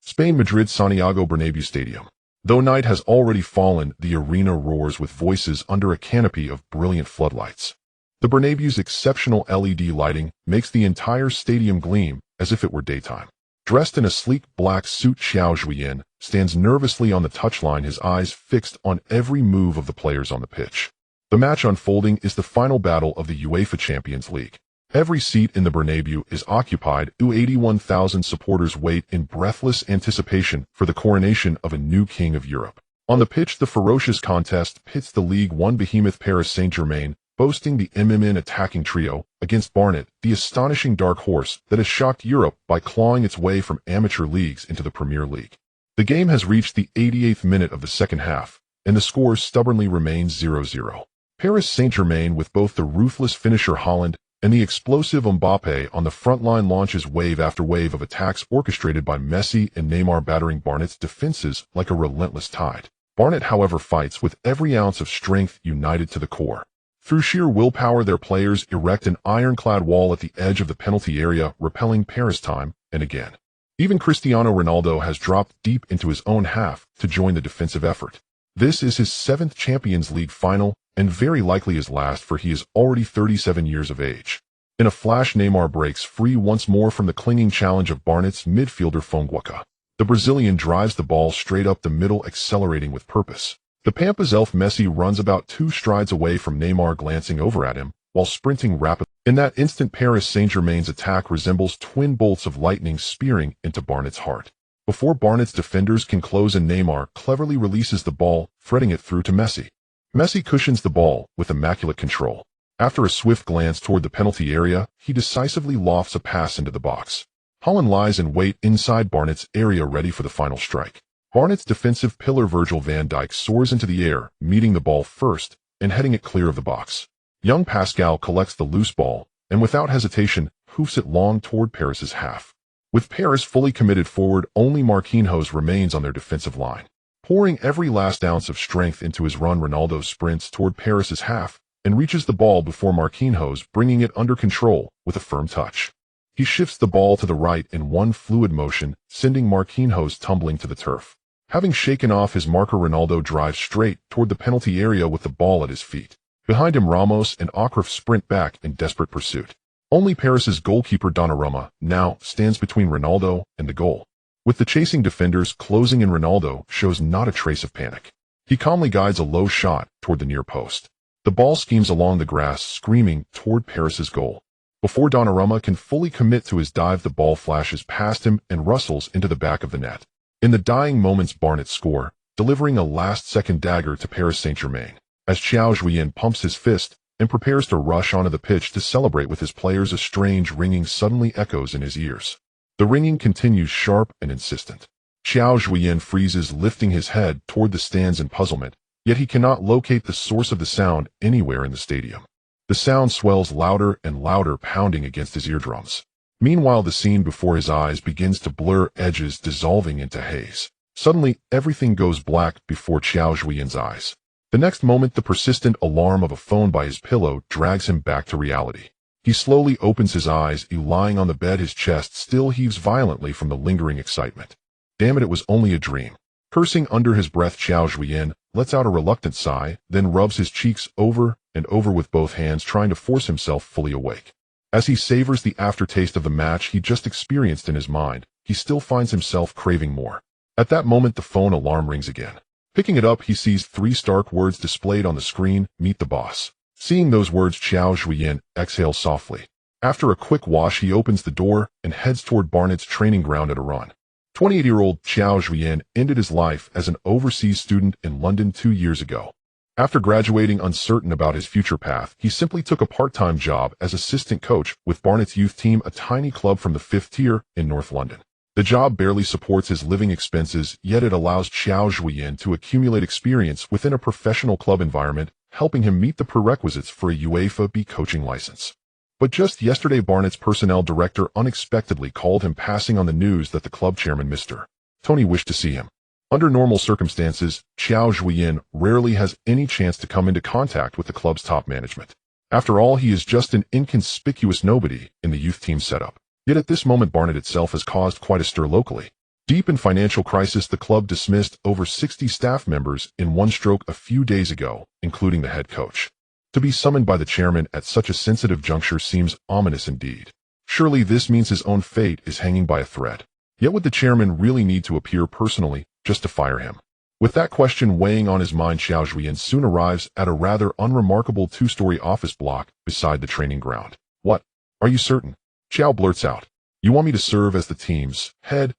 Spain, Madrid, Santiago Bernabeu Stadium. Though night has already fallen, the arena roars with voices under a canopy of brilliant floodlights. The Bernabeu's exceptional LED lighting makes the entire stadium gleam as if it were daytime. Dressed in a sleek black suit, Qiao Zhuoyan stands nervously on the touchline, his eyes fixed on every move of the players on the pitch. The match unfolding is the final battle of the UEFA Champions League. Every seat in the Bernabeu is occupied. 81,000 supporters wait in breathless anticipation for the coronation of a new king of Europe. On the pitch, the ferocious contest pits the League One behemoth Paris Saint-Germain, boasting the imminent attacking trio, against Barnet, the astonishing dark horse that has shocked Europe by clawing its way from amateur leagues into the Premier League. The game has reached the 88th minute of the second half, and the score stubbornly remains 0-0. Paris Saint-Germain, with both the ruthless finisher Haaland and the explosive Mbappe on the front line, launches wave after wave of attacks orchestrated by Messi and Neymar, battering Barnet's defenses like a relentless tide. Barnet, however, fights with every ounce of strength united to the core. Through sheer willpower, their players erect an ironclad wall at the edge of the penalty area, repelling Paris time and again. Even Cristiano Ronaldo has dropped deep into his own half to join the defensive effort. This is his 7th Champions League final, and very likely his last, for he is already 37 years of age. In a flash, Neymar breaks free once more from the clinging challenge of Barnet's midfielder Fongueka. The Brazilian drives the ball straight up the middle, accelerating with purpose. The Pampas elf Messi runs about 2 strides away from Neymar, glancing over at him, while sprinting rapidly. In that instant, Paris Saint-Germain's attack resembles twin bolts of lightning spearing into Barnet's heart. Before Barnet's defenders can close in, Neymar cleverly releases the ball, threading it through to Messi. Messi cushions the ball with immaculate control. After a swift glance toward the penalty area, he decisively lofts a pass into the box. Haaland lies in wait inside Barnet's area, ready for the final strike. Barnet's defensive pillar Virgil van Dijk soars into the air, meeting the ball first and heading it clear of the box. Young Pascal collects the loose ball and without hesitation hoofs it long toward Paris's half. With Paris fully committed forward, only Marquinhos remains on their defensive line. Pouring every last ounce of strength into his run, Ronaldo sprints toward Paris's half and reaches the ball before Marquinhos, bringing it under control with a firm touch. He shifts the ball to the right in one fluid motion, sending Marquinhos tumbling to the turf. Having shaken off his marker, Ronaldo drives straight toward the penalty area with the ball at his feet. Behind him, Ramos and Akraf sprint back in desperate pursuit. Only Paris's goalkeeper Donnarumma now stands between Ronaldo and the goal. With the chasing defenders closing in, Ronaldo shows not a trace of panic. He calmly guides a low shot toward the near post. The ball schemes along the grass, screaming toward Paris's goal. Before Donnarumma can fully commit to his dive, the ball flashes past him and rustles into the back of the net. In the dying moments, Barnet score, delivering a last-second dagger to Paris Saint-Germain. As Qiao Zhuoyan pumps his fist and prepares to rush onto the pitch to celebrate with his players, a strange ringing suddenly echoes in his ears. The ringing continues, sharp and insistent. Qiao Zhuoyan freezes, lifting his head toward the stands in puzzlement, yet he cannot locate the source of the sound anywhere in the stadium. The sound swells louder and louder, pounding against his eardrums. Meanwhile, the scene before his eyes begins to blur, edges dissolving into haze. Suddenly, everything goes black before Qiao Zhuoyan's eyes. The next moment, the persistent alarm of a phone by his pillow drags him back to reality. He slowly opens his eyes, lying on the bed, his chest still heaves violently from the lingering excitement. Damn it, it was only a dream. Cursing under his breath, Qiao Zhuoyan lets out a reluctant sigh, then rubs his cheeks over and over with both hands, trying to force himself fully awake. As he savors the aftertaste of the match he just experienced in his mind, he still finds himself craving more. At that moment, the phone alarm rings again. Picking it up, he sees 3 stark words displayed on the screen: "Meet the boss." Seeing those words, Qiao Zhuoyan exhales softly. After a quick wash, he opens the door and heads toward Barnet's training ground at a run. 28-year-old Qiao Zhuoyan ended his life as an overseas student in London 2 years ago. After graduating, uncertain about his future path, he simply took a part-time job as assistant coach with Barnet's youth team, a tiny club from the 5th tier in North London. The job barely supports his living expenses, yet it allows Qiao Zhuoyan to accumulate experience within a professional club environment, helping him meet the prerequisites for a UEFA B coaching license. But just yesterday, Barnet's personnel director unexpectedly called him, passing on the news that the club chairman, Mr. Tony, wished to see him. Under normal circumstances, Qiao Zhuoyan rarely has any chance to come into contact with the club's top management. After all, he is just an inconspicuous nobody in the youth team setup. Yet at this moment, Barnet itself has caused quite a stir locally. Deep in financial crisis, the club dismissed over 60 staff members in one stroke a few days ago, including the head coach. To be summoned by the chairman at such a sensitive juncture seems ominous indeed. Surely this means his own fate is hanging by a thread. Yet would the chairman really need to appear personally just to fire him? With that question weighing on his mind, Qiao Zhuoyan soon arrives at a rather unremarkable two-story office block beside the training ground. What? Are you certain? Qiao blurts out. You want me to serve as the team's head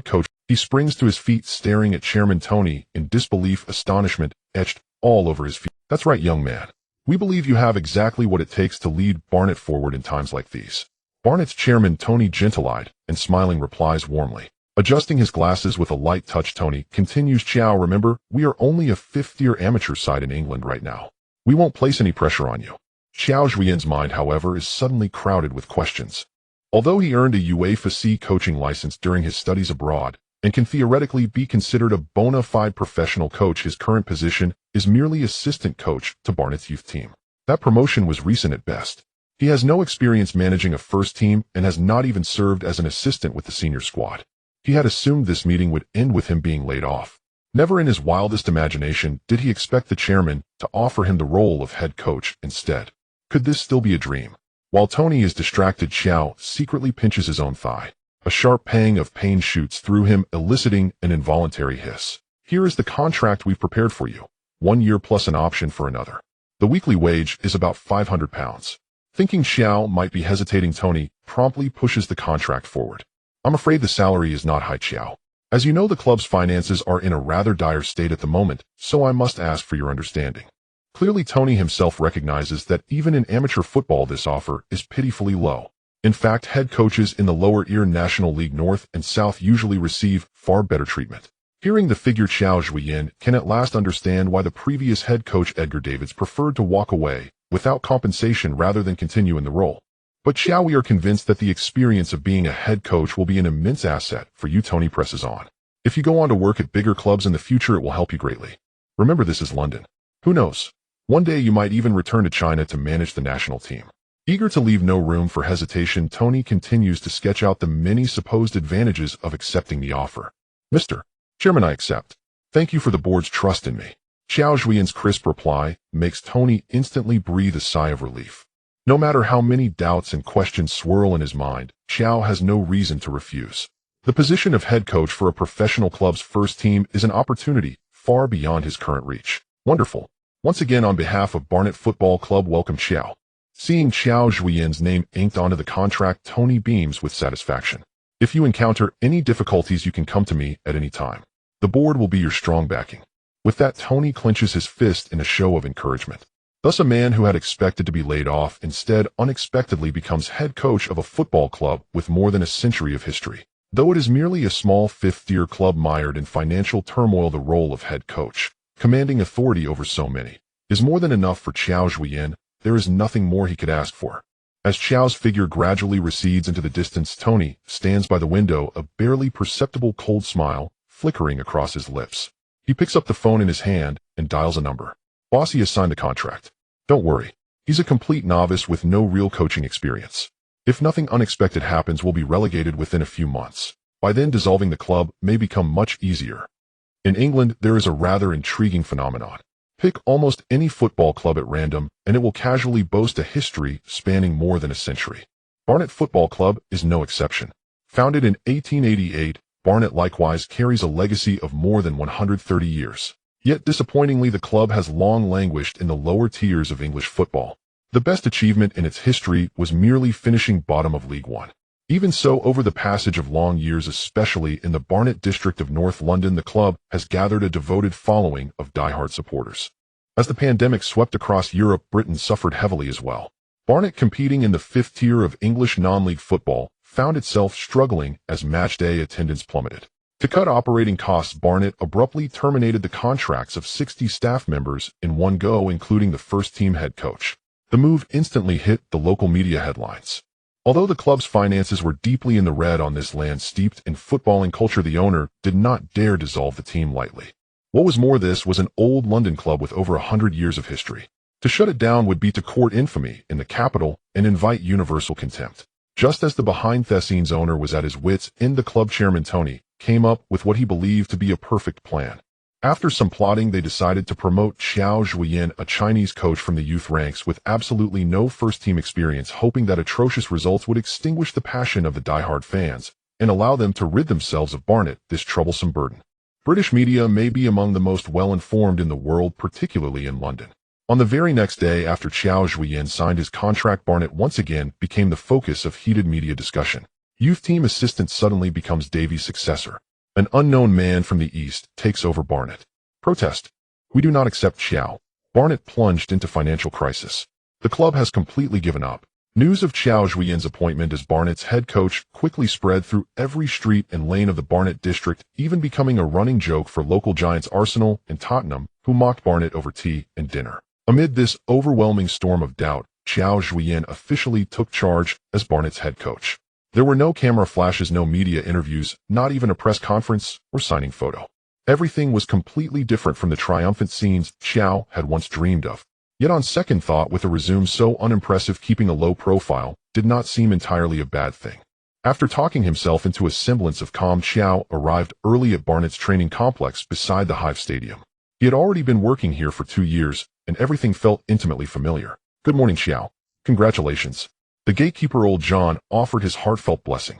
coach? He springs to his feet, staring at Chairman Tony in disbelief, astonishment etched all over his feet. That's right, young man. We believe you have exactly what it takes to lead Barnet forward in times like these. Barnet's chairman, Tony, gentle-eyed and smiling, replies warmly. Adjusting his glasses with a light touch, Tony continues, Qiao, remember, we are only a fifth-tier amateur side in England right now. We won't place any pressure on you. Qiao Zhuoyan's mind, however, is suddenly crowded with questions. Although he earned a UEFA C coaching license during his studies abroad and can theoretically be considered a bona fide professional coach, his current position is merely assistant coach to Barnet's youth team. That promotion was recent at best. He has no experience managing a first team and has not even served as an assistant with the senior squad. He had assumed this meeting would end with him being laid off. Never in his wildest imagination did he expect the chairman to offer him the role of head coach instead. Could this still be a dream? While Tony is distracted, Qiao secretly pinches his own thigh. A sharp pang of pain shoots through him, eliciting an involuntary hiss. Here is the contract we've prepared for you. 1 year plus an option for another. The weekly wage is about £500. Thinking Qiao might be hesitating, Tony promptly pushes the contract forward. I'm afraid the salary is not high, Qiao. As you know, the club's finances are in a rather dire state at the moment, so I must ask for your understanding. Clearly, Tony himself recognizes that even in amateur football this offer is pitifully low. In fact, head coaches in the lower-tier National League North and South usually receive far better treatment. Hearing the figure, Qiao Zhuoyan can at last understand why the previous head coach Edgar Davids preferred to walk away without compensation rather than continue in the role. But Qiao, we are convinced that the experience of being a head coach will be an immense asset for you, Tony presses on. If you go on to work at bigger clubs in the future, it will help you greatly. Remember, this is London. Who knows? One day you might even return to China to manage the national team. Eager to leave no room for hesitation, Tony continues to sketch out the many supposed advantages of accepting the offer. Mr. Chairman, I accept. Thank you for the board's trust in me. Qiao Zhuoyan's crisp reply makes Tony instantly breathe a sigh of relief. No matter how many doubts and questions swirl in his mind, Qiao has no reason to refuse. The position of head coach for a professional club's first team is an opportunity far beyond his current reach. Wonderful. Once again, on behalf of Barnet Football Club, welcome Qiao. Seeing Qiao Zhuoyan's name inked onto the contract, Tony beams with satisfaction. If you encounter any difficulties, you can come to me at any time. The board will be your strong backing. With that, Tony clenches his fist in a show of encouragement. Thus, a man who had expected to be laid off instead unexpectedly becomes head coach of a football club with more than a century of history. Though it is merely a small fifth-tier club mired in financial turmoil, the role of head coach, commanding authority over so many, is more than enough for Qiao Zhuoyan. There is nothing more he could ask for. As Qiao's figure gradually recedes into the distance, Tony stands by the window, a barely perceptible cold smile flickering across his lips. He picks up the phone in his hand and dials a number. Boss, he has signed the contract. Don't worry. He's a complete novice with no real coaching experience. If nothing unexpected happens, we'll be relegated within a few months. By then, dissolving the club may become much easier. In England, there is a rather intriguing phenomenon. Pick almost any football club at random, and it will casually boast a history spanning more than a century. Barnet Football Club is no exception. Founded in 1888, Barnet likewise carries a legacy of more than 130 years. Yet disappointingly, the club has long languished in the lower tiers of English football. The best achievement in its history was merely finishing bottom of League One. Even so, over the passage of long years, especially in the Barnet district of North London, the club has gathered a devoted following of die-hard supporters. As the pandemic swept across Europe, Britain suffered heavily as well. Barnet, competing in the fifth tier of English non-league football, found itself struggling as match-day attendance plummeted. To cut operating costs, Barnet abruptly terminated the contracts of 60 staff members in one go, including the first-team head coach. The move instantly hit the local media headlines. Although the club's finances were deeply in the red on this land steeped in footballing culture, the owner did not dare dissolve the team lightly. What was more, this was an old London club with over 100 years of history. To shut it down would be to court infamy in the capital and invite universal contempt. Just as the behind-the-scenes owner was at his wits' end, the club chairman Tony came up with what he believed to be a perfect plan. After some plotting, they decided to promote Qiao Zhuoyan, a Chinese coach from the youth ranks with absolutely no first-team experience, hoping that atrocious results would extinguish the passion of the die-hard fans and allow them to rid themselves of Barnett, this troublesome burden. British media may be among the most well-informed in the world, particularly in London. On the very next day after Qiao Zhuoyan signed his contract, Barnett once again became the focus of heated media discussion. Youth team assistant suddenly becomes Davies' successor. An unknown man from the East takes over Barnett. Protest. We do not accept Qiao. Barnett plunged into financial crisis. The club has completely given up. News of Qiao Zhuoyan's appointment as Barnett's head coach quickly spread through every street and lane of the Barnett district, even becoming a running joke for local giants Arsenal and Tottenham, who mocked Barnett over tea and dinner. Amid this overwhelming storm of doubt, Qiao Zhuoyan officially took charge as Barnett's head coach. There were no camera flashes, no media interviews, not even a press conference or signing photo. Everything was completely different from the triumphant scenes Qiao had once dreamed of. Yet on second thought, with a resume so unimpressive, keeping a low profile did not seem entirely a bad thing. After talking himself into a semblance of calm, Qiao arrived early at Barnett's training complex beside the Hive Stadium. He had already been working here for 2 years, and everything felt intimately familiar. Good morning, Qiao. Congratulations. The gatekeeper Old John offered his heartfelt blessing.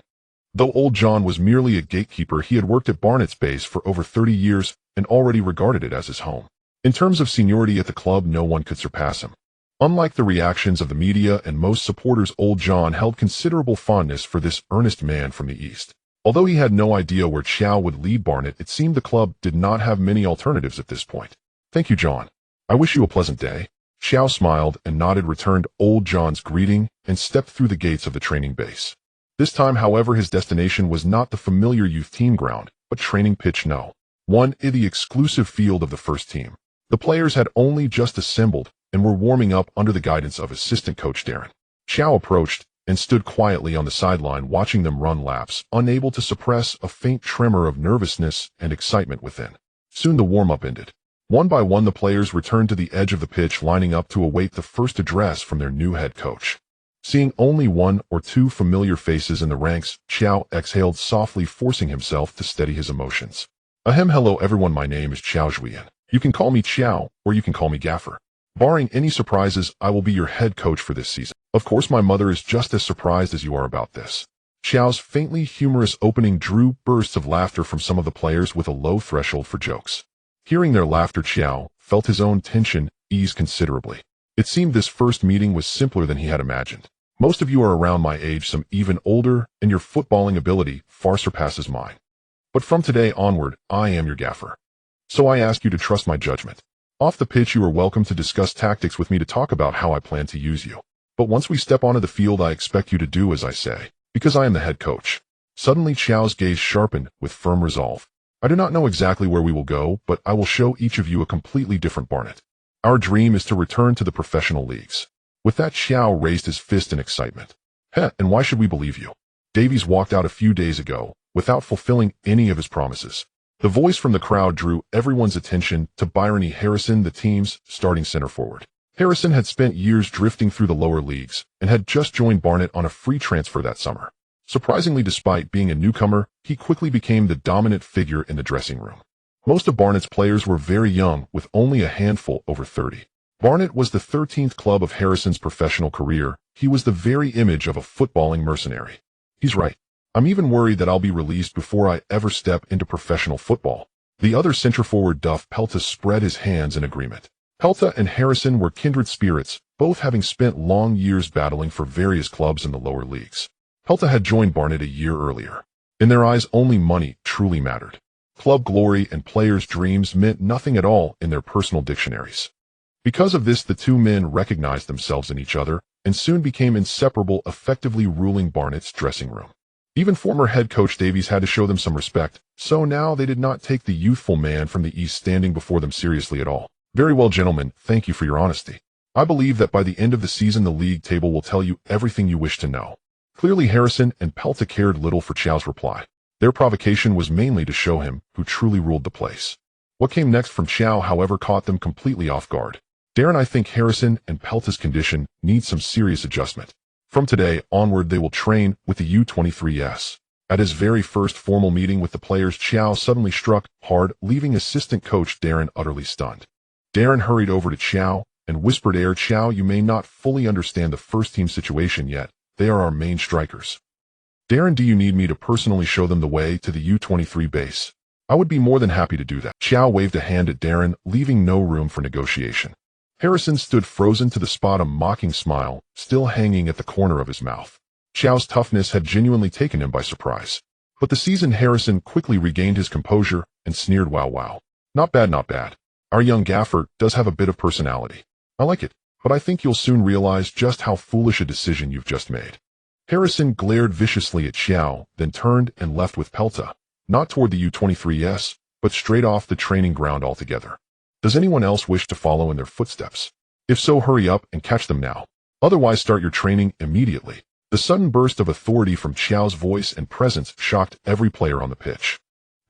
Though Old John was merely a gatekeeper, he had worked at Barnett's base for over 30 years and already regarded it as his home. In terms of seniority at the club, no one could surpass him. Unlike the reactions of the media and most supporters, Old John held considerable fondness for this earnest man from the East. Although he had no idea where Qiao would lead Barnett, it seemed the club did not have many alternatives at this point. Thank you, John. I wish you a pleasant day. Qiao smiled and nodded, returned Old John's greeting, and stepped through the gates of the training base. This time, however, his destination was not the familiar youth team ground, but training pitch No. 1, the exclusive field of the first team. The players had only just assembled and were warming up under the guidance of assistant coach Darren. Qiao approached and stood quietly on the sideline, watching them run laps, unable to suppress a faint tremor of nervousness and excitement within. Soon the warm-up ended. One by one, the players returned to the edge of the pitch, lining up to await the first address from their new head coach. Seeing only 1 or 2 familiar faces in the ranks, Qiao exhaled softly, forcing himself to steady his emotions. Ahem, hello everyone, my name is Qiao Zhuoyan. You can call me Qiao, or you can call me Gaffer. Barring any surprises, I will be your head coach for this season. Of course, my mother is just as surprised as you are about this. Qiao's faintly humorous opening drew bursts of laughter from some of the players with a low threshold for jokes. Hearing their laughter, Qiao felt his own tension ease considerably. It seemed this first meeting was simpler than he had imagined. Most of you are around my age, some even older, and your footballing ability far surpasses mine. But from today onward, I am your Gaffer. So I ask you to trust my judgment. Off the pitch, you are welcome to discuss tactics with me, to talk about how I plan to use you. But once we step onto the field, I expect you to do as I say, because I am the head coach. Suddenly, Qiao's gaze sharpened with firm resolve. I do not know exactly where we will go, but I will show each of you a completely different Barnett. Our dream is to return to the professional leagues. With that, Qiao raised his fist in excitement. Heh, and why should we believe you? Davies walked out a few days ago, without fulfilling any of his promises. The voice from the crowd drew everyone's attention to Bryony Harrison, the team's starting center forward. Harrison had spent years drifting through the lower leagues, and had just joined Barnett on a free transfer that summer. Surprisingly, despite being a newcomer, he quickly became the dominant figure in the dressing room. Most of Barnett's players were very young, with only a handful over 30. Barnett was the 13th club of Harrison's professional career. He was the very image of a footballing mercenary. He's right. I'm even worried that I'll be released before I ever step into professional football. The other centre-forward Duff Pelta spread his hands in agreement. Pelta and Harrison were kindred spirits, both having spent long years battling for various clubs in the lower leagues. Pelta had joined Barnett a year earlier. In their eyes, only money truly mattered. Club glory and players' dreams meant nothing at all in their personal dictionaries. Because of this, the two men recognized themselves in each other and soon became inseparable, effectively ruling Barnett's dressing room. Even former head coach Davies had to show them some respect, so now they did not take the youthful man from the East standing before them seriously at all. Very well, gentlemen, thank you for your honesty. I believe that by the end of the season, the league table will tell you everything you wish to know. Clearly, Harrison and Pelta cared little for Qiao's reply. Their provocation was mainly to show him who truly ruled the place. What came next from Qiao, however, caught them completely off guard. Darren, I think Harrison and Pelta's condition needs some serious adjustment. From today onward, they will train with the U23s. At his very first formal meeting with the players, Qiao suddenly struck hard, leaving assistant coach Darren utterly stunned. Darren hurried over to Qiao and whispered, Qiao, you may not fully understand the first team situation yet. They are our main strikers. Darren, do you need me to personally show them the way to the U23 base? I would be more than happy to do that. Qiao waved a hand at Darren, leaving no room for negotiation. Harrison stood frozen to the spot, a mocking smile still hanging at the corner of his mouth. Qiao's toughness had genuinely taken him by surprise. But the seasoned Harrison quickly regained his composure and sneered, wow. Not bad, not bad. Our young gaffer does have a bit of personality. I like it, but I think you'll soon realize just how foolish a decision you've just made. Harrison glared viciously at Qiao, then turned and left with Pelta, not toward the U23s, but straight off the training ground altogether. Does anyone else wish to follow in their footsteps? If so, hurry up and catch them now. Otherwise, start your training immediately. The sudden burst of authority from Qiao's voice and presence shocked every player on the pitch.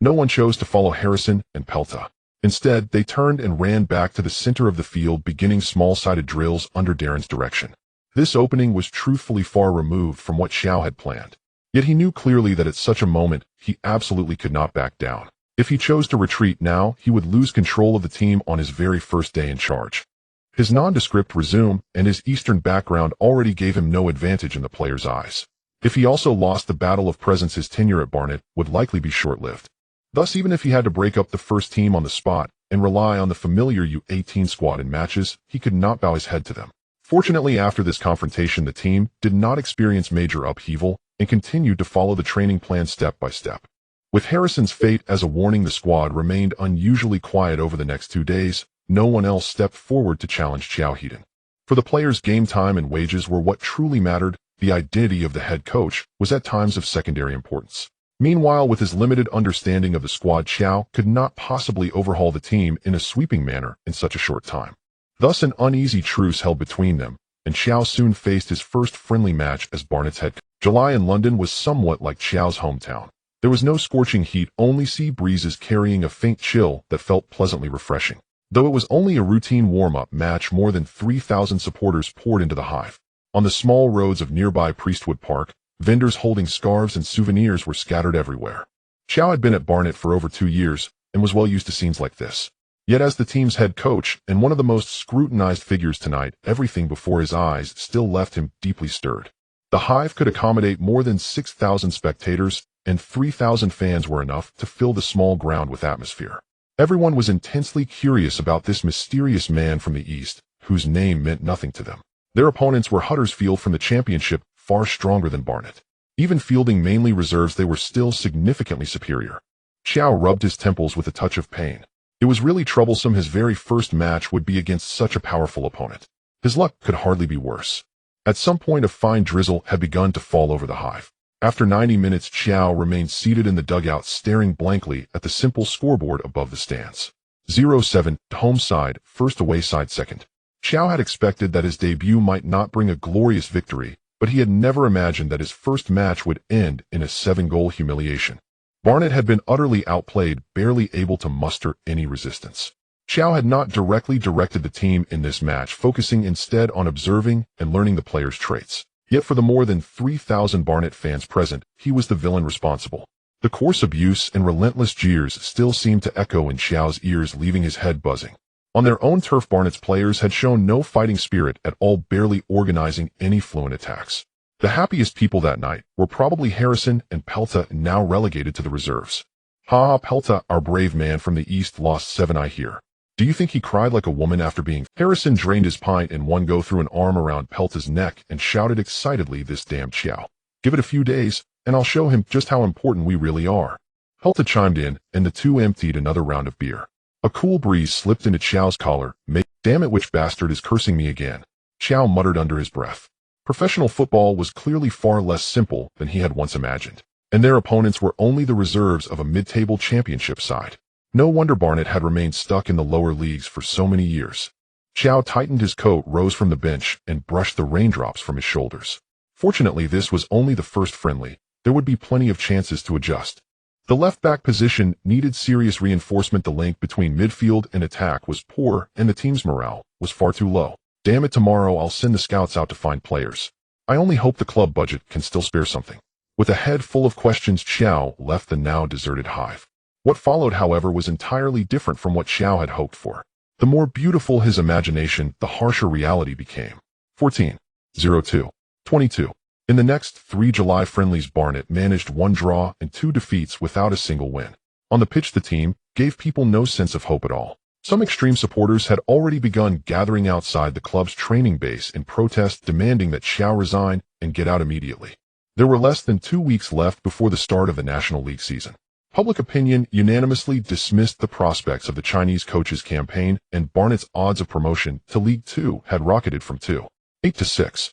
No one chose to follow Harrison and Pelta. Instead, they turned and ran back to the center of the field, beginning small-sided drills under Darren's direction. This opening was truthfully far removed from what Qiao had planned. Yet he knew clearly that at such a moment, he absolutely could not back down. If he chose to retreat now, he would lose control of the team on his very first day in charge. His nondescript resume and his Eastern background already gave him no advantage in the players' eyes. If he also lost the battle of presence, his tenure at Barnet would likely be short-lived. Thus, even if he had to break up the first team on the spot and rely on the familiar U18 squad in matches, he could not bow his head to them. Fortunately, after this confrontation, the team did not experience major upheaval and continued to follow the training plan step by step. With Harrison's fate as a warning, the squad remained unusually quiet over the next 2 days. No one else stepped forward to challenge Qiao Hedon. For the players, game time and wages were what truly mattered. The identity of the head coach was at times of secondary importance. Meanwhile, with his limited understanding of the squad, Qiao could not possibly overhaul the team in a sweeping manner in such a short time. Thus, an uneasy truce held between them, and Qiao soon faced his first friendly match as Barnet's head coach. July in London was somewhat like Qiao's hometown. There was no scorching heat, only sea breezes carrying a faint chill that felt pleasantly refreshing. Though it was only a routine warm-up match, more than 3,000 supporters poured into the Hive. On the small roads of nearby Priestwood Park, vendors holding scarves and souvenirs were scattered everywhere. Qiao had been at Barnet for over 2 years and was well used to scenes like this. Yet as the team's head coach and one of the most scrutinized figures tonight, everything before his eyes still left him deeply stirred. The Hive could accommodate more than 6,000 spectators, and 3,000 fans were enough to fill the small ground with atmosphere. Everyone was intensely curious about this mysterious man from the East, whose name meant nothing to them. Their opponents were Huddersfield from the Championship, far stronger than Barnet. Even fielding mainly reserves, they were still significantly superior. Qiao rubbed his temples with a touch of pain. It was really troublesome. His very first match would be against such a powerful opponent. His luck could hardly be worse. At some point, a fine drizzle had begun to fall over the Hive. After 90 minutes, Qiao remained seated in the dugout, staring blankly at the simple scoreboard above the stands. 0-7, home side, first, away side second. Qiao had expected that his debut might not bring a glorious victory, but he had never imagined that his first match would end in a 7-goal humiliation. Barnet had been utterly outplayed, barely able to muster any resistance. Qiao had not directly directed the team in this match, focusing instead on observing and learning the players' traits. Yet for the more than 3,000 Barnet fans present, he was the villain responsible. The coarse abuse and relentless jeers still seemed to echo in Qiao's ears, leaving his head buzzing. On their own turf, Barnet's players had shown no fighting spirit at all, barely organizing any fluent attacks. The happiest people that night were probably Harrison and Pelta, now relegated to the reserves. Ha, Pelta, our brave man from the East, lost 7, I hear. Do you think he cried like a woman after being... Harrison drained his pint in one go, threw an arm around Pelta's neck, and shouted excitedly, this damn Qiao. Give it a few days, and I'll show him just how important we really are. Pelta chimed in, and the two emptied another round of beer. A cool breeze slipped into Qiao's collar. Damn it, which bastard is cursing me again? Qiao muttered under his breath. Professional football was clearly far less simple than he had once imagined, and their opponents were only the reserves of a mid-table championship side. No wonder Barnet had remained stuck in the lower leagues for so many years. Qiao tightened his coat, rose from the bench, and brushed the raindrops from his shoulders. Fortunately, this was only the first friendly. There would be plenty of chances to adjust. The left-back position needed serious reinforcement. The link between midfield and attack was poor, and the team's morale was far too low. Damn it, tomorrow I'll send the scouts out to find players. I only hope the club budget can still spare something. With a head full of questions, Qiao left the now deserted hive. What followed, however, was entirely different from what Qiao had hoped for. The more beautiful his imagination, the harsher reality became. 14-02-22. In the next 3 July friendlies, Barnet managed 1 draw and 2 defeats without a single win. On the pitch, the team gave people no sense of hope at all. Some extreme supporters had already begun gathering outside the club's training base in protest, demanding that Qiao resign and get out immediately. There were less than 2 weeks left before the start of the National League season. Public opinion unanimously dismissed the prospects of the Chinese coach's campaign, and Barnet's odds of promotion to League Two had rocketed from 2-8 to 6-5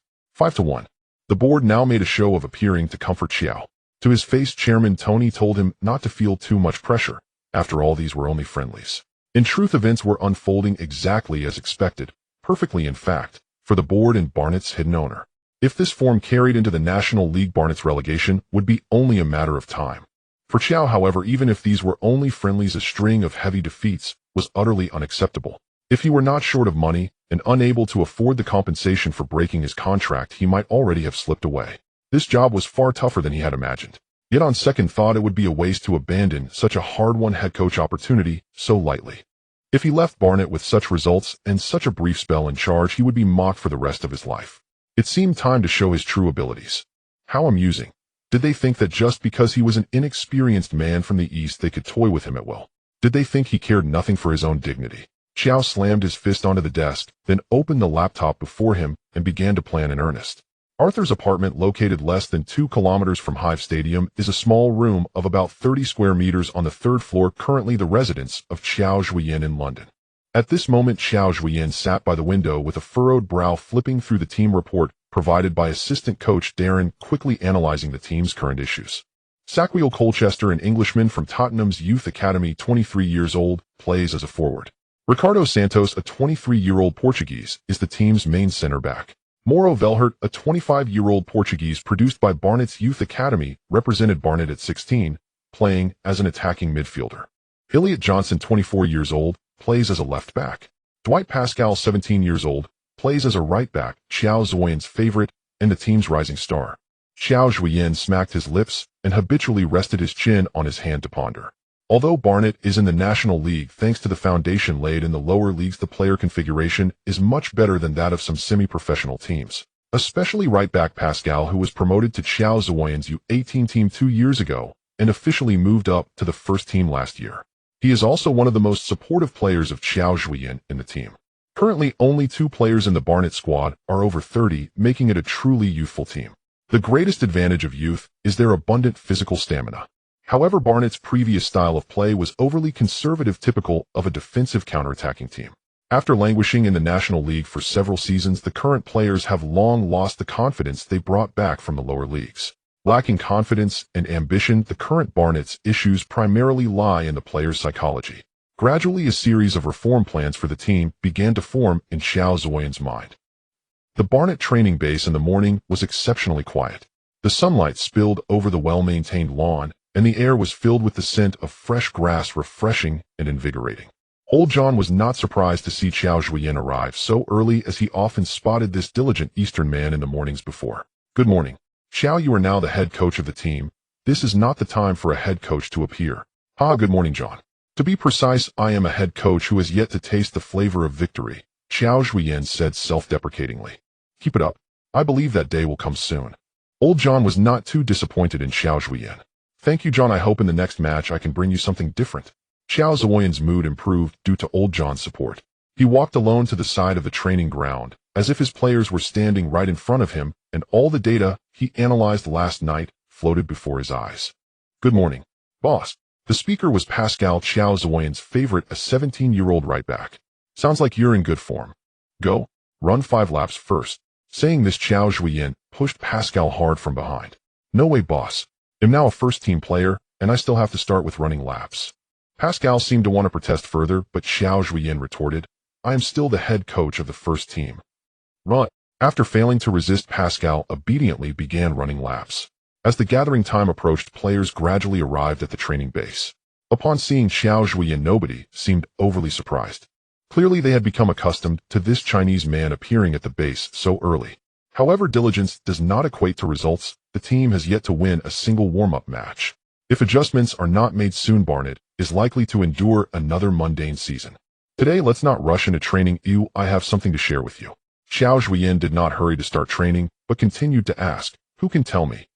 to 1. The board now made a show of appearing to comfort Qiao. To his face, Chairman Tony told him not to feel too much pressure. After all, these were only friendlies. In truth, events were unfolding exactly as expected, perfectly in fact, for the board and Barnet's hidden owner. If this form carried into the National League, Barnet's relegation would be only a matter of time. For Qiao, however, even if these were only friendlies, a string of heavy defeats was utterly unacceptable. If he were not short of money and unable to afford the compensation for breaking his contract, he might already have slipped away. This job was far tougher than he had imagined. Yet on second thought, it would be a waste to abandon such a hard-won head coach opportunity so lightly. If he left Barnet with such results and such a brief spell in charge, he would be mocked for the rest of his life. It seemed time to show his true abilities. How amusing. Did they think that just because he was an inexperienced man from the East they could toy with him at will? Did they think he cared nothing for his own dignity? Qiao slammed his fist onto the desk, then opened the laptop before him and began to plan in earnest. Arthur's apartment, located less than 2 kilometers from Hive Stadium, is a small room of about 30 square meters on the 3rd floor, currently the residence of Qiao Zhuoyan in London. At this moment, Qiao Zhuoyan sat by the window with a furrowed brow, flipping through the team report provided by assistant coach Darren, quickly analyzing the team's current issues. Saquiel Colchester, an Englishman from Tottenham's youth academy, 23 years old, plays as a forward. Ricardo Santos, a 23-year-old Portuguese, is the team's main center-back. Mauro Velhert, a 25-year-old Portuguese produced by Barnet's youth academy, represented Barnet at 16, playing as an attacking midfielder. Elliot Johnson, 24 years old, plays as a left-back. Dwight Pascal, 17 years old, plays as a right-back, Qiao Zhuoyan's favorite and the team's rising star. Qiao Zhuoyan smacked his lips and habitually rested his chin on his hand to ponder. Although Barnet is in the National League thanks to the foundation laid in the lower leagues, the player configuration is much better than that of some semi-professional teams, especially right-back Pascal, who was promoted to Qiao Zhuoyan's U18 team 2 years ago and officially moved up to the first team last year. He is also one of the most supportive players of Qiao Zhuoyan in the team. Currently, only 2 players in the Barnet squad are over 30, making it a truly youthful team. The greatest advantage of youth is their abundant physical stamina. However, Barnet's previous style of play was overly conservative, typical of a defensive counterattacking team. After languishing in the National League for several seasons, the current players have long lost the confidence they brought back from the lower leagues. Lacking confidence and ambition, the current Barnet's issues primarily lie in the players' psychology. Gradually, a series of reform plans for the team began to form in Qiao Zhuoyan's mind. The Barnet training base in the morning was exceptionally quiet. The sunlight spilled over the well-maintained lawn, and the air was filled with the scent of fresh grass, refreshing and invigorating. Old John was not surprised to see Qiao Zhuoyan arrive so early, as he often spotted this diligent Eastern man in the mornings before. "Good morning. Qiao, you are now the head coach of the team. This is not the time for a head coach to appear." Good morning, John. "To be precise, I am a head coach who has yet to taste the flavor of victory," Qiao Zhuoyan said self-deprecatingly. "Keep it up. I believe that day will come soon." Old John was not too disappointed in Qiao Zhuoyan. "Thank you, John. I hope in the next match I can bring you something different." Qiao Zhuoyan's mood improved due to Old John's support. He walked alone to the side of the training ground, as if his players were standing right in front of him, and all the data he analyzed last night floated before his eyes. "Good morning, boss." The speaker was Pascal, Qiao Zhuoyan's favorite, a 17-year-old right-back. "Sounds like you're in good form. Go, run 5 laps first." Saying this, Qiao Zhuoyan pushed Pascal hard from behind. "No way, boss. I'm now a first-team player, and I still have to start with running laps." Pascal seemed to want to protest further, but Qiao Zhuoyan retorted, "I am still the head coach of the first team. Run." After failing to resist, Pascal obediently began running laps. As the gathering time approached, players gradually arrived at the training base. Upon seeing Qiao Zhuoyan, nobody seemed overly surprised. Clearly, they had become accustomed to this Chinese man appearing at the base so early. However, diligence does not equate to results. The team has yet to win a single warm-up match. If adjustments are not made soon, Barnet is likely to endure another mundane season. Today, let's not rush into training. I have something to share with you. Qiao Zhuoyan did not hurry to start training, but continued to ask, who can tell me?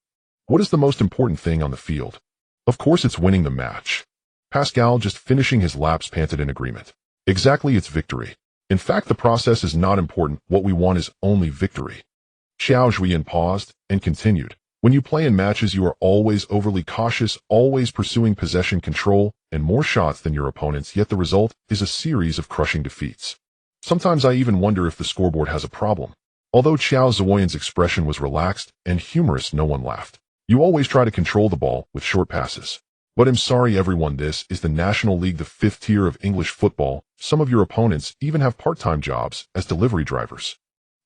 What is the most important thing on the field? Of course it's winning the match. Pascal, just finishing his laps, panted in agreement. Exactly, it's victory. In fact, the process is not important. What we want is only victory. Qiao Zhuoyan paused and continued. When you play in matches, you are always overly cautious, always pursuing possession control and more shots than your opponents, yet the result is a series of crushing defeats. Sometimes I even wonder if the scoreboard has a problem. Although Qiao Zhuoyan's expression was relaxed and humorous, no one laughed. You always try to control the ball with short passes. But I'm sorry everyone, this is the National League, the fifth tier of English football. Some of your opponents even have part-time jobs as delivery drivers.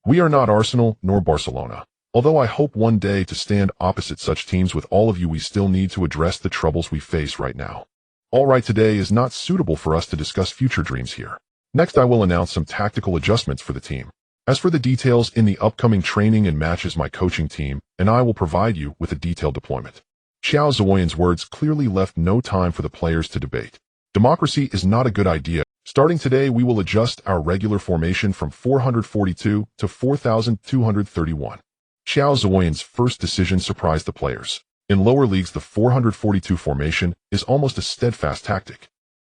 We are not Arsenal nor Barcelona. Although I hope one day to stand opposite such teams with all of you, we still need to address the troubles we face right now. Alright, today is not suitable for us to discuss future dreams here. Next, I will announce some tactical adjustments for the team. As for the details in the upcoming training and matches, my coaching team and I will provide you with a detailed deployment. Qiao Zhuoyan's words clearly left no time for the players to debate. Democracy is not a good idea. Starting today, we will adjust our regular formation from 442 to 4,231. Qiao Zhuoyan's first decision surprised the players. In lower leagues, the 442 formation is almost a steadfast tactic.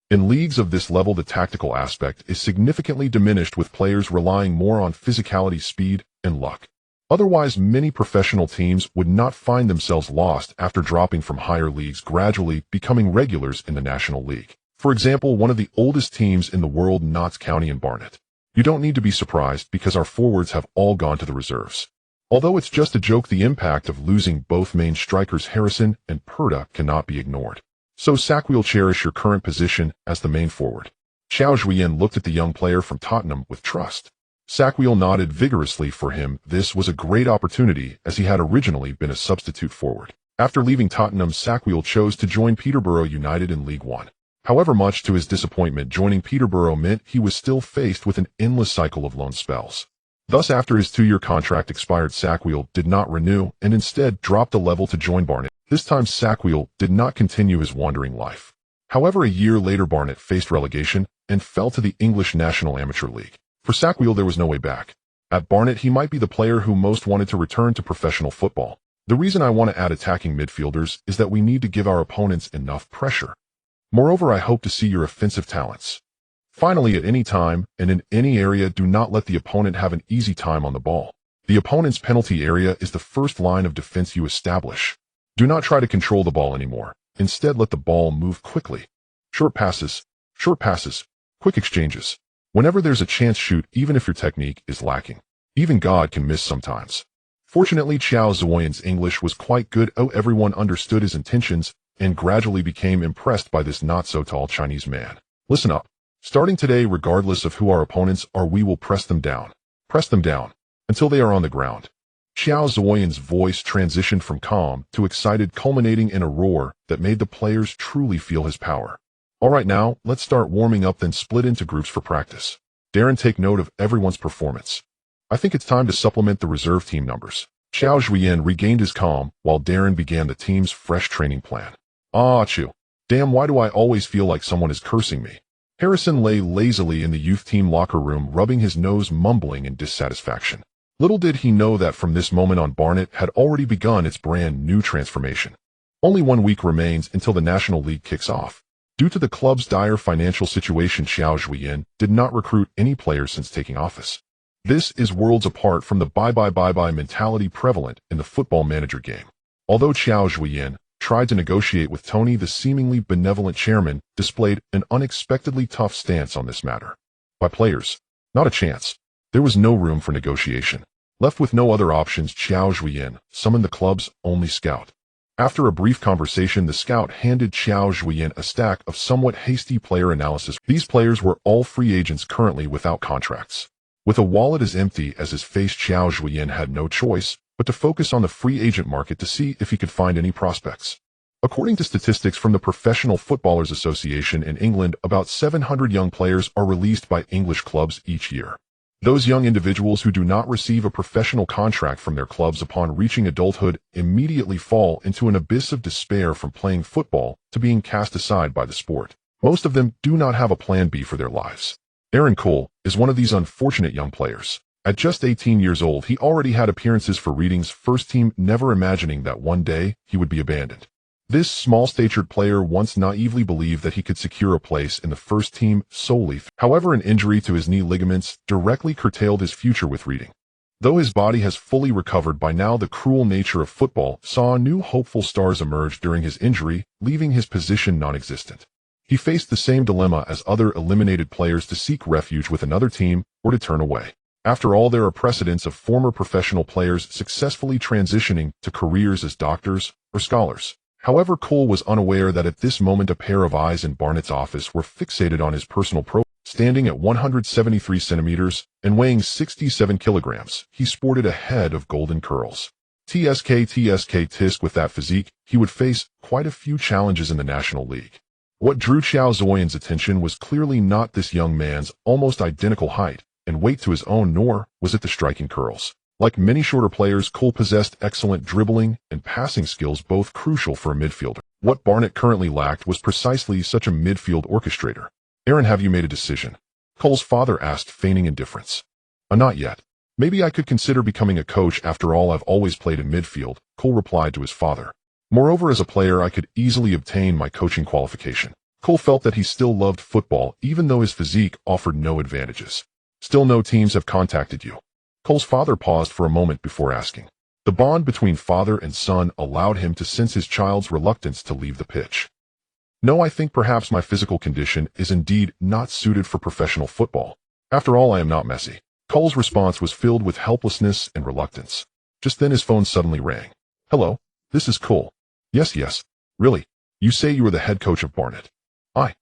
In leagues of this level, the tactical aspect is significantly diminished, with players relying more on physicality, speed, and luck. Otherwise, many professional teams would not find themselves lost after dropping from higher leagues, gradually becoming regulars in the National League. For example, one of the oldest teams in the world, Notts County and Barnet. You don't need to be surprised because our forwards have all gone to the reserves. Although it's just a joke, the impact of losing both main strikers Harrison and Perda cannot be ignored. So Sack will cherish your current position as the main forward. Qiao Zhuoyan looked at the young player from Tottenham with trust. Sack-Wheel nodded vigorously. For him, this was a great opportunity, as he had originally been a substitute forward. After leaving Tottenham, Sack-Wheel chose to join Peterborough United in League One. However, much to his disappointment, joining Peterborough meant he was still faced with an endless cycle of loan spells. Thus, after his 2-year contract expired, Sack-Wheel did not renew and instead dropped a level to join Barnet. This time, Sack-Wheel did not continue his wandering life. However, a year later, Barnet faced relegation and fell to the English National Amateur League. For Sack-Wheel, there was no way back. At Barnet, he might be the player who most wanted to return to professional football. The reason I want to add attacking midfielders is that we need to give our opponents enough pressure. Moreover, I hope to see your offensive talents. Finally, at any time and in any area, do not let the opponent have an easy time on the ball. The opponent's penalty area is the first line of defense you establish. Do not try to control the ball anymore. Instead, let the ball move quickly. Short passes, quick exchanges. Whenever there's a chance, shoot, even if your technique is lacking. Even God can miss sometimes. Fortunately, Qiao Zhuoyan's English was quite good. Everyone understood his intentions and gradually became impressed by this not-so-tall Chinese man. Listen up. Starting today, regardless of who our opponents are, we will press them down, until they are on the ground. Qiao Zhuoyan's voice transitioned from calm to excited, culminating in a roar that made the players truly feel his power. Alright, now, let's start warming up, then split into groups for practice. Darren, take note of everyone's performance. I think it's time to supplement the reserve team numbers. Qiao Zhuoyan regained his calm, while Darren began the team's fresh training plan. Achoo. Damn, why do I always feel like someone is cursing me? Harrison lay lazily in the youth team locker room, rubbing his nose, mumbling in dissatisfaction. Little did he know that from this moment on, Barnet had already begun its brand new transformation. Only 1 week remains until the National League kicks off. Due to the club's dire financial situation, Qiao Zhuoyan did not recruit any players since taking office. This is worlds apart from the bye-bye mentality prevalent in the football manager game. Although Qiao Zhuoyan tried to negotiate with Tony, the seemingly benevolent chairman displayed an unexpectedly tough stance on this matter. By players, not a chance. There was no room for negotiation. Left with no other options, Qiao Zhuoyan summoned the club's only scout. After a brief conversation, the scout handed Qiao Zhuoyan a stack of somewhat hasty player analysis. These players were all free agents currently without contracts. With a wallet as empty as his face, Qiao Zhuoyan had no choice but to focus on the free agent market to see if he could find any prospects. According to statistics from the Professional Footballers Association in England, about 700 young players are released by English clubs each year. Those young individuals who do not receive a professional contract from their clubs upon reaching adulthood immediately fall into an abyss of despair from playing football to being cast aside by the sport. Most of them do not have a plan B for their lives. Aaron Cole is one of these unfortunate young players. At just 18 years old, he already had appearances for Reading's first team, never imagining that one day he would be abandoned. This small-statured player once naively believed that he could secure a place in the first team solely. However, an injury to his knee ligaments directly curtailed his future with Reading. Though his body has fully recovered by now, the cruel nature of football saw new hopeful stars emerge during his injury, leaving his position non-existent. He faced the same dilemma as other eliminated players to seek refuge with another team or to turn away. After all, there are precedents of former professional players successfully transitioning to careers as doctors or scholars. However, Cole was unaware that at this moment a pair of eyes in Barnett's office were fixated on his personal profile. Standing at 173 centimeters and weighing 67 kilograms, he sported a head of golden curls. Tisk with that physique, he would face quite a few challenges in the National League. What drew Qiao Zhuoyan's attention was clearly not this young man's almost identical height and weight to his own, nor was it the striking curls. Like many shorter players, Cole possessed excellent dribbling and passing skills, both crucial for a midfielder. What Barnett currently lacked was precisely such a midfield orchestrator. Aaron, have you made a decision? Cole's father asked, feigning indifference. Not yet. Maybe I could consider becoming a coach. After all, I've always played in midfield, Cole replied to his father. Moreover, as a player, I could easily obtain my coaching qualification. Cole felt that he still loved football, even though his physique offered no advantages. Still, no teams have contacted you? Cole's father paused for a moment before asking. The bond between father and son allowed him to sense his child's reluctance to leave the pitch. No, I think perhaps my physical condition is indeed not suited for professional football. After all, I am not Messi. Cole's response was filled with helplessness and reluctance. Just then his phone suddenly rang. Hello, this is Cole. Yes. Really? You say you are the head coach of Barnet? I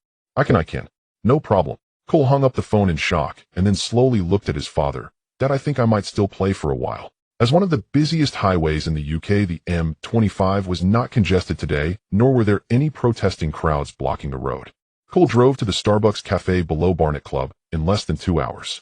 can. No problem. Cole hung up the phone in shock and then slowly looked at his father. Dad, I think I might still play for a while. As one of the busiest highways in the UK, the M25 was not congested today, nor were there any protesting crowds blocking the road. Cole drove to the Starbucks cafe below Barnet Club in less than 2 hours.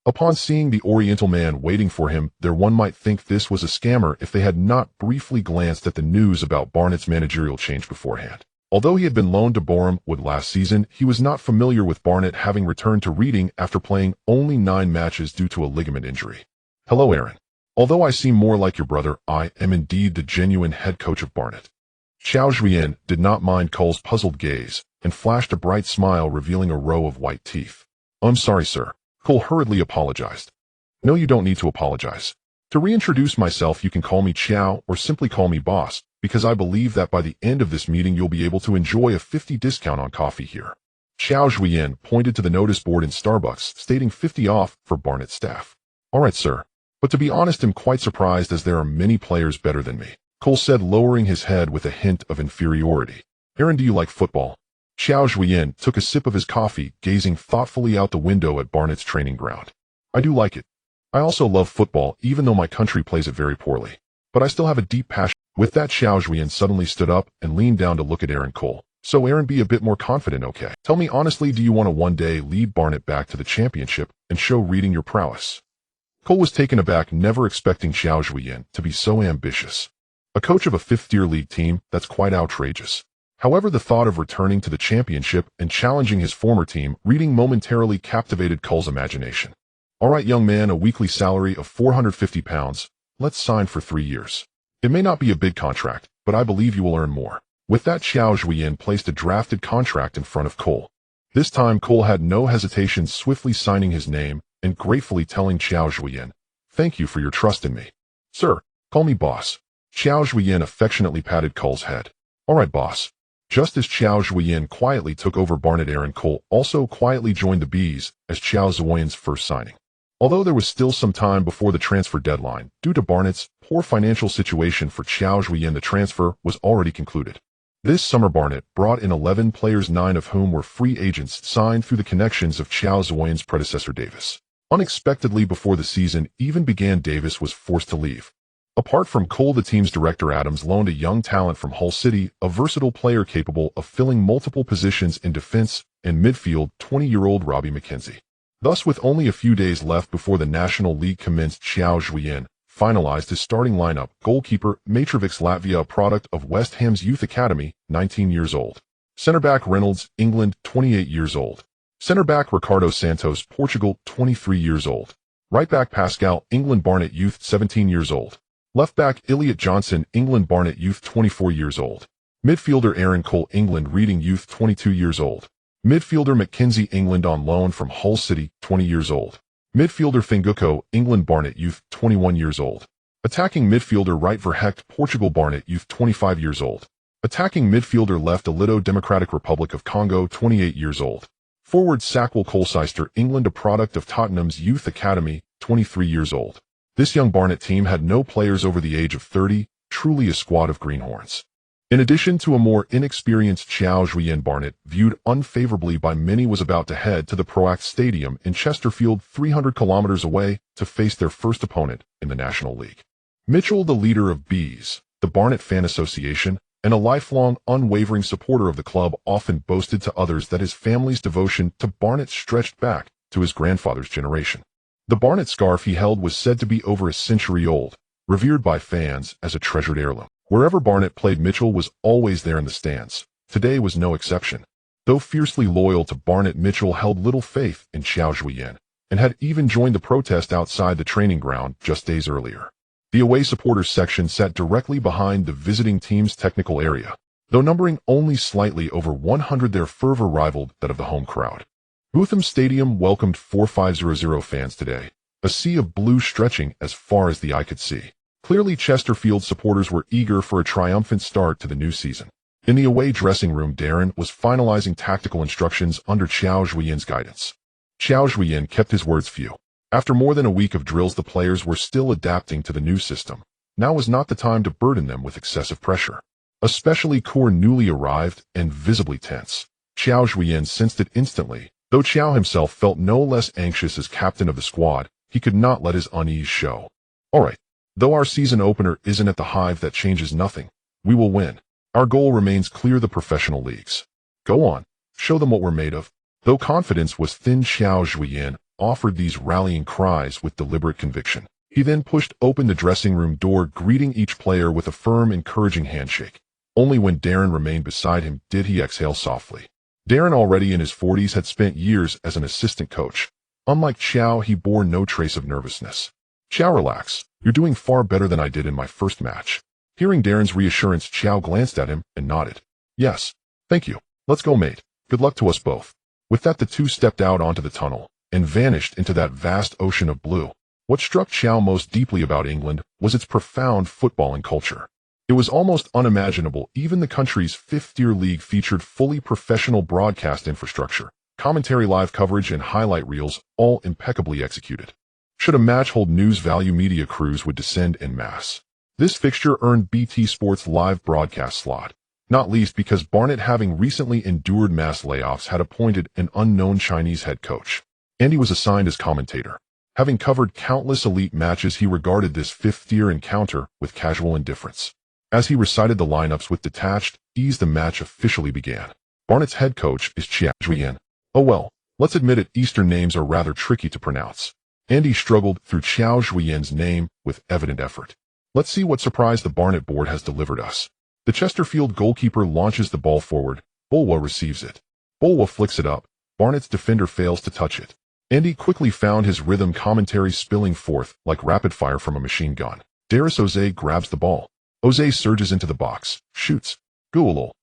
Upon seeing the Oriental man waiting for him, one might think this was a scammer if they had not briefly glanced at the news about Barnet's managerial change beforehand. Although he had been loaned to Boreham Wood last season, he was not familiar with Barnet, having returned to Reading after playing only 9 matches due to a ligament injury. Hello, Aaron. Although I seem more like your brother, I am indeed the genuine head coach of Barnet. Qiao Zhuoyan did not mind Cole's puzzled gaze and flashed a bright smile, revealing a row of white teeth. I'm sorry, sir. Cole hurriedly apologized. No, you don't need to apologize. To reintroduce myself, you can call me Qiao or simply call me boss, because I believe that by the end of this meeting you'll be able to enjoy a 50% discount on coffee here. Qiao Zhuoyan pointed to the notice board in Starbucks, stating 50 off for Barnet staff. All right, sir. But to be honest, I'm quite surprised, as there are many players better than me, Cole said, lowering his head with a hint of inferiority. Aaron, do you like football? Qiao Zhuoyan took a sip of his coffee, gazing thoughtfully out the window at Barnet's training ground. I do like it. I also love football, even though my country plays it very poorly. But I still have a deep passion. With that, Qiao Zhuoyan suddenly stood up and leaned down to look at Aaron Cole. So Aaron, be a bit more confident, okay? Tell me honestly, do you want to one day lead Barnet back to the championship and show Reading your prowess? Cole was taken aback, never expecting Qiao Zhuoyan to be so ambitious. A coach of a 5th-tier league team, that's quite outrageous. However, the thought of returning to the championship and challenging his former team, Reading, momentarily captivated Cole's imagination. All right, young man, a weekly salary of £450. Let's sign for 3 years. It may not be a big contract, but I believe you will earn more. With that, Qiao Zhuoyan placed a drafted contract in front of Cole. This time, Cole had no hesitation, swiftly signing his name and gratefully telling Qiao Zhuoyan, "Thank you for your trust in me." "Sir, call me boss." Qiao Zhuoyan affectionately patted Cole's head. "All right, boss." Just as Qiao Zhuoyan quietly took over Barnet, Aaron Cole also quietly joined the Bees as Qiao Zhuoyan's first signing. Although there was still some time before the transfer deadline, due to Barnet's poor financial situation for Qiao Zhuoyan, the transfer was already concluded. This summer, Barnet brought in 11 players, 9 of whom were free agents signed through the connections of Qiao Zhuoyan's predecessor Davis. Unexpectedly, before the season even began, Davis was forced to leave. Apart from Cole, the team's director Adams loaned a young talent from Hull City, a versatile player capable of filling multiple positions in defense and midfield, 20-year-old Robbie McKenzie. Thus, with only a few days left before the National League commenced, Qiao Zhuoyan finalized his starting lineup. Goalkeeper, Mitrovic, Latvia, a product of West Ham's youth academy, 19 years old. Centre-back Reynolds, England, 28 years old. Centre-back Ricardo Santos, Portugal, 23 years old. Right-back Pascal, England, Barnet youth, 17 years old. Left-back Elliot Johnson, England, Barnet youth, 24 years old. Midfielder Aaron Cole, England, Reading youth, 22 years old. Midfielder Mackenzie, England, on loan from Hull City, 20 years old. Midfielder Finguko, England, Barnet youth, 21 years old. Attacking midfielder Right Verhecht, Portugal, Barnet youth, 25 years old. Attacking midfielder Left Alito, Democratic Republic of Congo, 28 years old. Forward Sackwell Colchester, England, a product of Tottenham's youth academy, 23 years old. This young Barnet team had no players over the age of 30, truly a squad of greenhorns. In addition to a more inexperienced Qiao Zhuoyan, Barnet, viewed unfavorably by many, was about to head to the Proact Stadium in Chesterfield, 300 kilometers away, to face their first opponent in the National League. Mitchell, the leader of Bees, the Barnet Fan Association, and a lifelong, unwavering supporter of the club, often boasted to others that his family's devotion to Barnet stretched back to his grandfather's generation. The Barnet scarf he held was said to be over a century old, revered by fans as a treasured heirloom. Wherever Barnet played, Mitchell was always there in the stands. Today was no exception. Though fiercely loyal to Barnet, Mitchell held little faith in Qiao Zhuoyan, and had even joined the protest outside the training ground just days earlier. The away supporters section sat directly behind the visiting team's technical area. Though numbering only slightly over 100, their fervor rivaled that of the home crowd. Bootham Stadium welcomed 4,500 fans today, a sea of blue stretching as far as the eye could see. Clearly, Chesterfield supporters were eager for a triumphant start to the new season. In the away dressing room, Darren was finalizing tactical instructions under Qiao Zhuoyan's guidance. Qiao Zhuoyan kept his words few. After more than a week of drills, the players were still adapting to the new system. Now was not the time to burden them with excessive pressure. Especially core newly arrived and visibly tense. Qiao Zhuoyan sensed it instantly. Though Qiao himself felt no less anxious as captain of the squad, he could not let his unease show. All right. Though our season opener isn't at the hive, that changes nothing. We will win. Our goal remains clear: the professional leagues. Go on. Show them what we're made of. Though confidence was thin, Qiao Zhuoyan offered these rallying cries with deliberate conviction. He then pushed open the dressing room door, greeting each player with a firm, encouraging handshake. Only when Darren remained beside him did he exhale softly. Darren, already in his 40s, had spent years as an assistant coach. Unlike Qiao, he bore no trace of nervousness. Qiao, relax. You're doing far better than I did in my first match. Hearing Darren's reassurance, Qiao glanced at him and nodded. Yes, thank you. Let's go, mate. Good luck to us both. With that, the two stepped out onto the tunnel and vanished into that vast ocean of blue. What struck Qiao most deeply about England was its profound footballing culture. It was almost unimaginable. Even the country's fifth-tier league featured fully professional broadcast infrastructure, commentary, live coverage, and highlight reels, all impeccably executed. Should a match hold news value, media crews would descend en masse. This fixture earned BT Sport's live broadcast slot, not least because Barnet, having recently endured mass layoffs, had appointed an unknown Chinese head coach. Andy was assigned as commentator. Having covered countless elite matches, he regarded this fifth-tier encounter with casual indifference. As he recited the lineups with detached ease, the match officially began. Barnet's head coach is Qiao Zhuoyan. Oh well, let's admit it, Eastern names are rather tricky to pronounce. Andy struggled through Qiao Zhuoyan's name with evident effort. Let's see what surprise the Barnet board has delivered us. The Chesterfield goalkeeper launches the ball forward. Bulwa receives it. Bulwa flicks it up. Barnet's defender fails to touch it. Andy quickly found his rhythm, commentary spilling forth like rapid fire from a machine gun. Darius Oze grabs the ball. Oze surges into the box, shoots. Goal.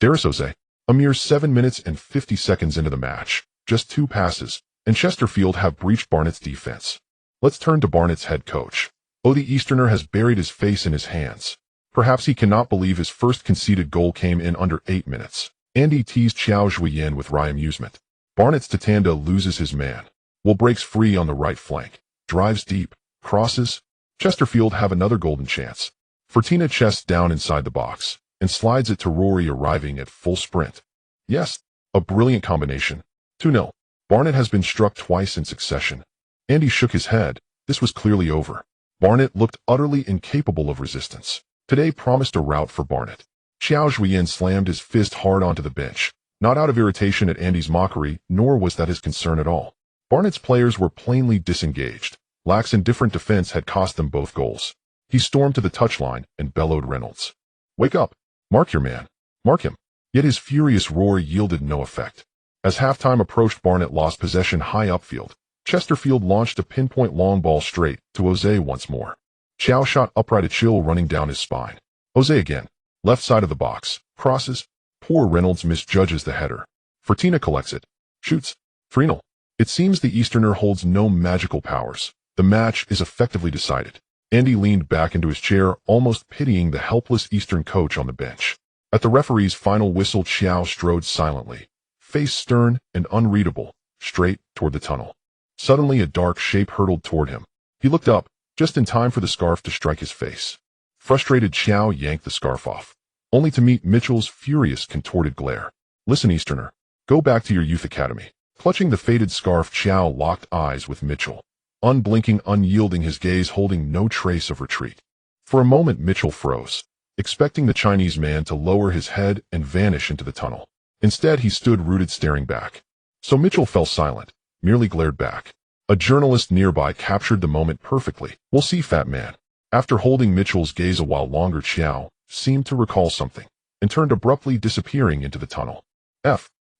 Darius Oze. A mere 7 minutes and 50 seconds into the match, just 2 passes, and Chesterfield have breached Barnet's defense. Let's turn to Barnet's head coach. The Easterner has buried his face in his hands. Perhaps he cannot believe his first conceded goal came in under 8 minutes. Andy teased Qiao Zhuoyan with wry amusement. Barnet's Tatanda loses his man. Will breaks free on the right flank. Drives deep. Crosses. Chesterfield have another golden chance. Fortina chests down inside the box and slides it to Rory, arriving at full sprint. Yes, a brilliant combination. 2-0. Barnet has been struck twice in succession. Andy shook his head. This was clearly over. Barnet looked utterly incapable of resistance. Today promised a rout for Barnet. Qiao Zhuoyan slammed his fist hard onto the bench, not out of irritation at Andy's mockery, nor was that his concern at all. Barnett's players were plainly disengaged. Lax and different defense had cost them both goals. He stormed to the touchline and bellowed Reynolds. "Wake up! Mark your man! Mark him!" Yet his furious roar yielded no effect. As halftime approached, Barnett lost possession high upfield. Chesterfield launched a pinpoint long ball straight to Jose once more. Qiao shot upright, a chill running down his spine. Jose again. Left side of the box. Crosses. Poor Reynolds misjudges the header. Fertina collects it. Shoots. 3-0. It seems the Easterner holds no magical powers. The match is effectively decided. Andy leaned back into his chair, almost pitying the helpless Eastern coach on the bench. At the referee's final whistle, Qiao strode silently, face stern and unreadable, straight toward the tunnel. Suddenly a dark shape hurtled toward him. He looked up, just in time for the scarf to strike his face. Frustrated, Qiao yanked the scarf off, only to meet Mitchell's furious, contorted glare. "Listen, Easterner, go back to your youth academy." Clutching the faded scarf, Qiao locked eyes with Mitchell, unblinking, unyielding, his gaze holding no trace of retreat. For a moment Mitchell froze, expecting the Chinese man to lower his head and vanish into the tunnel. Instead, he stood rooted, staring back. So Mitchell fell silent, merely glared back. A journalist nearby captured the moment perfectly. "We'll see, fat man." After holding Mitchell's gaze a while longer, Qiao seemed to recall something, and turned abruptly, disappearing into the tunnel.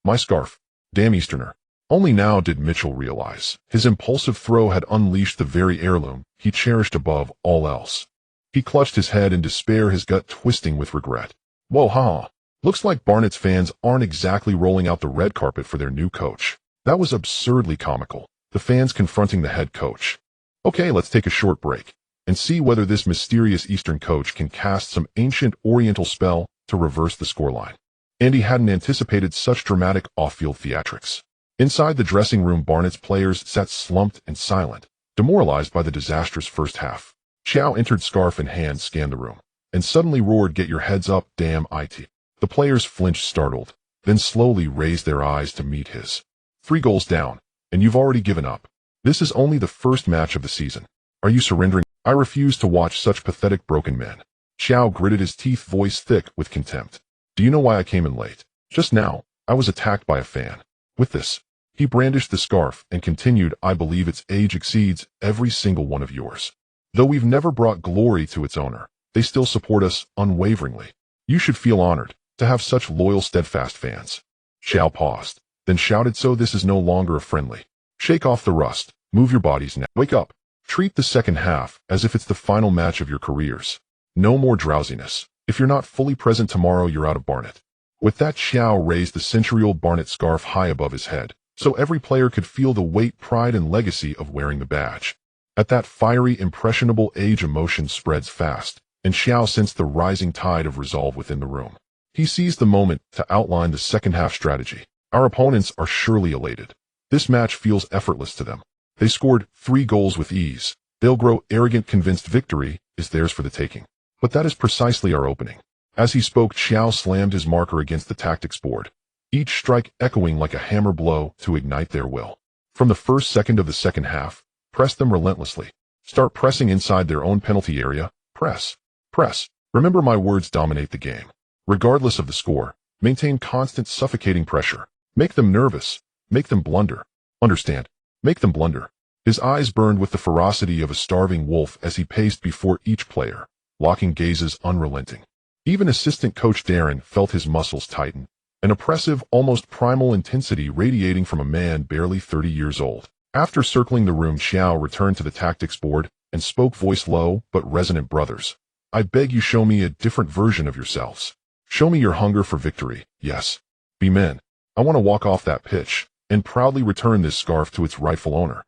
My scarf. Damn Easterner. Only now did Mitchell realize his impulsive throw had unleashed the very heirloom he cherished above all else. He clutched his head in despair, his gut twisting with regret. Whoa, ha! Looks like Barnett's fans aren't exactly rolling out the red carpet for their new coach. That was absurdly comical, the fans confronting the head coach. Okay, let's take a short break and see whether this mysterious Eastern coach can cast some ancient Oriental spell to reverse the scoreline. Andy hadn't anticipated such dramatic off-field theatrics. Inside the dressing room, Barnett's players sat slumped and silent, demoralized by the disastrous first half. Qiao entered, scarf in hand, scanned the room, and suddenly roared, "Get your heads up, damn it." The players flinched, startled, then slowly raised their eyes to meet his. 3 goals down, and you've already given up. This is only the first match of the season. Are you surrendering? I refuse to watch such pathetic broken men. Qiao gritted his teeth, voice thick with contempt. Do you know why I came in late? Just now, I was attacked by a fan. With this, he brandished the scarf and continued, I believe its age exceeds every single one of yours. Though we've never brought glory to its owner, they still support us unwaveringly. You should feel honored to have such loyal, steadfast fans. Qiao paused, then shouted, so this is no longer a friendly. Shake off the rust, move your bodies now. Wake up. Treat the second half as if it's the final match of your careers. No more drowsiness. If you're not fully present tomorrow, you're out of Barnet. With that, Qiao raised the century-old Barnet scarf high above his head, so every player could feel the weight, pride, and legacy of wearing the badge. At that fiery, impressionable age, emotion spreads fast, and Qiao sensed the rising tide of resolve within the room. He seized the moment to outline the second-half strategy. Our opponents are surely elated. This match feels effortless to them. They scored 3 goals with ease. They'll grow arrogant, convinced victory is theirs for the taking. But that is precisely our opening. As he spoke, Qiao slammed his marker against the tactics board, each strike echoing like a hammer blow to ignite their will. From the first second of the second half, press them relentlessly. Start pressing inside their own penalty area. Press. Press. Remember my words, dominate the game. Regardless of the score, maintain constant, suffocating pressure. Make them nervous. Make them blunder. Understand? Make them blunder. His eyes burned with the ferocity of a starving wolf as he paced before each player, locking gazes unrelenting. Even assistant coach Darren felt his muscles tighten, an oppressive, almost primal intensity radiating from a man barely 30 years old. After circling the room, Qiao returned to the tactics board and spoke, voice low but resonant. Brothers, I beg you, show me a different version of yourselves. Show me your hunger for victory. Yes. Be men. I want to walk off that pitch and proudly return this scarf to its rightful owner.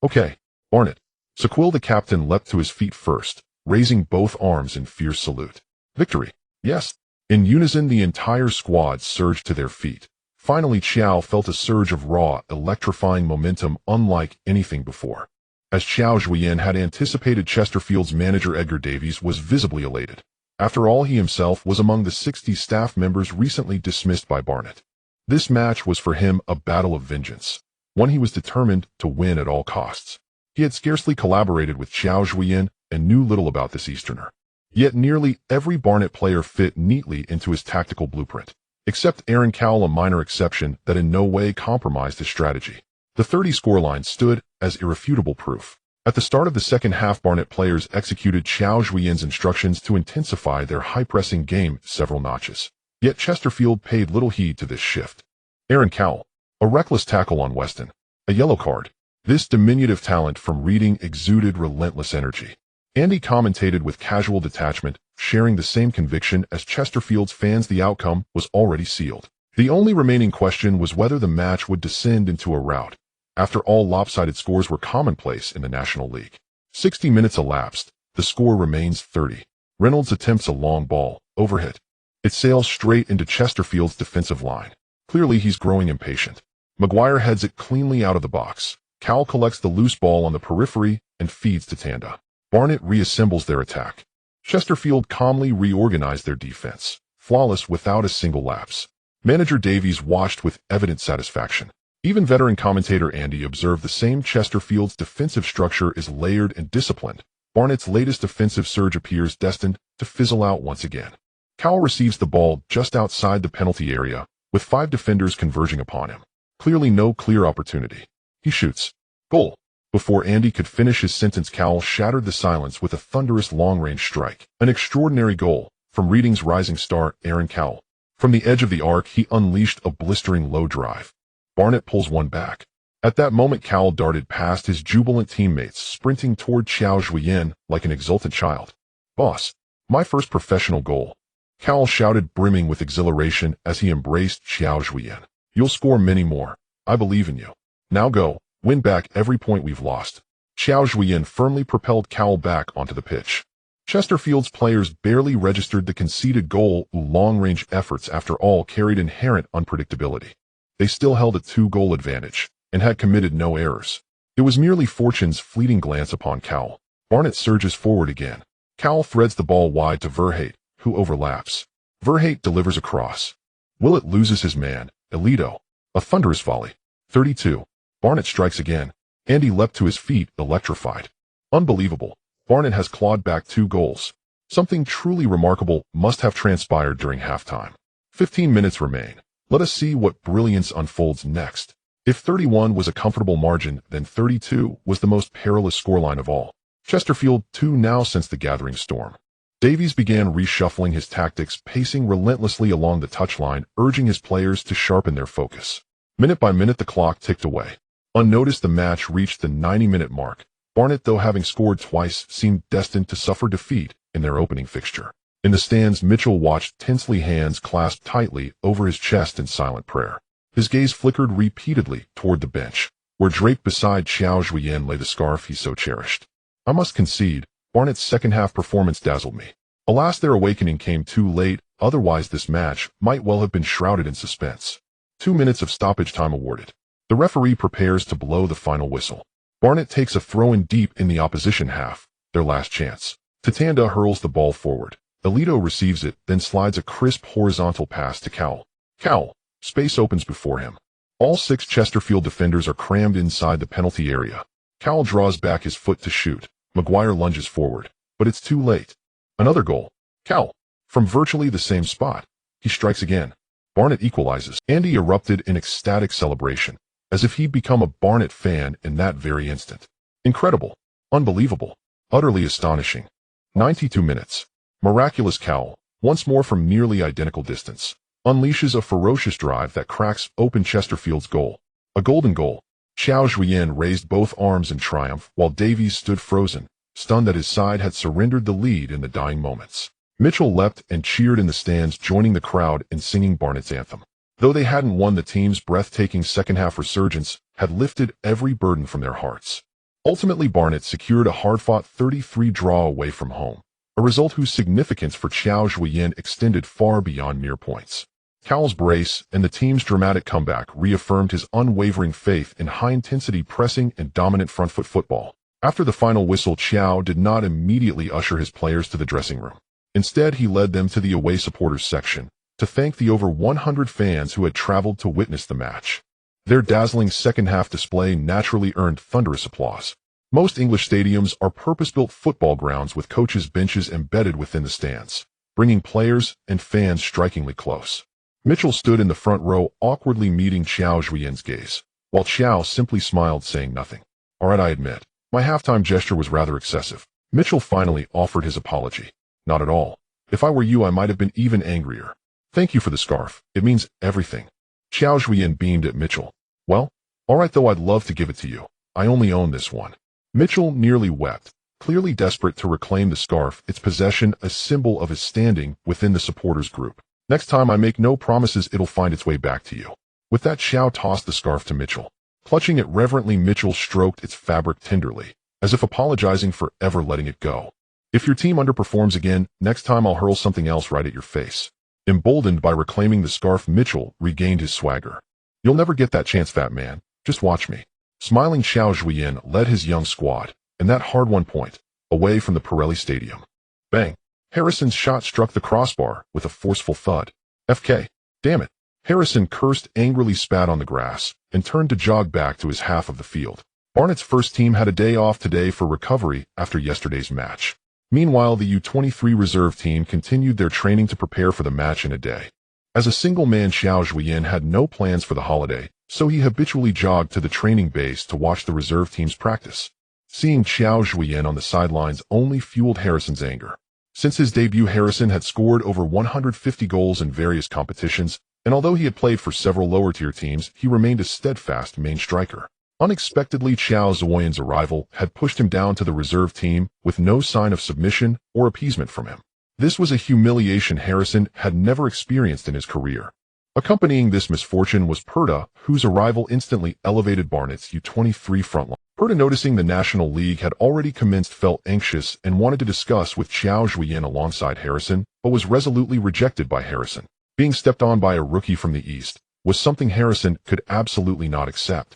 Okay, Barnet. Sequil, the captain, leapt to his feet first, raising both arms in fierce salute. Victory. Yes. In unison, the entire squad surged to their feet. Finally, Qiao felt a surge of raw, electrifying momentum unlike anything before. As Qiao Zhuoyan had anticipated, Chesterfield's manager Edgar Davies was visibly elated. After all, he himself was among the 60 staff members recently dismissed by Barnet. This match was for him a battle of vengeance, one he was determined to win at all costs. He had scarcely collaborated with Qiao Zhuoyan and knew little about this Easterner. Yet nearly every Barnet player fit neatly into his tactical blueprint, except Aaron Cowell, a minor exception that in no way compromised his strategy. The 30 scoreline stood as irrefutable proof. At the start of the second half, Barnet players executed Qiao Zhuoyan's instructions to intensify their high-pressing game several notches. Yet Chesterfield paid little heed to this shift. Aaron Cowell, a reckless tackle on Weston, a yellow card. This diminutive talent from Reading exuded relentless energy. Andy commentated with casual detachment, sharing the same conviction as Chesterfield's fans. The outcome was already sealed. The only remaining question was whether the match would descend into a rout. After all, lopsided scores were commonplace in the National League. 60 minutes elapsed. The score remains 30. Reynolds attempts a long ball, overhit. It sails straight into Chesterfield's defensive line. Clearly he's growing impatient. Maguire heads it cleanly out of the box. Cowell collects the loose ball on the periphery and feeds to Tanda. Barnet reassembles their attack. Chesterfield calmly reorganized their defense, flawless without a single lapse. Manager Davies watched with evident satisfaction. Even veteran commentator Andy observed the same. Chesterfield's defensive structure is layered and disciplined. Barnet's latest offensive surge appears destined to fizzle out once again. Cowell receives the ball just outside the penalty area, with 5 defenders converging upon him. Clearly no clear opportunity. He shoots. Goal. Before Andy could finish his sentence, Cowell shattered the silence with a thunderous long-range strike. An extraordinary goal from Reading's rising star, Aaron Cowell. From the edge of the arc, he unleashed a blistering low drive. Barnet pulls one back. At that moment, Cowell darted past his jubilant teammates, sprinting toward Qiao Zhuoyan like an exultant child. "Boss, my first professional goal," Cowell shouted, brimming with exhilaration as he embraced Qiao Zhuoyan. "You'll score many more. I believe in you. Now go, win back every point we've lost." Qiao Zhuoyan firmly propelled Cowell back onto the pitch. Chesterfield's players barely registered the conceded goal. Long-range efforts, after all, carried inherent unpredictability. They still held a 2-goal advantage and had committed no errors. It was merely fortune's fleeting glance upon Cowell. Barnet surges forward again. Cowell threads the ball wide to Verhate, who overlaps. Verhate delivers a cross. Willett loses his man, Elito. A thunderous volley. 32. Barnet strikes again. Andy leapt to his feet, electrified. Unbelievable. Barnet has clawed back 2 goals. Something truly remarkable must have transpired during halftime. 15 minutes remain. Let us see what brilliance unfolds next. If 31 was a comfortable margin, then 32 was the most perilous scoreline of all. Chesterfield 2 now sensed the gathering storm. Davies began reshuffling his tactics, pacing relentlessly along the touchline, urging his players to sharpen their focus. Minute by minute the clock ticked away. Unnoticed, the match reached the 90-minute mark. Barnet, though having scored twice, seemed destined to suffer defeat in their opening fixture. In the stands, Mitchell watched tensely, hands clasped tightly over his chest in silent prayer. His gaze flickered repeatedly toward the bench, where draped beside Qiao Zhuoyan lay the scarf he so cherished. I must concede, Barnet's second-half performance dazzled me. Alas, their awakening came too late, otherwise this match might well have been shrouded in suspense. 2 minutes of stoppage time awarded. The referee prepares to blow the final whistle. Barnet takes a throw-in deep in the opposition half, their last chance. Tanda hurls the ball forward. Elito receives it, then slides a crisp horizontal pass to Cowell. Cowell. Space opens before him. All 6 Chesterfield defenders are crammed inside the penalty area. Cowell draws back his foot to shoot. Maguire lunges forward, but it's too late. Another goal. Cowell. From virtually the same spot. He strikes again. Barnet equalizes. Andy erupted in ecstatic celebration, as if he'd become a Barnet fan in that very instant. Incredible. Unbelievable. Utterly astonishing. 92 minutes. Miraculous. Cowell, once more from nearly identical distance, unleashes a ferocious drive that cracks open Chesterfield's goal. A golden goal. Qiao Zhuoyan raised both arms in triumph, while Davies stood frozen, stunned that his side had surrendered the lead in the dying moments. Mitchell leapt and cheered in the stands, joining the crowd in singing Barnet's anthem. Though they hadn't won, the team's breathtaking second-half resurgence had lifted every burden from their hearts. Ultimately, Barnet secured a hard-fought 33 draw away from home, a result whose significance for Qiao Zhuoyan extended far beyond mere points. Cowell's brace and the team's dramatic comeback reaffirmed his unwavering faith in high-intensity pressing and dominant front-foot football. After the final whistle, Qiao did not immediately usher his players to the dressing room. Instead, he led them to the away supporters section to thank the over 100 fans who had traveled to witness the match. Their dazzling second-half display naturally earned thunderous applause. Most English stadiums are purpose-built football grounds with coaches' benches embedded within the stands, bringing players and fans strikingly close. Mitchell stood in the front row, awkwardly meeting Qiao Zhuoyan's gaze. while Qiao simply smiled, saying nothing. Alright, I admit, my halftime gesture was rather excessive. Mitchell finally offered his apology. Not at all. If I were you, I might have been even angrier. Thank you for the scarf. It means everything. Qiao Zhuoyan beamed at Mitchell. Well, alright, though I'd love to give it to you. I only own this one. Mitchell nearly wept, clearly desperate to reclaim the scarf, its possession a symbol of his standing within the supporters group. Next time I make no promises it'll find its way back to you. With that, Qiao tossed the scarf to Mitchell. Clutching it reverently, Mitchell stroked its fabric tenderly, as if apologizing for ever letting it go. If your team underperforms again, next time I'll hurl something else right at your face. Emboldened by reclaiming the scarf, Mitchell regained his swagger. You'll never get that chance, fat man. Just watch me. Smiling, Qiao Zhuoyan led his young squad, and that hard-won point, away from the Pirelli Stadium. Bang! Harrison's shot struck the crossbar with a forceful thud. FK. Damn it. Harrison cursed, angrily spat on the grass, and turned to jog back to his half of the field. Barnett's first team had a day off today for recovery after yesterday's match. Meanwhile, the U23 reserve team continued their training to prepare for the match in a day. As a single man, Qiao Zhuoyan had no plans for the holiday, so he habitually jogged to the training base to watch the reserve teams practice. Seeing Qiao Zhuoyan on the sidelines only fueled Harrison's anger. Since his debut, Harrison had scored over 150 goals in various competitions, and although he had played for several lower-tier teams, he remained a steadfast main striker. Unexpectedly, Qiao Zhuoyan's arrival had pushed him down to the reserve team with no sign of submission or appeasement from him. This was a humiliation Harrison had never experienced in his career. Accompanying this misfortune was Perda, whose arrival instantly elevated Barnett's U23 frontline. Perda, noticing the National League had already commenced, felt anxious and wanted to discuss with Qiao Zhuoyan alongside Harrison, but was resolutely rejected by Harrison. Being stepped on by a rookie from the East was something Harrison could absolutely not accept.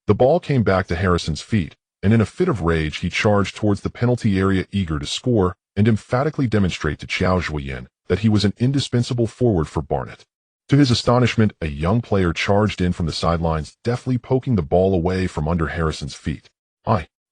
The ball came back to Harrison's feet, and in a fit of rage he charged towards the penalty area, eager to score and emphatically demonstrate to Qiao Zhuoyan that he was an indispensable forward for Barnett. To his astonishment, a young player charged in from the sidelines, deftly poking the ball away from under Harrison's feet.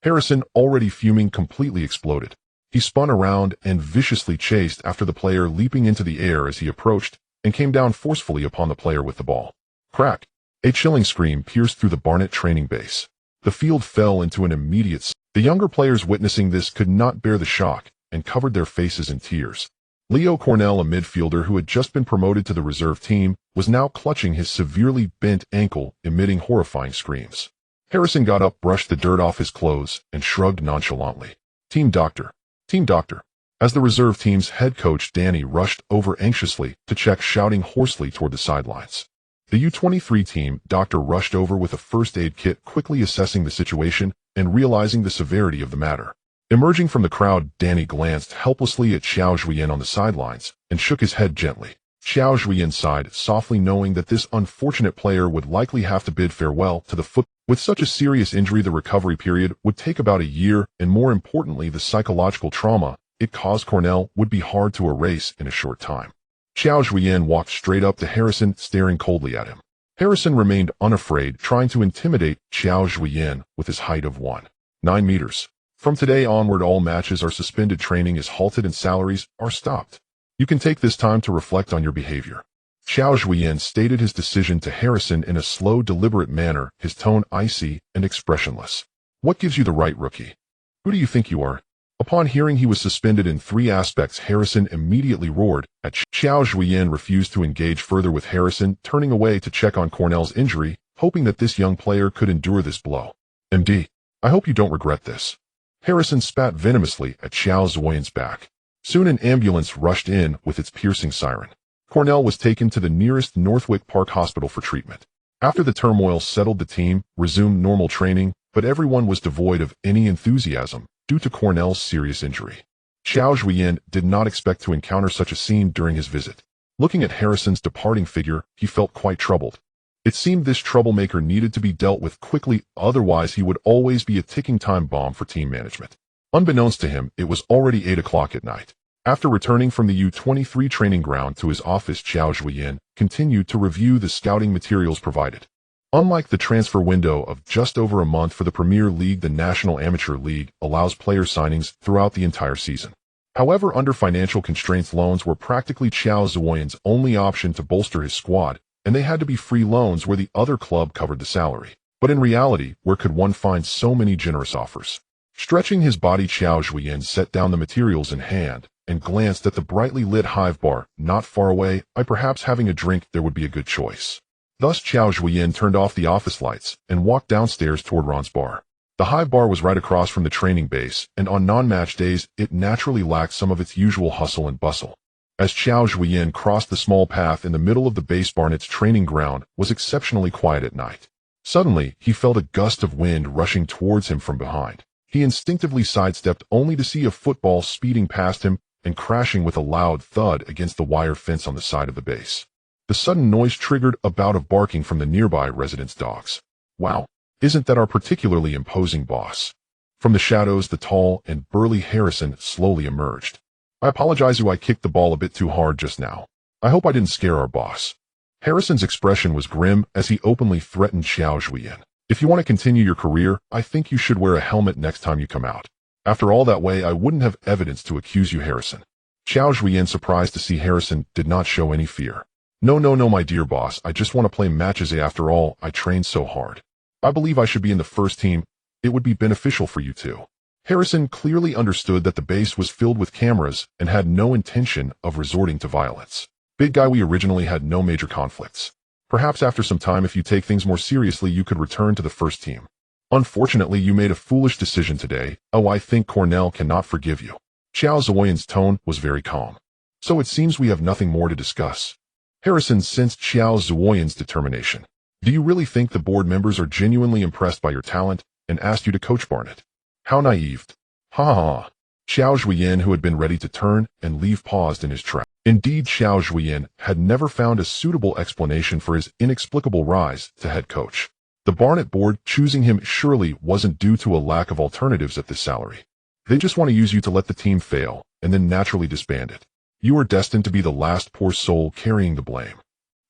Harrison, already fuming, completely exploded. He spun around and viciously chased after the player, leaping into the air as he approached, and came down forcefully upon the player with the ball. Crack! A chilling scream pierced through the Barnett training base. The field fell into an immediate silence. The younger players witnessing this could not bear the shock and covered their faces in tears. Leo Cornell, a midfielder who had just been promoted to the reserve team, was now clutching his severely bent ankle, emitting horrifying screams. Harrison got up, brushed the dirt off his clothes, and shrugged nonchalantly. Team doctor. Team doctor. As the reserve team's head coach Danny rushed over anxiously to check, shouting hoarsely toward the sidelines. The U23 team doctor rushed over with a first aid kit, quickly assessing the situation and realizing the severity of the matter. Emerging from the crowd, Danny glanced helplessly at Qiao Zhuoyan on the sidelines and shook his head gently. Qiao Zhuoyan sighed softly, knowing that this unfortunate player would likely have to bid farewell to the football. With such a serious injury, the recovery period would take about a year, and more importantly, the psychological trauma it caused Cornell would be hard to erase in a short time. Qiao Zhuoyan walked straight up to Harrison, staring coldly at him. Harrison remained unafraid, trying to intimidate Qiao Zhuoyan with his height of 1.9 meters. From today onward, all matches are suspended, training is halted, and salaries are stopped. You can take this time to reflect on your behavior. Qiao Zhuoyan stated his decision to Harrison in a slow, deliberate manner, his tone icy and expressionless. What gives you the right, rookie? Who do you think you are? Upon hearing he was suspended in 3 aspects, Harrison immediately roared at Qiao Zhuoyan refused to engage further with Harrison, turning away to check on Cornell's injury, hoping that this young player could endure this blow. MD, I hope you don't regret this. Harrison spat venomously at Qiao Zhuoyan's back. Soon an ambulance rushed in with its piercing siren. Cornell was taken to the nearest Northwick Park hospital for treatment. After the turmoil settled, the team resumed normal training, but everyone was devoid of any enthusiasm due to Cornell's serious injury. Qiao Zhuoyan did not expect to encounter such a scene during his visit. Looking at Harrison's departing figure, he felt quite troubled. It seemed this troublemaker needed to be dealt with quickly, otherwise he would always be a ticking time bomb for team management. Unbeknownst to him, it was already 8 o'clock at night. After returning from the U23 training ground to his office, Qiao Zhuoyan continued to review the scouting materials provided. Unlike the transfer window of just over a month for the Premier League, the National Amateur League allows player signings throughout the entire season. However, under financial constraints, loans were practically Qiao Zhuoyan's only option to bolster his squad, and they had to be free loans where the other club covered the salary. But in reality, where could one find so many generous offers? Stretching his body, Qiao Zhuoyan set down the materials in hand and glanced at the brightly lit hive bar not far away. Perhaps having a drink there would be a good choice. Thus Qiao Zhuoyan turned off the office lights and walked downstairs toward Ron's bar. The hive bar was right across from the training base, and on non-match days it naturally lacked some of its usual hustle and bustle. As Qiao Zhuoyan crossed the small path in the middle of the base, Barnett's training ground was exceptionally quiet at night. Suddenly, he felt a gust of wind rushing towards him from behind. He instinctively sidestepped only to see a football speeding past him and crashing with a loud thud against the wire fence on the side of the base. The sudden noise triggered a bout of barking from the nearby residents' dogs. Wow, isn't that our particularly imposing boss? From the shadows, the tall and burly Harrison slowly emerged. I apologize, I kicked the ball a bit too hard just now. I hope I didn't scare our boss. Harrison's expression was grim as he openly threatened Qiao Zhuoyan. If you want to continue your career, I think you should wear a helmet next time you come out. After all, that way I wouldn't have evidence to accuse you, Harrison. Qiao Zhuoyan, surprised to see Harrison, did not show any fear. No, my dear boss, I just want to play matches. After all, I trained so hard. I believe I should be in the first team. It would be beneficial for you too. Harrison clearly understood that the base was filled with cameras and had no intention of resorting to violence. Big guy, we originally had no major conflicts. Perhaps after some time, if you take things more seriously, you could return to the first team. Unfortunately, you made a foolish decision today. Oh, I think Cornell cannot forgive you. Qiao Zhuoyan's tone was very calm. So it seems we have nothing more to discuss. Harrison sensed Qiao Zhuoyan's determination. Do you really think the board members are genuinely impressed by your talent and asked you to coach Barnett? How naive. Ha ha. Qiao Zhuoyan, who had been ready to turn and leave, paused in his tracks. Indeed, Qiao Zhuoyan had never found a suitable explanation for his inexplicable rise to head coach. The Barnett board choosing him surely wasn't due to a lack of alternatives at this salary. They just want to use you to let the team fail and then naturally disband it. You are destined to be the last poor soul carrying the blame.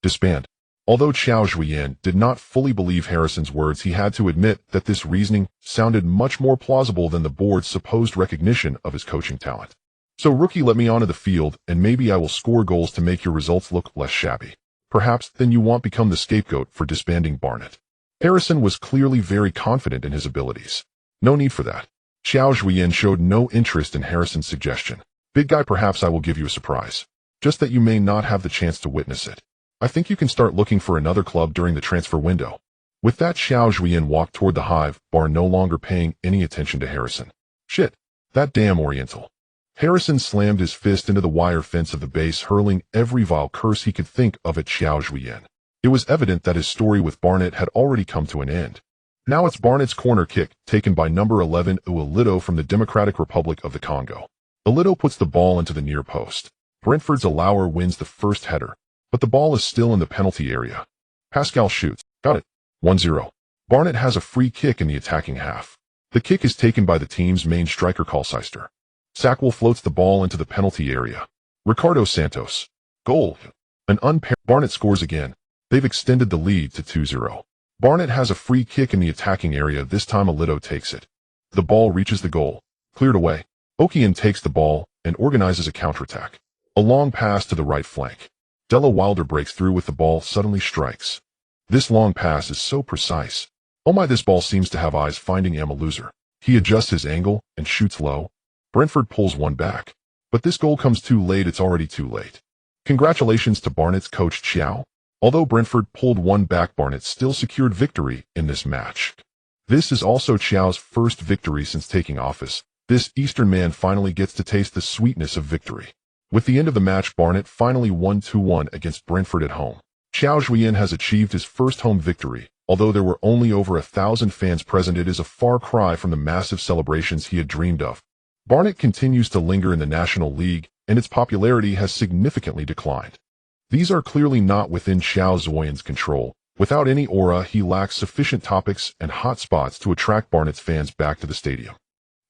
Disband. Although Qiao Zhuoyan did not fully believe Harrison's words, he had to admit that this reasoning sounded much more plausible than the board's supposed recognition of his coaching talent. So rookie, let me onto the field, and maybe I will score goals to make your results look less shabby. Perhaps then you won't become the scapegoat for disbanding Barnett. Harrison was clearly very confident in his abilities. No need for that. Qiao Zhuoyan showed no interest in Harrison's suggestion. Big guy, perhaps I will give you a surprise. Just that you may not have the chance to witness it. I think you can start looking for another club during the transfer window. With that, Qiao Zhuoyan walked toward the hive bar, no longer paying any attention to Harrison. Shit. That damn Oriental. Harrison slammed his fist into the wire fence of the base, hurling every vile curse he could think of at Qiao Zhuoyan. It was evident that his story with Barnett had already come to an end. Now it's Barnett's corner kick, taken by number 11 Ualito from the Democratic Republic of the Congo. Ualito puts the ball into the near post. Brentford's Allower wins the first header, but the ball is still in the penalty area. Pascal shoots. Got it. 1-0. Barnett has a free kick in the attacking half. The kick is taken by the team's main striker, Kalsister. Sackwell floats the ball into the penalty area. Ricardo Santos. Goal. An unpaired. Barnett scores again. They've extended the lead to 2-0. Barnett has a free kick in the attacking area. This time Ualito takes it. The ball reaches the goal. Cleared away. Okian takes the ball and organizes a counterattack. A long pass to the right flank. Della Wilder breaks through with the ball, suddenly strikes. This long pass is so precise. Oh my, this ball seems to have eyes, finding a loser. He adjusts his angle and shoots low. Brentford pulls one back. But this goal comes too late. It's already too late. Congratulations to Barnett's coach Qiao. Although Brentford pulled one back, Barnett still secured victory in this match. This is also Qiao's first victory since taking office. This Eastern man finally gets to taste the sweetness of victory. With the end of the match, Barnett finally won 2-1 against Brentford at home. Qiao Zhuoyan has achieved his first home victory. Although there were only over 1,000 fans present, it is a far cry from the massive celebrations he had dreamed of. Barnett continues to linger in the National League, and its popularity has significantly declined. These are clearly not within Qiao Zhuoyan's control. Without any aura, he lacks sufficient topics and hot spots to attract Barnett's fans back to the stadium.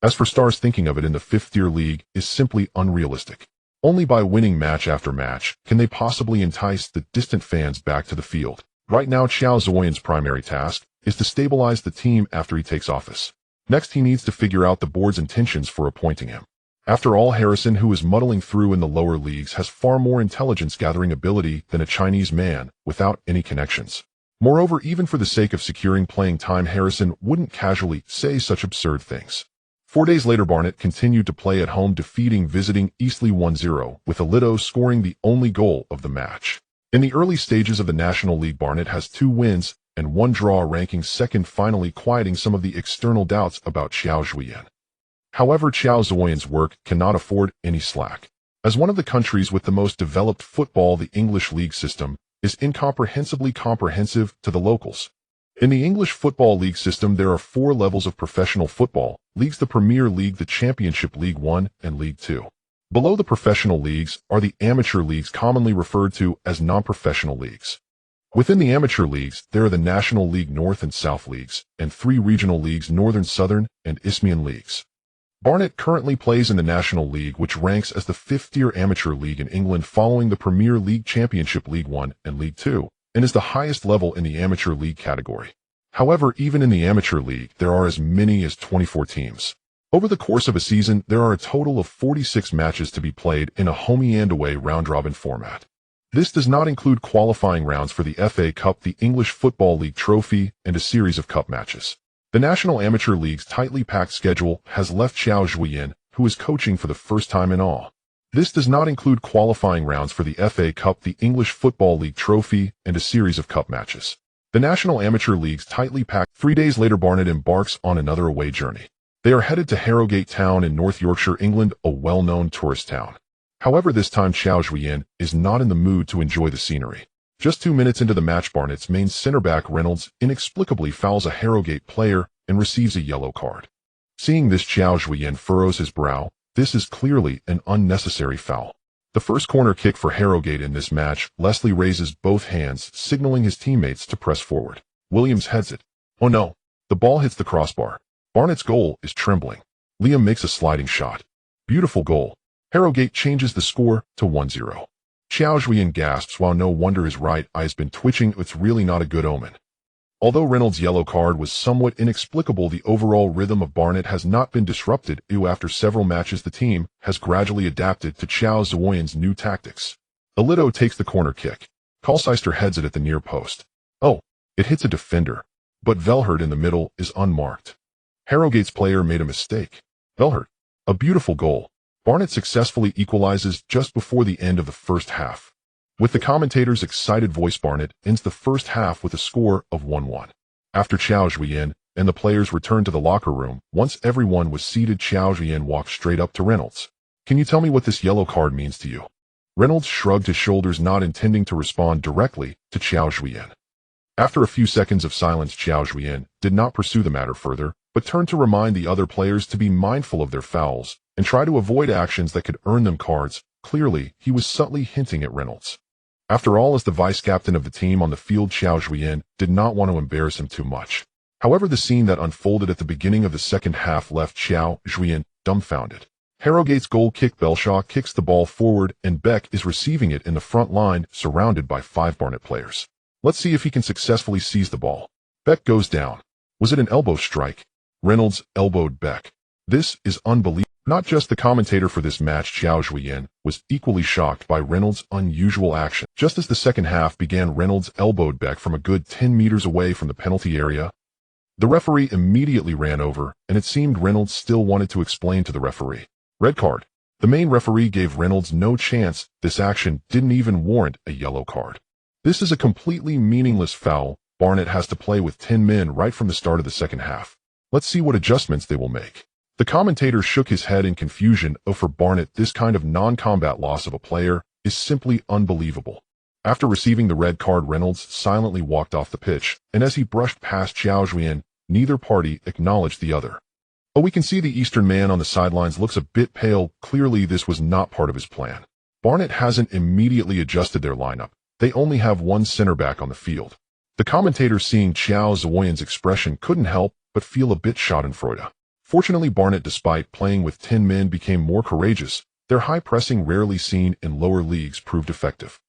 As for stars, thinking of it in the fifth-tier league is simply unrealistic. Only by winning match after match can they possibly entice the distant fans back to the field. Right now, Qiao Zhuoyan's primary task is to stabilize the team after he takes office. Next, he needs to figure out the board's intentions for appointing him. After all, Harrison, who is muddling through in the lower leagues, has far more intelligence-gathering ability than a Chinese man without any connections. Moreover, even for the sake of securing playing time, Harrison wouldn't casually say such absurd things. 4 days later, Barnet continued to play at home, defeating visiting Eastleigh 1-0, with Alito scoring the only goal of the match. In the early stages of the National League, Barnet has 2 wins and 1 draw, ranking second, finally quieting some of the external doubts about Qiao Zhuoyan. However, Qiao Zhuoyan's work cannot afford any slack. As one of the countries with the most developed football, the English league system is incomprehensibly comprehensive to the locals. In the English Football League system, there are 4 levels of professional football leagues: the Premier League, the Championship, League 1, and League 2. Below the professional leagues are the amateur leagues, commonly referred to as non-professional leagues. Within the amateur leagues, there are the National League North and South leagues, and 3 regional leagues: Northern, Southern, and Isthmian leagues. Barnet currently plays in the National League, which ranks as the 5th-tier amateur league in England, following the Premier League, Championship, League 1, and League 2, and is the highest level in the amateur league category. However, even in the amateur league, there are as many as 24 teams. Over the course of a season, there are a total of 46 matches to be played in a home and away round-robin format. This does not include qualifying rounds for the FA Cup, the English Football League Trophy, and a series of cup matches. The National Amateur League's tightly packed schedule has left Qiao Zhuoyan, who is coaching for the first time, in awe. This does not include qualifying rounds for the FA Cup, the English Football League Trophy, and a series of cup matches. The National Amateur League's tightly packed. 3 days later, Barnet embarks on another away journey. They are headed to Harrogate Town in North Yorkshire, England, a well-known tourist town. However, this time Qiao Zhuoyan is not in the mood to enjoy the scenery. Just 2 minutes into the match, Barnet's main centre-back Reynolds inexplicably fouls a Harrogate player and receives a yellow card. Seeing this, Qiao Zhuoyan furrows his brow. This is clearly an unnecessary foul. The first corner kick for Harrogate in this match, Leslie raises both hands, signaling his teammates to press forward. Williams heads it. Oh no! The ball hits the crossbar. Barnet's goal is trembling. Liam makes a sliding shot. Beautiful goal. Harrogate changes the score to 1-0. Qiao Zhuoyan gasps while no wonder his right eye has been twitching. It's really not a good omen. Although Reynolds' yellow card was somewhat inexplicable, the overall rhythm of Barnet has not been disrupted. After several matches, the team has gradually adapted to Qiao Zhuoyan's new tactics. Alito takes the corner kick. Colchester heads it at the near post. Oh, it hits a defender, but Velhert in the middle is unmarked. Harrogate's player made a mistake. Velhert. A beautiful goal. Barnet successfully equalizes just before the end of the first half. With the commentator's excited voice, Barnet ends the first half with a score of 1-1. After Qiao Zhuoyan and the players returned to the locker room, once everyone was seated, Qiao Zhuoyan walked straight up to Reynolds. Can you tell me what this yellow card means to you? Reynolds shrugged his shoulders, not intending to respond directly to Qiao Zhuoyan. After a few seconds of silence, Qiao Zhuoyan did not pursue the matter further, but turned to remind the other players to be mindful of their fouls and try to avoid actions that could earn them cards. Clearly, he was subtly hinting at Reynolds. After all, as the vice-captain of the team on the field, Qiao Zhuoyan did not want to embarrass him too much. However, the scene that unfolded at the beginning of the second half left Qiao Zhuoyan dumbfounded. Harrogate's goal kick, Belshaw kicks the ball forward, and Beck is receiving it in the front line, surrounded by 5 Barnet players. Let's see if he can successfully seize the ball. Beck goes down. Was it an elbow strike? Reynolds elbowed Beck. This is unbelievable. Not just the commentator for this match, Qiao Zhuoyan was equally shocked by Reynolds' unusual action. Just as the second half began, Reynolds elbowed Beck from a good 10 meters away from the penalty area. The referee immediately ran over, and it seemed Reynolds still wanted to explain to the referee. Red card. The main referee gave Reynolds no chance. This action didn't even warrant a yellow card. This is a completely meaningless foul. Barnet has to play with 10 men right from the start of the second half. Let's see what adjustments they will make. The commentator shook his head in confusion. Oh, for Barnet, this kind of non-combat loss of a player is simply unbelievable. After receiving the red card, Reynolds silently walked off the pitch, and as he brushed past Qiao Zhuoyan, neither party acknowledged the other. Oh, we can see the Eastern man on the sidelines looks a bit pale. Clearly, this was not part of his plan. Barnet hasn't immediately adjusted their lineup. They only have 1 center back on the field. The commentator, seeing Qiao Zhuoyan's expression, couldn't help but feel a bit schadenfreude. Fortunately, Barnet, despite playing with 10 men, became more courageous. Their high pressing, rarely seen in lower leagues, proved effective.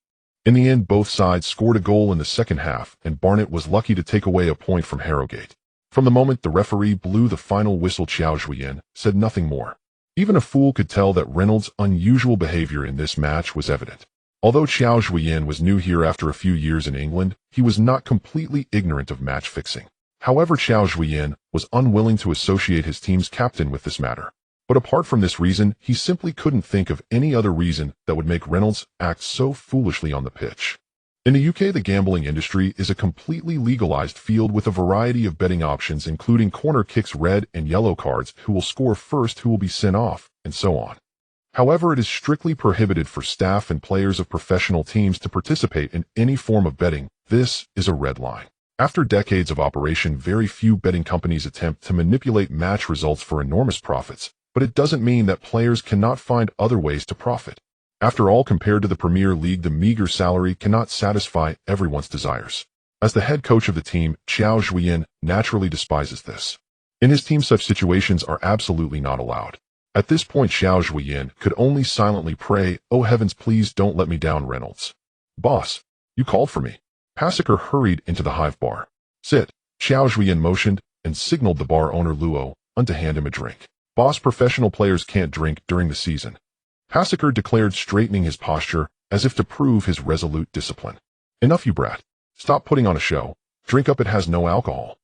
In the end, both sides scored a goal in the second half, and Barnet was lucky to take away a point from Harrogate. From the moment the referee blew the final whistle, Qiao Zhuoyan said nothing more. Even a fool could tell that Reynolds' unusual behavior in this match was evident. Although Qiao Zhuoyan was new here after a few years in England, he was not completely ignorant of match fixing. However, Qiao Zhuoyan was unwilling to associate his team's captain with this matter. But apart from this reason, he simply couldn't think of any other reason that would make Reynolds act so foolishly on the pitch. In the UK, the gambling industry is a completely legalized field with a variety of betting options, including corner kicks, red and yellow cards, who will score first, who will be sent off, and so on. However, it is strictly prohibited for staff and players of professional teams to participate in any form of betting. This is a red line. After decades of operation, very few betting companies attempt to manipulate match results for enormous profits, but it doesn't mean that players cannot find other ways to profit. After all, compared to the Premier League, the meager salary cannot satisfy everyone's desires. As the head coach of the team, Qiao Zhuoyan naturally despises this. In his team, such situations are absolutely not allowed. At this point, Qiao Zhuoyan could only silently pray, "Oh heavens, please don't let me down, Reynolds." "Boss, you called for me." Passeker hurried into the hive bar. "Sit." Qiao Zhuoyan motioned and signaled the bar owner Luo to hand him a drink. "Boss, professional players can't drink during the season," Passeker declared, straightening his posture as if to prove his resolute discipline. "Enough, you brat. Stop putting on a show. Drink up, it has no alcohol."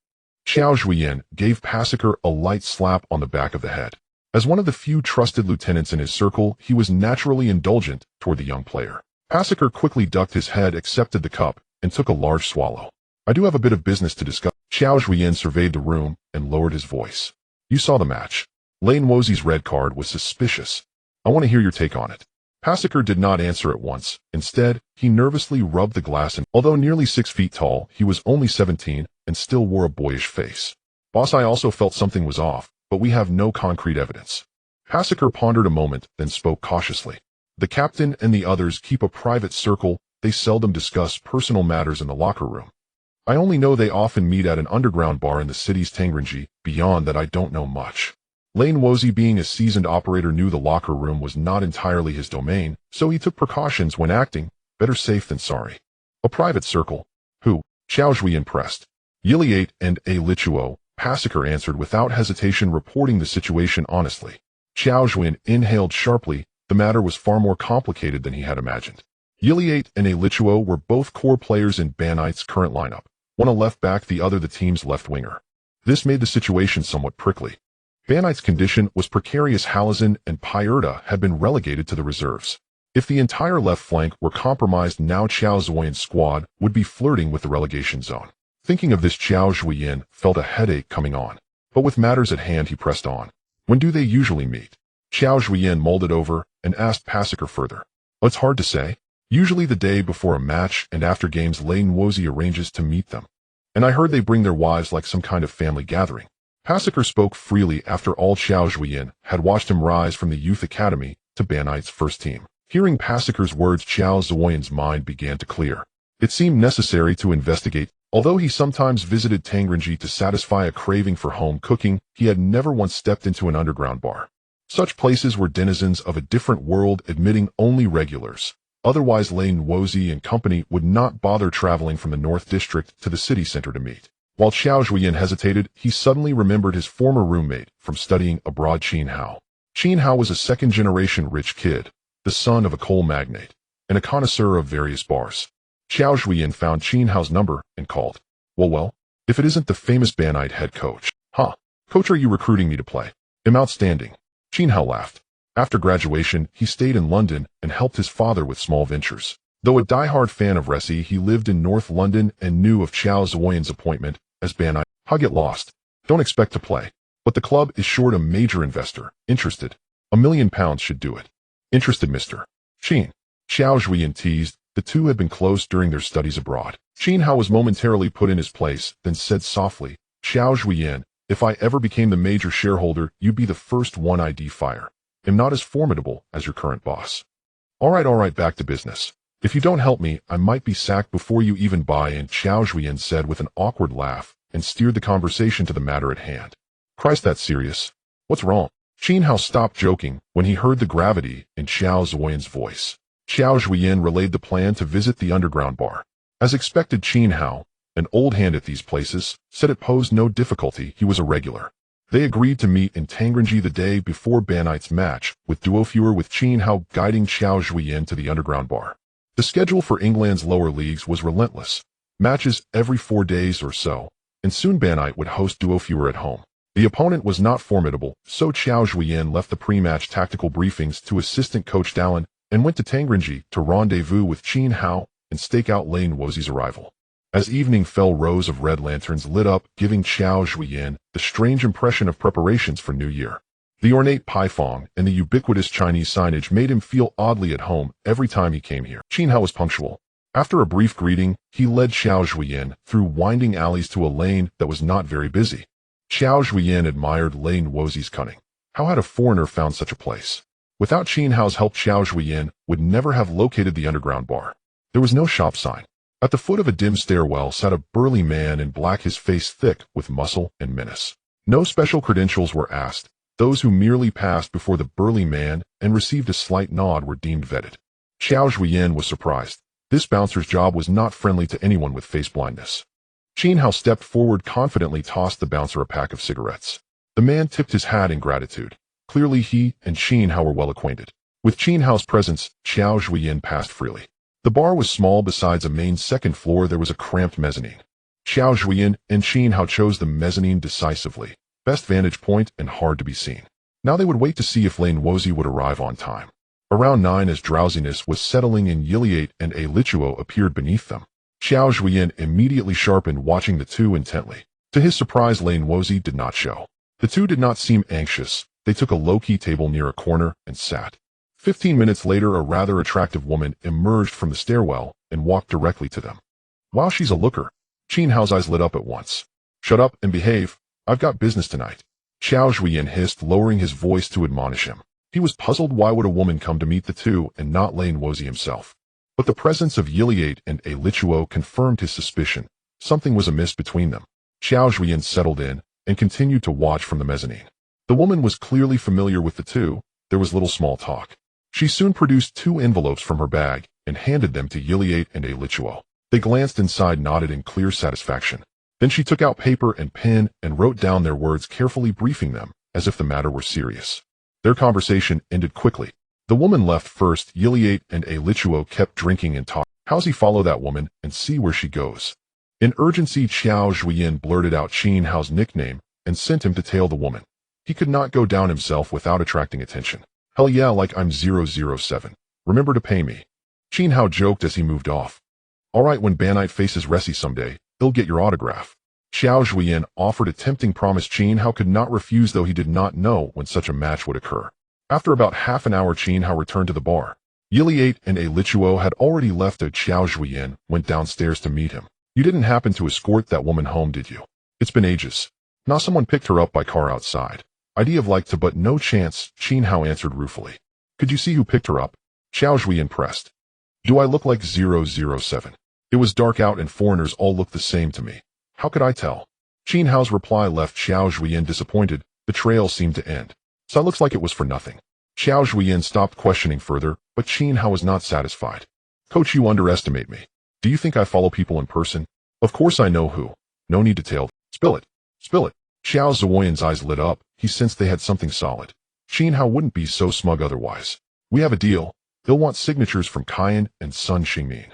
Qiao Zhuoyan gave Passeker a light slap on the back of the head. As one of the few trusted lieutenants in his circle, he was naturally indulgent toward the young player. Passeker quickly ducked his head, accepted the cup, and took a large swallow. "I do have a bit of business to discuss." Qiao Zhuoyan surveyed the room and lowered his voice. "You saw the match. Lane Wozi's red card was suspicious. I want to hear your take on it." Passeker did not answer at once. Instead, he nervously rubbed the glass, and although nearly 6 feet tall, he was only 17 and still wore a boyish face. "Boss, I also felt something was off, but we have no concrete evidence." Passeker pondered a moment, then spoke cautiously. "The captain and the others keep a private circle. They seldom discuss personal matters in the locker room. I only know they often meet at an underground bar in the city's Tangrenji. Beyond that, I don't know much." Lane Wozi, being a seasoned operator, knew the locker room was not entirely his domain, so he took precautions when acting. Better safe than sorry. "A private circle? Who?" Qiao Zhuoyan pressed. "Yiliate and a Lichuo," Passeker answered without hesitation, reporting the situation honestly. Qiao Zhuoyan inhaled sharply. The matter was far more complicated than he had imagined. Yiliate and a Lichuo were both core players in Banite's current lineup, one a left back, the other the team's left winger. This made the situation somewhat prickly. Banite's condition was precarious. Halazin and Pyurta had been relegated to the reserves. If the entire left flank were compromised, now Qiao Zhuoyan's squad would be flirting with the relegation zone. Thinking of this, Qiao Zhuoyan felt a headache coming on. But with matters at hand, he pressed on. "When do they usually meet?" Qiao Zhuoyan mulled it over and asked Passeker further. "Oh, it's hard to say. Usually the day before a match, and after games Lane Wozi arranges to meet them. And I heard they bring their wives, like some kind of family gathering." Passeker spoke freely. After all, Qiao Zhuoyan had watched him rise from the youth academy to Banite's first team. Hearing Passeker's words, Qiao Zhuoyan's mind began to clear. It seemed necessary to investigate. Although he sometimes visited Tangrenji to satisfy a craving for home cooking, he had never once stepped into an underground bar. Such places were denizens of a different world, admitting only regulars. Otherwise, Lane Wozi and company would not bother traveling from the North District to the city center to meet. While Qiao Zhuoyan hesitated, he suddenly remembered his former roommate from studying abroad, Qin Hao. Qin Hao was a second-generation rich kid, the son of a coal magnate, and a connoisseur of various bars. Qiao Zhuoyan found Qin Hao's number and called. Well, if it isn't the famous Banite head coach." "Huh. Coach, are you recruiting me to play?" "I'm outstanding." Qin Hao laughed. After graduation, he stayed in London and helped his father with small ventures. Though a die-hard fan of Resi, he lived in North London and knew of Qiao Zhuoyan's appointment as Banite. "I'll get lost. Don't expect to play. But the club is short a major investor. Interested? £1 million should do it." "Interested, Mr. Qin?" Qiao Zhuoyan teased. The two had been close during their studies abroad. Qin Hao was momentarily put in his place, then said softly, "Qiao Zhuoyan, if I ever became the major shareholder, you'd be the first one I'd fire. I'm not as formidable as your current boss." All right, back to business. "If you don't help me, I might be sacked before you even buy in," Qiao Zhuoyan said with an awkward laugh, and steered the conversation to the matter at hand. "Christ, that's serious. What's wrong?" Qin Hao stopped joking when he heard the gravity in Qiao Zhuoyan's voice. Qiao Zhuoyan relayed the plan to visit the underground bar. As expected, Qin Hao, an old hand at these places, said it posed no difficulty. He was a regular. They agreed to meet in Tangrenji the day before Banite's match, with Duofuer with Qin Hao guiding Qiao Zhuoyan to the underground bar. The schedule for England's lower leagues was relentless. Matches every 4 days or so, and soon Banite would host Duofure at home. The opponent was not formidable, so Qiao Zhuoyan left the pre-match tactical briefings to assistant coach Dallin and went to Tangrenji to rendezvous with Qin Hao and stake out Lane Wozi's arrival. As evening fell, rows of red lanterns lit up, giving Qiao Zhuoyan the strange impression of preparations for New Year. The ornate paifong and the ubiquitous Chinese signage made him feel oddly at home every time he came here. Qin Hao was punctual. After a brief greeting, he led Qiao Zhuoyan through winding alleys to a lane that was not very busy. Qiao Zhuoyan admired Lane Wozi's cunning. How had a foreigner found such a place? Without Qin Hao's help, Qiao Zhuoyan would never have located the underground bar. There was no shop sign. At the foot of a dim stairwell sat a burly man in black, his face thick with muscle and menace. No special credentials were asked. Those who merely passed before the burly man and received a slight nod were deemed vetted. Qiao Zhuoyan was surprised. This bouncer's job was not friendly to anyone with face blindness. Qin Hao stepped forward, confidently tossed the bouncer a pack of cigarettes. The man tipped his hat in gratitude. Clearly he and Qin Hao were well acquainted. With Qin Hao's presence, Qiao Zhuoyan passed freely. The bar was small. Besides a main second floor, there was a cramped mezzanine. Qiao Zhuoyan and Qin Hao chose the mezzanine decisively. Best vantage point and hard to be seen. Now they would wait to see if Lane Wozi would arrive on time. Around 9, as drowsiness was settling in, Yiliate and a Lichuo appeared beneath them. Qiao Zhuoyan immediately sharpened, watching the two intently. To his surprise, Lane Wozi did not show. The two did not seem anxious. They took a low-key table near a corner and sat. 15 minutes later, a rather attractive woman emerged from the stairwell and walked directly to them. Wow, she's a looker. Qin Hao's eyes lit up at once. Shut up and behave. I've got business tonight. Qiao Zhuoyan hissed, lowering his voice to admonish him. He was puzzled. Why would a woman come to meet the two and not Lane Wozi himself? But the presence of Yiliate and a Lichuo confirmed his suspicion. Something was amiss between them. Qiao Zhuoyan settled in and continued to watch from the mezzanine. The woman was clearly familiar with the two. There was little small talk. She soon produced 2 envelopes from her bag and handed them to Yiliate and a Lichuo. They glanced inside, nodded in clear satisfaction. Then she took out paper and pen and wrote down their words, carefully briefing them, as if the matter were serious. Their conversation ended quickly. The woman left first. Yiliate and a Lichuo kept drinking and talking. How's he follow that woman and see where she goes? In urgency, Qiao Zhuoyan blurted out Qin Hao's nickname and sent him to tail the woman. He could not go down himself without attracting attention. Hell yeah, like I'm 007. Remember to pay me. Qin Hao joked as he moved off. Alright, when Banite faces Resi someday, he'll get your autograph. Qiao Zhuoyan offered a tempting promise Qin Hao could not refuse, though he did not know when such a match would occur. After about half an hour, Qin Hao returned to the bar. Yiliate and a Lichuo had already left. Qiao Zhuoyan went downstairs to meet him. You didn't happen to escort that woman home, did you? It's been ages. Now someone picked her up by car outside. I'd have liked to, but no chance, Qin Hao answered ruefully. Could you see who picked her up? Qiao Zhuoyan pressed. Do I look like 007? It was dark out and foreigners all looked the same to me. How could I tell? Qin Hao's reply left Qiao Zhuoyan disappointed. The trail seemed to end. So it looks like it was for nothing. Qiao Zhuoyan stopped questioning further, but Qin Hao was not satisfied. Coach, you underestimate me. Do you think I follow people in person? Of course I know who. No need to tell. Spill it. Spill it. Qiao Zhuoyan's eyes lit up. He sensed they had something solid. Qin Hao wouldn't be so smug otherwise. We have a deal. They'll want signatures from Kayan and Sun Xingmin.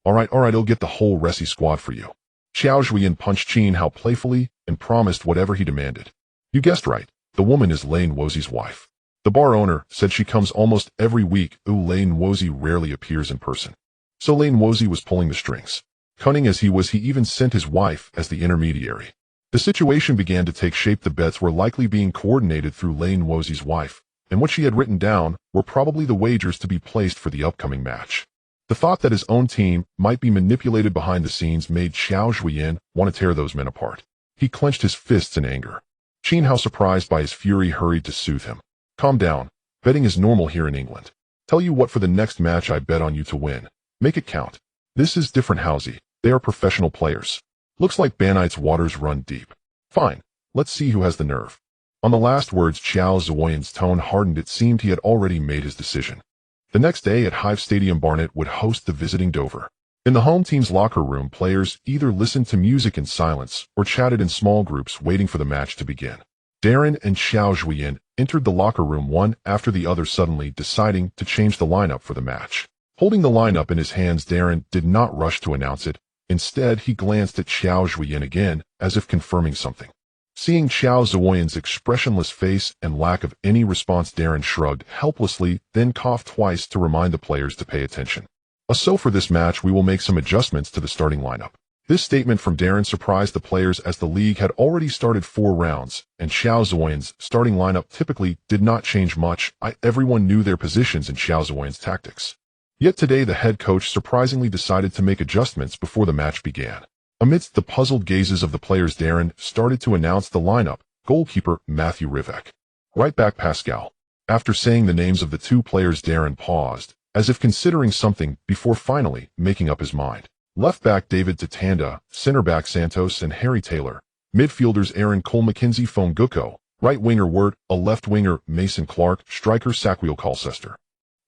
Alright, I'll get the whole Resi squad for you. Qiao Zhuoyan punched Qin Hao playfully and promised whatever he demanded. You guessed right. The woman is Lane Wozi's wife. The bar owner said she comes almost every week. Lane Wozi rarely appears in person. So Lane Wozi was pulling the strings. Cunning as he was, he even sent his wife as the intermediary. The situation began to take shape. The bets were likely being coordinated through Lane Wozi's wife, and what she had written down were probably the wagers to be placed for the upcoming match. The thought that his own team might be manipulated behind the scenes made Qiao Zhuoyan want to tear those men apart. He clenched his fists in anger. Qin Hao, surprised by his fury, hurried to soothe him. Calm down. Betting is normal here in England. Tell you what, for the next match I bet on you to win. Make it count. This is different, Housey. They are professional players. Looks like Banite's waters run deep. Fine. Let's see who has the nerve. On the last words, Qiao Zhuoyan's tone hardened. It seemed he had already made his decision. The next day at Hive Stadium, Barnet would host the visiting Dover. In the home team's locker room, players either listened to music in silence or chatted in small groups waiting for the match to begin. Darren and Qiao Zhuoyan entered the locker room one after the other, suddenly deciding to change the lineup for the match. Holding the lineup in his hands, Darren did not rush to announce it. Instead, he glanced at Qiao Zhuoyan again, as if confirming something. Seeing Qiao Zhuoyan's expressionless face and lack of any response, Darren shrugged helplessly, then coughed twice to remind the players to pay attention. So for this match, we will make some adjustments to the starting lineup. This statement from Darren surprised the players, as the league had already started 4 rounds, and Qiao Zhuoyan's starting lineup typically did not change much. Everyone knew their positions in Qiao Zhuoyan's tactics. Yet today the head coach surprisingly decided to make adjustments before the match began. Amidst the puzzled gazes of the players, Darren started to announce the lineup: goalkeeper Matthew Rivek, right back Pascal. After saying the names of the 2 players, Darren paused, as if considering something, before finally making up his mind. Left back David Tatanda, center back Santos and Harry Taylor, midfielders Aaron Cole, Mackenzie Fonguko, right winger Wirt, a left winger Mason Clark, striker Saquiel Colcester.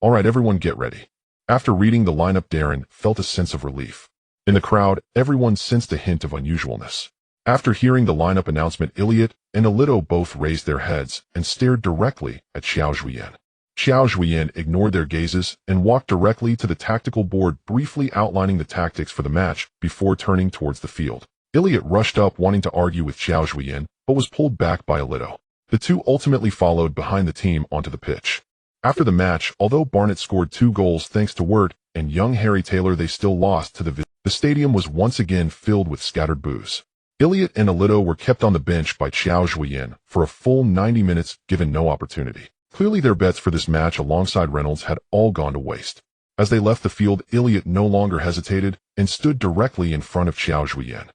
Alright, everyone get ready. After reading the lineup, Darren felt a sense of relief. In the crowd, everyone sensed a hint of unusualness. After hearing the lineup announcement, Elliot and Alito both raised their heads and stared directly at Qiao Zhuoyan. Qiao Zhuoyan ignored their gazes and walked directly to the tactical board, briefly outlining the tactics for the match before turning towards the field. Elliot rushed up, wanting to argue with Qiao Zhuoyan, but was pulled back by Alito. The two ultimately followed behind the team onto the pitch. After the match, although Barnet scored 2 goals thanks to Wirt and young Harry Taylor, they still lost to the stadium was once again filled with scattered boos. Elliot and Alito were kept on the bench by Qiao Zhuoyan for a full 90 minutes, given no opportunity. Clearly their bets for this match alongside Reynolds had all gone to waste. As they left the field, Elliot no longer hesitated and stood directly in front of Qiao Zhuoyan.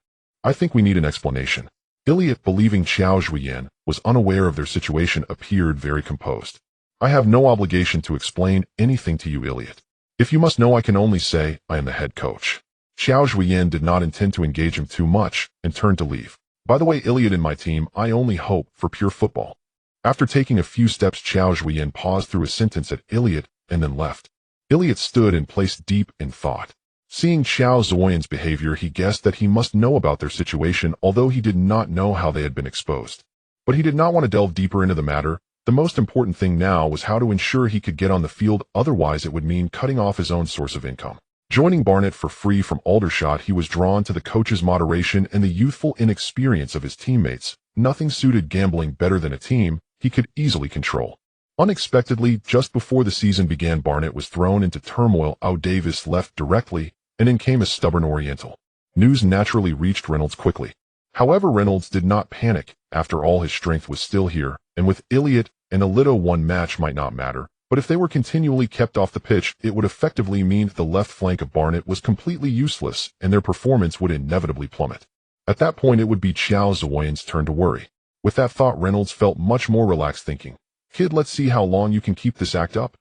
I think we need an explanation. Elliot, believing Qiao Zhuoyan was unaware of their situation, appeared very composed. I have no obligation to explain anything to you, Elliot. If you must know, I can only say I am the head coach. Qiao Zhuoyan did not intend to engage him too much and turned to leave. By the way, Elliot, in my team, I only hope for pure football. After taking a few steps, Qiao Zhuoyan paused through a sentence at Elliot and then left. Elliot stood and placed deep in thought. Seeing Qiao Zhuoyan's behavior, he guessed that he must know about their situation, although he did not know how they had been exposed. But he did not want to delve deeper into the matter. The most important thing now was how to ensure he could get on the field, otherwise it would mean cutting off his own source of income. Joining Barnet for free from Aldershot, he was drawn to the coach's moderation and the youthful inexperience of his teammates. Nothing suited gambling better than a team he could easily control. Unexpectedly, just before the season began, Barnet was thrown into turmoil. Davis left directly, and in came a stubborn Oriental. News naturally reached Reynolds quickly. However, Reynolds did not panic. After all, his strength was still here, and with Elliot and Alito, one match might not matter, but if they were continually kept off the pitch, it would effectively mean the left flank of Barnet was completely useless, and their performance would inevitably plummet. At that point, it would be Qiao Zhuoyan's turn to worry. With that thought, Reynolds felt much more relaxed, thinking, "Kid, let's see how long you can keep this act up.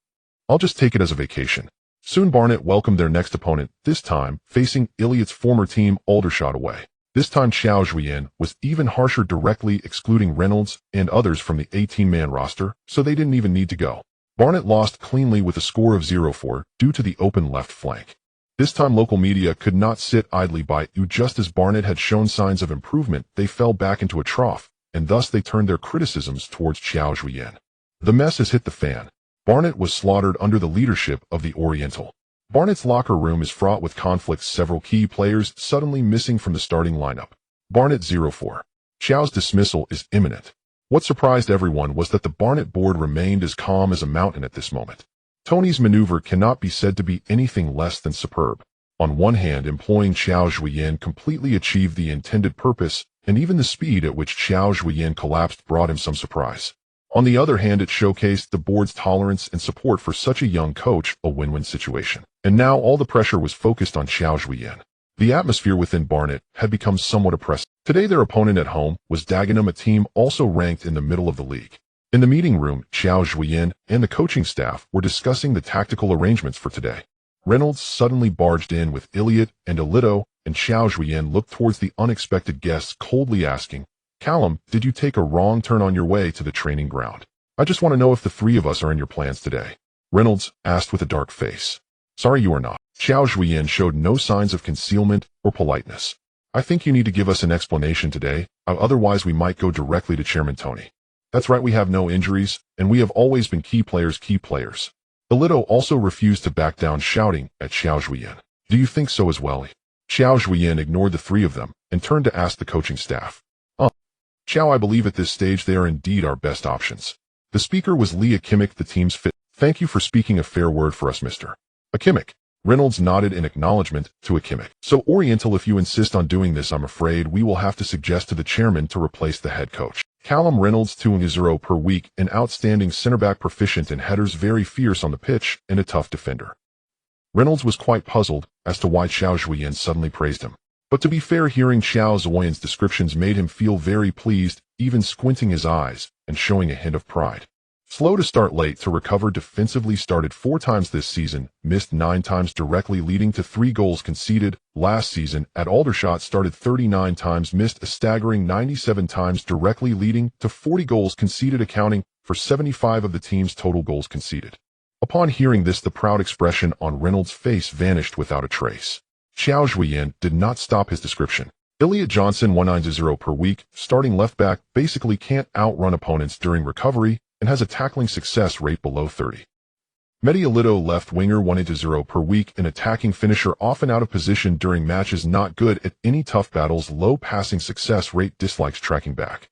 I'll just take it as a vacation." Soon Barnet welcomed their next opponent, this time facing Elliot's former team, Aldershot, away. This time Qiao Zhuoyan was even harsher, directly excluding Reynolds and others from the 18-man roster, so they didn't even need to go. Barnet lost cleanly with a score of 0-4 due to the open left flank. This time local media could not sit idly by. Just as Barnet had shown signs of improvement, they fell back into a trough, and thus they turned their criticisms towards Qiao Zhuoyan. The mess has hit the fan. Barnet was slaughtered under the leadership of the Oriental. Barnet's locker room is fraught with conflicts, several key players suddenly missing from the starting lineup. Barnet 0-4. Qiao's dismissal is imminent. What surprised everyone was that the Barnet board remained as calm as a mountain at this moment. Tony's maneuver cannot be said to be anything less than superb. On one hand, employing Qiao Zhuoyan completely achieved the intended purpose, and even the speed at which Qiao Zhuoyan collapsed brought him some surprise. On the other hand, it showcased the board's tolerance and support for such a young coach, a win-win situation. And now all the pressure was focused on Qiao Zhuoyan. The atmosphere within Barnet had become somewhat oppressive. Today their opponent at home was Dagenham, a team also ranked in the middle of the league. In the meeting room, Qiao Zhuoyan and the coaching staff were discussing the tactical arrangements for today. Reynolds suddenly barged in with Elliot and Alito, and Qiao Zhuoyan looked towards the unexpected guests, coldly asking, "Callum, did you take a wrong turn on your way to the training ground? I just want to know if the 3 of us are in your plans today." Reynolds asked with a dark face. "Sorry, you are not." Qiao Zhuoyan showed no signs of concealment or politeness. "I think you need to give us an explanation today, otherwise we might go directly to Chairman Tony. That's right, we have no injuries, and we have always been key players. Qiao also refused to back down, shouting at Qiao Zhuoyan, "Do you think so as well?" Qiao Zhuoyan ignored the three of them and turned to ask the coaching staff. Qiao, I believe at this stage they are indeed our best options." The speaker was Lee Akimic, the team's fit. "Thank you for speaking a fair word for us, Mr. Akimic." Reynolds nodded in acknowledgement to Akimic. "So Oriental, if you insist on doing this, I'm afraid we will have to suggest to the chairman to replace the head coach. Callum Reynolds, 2-0 per week, an outstanding centre-back, proficient in headers, very fierce on the pitch, and a tough defender." Reynolds was quite puzzled as to why Qiao Zhuoyan suddenly praised him. But to be fair, hearing Qiao Zhuoyan's descriptions made him feel very pleased, even squinting his eyes and showing a hint of pride. Slow to start, late to recover defensively, started 4 times this season, missed 9 times, directly leading to 3 goals conceded. Last season at Aldershot started 39 times, missed a staggering 97 times, directly leading to 40 goals conceded, accounting for 75 of the team's total goals conceded. Upon hearing this, the proud expression on Reynolds' face vanished without a trace. Qiao Zhuoyan did not stop his description. Elliot Johnson, 190 per week, starting left back, basically can't outrun opponents during recovery and has a tackling success rate below 30. Mehdi Alito, left winger, 180 per week, an attacking finisher, often out of position during matches, not good at any tough battles, low passing success rate, dislikes tracking back.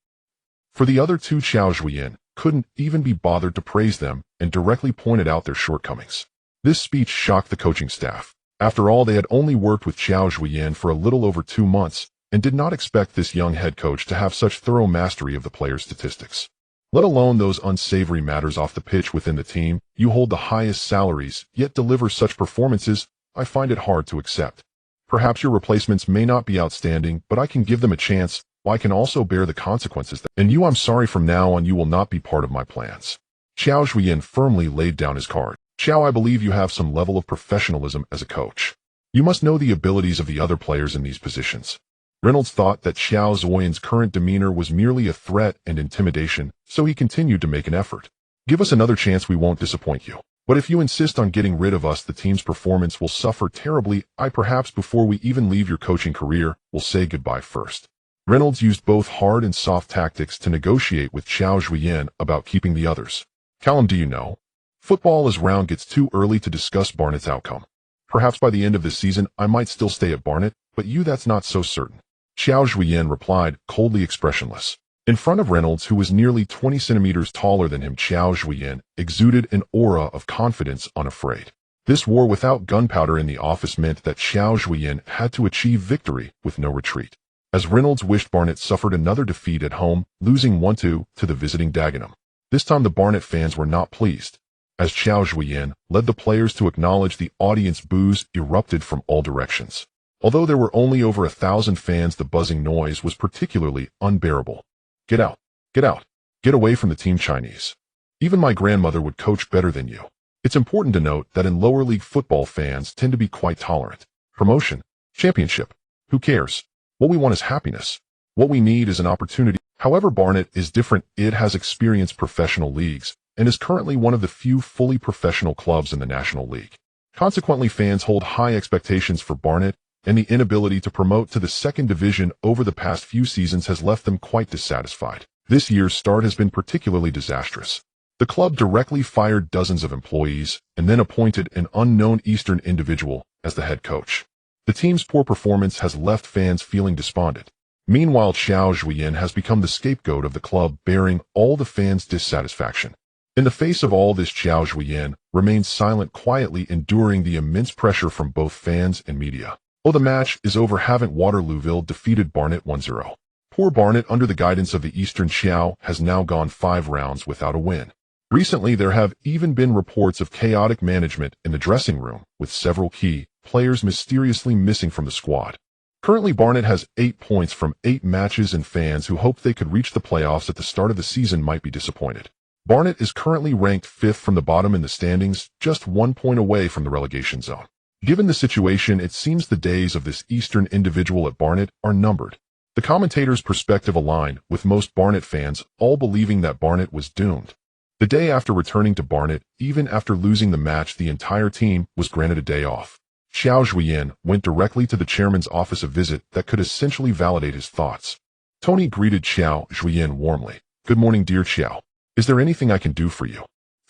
For the other two, Qiao Zhuoyan couldn't even be bothered to praise them and directly pointed out their shortcomings. This speech shocked the coaching staff. After all, they had only worked with Qiao Zhuoyan for a little over 2 months and did not expect this young head coach to have such thorough mastery of the players' statistics. Let alone those unsavory matters off the pitch within the team. "You hold the highest salaries, yet deliver such performances. I find it hard to accept. Perhaps your replacements may not be outstanding, but I can give them a chance. I can also bear the consequences. And you, I'm sorry, from now on you will not be part of my plans." Qiao Zhuoyan firmly laid down his card. "Qiao, I believe you have some level of professionalism as a coach. You must know the abilities of the other players in these positions." Reynolds thought that Qiao Zhuoyan's current demeanor was merely a threat and intimidation, so he continued to make an effort. "Give us another chance, we won't disappoint you. But if you insist on getting rid of us, the team's performance will suffer terribly. Perhaps before we even leave your coaching career, we'll say goodbye first." Reynolds used both hard and soft tactics to negotiate with Qiao Zhuoyan about keeping the others. "Callum, do you know? Football is round, gets too early to discuss Barnet's outcome. Perhaps by the end of this season, I might still stay at Barnet, but you, that's not so certain." Qiao Zhuoyan replied, coldly expressionless. In front of Reynolds, who was nearly 20 centimeters taller than him, Qiao Zhuoyan exuded an aura of confidence, unafraid. This war without gunpowder in the office meant that Qiao Zhuoyan had to achieve victory with no retreat. As Reynolds wished, Barnet suffered another defeat at home, losing 1-2 to the visiting Dagenham. This time the Barnet fans were not pleased. As Qiao Zhuoyan led the players to acknowledge, the audience boos erupted from all directions. Although there were only over 1,000 fans, the buzzing noise was particularly unbearable. "Get out! Get out! Get away from the team, Chinese. Even my grandmother would coach better than you." It's important to note that in lower league football, fans tend to be quite tolerant. Promotion, championship, who cares? What we want is happiness. What we need is an opportunity. However, Barnet is different. It has experienced professional leagues and is currently one of the few fully professional clubs in the National League. Consequently, fans hold high expectations for Barnet, and the inability to promote to the second division over the past few seasons has left them quite dissatisfied. This year's start has been particularly disastrous. The club directly fired dozens of employees and then appointed an unknown Eastern individual as the head coach. The team's poor performance has left fans feeling despondent. Meanwhile, Qiao Zhuoyan has become the scapegoat of the club, bearing all the fans' dissatisfaction. In the face of all this, Qiao Zhuoyan remains silent, quietly enduring the immense pressure from both fans and media. "Oh, the match is over, haven't Waterlooville defeated Barnet 1-0. Poor Barnet, under the guidance of the Eastern Qiao, has now gone 5 rounds without a win. Recently, there have even been reports of chaotic management in the dressing room, with several key players mysteriously missing from the squad. Currently, Barnet has 8 points from 8 matches, and fans who hoped they could reach the playoffs at the start of the season might be disappointed. Barnet is currently ranked 5th from the bottom in the standings, just 1 point away from the relegation zone. Given the situation, it seems the days of this Eastern individual at Barnet are numbered. The commentators' perspective aligned with most Barnet fans, all believing that Barnet was doomed. The day after returning to Barnet, even after losing the match, the entire team was granted a day off. Qiao Zhuoyan went directly to the chairman's office, a visit that could essentially validate his thoughts. Tony greeted Qiao Zhuoyan warmly. "Good morning, dear Qiao. Is there anything I can do for you?"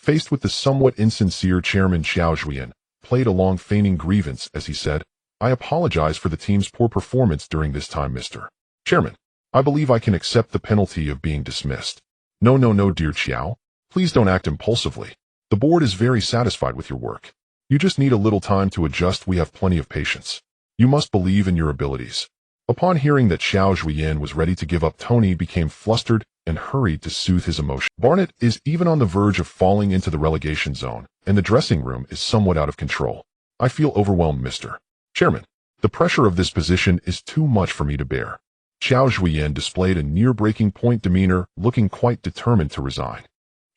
Faced with the somewhat insincere chairman Qiao Zhuoyan, played along feigning grievance as he said, "I apologize for the team's poor performance during this time, Mr. Chairman. I believe I can accept the penalty of being dismissed." No, dear Qiao. Please don't act impulsively. The board is very satisfied with your work. You just need a little time to adjust. We have plenty of patience. You must believe in your abilities. Upon hearing that Qiao Zhuoyan was ready to give up, Tony became flustered and hurried to soothe his emotion. Barnett is even on the verge of falling into the relegation zone, and the dressing room is somewhat out of control. I feel overwhelmed, Mr. Chairman. The pressure of this position is too much for me to bear. Qiao Zhuoyan displayed a near-breaking point demeanor, looking quite determined to resign.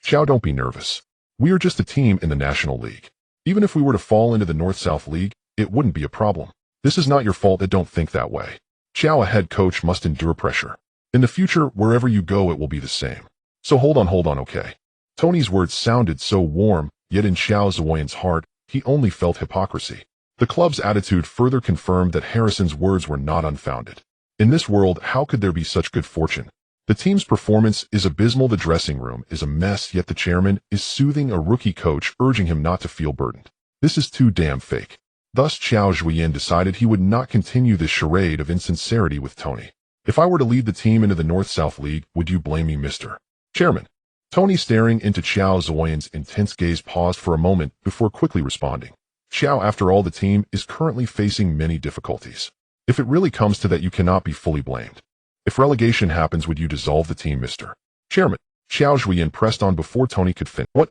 Qiao, don't be nervous. We are just a team in the National League. Even if we were to fall into the North-South League, it wouldn't be a problem. This is not your fault. Don't think that way. Qiao, a head coach, must endure pressure. In the future, wherever you go, it will be the same. So hold on, okay? Tony's words sounded so warm, yet in Qiao Zhuoyan's heart, he only felt hypocrisy. The club's attitude further confirmed that Harrison's words were not unfounded. In this world, how could there be such good fortune? The team's performance is abysmal. The dressing room is a mess, yet the chairman is soothing a rookie coach, urging him not to feel burdened. This is too damn fake. Thus, Qiao Zhuoyan decided he would not continue this charade of insincerity with Tony. If I were to lead the team into the North-South League, would you blame me, Mr. Chairman? Tony, staring into Qiao Zhuoyan's intense gaze, paused for a moment before quickly responding. Qiao, after all, the team is currently facing many difficulties. If it really comes to that, you cannot be fully blamed. If relegation happens, would you dissolve the team, Mr. Chairman? Qiao Zhuoyan pressed on before Tony could finish. What?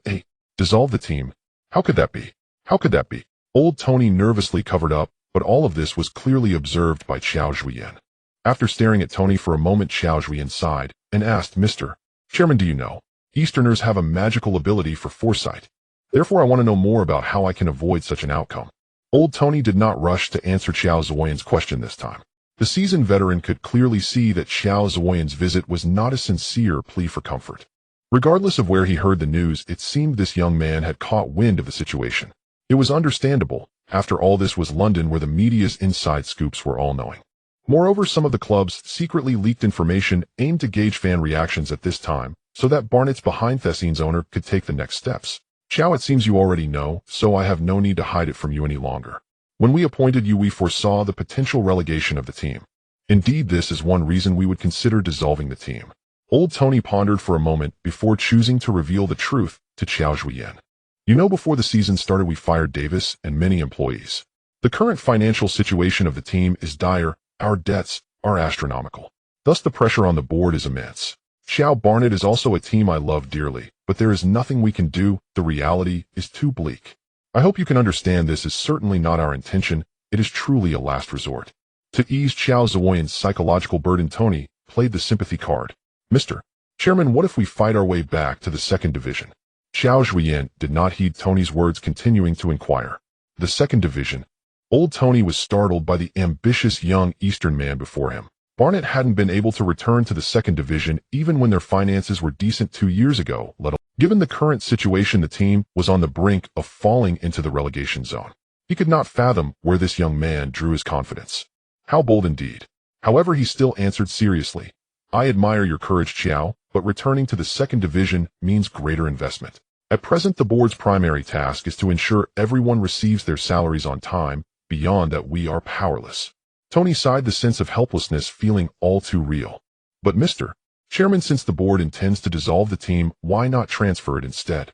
Dissolve the team? How could that be? How could that be? Old Tony nervously covered up, but all of this was clearly observed by Qiao Zhuoyan. After staring at Tony for a moment, Qiao Zhuoyan sighed and asked, "Mr. Chairman, do you know, Easterners have a magical ability for foresight. Therefore, I want to know more about how I can avoid such an outcome." Old Tony did not rush to answer Qiao Zhuoyan's question this time. The seasoned veteran could clearly see that Qiao Zhuoyan's visit was not a sincere plea for comfort. Regardless of where he heard the news, it seemed this young man had caught wind of the situation. It was understandable. After all, this was London, where the media's inside scoops were all-knowing. Moreover, some of the clubs secretly leaked information aimed to gauge fan reactions at this time, so that Barnett's behind the scenes owner could take the next steps. Qiao, it seems you already know, so I have no need to hide it from you any longer. When we appointed you, we foresaw the potential relegation of the team. Indeed, this is one reason we would consider dissolving the team. Old Tony pondered for a moment before choosing to reveal the truth to Qiao Zhuoyan. You know, before the season started, we fired Davis and many employees. The current financial situation of the team is dire. Our debts are astronomical. Thus, the pressure on the board is immense. Qiao, Barnett is also a team I love dearly, but there is nothing we can do. The reality is too bleak. I hope you can understand this is certainly not our intention. It is truly a last resort. To ease Qiao Zhuoyan's psychological burden, Tony played the sympathy card. "Mr. Chairman, what if we fight our way back to the second division?" Qiao Zhuoyan did not heed Tony's words, continuing to inquire. The second division? Old Tony was startled by the ambitious young Eastern man before him. Barnett hadn't been able to return to the second division even when their finances were decent 2 years ago, let alone. Given the current situation, the team was on the brink of falling into the relegation zone. He could not fathom where this young man drew his confidence. How bold indeed. However, he still answered seriously, "I admire your courage, Qiao, but returning to the second division means greater investment. At present, the board's primary task is to ensure everyone receives their salaries on time. Beyond that, we are powerless." Tony sighed, the sense of helplessness feeling all too real. "But Mr. Chairman, since the board intends to dissolve the team, why not transfer it instead?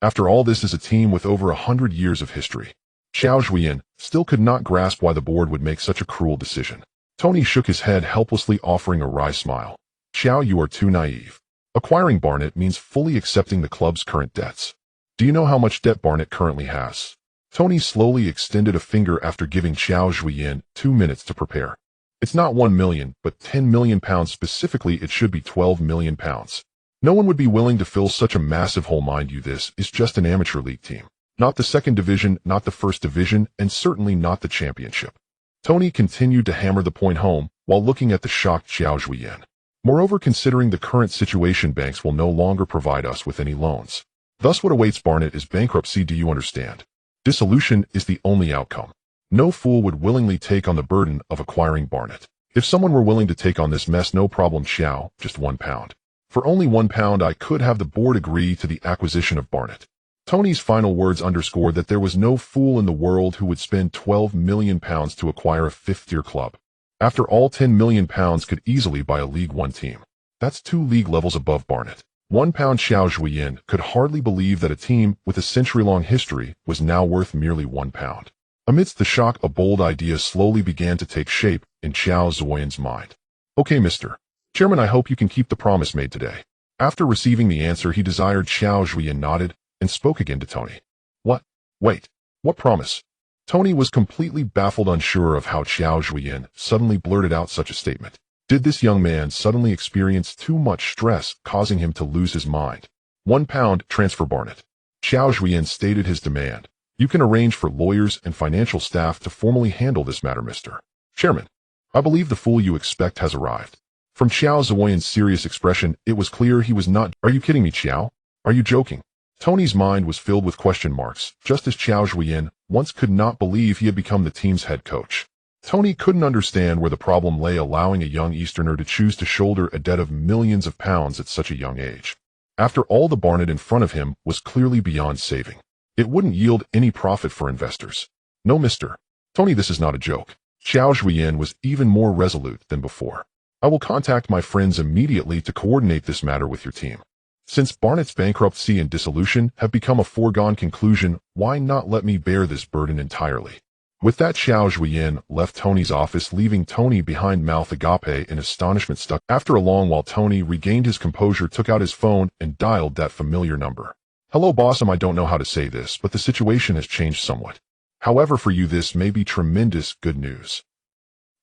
After all, this is a team with over 100 years of history." Qiao Zhuoyan still could not grasp why the board would make such a cruel decision. Tony shook his head helplessly, offering a wry smile. "Qiao, you are too naive. Acquiring Barnett means fully accepting the club's current debts. Do you know how much debt Barnett currently has?" Tony slowly extended a finger after giving Qiao Zhuoyan 2 minutes to prepare. "It's not 1 million, but 10 million pounds. Specifically, it should be 12 million pounds. No one would be willing to fill such a massive hole. Mind you, this is just an amateur league team. Not the second division, not the first division, and certainly not the championship." Tony continued to hammer the point home while looking at the shocked Qiao Zhuoyan. "Moreover, considering the current situation, banks will no longer provide us with any loans. Thus, what awaits Barnett is bankruptcy. Do you understand? Dissolution is the only outcome. No fool would willingly take on the burden of acquiring Barnett. If someone were willing to take on this mess, no problem, Qiao, just £1. For only £1 I could have the board agree to the acquisition of Barnet. Tony's final words underscored that there was no fool in the world who would spend £12 million to acquire a fifth-tier club. After all, £10 million could easily buy a League One team. That's 2 league levels above Barnet. £1 Qiao Zhuoyan could hardly believe that a team with a century-long history was now worth merely £1. Amidst the shock, a bold idea slowly began to take shape in Qiao Zhuoyan's mind. Okay, Mr. Chairman, I hope you can keep the promise made today. After receiving the answer he desired, Qiao Zhuoyan nodded and spoke again to Tony. What? Wait. What promise? Tony was completely baffled, unsure of how Qiao Zhuoyan suddenly blurted out such a statement. Did this young man suddenly experience too much stress, causing him to lose his mind? £1 transfer Barnet. Qiao Zhuoyan stated his demand. You can arrange for lawyers and financial staff to formally handle this matter, Mr. Chairman. I believe the fool you expect has arrived. From Qiao Zhuoyan's serious expression, it was clear he was not. Are you kidding me, Qiao? Are you joking? Tony's mind was filled with question marks, just as Qiao Zhuoyan once could not believe he had become the team's head coach. Tony couldn't understand where the problem lay, allowing a young Easterner to choose to shoulder a debt of millions of pounds at such a young age. After all, the Barnet in front of him was clearly beyond saving. It wouldn't yield any profit for investors. No, Mr. Tony, this is not a joke. Qiao Zhuoyan was even more resolute than before. I will contact my friends immediately to coordinate this matter with your team. Since Barnet's bankruptcy and dissolution have become a foregone conclusion, why not let me bear this burden entirely? With that, Qiao Zhuoyan left Tony's office, leaving Tony behind, mouth agape in astonishment stuck. After a long while, Tony regained his composure, took out his phone, and dialed that familiar number. Hello, boss. I don't know how to say this, but the situation has changed somewhat. However, for you this may be tremendous good news.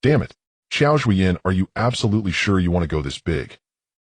Damn it. Qiao Zhuoyan, are you absolutely sure you want to go this big?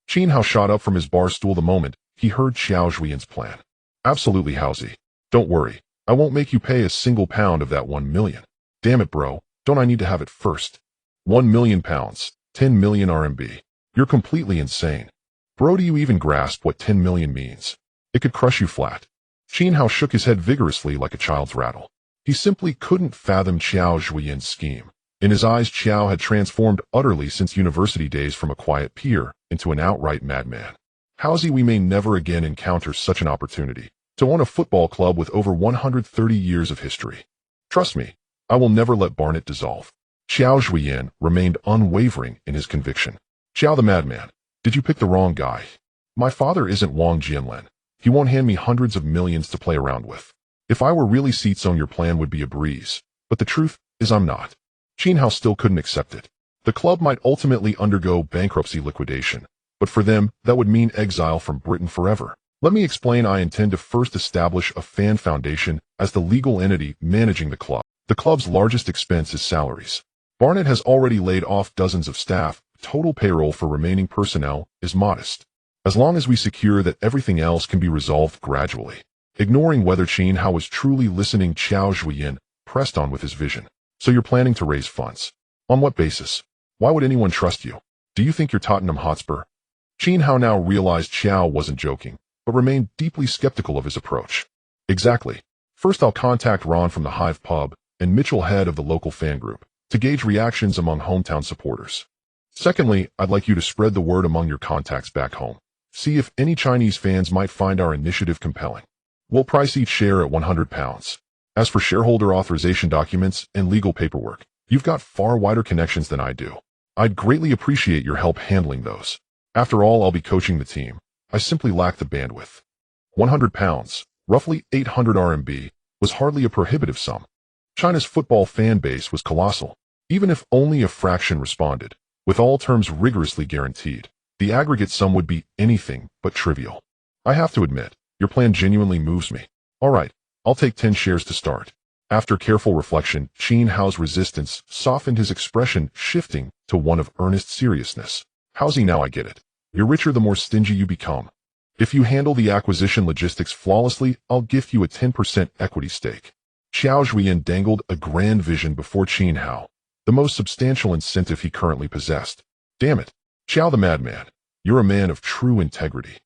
Qin Hao shot up from his bar stool the moment he heard Qiao Zhuoyan's plan. Absolutely, Haozi. Don't worry. I won't make you pay a single pound of that 1 million. Damn it, bro. Don't I need to have it first? 1 million pounds. 10 million RMB. You're completely insane. Bro, do you even grasp what 10 million means? It could crush you flat. Qin Hao shook his head vigorously like a child's rattle. He simply couldn't fathom Qiao Zhuoyan's scheme. In his eyes, Qiao had transformed utterly since university days, from a quiet peer into an outright madman. Haozi, we may never again encounter such an opportunity to own a football club with over 130 years of history. Trust me, I will never let Barnet dissolve. Qiao Zhuoyan remained unwavering in his conviction. Qiao the madman, did you pick the wrong guy? My father isn't Wang Jianlen. He won't hand me hundreds of millions to play around with. If I were really seats-own, your plan would be a breeze. But the truth is I'm not. Qin Hao still couldn't accept it. The club might ultimately undergo bankruptcy, liquidation, but for them, that would mean exile from Britain forever. Let me explain. I intend to first establish a fan foundation as the legal entity managing the club. The club's largest expense is salaries. Barnet has already laid off dozens of staff. Total payroll for remaining personnel is modest. As long as we secure that, everything else can be resolved gradually. Ignoring whether Qin Hao was truly listening, Qiao Zhuoyan pressed on with his vision. So you're planning to raise funds? On what basis? Why would anyone trust you? Do you think you're Tottenham Hotspur? Qin Hao now realized Qiao wasn't joking, but remained deeply skeptical of his approach. Exactly. First, I'll contact Ron from the Hive Pub and Mitchell, head of the local fan group, to gauge reactions among hometown supporters. Secondly, I'd like you to spread the word among your contacts back home. See if any Chinese fans might find our initiative compelling. We'll price each share at £100. As for shareholder authorization documents and legal paperwork, you've got far wider connections than I do. I'd greatly appreciate your help handling those. After all, I'll be coaching the team. I simply lack the bandwidth. £100, roughly 800 RMB, was hardly a prohibitive sum. China's football fan base was colossal. Even if only a fraction responded, with all terms rigorously guaranteed, the aggregate sum would be anything but trivial. I have to admit, your plan genuinely moves me. All right, I'll take 10 shares to start. After careful reflection, Qin Hao's resistance softened, his expression shifting to one of earnest seriousness. Haozi, now I get it. You're richer the more stingy you become. If you handle the acquisition logistics flawlessly, I'll gift you a 10% equity stake. Qiao Zhuoyan dangled a grand vision before Qin Hao, the most substantial incentive he currently possessed. Damn it. Qiao the madman, you're a man of true integrity.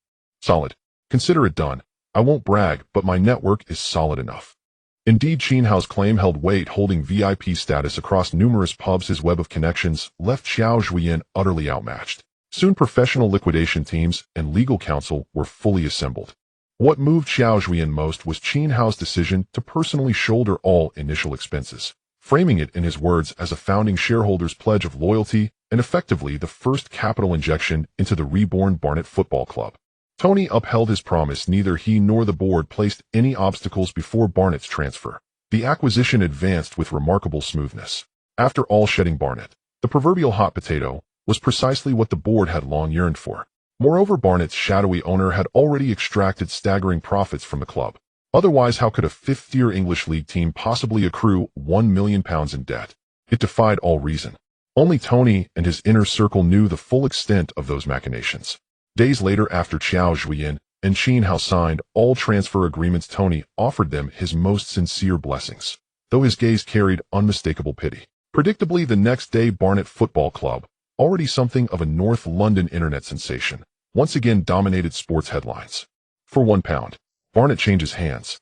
Solid. Consider it done. I won't brag, but my network is solid enough. Indeed, Qin Hao's claim held weight, holding VIP status across numerous pubs. His web of connections left Qiao Zhuoyan utterly outmatched. Soon professional liquidation teams and legal counsel were fully assembled. What moved Qiao Zhuoyan most was Qin Hao's decision to personally shoulder all initial expenses, framing it in his words as a founding shareholder's pledge of loyalty and effectively the first capital injection into the reborn Barnet Football Club. Tony upheld his promise. Neither he nor the board placed any obstacles before Barnet's transfer. The acquisition advanced with remarkable smoothness. After all, shedding Barnet, the proverbial hot potato, was precisely what the board had long yearned for. Moreover, Barnet's shadowy owner had already extracted staggering profits from the club. Otherwise, how could a fifth-tier English league team possibly accrue £1 million in debt? It defied all reason. Only Tony and his inner circle knew the full extent of those machinations. Days later, after Qiao Zhuoyan and Qin Hao signed all transfer agreements, Tony offered them his most sincere blessings, though his gaze carried unmistakable pity. Predictably, the next day, Barnet Football Club, already something of a North London internet sensation, once again dominated sports headlines. For £1, Barnet changes hands.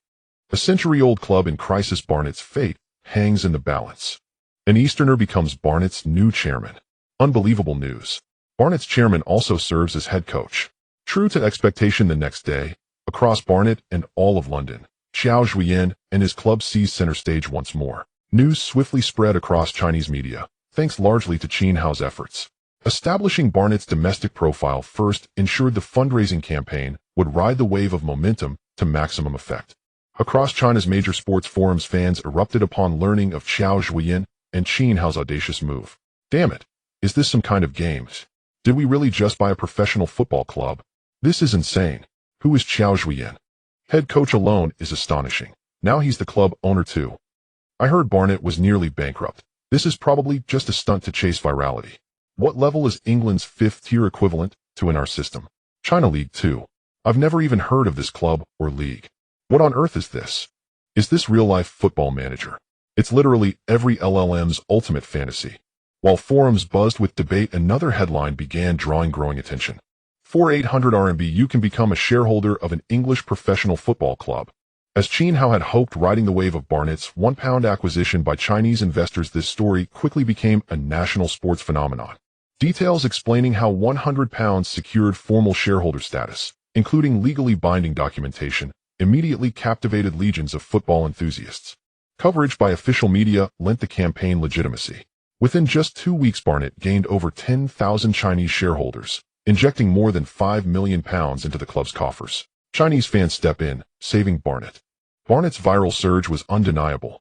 A century-old club in crisis, Barnet's fate hangs in the balance. An Easterner becomes Barnet's new chairman. Unbelievable news. Barnet's chairman also serves as head coach. True to expectation, the next day, across Barnet and all of London, Qiao Zhuoyan and his club seized center stage once more. News swiftly spread across Chinese media, thanks largely to Qin Hao's efforts. Establishing Barnet's domestic profile first ensured the fundraising campaign would ride the wave of momentum to maximum effect. Across China's major sports forums, fans erupted upon learning of Qiao Zhuoyan and Qin Hao's audacious move. Damn it! Is this some kind of games? Did we really just buy a professional football club? This is insane. Who is Qiao Zhuoyan? Head coach alone is astonishing. Now he's the club owner too. I heard Barnet was nearly bankrupt. This is probably just a stunt to chase virality. What level is England's fifth-tier equivalent to in our system? China League 2. I've never even heard of this club or league. What on earth is this? Is this real-life Football Manager? It's literally every LLM's ultimate fantasy. While forums buzzed with debate, another headline began drawing growing attention. For 800 RMB, you can become a shareholder of an English professional football club. As Qin Hao had hoped, riding the wave of Barnet's £1 acquisition by Chinese investors, this story quickly became a national sports phenomenon. Details explaining how £100 secured formal shareholder status, including legally binding documentation, immediately captivated legions of football enthusiasts. Coverage by official media lent the campaign legitimacy. Within just 2 weeks, Barnet gained over 10,000 Chinese shareholders, injecting more than £5 million into the club's coffers. Chinese fans step in, saving Barnet. Barnet's viral surge was undeniable.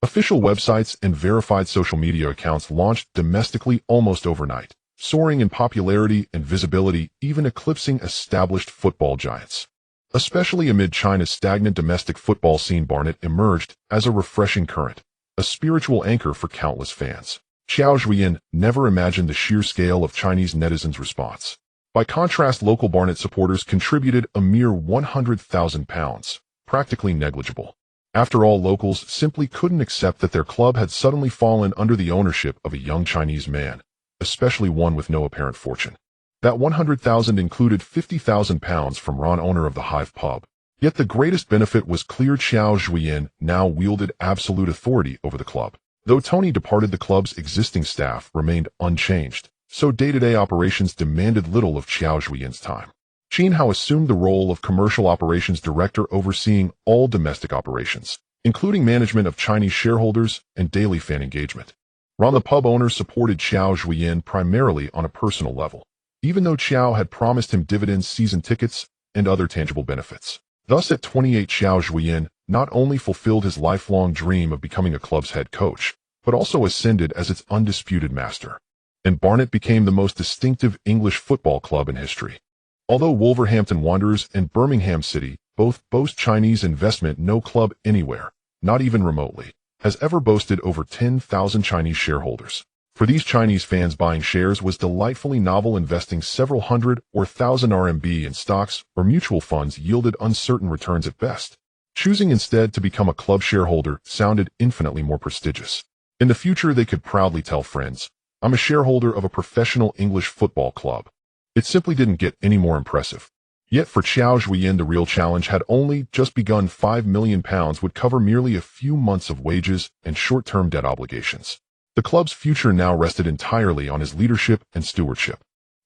Official websites and verified social media accounts launched domestically almost overnight, soaring in popularity and visibility, even eclipsing established football giants. Especially amid China's stagnant domestic football scene, Barnet emerged as a refreshing current, a spiritual anchor for countless fans. Qiao Zhuoyan never imagined the sheer scale of Chinese netizens' response. By contrast, local Barnet supporters contributed a mere £100,000, practically negligible. After all, locals simply couldn't accept that their club had suddenly fallen under the ownership of a young Chinese man, especially one with no apparent fortune. That £100,000 included £50,000 from Ron, owner of the Hive pub. Yet the greatest benefit was clear: Qiao Zhuoyan now wielded absolute authority over the club. Though Tony departed, the club's existing staff remained unchanged, so day-to-day operations demanded little of Qiao Zhuoyan's time. Qin Hao assumed the role of commercial operations director, overseeing all domestic operations, including management of Chinese shareholders and daily fan engagement. Ron, the pub owner, supported Qiao Zhuoyan primarily on a personal level, even though Qiao had promised him dividends, season tickets, and other tangible benefits. Thus, at 28, Qiao Zhuoyan not only fulfilled his lifelong dream of becoming a club's head coach, but also ascended as its undisputed master. And Barnet became the most distinctive English football club in history. Although Wolverhampton Wanderers and Birmingham City both boast Chinese investment, no club anywhere, not even remotely, has ever boasted over 10,000 Chinese shareholders. For these Chinese fans, buying shares was delightfully novel. Investing several hundred or thousand RMB in stocks or mutual funds yielded uncertain returns at best. Choosing instead to become a club shareholder sounded infinitely more prestigious. In the future, they could proudly tell friends, "I'm a shareholder of a professional English football club." It simply didn't get any more impressive. Yet for Qiao Zhuoyan, the real challenge had only just begun. £5 million would cover merely a few months of wages and short-term debt obligations. The club's future now rested entirely on his leadership and stewardship.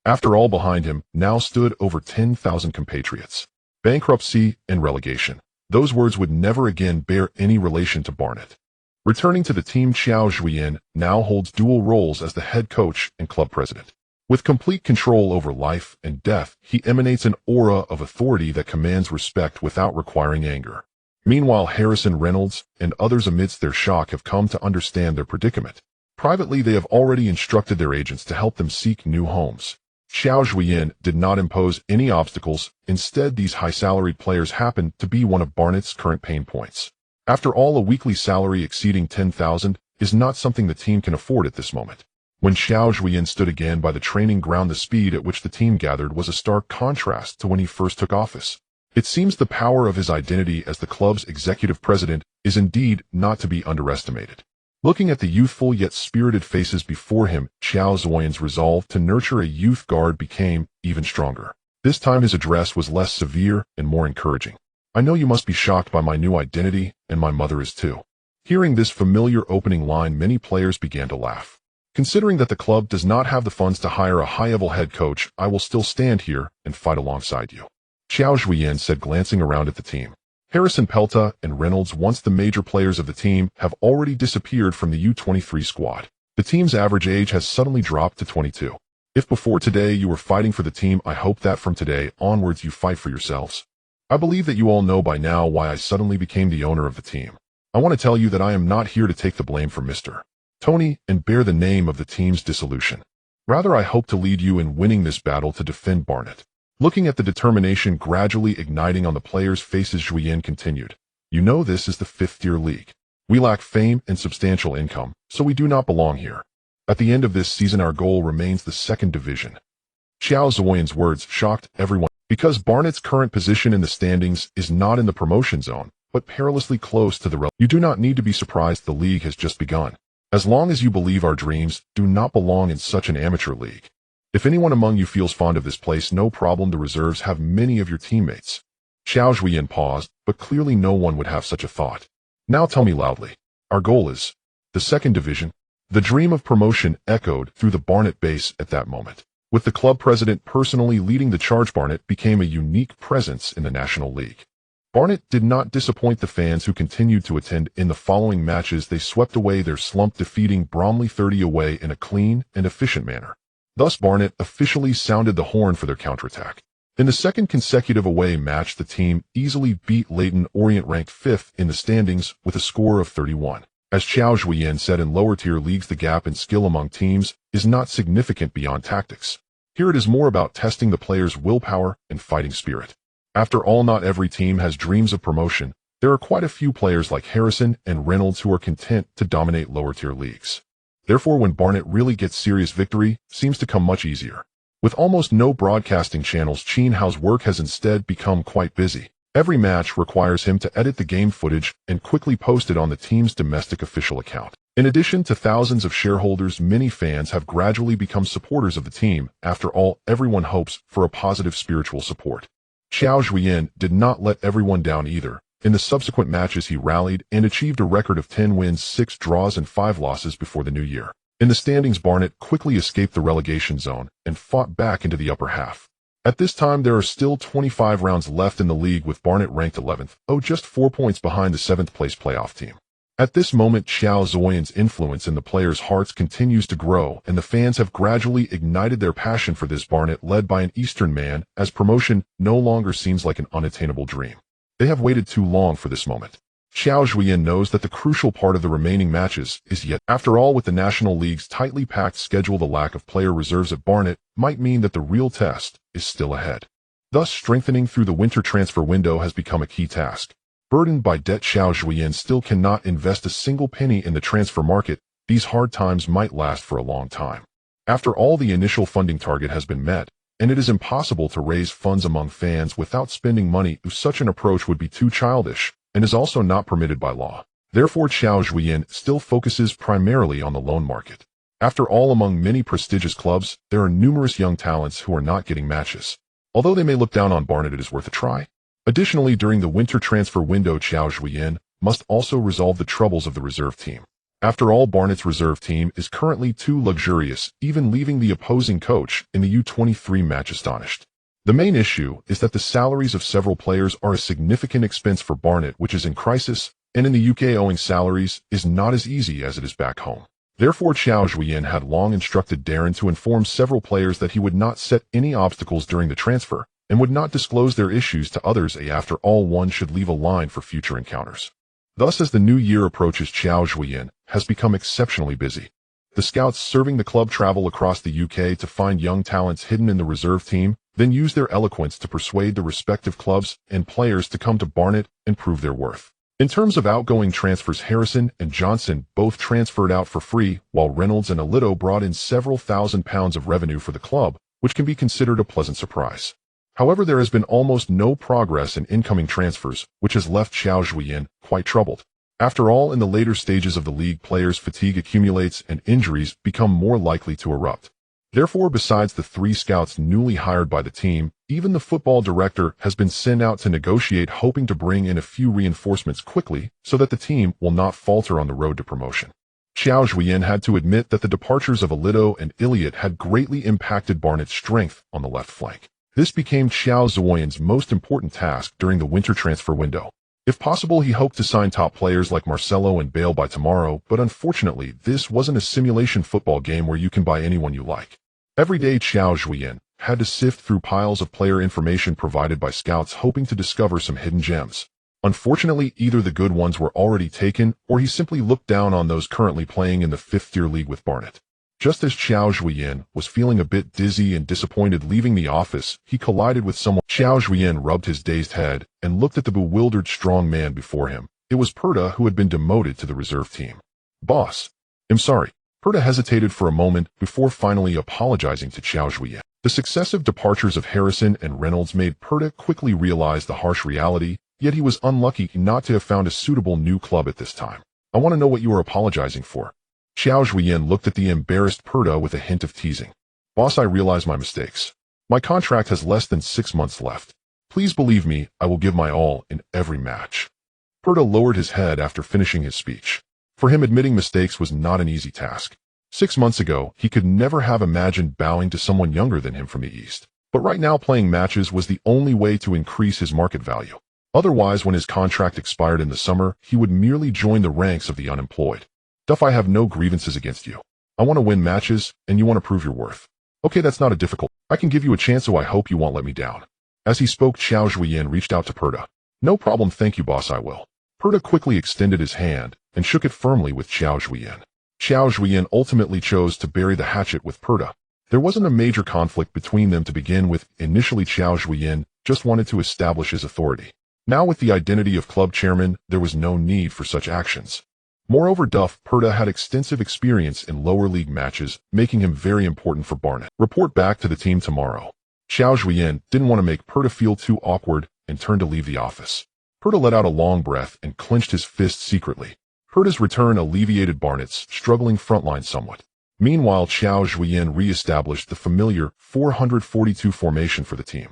After all, behind him now stood over 10,000 compatriots. Bankruptcy and relegation. Those words would never again bear any relation to Barnet. Returning to the team, Qiao Zhuoyan now holds dual roles as the head coach and club president. With complete control over life and death, he emanates an aura of authority that commands respect without requiring anger. Meanwhile, Harrison Reynolds and others amidst their shock have come to understand their predicament. Privately, they have already instructed their agents to help them seek new homes. Qiao Zhuoyan did not impose any obstacles. Instead, these high-salaried players happened to be one of Barnet's current pain points. After all, a weekly salary exceeding 10,000 is not something the team can afford at this moment. When Qiao Zhuoyan stood again by the training ground, the speed at which the team gathered was a stark contrast to when he first took office. It seems the power of his identity as the club's executive president is indeed not to be underestimated. Looking at the youthful yet spirited faces before him, Qiao Zhuoyan's resolve to nurture a youth guard became even stronger. This time his address was less severe and more encouraging. I know you must be shocked by my new identity, and my mother is too. Hearing this familiar opening line, many players began to laugh. Considering that the club does not have the funds to hire a high-level head coach, I will still stand here and fight alongside you, Qiao Zhuoyan said, glancing around at the team. Harrison Pelta and Reynolds, once the major players of the team, have already disappeared from the U23 squad. The team's average age has suddenly dropped to 22. If before today you were fighting for the team, I hope that from today onwards you fight for yourselves. I believe that you all know by now why I suddenly became the owner of the team. I want to tell you that I am not here to take the blame for Mr. Tony and bear the name of the team's dissolution. Rather, I hope to lead you in winning this battle to defend Barnet. Looking at the determination gradually igniting on the players' faces, Zhuoyan continued. You know, this is the fifth-tier league. We lack fame and substantial income, so we do not belong here. At the end of this season, our goal remains the second division. Qiao Zhuoyan's words shocked everyone, because Barnet's current position in the standings is not in the promotion zone, but perilously close to the relegation. You do not need to be surprised, the league has just begun. As long as you believe our dreams do not belong in such an amateur league. If anyone among you feels fond of this place, no problem, the reserves have many of your teammates. Qiao Zhuoyan paused, but clearly no one would have such a thought. Now tell me loudly. Our goal is the second division. The dream of promotion echoed through the Barnet base at that moment. With the club president personally leading the charge, Barnet became a unique presence in the National League. Barnet did not disappoint the fans who continued to attend. In the following matches, they swept away their slump, defeating Bromley 30 away in a clean and efficient manner. Thus, Barnet officially sounded the horn for their counterattack. In the second consecutive away match, the team easily beat Leyton Orient, ranked 5th in the standings, with a score of 31. As Qiao Zhuoyan said, in lower-tier leagues, the gap in skill among teams is not significant beyond tactics. Here it is more about testing the players' willpower and fighting spirit. After all, not every team has dreams of promotion. There are quite a few players like Harrison and Reynolds who are content to dominate lower-tier leagues. Therefore, when Barnet really gets serious, victory seems to come much easier. With almost no broadcasting channels, Chen Hao's work has instead become quite busy. Every match requires him to edit the game footage and quickly post it on the team's domestic official account. In addition to thousands of shareholders, many fans have gradually become supporters of the team. After all, everyone hopes for a positive spiritual support. Qiao Zhuoyan did not let everyone down either. In the subsequent matches, he rallied and achieved a record of 10 wins, 6 draws, and 5 losses before the new year. In the standings, Barnet quickly escaped the relegation zone and fought back into the upper half. At this time, there are still 25 rounds left in the league, with Barnet ranked 11th, just 4 points behind the 7th-place playoff team. At this moment, Qiao Zhuoyan's influence in the players' hearts continues to grow, and the fans have gradually ignited their passion for this Barnet led by an Eastern man, as promotion no longer seems like an unattainable dream. They have waited too long for this moment. Qiao Zhuoyan knows that the crucial part of the remaining matches is yet. After all, with the National League's tightly packed schedule, the lack of player reserves at Barnet might mean that the real test is still ahead. Thus, strengthening through the winter transfer window has become a key task. Burdened by debt, Qiao Zhuoyan still cannot invest a single penny in the transfer market. These hard times might last for a long time. After all, the initial funding target has been met, and it is impossible to raise funds among fans without spending money. Such an approach would be too childish, and is also not permitted by law. Therefore, Qiao Zhuoyan still focuses primarily on the loan market. After all, among many prestigious clubs, there are numerous young talents who are not getting matches. Although they may look down on Barnet, it is worth a try. Additionally, during the winter transfer window, Qiao Zhuoyan must also resolve the troubles of the reserve team. After all, Barnett's reserve team is currently too luxurious, even leaving the opposing coach in the U23 match astonished. The main issue is that the salaries of several players are a significant expense for Barnett, which is in crisis, and in the UK owing salaries is not as easy as it is back home. Therefore, Qiao Zhuoyan had long instructed Darren to inform several players that he would not set any obstacles during the transfer, and would not disclose their issues to others. After all, one should leave a line for future encounters. Thus, as the new year approaches, Qiao Zhuoyan has become exceptionally busy. The scouts serving the club travel across the UK to find young talents hidden in the reserve team, then use their eloquence to persuade the respective clubs and players to come to Barnet and prove their worth. In terms of outgoing transfers, Harrison and Johnson both transferred out for free, while Reynolds and Alito brought in several £1,000s of revenue for the club, which can be considered a pleasant surprise. However, there has been almost no progress in incoming transfers, which has left Qiao Zhuoyan quite troubled. After all, in the later stages of the league, players' fatigue accumulates and injuries become more likely to erupt. Therefore, besides the 3 scouts newly hired by the team, even the football director has been sent out to negotiate, hoping to bring in a few reinforcements quickly so that the team will not falter on the road to promotion. Qiao Zhuoyan had to admit that the departures of Alito and Iliot had greatly impacted Barnett's strength on the left flank. This became Qiao Zhuoyan's most important task during the winter transfer window. If possible, he hoped to sign top players like Marcelo and Bale by tomorrow, but unfortunately, this wasn't a simulation football game where you can buy anyone you like. Every day, Qiao Zhuoyan had to sift through piles of player information provided by scouts, hoping to discover some hidden gems. Unfortunately, either the good ones were already taken, or he simply looked down on those currently playing in the 5th-tier league with Barnet. Just as Qiao Zhuoyan was feeling a bit dizzy and disappointed leaving the office, he collided with someone. Qiao Zhuoyan rubbed his dazed head and looked at the bewildered strong man before him. It was Perda, who had been demoted to the reserve team. "Boss, I'm sorry." Perda hesitated for a moment before finally apologizing to Qiao Zhuoyan. The successive departures of Harrison and Reynolds made Perda quickly realize the harsh reality, yet he was unlucky not to have found a suitable new club at this time. "I want to know what you are apologizing for." Qiao Zhuoyan looked at the embarrassed Perda with a hint of teasing. "Boss, I realize my mistakes. My contract has less than 6 months left. Please believe me, I will give my all in every match." Perda lowered his head after finishing his speech. For him, admitting mistakes was not an easy task. 6 months ago, he could never have imagined bowing to someone younger than him from the East. But right now, playing matches was the only way to increase his market value. Otherwise, when his contract expired in the summer, he would merely join the ranks of the unemployed. "Duff, I have no grievances against you. I want to win matches, and you want to prove your worth. Okay, that's not a difficult. I can give you a chance, so I hope you won't let me down." As he spoke, Qiao Zhuoyan reached out to Perda. "No problem, thank you, boss, I will." Perda quickly extended his hand and shook it firmly with Qiao Zhuoyan. Qiao Zhuoyan ultimately chose to bury the hatchet with Perda. There wasn't a major conflict between them to begin with. Initially, Qiao Zhuoyan just wanted to establish his authority. Now, with the identity of club chairman, there was no need for such actions. Moreover, Perda had extensive experience in lower league matches, making him very important for Barnet. "Report back to the team tomorrow." Qiao Zhuoyan didn't want to make Perda feel too awkward and turned to leave the office. Perda let out a long breath and clenched his fist secretly. Perda's return alleviated Barnet's struggling frontline somewhat. Meanwhile, Qiao Zhuoyan re-established the familiar 442 formation for the team.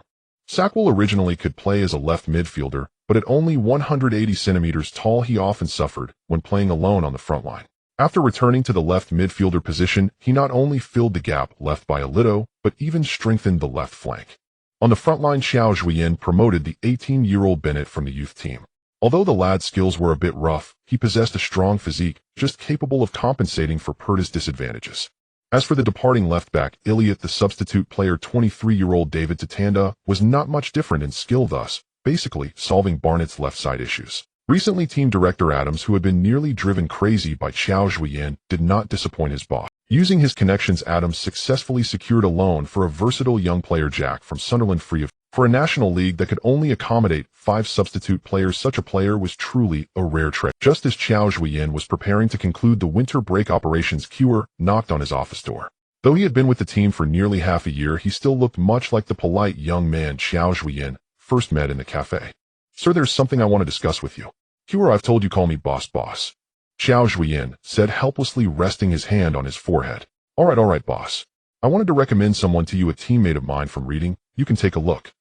Sackwell originally could play as a left midfielder, but at only 180 centimeters tall, he often suffered when playing alone on the front line. After returning to the left midfielder position, he not only filled the gap left by Alito, but even strengthened the left flank. On the front line, Qiao Zhuoyan promoted the 18-year-old Bennett from the youth team. Although the lad's skills were a bit rough, he possessed a strong physique, just capable of compensating for Perda's disadvantages. As for the departing left-back, Iliot, the substitute player 23-year-old David Tatanda, was not much different in skill, thus basically solving Barnet's left-side issues. Recently, team director Adams, who had been nearly driven crazy by Qiao Zhuoyan, did not disappoint his boss. Using his connections, Adams successfully secured a loan for a versatile young player Jack from Sunderland free of. For a national league that could only accommodate 5 substitute players, such a player was truly a rare treasure. Just as Qiao Zhuoyan was preparing to conclude the winter break operations, Cure knocked on his office door. Though he had been with the team for nearly half a year, he still looked much like the polite young man Qiao Zhuoyan first met in the cafe. "Sir, there's something I want to discuss with you." "Cure, I've told you, call me boss." Qiao Zhuoyan said, helplessly resting his hand on his forehead. All right, boss. I wanted to recommend someone to you, a teammate of mine from Reading. You can take a look."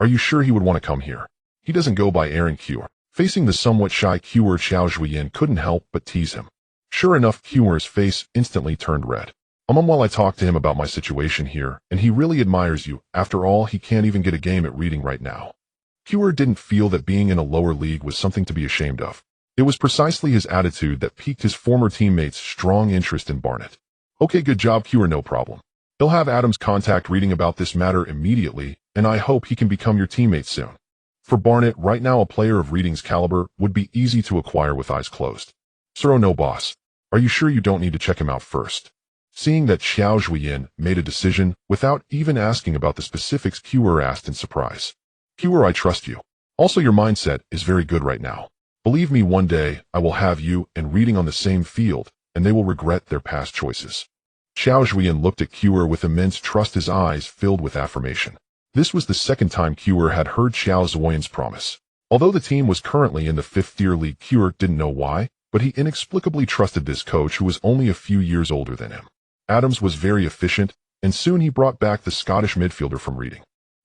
"Are you sure he would want to come here?" "He doesn't go by Aaron Cure." Facing the somewhat shy Cure, Qiao Zhuoyan couldn't help but tease him. Sure enough, Qiao's face instantly turned red. While I talked to him about my situation here, and he really admires you. After all, he can't even get a game at reading right now. Qiao didn't feel that being in a lower league was something to be ashamed of. It was precisely his attitude that piqued his former teammates' strong interest in Barnett. Okay, good job, Qiao, no problem. He'll have Adam's contact reading about this matter immediately, and I hope he can become your teammate soon. For Barnett, right now a player of Reading's caliber would be easy to acquire with eyes closed. Sir, oh no, boss. Are you sure you don't need to check him out first? Seeing that Qiao Zhuoyan made a decision without even asking about the specifics, Qiao asked in surprise. Qiao, I trust you. Also, your mindset is very good right now. Believe me, one day I will have you and Reading on the same field, and they will regret their past choices. Qiao Zhuoyan looked at Qiao with immense trust, his eyes filled with affirmation. This was the second time Qiao had heard Qiao Zhuoyan's promise. Although the team was currently in the 5th-tier league, Qiao didn't know why, but he inexplicably trusted this coach who was only a few years older than him. Adams was very efficient, and soon he brought back the Scottish midfielder from Reading.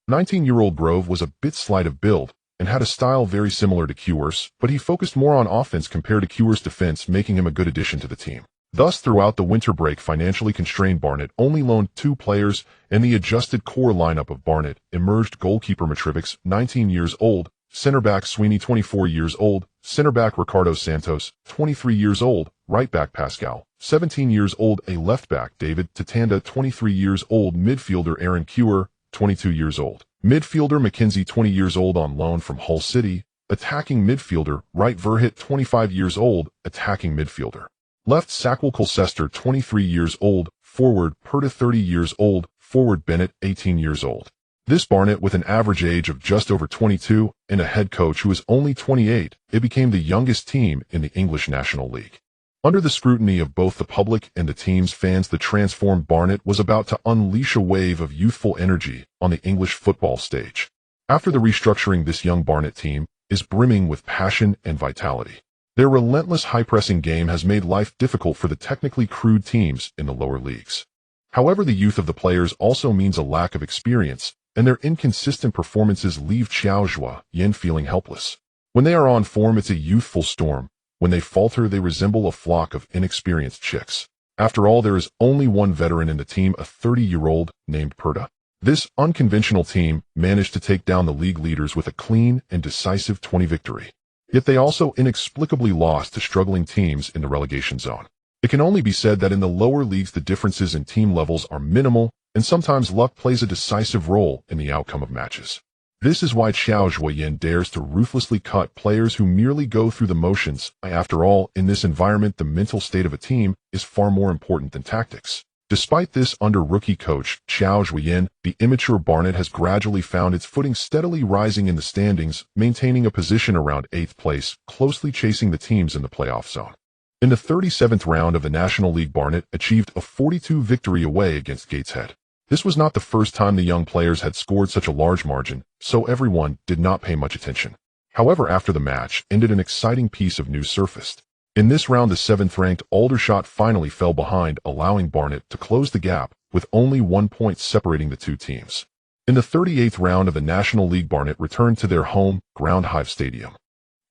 19-year-old Grove was a bit slight of build, and had a style very similar to Qiao's, but he focused more on offense compared to Qiao's defense, making him a good addition to the team. Thus, throughout the winter break, financially constrained Barnett only loaned 2 players, and the adjusted core lineup of Barnett emerged: goalkeeper Mitrovic, 19 years old, center-back Sweeney, 24 years old, center-back Ricardo Santos, 23 years old, right-back Pascal, 17 years old, a left-back David Tatanda, 23 years old, midfielder Aaron Qiao, 22 years old, midfielder Mackenzie, 20 years old, on loan from Hull City, attacking midfielder Wright Verhit, 25 years old, attacking midfielder, left Sakwal Colchester, 23 years old, forward Perta, 30 years old, forward Bennett, 18 years old. This Barnett, with an average age of just over 22 and a head coach who is only 28, it became the youngest team in the English National League. Under the scrutiny of both the public and the team's fans, the transformed Barnett was about to unleash a wave of youthful energy on the English football stage. After the restructuring, this young Barnett team is brimming with passion and vitality. Their relentless high-pressing game has made life difficult for the technically crude teams in the lower leagues. However, the youth of the players also means a lack of experience, and their inconsistent performances leave Qiao Zhuoyan feeling helpless. When they are on form, it's a youthful storm. When they falter, they resemble a flock of inexperienced chicks. After all, there is only one veteran in the team, a 30-year-old named Perta. This unconventional team managed to take down the league leaders with a clean and decisive 20 victory. Yet they also inexplicably lost to struggling teams in the relegation zone. It can only be said that in the lower leagues the differences in team levels are minimal, and sometimes luck plays a decisive role in the outcome of matches. This is why Qiao Zhuoyan dares to ruthlessly cut players who merely go through the motions. After all, in this environment, the mental state of a team is far more important than tactics. Despite this, under rookie coach Qiao Zhuoyan, the immature Barnett has gradually found its footing, steadily rising in the standings, maintaining a position around 8th place, closely chasing the teams in the playoff zone. In the 37th round of the National League, Barnett achieved a 42 victory away against Gateshead. This was not the first time the young players had scored such a large margin, so everyone did not pay much attention. However, after the match ended, an exciting piece of news surfaced. In this round, the 7th-ranked Aldershot finally fell behind, allowing Barnett to close the gap, with only 1 point separating the two teams. In the 38th round of the National League, Barnett returned to their home ground, Hive Stadium.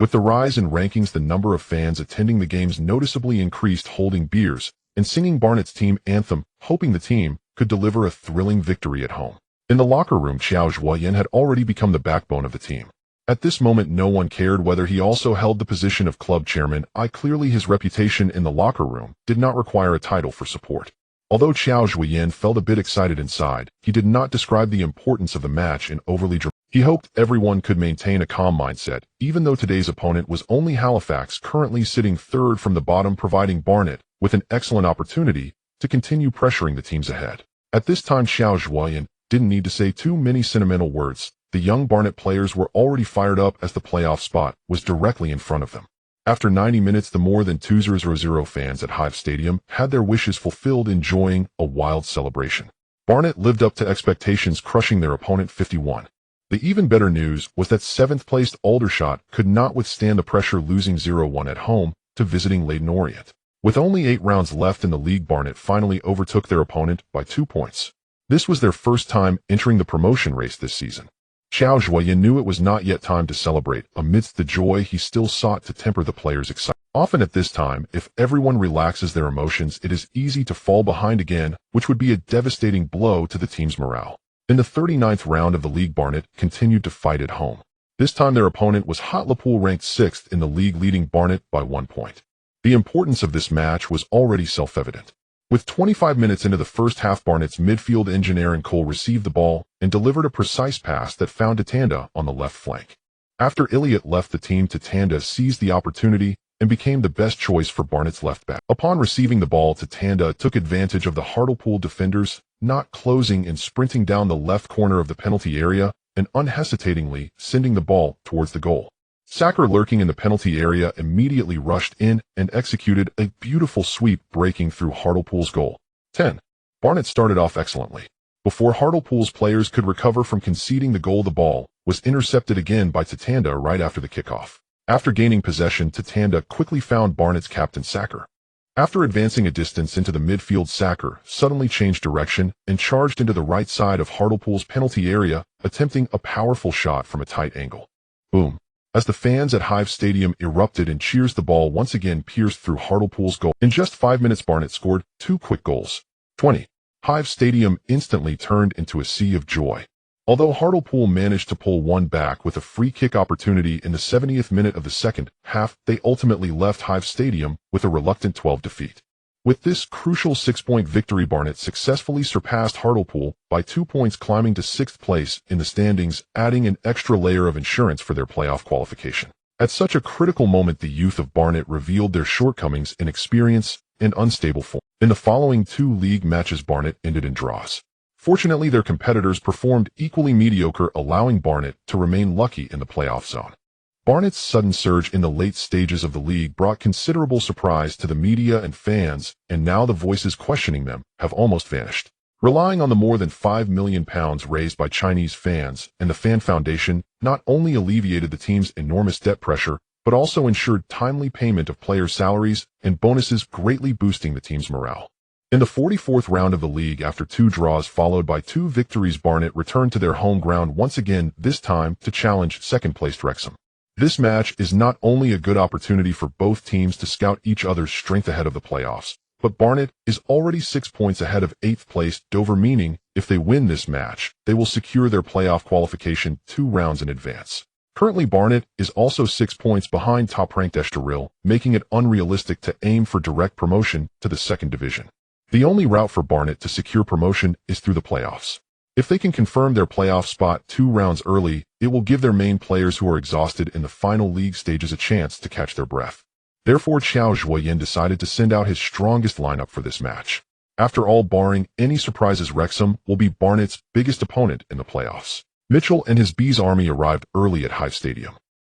With the rise in rankings, the number of fans attending the games noticeably increased, holding beers and singing Barnett's team anthem, hoping the team could deliver a thrilling victory at home. In the locker room, Qiao Zhuoyan had already become the backbone of the team. At this moment, no one cared whether he also held the position of club chairman. Clearly his reputation in the locker room did not require a title for support. Although Qiao Zhuoyan felt a bit excited inside, he did not describe the importance of the match in overly dramatic. He hoped everyone could maintain a calm mindset, even though today's opponent was only Halifax, currently sitting 3rd from the bottom, providing Barnett with an excellent opportunity to continue pressuring the teams ahead. At this time, Qiao Zhuoyan didn't need to say too many sentimental words. The young Barnett players were already fired up as the playoff spot was directly in front of them. After 90 minutes, the more than 2,000 fans at Hive Stadium had their wishes fulfilled, enjoying a wild celebration. Barnett lived up to expectations, crushing their opponent 51. The even better news was that 7th-placed Aldershot could not withstand the pressure, losing 0-1 at home to visiting Leyton Orient. With only 8 rounds left in the league, Barnett finally overtook their opponent by 2 points. This was their first time entering the promotion race this season. Qiao Zhuoyan knew it was not yet time to celebrate. Amidst the joy, he still sought to temper the players' excitement. Often at this time, if everyone relaxes their emotions, it is easy to fall behind again, which would be a devastating blow to the team's morale. In the 39th round of the league, Barnet continued to fight at home. This time their opponent was Hartlepool, ranked 6th in the league, leading Barnet by 1 point. The importance of this match was already self-evident. With 25 minutes into the first half, Barnet's midfield engineer and Cole received the ball and delivered a precise pass that found Tanda on the left flank. After Elliott left the team, Tanda seized the opportunity and became the best choice for Barnet's left back. Upon receiving the ball, Tanda took advantage of the Hartlepool defenders not closing and sprinting down the left corner of the penalty area and unhesitatingly sending the ball towards the goal. Saka, lurking in the penalty area, immediately rushed in and executed a beautiful sweep, breaking through Hartlepool's goal. 10. Barnet started off excellently. Before Hartlepool's players could recover from conceding the goal, the ball was intercepted again by Tanda right after the kickoff. After gaining possession, Tanda quickly found Barnet's captain Saka. After advancing a distance into the midfield, Saka suddenly changed direction and charged into the right side of Hartlepool's penalty area, attempting a powerful shot from a tight angle. Boom. As the fans at Hive Stadium erupted in cheers, the ball once again pierced through Hartlepool's goal. In just 5 minutes, Barnet scored 2 quick goals. 20. Hive Stadium instantly turned into a sea of joy. Although Hartlepool managed to pull one back with a free kick opportunity in the 70th minute of the second half, they ultimately left Hive Stadium with a reluctant 12 defeat. With this crucial 6-point victory, Barnet successfully surpassed Hartlepool by 2 points, climbing to 6th place in the standings, adding an extra layer of insurance for their playoff qualification. At such a critical moment, the youth of Barnet revealed their shortcomings in experience and unstable form. In the following 2 league matches, Barnet ended in draws. Fortunately, their competitors performed equally mediocre, allowing Barnet to remain lucky in the playoff zone. Barnet's sudden surge in the late stages of the league brought considerable surprise to the media and fans, and now the voices questioning them have almost vanished. Relying on the more than £5 million raised by Chinese fans and the Fan Foundation not only alleviated the team's enormous debt pressure, but also ensured timely payment of player salaries and bonuses, greatly boosting the team's morale. In the 44th round of the league, after 2 draws followed by 2 victories, Barnet returned to their home ground once again, this time to challenge second-placed Wrexham. This match is not only a good opportunity for both teams to scout each other's strength ahead of the playoffs, but Barnet is already 6 points ahead of 8th place Dover, meaning if they win this match, they will secure their playoff qualification 2 rounds in advance. Currently, Barnet is also 6 points behind top-ranked Estoril, making it unrealistic to aim for direct promotion to the 2nd division. The only route for Barnet to secure promotion is through the playoffs. If they can confirm their playoff spot 2 rounds early, it will give their main players who are exhausted in the final league stages a chance to catch their breath. Therefore, Qiao Zhuoyan decided to send out his strongest lineup for this match. After all, barring any surprises, Wrexham will be Barnet's biggest opponent in the playoffs. Mitchell and his Bees army arrived early at Hive Stadium.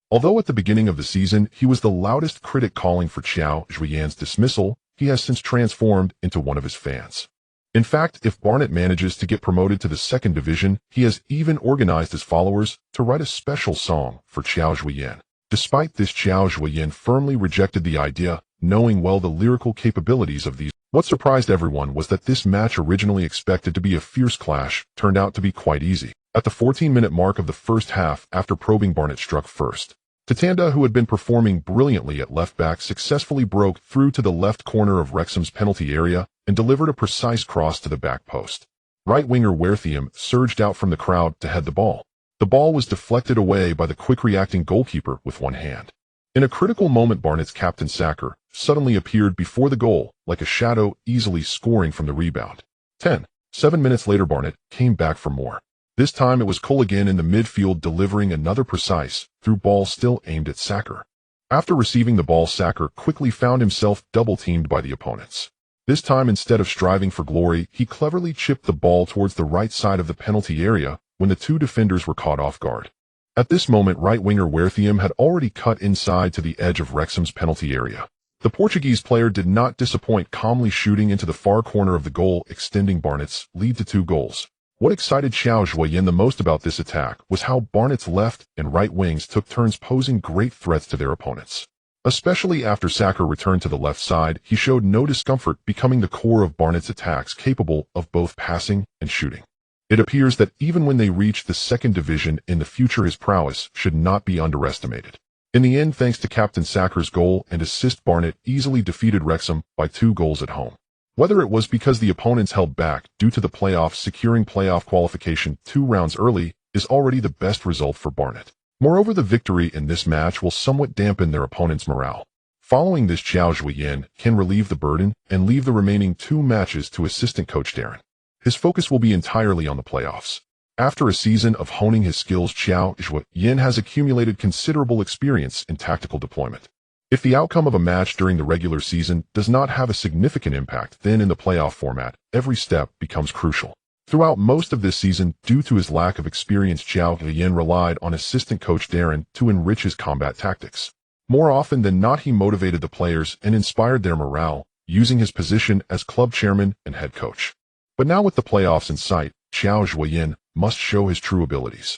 Although at the beginning of the season he was the loudest critic calling for Qiao Zhuoyan's dismissal, he has since transformed into one of his fans. In fact, if Barnet manages to get promoted to the 2nd division, he has even organized his followers to write a special song for Qiao Zhuoyan. Despite this, Qiao Zhuoyan firmly rejected the idea, knowing well the lyrical capabilities of these. What surprised everyone was that this match, originally expected to be a fierce clash, turned out to be quite easy. At the 14-minute mark of the first half, after probing, Barnet struck first. Tanda, who had been performing brilliantly at left back, successfully broke through to the left corner of Wrexham's penalty area and delivered a precise cross to the back post. Right winger Wertheim surged out from the crowd to head the ball. The ball was deflected away by the quick-reacting goalkeeper with one hand. In a critical moment, Barnet's captain Saka suddenly appeared before the goal, like a shadow, easily scoring from the rebound. 7 minutes later, Barnet came back for more. This time it was Cole again in the midfield, delivering another precise through ball still aimed at Saka. After receiving the ball, Saka quickly found himself double-teamed by the opponents. This time, instead of striving for glory, he cleverly chipped the ball towards the right side of the penalty area when the 2 defenders were caught off guard. At this moment, right winger Wertheim had already cut inside to the edge of Wrexham's penalty area. The Portuguese player did not disappoint, calmly shooting into the far corner of the goal, extending Barnet's lead to 2 goals. What excited Qiao Zhuoyan the most about this attack was how Barnet's left and right wings took turns posing great threats to their opponents. Especially after Saka returned to the left side, he showed no discomfort, becoming the core of Barnet's attacks, capable of both passing and shooting. It appears that even when they reach the 2nd division in the future, his prowess should not be underestimated. In the end, thanks to Captain Sacker's goal and assist, Barnet easily defeated Wrexham by 2 goals at home. Whether it was because the opponents held back due to the playoffs securing playoff qualification 2 rounds early is already the best result for Barnet. Moreover, the victory in this match will somewhat dampen their opponent's morale. Following this, Qiao Zhuoyan can relieve the burden and leave the remaining 2 matches to assistant coach Darren. His focus will be entirely on the playoffs. After a season of honing his skills, Qiao Zhuoyan has accumulated considerable experience in tactical deployment. If the outcome of a match during the regular season does not have a significant impact, then in the playoff format, every step becomes crucial. Throughout most of this season, due to his lack of experience, Qiao Zhuoyan relied on assistant coach Darren to enrich his combat tactics. More often than not, he motivated the players and inspired their morale, using his position as club chairman and head coach. But now with the playoffs in sight, Qiao Zhuoyan must show his true abilities.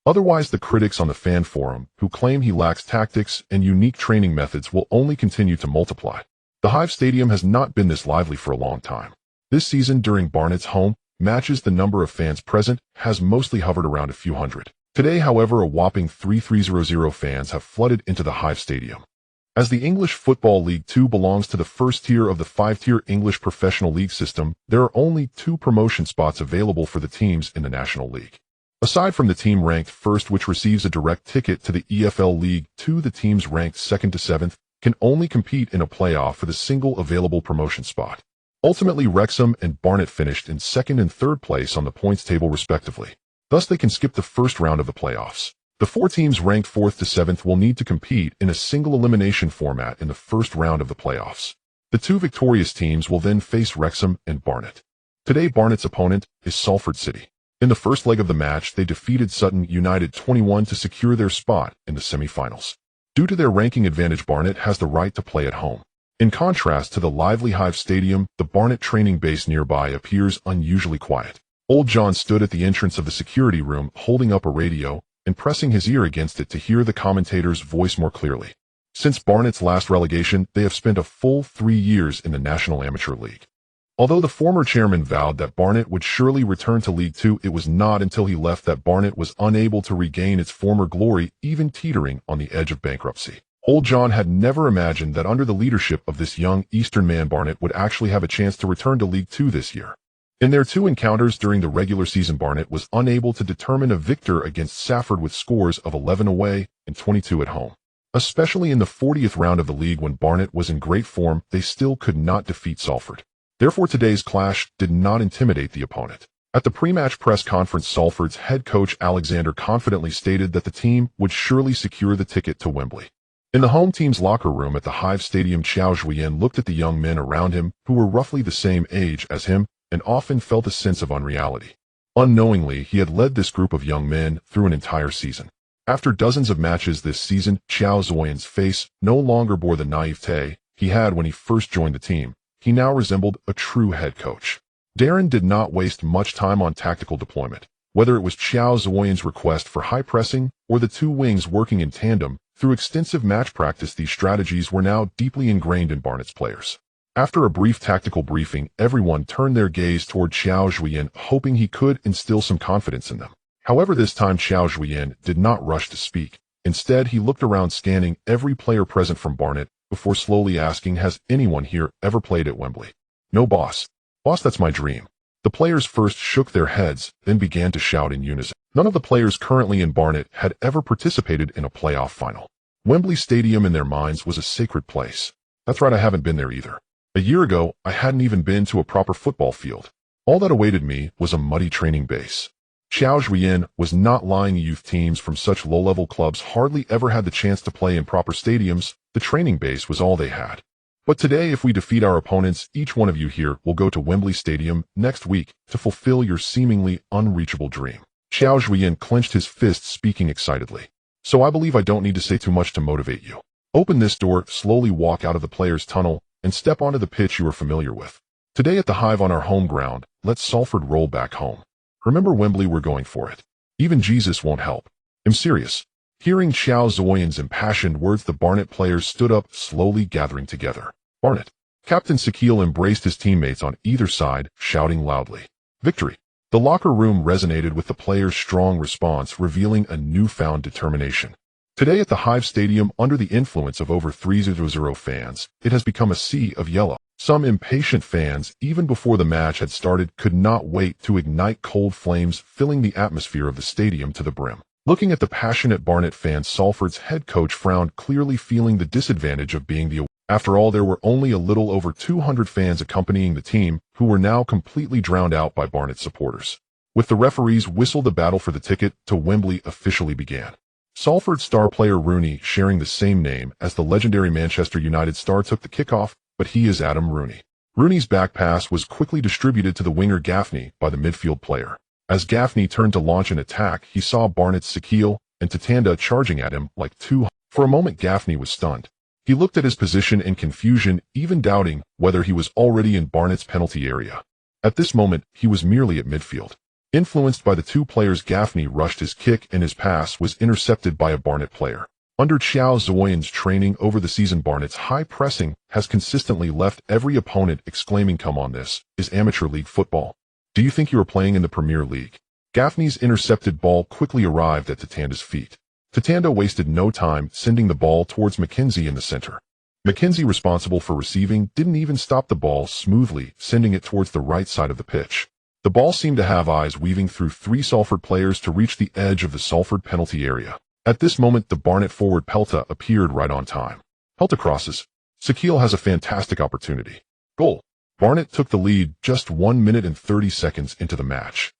Otherwise, the critics on the fan forum, who claim he lacks tactics and unique training methods, will only continue to multiply. The Hive Stadium has not been this lively for a long time. This season, during Barnet's home matches, the number of fans present has mostly hovered around a few hundred. Today, however, a whopping 3,300 fans have flooded into the Hive Stadium. As the English Football League 2 belongs to the first tier of the 5-tier English Professional League system, there are only 2 promotion spots available for the teams in the National League. Aside from the team ranked first, which receives a direct ticket to the EFL League 2, the teams ranked 2nd to 7th can only compete in a playoff for the single available promotion spot. Ultimately, Wrexham and Barnet finished in 2nd and 3rd place on the points table respectively. Thus, they can skip the first round of the playoffs. The 4 teams ranked 4th to 7th will need to compete in a single elimination format in the first round of the playoffs. The 2 victorious teams will then face Wrexham and Barnet. Today, Barnet's opponent is Salford City. In the first leg of the match, they defeated Sutton United 21 to secure their spot in the semi-finals. Due to their ranking advantage, Barnet has the right to play at home. In contrast to the lively Hive Stadium, the Barnet training base nearby appears unusually quiet. Old John stood at the entrance of the security room holding up a radio and pressing his ear against it to hear the commentator's voice more clearly. Since Barnet's last relegation, they have spent a full 3 years in the National Amateur League. Although the former chairman vowed that Barnet would surely return to League 2, it was not until he left that Barnet was unable to regain its former glory, even teetering on the edge of bankruptcy. Old John had never imagined that under the leadership of this young Eastern man, Barnet would actually have a chance to return to League 2 this year. In their 2 encounters during the regular season, Barnet was unable to determine a victor against Safford with scores of 11 away and 22 at home. Especially in the 40th round of the league, when Barnet was in great form, they still could not defeat Salford. Therefore, today's clash did not intimidate the opponent. At the pre-match press conference, Salford's head coach Alexander confidently stated that the team would surely secure the ticket to Wembley. In the home team's locker room at the Hive Stadium, Qiao Zhuoyan looked at the young men around him who were roughly the same age as him and often felt a sense of unreality. Unknowingly, he had led this group of young men through an entire season. After dozens of matches this season, Qiao Zhuoyan's face no longer bore the naivete he had when he first joined the team. He now resembled a true head coach. Darren did not waste much time on tactical deployment. Whether it was Qiao Zhuoyan's request for high pressing or the 2 wings working in tandem, through extensive match practice, these strategies were now deeply ingrained in Barnet's players. After a brief tactical briefing, everyone turned their gaze toward Qiao Zhuoyan, hoping he could instill some confidence in them. However, this time Qiao Zhuoyan did not rush to speak. Instead, he looked around, scanning every player present from Barnet before slowly asking, "Has anyone here ever played at Wembley?" "No, boss. Boss, that's my dream." The players first shook their heads, then began to shout in unison. None of the players currently in Barnet had ever participated in a playoff final. Wembley Stadium in their minds was a sacred place. That's right, I haven't been there either. A year ago, I hadn't even been to a proper football field. All that awaited me was a muddy training base. Qiao Zhuoyan was not lying. Youth teams from such low-level clubs hardly ever had the chance to play in proper stadiums. The training base was all they had. But today, if we defeat our opponents, each one of you here will go to Wembley Stadium next week to fulfill your seemingly unreachable dream. Qiao Zhuoyan clenched his fists, speaking excitedly. So I believe I don't need to say too much to motivate you. Open this door, slowly walk out of the players' tunnel, and step onto the pitch you are familiar with. Today at the Hive on our home ground, let Salford roll back home. Remember Wembley, we're going for it. Even Jesus won't help. I'm serious. Hearing Qiao Zhuoyan's impassioned words, the Barnet players stood up, slowly gathering together. Barnet. Captain Sakil embraced his teammates on either side, shouting loudly. Victory. The locker room resonated with the players' strong response, revealing a newfound determination. Today at the Hive Stadium, under the influence of over 300 fans, it has become a sea of yellow. Some impatient fans, even before the match had started, could not wait to ignite cold flames, filling the atmosphere of the stadium to the brim. Looking at the passionate Barnet fans, Salford's head coach frowned, clearly feeling the disadvantage of being the away. After all, there were only a little over 200 fans accompanying the team, who were now completely drowned out by Barnet supporters. With the referee's whistle, the battle for the ticket to Wembley officially began. Salford star player Rooney, sharing the same name as the legendary Manchester United star, took the kickoff, but he is Adam Rooney. Rooney's back pass was quickly distributed to the winger Gaffney by the midfield player. As Gaffney turned to launch an attack, he saw Barnet's Qiao and Tanda charging at him like two. For a moment, Gaffney was stunned. He looked at his position in confusion, even doubting whether he was already in Barnet's penalty area. At this moment, he was merely at midfield. Influenced by the two players, Gaffney rushed his kick and his pass was intercepted by a Barnet player. Under Qiao Zhuoyan's training over the season, Barnet's high pressing has consistently left every opponent exclaiming, "Come on, this is amateur league football. Do you think you are playing in the Premier League?" Gaffney's intercepted ball quickly arrived at Tanda's feet. Tanda wasted no time, sending the ball towards McKenzie in the center. McKenzie, responsible for receiving, didn't even stop the ball, smoothly sending it towards the right side of the pitch. The ball seemed to have eyes, weaving through three Salford players to reach the edge of the Salford penalty area. At this moment, the Barnet forward Pelta appeared right on time. Pelta crosses. Qiao has a fantastic opportunity. Goal. Barnet took the lead just 1 minute and 30 seconds into the match.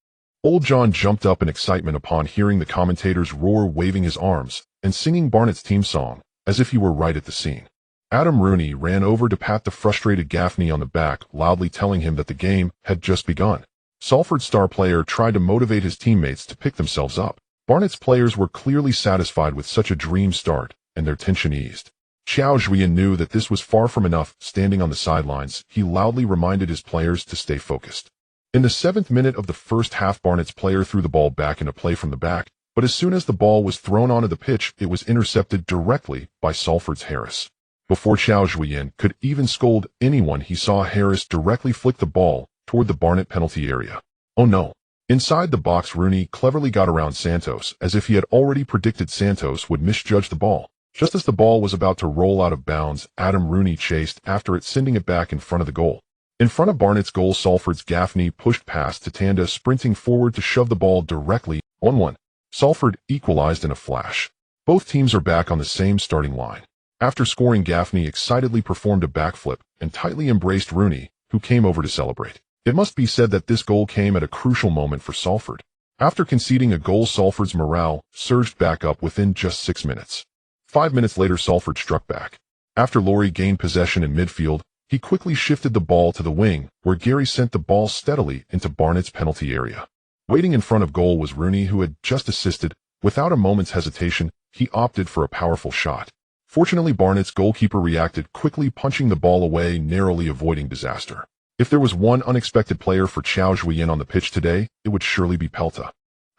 Old John jumped up in excitement upon hearing the commentators roar, waving his arms and singing Barnet's team song, as if he were right at the scene. Adam Rooney ran over to pat the frustrated Gaffney on the back, loudly telling him that the game had just begun. Salford's star player tried to motivate his teammates to pick themselves up. Barnet's players were clearly satisfied with such a dream start, and their tension eased. Qiao Zhuoyan knew that this was far from enough. Standing on the sidelines, he loudly reminded his players to stay focused. In the 7th minute of the first half, Barnet's player threw the ball back into play from the back, but as soon as the ball was thrown onto the pitch, it was intercepted directly by Salford's Harris. Before Qiao Zhuoyan could even scold anyone, he saw Harris directly flick the ball toward the Barnet penalty area. Oh no. Inside the box, Rooney cleverly got around Santos, as if he had already predicted Santos would misjudge the ball. Just as the ball was about to roll out of bounds, Adam Rooney chased after it, sending it back in front of the goal. In front of Barnet's goal, Salford's Gaffney pushed past Tanda, sprinting forward to shove the ball directly 1-1. Salford equalized in a flash. Both teams are back on the same starting line. After scoring, Gaffney excitedly performed a backflip and tightly embraced Rooney, who came over to celebrate. It must be said that this goal came at a crucial moment for Salford. After conceding a goal, Salford's morale surged back up within just 6 minutes. 5 minutes later, Salford struck back. After Laurie gained possession in midfield, he quickly shifted the ball to the wing, where Gary sent the ball steadily into Barnet's penalty area. Waiting in front of goal was Rooney, who had just assisted. Without a moment's hesitation, he opted for a powerful shot. Fortunately, Barnet's goalkeeper reacted quickly, punching the ball away, narrowly avoiding disaster. If there was one unexpected player for Qiao Zhuoyan on the pitch today, it would surely be Pelta.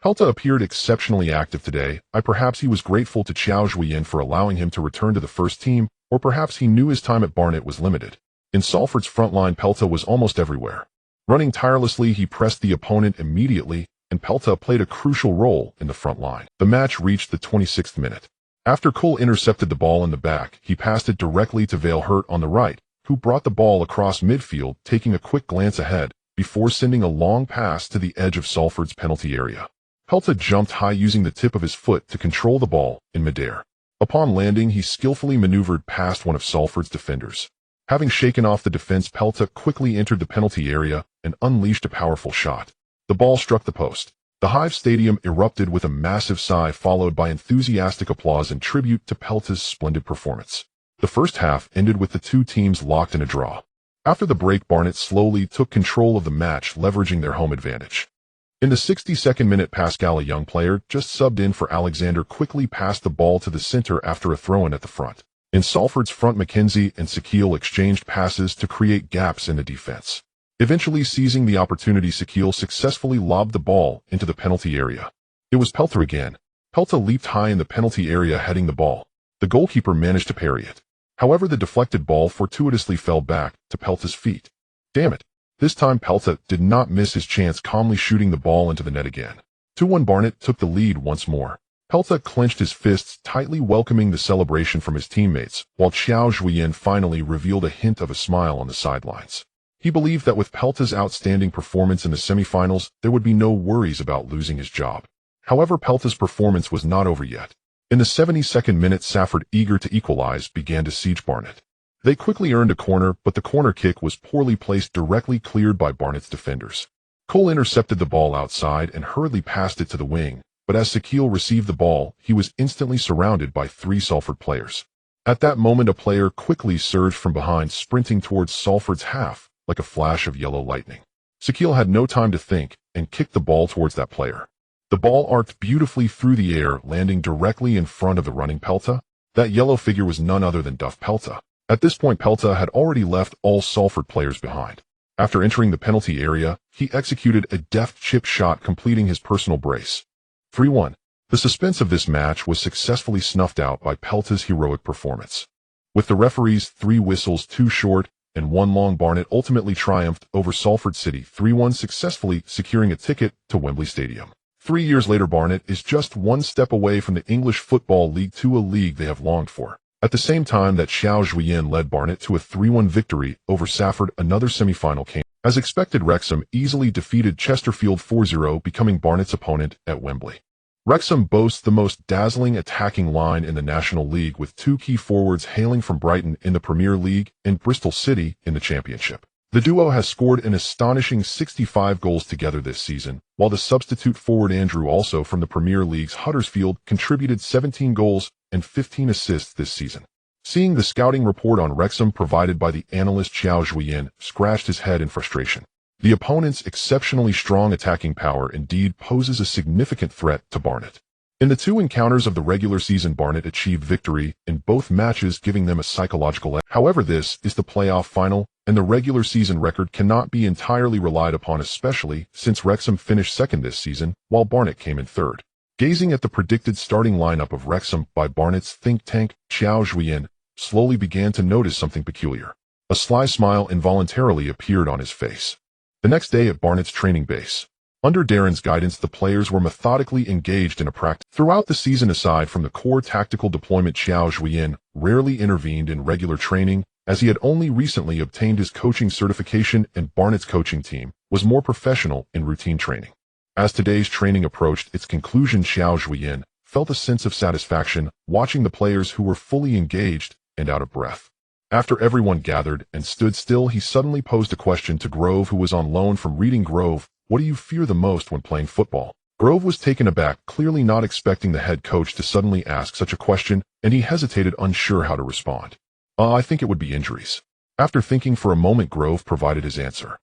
Pelta appeared exceptionally active today. Perhaps he was grateful to Qiao Zhuoyan for allowing him to return to the first team, or perhaps he knew his time at Barnet was limited. In Salford's front line, Pelta was almost everywhere. Running tirelessly, he pressed the opponent immediately, and Pelta played a crucial role in the front line. The match reached the 26th minute. After Cole intercepted the ball in the back, he passed it directly to Vale Hurt on the right, who brought the ball across midfield, taking a quick glance ahead, before sending a long pass to the edge of Salford's penalty area. Pelta jumped high, using the tip of his foot to control the ball in midair. Upon landing, he skillfully maneuvered past one of Salford's defenders. Having shaken off the defense, Pelta quickly entered the penalty area and unleashed a powerful shot. The ball struck the post. The Hive Stadium erupted with a massive sigh, followed by enthusiastic applause in tribute to Pelta's splendid performance. The first half ended with the two teams locked in a draw. After the break, Barnet slowly took control of the match, leveraging their home advantage. In the 62nd minute, Pascal, a young player just subbed in for Alexander, quickly passed the ball to the center after a throw-in at the front. In Salford's front, McKenzie and Qiao exchanged passes to create gaps in the defense. Eventually seizing the opportunity, Qiao successfully lobbed the ball into the penalty area. It was Pelta again. Pelta leaped high in the penalty area, heading the ball. The goalkeeper managed to parry it. However, the deflected ball fortuitously fell back to Pelta's feet. Damn it. This time Pelta did not miss his chance, calmly shooting the ball into the net again. 2-1. Barnet took the lead once more. Pelta clenched his fists, tightly welcoming the celebration from his teammates, while Qiao Zhuoyan finally revealed a hint of a smile on the sidelines. He believed that with Pelta's outstanding performance in the semifinals, there would be no worries about losing his job. However, Pelta's performance was not over yet. In the 72nd minute, Safford, eager to equalize, began to siege Barnet. They quickly earned a corner, but the corner kick was poorly placed, directly cleared by Barnet's defenders. Cole intercepted the ball outside and hurriedly passed it to the wing, but as Sakil received the ball, he was instantly surrounded by 3 Salford players. At that moment, a player quickly surged from behind, sprinting towards Salford's half, like a flash of yellow lightning. Sakil had no time to think and kicked the ball towards that player. The ball arced beautifully through the air, landing directly in front of the running Pelta. That yellow figure was none other than Duff Pelta. At this point, Pelta had already left all Salford players behind. After entering the penalty area, he executed a deft chip shot, completing his personal brace. 3-1. The suspense of this match was successfully snuffed out by Pelta's heroic performance. With the referee's 3 whistles, 2 short and 1 long, Barnet ultimately triumphed over Salford City 3-1, successfully securing a ticket to Wembley Stadium. 3 years later, Barnet is just 1 step away from the English Football League 2, a league they have longed for. At the same time that Qiao Zhuoyan led Barnet to a 3-1 victory over Safford, another semi-final came. As expected, Wrexham easily defeated Chesterfield 4-0, becoming Barnet's opponent at Wembley. Wrexham boasts the most dazzling attacking line in the National League, with 2 key forwards hailing from Brighton in the Premier League and Bristol City in the Championship. The duo has scored an astonishing 65 goals together this season, while the substitute forward Andrew, also from the Premier League's Huddersfield, contributed 17 goals and 15 assists this season. Seeing the scouting report on Wrexham provided by the analyst Qiao Zhuoyan scratched his head in frustration. The opponent's exceptionally strong attacking power indeed poses a significant threat to Barnet. In the 2 encounters of the regular season, Barnet achieved victory in both matches, giving them a psychological edge. However, this is the playoff final, and the regular season record cannot be entirely relied upon, especially since Wrexham finished second this season, while Barnet came in third. Gazing at the predicted starting lineup of Wrexham by Barnet's think tank, Qiao Zhuoyan slowly began to notice something peculiar. A sly smile involuntarily appeared on his face. The next day at Barnet's training base, under Darren's guidance, the players were methodically engaged in a practice. Throughout the season, aside from the core tactical deployment, Qiao Zhuoyan rarely intervened in regular training, as he had only recently obtained his coaching certification, and Barnet's coaching team was more professional in routine training. As today's training approached its conclusion, Qiao Zhuoyan felt a sense of satisfaction watching the players, who were fully engaged and out of breath. After everyone gathered and stood still, he suddenly posed a question to Grove, who was on loan from Reading. Grove, what do you fear the most when playing football? Grove was taken aback, clearly not expecting the head coach to suddenly ask such a question, and he hesitated, unsure how to respond. I think it would be injuries. After thinking for a moment, Grove provided his answer.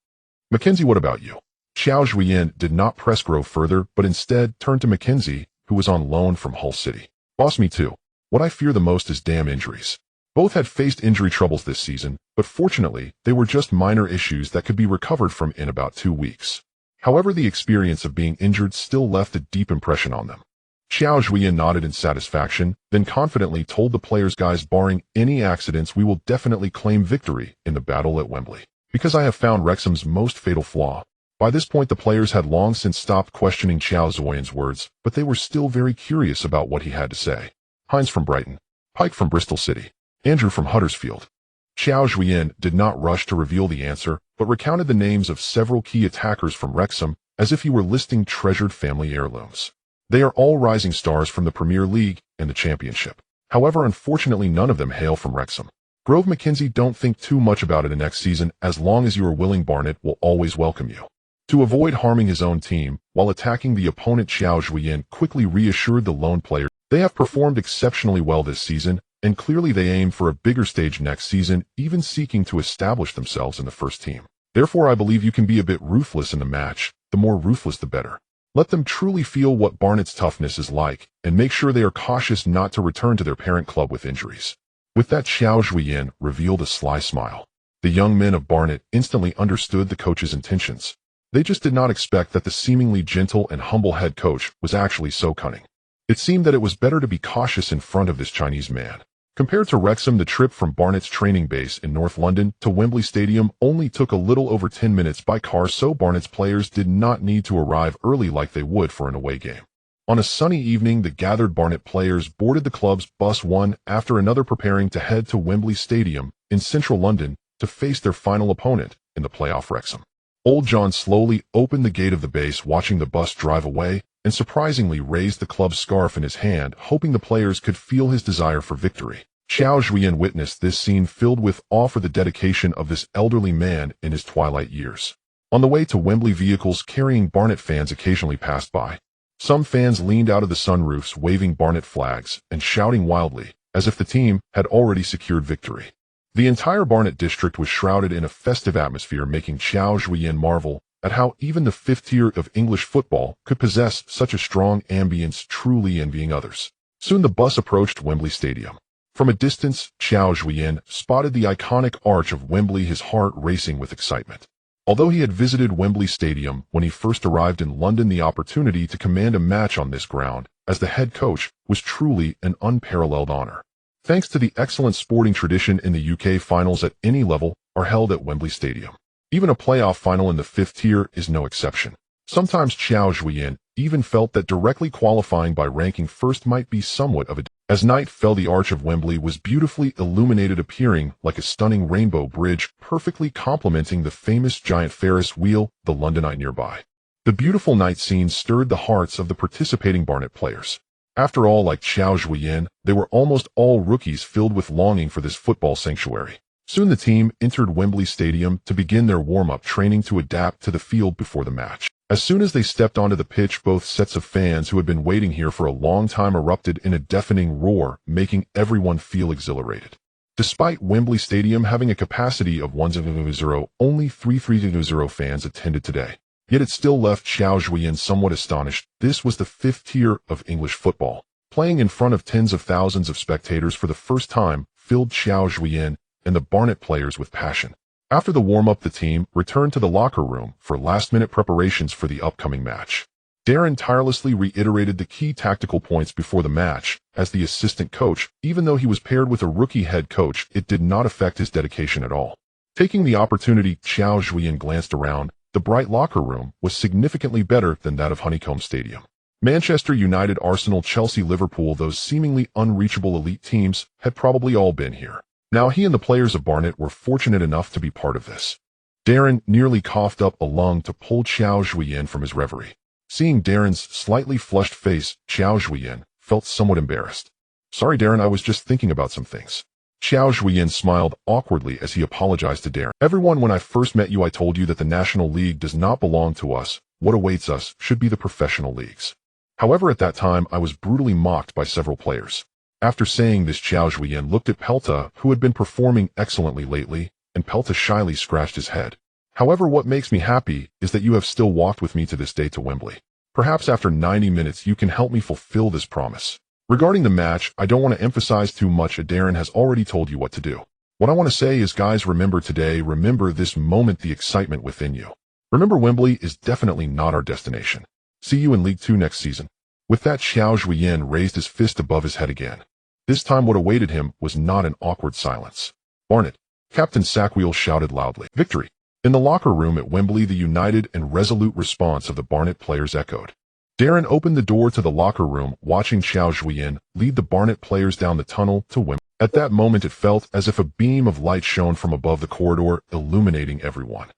Mackenzie, what about you? Qiao Zhuoyan did not press Grove further, but instead turned to Mackenzie, who was on loan from Hull City. Boss, me too. What I fear the most is damn injuries. Both had faced injury troubles this season, but fortunately, they were just minor issues that could be recovered from in about 2 weeks. However, the experience of being injured still left a deep impression on them. Qiao Zhuoyan nodded in satisfaction, then confidently told the players, guys, barring any accidents, we will definitely claim victory in the battle at Wembley, because I have found Wrexham's most fatal flaw. By this point, the players had long since stopped questioning Qiao Zhuoyan's words, but they were still very curious about what he had to say. Hines from Brighton, Pike from Bristol City, Andrew from Huddersfield. Qiao Zhuoyan did not rush to reveal the answer, but recounted the names of several key attackers from Wrexham as if he were listing treasured family heirlooms. They are all rising stars from the Premier League and the Championship. However, unfortunately, none of them hail from Wrexham. Grove, Mackenzie, don't think too much about it in next season. As long as you are willing, Barnet will always welcome you. To avoid harming his own team while attacking the opponent, Qiao Zhuoyan quickly reassured the lone player. They have performed exceptionally well this season, and clearly they aim for a bigger stage next season, even seeking to establish themselves in the first team. Therefore, I believe you can be a bit ruthless in the match. The more ruthless, the better. Let them truly feel what Barnet's toughness is like, and make sure they are cautious not to return to their parent club with injuries. With that, Qiao Zhuoyan revealed a sly smile. The young men of Barnet instantly understood the coach's intentions. They just did not expect that the seemingly gentle and humble head coach was actually so cunning. It seemed that it was better to be cautious in front of this Chinese man. Compared to Wrexham, the trip from Barnet's training base in North London to Wembley Stadium only took a little over 10 minutes by car, so Barnet's players did not need to arrive early like they would for an away game. On a sunny evening, the gathered Barnet players boarded the club's bus one after another, preparing to head to Wembley Stadium in central London to face their final opponent in the playoff Wrexham. Old John slowly opened the gate of the base, watching the bus drive away, and surprisingly raised the club's scarf in his hand, hoping the players could feel his desire for victory. Qiao Zhuoyan witnessed this scene, filled with awe for the dedication of this elderly man in his twilight years. On the way to Wembley, vehicles carrying Barnet fans occasionally passed by. Some fans leaned out of the sunroofs, waving Barnet flags and shouting wildly, as if the team had already secured victory. The entire Barnet district was shrouded in a festive atmosphere, making Qiao Zhuoyan marvel at how even the fifth tier of English football could possess such a strong ambience, truly envying others. Soon the bus approached Wembley Stadium. From a distance, Qiao Zhuoyan spotted the iconic arch of Wembley, his heart racing with excitement. Although he had visited Wembley Stadium when he first arrived in London, the opportunity to command a match on this ground as the head coach was truly an unparalleled honor. Thanks to the excellent sporting tradition in the UK, finals at any level are held at Wembley Stadium. Even a playoff final in the fifth tier is no exception. Sometimes Qiao Zhuoyan even felt that directly qualifying by ranking first might be somewhat of a... As night fell, the arch of Wembley was beautifully illuminated, appearing like a stunning rainbow bridge, perfectly complementing the famous giant Ferris wheel, the London Eye nearby. The beautiful night scene stirred the hearts of the participating Barnet players. After all, like Qiao Zhuoyan, they were almost all rookies, filled with longing for this football sanctuary. Soon the team entered Wembley Stadium to begin their warm-up training to adapt to the field before the match. As soon as they stepped onto the pitch, both sets of fans who had been waiting here for a long time erupted in a deafening roar, making everyone feel exhilarated. Despite Wembley Stadium having a capacity of 1,000, only 3,300 fans attended today. Yet it still left Qiao Zhuoyan somewhat astonished. This was the fifth tier of English football. Playing in front of tens of thousands of spectators for the first time filled Qiao Zhuoyan and the Barnet players with passion. After the warm-up, the team returned to the locker room for last-minute preparations for the upcoming match. Darren tirelessly reiterated the key tactical points before the match. As the assistant coach, even though he was paired with a rookie head coach, it did not affect his dedication at all. Taking the opportunity, Qiao Zhuoyan glanced around. The bright locker room was significantly better than that of Honeycomb Stadium. Manchester United, Arsenal, Chelsea, Liverpool, those seemingly unreachable elite teams had probably all been here. Now he and the players of Barnet were fortunate enough to be part of this. Darren nearly coughed up a lung to pull Qiao Zhuoyan from his reverie. Seeing Darren's slightly flushed face, Qiao Zhuoyan felt somewhat embarrassed. "Sorry, Darren, I was just thinking about some things." Qiao Zhuoyan smiled awkwardly as he apologized to Darren. "Everyone, when I first met you, I told you that the National League does not belong to us. What awaits us should be the professional leagues. However, at that time, I was brutally mocked by several players." After saying this, Qiao Zhuoyan looked at Pelta, who had been performing excellently lately, and Pelta shyly scratched his head. "However, what makes me happy is that you have still walked with me to this day to Wembley. Perhaps after 90 minutes you can help me fulfill this promise. Regarding the match, I don't want to emphasize too much. Darren has already told you what to do. What I want to say is, guys, remember today, remember this moment, the excitement within you. Remember, Wembley is definitely not our destination. See you in League 2 next season." With that, Qiao Zhuoyan raised his fist above his head again. This time what awaited him was not an awkward silence. "Barnet!" Captain Sackwheel shouted loudly. "Victory!" In the locker room at Wembley, the united and resolute response of the Barnet players echoed. Darren opened the door to the locker room, watching Qiao Zhuoyan lead the Barnet players down the tunnel to Wembley. At that moment it felt as if a beam of light shone from above the corridor, illuminating everyone.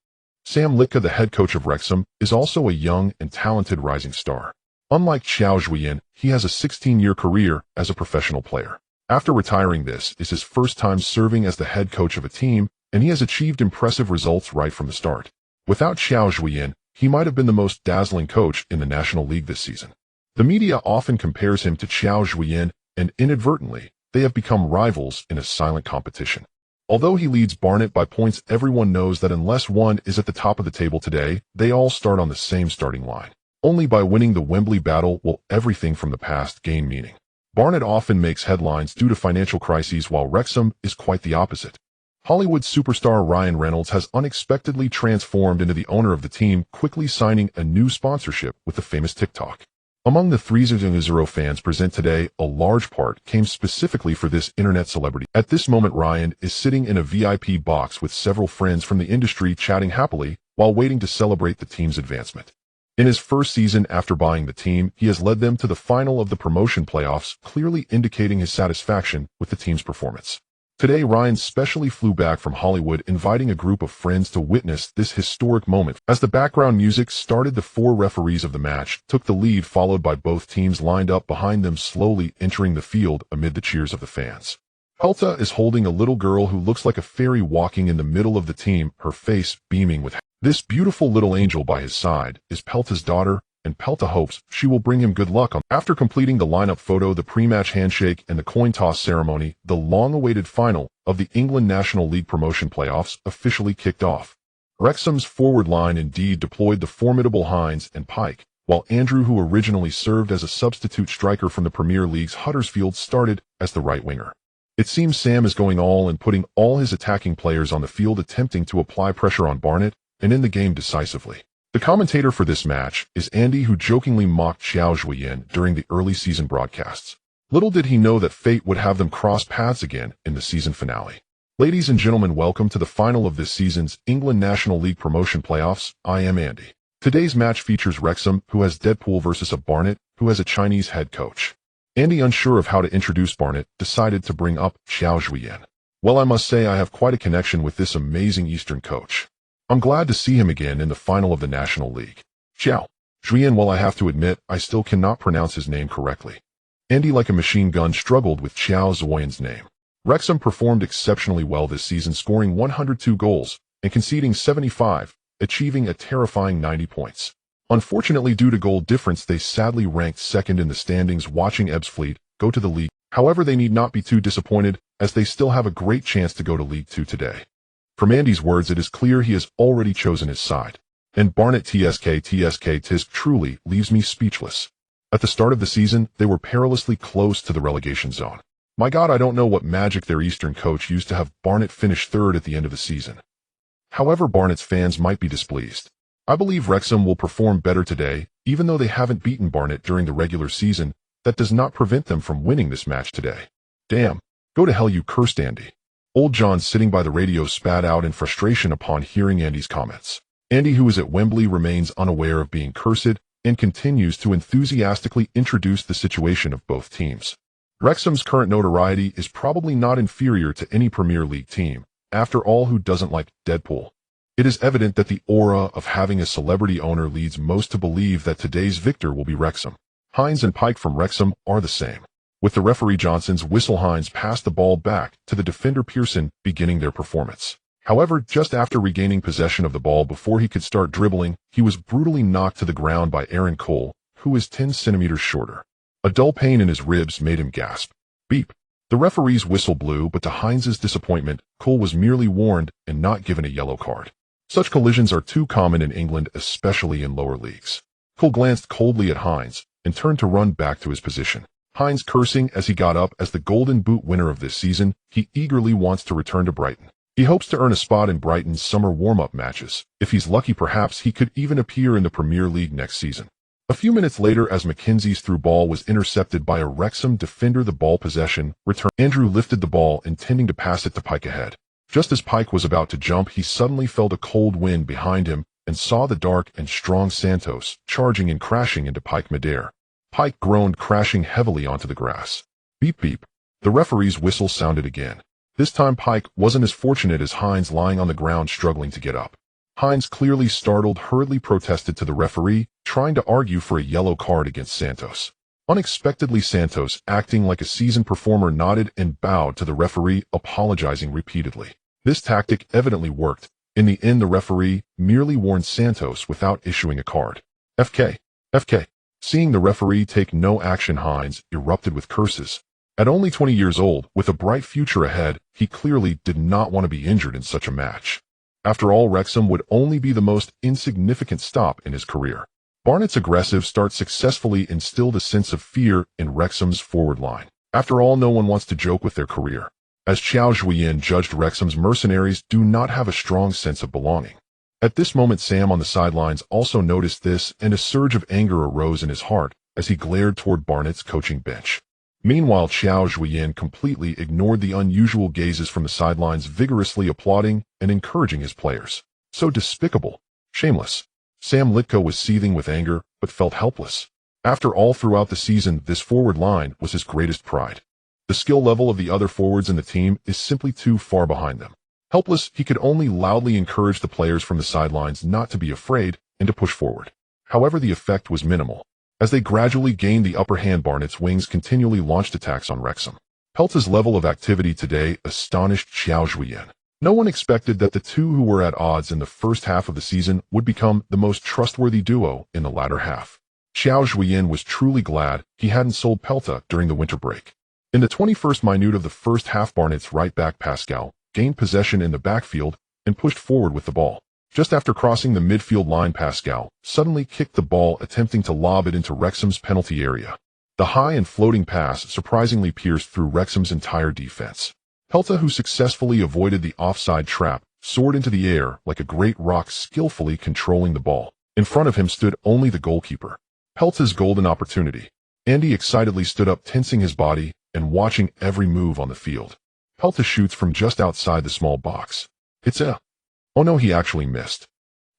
Sam Litka, the head coach of Wrexham, is also a young and talented rising star. Unlike Qiao Zhuoyan, he has a 16-year career as a professional player. After retiring, this is his first time serving as the head coach of a team, and he has achieved impressive results right from the start. Without Qiao Zhuoyan, he might have been the most dazzling coach in the National League this season. The media often compares him to Qiao Zhuoyan, and inadvertently, they have become rivals in a silent competition. Although he leads Barnet by points, everyone knows that unless one is at the top of the table today, they all start on the same starting line. Only by winning the Wembley battle will everything from the past gain meaning. Barnet often makes headlines due to financial crises, while Wrexham is quite the opposite. Hollywood superstar Ryan Reynolds has unexpectedly transformed into the owner of the team, quickly signing a new sponsorship with the famous TikTok. Among the 3,000 fans present today, a large part came specifically for this internet celebrity. At this moment, Ryan is sitting in a VIP box with several friends from the industry, chatting happily while waiting to celebrate the team's advancement. In his first season after buying the team, he has led them to the final of the promotion playoffs, clearly indicating his satisfaction with the team's performance. Today, Ryan specially flew back from Hollywood, inviting a group of friends to witness this historic moment. As the background music started, the four referees of the match took the lead, followed by both teams lined up behind them, slowly entering the field amid the cheers of the fans. Pelta is holding a little girl who looks like a fairy walking in the middle of the team, her face beaming with happiness. This beautiful little angel by his side is Pelta's daughter, and Pelta hopes she will bring him good luck. After completing the lineup photo, the pre-match handshake, and the coin toss ceremony, the long-awaited final of the England National League promotion playoffs officially kicked off. Wrexham's forward line indeed deployed the formidable Hines and Pike, while Andrew, who originally served as a substitute striker from the Premier League's Huddersfield, started as the right winger. It seems Sam is going all and putting all his attacking players on the field, attempting to apply pressure on Barnett and in the game decisively. The commentator for this match is Andy, who jokingly mocked Qiao Zhuoyan during the early season broadcasts. Little did he know that fate would have them cross paths again in the season finale. Ladies and gentlemen, welcome to the final of this season's England National League promotion playoffs. I am Andy. Today's match features Wrexham, who has Deadpool, versus a Barnett, who has a Chinese head coach. Andy, unsure of how to introduce Barnett, decided to bring up Qiao Zhuoyan. Well, I must say I have quite a connection with this amazing Eastern coach. I'm glad to see him again in the final of the National League. Qiao Zhuoyan, well, I have to admit, I still cannot pronounce his name correctly. Andy, like a machine gun, struggled with Qiao Zhuoyan's name. Wrexham performed exceptionally well this season, scoring 102 goals and conceding 75, achieving a terrifying 90 points. Unfortunately, due to goal difference, they sadly ranked second in the standings, watching Ebbsfleet go to the league. However, they need not be too disappointed, as they still have a great chance to go to League Two today. From Andy's words, it is clear he has already chosen his side. And Barnett tisk truly leaves me speechless. At the start of the season, they were perilously close to the relegation zone. My God, I don't know what magic their Eastern coach used to have Barnett finish third at the end of the season. However, Barnett's fans might be displeased. I believe Wrexham will perform better today, even though they haven't beaten Barnett during the regular season. That does not prevent them from winning this match today. Damn. Go to hell, you cursed Andy. Old John, sitting by the radio, spat out in frustration upon hearing Andy's comments. Andy, who is at Wembley, remains unaware of being cursed and continues to enthusiastically introduce the situation of both teams. Wrexham's current notoriety is probably not inferior to any Premier League team. After all, who doesn't like Deadpool? It is evident that the aura of having a celebrity owner leads most to believe that today's victor will be Wrexham. Hines and Pike from Wrexham are the same. With the referee Johnson's whistle, Hines passed the ball back to the defender Pearson, beginning their performance. However, just after regaining possession of the ball before he could start dribbling, he was brutally knocked to the ground by Aaron Cole, who is 10 centimeters shorter. A dull pain in his ribs made him gasp. Beep. The referee's whistle blew, but to Hines's disappointment, Cole was merely warned and not given a yellow card. Such collisions are too common in England, especially in lower leagues. Cole glanced coldly at Hines and turned to run back to his position. Hines cursing as he got up. As the Golden Boot winner of this season, he eagerly wants to return to Brighton. He hopes to earn a spot in Brighton's summer warm-up matches. If he's lucky, perhaps he could even appear in the Premier League next season. A few minutes later, as McKenzie's through ball was intercepted by a Wrexham defender, the ball possession returned. Andrew lifted the ball, intending to pass it to Pike ahead. Just as Pike was about to jump, he suddenly felt a cold wind behind him and saw the dark and strong Santos charging and crashing into Pike midair. Pike groaned, crashing heavily onto the grass. Beep beep. The referee's whistle sounded again. This time Pike wasn't as fortunate as Hines, lying on the ground struggling to get up. Hines, clearly startled, hurriedly protested to the referee, trying to argue for a yellow card against Santos. Unexpectedly, Santos, acting like a seasoned performer, nodded and bowed to the referee, apologizing repeatedly. This tactic evidently worked. In the end, the referee merely warned Santos without issuing a card. FK. Seeing the referee take no action, Hines erupted with curses. At only 20 years old, with a bright future ahead, he clearly did not want to be injured in such a match. After all, Wrexham would only be the most insignificant stop in his career. Barnett's aggressive start successfully instilled a sense of fear in Wrexham's forward line. After all, no one wants to joke with their career. As Qiao Zhuoyan judged, Wrexham's mercenaries do not have a strong sense of belonging. At this moment, Sam on the sidelines also noticed this, and a surge of anger arose in his heart as he glared toward Barnett's coaching bench. Meanwhile, Qiao Zhuoyan completely ignored the unusual gazes from the sidelines, vigorously applauding and encouraging his players. So despicable. Shameless. Sam Litko was seething with anger, but felt helpless. After all, throughout the season, this forward line was his greatest pride. The skill level of the other forwards in the team is simply too far behind them. Helpless, he could only loudly encourage the players from the sidelines not to be afraid and to push forward. However, the effect was minimal. As they gradually gained the upper hand, Barnett's wings continually launched attacks on Wrexham. Pelta's level of activity today astonished Qiao Zhuoyan. No one expected that the two who were at odds in the first half of the season would become the most trustworthy duo in the latter half. Qiao Zhuoyan was truly glad he hadn't sold Pelta during the winter break. In the 21st minute of the first half, Barnett's right back Pascal gained possession in the backfield and pushed forward with the ball. Just after crossing the midfield line, Pascal suddenly kicked the ball, attempting to lob it into Wrexham's penalty area. The high and floating pass surprisingly pierced through Wrexham's entire defense. Pelta, who successfully avoided the offside trap, soared into the air like a great rock, skillfully controlling the ball. In front of him stood only the goalkeeper. Pelta's golden opportunity. Andy excitedly stood up, tensing his body and watching every move on the field. Pelta shoots from just outside the small box. It's a... Oh no, he actually missed.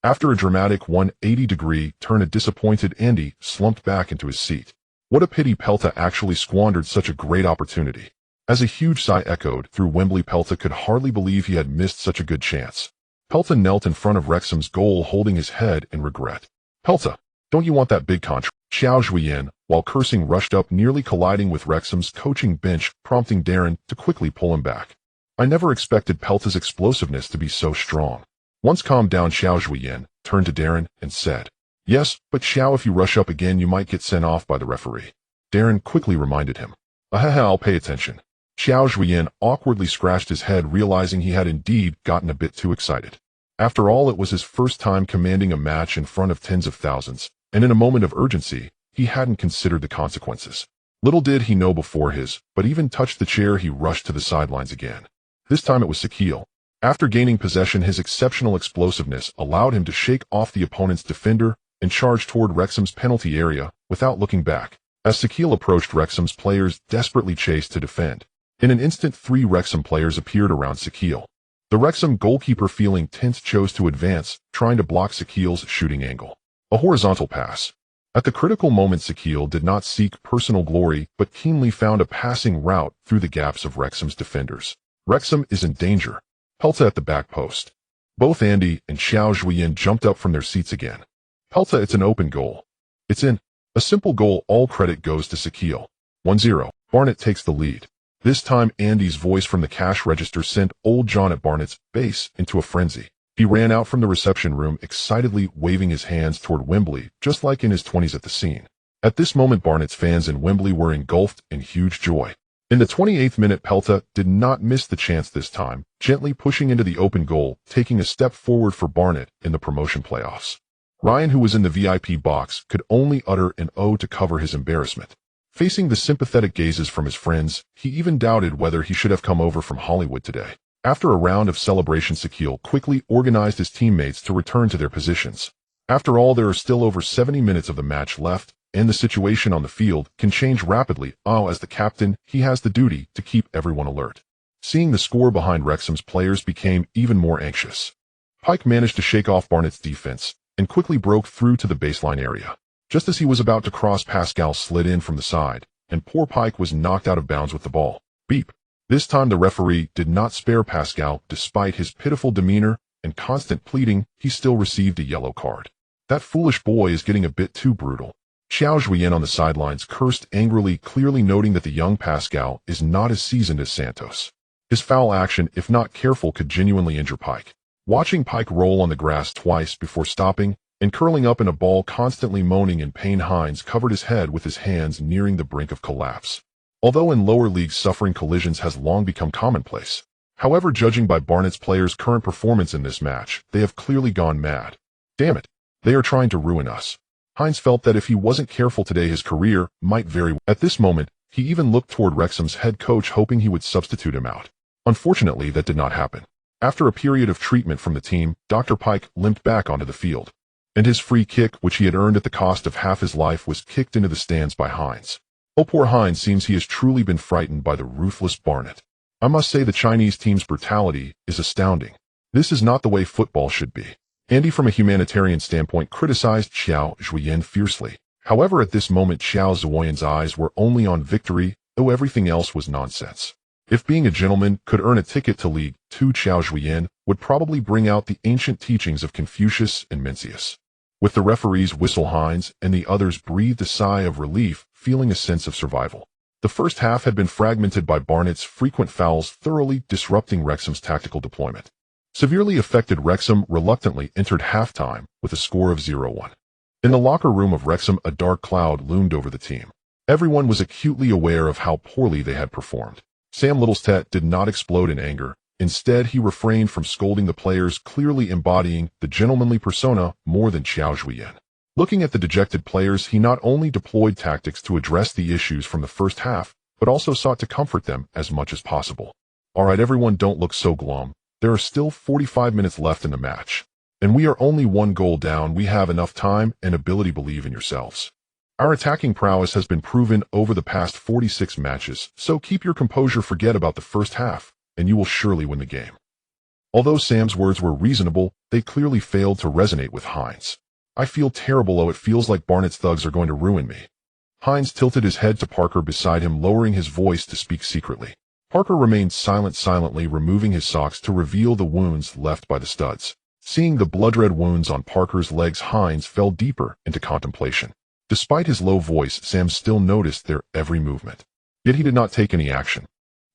After a dramatic 180-degree turn, a disappointed Andy slumped back into his seat. What a pity Pelta actually squandered such a great opportunity. As a huge sigh echoed through Wembley, Pelta could hardly believe he had missed such a good chance. Pelta knelt in front of Wrexham's goal, holding his head in regret. Pelta, don't you want that big contract? Qiao Zhuoyan, while cursing, rushed up, nearly colliding with Wrexham's coaching bench, prompting Darren to quickly pull him back. I never expected Pelta's explosiveness to be so strong. Once calmed down, Qiao Zhuoyan turned to Darren and said, Yes, but Qiao, if you rush up again, you might get sent off by the referee. Darren quickly reminded him. Ahaha, I'll pay attention. Qiao Zhuoyan awkwardly scratched his head, realizing he had indeed gotten a bit too excited. After all, it was his first time commanding a match in front of tens of thousands, and in a moment of urgency, he hadn't considered the consequences. Little did he know before his, but even touched the chair, he rushed to the sidelines again. This time it was Sakil. After gaining possession, his exceptional explosiveness allowed him to shake off the opponent's defender and charge toward Wrexham's penalty area without looking back. As Sakil approached, Wrexham's players desperately chased to defend. In an instant, 3 Wrexham players appeared around Sakil. The Wrexham goalkeeper, feeling tense, chose to advance, trying to block Sakil's shooting angle. A horizontal pass. At the critical moment, Sakil did not seek personal glory, but keenly found a passing route through the gaps of Wrexham's defenders. Wrexham is in danger. Pelta at the back post. Both Andy and Qiao Zhuoyan jumped up from their seats again. Pelta, it's an open goal. It's in. A simple goal. All credit goes to Sakil. 1-0. Barnett takes the lead. This time, Andy's voice from the cash register sent old John at Barnett's base into a frenzy. He ran out from the reception room, excitedly waving his hands toward Wembley, just like in his 20s at the scene. At this moment, Barnett's fans in Wembley were engulfed in huge joy. In the 28th minute, Pelta did not miss the chance this time, gently pushing into the open goal, taking a step forward for Barnett in the promotion playoffs. Ryan, who was in the VIP box, could only utter an "oh" to cover his embarrassment. Facing the sympathetic gazes from his friends, he even doubted whether he should have come over from Hollywood today. After a round of celebration, Sakil quickly organized his teammates to return to their positions. After all, there are still over 70 minutes of the match left, and the situation on the field can change rapidly. As the captain, he has the duty to keep everyone alert. Seeing the score behind, Wrexham's players became even more anxious. Pike managed to shake off Barnett's defense and quickly broke through to the baseline area. Just as he was about to cross, Pascal slid in from the side, and poor Pike was knocked out of bounds with the ball. Beep. This time the referee did not spare Pascal. Despite his pitiful demeanor and constant pleading, he still received a yellow card. That foolish boy is getting a bit too brutal. Qiao Zhuoyan on the sidelines cursed angrily, clearly noting that the young Pascal is not as seasoned as Santos. His foul action, if not careful, could genuinely injure Pike. Watching Pike roll on the grass twice before stopping and curling up in a ball, constantly moaning in pain, Hines covered his head with his hands, nearing the brink of collapse. Although in lower leagues, suffering collisions has long become commonplace. However, judging by Barnett's players' current performance in this match, they have clearly gone mad. Damn it, they are trying to ruin us. Hines felt that if he wasn't careful today, his career might very well. At this moment, he even looked toward Wrexham's head coach, hoping he would substitute him out. Unfortunately, that did not happen. After a period of treatment from the team, Dr. Pike limped back onto the field, and his free kick, which he had earned at the cost of half his life, was kicked into the stands by Hines. Oh, poor Hines, seems he has truly been frightened by the ruthless Barnett. I must say the Chinese team's brutality is astounding. This is not the way football should be. Andy, from a humanitarian standpoint, criticized Qiao Zhuoyan fiercely. However, at this moment, Qiao Zhuoyan's eyes were only on victory, though everything else was nonsense. If being a gentleman could earn a ticket to League 2, Qiao Zhuoyan would probably bring out the ancient teachings of Confucius and Mencius. With the referees whistle Hines and the others breathed a sigh of relief, feeling a sense of survival. The first half had been fragmented by Barnett's frequent fouls, thoroughly disrupting Wrexham's tactical deployment. Severely affected, Wrexham reluctantly entered halftime with a score of 0-1. In the locker room of Wrexham, a dark cloud loomed over the team. Everyone was acutely aware of how poorly they had performed. Sam Littlestat did not explode in anger. Instead, he refrained from scolding the players, clearly embodying the gentlemanly persona more than Qiao Zhuoyan. Looking at the dejected players, he not only deployed tactics to address the issues from the first half, but also sought to comfort them as much as possible. All right, everyone, don't look so glum. There are still 45 minutes left in the match. And we are only one goal down. We have enough time and ability. Believe in yourselves. Our attacking prowess has been proven over the past 46 matches, so keep your composure, forget about the first half, and you will surely win the game. Although Sam's words were reasonable, they clearly failed to resonate with Hines. I feel terrible. Oh, it feels like Barnett's thugs are going to ruin me. Hines tilted his head to Parker beside him, lowering his voice to speak secretly. Parker remained silently removing his socks to reveal the wounds left by the studs. Seeing the blood-red wounds on Parker's legs, Hines fell deeper into contemplation. Despite his low voice, Sam still noticed their every movement. Yet he did not take any action.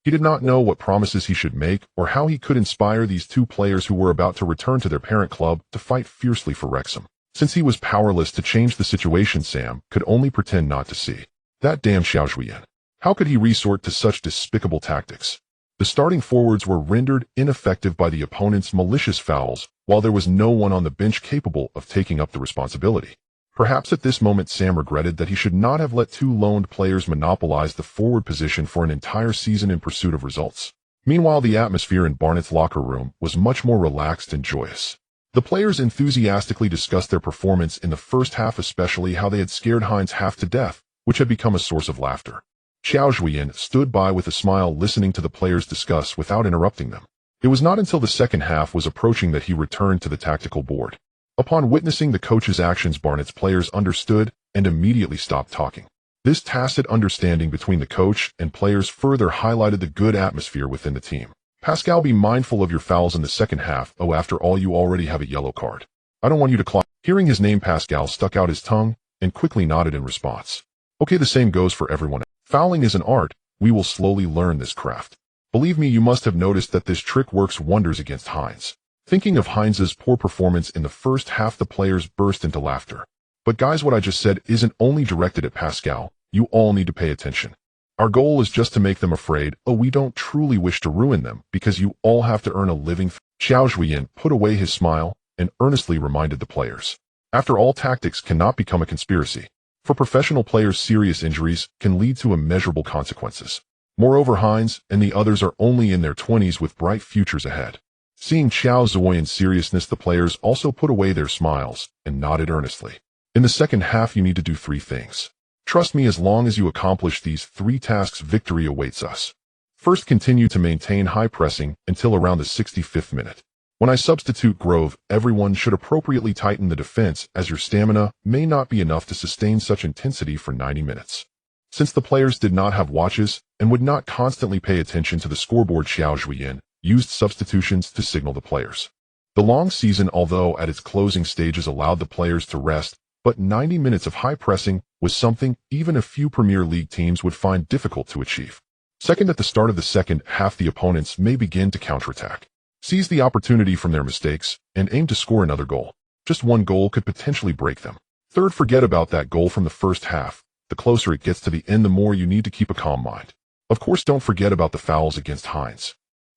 He did not know what promises he should make or how he could inspire these two players who were about to return to their parent club to fight fiercely for Wrexham. Since he was powerless to change the situation, Sam could only pretend not to see. That damn Qiao Zhuoyan. How could he resort to such despicable tactics? The starting forwards were rendered ineffective by the opponent's malicious fouls, while there was no one on the bench capable of taking up the responsibility. Perhaps at this moment Sam regretted that he should not have let two loaned players monopolize the forward position for an entire season in pursuit of results. Meanwhile, the atmosphere in Barnett's locker room was much more relaxed and joyous. The players enthusiastically discussed their performance in the first half, especially how they had scared Hines half to death, which had become a source of laughter. Qiao Zhuoyan stood by with a smile, listening to the players discuss without interrupting them. It was not until the second half was approaching that he returned to the tactical board. Upon witnessing the coach's actions, Barnett's players understood and immediately stopped talking. This tacit understanding between the coach and players further highlighted the good atmosphere within the team. Pascal, be mindful of your fouls in the second half. Oh, after all, you already have a yellow card. I don't want you to clock. Hearing his name, Pascal stuck out his tongue and quickly nodded in response. Okay, the same goes for everyone. Fouling is an art. We will slowly learn this craft. Believe me, you must have noticed that this trick works wonders against Hines. Thinking of Hines's poor performance in the first half, the players burst into laughter. But guys, what I just said isn't only directed at Pascal. You all need to pay attention. Our goal is just to make them afraid. Oh, we don't truly wish to ruin them, because you all have to earn a living. Qiao Zhuoyan put away his smile and earnestly reminded the players. After all, tactics cannot become a conspiracy. For professional players, serious injuries can lead to immeasurable consequences. Moreover, Hines and the others are only in their 20s with bright futures ahead. Seeing Qiao Zhuoyan's seriousness, the players also put away their smiles and nodded earnestly. In the second half, you need to do 3 things. Trust me, as long as you accomplish these 3 tasks, victory awaits us. First, continue to maintain high pressing until around the 65th minute. When I substitute Grove, everyone should appropriately tighten the defense, as your stamina may not be enough to sustain such intensity for 90 minutes. Since the players did not have watches and would not constantly pay attention to the scoreboard, Qiao Zhuoyan used substitutions to signal the players. The long season, although at its closing stages, allowed the players to rest, but 90 minutes of high pressing was something even a few Premier League teams would find difficult to achieve. Second, at the start of the second half, the opponents may begin to counterattack. Seize the opportunity from their mistakes and aim to score another goal. Just one goal could potentially break them. Third, forget about that goal from the first half. The closer it gets to the end, the more you need to keep a calm mind. Of course, don't forget about the fouls against Hines.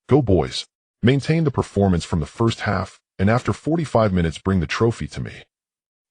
Go boys. Maintain the performance from the first half, and after 45 minutes bring the trophy to me.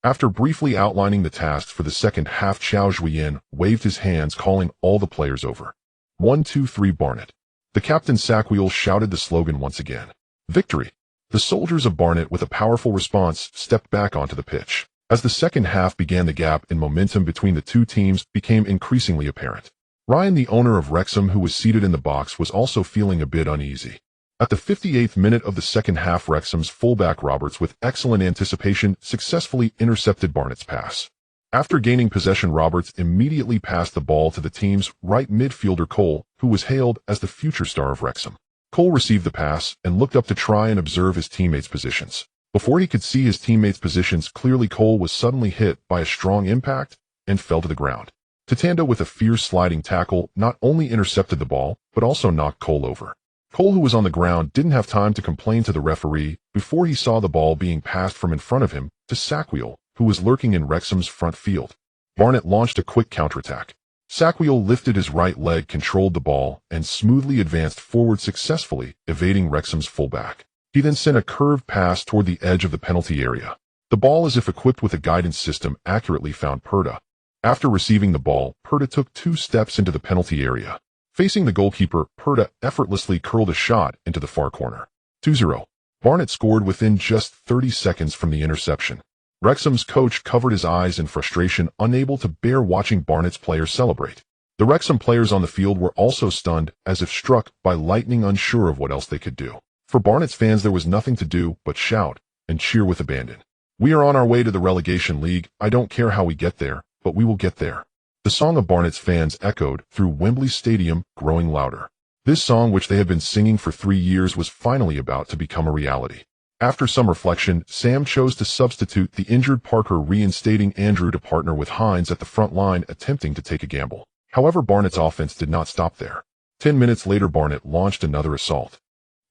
After briefly outlining the tasks for the second half, Qiao Zhuoyan waved his hands, calling all the players over. 1, 2, 3, Barnet. The captain Sackwheel shouted the slogan once again. Victory! The soldiers of Barnet, with a powerful response, stepped back onto the pitch. As the second half began, the gap in momentum between the two teams became increasingly apparent. Ryan, the owner of Wrexham, who was seated in the box, was also feeling a bit uneasy. At the 58th minute of the second half, Wrexham's fullback Roberts, with excellent anticipation, successfully intercepted Barnett's pass. After gaining possession, Roberts immediately passed the ball to the team's right midfielder Cole, who was hailed as the future star of Wrexham. Cole received the pass and looked up to try and observe his teammates' positions. Before he could see his teammates' positions clearly, Cole was suddenly hit by a strong impact and fell to the ground. Tatanda, with a fierce sliding tackle, not only intercepted the ball, but also knocked Cole over. Cole, who was on the ground, didn't have time to complain to the referee before he saw the ball being passed from in front of him to Sackwiel, who was lurking in Wrexham's front field. Barnett launched a quick counterattack. Sackwiel lifted his right leg, controlled the ball, and smoothly advanced forward, successfully evading Wrexham's fullback. He then sent a curved pass toward the edge of the penalty area. The ball, as if equipped with a guidance system, accurately found Perda. After receiving the ball, Perda took 2 steps into the penalty area. Facing the goalkeeper, Perda effortlessly curled a shot into the far corner. 2-0. Barnett scored within just 30 seconds from the interception. Wrexham's coach covered his eyes in frustration, unable to bear watching Barnett's players celebrate. The Wrexham players on the field were also stunned, as if struck by lightning, unsure of what else they could do. For Barnett's fans, there was nothing to do but shout and cheer with abandon. "We are on our way to the relegation league. I don't care how we get there, but we will get there." The song of Barnett's fans echoed through Wembley Stadium, growing louder. This song, which they had been singing for 3 years, was finally about to become a reality. After some reflection, Sam chose to substitute the injured Parker, reinstating Andrew to partner with Hines at the front line, attempting to take a gamble. However, Barnett's offense did not stop there. 10 minutes later, Barnett launched another assault.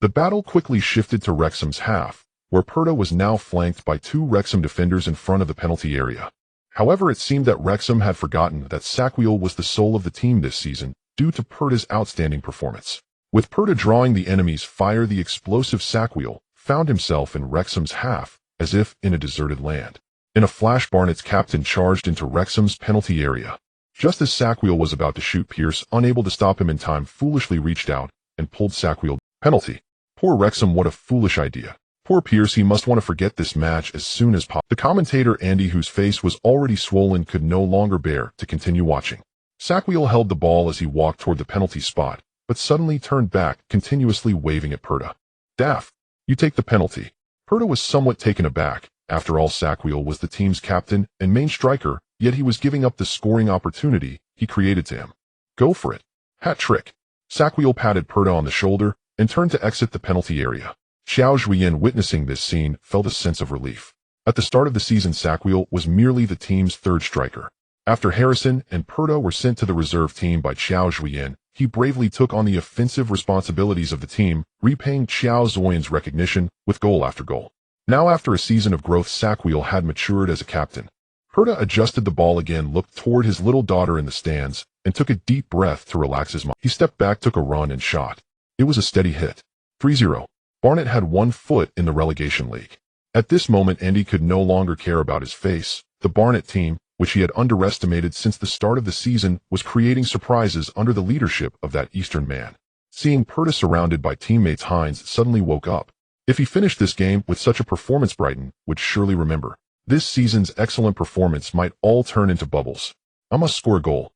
The battle quickly shifted to Wrexham's half, where Perda was now flanked by 2 Wrexham defenders in front of the penalty area. However, it seemed that Wrexham had forgotten that Sackwiel was the soul of the team this season, due to Perda's outstanding performance. With Perda drawing the enemy's fire, the explosive Sackwiel found himself in Wrexham's half, as if in a deserted land. In a flash, Barnett's captain charged into Wrexham's penalty area. Just as Sackwiel was about to shoot, Pearce, unable to stop him in time, foolishly reached out and pulled Sackwiel. Penalty. Poor Wrexham, what a foolish idea. Poor Pearce, he must want to forget this match as soon as possible. The commentator Andy, whose face was already swollen, could no longer bear to continue watching. Sackwiel held the ball as he walked toward the penalty spot, but suddenly turned back, continuously waving at Perda. "Daff, you take the penalty." Perda was somewhat taken aback. After all, Sackwiel was the team's captain and main striker, yet he was giving up the scoring opportunity he created to him. "Go for it. Hat trick." Sackwiel patted Perda on the shoulder and turned to exit the penalty area. Qiao Zhuoyan, witnessing this scene, felt a sense of relief. At the start of the season, Sackwiel was merely the team's 3rd striker. After Harrison and Perda were sent to the reserve team by Qiao Zhuoyan, he bravely took on the offensive responsibilities of the team, repaying Qiao Zhuoyan's recognition with goal after goal. Now, after a season of growth, Sackwiel had matured as a captain. Perda adjusted the ball again, looked toward his little daughter in the stands, and took a deep breath to relax his mind. He stepped back, took a run, and shot. It was a steady hit. 3-0. Barnett had 1 foot in the relegation league. At this moment, Andy could no longer care about his face. The Barnett team, which he had underestimated since the start of the season, was creating surprises under the leadership of that Eastern man. Seeing Perda surrounded by teammates, Hines suddenly woke up. If he finished this game with such a performance, Brighton would surely remember. This season's excellent performance might all turn into bubbles. "I must score a goal."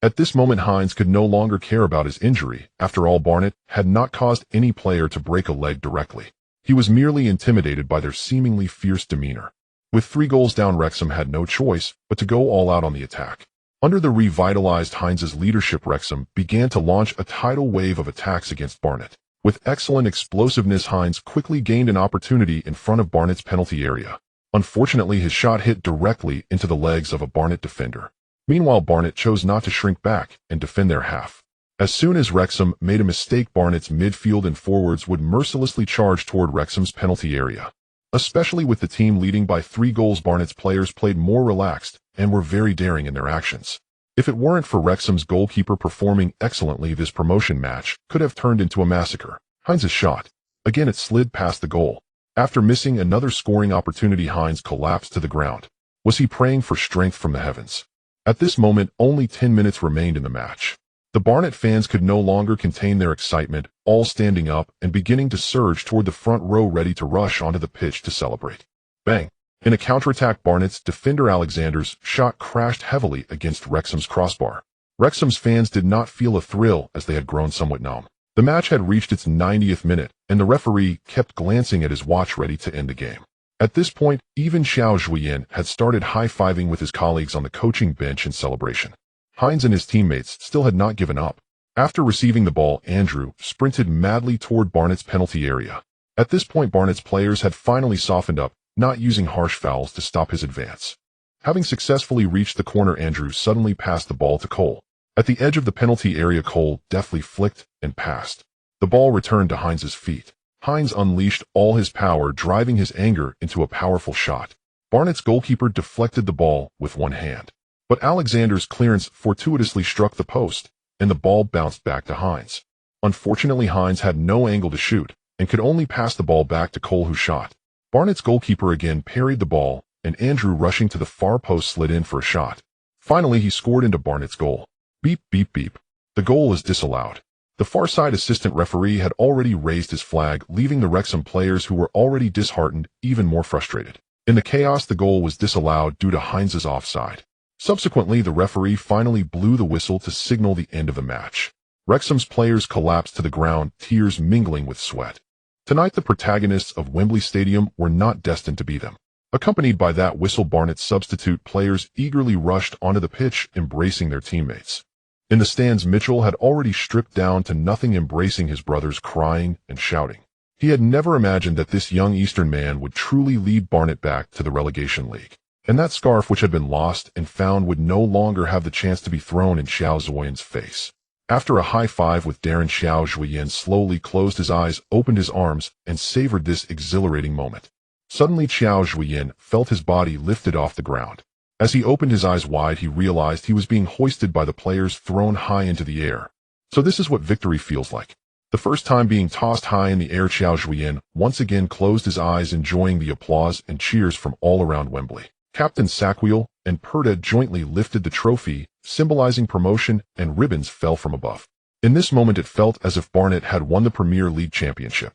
At this moment, Hines could no longer care about his injury. After all, Barnett had not caused any player to break a leg directly. He was merely intimidated by their seemingly fierce demeanor. With 3 goals down, Wrexham had no choice but to go all out on the attack. Under the revitalized Hines's leadership, Wrexham began to launch a tidal wave of attacks against Barnett. With excellent explosiveness, Hines quickly gained an opportunity in front of Barnett's penalty area. Unfortunately, his shot hit directly into the legs of a Barnett defender. Meanwhile, Barnett chose not to shrink back and defend their half. As soon as Wrexham made a mistake, Barnett's midfield and forwards would mercilessly charge toward Wrexham's penalty area. Especially with the team leading by 3 goals, Barnett's players played more relaxed and were very daring in their actions. If it weren't for Wrexham's goalkeeper performing excellently, this promotion match could have turned into a massacre. Hines' shot. Again, it slid past the goal. After missing another scoring opportunity, Hines collapsed to the ground. Was he praying for strength from the heavens? At this moment, only 10 minutes remained in the match. The Barnett fans could no longer contain their excitement, all standing up and beginning to surge toward the front row, ready to rush onto the pitch to celebrate. Bang! In a counterattack, Barnett's defender Alexander's shot crashed heavily against Wrexham's crossbar. Wrexham's fans did not feel a thrill, as they had grown somewhat numb. The match had reached its 90th minute, and the referee kept glancing at his watch ready to end the game. At this point, even Qiao Zhuoyan had started high-fiving with his colleagues on the coaching bench in celebration. Hines and his teammates still had not given up. After receiving the ball, Andrew sprinted madly toward Barnett's penalty area. At this point, Barnett's players had finally softened up, not using harsh fouls to stop his advance. Having successfully reached the corner, Andrew suddenly passed the ball to Cole. At the edge of the penalty area, Cole deftly flicked and passed. The ball returned to Hines's feet. Hines unleashed all his power, driving his anger into a powerful shot. Barnett's goalkeeper deflected the ball with one hand, but Alexander's clearance fortuitously struck the post, and the ball bounced back to Hines. Unfortunately, Hines had no angle to shoot, and could only pass the ball back to Cole, who shot. Barnett's goalkeeper again parried the ball, and Andrew, rushing to the far post, slid in for a shot. Finally, he scored into Barnett's goal. Beep, beep, beep. The goal is disallowed. The far side assistant referee had already raised his flag, leaving the Wrexham players, who were already disheartened, even more frustrated. In the chaos, the goal was disallowed due to Hines's offside. Subsequently, the referee finally blew the whistle to signal the end of the match. Wrexham's players collapsed to the ground, tears mingling with sweat. Tonight, the protagonists of Wembley Stadium were not destined to be them. Accompanied by that whistle, Barnett's substitute players eagerly rushed onto the pitch, embracing their teammates. In the stands, Mitchell had already stripped down to nothing, embracing his brothers, crying and shouting. He had never imagined that this young Eastern man would truly lead Barnet back to the relegation league. And that scarf, which had been lost and found, would no longer have the chance to be thrown in Qiao Zhuoyan's face. After a high five with Darren, Qiao Zhuoyan slowly closed his eyes, opened his arms, and savored this exhilarating moment. Suddenly, Qiao Zhuoyan felt his body lifted off the ground. As he opened his eyes wide, he realized he was being hoisted by the players, thrown high into the air. So this is what victory feels like. The first time being tossed high in the air, Qiao Zhuoyan once again closed his eyes, enjoying the applause and cheers from all around Wembley. Captain Sackwiel and Perda jointly lifted the trophy, symbolizing promotion, and ribbons fell from above. In this moment, it felt as if Barnet had won the Premier League championship.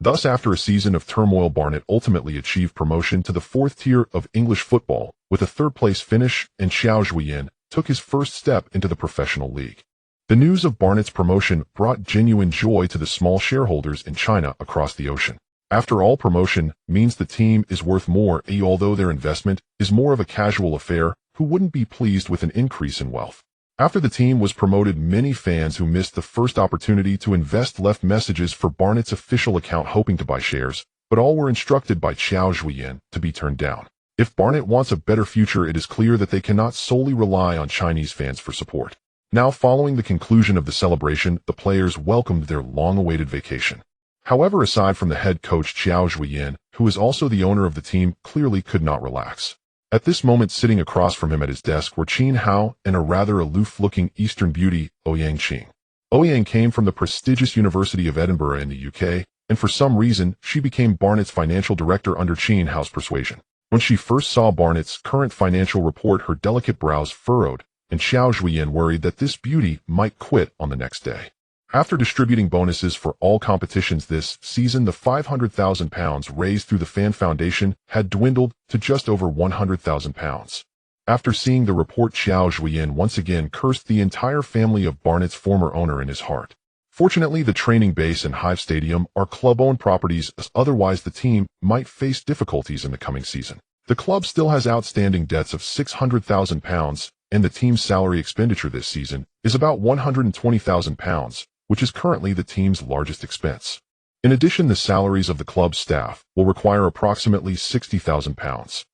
Thus, after a season of turmoil, Barnet ultimately achieved promotion to the fourth tier of English football with a third-place finish, and Qiao Zhuoyan took his first step into the professional league. The news of Barnet's promotion brought genuine joy to the small shareholders in China across the ocean. After all, promotion means the team is worth more, although their investment is more of a casual affair. Who wouldn't be pleased with an increase in wealth? After the team was promoted, many fans who missed the first opportunity to invest left messages for Barnet's official account hoping to buy shares, but all were instructed by Qiao Zhuoyan to be turned down. If Barnet wants a better future, it is clear that they cannot solely rely on Chinese fans for support. Now, following the conclusion of the celebration, the players welcomed their long-awaited vacation. However, aside from the head coach Qiao Zhuoyan, who is also the owner of the team, clearly could not relax. At this moment, sitting across from him at his desk were Qin Hao and a rather aloof-looking Eastern beauty, Ouyang Qing. Ouyang came from the prestigious University of Edinburgh in the UK, and for some reason, she became Barnet's financial director under Qin Hao's persuasion. When she first saw Barnet's current financial report, her delicate brows furrowed, and Qiao Zhuoyan worried that this beauty might quit on the next day. After distributing bonuses for all competitions this season, the £500,000 raised through the Fan Foundation had dwindled to just over £100,000. After seeing the report, Qiao Zhuoyan once again cursed the entire family of Barnet's former owner in his heart. Fortunately, the training base and Hive Stadium are club-owned properties, as otherwise the team might face difficulties in the coming season. The club still has outstanding debts of £600,000, and the team's salary expenditure this season is about £120,000, which is currently the team's largest expense. In addition, the salaries of the club's staff will require approximately £60,000.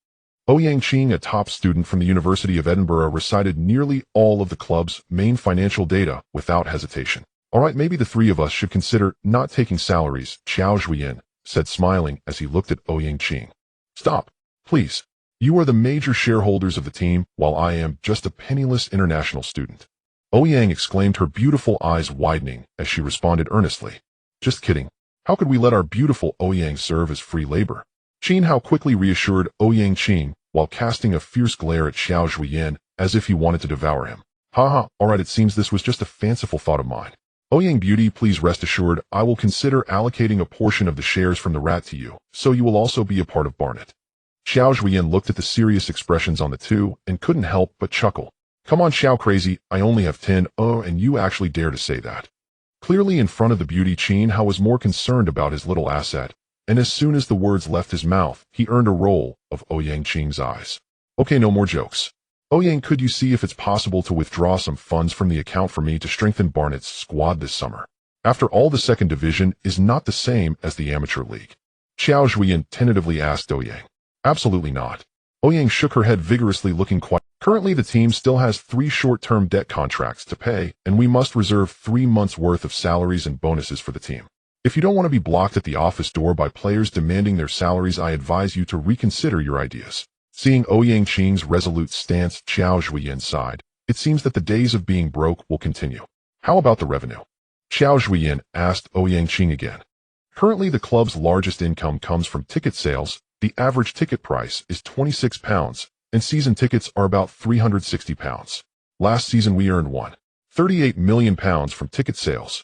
Ouyang Qing, a top student from the University of Edinburgh, recited nearly all of the club's main financial data without hesitation. All right, maybe the three of us should consider not taking salaries, Qiao Zhuoyan said, smiling as he looked at Ouyang Qing. Stop, please. You are the major shareholders of the team, while I am just a penniless international student. Ouyang exclaimed, her beautiful eyes widening as she responded earnestly. Just kidding. How could we let our beautiful Ouyang serve as free labor? Qin Hao quickly reassured Ouyang Qing while casting a fierce glare at Qiao Zhuoyan as if he wanted to devour him. Haha, alright, it seems this was just a fanciful thought of mine. Ouyang Beauty, please rest assured I will consider allocating a portion of the shares from the rat to you, so you will also be a part of Barnet. Qiao Zhuoyan looked at the serious expressions on the two and couldn't help but chuckle. Come on, Xiao Crazy, I only have 10, and you actually dare to say that. Clearly in front of the beauty, Qin Hao was more concerned about his little asset, and as soon as the words left his mouth, he earned a roll of Ouyang Qing's eyes. Okay, no more jokes. Ouyang, could you see if it's possible to withdraw some funds from the account for me to strengthen Barnett's squad this summer? After all, the second division is not the same as the amateur league. Qiao Zhuoyan tentatively asked Ouyang. Absolutely not. Ouyang shook her head vigorously, looking quite. Currently, the team still has 3 short-term debt contracts to pay, and we must reserve 3 months' worth of salaries and bonuses for the team. If you don't want to be blocked at the office door by players demanding their salaries, I advise you to reconsider your ideas. Seeing Ouyang Qing's resolute stance, Qiao Zhuoyan sighed. It seems that the days of being broke will continue. How about the revenue? Qiao Zhuoyan asked Ouyang Qing again. Currently, the club's largest income comes from ticket sales. The average ticket price is £26, and season tickets are about £360. Last season we earned £38 million from ticket sales.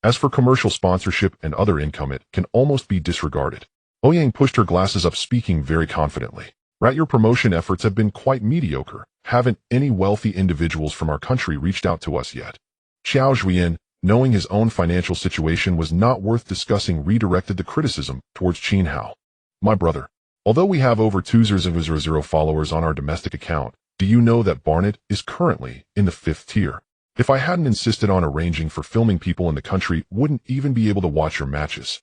As for commercial sponsorship and other income, it can almost be disregarded. Ouyang pushed her glasses up, speaking very confidently. Right, your promotion efforts have been quite mediocre. Haven't any wealthy individuals from our country reached out to us yet? Qiao Zhuoyan, knowing his own financial situation was not worth discussing, redirected the criticism towards Qin Hao. My brother, although we have over 2,000 followers on our domestic account, do you know that Barnett is currently in the 5th tier? If I hadn't insisted on arranging for filming, people in the country wouldn't even be able to watch your matches.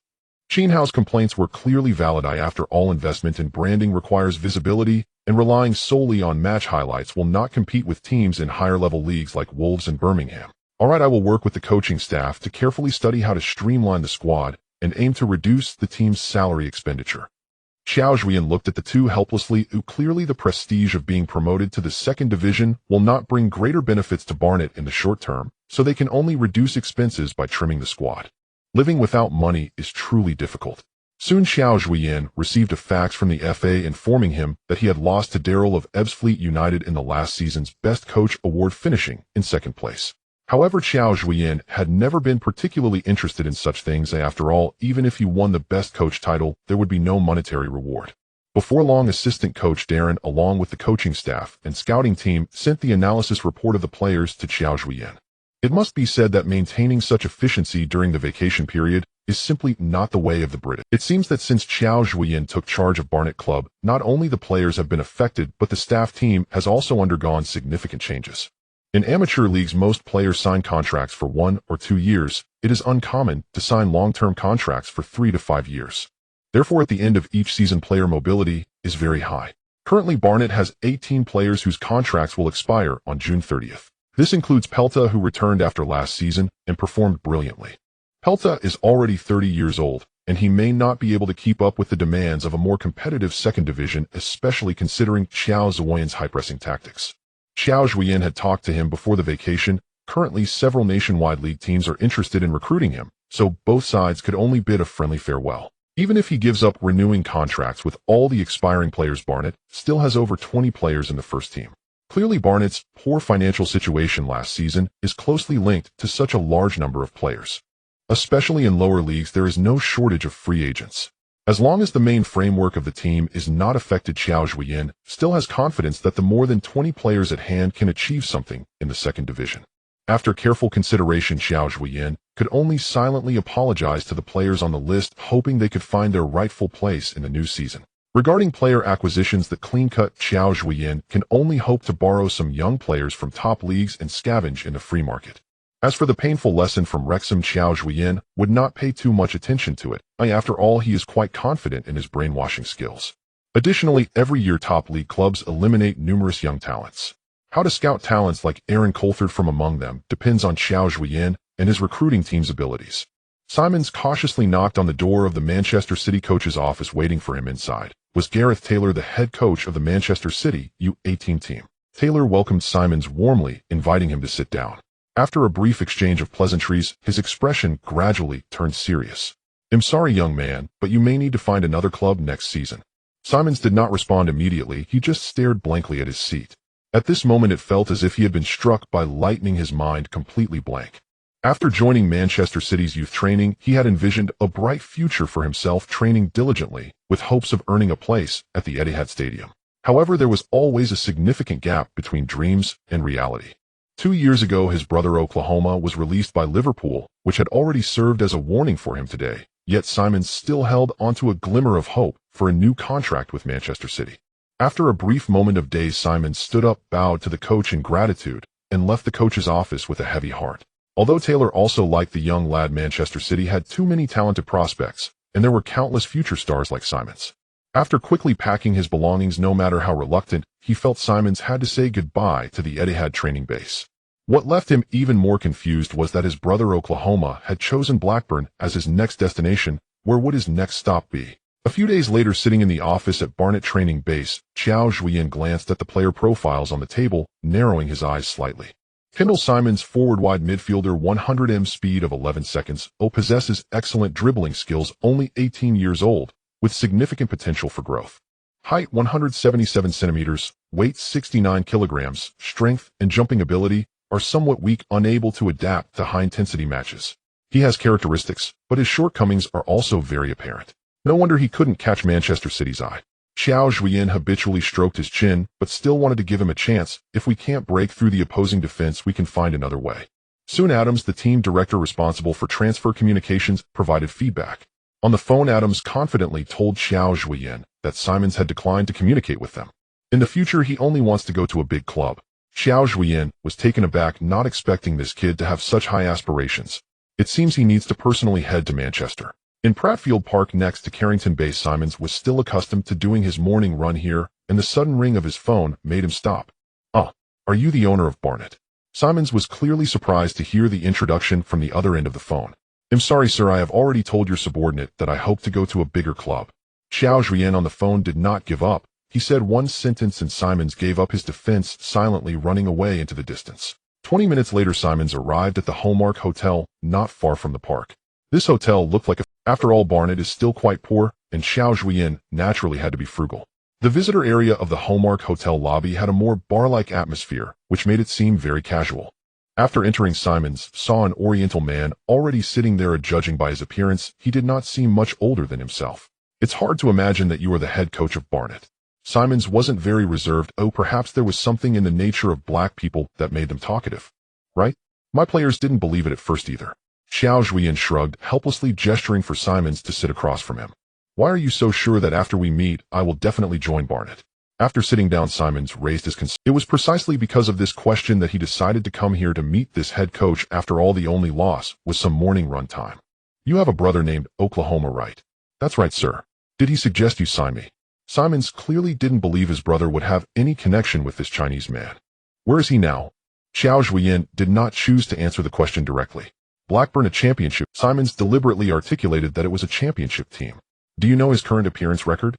Qin Hao's complaints were clearly valid. After all, investment in branding requires visibility, and relying solely on match highlights will not compete with teams in higher-level leagues like Wolves and Birmingham. Alright, I will work with the coaching staff to carefully study how to streamline the squad and aim to reduce the team's salary expenditure. Qiao Zhuoyan looked at the two helplessly. Clearly, the prestige of being promoted to the second division will not bring greater benefits to Barnett in the short term, so they can only reduce expenses by trimming the squad. Living without money is truly difficult. Soon Qiao Zhuoyan received a fax from the FA informing him that he had lost to Daryl of Ebbsfleet United in the last season's Best Coach Award, finishing in 2nd place. However, Qiao Zhuoyan had never been particularly interested in such things. After all, even if he won the best coach title, there would be no monetary reward. Before long, assistant coach Darren, along with the coaching staff and scouting team, sent the analysis report of the players to Qiao Zhuoyan. It must be said that maintaining such efficiency during the vacation period is simply not the way of the British. It seems that since Qiao Zhuoyan took charge of Barnet Club, not only the players have been affected, but the staff team has also undergone significant changes. In amateur leagues, most players sign contracts for 1 or 2 years. It is uncommon to sign long-term contracts for 3 to 5 years. Therefore, at the end of each season, player mobility is very high. Currently, Barnet has 18 players whose contracts will expire on June 30th. This includes Pelta, who returned after last season and performed brilliantly. Pelta is already 30 years old, and he may not be able to keep up with the demands of a more competitive second division, especially considering Qiao Zhuoyan's high-pressing tactics. Qiao Zhuoyan had talked to him before the vacation. Currently, several nationwide league teams are interested in recruiting him, so both sides could only bid a friendly farewell. Even if he gives up renewing contracts with all the expiring players, Barnet still has over 20 players in the first team. Clearly, Barnet's poor financial situation last season is closely linked to such a large number of players. Especially in lower leagues, there is no shortage of free agents. As long as the main framework of the team is not affected, Qiao Zhuoyan still has confidence that the more than 20 players at hand can achieve something in the second division. After careful consideration, Qiao Zhuoyan could only silently apologize to the players on the list, hoping they could find their rightful place in the new season. Regarding player acquisitions, the clean-cut Qiao Zhuoyan can only hope to borrow some young players from top leagues and scavenge in the free market. As for the painful lesson from Wrexham, Qiao Zhuoyan would not pay too much attention to it. After all, he is quite confident in his brainwashing skills. Additionally, every year top league clubs eliminate numerous young talents. How to scout talents like Aaron Coulthard from among them depends on Qiao Zhuoyan and his recruiting team's abilities. Simons cautiously knocked on the door of the Manchester City coach's office. Waiting for him inside was Gareth Taylor, the head coach of the Manchester City U18 team. Taylor welcomed Simons warmly, inviting him to sit down. After a brief exchange of pleasantries, his expression gradually turned serious. "I'm sorry, young man, but you may need to find another club next season." Simons did not respond immediately. He just stared blankly at his seat. At this moment, it felt as if he had been struck by lightning, his mind completely blank. After joining Manchester City's youth training, he had envisioned a bright future for himself, training diligently, with hopes of earning a place at the Etihad Stadium. However, there was always a significant gap between dreams and reality. 2 years ago, his brother Oklahoma was released by Liverpool, which had already served as a warning for him today. Yet Simons still held onto a glimmer of hope for a new contract with Manchester City. After a brief moment of daze, Simons stood up, bowed to the coach in gratitude, and left the coach's office with a heavy heart. Although Taylor also liked the young lad, Manchester City had too many talented prospects, and there were countless future stars like Simons. After quickly packing his belongings, no matter how reluctant, he felt Simons had to say goodbye to the Etihad training base. What left him even more confused was that his brother Oklahoma had chosen Blackburn as his next destination. Where would his next stop be? A few days later, sitting in the office at Barnet training base, Qiao Zhuoyan glanced at the player profiles on the table, narrowing his eyes slightly. Kendall Simons, forward-wide midfielder, 100 speed of 11 seconds, possesses excellent dribbling skills, only 18 years old, with significant potential for growth. Height 177 centimeters, weight 69 kilograms, strength and jumping ability are somewhat weak, unable to adapt to high-intensity matches. He has characteristics, but his shortcomings are also very apparent. No wonder he couldn't catch Manchester City's eye. Qiao Zhuoyan habitually stroked his chin, but still wanted to give him a chance. If we can't break through the opposing defense, we can find another way. Soon Adams, the team director responsible for transfer communications, provided feedback. On the phone, Adams confidently told Qiao Zhuoyan that Simons had declined to communicate with them. In the future, he only wants to go to a big club. Qiao Zhuoyan was taken aback, not expecting this kid to have such high aspirations. It seems he needs to personally head to Manchester. In Pratfield Park next to Carrington Base, Simons was still accustomed to doing his morning run here, and the sudden ring of his phone made him stop. Are you the owner of Barnet? Simons was clearly surprised to hear the introduction from the other end of the phone. I'm sorry, sir, I have already told your subordinate that I hope to go to a bigger club. Qiao Zhuoyan on the phone did not give up. He said one sentence and Simons gave up his defense, silently running away into the distance. 20 minutes later, Simons arrived at the Hallmark Hotel, not far from the park. This hotel looked like after all, Barnet is still quite poor, and Qiao Zhuoyan naturally had to be frugal. The visitor area of the Hallmark Hotel lobby had a more bar-like atmosphere, which made it seem very casual. After entering, Simons saw an Oriental man already sitting there. Judging by his appearance, he did not seem much older than himself. It's hard to imagine that you are the head coach of Barnet. Simons wasn't very reserved. Perhaps there was something in the nature of black people that made them talkative. Right? My players didn't believe it at first either. Qiao Zhuoyan shrugged, helplessly gesturing for Simons to sit across from him. Why are you so sure that after we meet, I will definitely join Barnet? After sitting down, Simons raised his concern. It was precisely because of this question that he decided to come here to meet this head coach. After all, the only loss was some morning run time. You have a brother named Oklahoma, right? That's right, sir. Did he suggest you sign me? Simons clearly didn't believe his brother would have any connection with this Chinese man. Where is he now? Qiao Zhuoyan did not choose to answer the question directly. Blackburn, a championship. Simons deliberately articulated that it was a championship team. Do you know his current appearance record?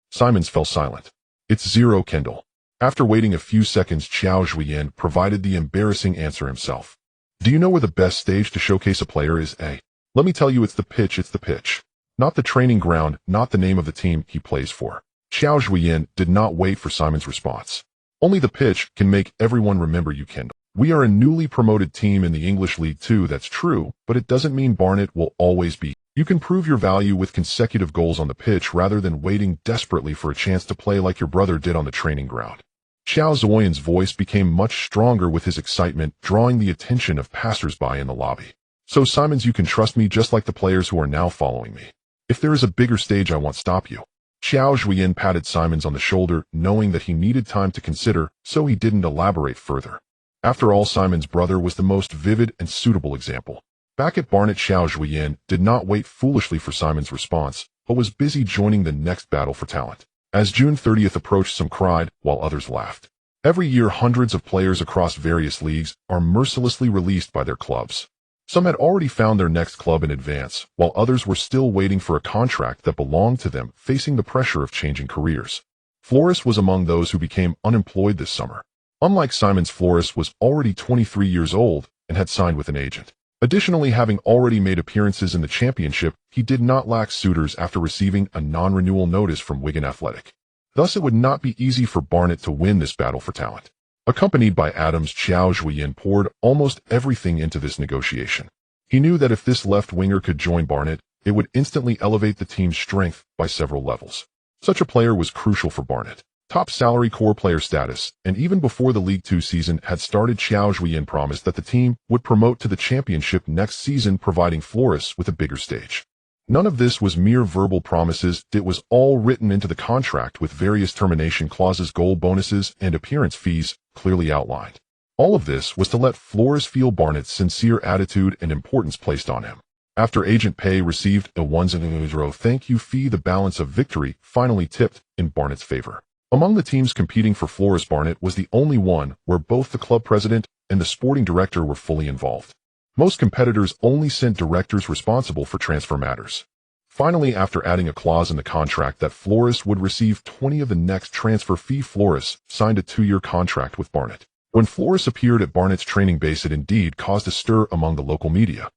Simons fell silent. It's 0, Kendall. After waiting a few seconds, Qiao Zhuoyan provided the embarrassing answer himself. Do you know where the best stage to showcase a player is? Let me tell you, it's the pitch. Not the training ground, not the name of the team he plays for. Qiao Zhuoyan did not wait for Simons' response. Only the pitch can make everyone remember you, Kendall. We are a newly promoted team in the English League Two, that's true, but it doesn't mean Barnet will always be. You can prove your value with consecutive goals on the pitch rather than waiting desperately for a chance to play like your brother did on the training ground. Qiao Zhuoyan's voice became much stronger with his excitement, drawing the attention of passers-by in the lobby. So Simons, you can trust me just like the players who are now following me. If there is a bigger stage, I won't stop you. Qiao Zhuoyan patted Simons on the shoulder, knowing that he needed time to consider, so he didn't elaborate further. After all, Simons' brother was the most vivid and suitable example. Back at Barnet, Qiao Zhuoyan did not wait foolishly for Simons' response, but was busy joining the next battle for talent. As June 30th approached, some cried, while others laughed. Every year, hundreds of players across various leagues are mercilessly released by their clubs. Some had already found their next club in advance, while others were still waiting for a contract that belonged to them, facing the pressure of changing careers. Flores was among those who became unemployed this summer. Unlike Simons, Flores was already 23 years old and had signed with an agent. Additionally, having already made appearances in the championship, he did not lack suitors after receiving a non-renewal notice from Wigan Athletic. Thus, it would not be easy for Barnet to win this battle for talent. Accompanied by Adams, Qiao Zhuoyan poured almost everything into this negotiation. He knew that if this left winger could join Barnet, it would instantly elevate the team's strength by several levels. Such a player was crucial for Barnet. top salary core player status, and even before the League Two season had started, Qiao Zhuoyan promised that the team would promote to the championship next season, providing Flores with a bigger stage. None of this was mere verbal promises, it was all written into the contract with various termination clauses, goal bonuses, and appearance fees clearly outlined. All of this was to let Flores feel Barnett's sincere attitude and importance placed on him. After agent pay received a €1,000 thank you fee, the balance of victory finally tipped in Barnett's favor. Among the teams competing for Flores, Barnett was the only one where both the club president and the sporting director were fully involved. Most competitors only sent directors responsible for transfer matters. Finally, after adding a clause in the contract that Flores would receive 20 of the next transfer fee, Flores signed a 2-year contract with Barnett. When Flores appeared at Barnett's training base, it indeed caused a stir among the local media.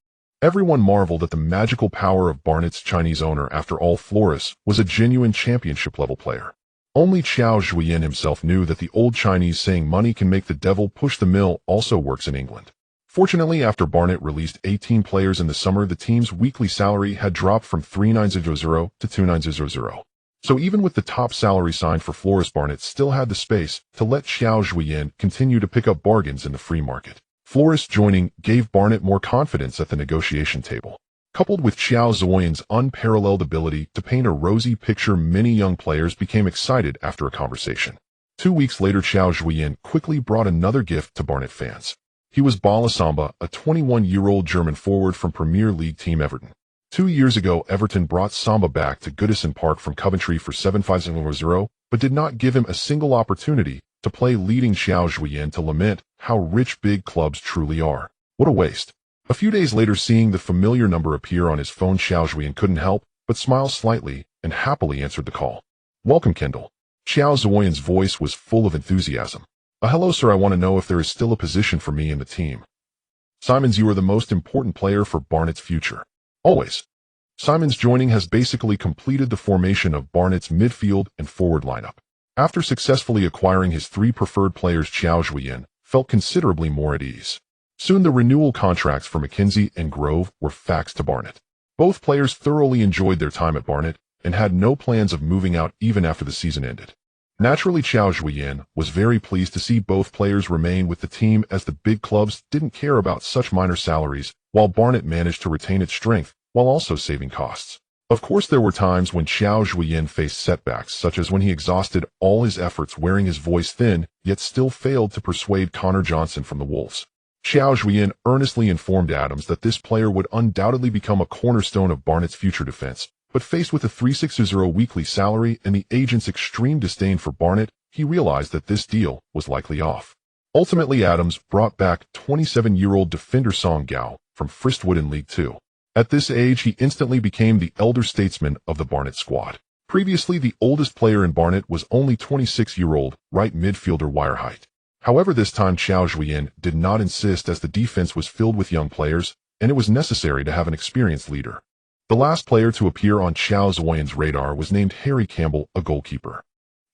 Everyone marveled at the magical power of Barnett's Chinese owner. After all, Flores was a genuine championship-level player. Only Qiao Zhuoyan himself knew that the old Chinese saying money can make the devil push the mill also works in England. Fortunately, after Barnett released 18 players in the summer, the team's weekly salary had dropped from $3,900 to $2,900. So even with the top salary signed for Flores, Barnett still had the space to let Qiao Zhuoyan continue to pick up bargains in the free market. Flores joining gave Barnett more confidence at the negotiation table. Coupled with Qiao Zhuoyan's unparalleled ability to paint a rosy picture, many young players became excited after a conversation. 2 weeks later, Qiao Zhuoyan quickly brought another gift to Barnett fans. He was Bala Samba, a 21-year-old German forward from Premier League team Everton. 2 years ago, Everton brought Samba back to Goodison Park from Coventry for €7,500, but did not give him a single opportunity to play, leading Qiao Zhuoyan to lament how rich big clubs truly are. What a waste. A few days later, seeing the familiar number appear on his phone, Qiao Zhuoyan couldn't help but smile slightly and happily answered the call. "Welcome, Kendall." Qiao Zhuoyan's voice was full of enthusiasm. "Hello, sir. I want to know if there is still a position for me in the team." "Simons, you are the most important player for Barnett's future." "Always." Simons' joining has basically completed the formation of Barnett's midfield and forward lineup. After successfully acquiring his 3 preferred players, Qiao Zhuoyan felt considerably more at ease. Soon the renewal contracts for McKenzie and Grove were faxed to Barnett. Both players thoroughly enjoyed their time at Barnett and had no plans of moving out even after the season ended. Naturally, Qiao Zhuoyan was very pleased to see both players remain with the team, as the big clubs didn't care about such minor salaries, while Barnett managed to retain its strength while also saving costs. Of course, there were times when Qiao Zhuoyan faced setbacks, such as when he exhausted all his efforts wearing his voice thin, yet still failed to persuade Connor Johnson from the Wolves. Qiao Zhuoyan earnestly informed Adams that this player would undoubtedly become a cornerstone of Barnett's future defense, but faced with a $3,600 weekly salary and the agent's extreme disdain for Barnett, he realized that this deal was likely off. Ultimately, Adams brought back 27-year-old defender Song Gao from Fristwood in League Two. At this age, he instantly became the elder statesman of the Barnett squad. Previously, the oldest player in Barnett was only 26-year-old right midfielder Wire Height. However, this time Qiao Zhuoyan did not insist, as the defense was filled with young players, and it was necessary to have an experienced leader. The last player to appear on Qiao Zhuoyan's radar was named Harry Campbell, a goalkeeper.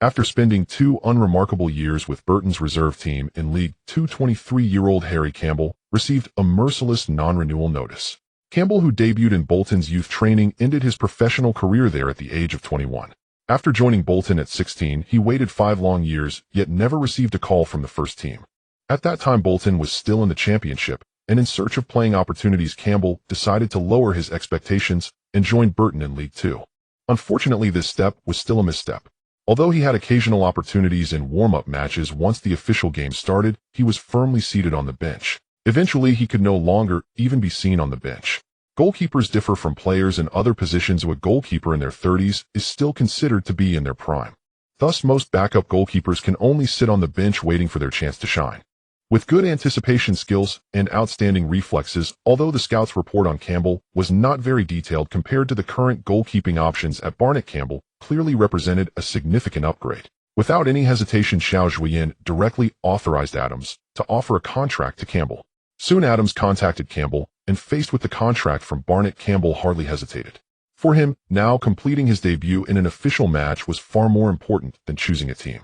After spending 2 unremarkable years with Burton's reserve team in League Two, 23-year-old Harry Campbell received a merciless non-renewal notice. Campbell, who debuted in Bolton's youth training, ended his professional career there at the age of 21. After joining Bolton at 16, he waited 5 long years, yet never received a call from the first team. At that time, Bolton was still in the championship, and in search of playing opportunities, Campbell decided to lower his expectations and join Burton in League Two. Unfortunately, this step was still a misstep. Although he had occasional opportunities in warm-up matches, once the official game started, he was firmly seated on the bench. Eventually, he could no longer even be seen on the bench. Goalkeepers differ from players in other positions. A goalkeeper in their 30s is still considered to be in their prime. Thus, most backup goalkeepers can only sit on the bench waiting for their chance to shine. With good anticipation skills and outstanding reflexes, although the scouts' report on Campbell was not very detailed compared to the current goalkeeping options at Barnet, Campbell clearly represented a significant upgrade. Without any hesitation, Qiao Zhuoyan directly authorized Adams to offer a contract to Campbell. Soon Adams contacted Campbell, and faced with the contract from Barnet, Campbell hardly hesitated. For him, now completing his debut in an official match was far more important than choosing a team.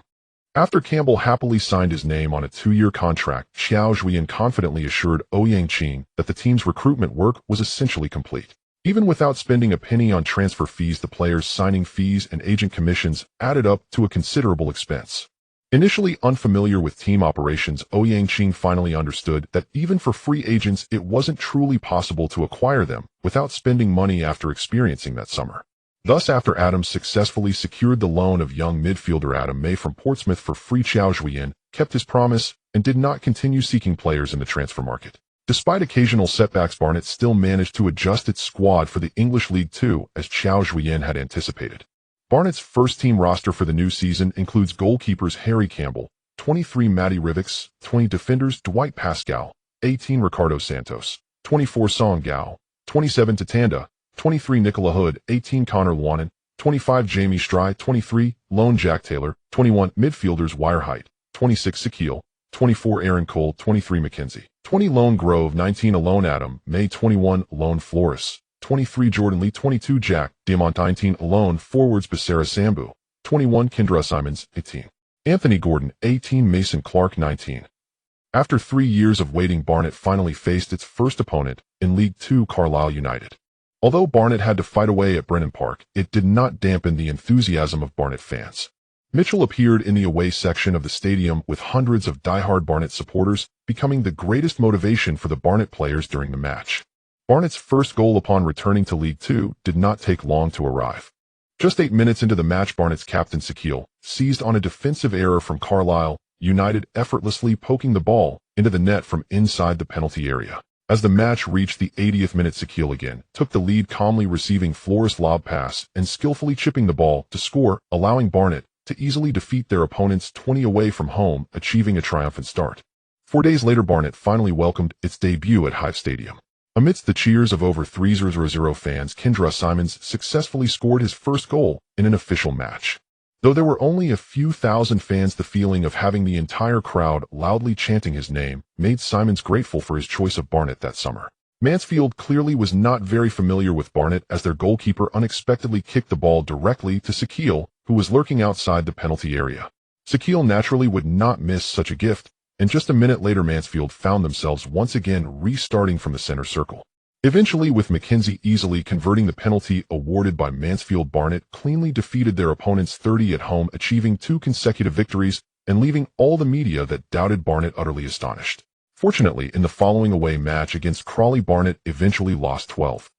After Campbell happily signed his name on a 2-year contract, Qiao Zhuoyan confidently assured Ouyang Qing that the team's recruitment work was essentially complete. Even without spending a penny on transfer fees, the players' signing fees and agent commissions added up to a considerable expense. Initially unfamiliar with team operations, Ouyang Qing finally understood that even for free agents it wasn't truly possible to acquire them without spending money after experiencing that summer. Thus, after Adams successfully secured the loan of young midfielder Adam May from Portsmouth for free, Qiao Zhuoyan kept his promise and did not continue seeking players in the transfer market. Despite occasional setbacks, Barnet still managed to adjust its squad for the English League Two as Qiao Zhuoyan had anticipated. Barnet's first-team roster for the new season includes goalkeepers Harry Campbell, 23 Matty Rivix, 20 defenders Dwight Pascal, 18 Ricardo Santos, 24 Song Gao, 27 Tatanda, 23 Nicola Hood, 18 Connor Lwanan, 25 Jamie Stry, 23 Lone Jack Taylor, 21 midfielders Wire Height, 26 Sakil, 24 Aaron Cole, 23 McKenzie, 20 Lone Grove, 19 Alone Adam May, 21 Lone Flores, 23 Jordan Lee, 22 Jack Diamant, 19 Alone forwards Becerra Sambu, 21 Kendra Simons, 18 Anthony Gordon, 18 Mason Clark, 19. After 3 years of waiting, Barnet finally faced its first opponent in League Two, Carlisle United. Although Barnet had to fight away at Brennan Park, it did not dampen the enthusiasm of Barnet fans. Mitchell appeared in the away section of the stadium with hundreds of die-hard Barnet supporters, becoming the greatest motivation for the Barnet players during the match. Barnet's first goal upon returning to League Two did not take long to arrive. Just 8 minutes into the match, Barnet's captain Sakil seized on a defensive error from Carlisle United, effortlessly poking the ball into the net from inside the penalty area. As the match reached the 80th minute, Sakil again took the lead, calmly receiving Flores' lob pass and skillfully chipping the ball to score, allowing Barnet to easily defeat their opponents 20 away from home, achieving a triumphant start. 4 days later, Barnet finally welcomed its debut at Hive Stadium. Amidst the cheers of over 3,000 fans, Kendra Simons successfully scored his first goal in an official match. Though there were only a few thousand fans, the feeling of having the entire crowd loudly chanting his name made Simons grateful for his choice of Barnet that summer. Mansfield clearly was not very familiar with Barnet, as their goalkeeper unexpectedly kicked the ball directly to Sakil, who was lurking outside the penalty area. Sakil naturally would not miss such a gift, and just a minute later Mansfield found themselves once again restarting from the center circle. Eventually, with McKenzie easily converting the penalty awarded by Mansfield, Barnet cleanly defeated their opponents 30 at home, achieving 2 consecutive victories and leaving all the media that doubted Barnet utterly astonished. Fortunately, in the following away match against Crawley, Barnet eventually lost 12.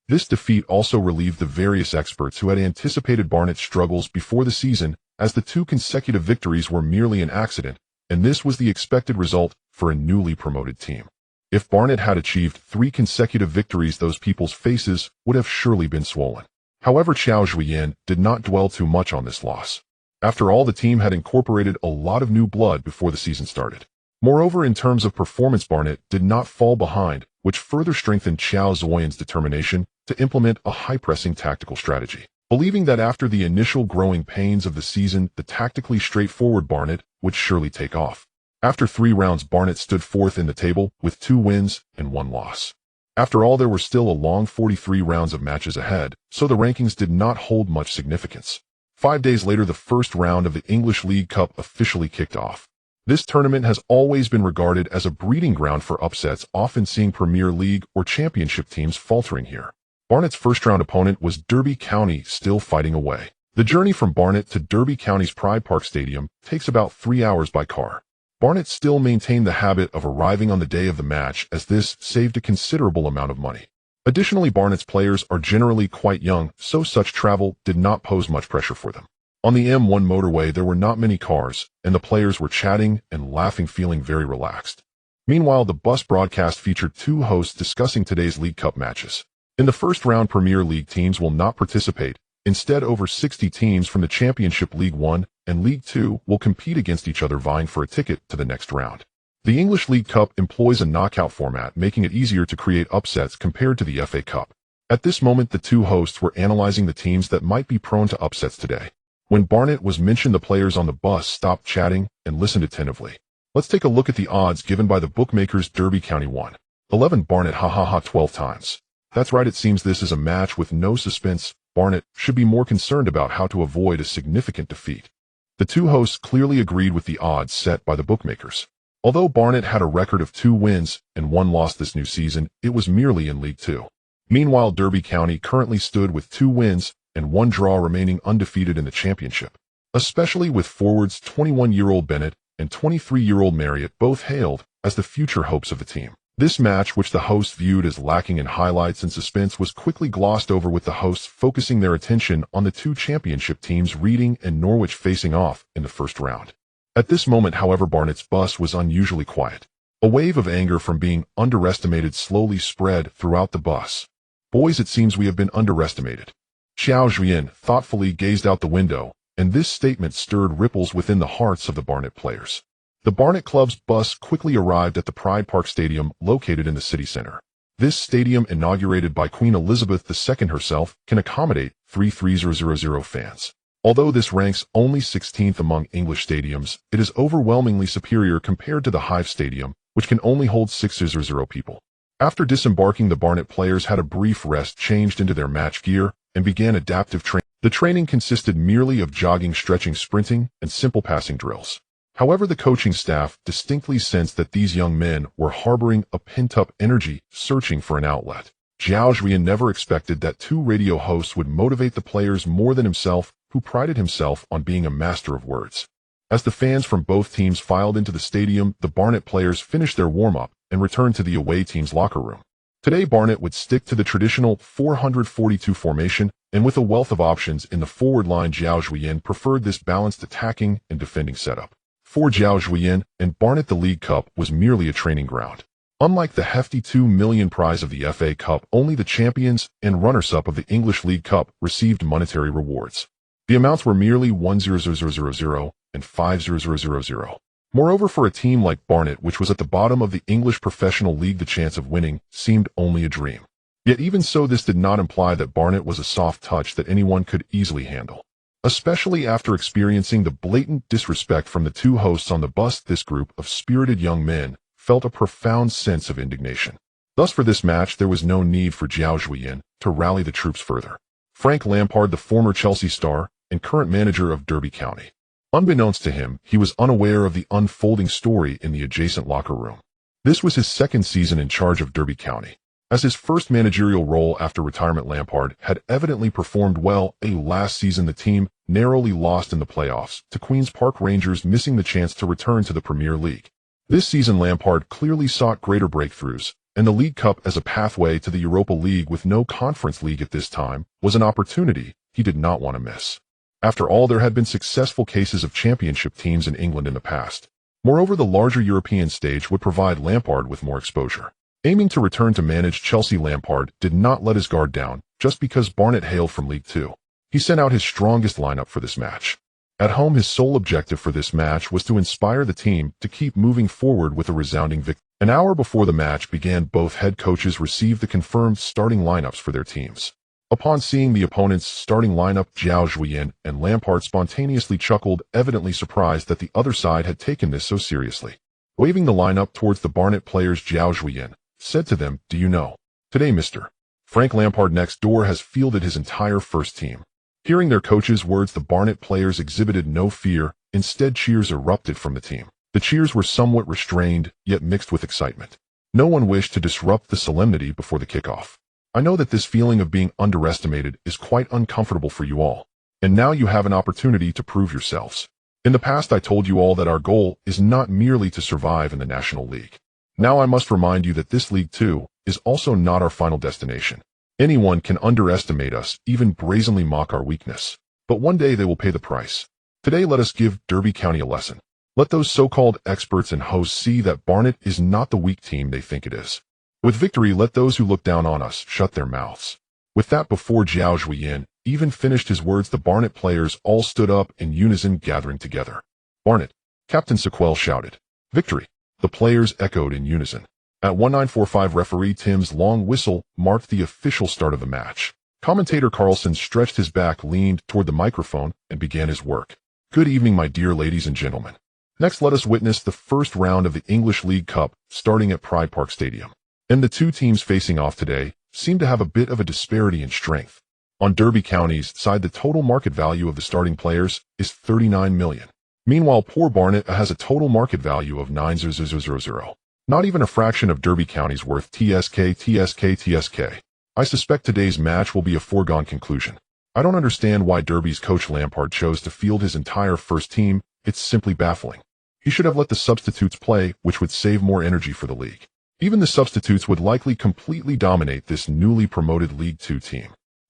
This defeat also relieved the various experts who had anticipated Barnet's struggles before the season, as the 2 consecutive victories were merely an accident, and this was the expected result for a newly promoted team. If Barnet had achieved 3 consecutive victories, those people's faces would have surely been swollen. However, Qiao Zhuoyan did not dwell too much on this loss. After all, the team had incorporated a lot of new blood before the season started. Moreover, in terms of performance, Barnet did not fall behind, which further strengthened Qiao Zhuoyan's determination to implement a high-pressing tactical strategy. Believing that after the initial growing pains of the season, the tactically straightforward Barnet would surely take off. After 3 rounds, Barnet stood 4th in the table with 2 wins and 1 loss. After all, there were still a long 43 rounds of matches ahead, so the rankings did not hold much significance. 5 days later, the first round of the English League Cup officially kicked off. This tournament has always been regarded as a breeding ground for upsets, often seeing Premier League or Championship teams faltering here. Barnet's first-round opponent was Derby County, still fighting away. The journey from Barnet to Derby County's Pride Park Stadium takes about 3 hours by car. Barnet still maintained the habit of arriving on the day of the match, as this saved a considerable amount of money. Additionally, Barnet's players are generally quite young, so such travel did not pose much pressure for them. On the M1 motorway, there were not many cars, and the players were chatting and laughing, feeling very relaxed. Meanwhile, the bus broadcast featured 2 hosts discussing today's League Cup matches. In the first round, Premier League teams will not participate. Instead, over 60 teams from the Championship League 1 and League 2 will compete against each other, vying for a ticket to the next round. The English League Cup employs a knockout format, making it easier to create upsets compared to the FA Cup. At this moment, the 2 hosts were analyzing the teams that might be prone to upsets today. When Barnet was mentioned, the players on the bus stopped chatting and listened attentively. Let's take a look at the odds given by the bookmakers. Derby County 1. 11 Barnet 12 times. That's right, it seems this is a match with no suspense. Barnet should be more concerned about how to avoid a significant defeat. The 2 hosts clearly agreed with the odds set by the bookmakers. Although Barnet had a record of 2 wins and 1 loss this new season, it was merely in League 2. Meanwhile, Derby County currently stood with 2 wins and 1 draw, remaining undefeated in the championship. Especially with forwards 21-year-old Bennett and 23-year-old Marriott both hailed as the future hopes of the team. This match, which the hosts viewed as lacking in highlights and suspense, was quickly glossed over, with the hosts focusing their attention on the 2 championship teams, Reading and Norwich, facing off in the first round. At this moment, however, Barnett's bus was unusually quiet. A wave of anger from being underestimated slowly spread throughout the bus. "Boys, it seems we have been underestimated." Qiao Zhuoyan thoughtfully gazed out the window, and this statement stirred ripples within the hearts of the Barnet players. The Barnet Club's bus quickly arrived at the Pride Park Stadium, located in the city center. This stadium, inaugurated by Queen Elizabeth II herself, can accommodate 33,000 fans. Although this ranks only 16th among English stadiums, it is overwhelmingly superior compared to the Hive Stadium, which can only hold 6,000 people. After disembarking, the Barnet players had a brief rest, changed into their match gear, and began adaptive training. The training consisted merely of jogging, stretching, sprinting, and simple passing drills. However, the coaching staff distinctly sensed that these young men were harboring a pent-up energy, searching for an outlet. Qiao Zhuoyan never expected that 2 radio hosts would motivate the players more than himself, who prided himself on being a master of words. As the fans from both teams filed into the stadium, the Barnet players finished their warm-up and returned to the away team's locker room. Today, Barnet would stick to the traditional 442 formation, and with a wealth of options in the forward line, Qiao Zhuoyan preferred this balanced attacking and defending setup. For Qiao Zhuoyan and Barnet, the League Cup was merely a training ground. Unlike the hefty £2 million prize of the FA Cup, only the champions and runners-up of the English League Cup received monetary rewards. The amounts were merely 1,000 and 5,000. Moreover, for a team like Barnet, which was at the bottom of the English Professional League, the chance of winning seemed only a dream. Yet even so, this did not imply that Barnet was a soft touch that anyone could easily handle. Especially after experiencing the blatant disrespect from the 2 hosts on the bus, this group of spirited young men felt a profound sense of indignation. Thus, for this match, there was no need for Qiao Zhuoyan to rally the troops further. Frank Lampard, the former Chelsea star and current manager of Derby County. Unbeknownst to him, he was unaware of the unfolding story in the adjacent locker room. This was his 2nd season in charge of Derby County. As his first managerial role after retirement, Lampard had evidently performed well. Last season, the team narrowly lost in the playoffs to Queen's Park Rangers, missing the chance to return to the Premier League. This season, Lampard clearly sought greater breakthroughs, and the League Cup as a pathway to the Europa League, with no Conference League at this time, was an opportunity he did not want to miss. After all, there had been successful cases of championship teams in England in the past. Moreover, the larger European stage would provide Lampard with more exposure. Aiming to return to manage Chelsea, Lampard did not let his guard down just because Barnet hailed from League Two. He sent out his strongest lineup for this match. At home, his sole objective for this match was to inspire the team to keep moving forward with a resounding victory. An hour before the match began, both head coaches received the confirmed starting lineups for their teams. Upon seeing the opponent's starting lineup, Qiao Zhuoyan and Lampard spontaneously chuckled, evidently surprised that the other side had taken this so seriously. Waving the lineup towards the Barnet players, Qiao Zhuoyan said to them, "Do you know, today Mr. Frank Lampard next door has fielded his entire first team." Hearing their coach's words, the Barnet players exhibited no fear. Instead, cheers erupted from the team. The cheers were somewhat restrained, yet mixed with excitement. No one wished to disrupt the solemnity before the kickoff. I know that this feeling of being underestimated is quite uncomfortable for you all, and now you have an opportunity to prove yourselves. In the past, I told you all that our goal is not merely to survive in the National League. Now I must remind you that this League Two is also not our final destination. Anyone can underestimate us, even brazenly mock our weakness. But one day they will pay the price. Today let us give Derby County a lesson. Let those so-called experts and hosts see that Barnet is not the weak team they think it is. With victory, let those who look down on us shut their mouths. With that, before Qiao Zhuoyan even finished his words, the Barnet players all stood up in unison, gathering together. "Barnet!" Captain Sequel shouted. "Victory!" The players echoed in unison. At 1945, referee Tim's long whistle marked the official start of the match. Commentator Carlson stretched his back, leaned toward the microphone, and began his work. "Good evening, my dear ladies and gentlemen. Next, let us witness the first round of the English League Cup, starting at Pride Park Stadium. And the two teams facing off today seem to have a bit of a disparity in strength. On Derby County's side, the total market value of the starting players is $39 million. Meanwhile, poor Barnet has a total market value of $9,000. Not even a fraction of Derby County's worth. TSK. I suspect today's match will be a foregone conclusion. I don't understand why Derby's coach Lampard chose to field his entire first team. It's simply baffling. He should have let the substitutes play, which would save more energy for the league. Even the substitutes would likely completely dominate this newly promoted League Two team.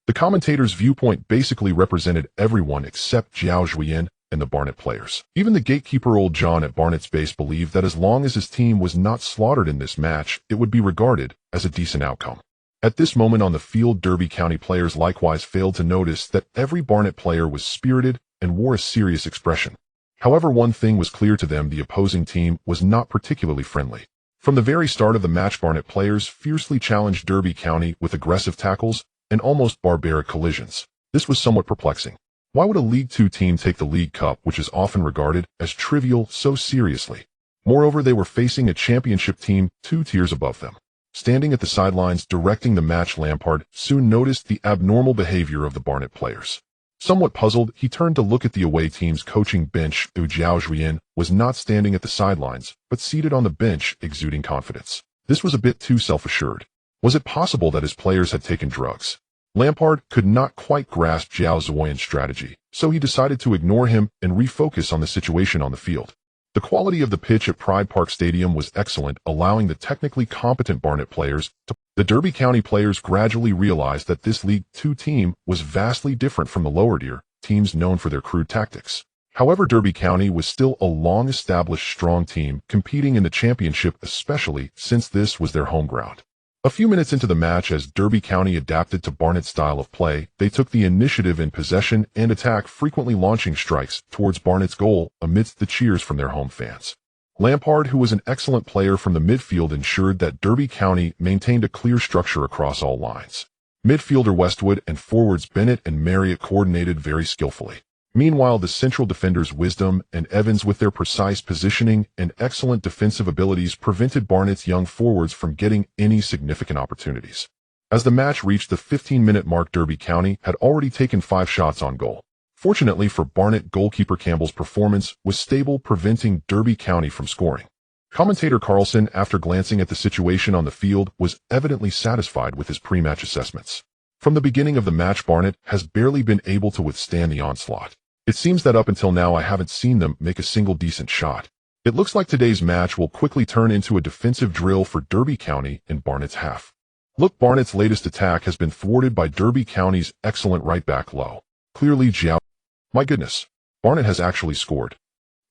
The commentator's viewpoint basically represented everyone except Qiao Zhuoyan and the Barnet players. Even the gatekeeper Old John at Barnet's base believed that as long as his team was not slaughtered in this match, it would be regarded as a decent outcome. At this moment on the field, Derby County players likewise failed to notice that every Barnet player was spirited and wore a serious expression. However, one thing was clear to them: the opposing team was not particularly friendly. From the very start of the match, Barnet players fiercely challenged Derby County with aggressive tackles and almost barbaric collisions. This was somewhat perplexing. Why would a League Two team take the League Cup, which is often regarded as trivial, so seriously? Moreover, they were facing a championship team 2 tiers above them. Standing at the sidelines directing the match, Lampard soon noticed the abnormal behavior of the Barnet players. Somewhat puzzled, he turned to look at the away team's coaching bench. Qiao Zhuoyan was not standing at the sidelines, but seated on the bench, exuding confidence. This was a bit too self-assured. Was it possible that his players had taken drugs? Lampard could not quite grasp Qiao Zhuoyan's strategy, so he decided to ignore him and refocus on the situation on the field. The quality of the pitch at Pride Park Stadium was excellent, allowing the technically competent Barnet players to. The Derby County players gradually realized that this League Two team was vastly different from the lower-tier teams known for their crude tactics. However, Derby County was still a long-established strong team competing in the championship, especially since this was their home ground. A few minutes into the match, as Derby County adapted to Barnet's style of play, they took the initiative in possession and attack, frequently launching strikes towards Barnet's goal amidst the cheers from their home fans. Lampard, who was an excellent player from the midfield, ensured that Derby County maintained a clear structure across all lines. Midfielder Westwood and forwards Bennett and Marriott coordinated very skillfully. Meanwhile, the central defenders Wisdom and Evans, with their precise positioning and excellent defensive abilities, prevented Barnet's young forwards from getting any significant opportunities. As the match reached the 15-minute mark, Derby County had already taken 5 shots on goal. Fortunately for Barnet, goalkeeper Campbell's performance was stable, preventing Derby County from scoring. Commentator Carlson, after glancing at the situation on the field, was evidently satisfied with his pre-match assessments. From the beginning of the match, Barnet has barely been able to withstand the onslaught. It seems that up until now I haven't seen them make a single decent shot. It looks like today's match will quickly turn into a defensive drill for Derby County in Barnet's half. Look, Barnet's latest attack has been thwarted by Derby County's excellent right-back Low. Clearly Qiao. My goodness, Barnet has actually scored.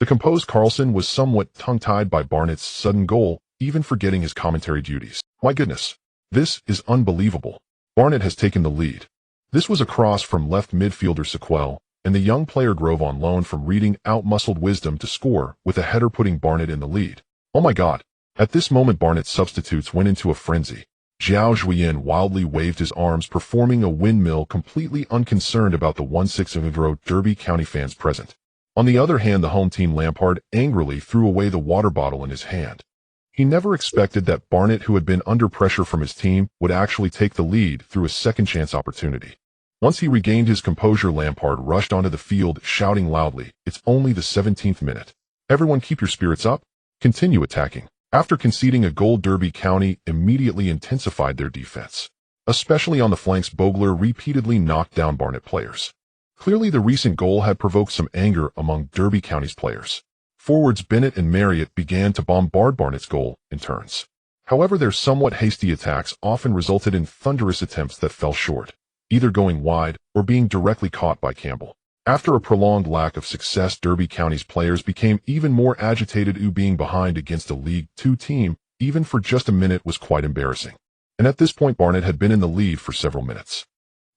The composed Carlson was somewhat tongue-tied by Barnet's sudden goal, even forgetting his commentary duties. My goodness, this is unbelievable. Barnet has taken the lead. This was a cross from left midfielder Sequel, and the young player Grove, on loan from Reading, out-muscled Wisdom to score, with a header putting Barnet in the lead. Oh my God. At this moment, Barnet's substitutes went into a frenzy. Qiao Zhuoyan wildly waved his arms, performing a windmill, completely unconcerned about the 1-6 Derby County fans present. On the other hand, the home team Lampard angrily threw away the water bottle in his hand. He never expected that Barnet, who had been under pressure from his team, would actually take the lead through a second-chance opportunity. Once he regained his composure, Lampard rushed onto the field, shouting loudly, "It's only the 17th minute. Everyone keep your spirits up. Continue attacking." After conceding a goal, Derby County immediately intensified their defense. Especially on the flanks, Bogler repeatedly knocked down Barnet players. Clearly, the recent goal had provoked some anger among Derby County's players. Forwards Bennett and Marriott began to bombard Barnet's goal in turns. However, their somewhat hasty attacks often resulted in thunderous attempts that fell short, either going wide or being directly caught by Campbell. After a prolonged lack of success, Derby County's players became even more agitated. Being behind against a League Two team, even for just a minute, was quite embarrassing. And at this point, Barnet had been in the lead for several minutes.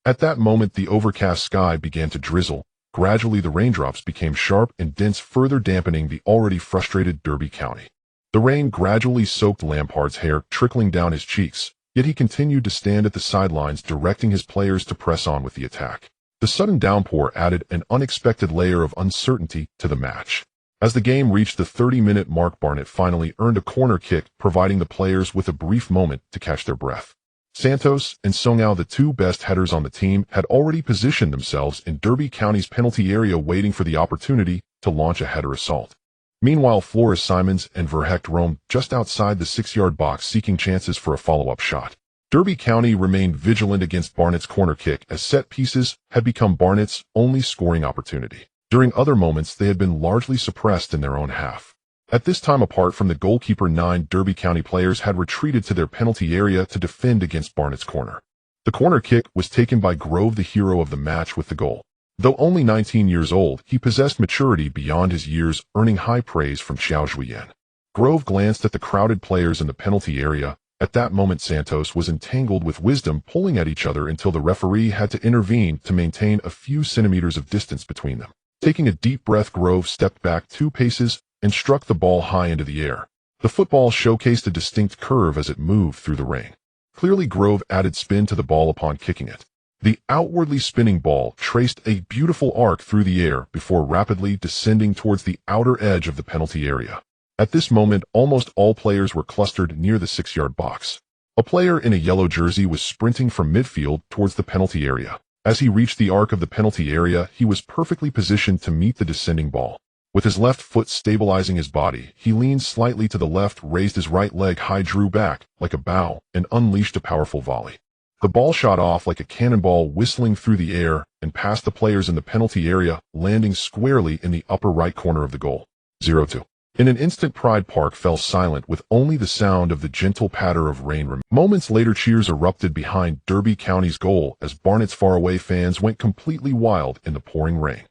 At that moment, the overcast sky began to drizzle. Gradually, the raindrops became sharp and dense, further dampening the already frustrated Derby County. The rain gradually soaked Lampard's hair, trickling down his cheeks, yet he continued to stand at the sidelines, directing his players to press on with the attack. The sudden downpour added an unexpected layer of uncertainty to the match. As the game reached the 30-minute mark, Barnet finally earned a corner kick, providing the players with a brief moment to catch their breath. Santos and Songao, the two best headers on the team, had already positioned themselves in Derby County's penalty area, waiting for the opportunity to launch a header assault. Meanwhile, Flores Simons and Verhecht roamed just outside the 6-yard box, seeking chances for a follow-up shot. Derby County remained vigilant against Barnett's corner kick as set pieces had become Barnett's only scoring opportunity. During other moments, they had been largely suppressed in their own half. At this time, apart from the goalkeeper, 9 Derby County players had retreated to their penalty area to defend against Barnett's corner. The corner kick was taken by Grove, the hero of the match, with the goal. Though only 19 years old, he possessed maturity beyond his years, earning high praise from Qiao Zhuoyan. Grove glanced at the crowded players in the penalty area. At that moment, Santos was entangled with Wisdom, pulling at each other until the referee had to intervene to maintain a few centimeters of distance between them. Taking a deep breath, Grove stepped back 2 paces and struck the ball high into the air. The football showcased a distinct curve as it moved through the rain. Clearly, Grove added spin to the ball upon kicking it. The outwardly spinning ball traced a beautiful arc through the air before rapidly descending towards the outer edge of the penalty area. At this moment, almost all players were clustered near the 6-yard box. A player in a yellow jersey was sprinting from midfield towards the penalty area. As he reached the arc of the penalty area, he was perfectly positioned to meet the descending ball. With his left foot stabilizing his body, he leaned slightly to the left, raised his right leg high, drew back like a bow, and unleashed a powerful volley. The ball shot off like a cannonball, whistling through the air and past the players in the penalty area, landing squarely in the upper right corner of the goal. 0-2. In an instant, Pride Park fell silent with only the sound of the gentle patter of rain. Moments later, cheers erupted behind Derby County's goal as Barnett's faraway fans went completely wild in the pouring rain.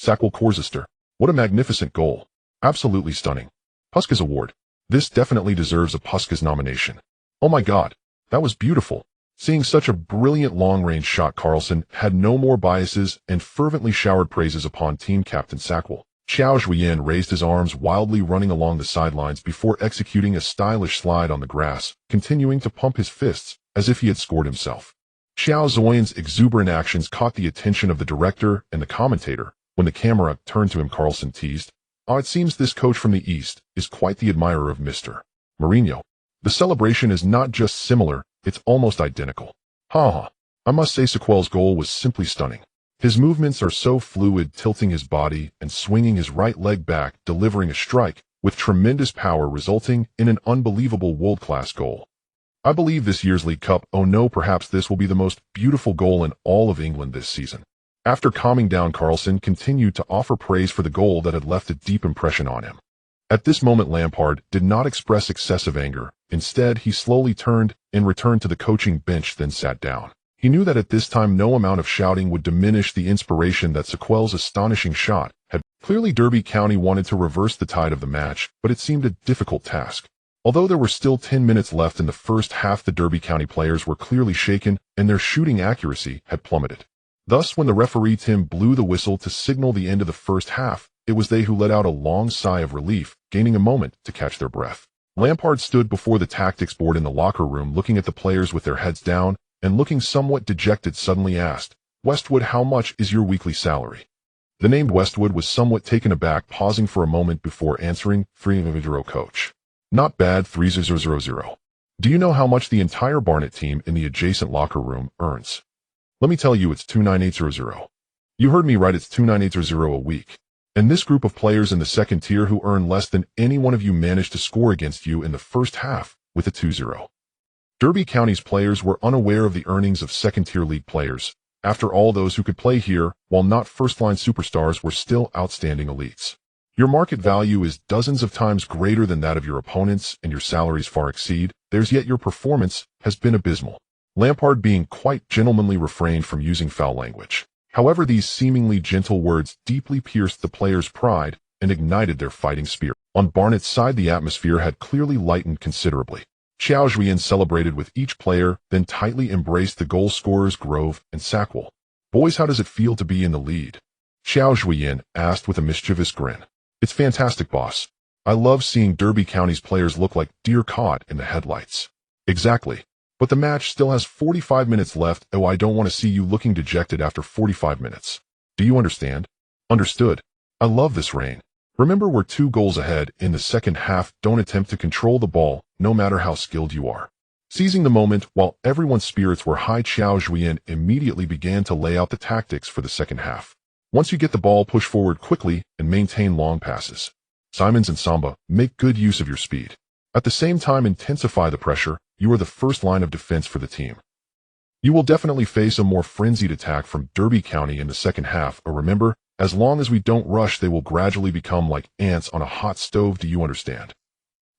Sakwal Korzester. What a magnificent goal. Absolutely stunning. Puskas Award. This definitely deserves a Puskas nomination. Oh my God. That was beautiful. Seeing such a brilliant long-range shot, Carlson had no more biases and fervently showered praises upon team captain Sakwal. Qiao Zhuoyan raised his arms wildly, running along the sidelines before executing a stylish slide on the grass, continuing to pump his fists as if he had scored himself. Qiao Zhuoyan's exuberant actions caught the attention of the director and the commentator. When the camera turned to him, Carlson teased, "Oh, it seems this coach from the East is quite the admirer of Mr. Mourinho. The celebration is not just similar, it's almost identical." Ha. I must say Sakwal's goal was simply stunning. His movements are so fluid, tilting his body and swinging his right leg back, delivering a strike with tremendous power, resulting in an unbelievable world-class goal. I believe this year's League Cup, oh no, perhaps this will be the most beautiful goal in all of England this season. After calming down, Carlson continued to offer praise for the goal that had left a deep impression on him. At this moment, Lampard did not express excessive anger. Instead, he slowly turned and returned to the coaching bench, then sat down. He knew that at this time no amount of shouting would diminish the inspiration that Sakwal's astonishing shot had. Clearly, Derby County wanted to reverse the tide of the match, but it seemed a difficult task. Although there were still 10 minutes left in the first half, the Derby County players were clearly shaken and their shooting accuracy had plummeted. Thus, when the referee Tim blew the whistle to signal the end of the first half, it was they who let out a long sigh of relief, gaining a moment to catch their breath. Lampard stood before the tactics board in the locker room, looking at the players with their heads down, and looking somewhat dejected, suddenly asked, "Westwood, how much is your weekly salary?" The name Westwood was somewhat taken aback, pausing for a moment before answering, "300, coach." "Not bad, 300. Do you know how much the entire Barnet team in the adjacent locker room earns?" "Let me tell you, it's 29800. You heard me right, it's 29800 a week. And this group of players in the second tier who earn less than any one of you managed to score against you in the first half with a 2-0. Derby County's players were unaware of the earnings of second-tier league players. After all, those who could play here, while not first-line superstars, were still outstanding elites. Your market value is dozens of times greater than that of your opponents, and your salaries far exceed theirs, yet your performance has been abysmal. Lampard, being quite gentlemanly, refrained from using foul language. However, these seemingly gentle words deeply pierced the players' pride and ignited their fighting spirit. On Barnet's side, the atmosphere had clearly lightened considerably. Qiao Zhuoyan celebrated with each player, then tightly embraced the goal scorers Grove and Sakwal. "Boys, how does it feel to be in the lead?" Qiao Zhuoyan asked with a mischievous grin. "It's fantastic, boss. I love seeing Derby County's players look like deer caught in the headlights." "Exactly. But the match still has 45 minutes left. Oh, I don't want to see you looking dejected after 45 minutes. Do you understand?" "Understood. I love this rain. Remember, we're 2 goals ahead in the second half. Don't attempt to control the ball, no matter how skilled you are." Seizing the moment, while everyone's spirits were high, Qiao Zhuoyan immediately began to lay out the tactics for the second half. "Once you get the ball, push forward quickly and maintain long passes. Simons and Samba, make good use of your speed. At the same time, intensify the pressure. you are the first line of defense for the team. You will definitely face a more frenzied attack from Derby County in the second half, or remember, as long as we don't rush, they will gradually become like ants on a hot stove. Do you understand?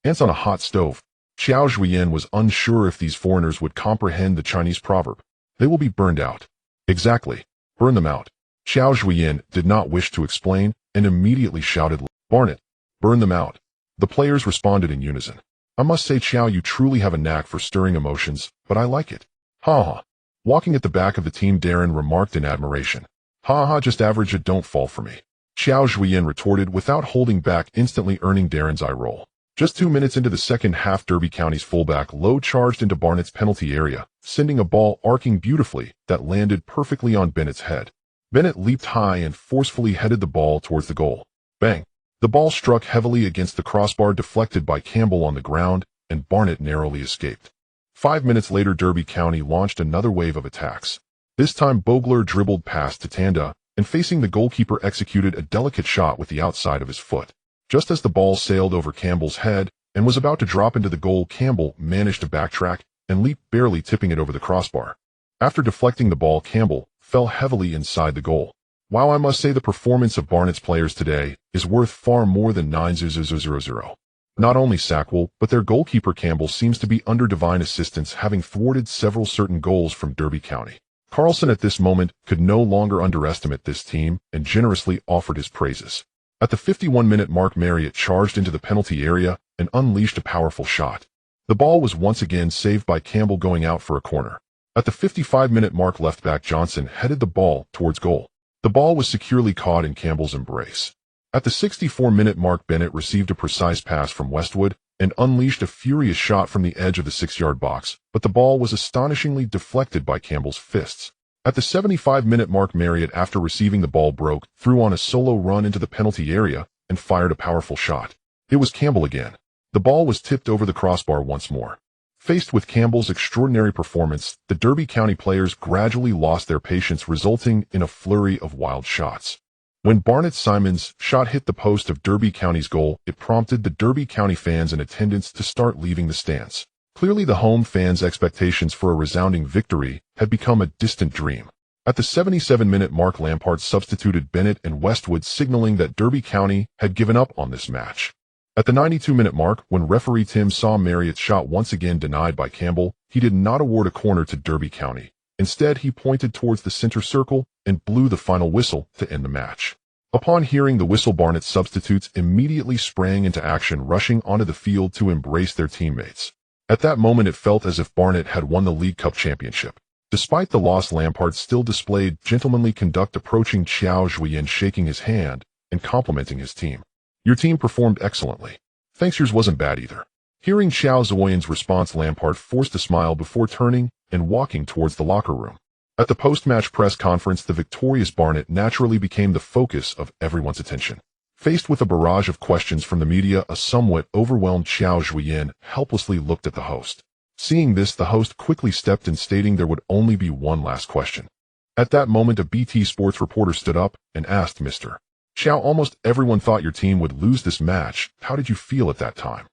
Ants on a hot stove. Qiao Zhuoyan was unsure if these foreigners would comprehend the Chinese proverb. They will be burned out. Exactly. Burn them out. Qiao Zhuoyan did not wish to explain and immediately shouted, Barnett, burn them out. The players responded in unison. I must say, Qiao, you truly have a knack for stirring emotions, but I like it. Ha ha. Walking at the back of the team, Darren remarked in admiration. Ha ha, just average it, don't fall for me. Qiao Zhuoyan retorted without holding back, instantly earning Darren's eye roll. Just 2 minutes into the second half, Derby County's fullback Lowe charged into Barnett's penalty area, sending a ball arcing beautifully that landed perfectly on Bennett's head. Bennett leaped high and forcefully headed the ball towards the goal. Bang! The ball struck heavily against the crossbar, deflected by Campbell on the ground, and Barnett narrowly escaped. 5 minutes later, Derby County launched another wave of attacks. This time, Bogler dribbled past to Tanda, and facing the goalkeeper executed a delicate shot with the outside of his foot. Just as the ball sailed over Campbell's head and was about to drop into the goal, Campbell managed to backtrack and leap, barely tipping it over the crossbar. After deflecting the ball, Campbell fell heavily inside the goal. Wow, I must say the performance of Barnett's players today is worth far more than 9,000. Not only Sackwell, but their goalkeeper Campbell seems to be under divine assistance, having thwarted several certain goals from Derby County. Carlson at this moment could no longer underestimate this team and generously offered his praises. At the 51-minute mark, Marriott charged into the penalty area and unleashed a powerful shot. The ball was once again saved by Campbell, going out for a corner. At the 55-minute mark, left-back Johnson headed the ball towards goal. The ball was securely caught in Campbell's embrace. At the 64-minute mark, Bennett received a precise pass from Westwood and unleashed a furious shot from the edge of the 6-yard box, but the ball was astonishingly deflected by Campbell's fists. At the 75-minute mark, Marriott, after receiving the ball, broke through on a solo run into the penalty area and fired a powerful shot. It was Campbell again. The ball was tipped over the crossbar once more. Faced with Campbell's extraordinary performance, the Derby County players gradually lost their patience, resulting in a flurry of wild shots. When Barnett Simon's shot hit the post of Derby County's goal, it prompted the Derby County fans in attendance to start leaving the stands. Clearly, the home fans' expectations for a resounding victory had become a distant dream. At the 77-minute mark, Lampard substituted Bennett and Westwood, signaling that Derby County had given up on this match. At the 92-minute mark, when referee Tim saw Marriott's shot once again denied by Campbell, he did not award a corner to Derby County. Instead, he pointed towards the center circle and blew the final whistle to end the match. Upon hearing the whistle, Barnett's substitutes immediately sprang into action, rushing onto the field to embrace their teammates. At that moment, it felt as if Barnett had won the League Cup championship. Despite the loss, Lampard still displayed gentlemanly conduct, approaching Qiao Zhuoyan, shaking his hand and complimenting his team. Your team performed excellently. Thanks, yours wasn't bad either. Hearing Qiao Zhuoyan's response, Lampard forced a smile before turning and walking towards the locker room. At the post-match press conference, the victorious Barnett naturally became the focus of everyone's attention. Faced with a barrage of questions from the media, a somewhat overwhelmed Qiao Zhuoyan helplessly looked at the host. Seeing this, the host quickly stepped in, stating there would only be one last question. At that moment, a BT Sports reporter stood up and asked, Mr. Qiao, almost everyone thought your team would lose this match. How did you feel at that time?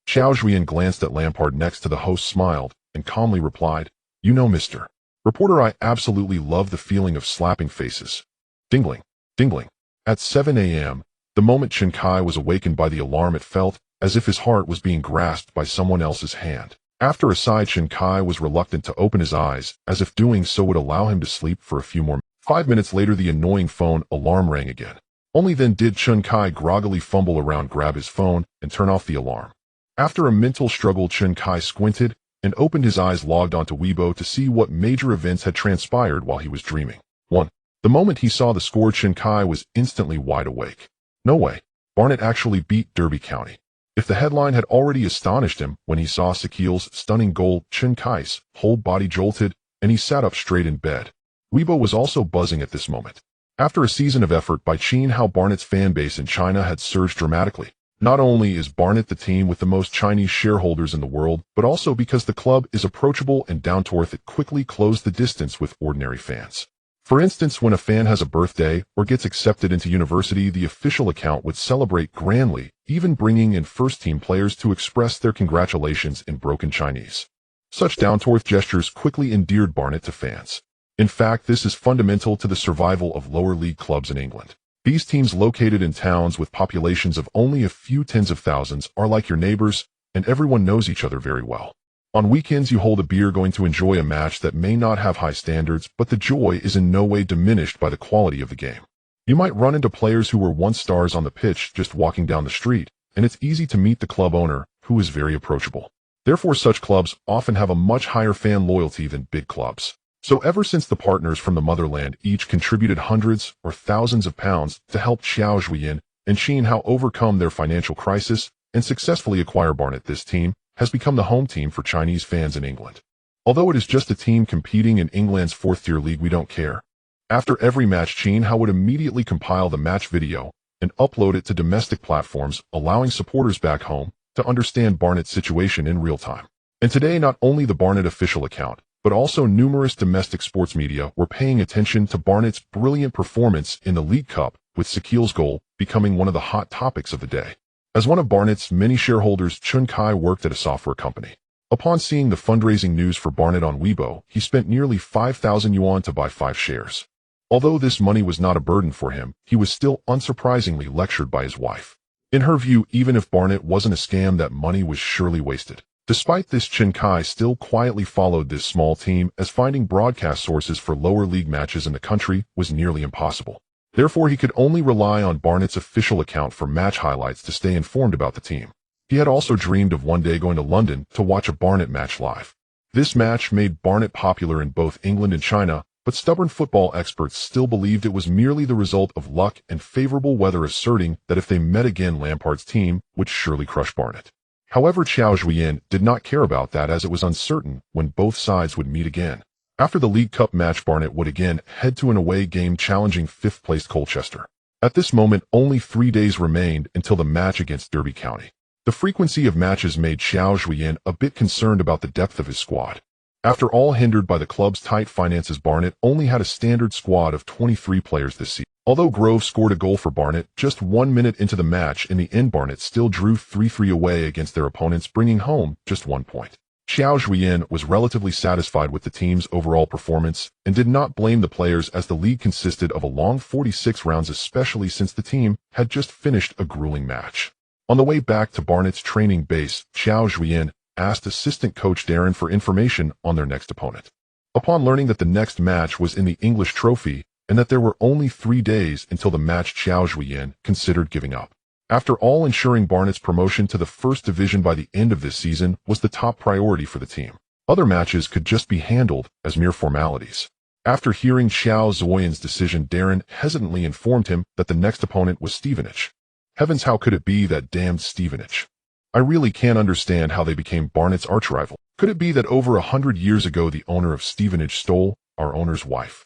Qiao Zhuoyan glanced at Lampard next to the host, smiled, and calmly replied, You know, Mr. Reporter, I absolutely love the feeling of slapping faces. Dingling, dingling. At 7 a.m., the moment Chen Kai was awakened by the alarm, it felt as if his heart was being grasped by someone else's hand. After a sigh, Chen Kai was reluctant to open his eyes, as if doing so would allow him to sleep for a few more minutes. 5 minutes later, the annoying phone alarm rang again. Only then did Chen Kai groggily fumble around, grab his phone, and turn off the alarm. After a mental struggle, Chen Kai squinted and opened his eyes, logged onto Weibo to see what major events had transpired while he was dreaming. 1. The moment he saw the score, Chen Kai was instantly wide awake. No way. Barnett actually beat Derby County. If the headline had already astonished him when he saw Sakil's stunning goal, Chen Kai's whole body jolted, and he sat up straight in bed. Weibo was also buzzing at this moment. After a season of effort by Qin Hao, Barnett's fan base in China had surged dramatically. Not only is Barnett the team with the most Chinese shareholders in the world, but also because the club is approachable and down-to-earth, it quickly closed the distance with ordinary fans. For instance, when a fan has a birthday or gets accepted into university, the official account would celebrate grandly, even bringing in first-team players to express their congratulations in broken Chinese. Such down-to-earth gestures quickly endeared Barnet to fans. In fact, this is fundamental to the survival of lower league clubs in England. These teams located in towns with populations of only a few tens of thousands are like your neighbors, and everyone knows each other very well. On weekends you hold a beer going to enjoy a match that may not have high standards, but the joy is in no way diminished by the quality of the game. You might run into players who were once stars on the pitch just walking down the street, and it's easy to meet the club owner, who is very approachable. Therefore, such clubs often have a much higher fan loyalty than big clubs. So ever since the partners from the motherland each contributed hundreds or thousands of pounds to help Qiao Zhuoyan and Xinhao overcome their financial crisis and successfully acquire Barnet, this team has become the home team for Chinese fans in England. Although it is just a team competing in England's fourth-tier league, we don't care. After every match, Xinhao would immediately compile the match video and upload it to domestic platforms, allowing supporters back home to understand Barnet's situation in real time. And today, not only the Barnet official account, but also numerous domestic sports media were paying attention to Barnet's brilliant performance in the League Cup, with Sakil's goal becoming one of the hot topics of the day. As one of Barnet's many shareholders, Chun Kai worked at a software company. Upon seeing the fundraising news for Barnet on Weibo, he spent nearly 5,000 yuan to buy 5 shares. Although this money was not a burden for him, he was still unsurprisingly lectured by his wife. In her view, even if Barnet wasn't a scam, that money was surely wasted. Despite this, Chun Kai still quietly followed this small team, as finding broadcast sources for lower league matches in the country was nearly impossible. Therefore, he could only rely on Barnet's official account for match highlights to stay informed about the team. He had also dreamed of one day going to London to watch a Barnet match live. This match made Barnet popular in both England and China, but stubborn football experts still believed it was merely the result of luck and favorable weather, asserting that if they met again, Lampard's team would surely crush Barnet. However, Qiao Zhuoyan did not care about that, as it was uncertain when both sides would meet again. After the League Cup match, Barnet would again head to an away game challenging 5th-placed Colchester. At this moment, only 3 days remained until the match against Derby County. The frequency of matches made Qiao Zhuoyan a bit concerned about the depth of his squad. After all, hindered by the club's tight finances, Barnet only had a standard squad of 23 players this season. Although Grove scored a goal for Barnet just 1 minute into the match, in the end Barnet still drew 3-3 away against their opponents, bringing home just 1 point. Qiao Zhuoyan was relatively satisfied with the team's overall performance and did not blame the players, as the league consisted of a long 46 rounds, especially since the team had just finished a grueling match. On the way back to Barnet's training base, Qiao Zhuoyan asked assistant coach Darren for information on their next opponent. Upon learning that the next match was in the English Trophy and that there were only 3 days until the match, Qiao Zhuoyan considered giving up. After all, ensuring Barnet's promotion to the first division by the end of this season was the top priority for the team. Other matches could just be handled as mere formalities. After hearing Qiao Zhuoyan's decision, Darren hesitantly informed him that the next opponent was Stevenage. Heavens, how could it be that damned Stevenage? I really can't understand how they became Barnet's archrival. Could it be that over 100 years ago the owner of Stevenage stole our owner's wife?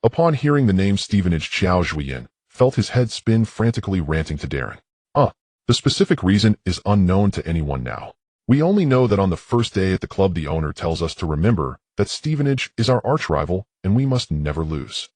Upon hearing the name Stevenage, Qiao Zhuoyan felt his head spin, frantically ranting to Darren. The specific reason is unknown to anyone now. We only know that on the first day at the club the owner tells us to remember that Stevenage is our archrival and we must never lose.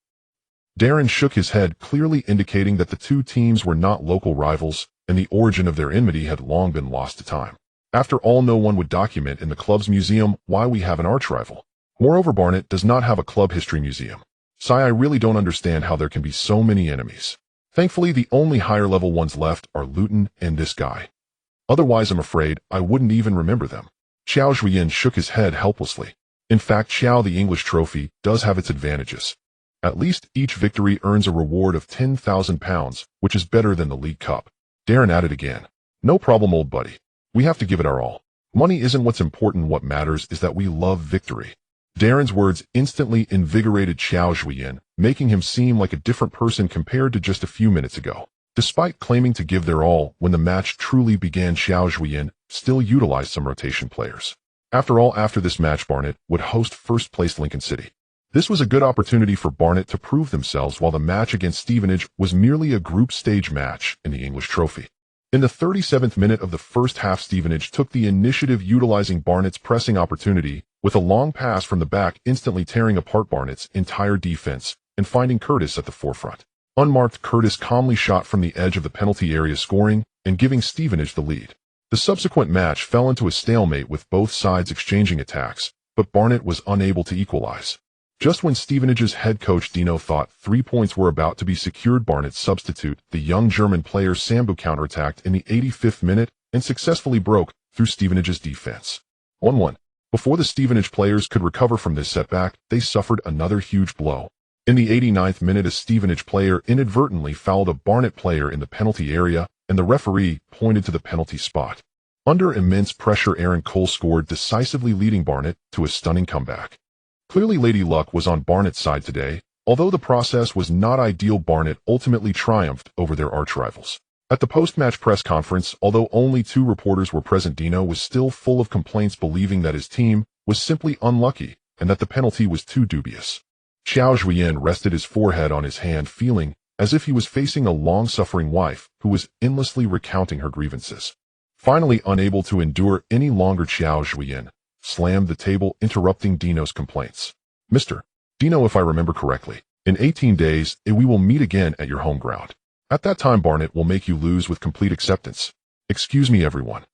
Darren shook his head, clearly indicating that the two teams were not local rivals and the origin of their enmity had long been lost to time. After all, no one would document in the club's museum why we have an archrival. Moreover, Barnet does not have a club history museum. I really don't understand how there can be so many enemies. Thankfully, the only higher-level ones left are Luton and this guy. Otherwise, I'm afraid I wouldn't even remember them. Qiao Zhuoyan shook his head helplessly. In fact, Qiao, the English Trophy does have its advantages. At least each victory earns a reward of £10,000, which is better than the League Cup. Darren added again. No problem, old buddy. We have to give it our all. Money isn't what's important. What matters is that we love victory. Darren's words instantly invigorated Qiao Zhuoyan, making him seem like a different person compared to just a few minutes ago. Despite claiming to give their all when the match truly began, Qiao Zhuoyan still utilized some rotation players. After all, after this match, Barnet would host first-placed Lincoln City. This was a good opportunity for Barnet to prove themselves, while the match against Stevenage was merely a group stage match in the English Trophy. In the 37th minute of the first half, Stevenage took the initiative, utilizing Barnet's pressing opportunity with a long pass from the back, instantly tearing apart Barnet's entire defense and finding Curtis at the forefront. Unmarked, Curtis calmly shot from the edge of the penalty area, scoring and giving Stevenage the lead. The subsequent match fell into a stalemate with both sides exchanging attacks, but Barnet was unable to equalize. Just when Stevenage's head coach Dino thought 3 points were about to be secured, Barnet's substitute, the young German player Sambu, counterattacked in the 85th minute and successfully broke through Stevenage's defense. 1-1. Before the Stevenage players could recover from this setback, they suffered another huge blow. In the 89th minute, a Stevenage player inadvertently fouled a Barnet player in the penalty area, and the referee pointed to the penalty spot. Under immense pressure, Aaron Cole scored decisively, leading Barnet to a stunning comeback. Clearly, Lady Luck was on Barnet's side today. Although the process was not ideal, Barnet ultimately triumphed over their archrivals. At the post-match press conference, although only 2 reporters were present, Dino was still full of complaints, believing that his team was simply unlucky and that the penalty was too dubious. Qiao Zhuoyan rested his forehead on his hand, feeling as if he was facing a long-suffering wife who was endlessly recounting her grievances. Finally, unable to endure any longer, Qiao Zhuoyan slammed the table, interrupting Dino's complaints. Mr. Dino, if I remember correctly, in 18 days, we will meet again at your home ground. At that time, Barnet will make you lose with complete acceptance. Excuse me, everyone.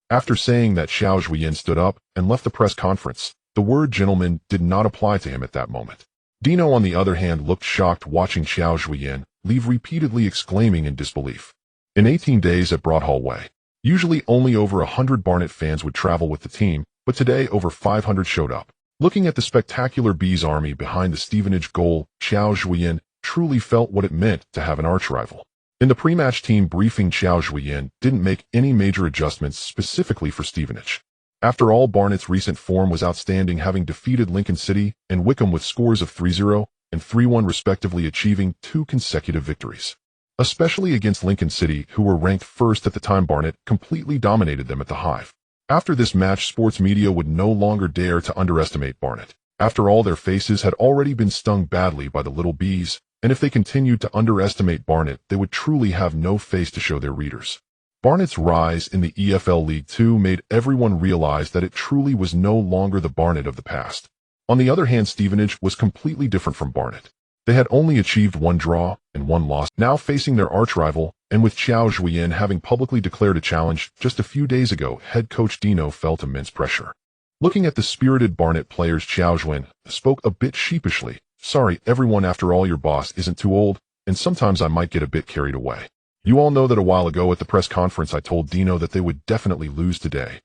After saying that, Qiao Zhuoyan stood up and left the press conference. The word gentleman did not apply to him at that moment. Dino, on the other hand, looked shocked, watching Qiao Zhuoyan leave, repeatedly exclaiming in disbelief. In 18 days at Broadhall Way, usually only over 100 Barnet fans would travel with the team, but today over 500 showed up. Looking at the spectacular Bees army behind the Stevenage goal, Qiao Zhuoyan truly felt what it meant to have an archrival. In the pre-match team briefing, Qiao Zhuoyan didn't make any major adjustments specifically for Stevenage. After all, Barnet's recent form was outstanding, having defeated Lincoln City and Wycombe with scores of 3-0 and 3-1 respectively, achieving 2 consecutive victories. Especially against Lincoln City, who were ranked first at the time, Barnet completely dominated them at the Hive. After this match, sports media would no longer dare to underestimate Barnet. After all, their faces had already been stung badly by the Little Bees, and if they continued to underestimate Barnet, they would truly have no face to show their readers. Barnet's rise in the EFL League Two made everyone realize that it truly was no longer the Barnet of the past. On the other hand, Stevenage was completely different from Barnet. They had only achieved 1 draw and 1 loss, now facing their archrival, and with Qiao Zhuoyan having publicly declared a challenge just a few days ago, head coach Dino felt immense pressure. Looking at the spirited Barnet players, Qiao Zhuoyan spoke a bit sheepishly. Sorry, everyone, after all, your boss isn't too old, and sometimes I might get a bit carried away. You all know that a while ago at the press conference I told Dino that they would definitely lose today.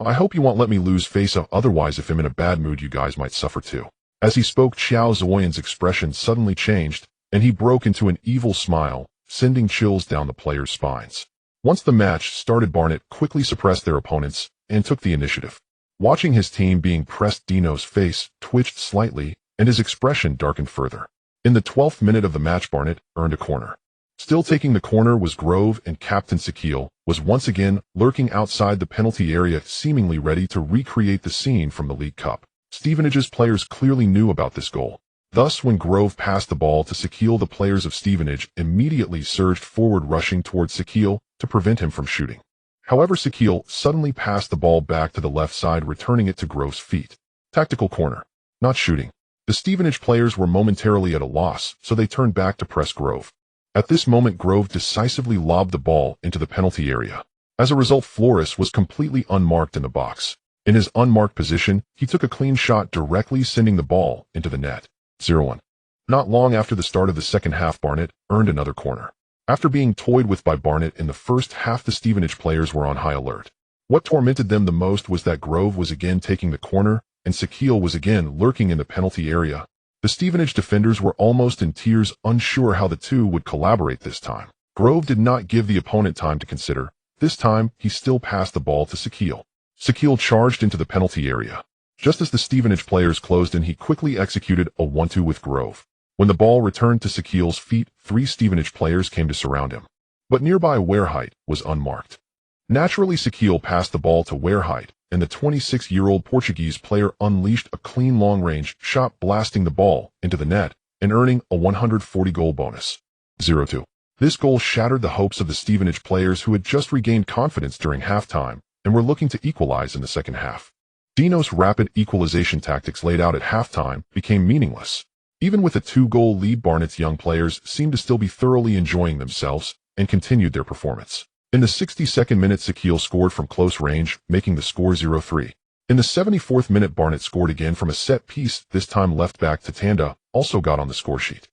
I hope you won't let me lose face up, otherwise if I'm in a bad mood you guys might suffer too. As he spoke, Qiao Zhuoyan's expression suddenly changed, and he broke into an evil smile, sending chills down the players' spines. Once the match started, Barnet quickly suppressed their opponents and took the initiative. Watching his team being pressed, Dino's face twitched slightly, and his expression darkened further. In the 12th minute of the match, Barnet earned a corner. Still taking the corner was Grove, and Captain Sakil was once again lurking outside the penalty area, seemingly ready to recreate the scene from the League Cup. Stevenage's players clearly knew about this goal. Thus, when Grove passed the ball to Sakil, the players of Stevenage immediately surged forward, rushing towards Sakil to prevent him from shooting. However, Sakil suddenly passed the ball back to the left side, returning it to Grove's feet. Tactical corner, not shooting. The Stevenage players were momentarily at a loss, so they turned back to press Grove. At this moment, Grove decisively lobbed the ball into the penalty area. As a result, Flores was completely unmarked in the box. In his unmarked position, he took a clean shot, directly sending the ball into the net. 0-1. Not long after the start of the second half, Barnet earned another corner. After being toyed with by Barnet in the first half, the Stevenage players were on high alert. What tormented them the most was that Grove was again taking the corner, and Sakil was again lurking in the penalty area. The Stevenage defenders were almost in tears, unsure how the two would collaborate this time. Grove did not give the opponent time to consider. This time, he still passed the ball to Sakil. Sakil charged into the penalty area. Just as the Stevenage players closed in, he quickly executed a 1-2 with Grove. When the ball returned to Sakil's feet, 3 Stevenage players came to surround him. But nearby Wareheit was unmarked. Naturally, Sakil passed the ball to Wareheit, and the 26-year-old Portuguese player unleashed a clean long-range shot, blasting the ball into the net and earning a 140-goal bonus. 0-2. This goal shattered the hopes of the Stevenage players, who had just regained confidence during halftime and were looking to equalize in the second half. Dino's rapid equalization tactics laid out at halftime became meaningless. Even with a 2-goal lead, Barnet's young players seemed to still be thoroughly enjoying themselves and continued their performance. In the 62nd minute, Sakil scored from close range, making the score 0-3. In the 74th minute, Barnet scored again from a set piece, this time left back to Tanda, also got on the scoresheet.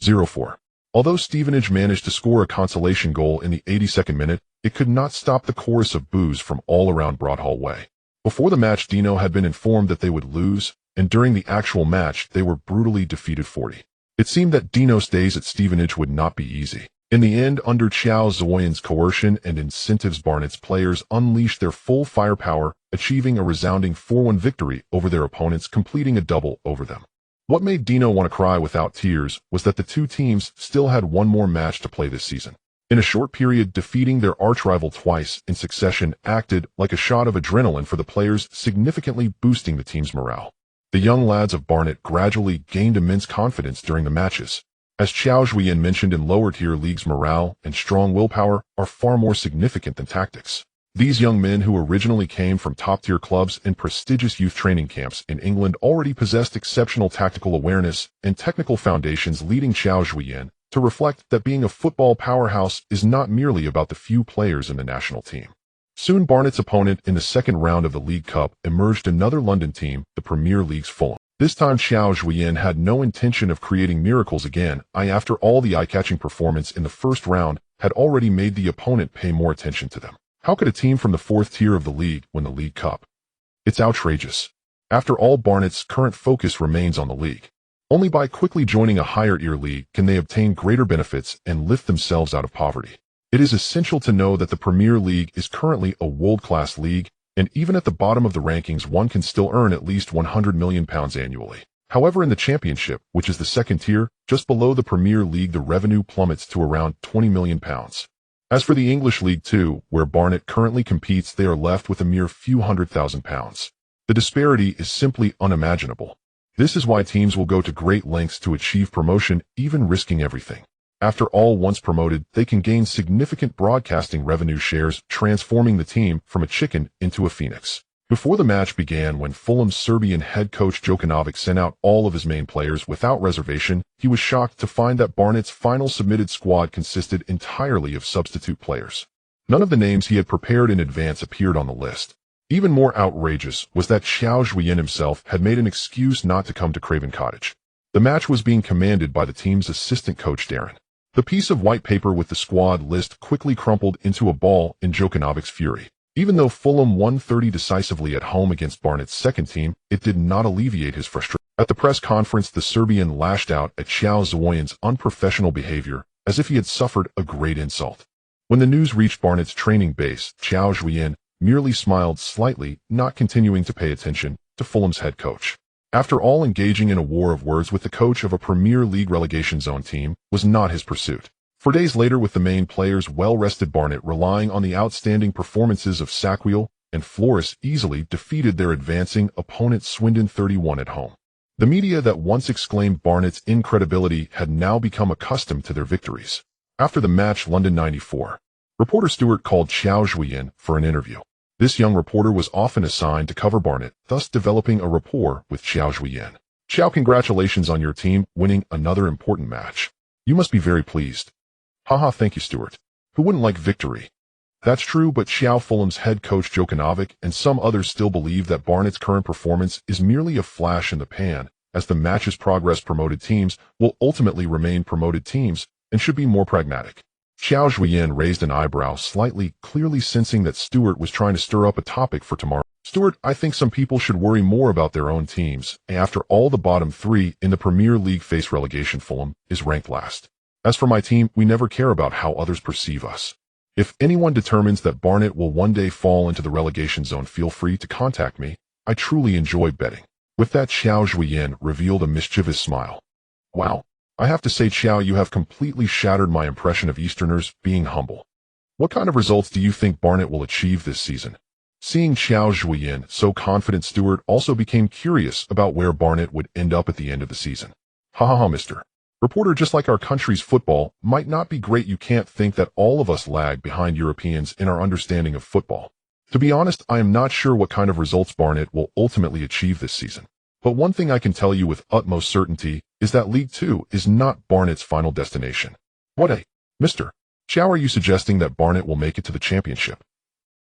0-4. Although Stevenage managed to score a consolation goal in the 82nd minute, it could not stop the chorus of boos from all around Broadhall Way. Before the match, Dino had been informed that they would lose, and during the actual match, they were brutally defeated 40. It seemed that Dino's days at Stevenage would not be easy. In the end, under Qiao Zhuoyan's coercion and incentives, Barnet's players unleashed their full firepower, achieving a resounding 4-1 victory over their opponents, completing a double over them. What made Dino want to cry without tears was that the two teams still had one more match to play this season. In a short period, defeating their archrival twice in succession acted like a shot of adrenaline for the players, significantly boosting the team's morale. The young lads of Barnet gradually gained immense confidence during the matches. As Qiao Zhuoyan mentioned, in lower-tier leagues, morale and strong willpower are far more significant than tactics. These young men, who originally came from top-tier clubs and prestigious youth training camps in England, already possessed exceptional tactical awareness and technical foundations, leading Qiao Zhuoyan to reflect that being a football powerhouse is not merely about the few players in the national team. Soon, Barnet's opponent in the second round of the League Cup emerged another London team, the Premier League's Fulham. This time, Qiao Zhuoyan had no intention of creating miracles again. After all, the eye-catching performance in the first round had already made the opponent pay more attention to them. How could a team from the fourth tier of the league win the League Cup? It's outrageous. After all, Barnet's current focus remains on the league. Only by quickly joining a higher-tier league can they obtain greater benefits and lift themselves out of poverty. It is essential to know that the Premier League is currently a world-class league, and even at the bottom of the rankings, one can still earn at least £100 million annually. However, in the Championship, which is the second tier, just below the Premier League, the revenue plummets to around £20 million. As for the English League Two, where Barnet currently competes, they are left with a mere few £100,000. The disparity is simply unimaginable. This is why teams will go to great lengths to achieve promotion, even risking everything. After all, once promoted, they can gain significant broadcasting revenue shares, transforming the team from a chicken into a phoenix. Before the match began, when Fulham's Serbian head coach Djokanovic sent out all of his main players without reservation, he was shocked to find that Barnet's final submitted squad consisted entirely of substitute players. None of the names he had prepared in advance appeared on the list. Even more outrageous was that Qiao Zhuoyan himself had made an excuse not to come to Craven Cottage. The match was being commanded by the team's assistant coach Darren. The piece of white paper with the squad list quickly crumpled into a ball in Djokanovic's fury. Even though Fulham won 30 decisively at home against Barnet's second team, it did not alleviate his frustration. At the press conference, the Serbian lashed out at Qiao Zhuoyan's unprofessional behavior, as if he had suffered a great insult. When the news reached Barnet's training base, Qiao Zhuoyan merely smiled slightly, not continuing to pay attention to Fulham's head coach. After all, engaging in a war of words with the coach of a Premier League relegation zone team was not his pursuit. 4 days later, with the main players well-rested, Barnet, relying on the outstanding performances of Sakil and Flores, easily defeated their advancing opponent Swindon 31 at home. The media that once exclaimed Barnet's incredibility had now become accustomed to their victories. After the match, London 94. Reporter Stewart called Qiao Zhuoyan for an interview. This young reporter was often assigned to cover Barnet, thus developing a rapport with Qiao Zhuoyan. Qiao, congratulations on your team winning another important match. You must be very pleased. Haha, thank you, Stewart. Who wouldn't like victory? That's true, but Qiao, Fulham's head coach Djokanovic and some others still believe that Barnet's current performance is merely a flash in the pan. As the matches progress, promoted teams will ultimately remain promoted teams and should be more pragmatic. Qiao Zhuoyan raised an eyebrow slightly, clearly sensing that Stewart was trying to stir up a topic for tomorrow. Stewart, I think some people should worry more about their own teams. After all, the bottom three in the Premier League face relegation. Fulham is ranked last. As for my team, we never care about how others perceive us. If anyone determines that Barnet will one day fall into the relegation zone, feel free to contact me. I truly enjoy betting. With that, Qiao Zhuoyan revealed a mischievous smile. Wow. I have to say, Qiao, you have completely shattered my impression of Easterners being humble. What kind of results do you think Barnet will achieve this season? Seeing Qiao Zhuoyan so confident, Stewart also became curious about where Barnet would end up at the end of the season. Ha, Mr. Reporter, just like our country's football might not be great, you can't think that all of us lag behind Europeans in our understanding of football. To be honest, I am not sure what kind of results Barnet will ultimately achieve this season. But one thing I can tell you with utmost certainty is that League Two is not Barnet's final destination. What a, Mr. Qiao, are you suggesting that Barnet will make it to the championship?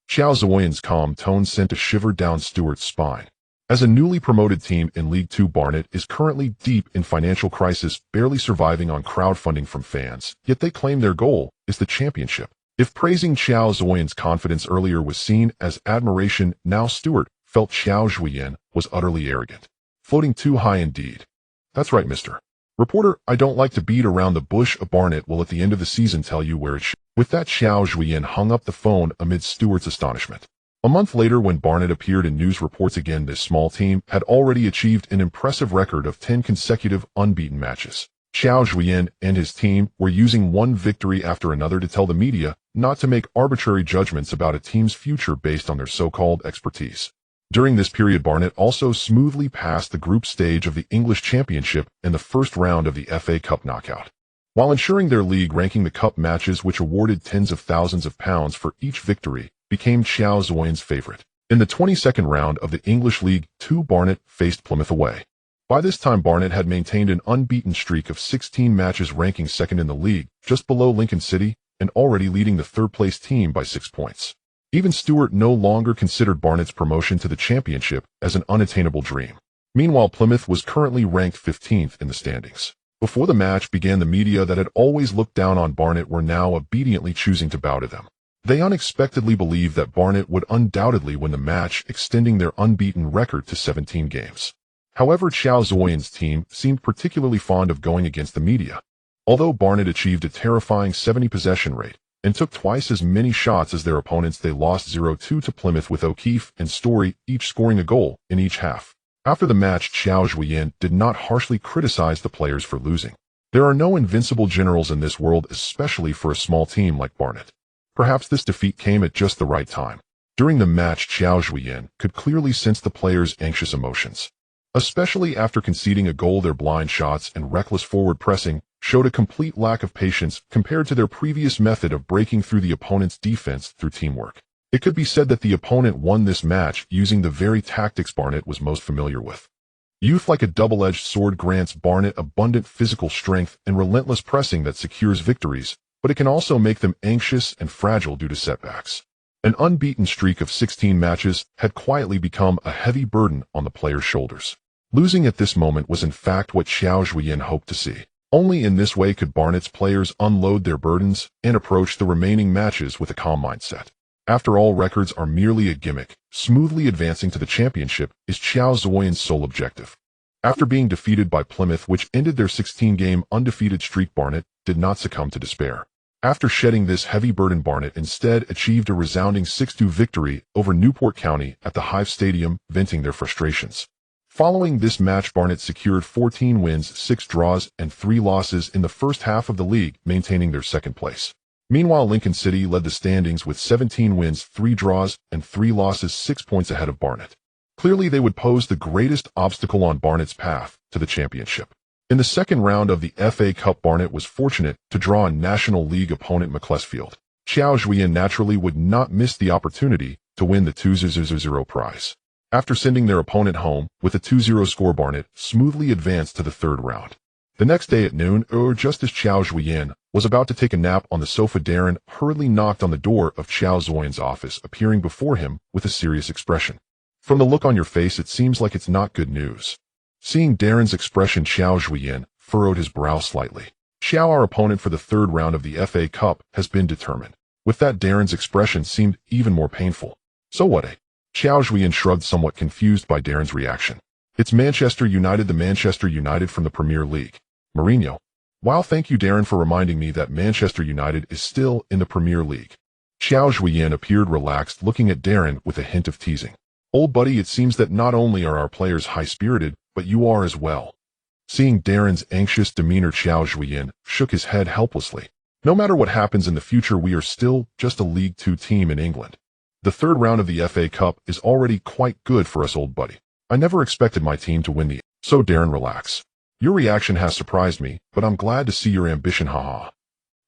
Qiao Zhuoyan's calm tone sent a shiver down Stewart's spine. As a newly promoted team in League Two, Barnet is currently deep in financial crisis, barely surviving on crowdfunding from fans, yet they claim their goal is the championship. If praising Qiao Zhuoyan's confidence earlier was seen as admiration, now Stewart felt Qiao Zhuoyan was utterly arrogant. Floating too high indeed. That's right, Mr. Reporter, I don't like to beat around the bush. Barnet will at the end of the season tell you where it should. With that, Qiao Zhuoyan hung up the phone amid Stewart's astonishment. A month later, when Barnet appeared in news reports again, this small team had already achieved an impressive record of 10 consecutive unbeaten matches. Qiao Zhuoyan and his team were using one victory after another to tell the media not to make arbitrary judgments about a team's future based on their so-called expertise. During this period, Barnet also smoothly passed the group stage of the English Championship and the first round of the FA Cup knockout, while ensuring their league ranking. The cup matches, which awarded tens of thousands of pounds for each victory, became Qiao Zhuoyan's favorite. In the 22nd round of the English League Two, Barnet faced Plymouth away. By this time, Barnet had maintained an unbeaten streak of 16 matches, ranking second in the league, just below Lincoln City, and already leading the third-place team by 6 points. Even Stewart no longer considered Barnet's promotion to the championship as an unattainable dream. Meanwhile, Plymouth was currently ranked 15th in the standings. Before the match began, the media that had always looked down on Barnet were now obediently choosing to bow to them. They unexpectedly believed that Barnet would undoubtedly win the match, extending their unbeaten record to 17 games. However, Qiao Zhuoyan's team seemed particularly fond of going against the media. Although Barnet achieved a terrifying 70 possession rate and took twice as many shots as their opponents, they lost 0-2 to Plymouth, with O'Keefe and Story each scoring a goal in each half. After the match, Qiao Zhuoyan did not harshly criticize the players for losing. There are no invincible generals in this world, especially for a small team like Barnet. Perhaps this defeat came at just the right time. During the match, Qiao Zhuoyan could clearly sense the players' anxious emotions. Especially after conceding a goal, their blind shots and reckless forward pressing showed a complete lack of patience compared to their previous method of breaking through the opponent's defense through teamwork. It could be said that the opponent won this match using the very tactics Barnet was most familiar with. Youth, like a double-edged sword, grants Barnet abundant physical strength and relentless pressing that secures victories, but it can also make them anxious and fragile due to setbacks. An unbeaten streak of 16 matches had quietly become a heavy burden on the players' shoulders. Losing at this moment was in fact what Qiao Zhuoyan hoped to see. Only in this way could Barnet's players unload their burdens and approach the remaining matches with a calm mindset. After all, records are merely a gimmick. Smoothly advancing to the championship is Qiao Zhuoyan's sole objective. After being defeated by Plymouth, which ended their 16-game undefeated streak, Barnet did not succumb to despair. After shedding this heavy burden, Barnet instead achieved a resounding 6-2 victory over Newport County at the Hive Stadium, venting their frustrations. Following this match, Barnet secured 14 wins, 6 draws, and 3 losses in the first half of the league, maintaining their second place. Meanwhile, Lincoln City led the standings with 17 wins, 3 draws, and 3 losses, 6 points ahead of Barnet. Clearly, they would pose the greatest obstacle on Barnet's path to the championship. In the second round of the FA Cup, Barnet was fortunate to draw a National League opponent, Macclesfield. Qiao Zhuoyan naturally would not miss the opportunity to win the 2-0 prize. After sending their opponent home with a 2-0 score, Barnet smoothly advanced to the third round. The next day at noon, just as Qiao Zhuoyan was about to take a nap on the sofa, Darren hurriedly knocked on the door of Qiao Zhuoyan's office, appearing before him with a serious expression. From the look on your face, it seems like it's not good news. Seeing Darren's expression, Qiao Zhuoyan furrowed his brow slightly. Qiao, our opponent for the third round of the FA Cup, has been determined. With that, Darren's expression seemed even more painful. So what, eh? Qiao Zhuoyan shrugged, somewhat confused by Darren's reaction. It's Manchester United, the Manchester United from the Premier League. Mourinho. Wow, thank you, Darren, for reminding me that Manchester United is still in the Premier League. Qiao Zhuoyan appeared relaxed, looking at Darren with a hint of teasing. Old buddy, it seems that not only are our players high-spirited, but you are as well. Seeing Darren's anxious demeanor, Qiao Zhuoyan shook his head helplessly. No matter what happens in the future, we are still just a League Two team in England. The third round of the FA Cup is already quite good for us, old buddy. I never expected my team to win the... So Darren, relax. Your reaction has surprised me, but I'm glad to see your ambition, haha.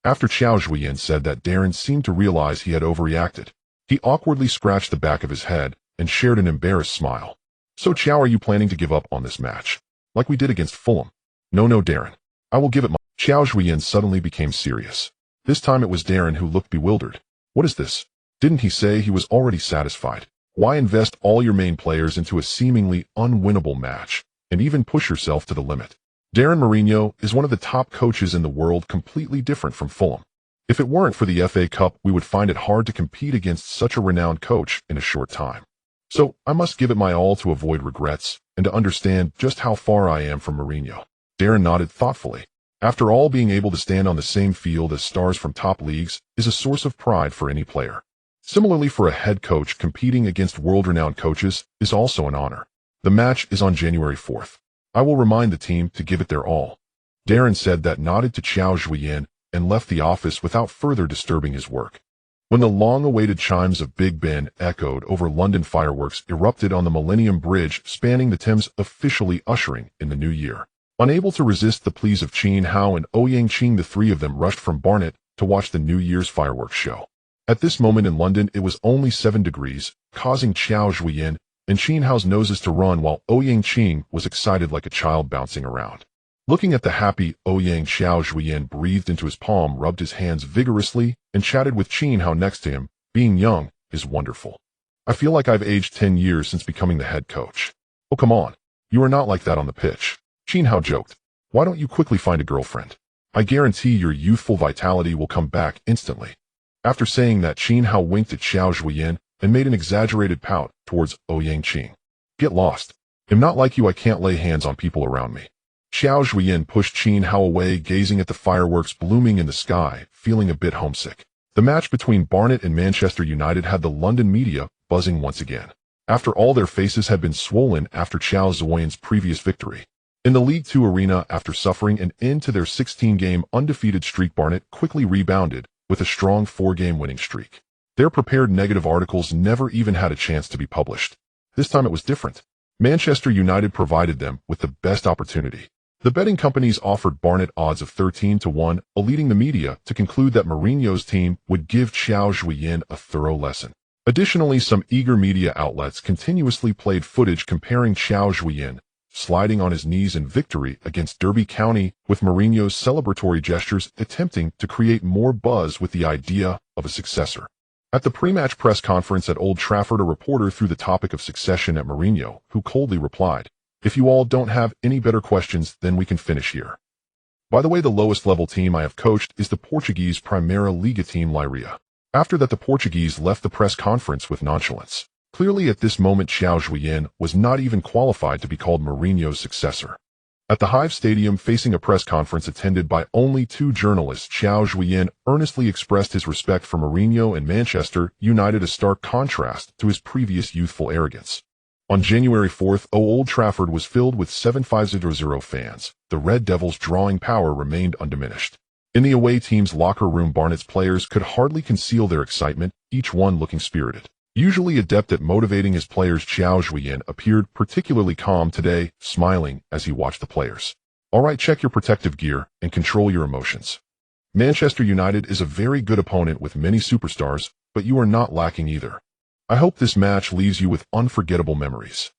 After Qiao Zhuoyan said that, Darren seemed to realize he had overreacted. He awkwardly scratched the back of his head and shared an embarrassed smile. So Qiao, are you planning to give up on this match? Like we did against Fulham? No, Darren. I will give it my... Qiao Zhuoyan suddenly became serious. This time it was Darren who looked bewildered. What is this? Didn't he say he was already satisfied? Why invest all your main players into a seemingly unwinnable match, and even push yourself to the limit? Darren Mourinho is one of the top coaches in the world, completely different from Fulham. If it weren't for the FA Cup, we would find it hard to compete against such a renowned coach in a short time. So I must give it my all to avoid regrets and to understand just how far I am from Mourinho. Darren nodded thoughtfully. After all, being able to stand on the same field as stars from top leagues is a source of pride for any player. Similarly, for a head coach, competing against world-renowned coaches is also an honor. The match is on January 4th. I will remind the team to give it their all. Darren said that, nodded to Qiao Zhuoyan, and left the office without further disturbing his work. When the long-awaited chimes of Big Ben echoed over, London fireworks erupted on the Millennium Bridge spanning the Thames, officially ushering in the new year. Unable to resist the pleas of Qin Hao and Ouyang Qing, the three of them rushed from Barnet to watch the New Year's fireworks show. At this moment in London, it was only 7 degrees, causing Qiao Zhuoyan and Qin Hao's noses to run, while Ouyang Qing was excited like a child bouncing around. Looking at the happy Ouyang, Qiao Zhuoyan breathed into his palm, rubbed his hands vigorously, and chatted with Qin Hao next to him. Being young is wonderful. I feel like I've aged 10 years since becoming the head coach. Oh, come on. You are not like that on the pitch. Qin Hao joked. Why don't you quickly find a girlfriend? I guarantee your youthful vitality will come back instantly. After saying that, Qin Hao winked at Qiao Zhuoyan and made an exaggerated pout towards Ouyang Qing. Get lost. I'm not like you, I can't lay hands on people around me. Qiao Zhuoyan pushed Qin Hao away, gazing at the fireworks blooming in the sky, feeling a bit homesick. The match between Barnet and Manchester United had the London media buzzing once again. After all, their faces had been swollen after Qiao Zhuoyan's previous victory. In the League Two arena, after suffering an end to their 16-game undefeated streak, Barnet quickly rebounded with a strong 4-game winning streak. Their prepared negative articles never even had a chance to be published. This time it was different. Manchester United provided them with the best opportunity. The betting companies offered Barnet odds of 13-1, leading the media to conclude that Mourinho's team would give Qiao Zhuoyan a thorough lesson. Additionally, some eager media outlets continuously played footage comparing Qiao Zhuoyan sliding on his knees in victory against Derby County, with Mourinho's celebratory gestures attempting to create more buzz with the idea of a successor. At the pre-match press conference at Old Trafford, a reporter threw the topic of succession at Mourinho, who coldly replied, "If you all don't have any better questions, then we can finish here. By the way, the lowest level team I have coached is the Portuguese Primeira Liga team Leiria." After that, the Portuguese left the press conference with nonchalance. Clearly, at this moment, Qiao Zhuoyan was not even qualified to be called Mourinho's successor. At the Hive Stadium, facing a press conference attended by only 2 journalists, Qiao Zhuoyan earnestly expressed his respect for Mourinho and Manchester United, a stark contrast to his previous youthful arrogance. On January 4th, Old Trafford was filled with 7,500 fans. The Red Devils' drawing power remained undiminished. In the away team's locker room, Barnet's players could hardly conceal their excitement, each one looking spirited. Usually adept at motivating his players, Qiao Zhuoyan appeared particularly calm today, smiling as he watched the players. All right, check your protective gear and control your emotions. Manchester United is a very good opponent with many superstars, but you are not lacking either. I hope this match leaves you with unforgettable memories.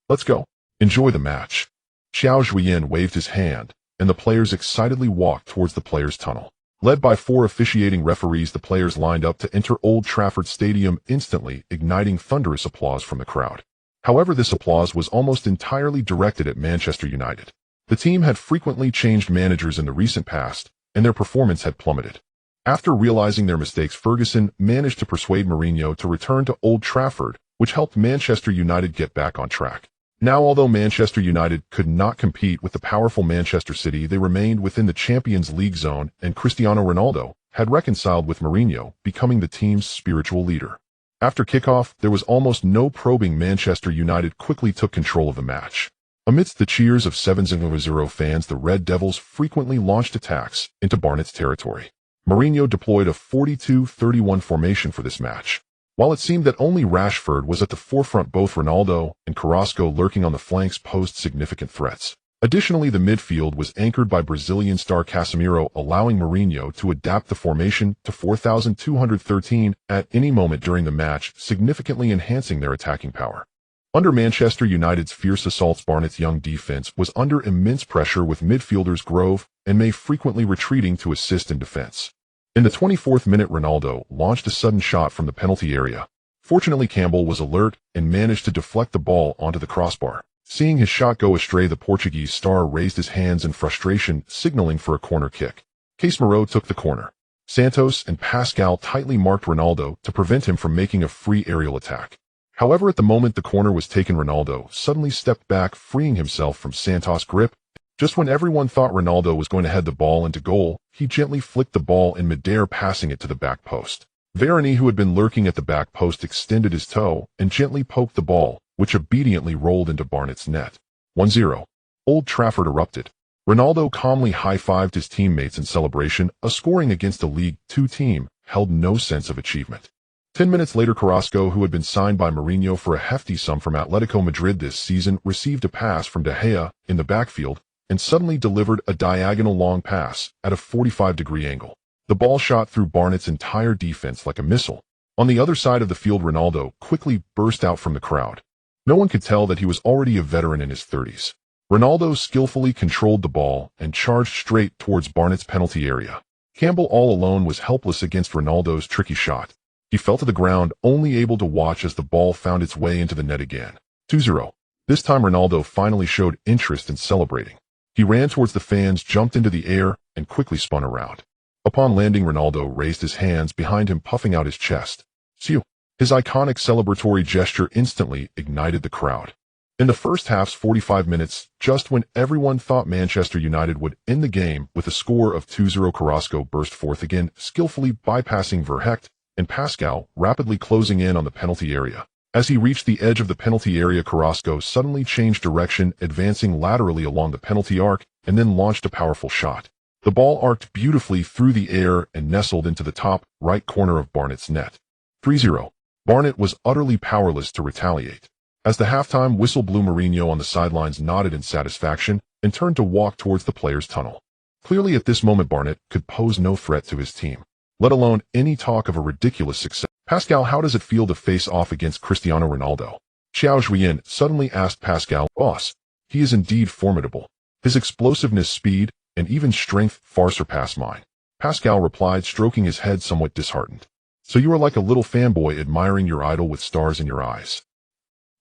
Let's go. Enjoy the match. Qiao Zhuoyan waved his hand, and the players excitedly walked towards the players' tunnel. Led by 4 officiating referees, the players lined up to enter Old Trafford Stadium, instantly igniting thunderous applause from the crowd. However, this applause was almost entirely directed at Manchester United. The team had frequently changed managers in the recent past, and their performance had plummeted. After realizing their mistakes, Ferguson managed to persuade Mourinho to return to Old Trafford, which helped Manchester United get back on track. Now, although Manchester United could not compete with the powerful Manchester City, they remained within the Champions League zone, and Cristiano Ronaldo had reconciled with Mourinho, becoming the team's spiritual leader. After kickoff, there was almost no probing. Manchester United quickly took control of the match. Amidst the cheers of 7,000 fans, the Red Devils frequently launched attacks into Barnet's territory. Mourinho deployed a 42-31 formation for this match. While it seemed that only Rashford was at the forefront, both Ronaldo and Carrasco lurking on the flanks posed significant threats. Additionally, the midfield was anchored by Brazilian star Casemiro, allowing Mourinho to adapt the formation to 4,213 at any moment during the match, significantly enhancing their attacking power. Under Manchester United's fierce assaults, Barnet's young defense was under immense pressure, with midfielders Grove and May frequently retreating to assist in defense. In the 24th minute, Ronaldo launched a sudden shot from the penalty area. Fortunately, Campbell was alert and managed to deflect the ball onto the crossbar. Seeing his shot go astray, the Portuguese star raised his hands in frustration, signaling for a corner kick. Casemiro took the corner. Santos and Pascal tightly marked Ronaldo to prevent him from making a free aerial attack. However, at the moment the corner was taken, Ronaldo suddenly stepped back, freeing himself from Santos' grip. Just when everyone thought Ronaldo was going to head the ball into goal, he gently flicked the ball in midair, passing it to the back post. Varane, who had been lurking at the back post, extended his toe and gently poked the ball, which obediently rolled into Barnett's net. 1-0. Old Trafford erupted. Ronaldo calmly high-fived his teammates in celebration. A scoring against a League Two team held no sense of achievement. 10 minutes later, Carrasco, who had been signed by Mourinho for a hefty sum from Atletico Madrid this season, received a pass from De Gea in the backfield and suddenly delivered a diagonal long pass at a 45-degree angle. The ball shot through Barnett's entire defense like a missile. On the other side of the field, Ronaldo quickly burst out from the crowd. No one could tell that he was already a veteran in his 30s. Ronaldo skillfully controlled the ball and charged straight towards Barnett's penalty area. Campbell, all alone, was helpless against Ronaldo's tricky shot. He fell to the ground, only able to watch as the ball found its way into the net again. 2-0. This time Ronaldo finally showed interest in celebrating. He ran towards the fans, jumped into the air, and quickly spun around. Upon landing, Ronaldo raised his hands behind him, puffing out his chest. "See." His iconic celebratory gesture instantly ignited the crowd. In the first half's 45 minutes, just when everyone thought Manchester United would end the game with a score of 2-0, Carrasco burst forth again, skillfully bypassing Verhecht and Pascal, rapidly closing in on the penalty area. As he reached the edge of the penalty area, Carrasco suddenly changed direction, advancing laterally along the penalty arc, and then launched a powerful shot. The ball arced beautifully through the air and nestled into the top right corner of Barnett's net. 3-0. Barnett was utterly powerless to retaliate. As the halftime whistle blew, Mourinho on the sidelines nodded in satisfaction and turned to walk towards the players' tunnel. Clearly at this moment Barnett could pose no threat to his team, let alone any talk of a ridiculous success. "Pascal, how does it feel to face off against Cristiano Ronaldo?" Qiao Zhuoyan suddenly asked Pascal. "Boss, he is indeed formidable. His explosiveness, speed, and even strength far surpass mine," Pascal replied, stroking his head somewhat disheartened. "So you are like a little fanboy admiring your idol with stars in your eyes."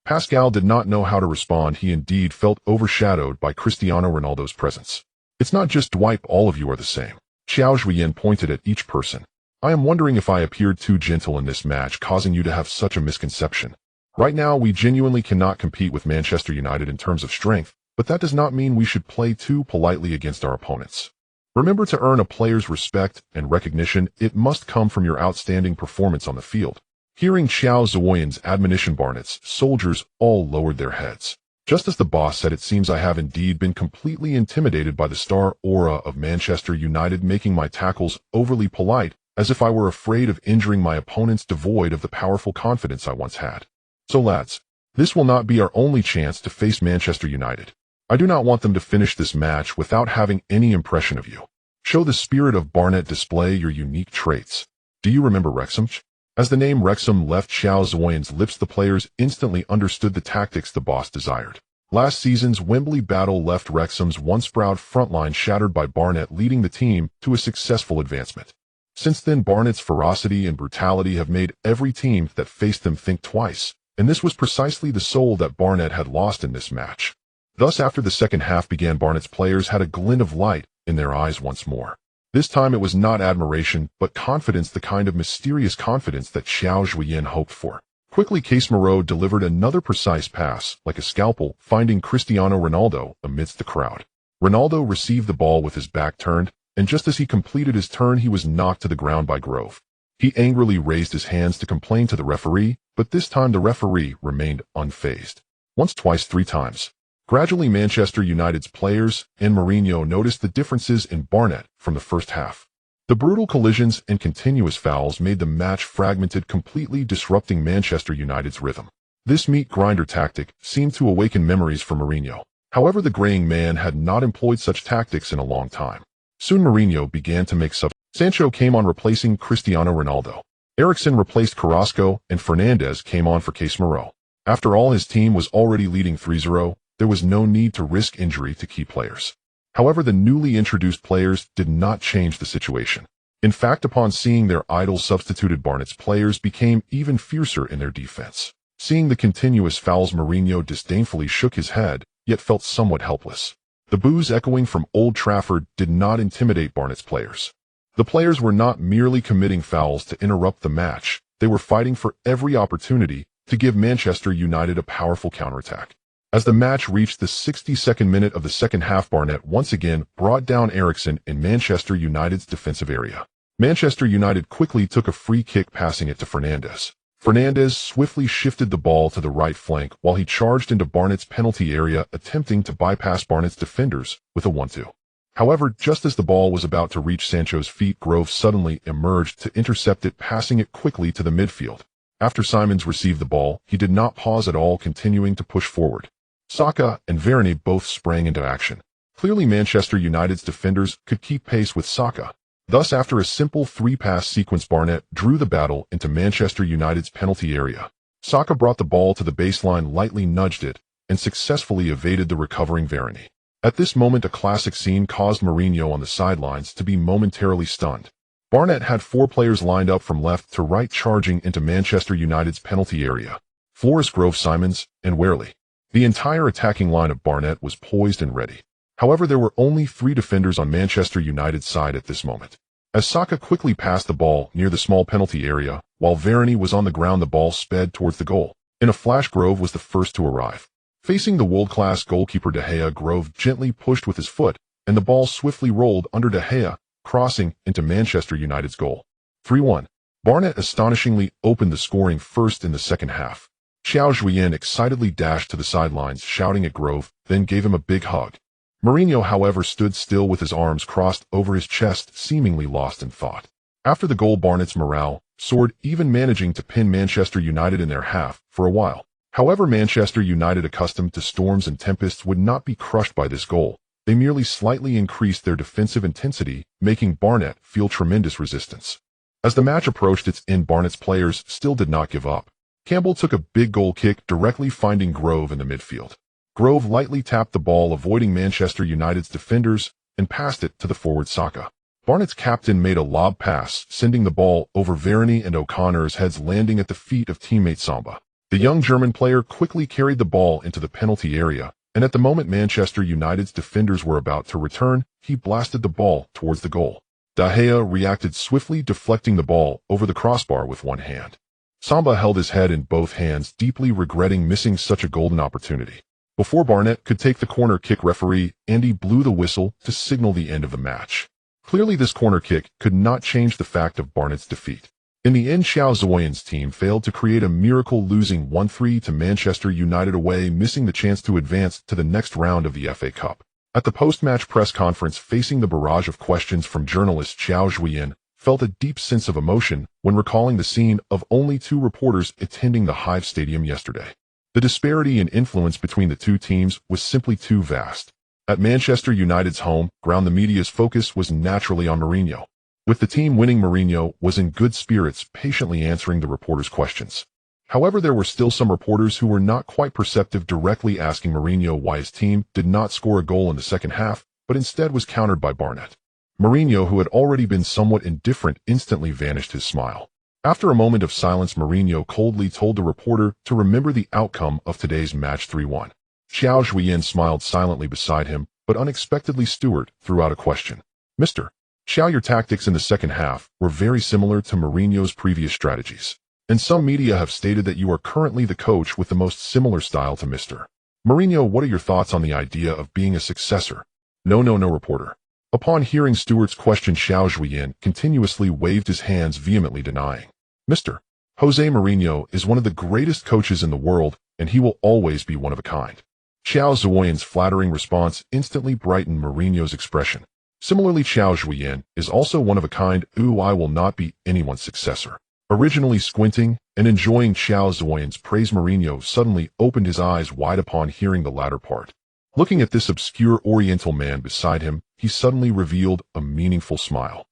Pascal did not know how to respond. He indeed felt overshadowed by Cristiano Ronaldo's presence. "It's not just Dwight, all of you are the same." Qiao Zhuoyan pointed at each person. "I am wondering if I appeared too gentle in this match, causing you to have such a misconception. Right now, we genuinely cannot compete with Manchester United in terms of strength, but that does not mean we should play too politely against our opponents. Remember, to earn a player's respect and recognition, it must come from your outstanding performance on the field." Hearing Qiao Zhuoyan's admonition, Barnett's soldiers all lowered their heads. Just as the boss said, it seems I have indeed been completely intimidated by the star aura of Manchester United, making my tackles overly polite, as if I were afraid of injuring my opponents, devoid of the powerful confidence I once had. So lads, this will not be our only chance to face Manchester United. I do not want them to finish this match without having any impression of you. Show the spirit of Barnett, display your unique traits. Do you remember Wrexham? As the name Wrexham left Qiao Zhuoyan's lips, the players instantly understood the tactics the boss desired. Last season's Wembley battle left Wrexham's once proud frontline shattered by Barnett leading the team to a successful advancement. Since then, Barnett's ferocity and brutality have made every team that faced them think twice, and this was precisely the soul that Barnett had lost in this match. Thus, after the second half began, Barnett's players had a glint of light in their eyes once more. This time it was not admiration, but confidence, the kind of mysterious confidence that Qiao Zhuoyan hoped for. Quickly, Casemiro delivered another precise pass, like a scalpel, finding Cristiano Ronaldo amidst the crowd. Ronaldo received the ball with his back turned, and just as he completed his turn, he was knocked to the ground by Grove. He angrily raised his hands to complain to the referee, but this time the referee remained unfazed. Once, twice, three times. Gradually, Manchester United's players and Mourinho noticed the differences in Barnett from the first half. The brutal collisions and continuous fouls made the match fragmented, completely disrupting Manchester United's rhythm. This meat grinder tactic seemed to awaken memories for Mourinho. However, the greying man had not employed such tactics in a long time. Soon Mourinho began to make substitutions. Sancho came on, replacing Cristiano Ronaldo. Eriksen replaced Carrasco, and Fernandes came on for Casemiro. After all, his team was already leading 3-0. There was no need to risk injury to key players. However, the newly introduced players did not change the situation. In fact, upon seeing their idol substituted, Barnett's players became even fiercer in their defense. Seeing the continuous fouls, Mourinho disdainfully shook his head, yet felt somewhat helpless. The boos echoing from Old Trafford did not intimidate Barnett's players. The players were not merely committing fouls to interrupt the match, they were fighting for every opportunity to give Manchester United a powerful counterattack. As the match reached the 62nd minute of the second half, Barnett once again brought down Eriksen in Manchester United's defensive area. Manchester United quickly took a free kick, passing it to Fernandes. Fernandes swiftly shifted the ball to the right flank while he charged into Barnett's penalty area, attempting to bypass Barnett's defenders with a 1-2. However, just as the ball was about to reach Sancho's feet, Grove suddenly emerged to intercept it, passing it quickly to the midfield. After Simons received the ball, he did not pause at all, continuing to push forward. Saka and Varane both sprang into action. Clearly, Manchester United's defenders could keep pace with Saka. Thus, after a simple three-pass sequence, Barnett drew the battle into Manchester United's penalty area. Saka brought the ball to the baseline, lightly nudged it, and successfully evaded the recovering Varane. At this moment, a classic scene caused Mourinho on the sidelines to be momentarily stunned. Barnett had four players lined up from left to right, charging into Manchester United's penalty area: Flores, Grove, Simons, and Werley. The entire attacking line of Barnett was poised and ready. However, there were only three defenders on Manchester United's side at this moment. As Saka quickly passed the ball near the small penalty area, while Varane was on the ground, the ball sped towards the goal. In a flash, Grove was the first to arrive. Facing the world-class goalkeeper De Gea, Grove gently pushed with his foot, and the ball swiftly rolled under De Gea, crossing into Manchester United's goal. 3-1. Barnett astonishingly opened the scoring first in the second half. Qiao Zhuoyan excitedly dashed to the sidelines, shouting at Grove, then gave him a big hug. Mourinho, however, stood still with his arms crossed over his chest, seemingly lost in thought. After the goal, Barnett's morale soared, even managing to pin Manchester United in their half for a while. However, Manchester United, accustomed to storms and tempests, would not be crushed by this goal. They merely slightly increased their defensive intensity, making Barnett feel tremendous resistance. As the match approached its end, Barnett's players still did not give up. Campbell took a big goal kick, directly finding Grove in the midfield. Grove lightly tapped the ball, avoiding Manchester United's defenders, and passed it to the forward Saka. Barnett's captain made a lob pass, sending the ball over Varane and O'Connor's heads, landing at the feet of teammate Samba. The young German player quickly carried the ball into the penalty area, and at the moment Manchester United's defenders were about to return, he blasted the ball towards the goal. De Gea reacted swiftly, deflecting the ball over the crossbar with one hand. Samba held his head in both hands, deeply regretting missing such a golden opportunity. Before Barnett could take the corner kick, referee Andy blew the whistle to signal the end of the match. Clearly, this corner kick could not change the fact of Barnett's defeat. In the end, Qiao Zhuoyan's team failed to create a miracle, losing 1-3 to Manchester United away, missing the chance to advance to the next round of the FA Cup. At the post-match press conference, facing the barrage of questions from journalists, Qiao Zhuoyan felt a deep sense of emotion when recalling the scene of only two reporters attending the Hive Stadium yesterday. The disparity in influence between the two teams was simply too vast. At Manchester United's home ground, the media's focus was naturally on Mourinho. With the team winning, Mourinho was in good spirits, patiently answering the reporters' questions. However, there were still some reporters who were not quite perceptive, directly asking Mourinho why his team did not score a goal in the second half, but instead was countered by Barnett. Mourinho, who had already been somewhat indifferent, instantly vanished his smile. After a moment of silence, Mourinho coldly told the reporter to remember the outcome of today's match: 3-1. Qiao Zhuoyan smiled silently beside him, but unexpectedly Stewart threw out a question. Mr. Qiao, your tactics in the second half were very similar to Mourinho's previous strategies, and some media have stated that you are currently the coach with the most similar style to Mr. Mourinho. What are your thoughts on the idea of being a successor? No, reporter. Upon hearing Stewart's question, Qiao Zhuoyan continuously waved his hands, vehemently denying. Mr. Jose Mourinho is one of the greatest coaches in the world, and he will always be one of a kind. Qiao Zhuoyan's flattering response instantly brightened Mourinho's expression. Similarly, Qiao Zhuoyan is also one of a kind. I will not be anyone's successor. Originally squinting and enjoying Qiao Zhuoyan's praise, Mourinho suddenly opened his eyes wide upon hearing the latter part. Looking at this obscure Oriental man beside him, he suddenly revealed a meaningful smile.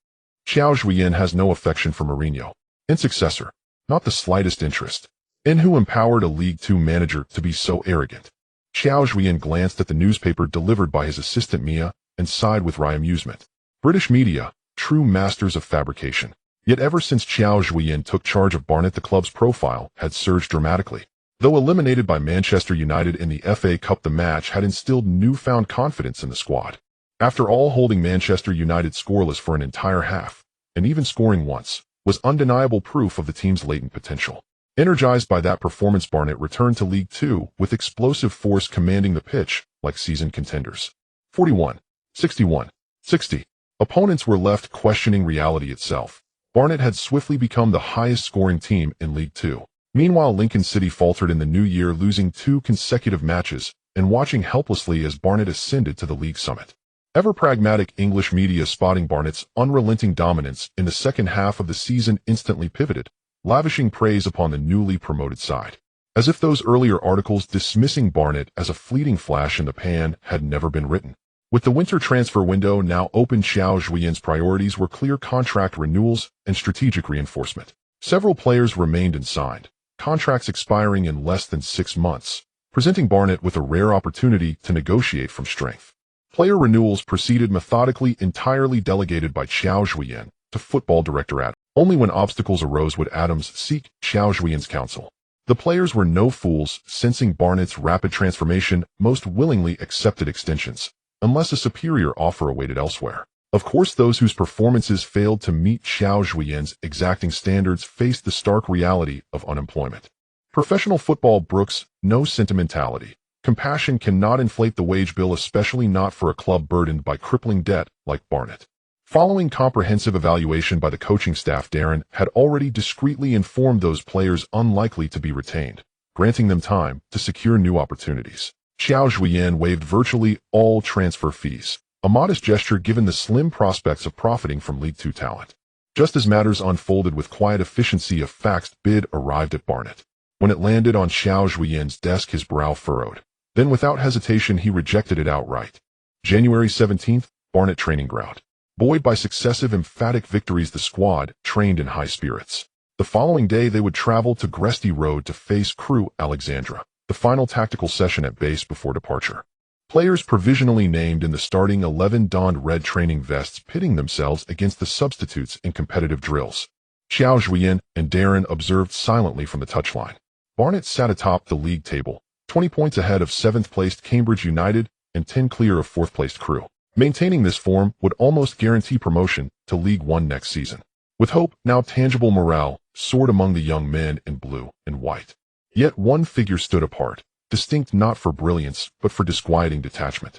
Qiao Zhuoyan has no affection for Mourinho. In successor, not the slightest interest. In who empowered a League Two manager to be so arrogant? Qiao Zhuoyan glanced at the newspaper delivered by his assistant Mia and sighed with wry amusement. British media true masters of fabrication. Yet ever since Qiao Zhuoyan took charge of Barnet, the club's profile had surged dramatically. Though eliminated by Manchester United in the FA Cup, the match had instilled newfound confidence in the squad. After all, holding Manchester United scoreless for an entire half, and even scoring once, was undeniable proof of the team's latent potential. Energized by that performance, Barnet returned to League Two with explosive force, commanding the pitch like seasoned contenders. 41, 61, 60. Opponents were left questioning reality itself. Barnet had swiftly become the highest-scoring team in League Two. Meanwhile, Lincoln City faltered in the new year, losing 2 consecutive matches and watching helplessly as Barnet ascended to the league summit. Ever-pragmatic English media, spotting Barnet's unrelenting dominance in the second half of the season, instantly pivoted, lavishing praise upon the newly promoted side. As if those earlier articles dismissing Barnet as a fleeting flash in the pan had never been written. With the winter transfer window now open, Qiao Zhuoyan's priorities were clear: contract renewals and strategic reinforcement. Several players remained unsigned, contracts expiring in less than 6 months, presenting Barnet with a rare opportunity to negotiate from strength. Player renewals proceeded methodically, entirely delegated by Qiao Zhuoyan to football director Adams. Only when obstacles arose would Adams seek Qiao Zhuoyan's counsel. The players were no fools, sensing Barnet's rapid transformation, most willingly accepted extensions, unless a superior offer awaited elsewhere. Of course, those whose performances failed to meet Qiao Zhuoyan's exacting standards faced the stark reality of unemployment. Professional football brooks no sentimentality. Compassion cannot inflate the wage bill, especially not for a club burdened by crippling debt like Barnet. Following comprehensive evaluation by the coaching staff, Darren had already discreetly informed those players unlikely to be retained, granting them time to secure new opportunities. Qiao Zhuoyan waived virtually all transfer fees, a modest gesture given the slim prospects of profiting from League Two talent. Just as matters unfolded with quiet efficiency, a faxed bid arrived at Barnet. When it landed on Qiao Zhuoyan's desk, his brow furrowed. Then without hesitation he rejected it outright. January 17th, Barnet training ground. Buoyed by successive emphatic victories, the squad trained in high spirits. The following day they would travel to Gresty Road to face Crewe Alexandra, the final tactical session at base before departure. Players provisionally named in the starting 11 donned red training vests, pitting themselves against the substitutes in competitive drills. Qiao Zhuoyan and Darren observed silently from the touchline. Barnet sat atop the league table, 20 points ahead of 7th-placed Cambridge United and 10 clear of 4th-placed Crewe. Maintaining this form would almost guarantee promotion to League One next season. With hope now tangible, morale soared among the young men in blue and white. Yet one figure stood apart, distinct not for brilliance but for disquieting detachment.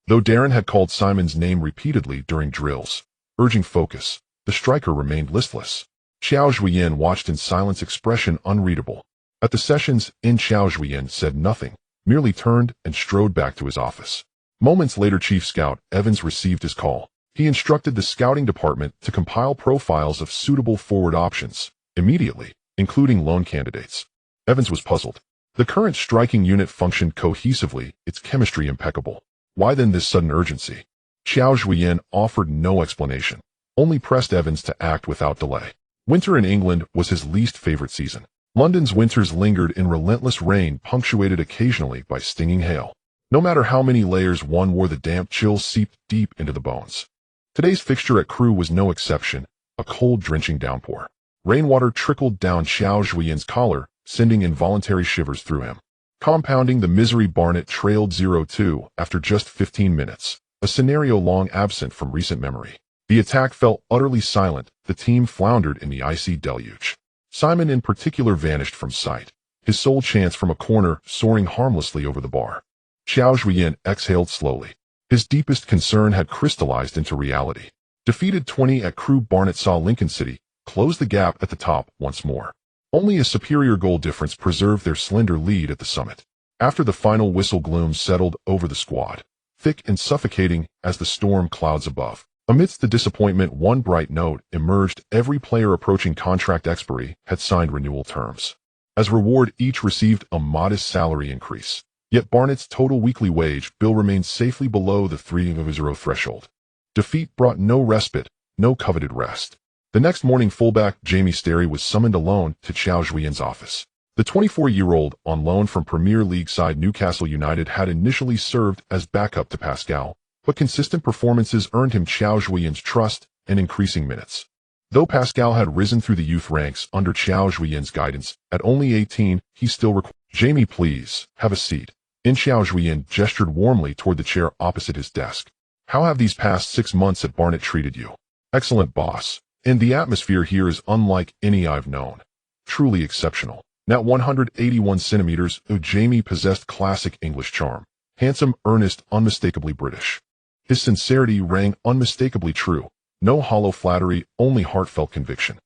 Though Darren had called Simon's name repeatedly during drills, urging focus, the striker remained listless. Qiao Zhuoyan watched in silence, expression unreadable. At the sessions, Qiao Zhuoyan said nothing, merely turned and strode back to his office. Moments later, Chief Scout Evans received his call. He instructed the scouting department to compile profiles of suitable forward options, immediately, including loan candidates. Evans was puzzled. The current striking unit functioned cohesively, its chemistry impeccable. Why then this sudden urgency? Qiao Zhuoyan offered no explanation, only pressed Evans to act without delay. Winter in England was his least favorite season. London's winters lingered in relentless rain, punctuated occasionally by stinging hail. No matter how many layers one wore, the damp chill seeped deep into the bones. Today's fixture at Crewe was no exception, a cold, drenching downpour. Rainwater trickled down Qiao Zhuoyan's collar, sending involuntary shivers through him. Compounding the misery, Barnet trailed 0-2 after just 15 minutes, a scenario long absent from recent memory. The attack fell utterly silent, the team floundered in the icy deluge. Simon in particular vanished from sight, his sole chance from a corner soaring harmlessly over the bar. Qiao Zhuoyan exhaled slowly. His deepest concern had crystallized into reality. Defeated 20 at Crewe, Barnet saw Lincoln City close the gap at the top once more. Only a superior goal difference preserved their slender lead at the summit. After the final whistle, gloom settled over the squad, thick and suffocating as the storm clouds above. Amidst the disappointment, one bright note emerged: every player approaching contract expiry had signed renewal terms. As reward, each received a modest salary increase. Yet Barnet's total weekly wage bill remained safely below the 3-0 threshold. Defeat brought no respite, no coveted rest. The next morning, fullback Jamie Sterry was summoned alone to Qiao Zhuoyan's office. The 24-year-old, on loan from Premier League side Newcastle United, had initially served as backup to Pascal, but consistent performances earned him Qiao Zhuoyan's trust and increasing minutes. Though Pascal had risen through the youth ranks under Qiao Zhuoyan's guidance, at only 18, he still required, "Jamie, please, have a seat." Qiao Zhuoyan gestured warmly toward the chair opposite his desk. "How have these past 6 months at Barnet treated you?" "Excellent, boss. And the atmosphere here is unlike any I've known. Truly exceptional." At 181 centimeters, Jamie possessed classic English charm. Handsome, earnest, unmistakably British. His sincerity rang unmistakably true. No hollow flattery, only heartfelt conviction.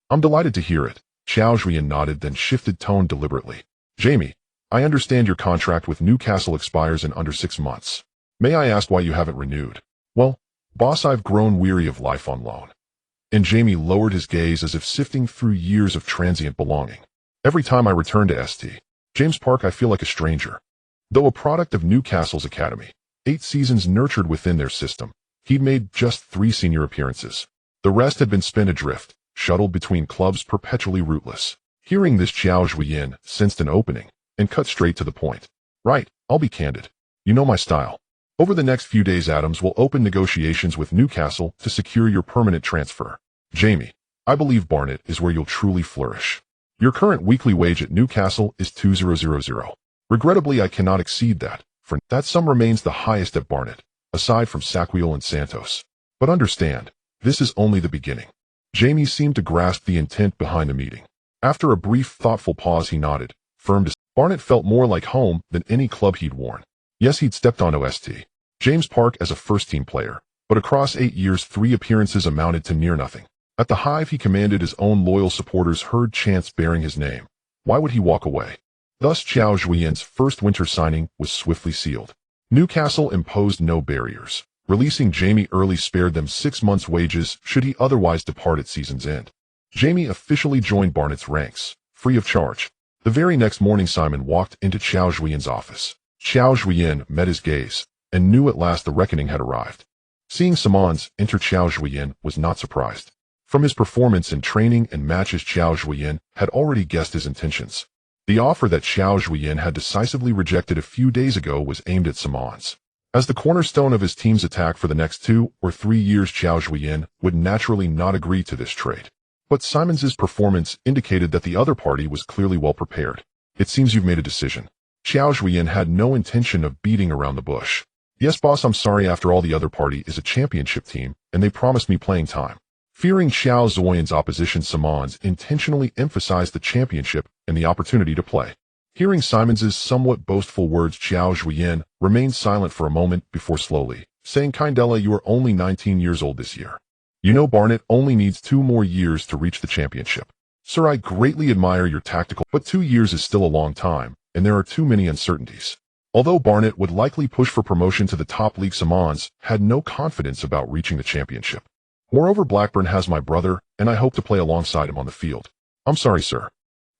"I'm delighted to hear it." Qiao Zhuoyan nodded, then shifted tone deliberately. "Jamie, I understand your contract with Newcastle expires in under 6 months. May I ask why you haven't renewed?" "Well, boss, I've grown weary of life on loan." And Jamie lowered his gaze as if sifting through years of transient belonging. "Every time I return to St. James Park, I feel like a stranger." Though a product of Newcastle's academy, 8 seasons nurtured within their system, he'd made just 3 senior appearances. The rest had been spent adrift, shuttled between clubs, perpetually rootless. Hearing this, Qiao Zhuoyan sensed an opening and cut straight to the point. "Right, I'll be candid. You know my style. Over the next few days, Adams will open negotiations with Newcastle to secure your permanent transfer. Jamie, I believe Barnet is where you'll truly flourish. Your current weekly wage at Newcastle is 2,000. Regrettably, I cannot exceed that, for that sum remains the highest at Barnet, aside from Saquiel and Santos. But understand, this is only the beginning." Jamie seemed to grasp the intent behind the meeting. After a brief, thoughtful pause, he nodded, firm to Barnet felt more like home than any club he'd worn. Yes, he'd stepped onto St. James Park as a first-team player, but across 8 years, 3 appearances amounted to near nothing. At the Hive, he commanded his own loyal supporters heard chants bearing his name. Why would he walk away? Thus, Qiao Zhuoyan's first winter signing was swiftly sealed. Newcastle imposed no barriers. Releasing Jamie early spared them 6 months' wages should he otherwise depart at season's end. Jamie officially joined Barnet's ranks, free of charge. The very next morning, Simon walked into Qiao Zhuoyan's office. Qiao Zhuoyan met his gaze, and knew at last the reckoning had arrived. Seeing Simons enter, Qiao Zhuoyan was not surprised. From his performance in training and matches, Qiao Zhuoyan had already guessed his intentions. The offer that Qiao Zhuoyan had decisively rejected a few days ago was aimed at Simons. As the cornerstone of his team's attack for the next 2 or 3 years, Qiao Zhuoyan would naturally not agree to this trade. But Simons's performance indicated that the other party was clearly well prepared. "It seems you've made a decision." Qiao Zhuoyan had no intention of beating around the bush. "Yes, boss, I'm sorry. After all, the other party is a championship team, and they promised me playing time." Fearing Qiao Zhuoyan's opposition, Simons intentionally emphasized the championship and the opportunity to play. Hearing Simons's somewhat boastful words, Qiao Zhuoyan remained silent for a moment before slowly saying, "Kindella, you are only 19 years old this year. You know Barnet only needs 2 more years to reach the championship. Sir, I greatly admire your tactical, but 2 years is still a long time, and there are too many uncertainties." Although Barnet would likely push for promotion to the top league, Simons had no confidence about reaching the championship. "Moreover, Blackburn has my brother, and I hope to play alongside him on the field." "I'm sorry, sir."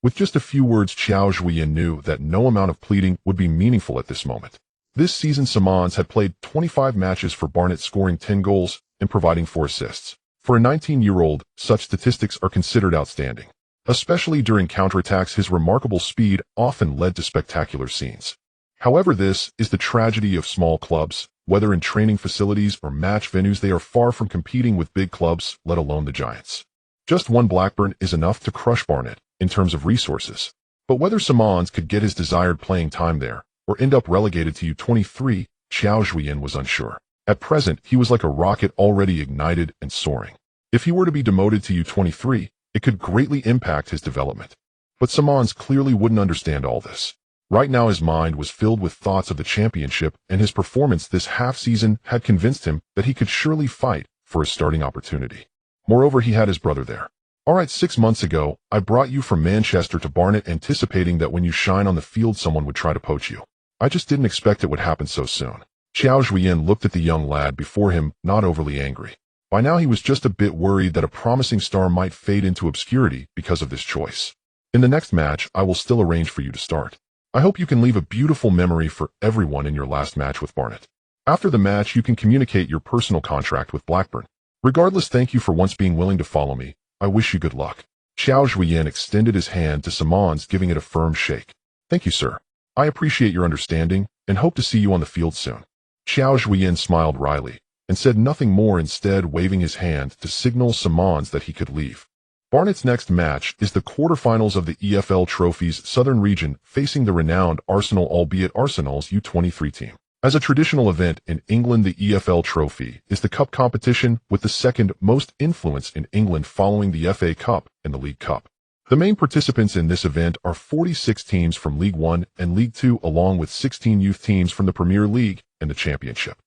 With just a few words, Qiao Zhuoyan knew that no amount of pleading would be meaningful at this moment. This season, Simons had played 25 matches for Barnet, scoring 10 goals and providing 4 assists. For a 19-year-old, such statistics are considered outstanding. Especially during counterattacks, his remarkable speed often led to spectacular scenes. However, this is the tragedy of small clubs. Whether in training facilities or match venues, they are far from competing with big clubs, let alone the giants. Just one Blackburn is enough to crush Barnet in terms of resources. But whether Simons could get his desired playing time there, or end up relegated to U23, Qiao Zhuoyan was unsure. At present, he was like a rocket already ignited and soaring. If he were to be demoted to U23, it could greatly impact his development. But Simons clearly wouldn't understand all this. Right now, his mind was filled with thoughts of the championship, and his performance this half-season had convinced him that he could surely fight for a starting opportunity. Moreover, he had his brother there. "All right, 6 months ago, I brought you from Manchester to Barnet, anticipating that when you shine on the field, someone would try to poach you. I just didn't expect it would happen so soon." Qiao Zhuoyan looked at the young lad before him, not overly angry. By now, he was just a bit worried that a promising star might fade into obscurity because of this choice. "In the next match, I will still arrange for you to start. I hope you can leave a beautiful memory for everyone in your last match with Barnet. After the match, you can communicate your personal contract with Blackburn. Regardless, thank you for once being willing to follow me. I wish you good luck." Qiao Zhuoyan extended his hand to Simons, giving it a firm shake. "Thank you, sir. I appreciate your understanding, and hope to see you on the field soon." Qiao Zhuoyan smiled wryly, and said nothing more, instead waving his hand to signal Simons that he could leave. Barnett's next match is the quarterfinals of the EFL Trophy's Southern Region, facing the renowned Arsenal, albeit Arsenal's U23 team. As a traditional event in England, the EFL Trophy is the cup competition with the second most influence in England following the FA Cup and the League Cup. The main participants in this event are 46 teams from League One and League Two, along with 16 youth teams from the Premier League and the Championship.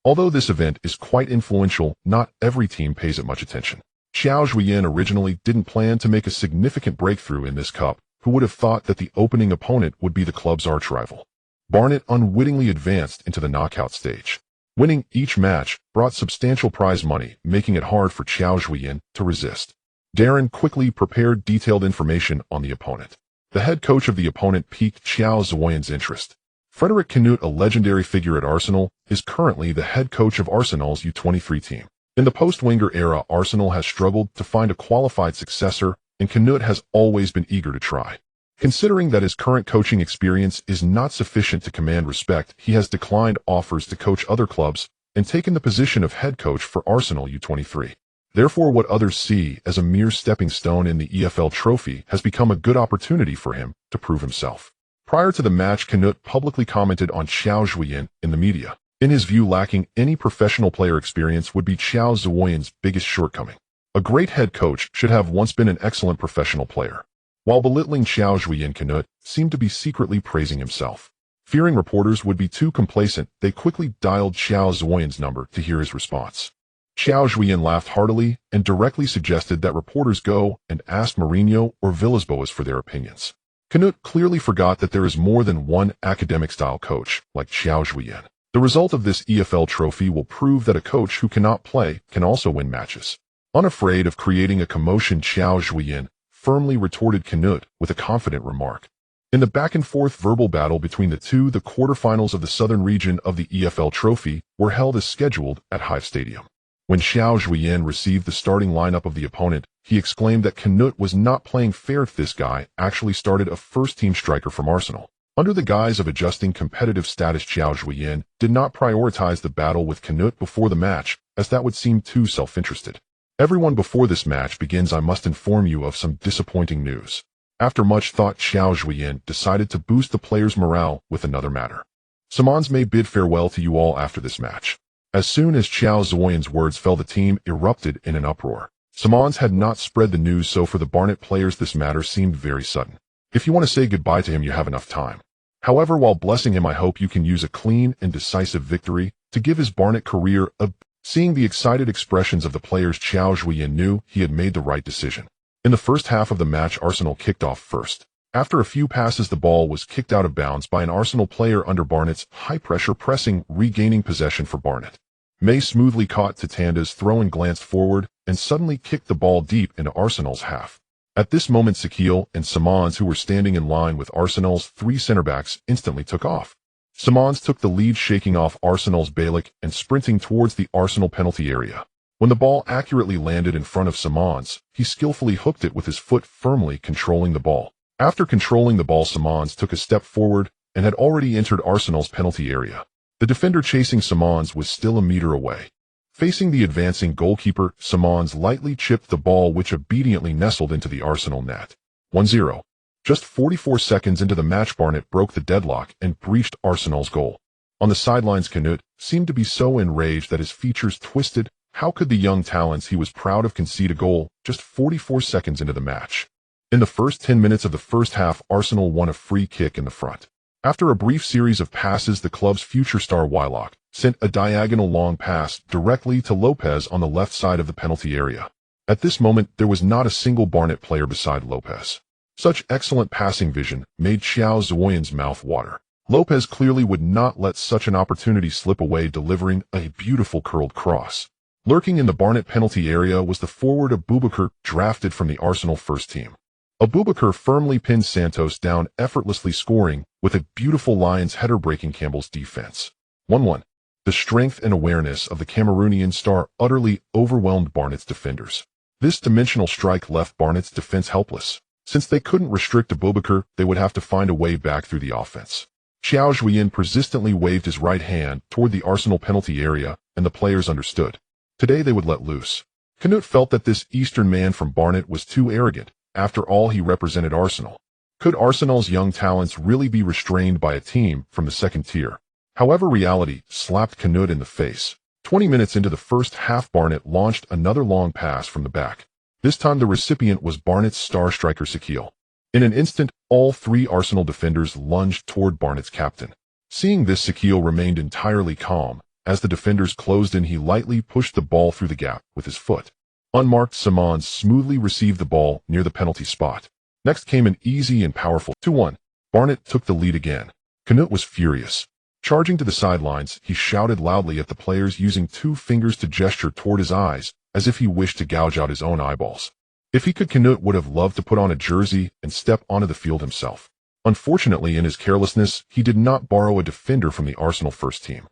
Although this event is quite influential, not every team pays it much attention. Qiao Zhuoyan originally didn't plan to make a significant breakthrough in this cup. Who would have thought that the opening opponent would be the club's archrival? Barnet unwittingly advanced into the knockout stage. Winning each match brought substantial prize money, making it hard for Qiao Zhuoyan to resist. Darren quickly prepared detailed information on the opponent. The head coach of the opponent piqued Qiao Zhuoyan's interest. Frederick Canute, a legendary figure at Arsenal, is currently the head coach of Arsenal's U23 team. In the post-Wenger era, Arsenal has struggled to find a qualified successor, and Canute has always been eager to try. Considering that his current coaching experience is not sufficient to command respect, he has declined offers to coach other clubs and taken the position of head coach for Arsenal U23. Therefore, what others see as a mere stepping stone in the EFL Trophy has become a good opportunity for him to prove himself. Prior to the match, Canute publicly commented on Qiao Zhuoyan in the media. In his view, lacking any professional player experience would be Qiao Zhuoyan's biggest shortcoming. A great head coach should have once been an excellent professional player. While belittling Qiao Zhuoyan, Canute seemed to be secretly praising himself. Fearing reporters would be too complacent, they quickly dialed Qiao Zhuoyan's number to hear his response. Qiao Zhuoyan laughed heartily and directly suggested that reporters go and ask Mourinho or Villas-Boas for their opinions. Canute clearly forgot that there is more than one academic-style coach like Qiao Zhuoyan. The result of this EFL Trophy will prove that a coach who cannot play can also win matches. Unafraid of creating a commotion, Qiao Zhuoyan firmly retorted Canute with a confident remark. In the back-and-forth verbal battle between the two, the quarterfinals of the Southern Region of the EFL Trophy were held as scheduled at Hive Stadium. When Qiao Zhuoyan received the starting lineup of the opponent, he exclaimed that Canute was not playing fair. This guy actually started a first-team striker from Arsenal. Under the guise of adjusting competitive status, Qiao Zhuoyan did not prioritize the battle with Canute before the match, as that would seem too self-interested. Everyone, before this match begins, I must inform you of some disappointing news. After much thought, Qiao Zhuoyan decided to boost the players' morale with another matter. Simons may bid farewell to you all after this match. As soon as Qiao Zhuoyan's words fell, the team erupted in an uproar. Simons had not spread the news, so for the Barnet players this matter seemed very sudden. If you want to say goodbye to him, you have enough time. However, while blessing him, I hope you can use a clean and decisive victory to give his Barnet career a... Seeing the excited expressions of the players, Qiao Zhuoyan knew he had made the right decision. In the first half of the match, Arsenal kicked off first. After a few passes, the ball was kicked out of bounds by an Arsenal player under Barnet's high-pressure pressing, regaining possession for Barnet. May smoothly caught Tatanda's throw and glanced forward and suddenly kicked the ball deep into Arsenal's half. At this moment, Sakil and Simons, who were standing in line with Arsenal's three centre-backs, instantly took off. Simons took the lead, shaking off Arsenal's Balic and sprinting towards the Arsenal penalty area. When the ball accurately landed in front of Simons, he skillfully hooked it with his foot, firmly controlling the ball. After controlling the ball, Simons took a step forward and had already entered Arsenal's penalty area. The defender chasing Simons was still a meter away. Facing the advancing goalkeeper, Simons lightly chipped the ball, which obediently nestled into the Arsenal net. 1-0. Just 44 seconds into the match, Barnet broke the deadlock and breached Arsenal's goal. On the sidelines, Canute seemed to be so enraged that his features twisted. How could the young talents he was proud of concede a goal just 44 seconds into the match? In the first 10 minutes of the first half, Arsenal won a free kick in the front. After a brief series of passes, the club's future star Willock sent a diagonal long pass directly to Lopez on the left side of the penalty area. At this moment, there was not a single Barnet player beside Lopez. Such excellent passing vision made Qiao Zhuoyan's mouth water. Lopez clearly would not let such an opportunity slip away, delivering a beautiful curled cross. Lurking in the Barnet penalty area was the forward Abubakar, drafted from the Arsenal first team. Abubakar firmly pinned Santos down, effortlessly scoring with a beautiful Lions header, breaking Campbell's defense. 1-1. The strength and awareness of the Cameroonian star utterly overwhelmed Barnet's defenders. This dimensional strike left Barnet's defense helpless. Since they couldn't restrict Abubakar, they would have to find a way back through the offense. Qiao Zhuoyan persistently waved his right hand toward the Arsenal penalty area, and the players understood. Today they would let loose. Knut felt that this Eastern man from Barnet was too arrogant. After all, he represented Arsenal. Could Arsenal's young talents really be restrained by a team from the second tier? However, reality slapped Knut in the face. 20 minutes into the first half, Barnet launched another long pass from the back. This time the recipient was Barnet's star striker Qiao. In an instant, all three Arsenal defenders lunged toward Barnet's captain. Seeing this, Qiao remained entirely calm. As the defenders closed in, he lightly pushed the ball through the gap with his foot. Unmarked, Simons smoothly received the ball near the penalty spot. Next came an easy and powerful 2-1. Barnet took the lead again. Knut was furious. Charging to the sidelines, he shouted loudly at the players, using 2 fingers to gesture toward his eyes, as if he wished to gouge out his own eyeballs. If he could, Knut would have loved to put on a jersey and step onto the field himself. Unfortunately, in his carelessness, he did not borrow a defender from the Arsenal first team.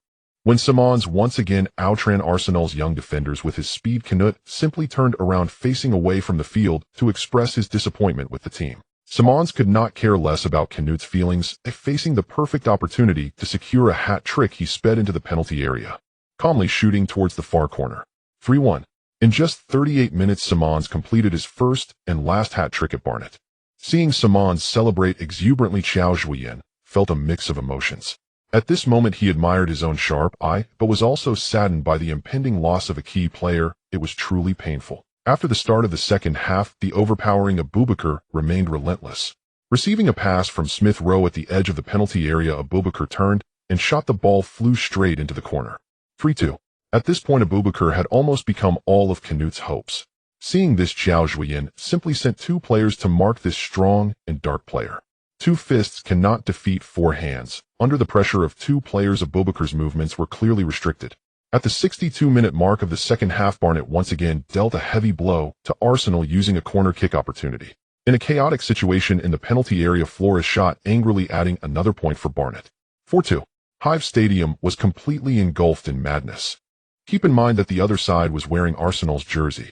When Simons once again outran Arsenal's young defenders with his speed, Knut simply turned around, facing away from the field to express his disappointment with the team. Simons could not care less about Knut's feelings. Facing the perfect opportunity to secure a hat trick, he sped into the penalty area, calmly shooting towards the far corner. 3-1. In just 38 minutes, Simons completed his first and last hat trick at Barnet. Seeing Simons celebrate exuberantly, Qiao Zhuoyan felt a mix of emotions. At this moment, he admired his own sharp eye, but was also saddened by the impending loss of a key player. It was truly painful. After the start of the second half, the overpowering Abubakar remained relentless. Receiving a pass from Smith Rowe at the edge of the penalty area, Abubakar turned and shot. The ball flew straight into the corner. 3-2. At this point, Abubakar had almost become all of Knut's hopes. Seeing this, Qiao Zhuoyan simply sent 2 players to mark this strong and dark player. 2 fists cannot defeat 4 hands. Under the pressure of 2 players, Abubakar's movements were clearly restricted. At the 62-minute mark of the second half, Barnet once again dealt a heavy blow to Arsenal using a corner kick opportunity. In a chaotic situation in the penalty area, Flores shot angrily, adding another point for Barnet. 4-2. Hive Stadium was completely engulfed in madness. Keep in mind that the other side was wearing Arsenal's jersey.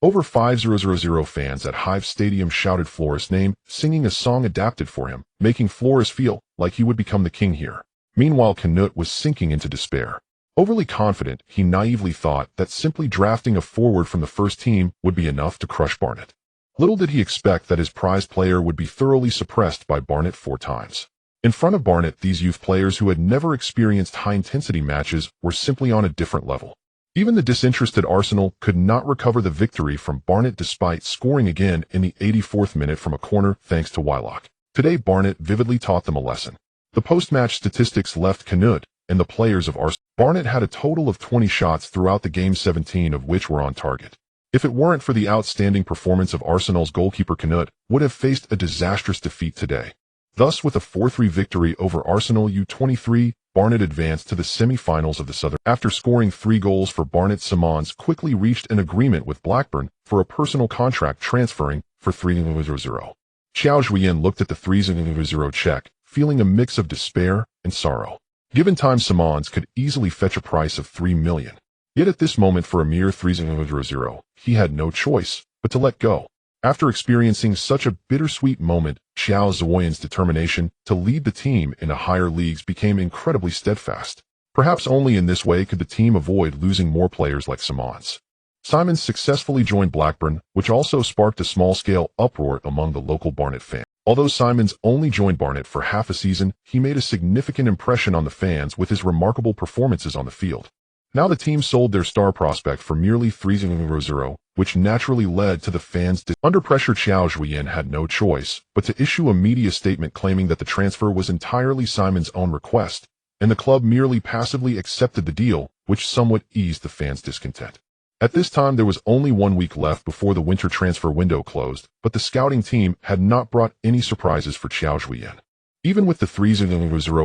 Over 5,000 fans at Hive Stadium shouted Flores' name, singing a song adapted for him, making Flores feel like he would become the king here. Meanwhile, Knut was sinking into despair. Overly confident, he naively thought that simply drafting a forward from the first team would be enough to crush Barnet. Little did he expect that his prize player would be thoroughly suppressed by Barnet 4 times. In front of Barnet, these youth players who had never experienced high-intensity matches were simply on a different level. Even the disinterested Arsenal could not recover the victory from Barnet despite scoring again in the 84th minute from a corner thanks to Wylock. Today, Barnet vividly taught them a lesson. The post-match statistics left Knut and the players of Arsenal. Barnet had a total of 20 shots throughout the game, 17 of which were on target. If it weren't for the outstanding performance of Arsenal's goalkeeper, Knut would have faced a disastrous defeat today. Thus, with a 4-3 victory over Arsenal U23, Barnet advanced to the semi-finals of the Southern. After scoring 3 goals for Barnet, Simons quickly reached an agreement with Blackburn for a personal contract, transferring for 3,000. Qiao Zhuoyan looked at the 3,000 check, feeling a mix of despair and sorrow. Given time, Simons could easily fetch a price of 3 million. Yet at this moment, for a mere 3,000, he had no choice but to let go. After experiencing such a bittersweet moment, Qiao Zhuoyan's determination to lead the team into higher leagues became incredibly steadfast. Perhaps only in this way could the team avoid losing more players like Simons. Simons successfully joined Blackburn, which also sparked a small-scale uproar among the local Barnet fans. Although Simons only joined Barnet for half a season, he made a significant impression on the fans with his remarkable performances on the field. Now the team sold their star prospect for merely 3,000, which naturally led to the fans' under pressure. Qiao Zhuoyan had no choice but to issue a media statement claiming that the transfer was entirely Simons' own request, and the club merely passively accepted the deal, which somewhat eased the fans' discontent. At this time, there was only 1 week left before the winter transfer window closed, but the scouting team had not brought any surprises for Qiao Zhuoyan. Even with the 3,000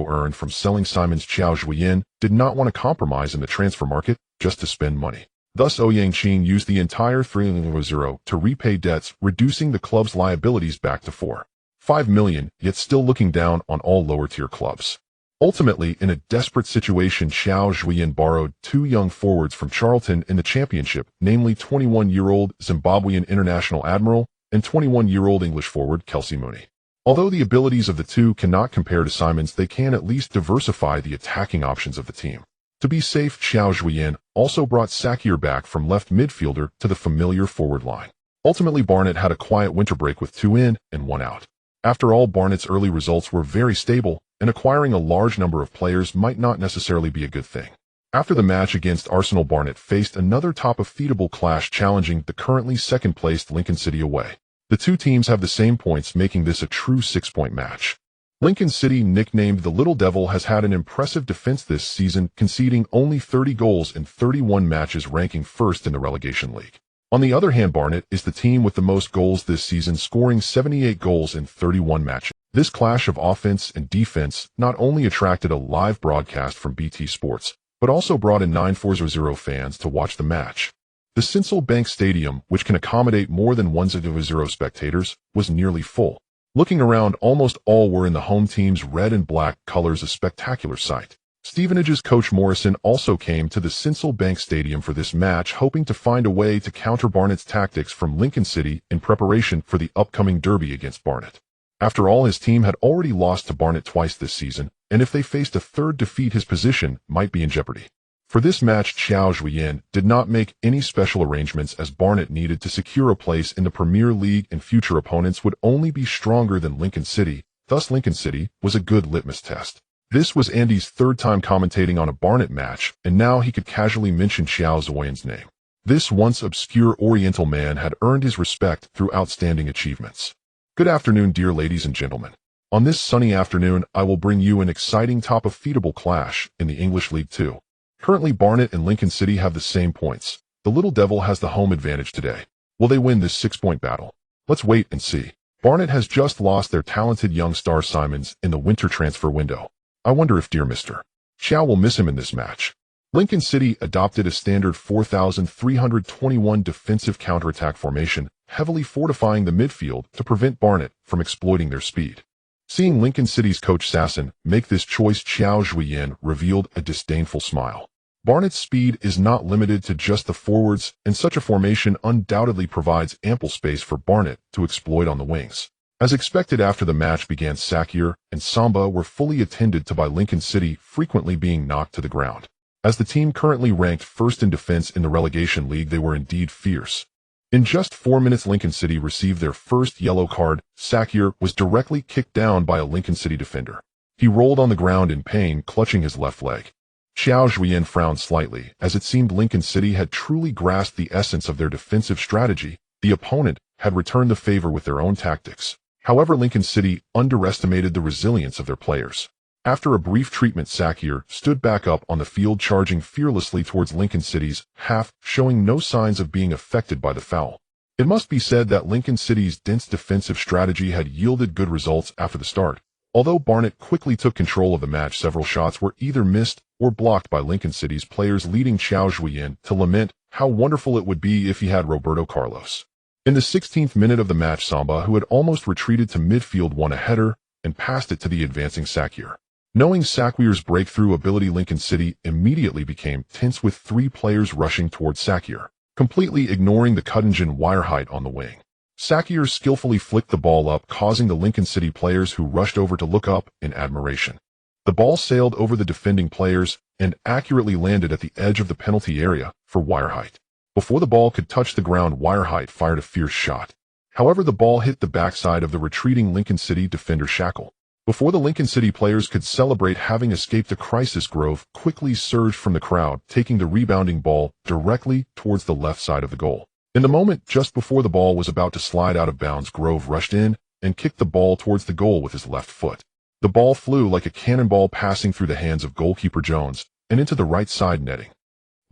earned from selling Simons, Qiao Zhuoyan did not want to compromise in the transfer market just to spend money. Thus, Ouyang Qin used the entire 3,000 to repay debts, reducing the club's liabilities back to 4.5 million, yet still looking down on all lower-tier clubs. Ultimately, in a desperate situation, Qiao Zhuoyan borrowed 2 young forwards from Charlton in the championship, namely 21-year-old Zimbabwean international Admiral and 21-year-old English forward Kelsey Mooney. Although the abilities of the two cannot compare to Simon's, they can at least diversify the attacking options of the team. To be safe, Qiao Zhuoyan also brought Sakir back from left midfielder to the familiar forward line. Ultimately, Barnet had a quiet winter break with 2 in and 1 out. After all, Barnet's early results were very stable, and acquiring a large number of players might not necessarily be a good thing. After the match against Arsenal, Barnet faced another top-of-feedable clash challenging the currently second-placed Lincoln City away. The two teams have the same points, making this a true 6-point match. Lincoln City, nicknamed the Little Devil, has had an impressive defense this season, conceding only 30 goals in 31 matches, ranking first in the relegation league. On the other hand, Barnet is the team with the most goals this season, scoring 78 goals in 31 matches. This clash of offense and defense not only attracted a live broadcast from BT Sports, but also brought in 9,400 fans to watch the match. The Symbolic Bank Stadium, which can accommodate more than 1,000 spectators, was nearly full. Looking around, almost all were in the home team's red and black colors, a spectacular sight. Stevenage's coach Morrison also came to the Symbolic Bank Stadium for this match, hoping to find a way to counter Barnet's tactics from Lincoln City in preparation for the upcoming derby against Barnet. After all, his team had already lost to Barnet twice this season, and if they faced a third defeat, his position might be in jeopardy. For this match, Qiao Zhuoyan did not make any special arrangements, as Barnet needed to secure a place in the Premier League and future opponents would only be stronger than Lincoln City. Thus, Lincoln City was a good litmus test. This was Andy's third time commentating on a Barnet match, and now he could casually mention Qiao Zhuoyan's name. This once obscure Oriental man had earned his respect through outstanding achievements. Good afternoon, dear ladies and gentlemen. On this sunny afternoon, I will bring you an exciting top-of-feedable clash in the English League 2. Currently, Barnet and Lincoln City have the same points. The Little Devil has the home advantage today. Will they win this 6-point battle? Let's wait and see. Barnet has just lost their talented young star Simons in the winter transfer window. I wonder if dear Mr. Qiao will miss him in this match. Lincoln City adopted a standard 4,321 defensive counterattack formation, heavily fortifying the midfield to prevent Barnet from exploiting their speed. Seeing Lincoln City's coach Sasson make this choice, Qiao Zhuoyan revealed a disdainful smile. Barnet's speed is not limited to just the forwards, and such a formation undoubtedly provides ample space for Barnet to exploit on the wings. As expected, after the match began, Sakir and Samba were fully attended to by Lincoln City, frequently being knocked to the ground. As the team currently ranked first in defense in the relegation league, they were indeed fierce. In just 4 minutes, Lincoln City received their first yellow card. Sakir was directly kicked down by a Lincoln City defender. He rolled on the ground in pain, clutching his left leg. Qiao Zhuoyan frowned slightly, as it seemed Lincoln City had truly grasped the essence of their defensive strategy. The opponent had returned the favor with their own tactics. However, Lincoln City underestimated the resilience of their players. After a brief treatment, Sakir stood back up on the field, charging fearlessly towards Lincoln City's half, showing no signs of being affected by the foul. It must be said that Lincoln City's dense defensive strategy had yielded good results after the start. Although Barnet quickly took control of the match, several shots were either missed or blocked by Lincoln City's players, leading Qiao Zhuoyan to lament how wonderful it would be if he had Roberto Carlos. In the 16th minute of the match, Samba, who had almost retreated to midfield, won a header and passed it to the advancing Sakir. Knowing Sakir's breakthrough ability, Lincoln City immediately became tense, with 3 players rushing towards Sakir, completely ignoring the cut-engine wire height on the wing. Sakir skillfully flicked the ball up, causing the Lincoln City players who rushed over to look up in admiration. The ball sailed over the defending players and accurately landed at the edge of the penalty area for wire height. Before the ball could touch the ground, wire height fired a fierce shot. However, the ball hit the backside of the retreating Lincoln City defender Shackle. Before the Lincoln City players could celebrate having escaped a crisis, Grove quickly surged from the crowd, taking the rebounding ball directly towards the left side of the goal. In the moment just before the ball was about to slide out of bounds, Grove rushed in and kicked the ball towards the goal with his left foot. The ball flew like a cannonball, passing through the hands of goalkeeper Jones and into the right side netting.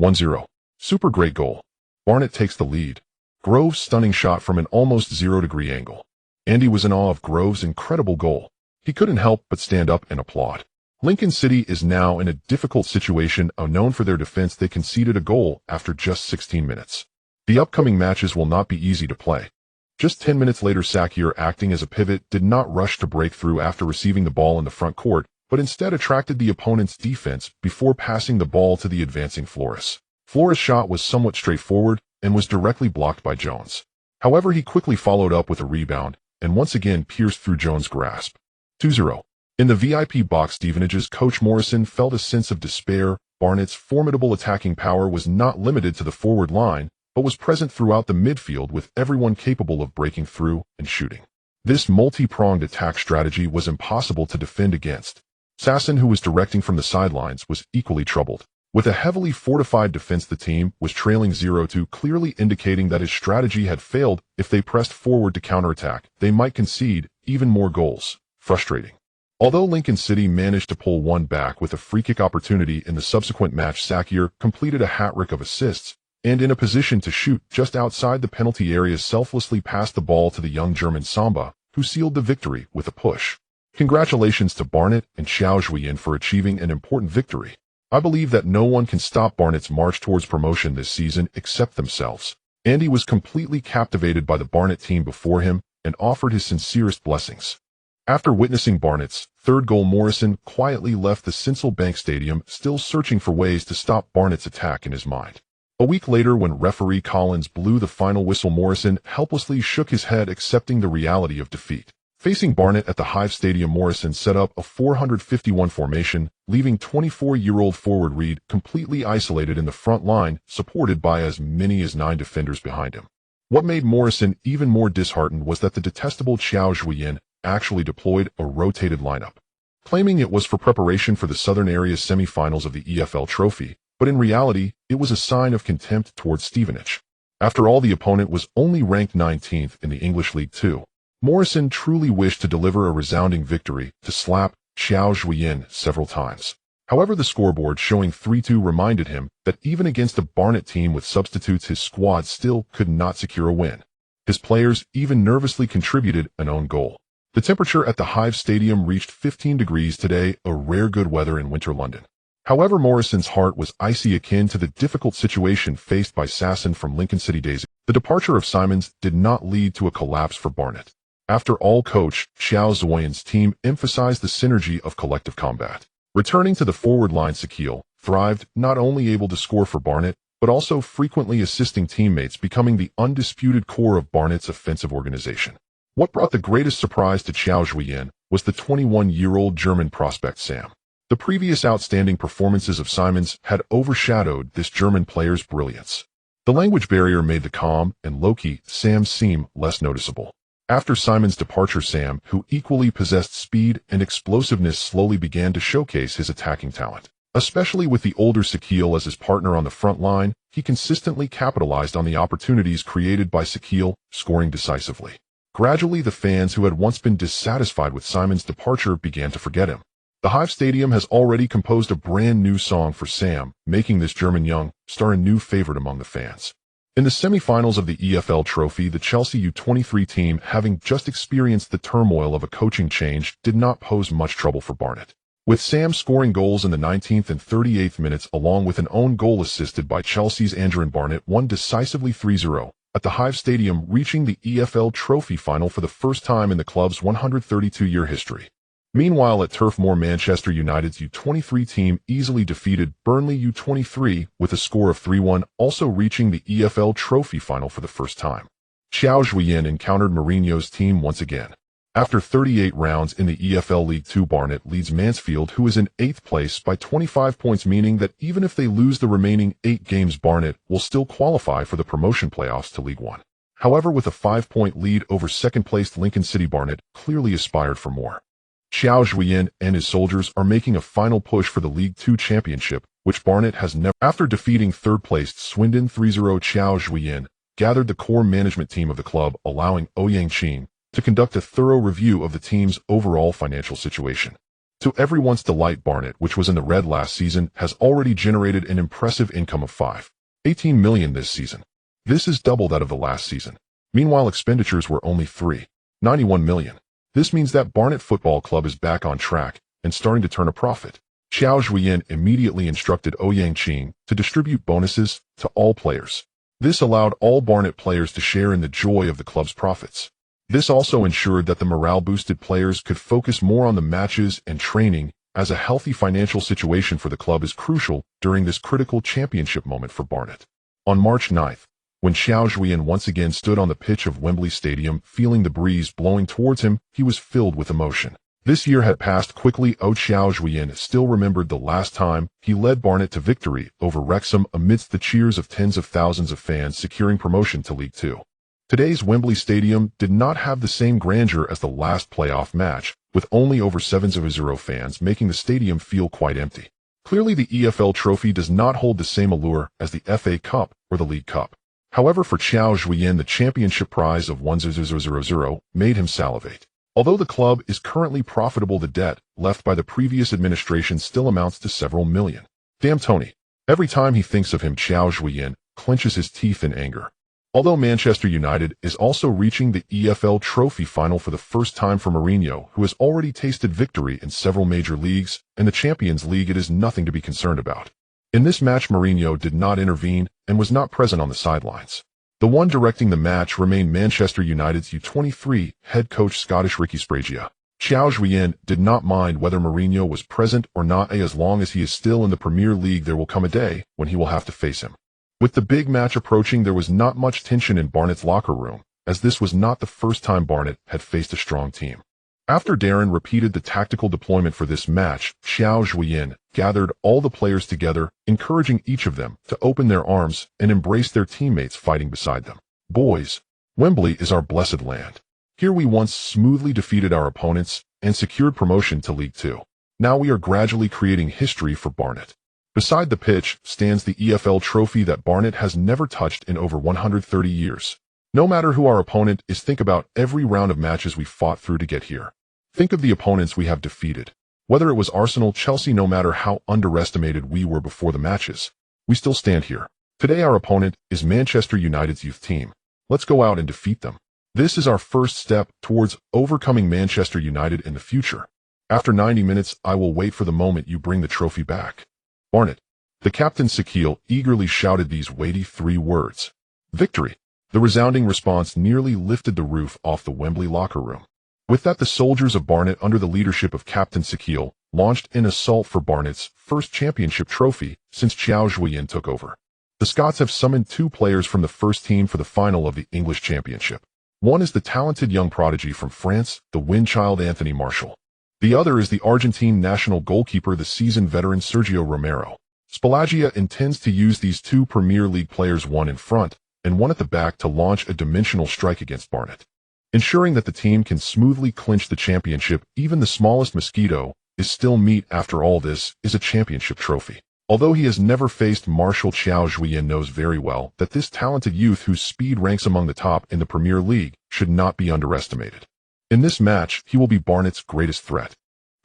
1-0. Super great goal. Barnet takes the lead. Grove's stunning shot from an almost 0-degree angle. Andy was in awe of Grove's incredible goal. He couldn't help but stand up and applaud. Lincoln City is now in a difficult situation. Known for their defense, they conceded a goal after just 16 minutes. The upcoming matches will not be easy to play. Just 10 minutes later, Sakir, acting as a pivot, did not rush to break through after receiving the ball in the front court, but instead attracted the opponent's defense before passing the ball to the advancing Flores. Flores' shot was somewhat straightforward and was directly blocked by Jones. However, he quickly followed up with a rebound, and once again pierced through Jones' grasp. 2-0. In the VIP box, Stevenage's coach Morrison felt a sense of despair. Barnett's formidable attacking power was not limited to the forward line, but was present throughout the midfield with everyone capable of breaking through and shooting. This multi-pronged attack strategy was impossible to defend against. Sasson, who was directing from the sidelines, was equally troubled. With a heavily fortified defense, the team was trailing 0-2, clearly indicating that his strategy had failed. If they pressed forward to counterattack, they might concede even more goals. Frustrating. Although Lincoln City managed to pull one back with a free-kick opportunity in the subsequent match, Sakir completed a hat-trick of assists, and in a position to shoot just outside the penalty area selflessly passed the ball to the young German Samba, who sealed the victory with a push. Congratulations to Barnet and Qiao Zhuoyan for achieving an important victory. I believe that no one can stop Barnet's march towards promotion this season except themselves. Andy was completely captivated by the Barnet team before him and offered his sincerest blessings. After witnessing Barnet's third goal, Morrison quietly left the Sincil Bank Stadium, still searching for ways to stop Barnet's attack in his mind. A week later, when referee Collins blew the final whistle, Morrison helplessly shook his head, accepting the reality of defeat. Facing Barnet at the Hive Stadium, Morrison set up a 451 formation, leaving 24-year-old forward Reed completely isolated in the front line, supported by as many as 9 defenders behind him. What made Morrison even more disheartened was that the detestable Qiao Zhuoyan actually deployed a rotated lineup, claiming it was for preparation for the Southern Area semi-finals of the EFL Trophy, but in reality, it was a sign of contempt towards Stevenage. After all, the opponent was only ranked 19th in the English League Two. Morrison truly wished to deliver a resounding victory to slap Qiao Zhuoyan several times. However, the scoreboard showing 3-2 reminded him that even against a Barnet team with substitutes, his squad still could not secure a win. His players even nervously contributed an own goal. The temperature at the Hive Stadium reached 15 degrees today, a rare good weather in winter London. However, Morrison's heart was icy, akin to the difficult situation faced by Sasson from Lincoln City days. The departure of Simons did not lead to a collapse for Barnet. After all, coach Qiao Zhuoyan's team emphasized the synergy of collective combat. Returning to the forward line, Sakil thrived, not only able to score for Barnet, but also frequently assisting teammates, becoming the undisputed core of Barnet's offensive organization. What brought the greatest surprise to Qiao Zhuoyan was the 21-year-old German prospect Sam. The previous outstanding performances of Simons had overshadowed this German player's brilliance. The language barrier made the calm and low-key Sam seem less noticeable. After Simons' departure, Sam, who equally possessed speed and explosiveness, slowly began to showcase his attacking talent. Especially with the older Sakil as his partner on the front line, he consistently capitalized on the opportunities created by Sakil, scoring decisively. Gradually, the fans who had once been dissatisfied with Simons' departure began to forget him. The Hive Stadium has already composed a brand new song for Sam, making this German young star a new favorite among the fans. In the semi-finals of the EFL Trophy, the Chelsea U23 team, having just experienced the turmoil of a coaching change, did not pose much trouble for Barnet. With Sam scoring goals in the 19th and 38th minutes, along with an own goal assisted by Chelsea's Andrew, Barnet won decisively 3-0 at the Hive Stadium, reaching the EFL Trophy final for the first time in the club's 132-year history. Meanwhile, at Turf Moor, Manchester United's U23 team easily defeated Burnley U23 with a score of 3-1, also reaching the EFL Trophy final for the first time. Qiao Zhuoyan encountered Mourinho's team once again. After 38 rounds in the EFL League Two, Barnet leads Mansfield, who is in 8th place, by 25 points, meaning that even if they lose the remaining 8 games, Barnet will still qualify for the promotion playoffs to League One. However, with a 5-point lead over second-placed Lincoln City, Barnet clearly aspired for more. Qiao Zhuoyan and his soldiers are making a final push for the League Two championship, which Barnet has never. After defeating third-placed Swindon 3-0, Qiao Zhuoyan gathered the core management team of the club, allowing Ouyang Qing to conduct a thorough review of the team's overall financial situation. To everyone's delight, Barnet, which was in the red last season, has already generated an impressive income of £18 million this season. This is double that of the last season. Meanwhile, expenditures were only £91 million. This means that Barnet Football Club is back on track and starting to turn a profit. Qiao Zhuoyan immediately instructed Ouyang Qing to distribute bonuses to all players. This allowed all Barnet players to share in the joy of the club's profits. This also ensured that the morale-boosted players could focus more on the matches and training, as a healthy financial situation for the club is crucial during this critical championship moment for Barnet. On March 9th, When Qiao Zhuoyan once again stood on the pitch of Wembley Stadium, feeling the breeze blowing towards him, he was filled with emotion. This year had passed quickly. Qiao Zhuoyan still remembered the last time he led Barnet to victory over Wrexham amidst the cheers of tens of thousands of fans securing promotion to League Two. Today's Wembley Stadium did not have the same grandeur as the last playoff match, with only over 7,000 fans making the stadium feel quite empty. Clearly the EFL trophy does not hold the same allure as the FA Cup or the League Cup. However, for Qiao Zhuoyan, the championship prize of 1,000 made him salivate. Although the club is currently profitable, the debt left by the previous administration still amounts to several million. Damn Tony. Every time he thinks of him, Qiao Zhuoyan clenches his teeth in anger. Although Manchester United is also reaching the EFL Trophy final for the first time for Mourinho, who has already tasted victory in several major leagues, and the Champions League, it is nothing to be concerned about. In this match, Mourinho did not intervene and was not present on the sidelines. The one directing the match remained Manchester United's U23 head coach Scottish Ricky Spragia. Qiao Zhuoyan did not mind whether Mourinho was present or not, as long as he is still in the Premier League. There will come a day when he will have to face him. With the big match approaching, there was not much tension in Barnet's locker room, as this was not the first time Barnet had faced a strong team. After Darren repeated the tactical deployment for this match, Qiao Zhuoyan gathered all the players together, encouraging each of them to open their arms and embrace their teammates fighting beside them. Boys, Wembley is our blessed land. Here we once smoothly defeated our opponents and secured promotion to League Two. Now we are gradually creating history for Barnet. Beside the pitch stands the EFL trophy that Barnet has never touched in over 130 years. No matter who our opponent is, think about every round of matches we fought through to get here. Think of the opponents we have defeated. Whether it was Arsenal, Chelsea, no matter how underestimated we were before the matches, we still stand here. Today our opponent is Manchester United's youth team. Let's go out and defeat them. This is our first step towards overcoming Manchester United in the future. After 90 minutes, I will wait for the moment you bring the trophy back. Barnet. The captain Sakil eagerly shouted these weighty 3 words. Victory. The resounding response nearly lifted the roof off the Wembley locker room. With that, the soldiers of Barnet, under the leadership of Captain Sakil, launched an assault for Barnet's first championship trophy since Qiao Zhuoyan took over. The Scots have summoned 2 players from the first team for the final of the English Championship. One is the talented young prodigy from France, the wind child Anthony Martial. The other is the Argentine national goalkeeper, the seasoned veteran Sergio Romero. Spalletti intends to use these 2 Premier League players, one in front and one at the back, to launch a dimensional strike against Barnet, ensuring that the team can smoothly clinch the championship. Even the smallest mosquito is still meat. After all, this is a championship trophy. Although he has never faced Martial, Qiao Zhuoyan knows very well that this talented youth, whose speed ranks among the top in the Premier League, should not be underestimated. In this match, he will be Barnet's greatest threat.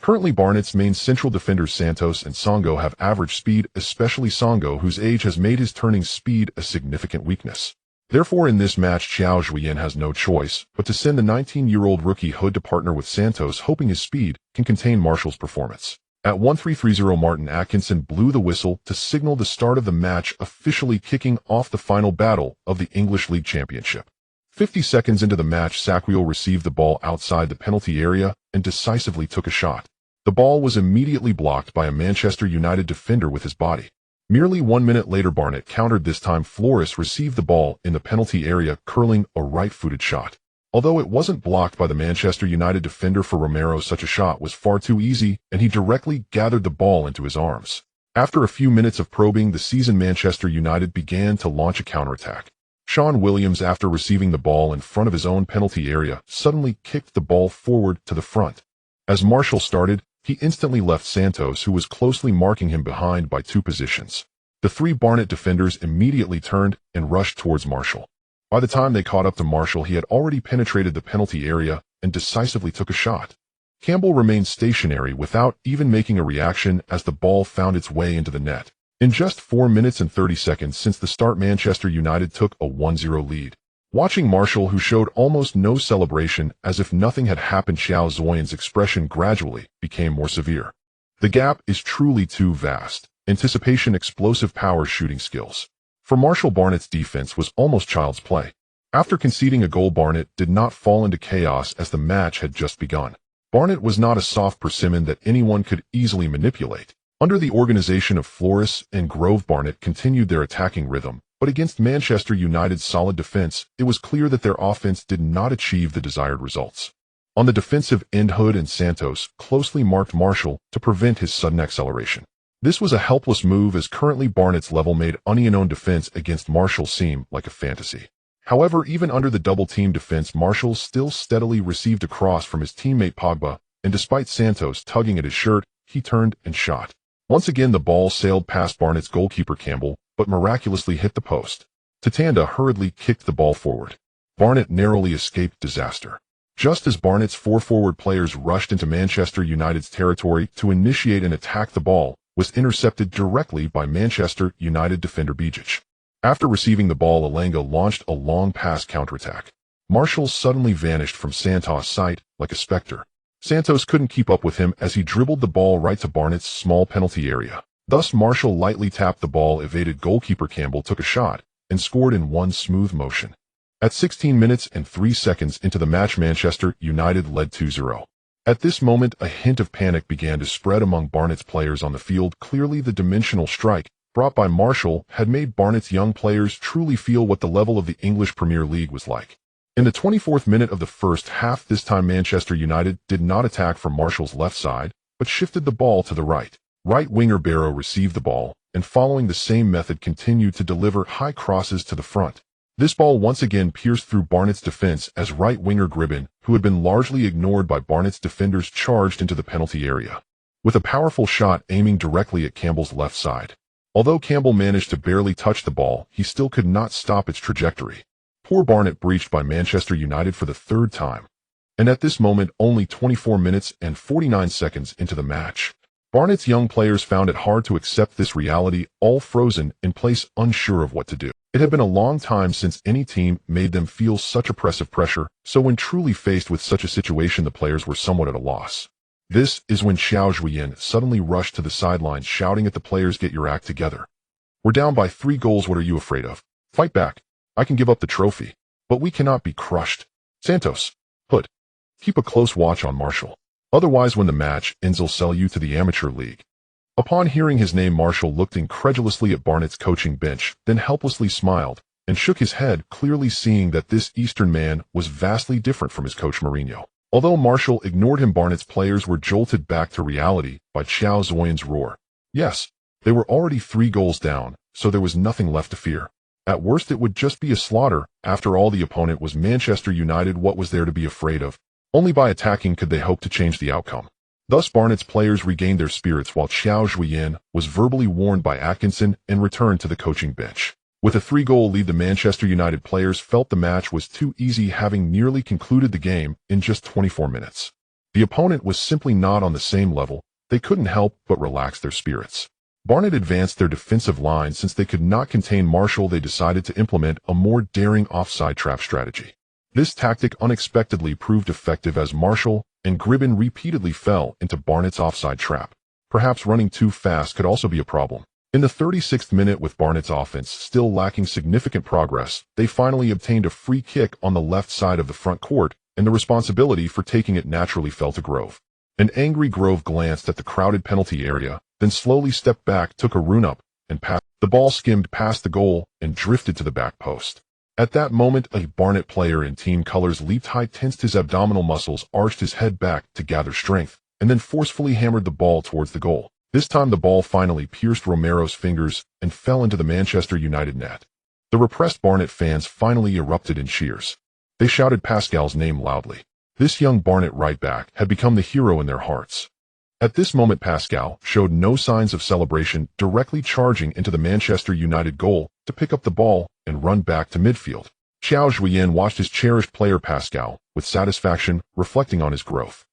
Currently, Barnet's main central defenders Santos and Songo have average speed, especially Songo, whose age has made his turning speed a significant weakness. Therefore, in this match, Qiao Zhuoyan has no choice but to send the 19-year-old rookie Hood to partner with Santos, hoping his speed can contain Martial's performance. At 13:30, Martin Atkinson blew the whistle to signal the start of the match, officially kicking off the final battle of the English League Championship. 50 seconds into the match, Sakil received the ball outside the penalty area and decisively took a shot. The ball was immediately blocked by a Manchester United defender with his body. Merely 1 minute later, Barnet countered. This time, Flores received the ball in the penalty area, curling a right-footed shot. Although it wasn't blocked by the Manchester United defender, for Romero such a shot was far too easy, and he directly gathered the ball into his arms. After a few minutes of probing, the seasoned Manchester United began to launch a counterattack. Sean Williams, after receiving the ball in front of his own penalty area, suddenly kicked the ball forward to the front. As Martial started, he instantly left Santos, who was closely marking him, behind by 2 positions. The 3 Barnet defenders immediately turned and rushed towards Martial. By the time they caught up to Martial, he had already penetrated the penalty area and decisively took a shot. Campbell remained stationary without even making a reaction as the ball found its way into the net. In just 4 minutes and 30 seconds since the start, Manchester United took a 1-0 lead. Watching Martial, who showed almost no celebration, as if nothing had happened, Qiao Zhuoyan's expression gradually became more severe. The gap is truly too vast. Anticipation, explosive power, shooting skills. For Martial, Barnet's defense was almost child's play. After conceding a goal, Barnet did not fall into chaos as the match had just begun. Barnet was not a soft persimmon that anyone could easily manipulate. Under the organization of Flores and Grove, Barnet continued their attacking rhythm, but But against Manchester United's solid defense, it was clear that their offense did not achieve the desired results. On the defensive end, Hood and Santos closely marked Marshall to prevent his sudden acceleration. This was a helpless move, as currently Barnett's level-made unknown defense against Marshall seemed like a fantasy. However, even under the double-team defense, Marshall still steadily received a cross from his teammate Pogba, and despite Santos tugging at his shirt, he turned and shot. Once again, the ball sailed past Barnett's goalkeeper Campbell, but miraculously hit the post. Tatanda hurriedly kicked the ball forward. Barnett narrowly escaped disaster. Just as Barnett's four forward players rushed into Manchester United's territory to initiate an attack, the ball was intercepted directly by Manchester United defender Bejic. After receiving the ball, Elanga launched a long pass counterattack. Marshall suddenly vanished from Santos' sight like a specter. Santos couldn't keep up with him as he dribbled the ball right to Barnett's small penalty area. Thus, Marshall lightly tapped the ball, evaded goalkeeper Campbell, took a shot, and scored in one smooth motion. At 16 minutes and 3 seconds into the match, Manchester United led 2-0. At this moment, a hint of panic began to spread among Barnett's players on the field. Clearly, the dimensional strike brought by Marshall had made Barnett's young players truly feel what the level of the English Premier League was like. In the 24th minute of the first half, this time Manchester United did not attack from Marshall's left side, but shifted the ball to the right. Right winger Barrow received the ball, and following the same method continued to deliver high crosses to the front. This ball once again pierced through Barnett's defense as right winger Gribben, who had been largely ignored by Barnett's defenders, charged into the penalty area, with a powerful shot aiming directly at Campbell's left side. Although Campbell managed to barely touch the ball, he still could not stop its trajectory. Poor Barnett breached by Manchester United for the third time. And at this moment, only 24 minutes and 49 seconds into the match, Barnett's young players found it hard to accept this reality, all frozen in place, unsure of what to do. It had been a long time since any team made them feel such oppressive pressure, so when truly faced with such a situation, the players were somewhat at a loss. This is when Qiao Zhuoyan suddenly rushed to the sidelines, shouting at the players, "Get your act together. We're down by 3 goals, what are you afraid of? Fight back. I can give up the trophy, but we cannot be crushed. Santos, Hood, keep a close watch on Marshall. Otherwise, when the match ends, I'll sell you to the amateur league." Upon hearing his name, Marshall looked incredulously at Barnett's coaching bench, then helplessly smiled and shook his head, clearly seeing that this Eastern man was vastly different from his coach Mourinho. Although Marshall ignored him, Barnett's players were jolted back to reality by Qiao Zhuoyan's roar. Yes, they were already 3 goals down, so there was nothing left to fear. At worst, it would just be a slaughter. After all, the opponent was Manchester United. What was there to be afraid of? Only by attacking could they hope to change the outcome. Thus, Barnett's players regained their spirits while Qiao Zhuoyan was verbally warned by Atkinson and returned to the coaching bench. With a 3-goal lead, the Manchester United players felt the match was too easy, having nearly concluded the game in just 24 minutes. The opponent was simply not on the same level. They couldn't help but relax their spirits. Barnett advanced their defensive line. Since they could not contain Marshall, they decided to implement a more daring offside trap strategy. This tactic unexpectedly proved effective as Marshall and Gribben repeatedly fell into Barnett's offside trap. Perhaps running too fast could also be a problem. In the 36th minute, with Barnett's offense still lacking significant progress, they finally obtained a free kick on the left side of the front court, and the responsibility for taking it naturally fell to Grove. An angry Grove glanced at the crowded penalty area, then slowly stepped back, took a run-up, and passed. The ball skimmed past the goal and drifted to the back post. At that moment, a Barnett player in team colors leaped high, tensed his abdominal muscles, arched his head back to gather strength, and then forcefully hammered the ball towards the goal. This time the ball finally pierced Romero's fingers and fell into the Manchester United net. The repressed Barnett fans finally erupted in cheers. They shouted Pascal's name loudly. This young Barnett right-back had become the hero in their hearts. At this moment, Pascal showed no signs of celebration, directly charging into the Manchester United goal to pick up the ball and run back to midfield. Qiao Zhuoyan watched his cherished player Pascal with satisfaction, reflecting on his growth.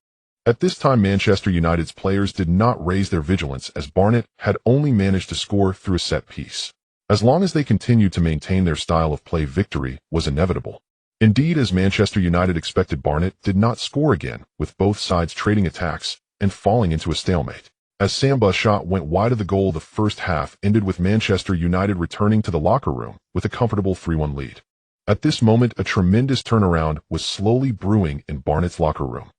At this time, Manchester United's players did not raise their vigilance, as Barnett had only managed to score through a set piece. As long as they continued to maintain their style of play, victory was inevitable. Indeed, as Manchester United expected, Barnett did not score again, with both sides trading attacks and falling into a stalemate. As Samba's shot went wide of the goal, the first half ended with Manchester United returning to the locker room with a comfortable 3-1 lead. At this moment, a tremendous turnaround was slowly brewing in Barnett's locker room.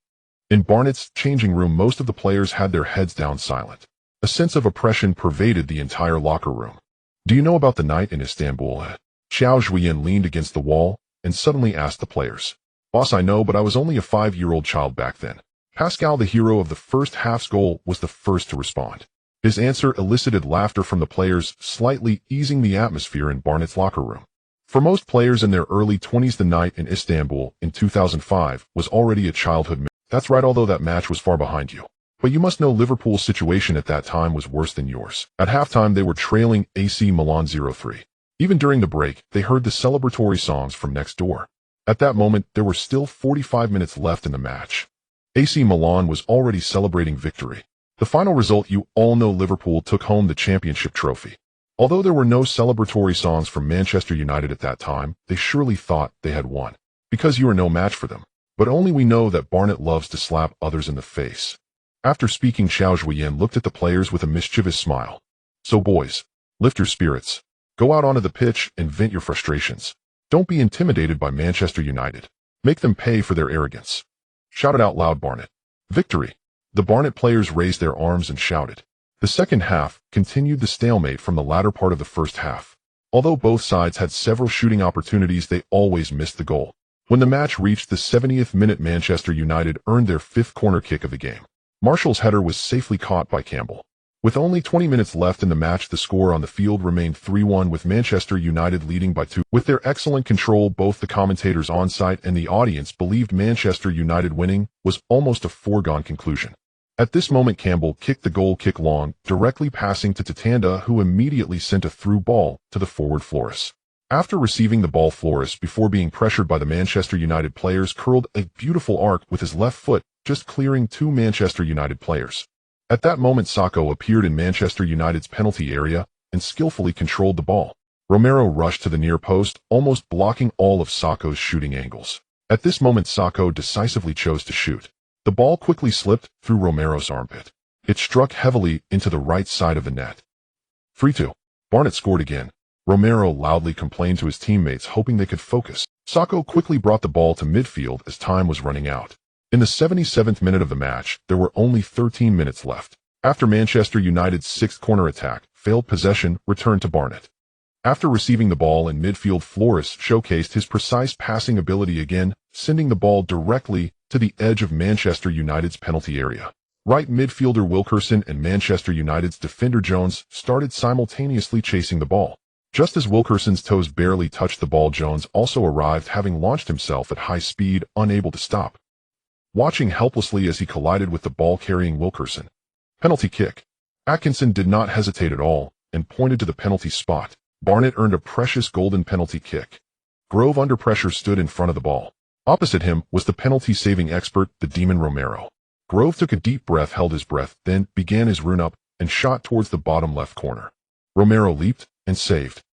In Barnett's changing room, most of the players had their heads down, silent. A sense of oppression pervaded the entire locker room. Do you know about the night in Istanbul? Qiao Zhuoyan leaned against the wall and suddenly asked the players. Boss, I know, but I was only a 5-year-old child back then. Pascal, the hero of the first half's goal, was the first to respond. His answer elicited laughter from the players, slightly easing the atmosphere in Barnett's locker room. For most players in their early 20s, the night in Istanbul in 2005 was already a childhood memory. That's right, although that match was far behind you. But you must know Liverpool's situation at that time was worse than yours. At halftime, they were trailing AC Milan 0-3. Even during the break, they heard the celebratory songs from next door. At that moment, there were still 45 minutes left in the match. AC Milan was already celebrating victory. The final result, you all know, Liverpool took home the championship trophy. Although there were no celebratory songs from Manchester United at that time, they surely thought they had won. Because you are no match for them. But only we know that Barnett loves to slap others in the face. After speaking, Qiao Zhuoyan looked at the players with a mischievous smile. So boys, lift your spirits. Go out onto the pitch and vent your frustrations. Don't be intimidated by Manchester United. Make them pay for their arrogance. Shouted out loud Barnett. Victory. The Barnett players raised their arms and shouted. The second half continued the stalemate from the latter part of the first half. Although both sides had several shooting opportunities, they always missed the goal. When the match reached the 70th minute, Manchester United earned their 5th corner kick of the game. Marshall's header was safely caught by Campbell. With only 20 minutes left in the match, the score on the field remained 3-1, with Manchester United leading by 2. With their excellent control, both the commentators on site and the audience believed Manchester United winning was almost a foregone conclusion. At this moment, Campbell kicked the goal kick long, directly passing to Tatanda, who immediately sent a through ball to the forward Flores. After receiving the ball, Flores, before being pressured by the Manchester United players, curled a beautiful arc with his left foot, just clearing 2 Manchester United players. At that moment, Sakho appeared in Manchester United's penalty area and skillfully controlled the ball. Romero rushed to the near post, almost blocking all of Sakho's shooting angles. At this moment, Sakho decisively chose to shoot. The ball quickly slipped through Romero's armpit. It struck heavily into the right side of the net. 3-2. Barnett scored again. Romero loudly complained to his teammates, hoping they could focus. Sakho quickly brought the ball to midfield as time was running out. In the 77th minute of the match, there were only 13 minutes left. After Manchester United's 6th corner attack, failed possession returned to Barnett. After receiving the ball in midfield, Flores showcased his precise passing ability again, sending the ball directly to the edge of Manchester United's penalty area. Right midfielder Wilkerson and Manchester United's defender Jones started simultaneously chasing the ball. Just as Wilkerson's toes barely touched the ball, Jones also arrived, having launched himself at high speed, unable to stop. Watching helplessly as he collided with the ball-carrying Wilkerson. Penalty kick. Atkinson did not hesitate at all and pointed to the penalty spot. Barnett earned a precious golden penalty kick. Grove, under pressure, stood in front of the ball. Opposite him was the penalty-saving expert, the demon Romero. Grove took a deep breath, held his breath, then began his run-up and shot towards the bottom left corner. Romero leaped and saved.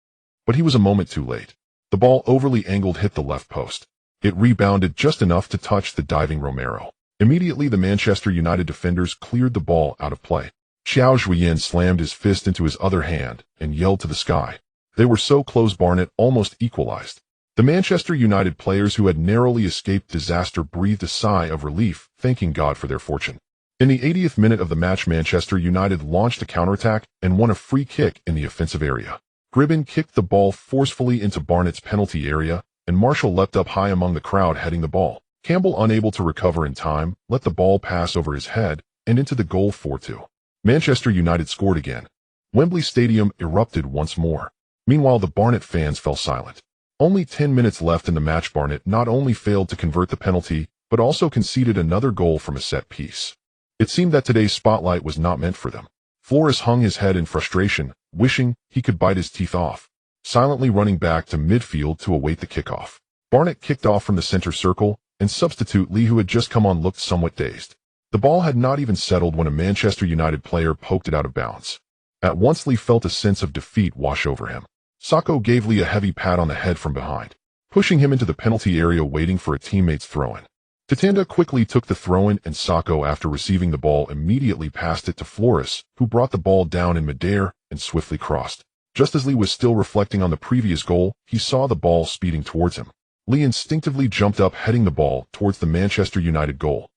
But he was a moment too late. The ball, overly angled, hit the left post. It rebounded just enough to touch the diving Romero. Immediately, the Manchester United defenders cleared the ball out of play. Qiao Zhuoyan slammed his fist into his other hand and yelled to the sky. They were so close, Barnett almost equalized. The Manchester United players, who had narrowly escaped disaster, breathed a sigh of relief, thanking God for their fortune. In the 80th minute of the match, Manchester United launched a counterattack and won a free kick in the offensive area. Gribben kicked the ball forcefully into Barnett's penalty area, and Marshall leapt up high among the crowd heading the ball. Campbell, unable to recover in time, let the ball pass over his head and into the goal. 4-2. Manchester United scored again. Wembley Stadium erupted once more. Meanwhile, the Barnett fans fell silent. Only 10 minutes left in the match. Barnett not only failed to convert the penalty, but also conceded another goal from a set piece. It seemed that today's spotlight was not meant for them. Flores hung his head in frustration, wishing he could bite his teeth off, silently running back to midfield to await the kickoff. Barnett kicked off from the center circle, and substitute Lee, who had just come on, looked somewhat dazed. The ball had not even settled when a Manchester United player poked it out of bounds. At once, Lee felt a sense of defeat wash over him. Sakho gave Lee a heavy pat on the head from behind, pushing him into the penalty area, waiting for a teammate's throw-in. Tatanda quickly took the throw-in, and Sakho, after receiving the ball, immediately passed it to Flores, who brought the ball down in midair and swiftly crossed. Just as Lee was still reflecting on the previous goal, he saw the ball speeding towards him. Lee instinctively jumped up, heading the ball towards the Manchester United goal.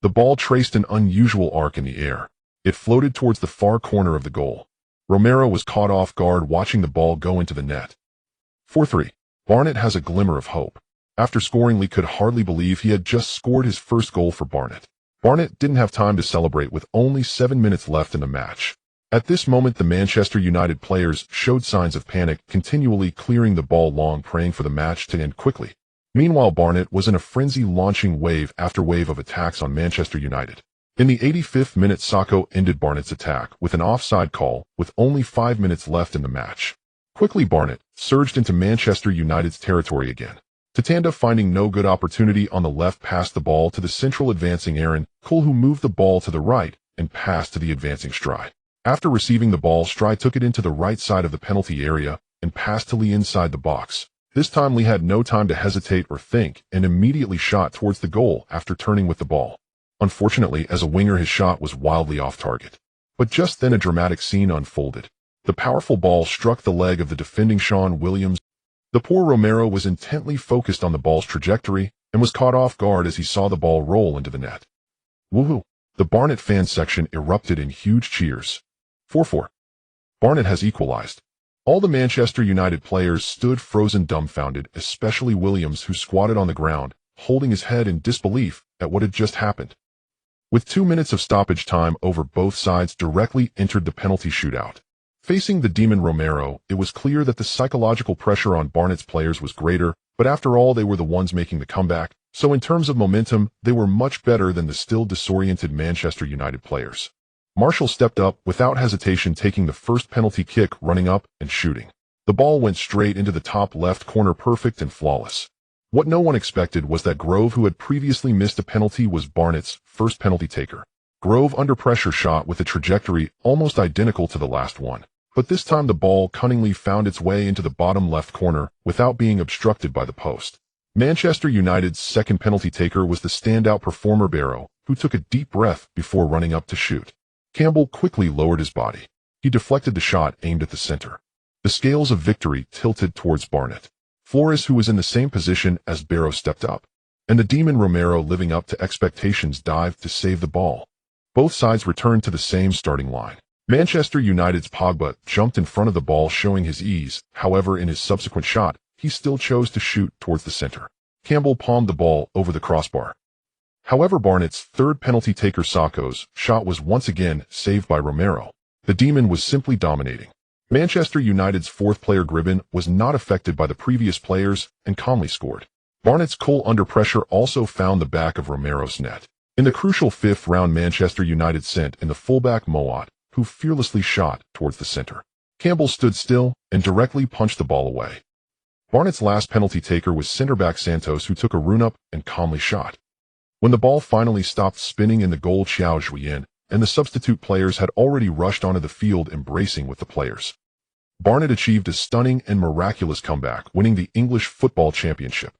The ball traced an unusual arc in the air. It floated towards the far corner of the goal. Romero was caught off guard watching the ball go into the net. 4-3. Barnet has a glimmer of hope. After scoring, Lee could hardly believe he had just scored his first goal for Barnet. Barnet didn't have time to celebrate with only 7 minutes left in the match. At this moment, the Manchester United players showed signs of panic, continually clearing the ball long, praying for the match to end quickly. Meanwhile, Barnet was in a frenzy, launching wave after wave of attacks on Manchester United. In the 85th minute, Sakho ended Barnet's attack with an offside call with only 5 minutes left in the match. Quickly, Barnet surged into Manchester United's territory again. Tatanda, finding no good opportunity on the left, passed the ball to the central advancing Aaron Cole, who moved the ball to the right and passed to the advancing Stride. After receiving the ball, Stride took it into the right side of the penalty area and passed to Lee inside the box. This time, Lee had no time to hesitate or think and immediately shot towards the goal after turning with the ball. Unfortunately, as a winger, his shot was wildly off target. But just then a dramatic scene unfolded. The powerful ball struck the leg of the defending Sean Williams. The poor Romero was intently focused on the ball's trajectory and was caught off guard as he saw the ball roll into the net. Woohoo! The Barnet fan section erupted in huge cheers. 4-4. Barnet has equalized. All the Manchester United players stood frozen, dumbfounded, especially Williams, who squatted on the ground, holding his head in disbelief at what had just happened. With 2 minutes of stoppage time over, both sides directly entered the penalty shootout. Facing the demon Romero, it was clear that the psychological pressure on Barnet's players was greater, but after all, they were the ones making the comeback, so in terms of momentum, they were much better than the still disoriented Manchester United players. Marshall stepped up without hesitation, taking the first penalty kick, running up and shooting. The ball went straight into the top left corner, perfect and flawless. What no one expected was that Grove, who had previously missed a penalty, was Barnet's first penalty taker. Grove, under pressure, shot with a trajectory almost identical to the last one, but this time the ball cunningly found its way into the bottom left corner without being obstructed by the post. Manchester United's second penalty taker was the standout performer Barrow, who took a deep breath before running up to shoot. Campbell quickly lowered his body. He deflected the shot aimed at the center. The scales of victory tilted towards Barnet. Flores, who was in the same position as Barrow, stepped up, and the demon Romero, living up to expectations, dived to save the ball. Both sides returned to the same starting line. Manchester United's Pogba jumped in front of the ball, showing his ease. However, in his subsequent shot, he still chose to shoot towards the center. Campbell palmed the ball over the crossbar. However, Barnet's third penalty taker, Sakho's shot, was once again saved by Romero. The demon was simply dominating. Manchester United's fourth player, Gribben, was not affected by the previous players and calmly scored. Barnet's Cole, under pressure, also found the back of Romero's net. In the crucial fifth round, Manchester United sent in the fullback Moat, who fearlessly shot towards the center. Campbell stood still and directly punched the ball away. Barnet's last penalty taker was centre-back Santos, who took a run-up and calmly shot. When the ball finally stopped spinning in the goal, Qiao Zhuoyan and the substitute players had already rushed onto the field, embracing with the players. Barnet achieved a stunning and miraculous comeback, winning the English Football Championship.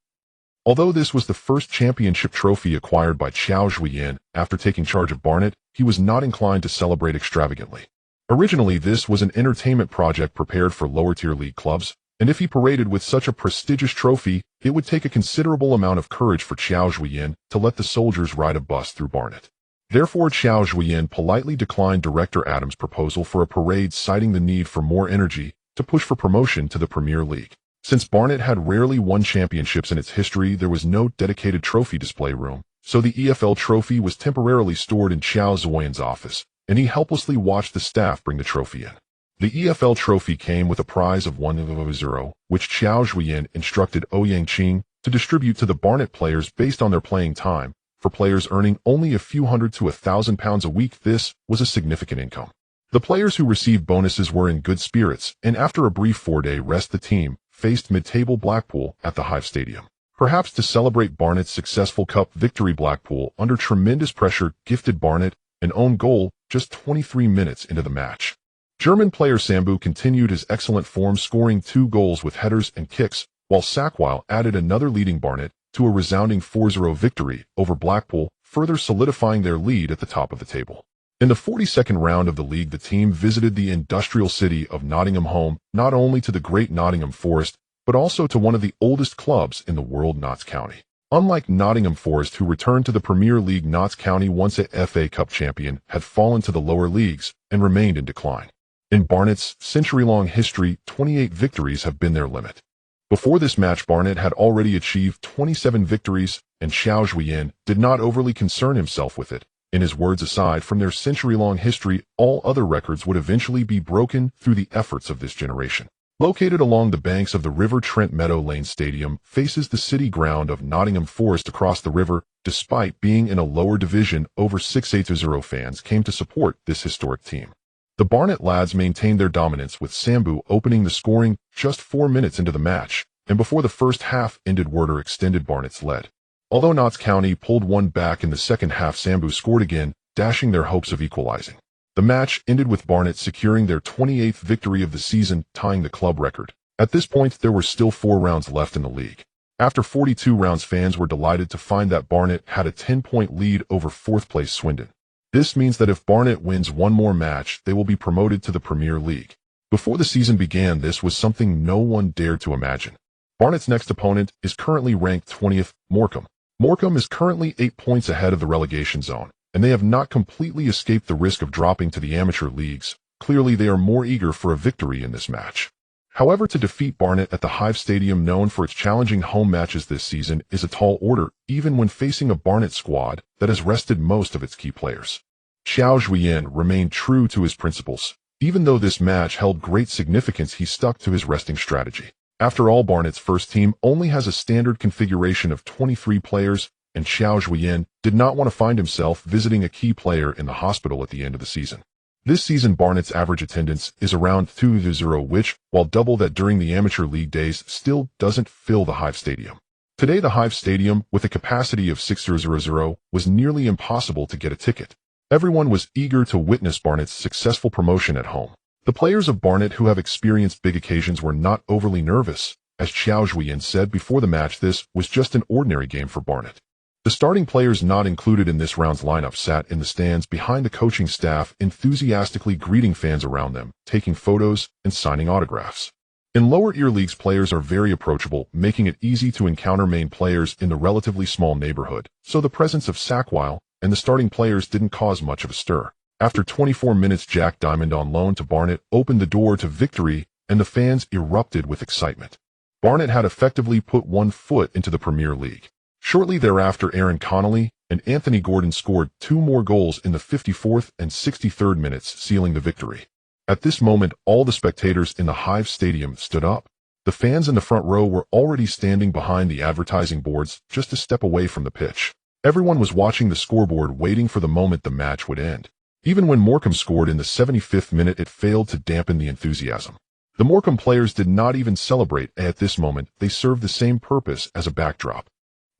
Although this was the first championship trophy acquired by Qiao Zhuoyan after taking charge of Barnet, he was not inclined to celebrate extravagantly. Originally, this was an entertainment project prepared for lower-tier league clubs, and if he paraded with such a prestigious trophy, it would take a considerable amount of courage for Qiao Zhuoyan to let the soldiers ride a bus through Barnet. Therefore, Qiao Zhuoyan politely declined Director Adams' proposal for a parade, citing the need for more energy to push for promotion to the Premier League. Since Barnet had rarely won championships in its history, there was no dedicated trophy display room, so the EFL trophy was temporarily stored in Qiao Zhuoyan's office, and he helplessly watched the staff bring the trophy in. The EFL trophy came with a prize of 1-0, which Qiao Zhuoyan instructed Ouyang Qing to distribute to the Barnet players based on their playing time. For players earning only a few hundred to £1,000 a week, this was a significant income. The players who received bonuses were in good spirits, and after a brief 4-day rest, the team faced mid-table Blackpool at the Hive Stadium. Perhaps to celebrate Barnet's successful cup victory, Blackpool, under tremendous pressure, gifted Barnet an own goal just 23 minutes into the match. German player Sambu continued his excellent form, scoring 2 goals with headers and kicks, while Sackwile added another, leading Barnet to a resounding 4-0 victory over Blackpool, further solidifying their lead at the top of the table. In the 42nd round of the league, the team visited the industrial city of Nottingham, home not only to the great Nottingham Forest, but also to one of the oldest clubs in the world, Notts County. Unlike Nottingham Forest, who returned to the Premier League, Notts County, once a FA Cup champion, had fallen to the lower leagues and remained in decline. In Barnet's century-long history, 28 victories have been their limit. Before this match, Barnet had already achieved 27 victories, and Qiao Zhuoyan did not overly concern himself with it. In his words, aside from their century-long history, all other records would eventually be broken through the efforts of this generation. Located along the banks of the River Trent, Meadow Lane Stadium faces the city ground of Nottingham Forest across the river. Despite being in a lower division, over 680 fans came to support this historic team. The Barnet lads maintained their dominance, with Sambu opening the scoring just 4 minutes into the match, and before the first half ended, Werder extended Barnet's lead. Although Notts County pulled one back in the second half, Sambu scored again, dashing their hopes of equalizing. The match ended with Barnet securing their 28th victory of the season, tying the club record. At this point, there were still 4 rounds left in the league. After 42 rounds, fans were delighted to find that Barnet had a 10-point lead over 4th-place Swindon. This means that if Barnet wins one more match, they will be promoted to the Premier League. Before the season began, this was something no one dared to imagine. Barnet's next opponent is currently ranked 20th, Morecambe. Morecambe is currently 8 points ahead of the relegation zone, and they have not completely escaped the risk of dropping to the amateur leagues. Clearly, they are more eager for a victory in this match. However, to defeat Barnet at the Hive Stadium, known for its challenging home matches this season, is a tall order, even when facing a Barnet squad that has rested most of its key players. Qiao Zhuoyan remained true to his principles. Even though this match held great significance, he stuck to his resting strategy. After all, Barnet's first team only has a standard configuration of 23 players, and Qiao Zhuoyan did not want to find himself visiting a key player in the hospital at the end of the season. This season, Barnet's average attendance is around 2,000, which, while double that during the amateur league days, still doesn't fill the Hive Stadium. Today, the Hive Stadium, with a capacity of 6,000, was nearly impossible to get a ticket. Everyone was eager to witness Barnet's successful promotion at home. The players of Barnet who have experienced big occasions were not overly nervous. As Qiao Zhuoyan said before the match, this was just an ordinary game for Barnet. The starting players not included in this round's lineup sat in the stands behind the coaching staff, enthusiastically greeting fans around them, taking photos, and signing autographs. In lower ear leagues, players are very approachable, making it easy to encounter main players in the relatively small neighborhood, so the presence of Sackwile and the starting players didn't cause much of a stir. After 24 minutes, Jack Diamond, on loan to Barnet, opened the door to victory, and the fans erupted with excitement. Barnet had effectively put one foot into the Premier League. Shortly thereafter, Aaron Connolly and Anthony Gordon scored 2 more goals in the 54th and 63rd minutes, sealing the victory. At this moment, all the spectators in the Hive Stadium stood up. The fans in the front row were already standing behind the advertising boards, just a step away from the pitch. Everyone was watching the scoreboard, waiting for the moment the match would end. Even when Morecambe scored in the 75th minute, it failed to dampen the enthusiasm. The Morecambe players did not even celebrate. At this moment, they served the same purpose as a backdrop.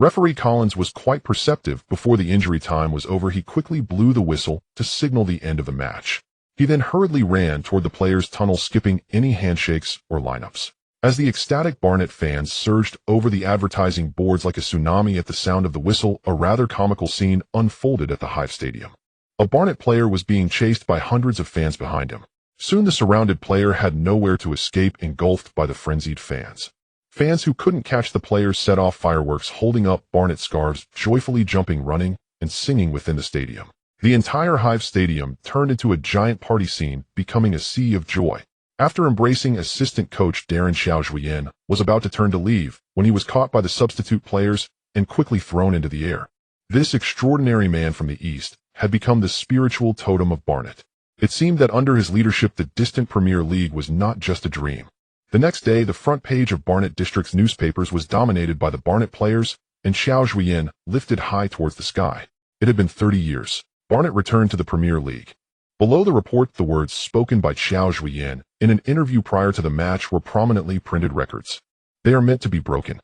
Referee Collins was quite perceptive. Before the injury time was over, he quickly blew the whistle to signal the end of the match. He then hurriedly ran toward the players' tunnel, skipping any handshakes or lineups. As the ecstatic Barnet fans surged over the advertising boards like a tsunami at the sound of the whistle, a rather comical scene unfolded at the Hive Stadium. A Barnet player was being chased by hundreds of fans behind him. Soon the surrounded player had nowhere to escape, engulfed by the frenzied fans. Fans who couldn't catch the players set off fireworks, holding up Barnet scarves, joyfully jumping, running, and singing within the stadium. The entire Hive Stadium turned into a giant party scene, becoming a sea of joy. After embracing assistant coach Darren, Qiao Zhuoyan was about to turn to leave when he was caught by the substitute players and quickly thrown into the air. This extraordinary man from the East had become the spiritual totem of Barnet. It seemed that under his leadership, the distant Premier League was not just a dream. The next day, the front page of Barnet District's newspapers was dominated by the Barnet players, and Qiao Zhuoyan lifted high towards the sky. It had been 30 years. Barnet returned to the Premier League. Below the report, the words spoken by Qiao Zhuoyan in an interview prior to the match were prominently printed records. They are meant to be broken.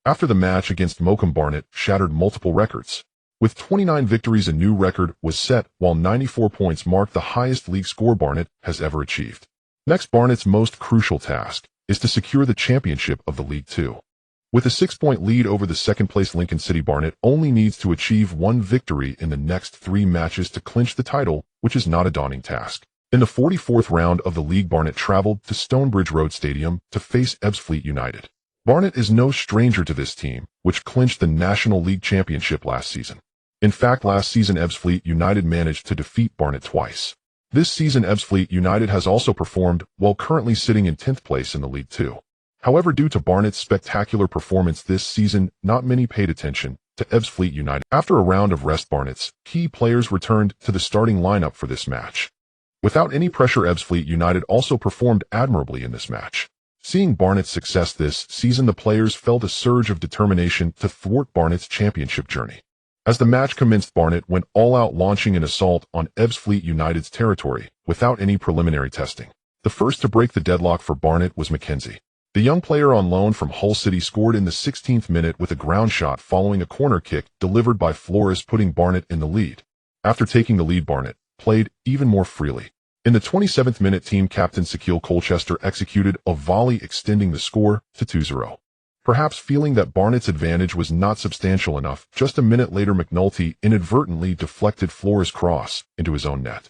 After the match against Morecambe, Barnet shattered multiple records. With 29 victories, a new record was set, while 94 points marked the highest league score Barnet has ever achieved. Next, Barnet's most crucial task is to secure the championship of the League Two. With a 6-point lead over the second-place Lincoln City, Barnet only needs to achieve 1 victory in the next 3 matches to clinch the title, which is not a daunting task. In the 44th round of the league, Barnet traveled to Stonebridge Road Stadium to face Ebbsfleet United. Barnet is no stranger to this team, which clinched the National League Championship last season. In fact, last season Ebbsfleet United managed to defeat Barnet twice. This season Ebbsfleet United has also performed while currently sitting in 10th place in the League Two. However, due to Barnet's spectacular performance this season, not many paid attention to Ebbsfleet United. After a round of rest, Barnet's key players returned to the starting lineup for this match. Without any pressure, Ebbsfleet United also performed admirably in this match. Seeing Barnet's success this season, the players felt a surge of determination to thwart Barnet's championship journey. As the match commenced, Barnet went all out, launching an assault on Ebbsfleet United's territory without any preliminary testing. The first to break the deadlock for Barnet was Mackenzie. The young player on loan from Hull City scored in the 16th minute with a ground shot following a corner kick delivered by Flores, putting Barnet in the lead. After taking the lead, Barnet played even more freely. In the 27th minute, team captain Sakil Colchester executed a volley extending the score to 2-0. Perhaps feeling that Barnet's advantage was not substantial enough, just a minute later McNulty inadvertently deflected Flores' cross into his own net.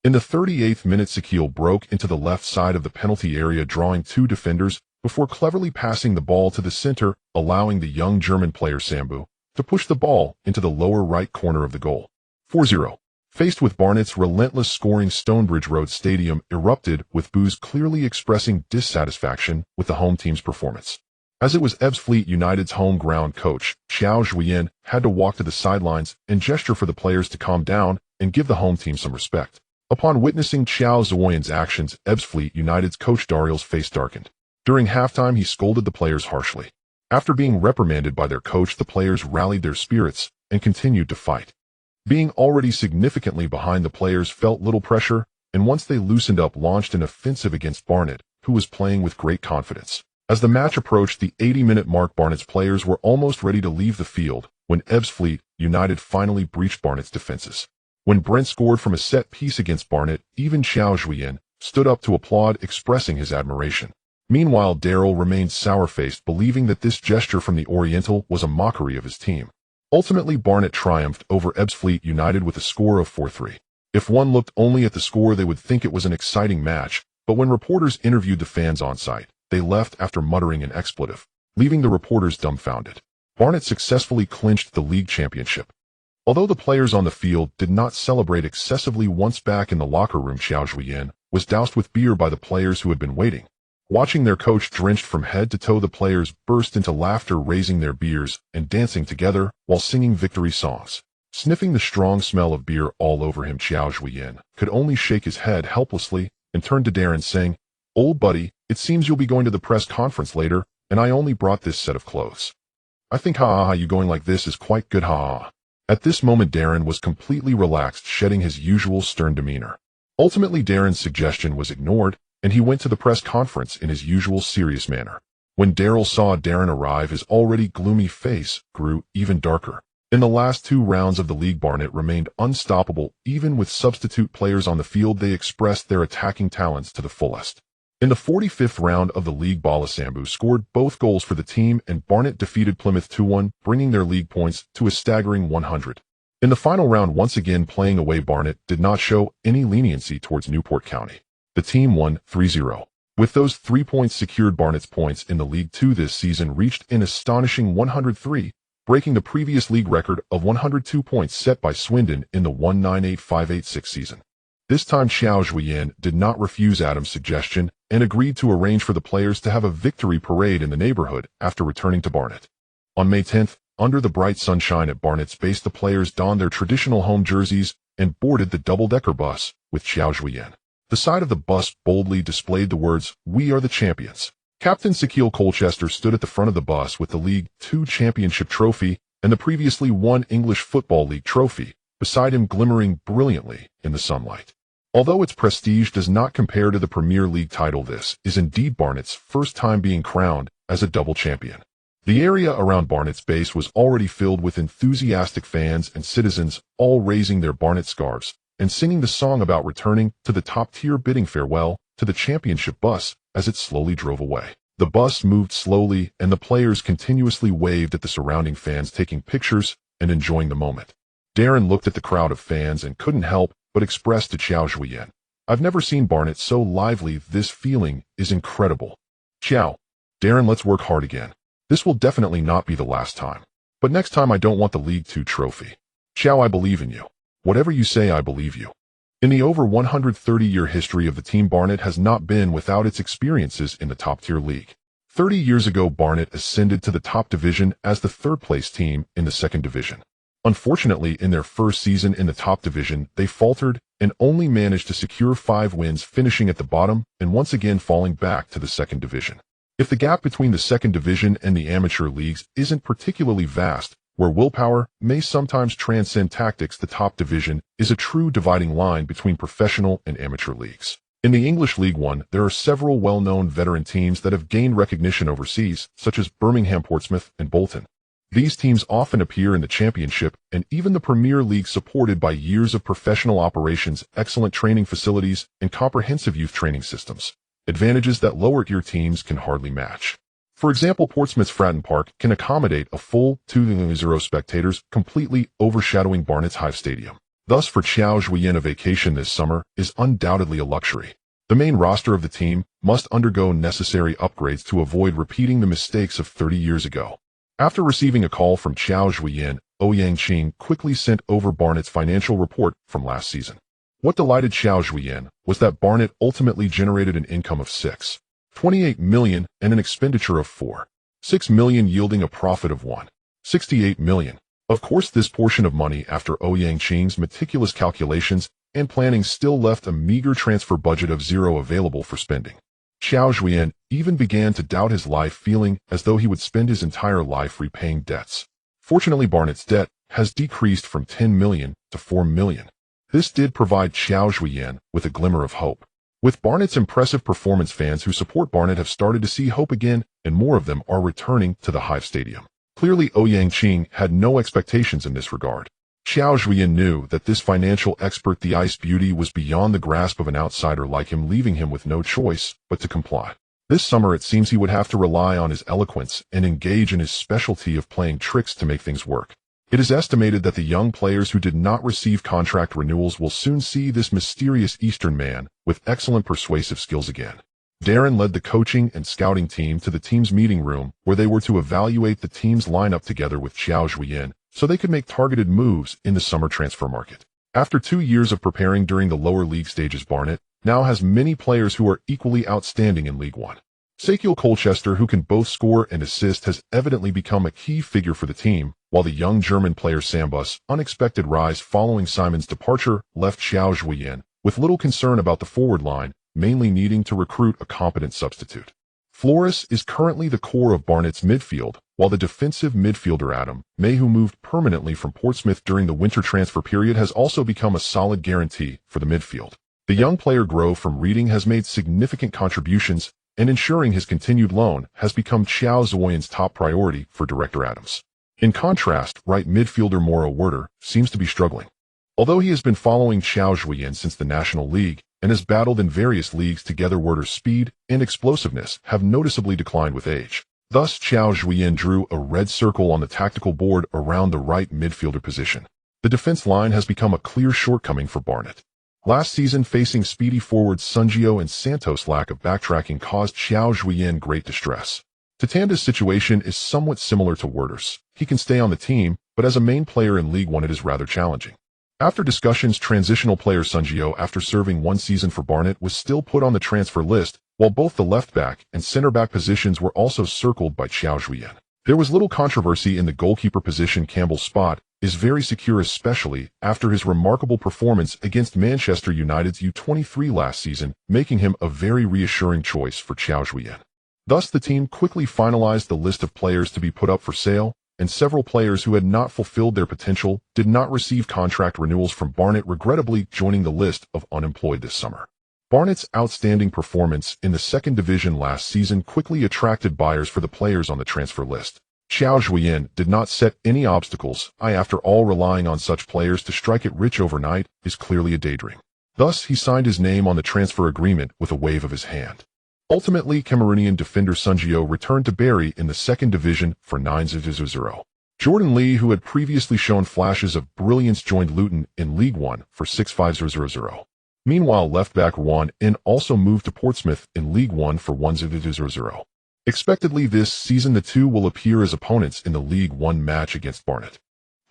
In the 38th minute, Sakil broke into the left side of the penalty area, drawing two defenders before cleverly passing the ball to the center, allowing the young German player Sambu to push the ball into the lower right corner of the goal. 4-0. Faced with Barnet's relentless scoring, Stonebridge Road Stadium erupted with boos, clearly expressing dissatisfaction with the home team's performance. As it was Ebbsfleet United's home ground, coach Qiao Zhuoyan had to walk to the sidelines and gesture for the players to calm down and give the home team some respect. Upon witnessing Qiao Zhuoyan's actions, Ebbsfleet United's coach Dariel's face darkened. During halftime, he scolded the players harshly. After being reprimanded by their coach, the players rallied their spirits and continued to fight. Being already significantly behind, the players felt little pressure, and once they loosened up, launched an offensive against Barnet, who was playing with great confidence. As the match approached the 80-minute mark, Barnet's players were almost ready to leave the field when Ebbsfleet United finally breached Barnet's defenses. When Brent scored from a set piece against Barnet, even Qiao Zhuoyan stood up to applaud, expressing his admiration. Meanwhile, Daryl remained sour-faced, believing that this gesture from the Oriental was a mockery of his team. Ultimately, Barnet triumphed over Ebbsfleet United with a score of 4-3. If one looked only at the score, they would think it was an exciting match, but when reporters interviewed the fans on site, they left after muttering an expletive, leaving the reporters dumbfounded. Barnet successfully clinched the league championship. Although the players on the field did not celebrate excessively, once back in the locker room, Qiao Zhuoyan was doused with beer by the players who had been waiting. Watching their coach drenched from head to toe, the players burst into laughter, raising their beers and dancing together while singing victory songs. Sniffing the strong smell of beer all over him, Qiao Zhuoyan could only shake his head helplessly and turned to Darren, saying, "Old buddy, it seems you'll be going to the press conference later, and I only brought this set of clothes. I think you going like this is quite good, At this moment, Darren was completely relaxed, shedding his usual stern demeanor. Ultimately, Darren's suggestion was ignored, and he went to the press conference in his usual serious manner. When Daryl saw Darren arrive, his already gloomy face grew even darker. In the last two rounds of the league, Barnet remained unstoppable. Even with substitute players on the field, they expressed their attacking talents to the fullest. In the 45th round of the league, Bala Sambu scored both goals for the team, and Barnet defeated Plymouth 2-1, bringing their league points to a staggering 100. In the final round, once again playing away, Barnet did not show any leniency towards Newport County. The team won 3-0. With those 3 points secured, Barnet's points in the League Two this season reached an astonishing 103, breaking the previous league record of 102 points set by Swindon in the 1985-86 season. This time, Qiao Zhuoyan did not refuse Adam's suggestion and agreed to arrange for the players to have a victory parade in the neighborhood after returning to Barnet. On May 10th, under the bright sunshine at Barnet's base, the players donned their traditional home jerseys and boarded the double-decker bus with Qiao Zhuoyan. The side of the bus boldly displayed the words, "We are the champions." Captain Sakil Colchester stood at the front of the bus with the League Two championship trophy and the previously won English Football League trophy beside him, glimmering brilliantly in the sunlight. Although its prestige does not compare to the Premier League title, this is indeed Barnet's first time being crowned as a double champion. The area around Barnet's base was already filled with enthusiastic fans and citizens, all raising their Barnet scarves and singing the song about returning to the top tier, bidding farewell to the championship bus as it slowly drove away. The bus moved slowly, and the players continuously waved at the surrounding fans, taking pictures and enjoying the moment. Darren looked at the crowd of fans and couldn't help but express to Qiao Zhuoyan, "I've never seen Barnet so lively. This feeling is incredible." "Qiao, Darren, let's work hard again. This will definitely not be the last time. But next time I don't want the League Two trophy. Qiao, I believe in you. Whatever you say, I believe you." In the over 130-year history of the team, Barnet has not been without its experiences in the top-tier league. 30 years ago, Barnet ascended to the top division as the third-place team in the second division. Unfortunately, in their first season in the top division, they faltered and only managed to secure 5 wins, finishing at the bottom and once again falling back to the second division. If the gap between the second division and the amateur leagues isn't particularly vast, where willpower may sometimes transcend tactics, the top division is a true dividing line between professional and amateur leagues. In the English League One, there are several well-known veteran teams that have gained recognition overseas, such as Birmingham, Portsmouth, and Bolton. These teams often appear in the Championship and even the Premier League, supported by years of professional operations, excellent training facilities, and comprehensive youth training systems, advantages that lower-tier teams can hardly match. For example, Portsmouth's Fratton Park can accommodate a full 2,000 spectators, completely overshadowing Barnet's Hive Stadium. Thus, for Qiao Zhuoyan, a vacation this summer is undoubtedly a luxury. The main roster of the team must undergo necessary upgrades to avoid repeating the mistakes of 30 years ago. After receiving a call from Qiao Zhuoyan, Ouyang Qing quickly sent over Barnet's financial report from last season. What delighted Qiao Zhuoyan was that Barnet ultimately generated an income of $6.28 million and an expenditure of $4.6 million, yielding a profit of $1.68 million. Of course, this portion of money, after Ouyang Qing's meticulous calculations and planning, still left a meager transfer budget of $0 available for spending. Qiao Zhuoyan even began to doubt his life, feeling as though he would spend his entire life repaying debts. Fortunately, Barnet's debt has decreased from $10 million to $4 million. This did provide Qiao Zhuoyan with a glimmer of hope. With Barnet's impressive performance, fans who support Barnet have started to see hope again, and more of them are returning to the Hive Stadium. Clearly, Ouyang Qing had no expectations in this regard. Qiao Zhuoyan knew that this financial expert, the Ice Beauty, was beyond the grasp of an outsider like him, leaving him with no choice but to comply. This summer, it seems he would have to rely on his eloquence and engage in his specialty of playing tricks to make things work. It is estimated that the young players who did not receive contract renewals will soon see this mysterious Eastern man with excellent persuasive skills again. Darren led the coaching and scouting team to the team's meeting room, where they were to evaluate the team's lineup together with Qiao Zhuoyan, so they could make targeted moves in the summer transfer market. After 2 years of preparing during the lower league stages, Barnet now has many players who are equally outstanding in League One. Sakiel Colchester, who can both score and assist, has evidently become a key figure for the team, while the young German player Sambus' unexpected rise following Simon's departure left Qiao Zhuoyan with little concern about the forward line, mainly needing to recruit a competent substitute. Flores is currently the core of Barnet's midfield, while the defensive midfielder Adam May, who moved permanently from Portsmouth during the winter transfer period, has also become a solid guarantee for the midfield. The young player Grove from Reading has made significant contributions, and ensuring his continued loan has become Qiao Zhuoyan's top priority for Director Adams. In contrast, right midfielder Mauro Werder seems to be struggling. Although he has been following Qiao Zhuoyan since the National League and has battled in various leagues together, Werder's speed and explosiveness have noticeably declined with age. Thus, Qiao Zhuoyan drew a red circle on the tactical board around the right midfielder position. The defense line has become a clear shortcoming for Barnet. Last season, facing speedy forwards Sungio and Santos, lack of backtracking caused Qiao Zhuoyan great distress. Tatanda's situation is somewhat similar to Werder's. He can stay on the team, but as a main player in League One it is rather challenging. After discussions, transitional player Sungio, after serving 1 season for Barnet, was still put on the transfer list, while both the left-back and center-back positions were also circled by Qiao Zhuoyan. There was little controversy in the goalkeeper position. Campbell's spot is very secure, especially after his remarkable performance against Manchester United's U23 last season, making him a very reassuring choice for Qiao Zhuoyan. Thus, the team quickly finalized the list of players to be put up for sale, and several players who had not fulfilled their potential did not receive contract renewals from Barnet, regrettably joining the list of unemployed this summer. Barnet's outstanding performance in the second division last season quickly attracted buyers for the players on the transfer list. Qiao Zhuoyan did not set any obstacles. After all, relying on such players to strike it rich overnight is clearly a daydream. Thus, he signed his name on the transfer agreement with a wave of his hand. Ultimately, Cameroonian defender Sungio returned to Barry in the second division for 9-0. Jordan Lee, who had previously shown flashes of brilliance, joined Luton in League One for 6-5-0. Meanwhile, left-back Juan In also moved to Portsmouth in League One for 1-0. Expectedly this season, the two will appear as opponents in the League One match against Barnet.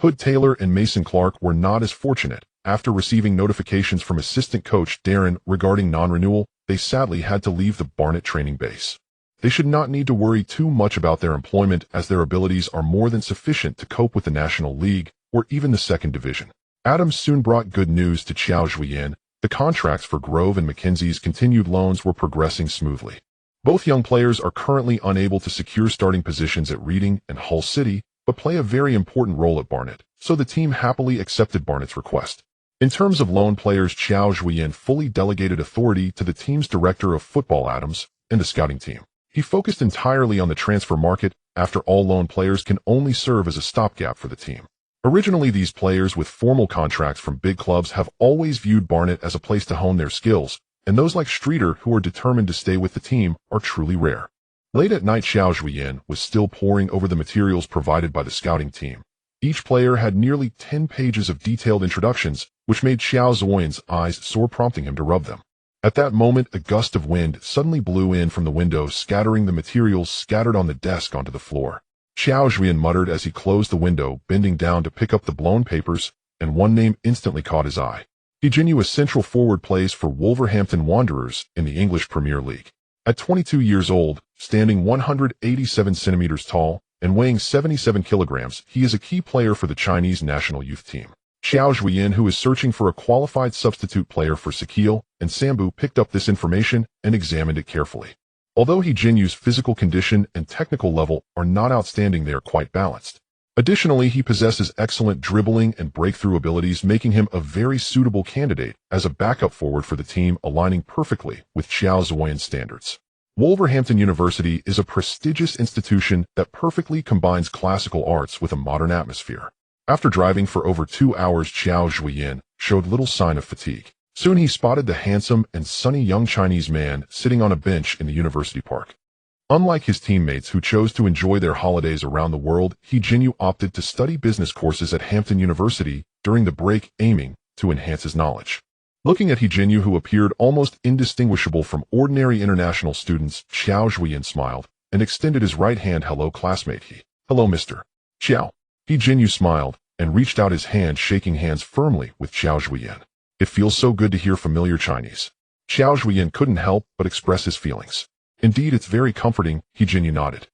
Hood Taylor and Mason Clark were not as fortunate, After receiving notifications from assistant coach Darren regarding non-renewal, they sadly had to leave the Barnet training base. They should not need to worry too much about their employment as their abilities are more than sufficient to cope with the National League or even the Second Division. Adams soon brought good news to Qiao Zhuoyan. The contracts for Grove and McKenzie's continued loans were progressing smoothly. Both young players are currently unable to secure starting positions at Reading and Hull City, but play a very important role at Barnet, so the team happily accepted Barnet's request. In terms of loan players, Qiao Zhuoyan fully delegated authority to the team's director of football, Adams, and the scouting team. He focused entirely on the transfer market. After all, loan players can only serve as a stopgap for the team. Originally, these players with formal contracts from big clubs have always viewed Barnet as a place to hone their skills, and those like Streeter who are determined to stay with the team are truly rare. Late at night, Qiao Zhuoyan was still poring over the materials provided by the scouting team. Each player had nearly 10 pages of detailed introductions, which made Qiao Zhuoyan's eyes sore, prompting him to rub them. At that moment, a gust of wind suddenly blew in from the window, scattering the materials scattered on the desk onto the floor. Qiao Zhuoyan muttered as he closed the window, bending down to pick up the blown papers, and one name instantly caught his eye. Hijinyu, a central forward, plays for Wolverhampton Wanderers in the English Premier League. At 22 years old, standing 187 centimeters tall, and weighing 77 kilograms, he is a key player for the Chinese national youth team. Qiao Zhuoyan, who is searching for a qualified substitute player for Sakil and Sambu, picked up this information and examined it carefully. Although Hijinyu's physical condition and technical level are not outstanding, they are quite balanced. Additionally, he possesses excellent dribbling and breakthrough abilities, making him a very suitable candidate as a backup forward for the team, aligning perfectly with Qiao Zhuoyan's standards. Wolverhampton University is a prestigious institution that perfectly combines classical arts with a modern atmosphere. After driving for over 2 hours, Qiao Zhuoyan showed little sign of fatigue. Soon he spotted the handsome and sunny young Chinese man sitting on a bench in the university park. Unlike his teammates who chose to enjoy their holidays around the world, Hijinyu opted to study business courses at Hampton University during the break, aiming to enhance his knowledge. Looking at Hijinyu, who appeared almost indistinguishable from ordinary international students, Qiao Zhuoyan smiled and extended his right hand. "Hello, classmate." "Hello, Mr. Qiao." Hijinyu smiled and reached out his hand, shaking hands firmly with Qiao Zhuoyan. "It feels so good to hear familiar Chinese." Qiao Zhuoyan couldn't help but express his feelings. "Indeed, it's very comforting," Hijinyu nodded.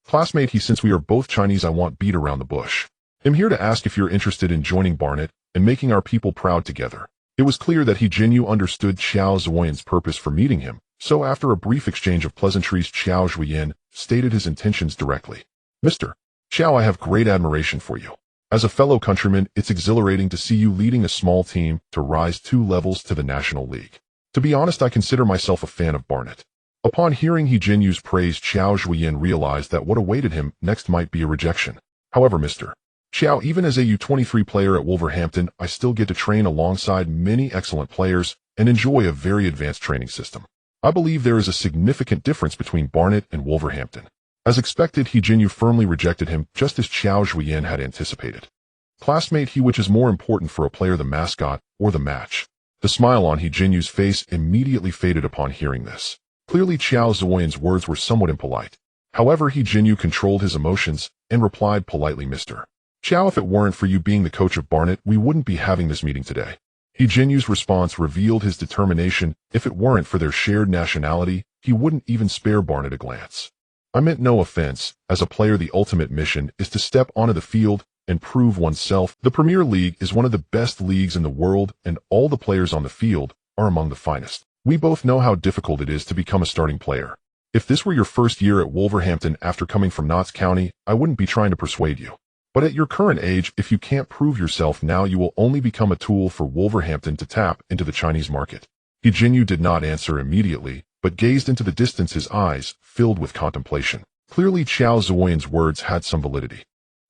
"Classmate," since we are both Chinese, I won't beat around the bush. I'm here to ask if you're interested in joining Barnet and making our people proud together." It was clear that Hijinyu understood Qiao Zhuoyan's purpose for meeting him, so after a brief exchange of pleasantries, Qiao Zhuoyan stated his intentions directly. "Mr. Qiao, I have great admiration for you. As a fellow countryman, it's exhilarating to see you leading a small team to rise 2 levels to the National League. To be honest, I consider myself a fan of Barnet." Upon hearing Hijinyu's praise, Qiao Zhuoyan realized that what awaited him next might be a rejection. "However, Mr. Qiao, even as a U23 player at Wolverhampton, I still get to train alongside many excellent players and enjoy a very advanced training system. I believe there is a significant difference between Barnet and Wolverhampton." As expected, Hijinyu firmly rejected him, just as Qiao Zhuoyan had anticipated. "Classmate, which is more important for a player, the mascot or the match?" The smile on Hijinyu's face immediately faded upon hearing this. Clearly, Qiao Zhuoyan's words were somewhat impolite. However, Hijinyu controlled his emotions and replied politely, "Mr. Qiao, if it weren't for you being the coach of Barnet, we wouldn't be having this meeting today." Hijinyu's response revealed his determination. If it weren't for their shared nationality, he wouldn't even spare Barnet a glance. "I meant no offense. As a player, the ultimate mission is to step onto the field and prove oneself. The Premier League is one of the best leagues in the world, and all the players on the field are among the finest. We both know how difficult it is to become a starting player. If this were your first year at Wolverhampton after coming from Notts County, I wouldn't be trying to persuade you. But at your current age, if you can't prove yourself now, you will only become a tool for Wolverhampton to tap into the Chinese market." Hijinyu did not answer immediately, but gazed into the distance, his eyes filled with contemplation. Clearly, Qiao Zhuoyan's words had some validity.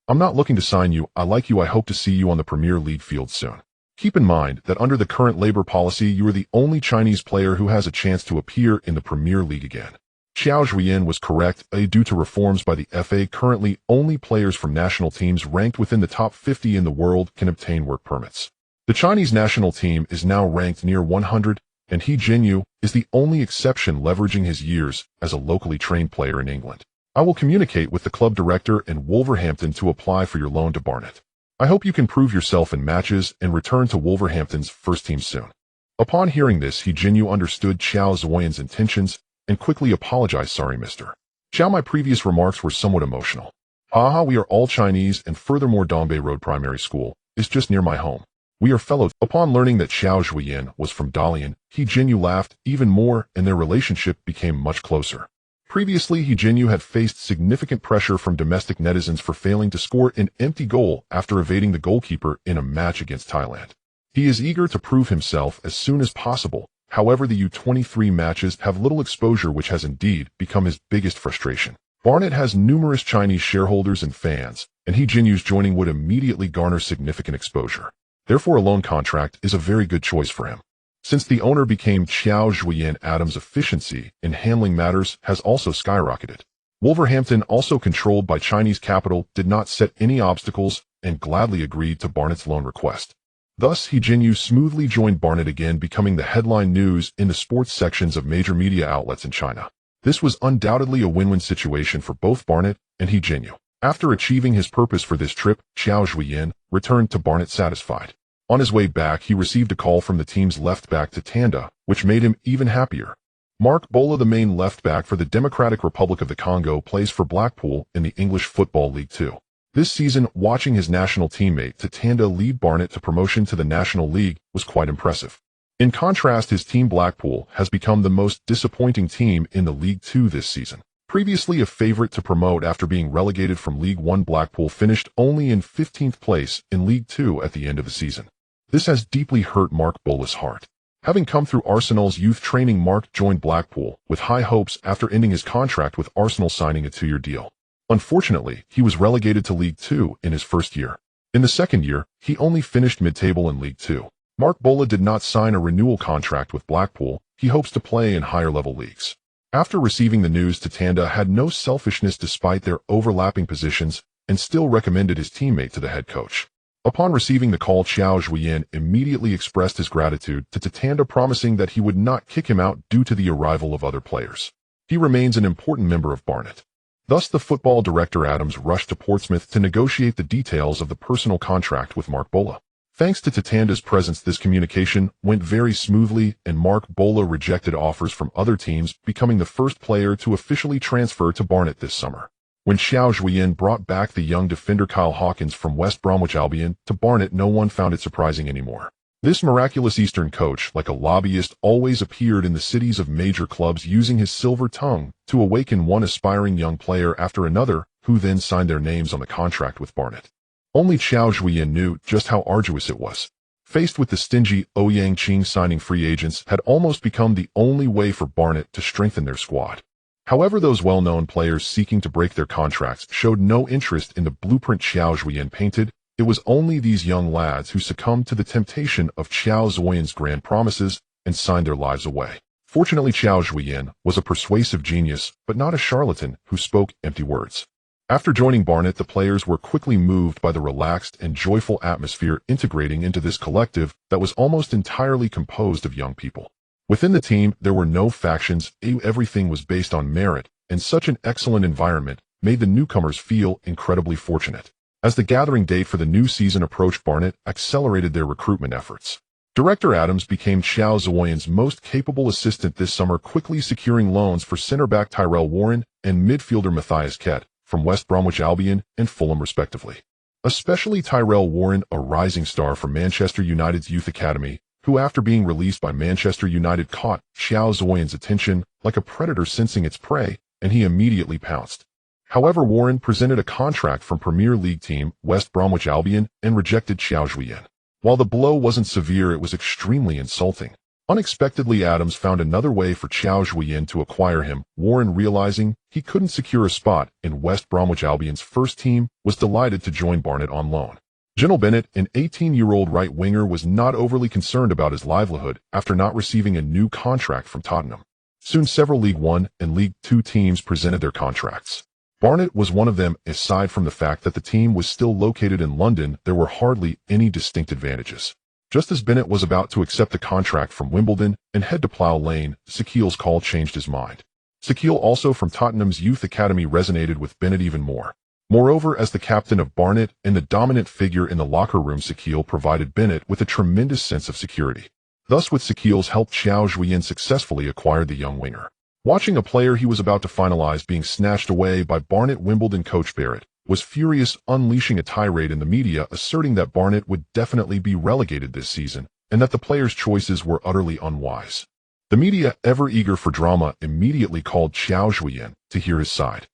"I'm not looking to sign you. I like you. I hope to see you on the Premier League field soon. Keep in mind that under the current labor policy, you are the only Chinese player who has a chance to appear in the Premier League again." Qiao Zhuoyan was correct. Due to reforms by the FA, currently only players from national teams ranked within the top 50 in the world can obtain work permits. The Chinese national team is now ranked near 100, and Hijinyu is the only exception, leveraging his years as a locally trained player in England. "I will communicate with the club director in Wolverhampton to apply for your loan to Barnet." I hope you can prove yourself in matches and return to Wolverhampton's first team soon. Upon hearing this, He Jinyu understood Qiao Zhuoyan's intentions and quickly apologized. Sorry, Mr. Qiao, my previous remarks were somewhat emotional. Haha, we are all Chinese, and furthermore Dongbei Road Primary School is just near my home. We are fellows. Upon learning that Qiao Zhuoyan was from Dalian, He Jinyu laughed even more and their relationship became much closer. Previously, He Jinyu had faced significant pressure from domestic netizens for failing to score an empty goal after evading the goalkeeper in a match against Thailand. He is eager to prove himself as soon as possible. However, the U23 matches have little exposure, which has indeed become his biggest frustration. Barnet has numerous Chinese shareholders and fans, and He Jinyu's joining would immediately garner significant exposure. Therefore, a loan contract is a very good choice for him. Since the owner became Qiao Zhuoyan, Adams' efficiency in handling matters has also skyrocketed. Wolverhampton, also controlled by Chinese capital, did not set any obstacles and gladly agreed to Barnet's loan request. Thus, He Jinyu smoothly joined Barnet again, becoming the headline news in the sports sections of major media outlets in China. This was undoubtedly a win-win situation for both Barnet and He Jinyu. After achieving his purpose for this trip, Qiao Zhuoyan returned to Barnet satisfied. On his way back, he received a call from the team's left-back Tanda, which made him even happier. Mark Bola, the main left-back for the Democratic Republic of the Congo, plays for Blackpool in the English Football League 2. This season, watching his national teammate Tanda lead Barnet to promotion to the National League was quite impressive. In contrast, his team Blackpool has become the most disappointing team in the League 2 this season. Previously a favorite to promote after being relegated from League 1, Blackpool finished only in 15th place in League 2 at the end of the season. This has deeply hurt Mark Bola's heart. Having come through Arsenal's youth training, Mark joined Blackpool with high hopes after ending his contract with Arsenal, signing a 2-year deal. Unfortunately, he was relegated to League 2 in his first year. In the second year, he only finished mid-table in League 2. Mark Bola did not sign a renewal contract with Blackpool. He hopes to play in higher-level leagues. After receiving the news, Tanda had no selfishness despite their overlapping positions and still recommended his teammate to the head coach. Upon receiving the call, Qiao Zhuoyan immediately expressed his gratitude to Tanda, promising that he would not kick him out due to the arrival of other players. He remains an important member of Barnet. Thus, the football director Adams rushed to Portsmouth to negotiate the details of the personal contract with Mark Bola. Thanks to Tanda's presence, this communication went very smoothly, and Mark Bola rejected offers from other teams, becoming the first player to officially transfer to Barnet this summer. When Qiao Zhuoyan brought back the young defender Kyle Hawkins from West Bromwich Albion to Barnet, no one found it surprising anymore. This miraculous Eastern coach, like a lobbyist, always appeared in the cities of major clubs, using his silver tongue to awaken one aspiring young player after another, who then signed their names on the contract with Barnet. Only Qiao Zhuoyan knew just how arduous it was. Faced with the stingy Ouyang Qing, signing free agents had almost become the only way for Barnet to strengthen their squad. However, those well-known players seeking to break their contracts showed no interest in the blueprint Qiao Zhuoyan painted. It was only these young lads who succumbed to the temptation of Qiao Zhuoyan's grand promises and signed their lives away. Fortunately, Qiao Zhuoyan was a persuasive genius, but not a charlatan who spoke empty words. After joining Barnet, the players were quickly moved by the relaxed and joyful atmosphere integrating into this collective that was almost entirely composed of young people. Within the team, there were no factions, everything was based on merit, and such an excellent environment made the newcomers feel incredibly fortunate. As the gathering date for the new season approached, Barnet accelerated their recruitment efforts. Director Adams became Qiao Zhuoyan's most capable assistant this summer, quickly securing loans for centre-back Tyrell Warren and midfielder Matthias Kett from West Bromwich Albion and Fulham respectively. Especially Tyrell Warren, a rising star from Manchester United's youth academy, who after being released by Manchester United caught Qiao Zhuoyan's attention like a predator sensing its prey, and he immediately pounced. However, Warren presented a contract from Premier League team West Bromwich Albion and rejected Qiao Zhuoyan. While the blow wasn't severe, it was extremely insulting. Unexpectedly, Adams found another way for Qiao Zhuoyan to acquire him. Warren, realizing he couldn't secure a spot in West Bromwich Albion's first team, was delighted to join Barnet on loan. General Bennett, an 18-year-old right-winger, was not overly concerned about his livelihood after not receiving a new contract from Tottenham. Soon several League 1 and League 2 teams presented their contracts. Barnet was one of them. Aside from the fact that the team was still located in London, there were hardly any distinct advantages. Just as Bennett was about to accept the contract from Wimbledon and head to Plough Lane, Sakiel's call changed his mind. Sakiel, also from Tottenham's youth academy, resonated with Bennett even more. Moreover, as the captain of Barnet and the dominant figure in the locker room, Qiao provided Bennett with a tremendous sense of security. Thus, with Qiao's help, Qiao Zhuoyan successfully acquired the young winger. Watching a player he was about to finalize being snatched away by Barnet Wimbledon coach Barrett was furious, unleashing a tirade in the media asserting that Barnet would definitely be relegated this season and that the player's choices were utterly unwise. The media, ever eager for drama, immediately called Qiao Zhuoyan to hear his side.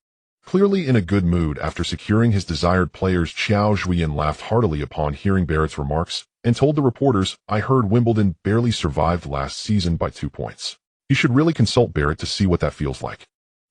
Clearly in a good mood after securing his desired players, Qiao Zhuoyan laughed heartily upon hearing Barrett's remarks and told the reporters, "I heard Wimbledon barely survived last season by 2 points. You should really consult Barrett to see what that feels like."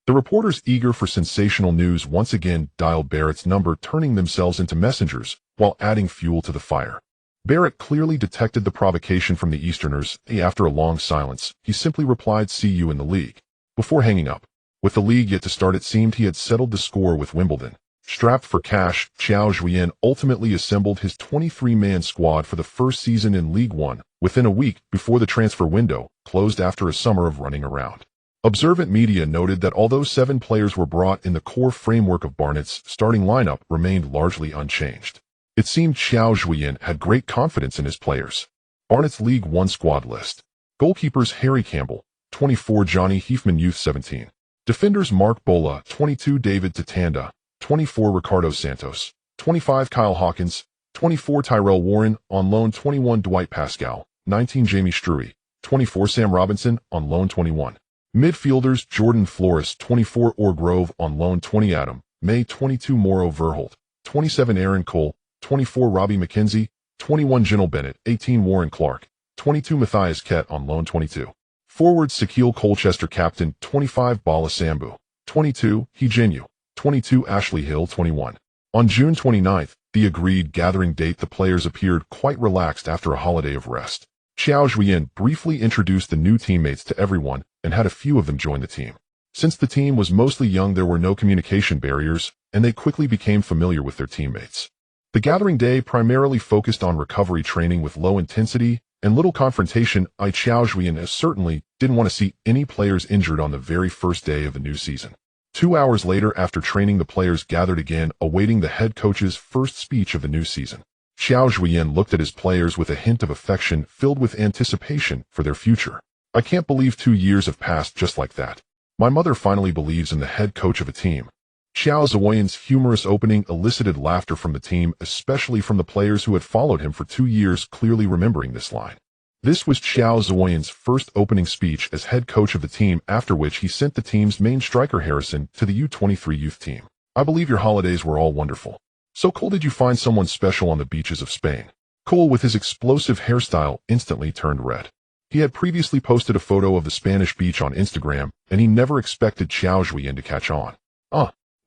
The reporters, eager for sensational news, once again dialed Barrett's number, turning themselves into messengers while adding fuel to the fire. Barrett clearly detected the provocation from the Easterners. After a long silence, he simply replied, "See you in the league," before hanging up. With the league yet to start, it seemed he had settled the score with Wimbledon. Strapped for cash, Qiao Zhuoyan ultimately assembled his 23-man squad for the first season in League One within a week before the transfer window closed after a summer of running around. Observant media noted that although 7 players were brought in, the core framework of Barnet's starting lineup remained largely unchanged. It seemed Qiao Zhuoyan had great confidence in his players. Barnet's League One squad list. Goalkeepers: Harry Campbell, 24, Johnny Heifman, Youth 17. Defenders: Mark Bola, 22, David Tatanda, 24, Ricardo Santos, 25, Kyle Hawkins, 24, Tyrell Warren, on loan, 21, Dwight Pascal, 19, Jamie Struy, 24, Sam Robinson, on loan, 21. Midfielders: Jordan Flores, 24, Orgrove, on loan, 20, Adam May, 22, Mauro Verholt, 27, Aaron Cole, 24, Robbie McKenzie, 21, Gennell Bennett, 18, Warren Clark, 22, Matthias Kett, on loan, 22. Forwards: Sakil Colchester, captain, 25, Bala Sambu, 22, He Jinyu, 22, Ashley Hill, 21. On June 29th, the agreed gathering date, the players appeared quite relaxed after a holiday of rest. Qiao Zhuoyan briefly introduced the new teammates to everyone and had a few of them join the team. Since the team was mostly young, there were no communication barriers, and they quickly became familiar with their teammates. The gathering day primarily focused on recovery training with low intensity and little confrontation. Qiao Zhuoyan certainly didn't want to see any players injured on the very first day of the new season. 2 hours later, after training, the players gathered again, awaiting the head coach's first speech of the new season. Qiao Zhuoyan looked at his players with a hint of affection filled with anticipation for their future. "I can't believe 2 years have passed just like that. My mother finally believes in the head coach of a team." Qiao Zhuoyan's humorous opening elicited laughter from the team, especially from the players who had followed him for 2 years, clearly remembering this line. This was Qiao Zhuoyan's first opening speech as head coach of the team, after which he sent the team's main striker Harrison to the U23 youth team. "I believe your holidays were all wonderful. So Cole, did you find someone special on the beaches of Spain?" Cole, with his explosive hairstyle, instantly turned red. He had previously posted a photo of the Spanish beach on Instagram, and he never expected Qiao Zhuoyan to catch on.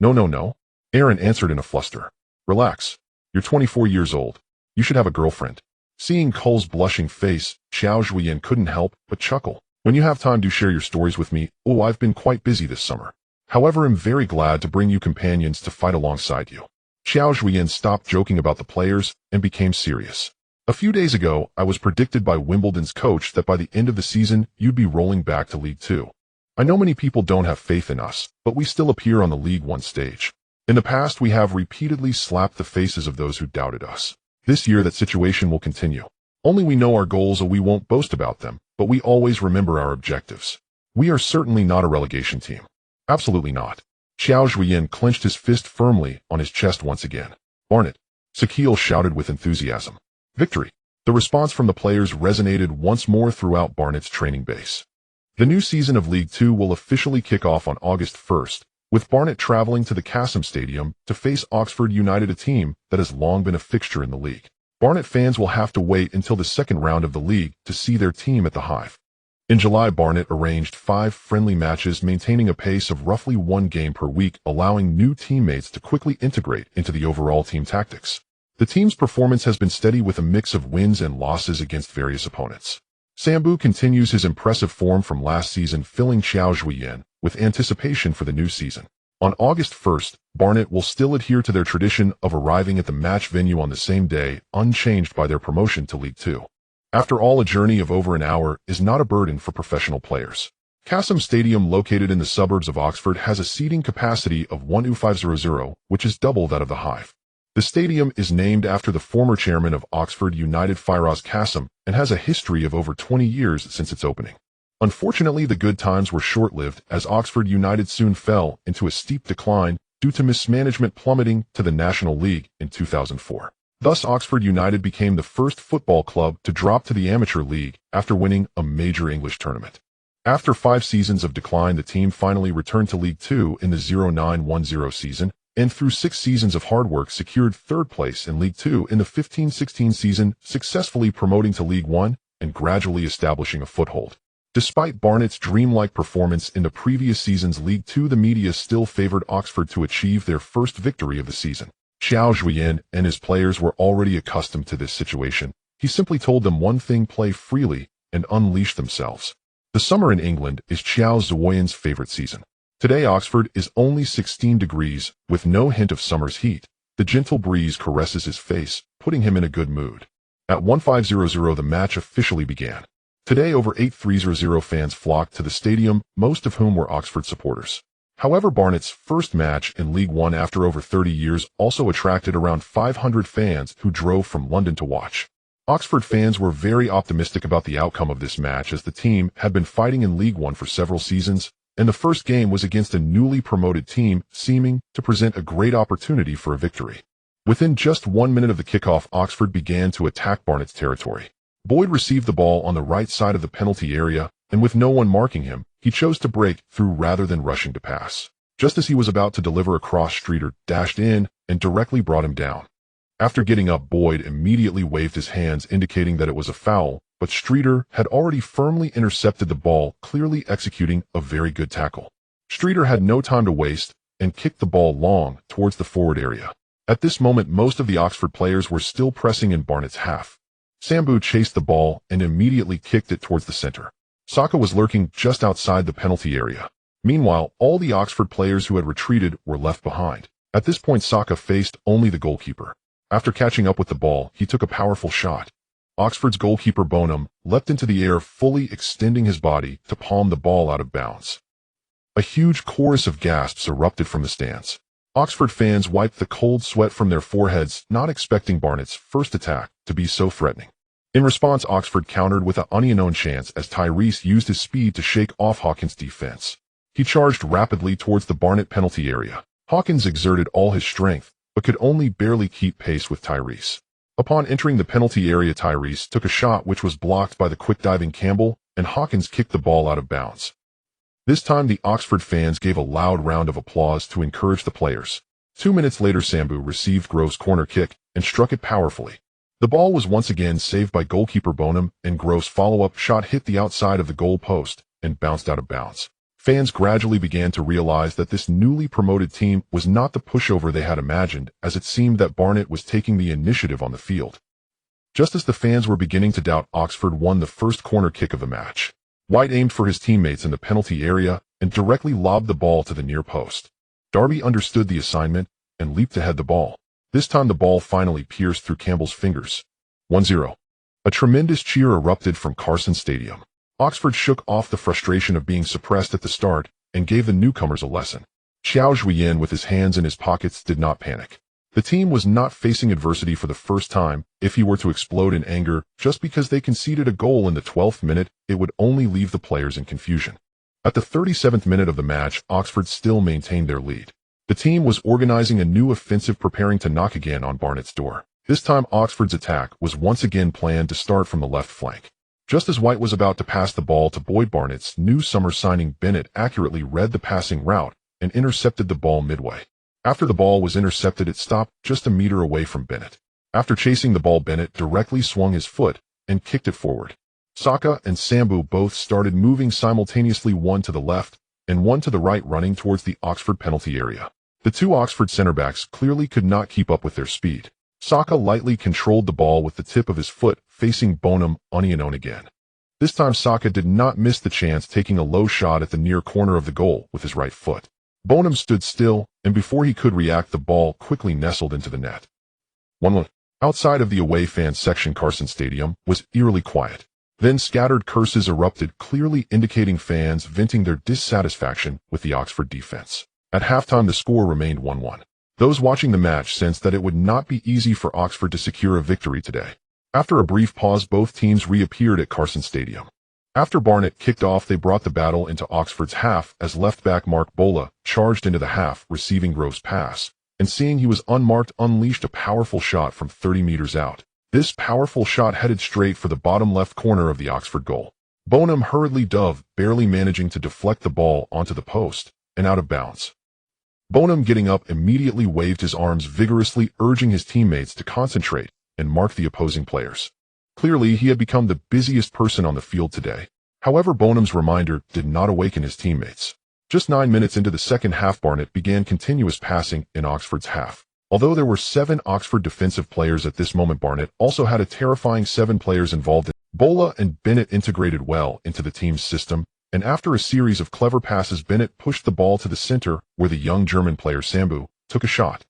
No. Aaron answered in a fluster. "Relax. You're 24 years old. You should have a girlfriend." Seeing Cole's blushing face, Qiao Zhuoyan couldn't help but chuckle. "When you have time, do share your stories with me. Oh, I've been quite busy this summer. However, I'm very glad to bring you companions to fight alongside you." Qiao Zhuoyan stopped joking about the players and became serious. "A few days ago, I was predicted by Wimbledon's coach that by the end of the season, you'd be rolling back to League Two. I know many people don't have faith in us, but we still appear on the League One stage. In the past, we have repeatedly slapped the faces of those who doubted us. This year, that situation will continue. Only we know our goals, and we won't boast about them, but we always remember our objectives. We are certainly not a relegation team. Absolutely not." Qiao Zhuoyan clenched his fist firmly on his chest once again. "Barnet!" Sakil shouted with enthusiasm. "Victory!" The response from the players resonated once more throughout Barnet's training base. The new season of League Two will officially kick off on August 1st, with Barnet traveling to the Kassam Stadium to face Oxford United, a team that has long been a fixture in the league. Barnet fans will have to wait until the second round of the league to see their team at the Hive. In July, Barnet arranged 5 friendly matches, maintaining a pace of roughly 1 game per week, allowing new teammates to quickly integrate into the overall team tactics. The team's performance has been steady with a mix of wins and losses against various opponents. Sambu continues his impressive form from last season, filling Qiao Zhuoyan with anticipation for the new season. On August 1st, Barnet will still adhere to their tradition of arriving at the match venue on the same day, unchanged by their promotion to League Two. After all, a journey of over an hour is not a burden for professional players. Cassim Stadium, located in the suburbs of Oxford, has a seating capacity of 1,500, which is double that of the Hive. The stadium is named after the former chairman of Oxford United, Firoz Cassim, and has a history of over 20 years since its opening. Unfortunately, the good times were short-lived, as Oxford United soon fell into a steep decline due to mismanagement, plummeting to the National League in 2004. Thus, Oxford United became the first football club to drop to the Amateur League after winning a major English tournament. After 5 seasons of decline, the team finally returned to League Two in the 09-10 season, and through 6 seasons of hard work secured 3rd place in League Two in the 15-16 season, successfully promoting to League One and gradually establishing a foothold. Despite Barnet's dreamlike performance in the previous season's League Two, the media still favored Oxford to achieve their first victory of the season. Qiao Zhuoyan and his players were already accustomed to this situation. He simply told them one thing: play freely and unleash themselves. The summer in England is Qiao Zhuoyan's favorite season. Today, Oxford is only 16 degrees, with no hint of summer's heat. The gentle breeze caresses his face, putting him in a good mood. At 1500, the match officially began. Today, over 8,300 fans flocked to the stadium, most of whom were Oxford supporters. However, Barnet's first match in League One after over 30 years also attracted around 500 fans who drove from London to watch. Oxford fans were very optimistic about the outcome of this match, as the team had been fighting in League One for several seasons, and the first game was against a newly promoted team, seeming to present a great opportunity for a victory. Within just 1 minute of the kickoff, Oxford began to attack Barnet's territory. Boyd received the ball on the right side of the penalty area, and with no one marking him, he chose to break through rather than rushing to pass. Just as he was about to deliver a cross, Streeter dashed in and directly brought him down. After getting up, Boyd immediately waved his hands, indicating that it was a foul, but Streeter had already firmly intercepted the ball, clearly executing a very good tackle. Streeter had no time to waste and kicked the ball long towards the forward area. At this moment, most of the Oxford players were still pressing in Barnet's half. Sambu chased the ball and immediately kicked it towards the center. Saka was lurking just outside the penalty area. Meanwhile, all the Oxford players who had retreated were left behind. At this point, Saka faced only the goalkeeper. After catching up with the ball, he took a powerful shot. Oxford's goalkeeper Bonham leapt into the air, fully extending his body to palm the ball out of bounds. A huge chorus of gasps erupted from the stands. Oxford fans wiped the cold sweat from their foreheads, not expecting Barnet's first attack to be so threatening. In response, Oxford countered with an unknown chance as Tyrese used his speed to shake off Hawkins' defense. He charged rapidly towards the Barnet penalty area. Hawkins exerted all his strength, but could only barely keep pace with Tyrese. Upon entering the penalty area, Tyrese took a shot which was blocked by the quick-diving Campbell, and Hawkins kicked the ball out of bounds. This time, the Oxford fans gave a loud round of applause to encourage the players. 2 minutes later, Sambu received Grove's corner kick and struck it powerfully. The ball was once again saved by goalkeeper Bonham, and Grove's follow-up shot hit the outside of the goal post and bounced out of bounds. Fans gradually began to realize that this newly promoted team was not the pushover they had imagined, as it seemed that Barnet was taking the initiative on the field. Just as the fans were beginning to doubt, Oxford won the first corner kick of the match. White aimed for his teammates in the penalty area and directly lobbed the ball to the near post. Darby understood the assignment and leaped to head the ball. This time the ball finally pierced through Campbell's fingers. 1-0. A tremendous cheer erupted from Carson Stadium. Oxford shook off the frustration of being suppressed at the start and gave the newcomers a lesson. Qiao Zhuoyan, with his hands in his pockets, did not panic. The team was not facing adversity for the first time. If he were to explode in anger just because they conceded a goal in the 12th minute, it would only leave the players in confusion. At the 37th minute of the match, Oxford still maintained their lead. The team was organizing a new offensive, preparing to knock again on Barnet's door. This time, Oxford's attack was once again planned to start from the left flank. Just as White was about to pass the ball to Boyd, Barnet's new summer signing Bennett accurately read the passing route and intercepted the ball midway. After the ball was intercepted, it stopped just a meter away from Bennett. After chasing the ball, Bennett directly swung his foot and kicked it forward. Saka and Sambu both started moving simultaneously, one to the left and one to the right, running towards the Oxford penalty area. The two Oxford centre-backs clearly could not keep up with their speed. Saka lightly controlled the ball with the tip of his foot, facing Bonham unknown again. This time Saka did not miss the chance, taking a low shot at the near corner of the goal with his right foot. Bonham stood still, and before he could react, the ball quickly nestled into the net. 1-1. Outside of the away fan section, Carson Stadium was eerily quiet. Then scattered curses erupted, clearly indicating fans venting their dissatisfaction with the Oxford defense. At halftime, the score remained 1-1. Those watching the match sensed that it would not be easy for Oxford to secure a victory today. After a brief pause, both teams reappeared at Carson Stadium. After Barnet kicked off, they brought the battle into Oxford's half as left-back Mark Bola charged into the half, receiving Grove's pass, and seeing he was unmarked, unleashed a powerful shot from 30 meters out. This powerful shot headed straight for the bottom left corner of the Oxford goal. Bonham hurriedly dove, barely managing to deflect the ball onto the post and out of bounds. Bonham, getting up, immediately waved his arms vigorously, urging his teammates to concentrate and mark the opposing players. Clearly, he had become the busiest person on the field today. However, Bonham's reminder did not awaken his teammates. Just 9 minutes into the second half, Barnet began continuous passing in Oxford's half. Although there were 7 Oxford defensive players at this moment, Barnet also had a terrifying 7 players involved. Bola and Bennett integrated well into the team's system, and after a series of clever passes, Bennett pushed the ball to the center where the young German player Sambu took a shot.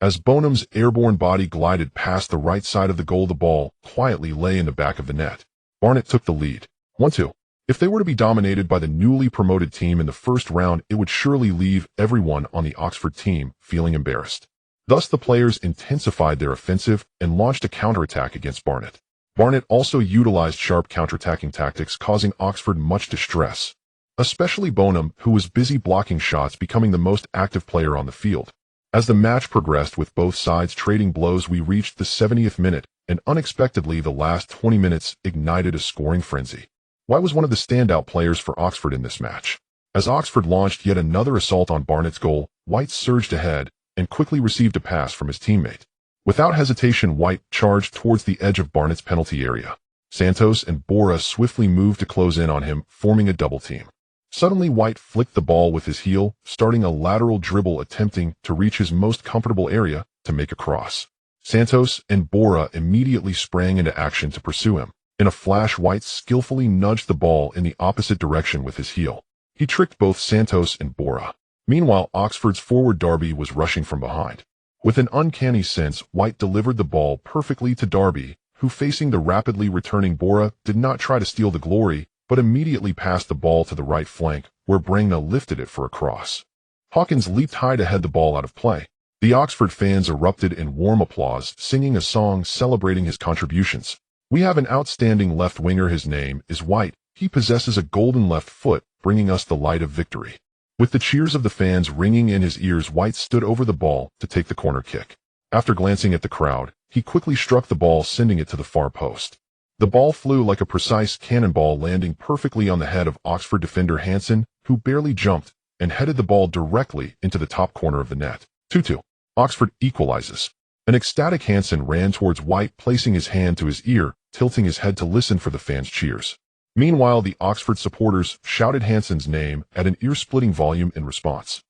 As Bonham's airborne body glided past the right side of the goal, the ball quietly lay in the back of the net. Barnet took the lead, 1-2. If they were to be dominated by the newly promoted team in the first round, it would surely leave everyone on the Oxford team feeling embarrassed. Thus, the players intensified their offensive and launched a counterattack against Barnet. Barnet also utilized sharp counterattacking tactics, causing Oxford much distress, especially Bonham, who was busy blocking shots, becoming the most active player on the field. As the match progressed with both sides trading blows, we reached the 70th minute, and unexpectedly the last 20 minutes ignited a scoring frenzy. White was one of the standout players for Oxford in this match. As Oxford launched yet another assault on Barnet's goal, White surged ahead and quickly received a pass from his teammate. Without hesitation, White charged towards the edge of Barnet's penalty area. Santos and Bora swiftly moved to close in on him, forming a double team. Suddenly, White flicked the ball with his heel, starting a lateral dribble, attempting to reach his most comfortable area to make a cross. Santos and Bora immediately sprang into action to pursue him. In a flash, White skillfully nudged the ball in the opposite direction with his heel. He tricked both Santos and Bora. Meanwhile, Oxford's forward Darby was rushing from behind. With an uncanny sense, White delivered the ball perfectly to Darby, who, facing the rapidly returning Bora, did not try to steal the glory, but immediately passed the ball to the right flank, where Brangna lifted it for a cross. Hawkins leaped high to head the ball out of play. The Oxford fans erupted in warm applause, singing a song celebrating his contributions. "We have an outstanding left winger. His name is White. He possesses a golden left foot, bringing us the light of victory." With the cheers of the fans ringing in his ears, White stood over the ball to take the corner kick. After glancing at the crowd, he quickly struck the ball, sending it to the far post. The ball flew like a precise cannonball, landing perfectly on the head of Oxford defender Hansen, who barely jumped and headed the ball directly into the top corner of the net. 2-2. Oxford equalizes. An ecstatic Hansen ran towards White, placing his hand to his ear, tilting his head to listen for the fans' cheers. Meanwhile, the Oxford supporters shouted Hansen's name at an ear-splitting volume in response.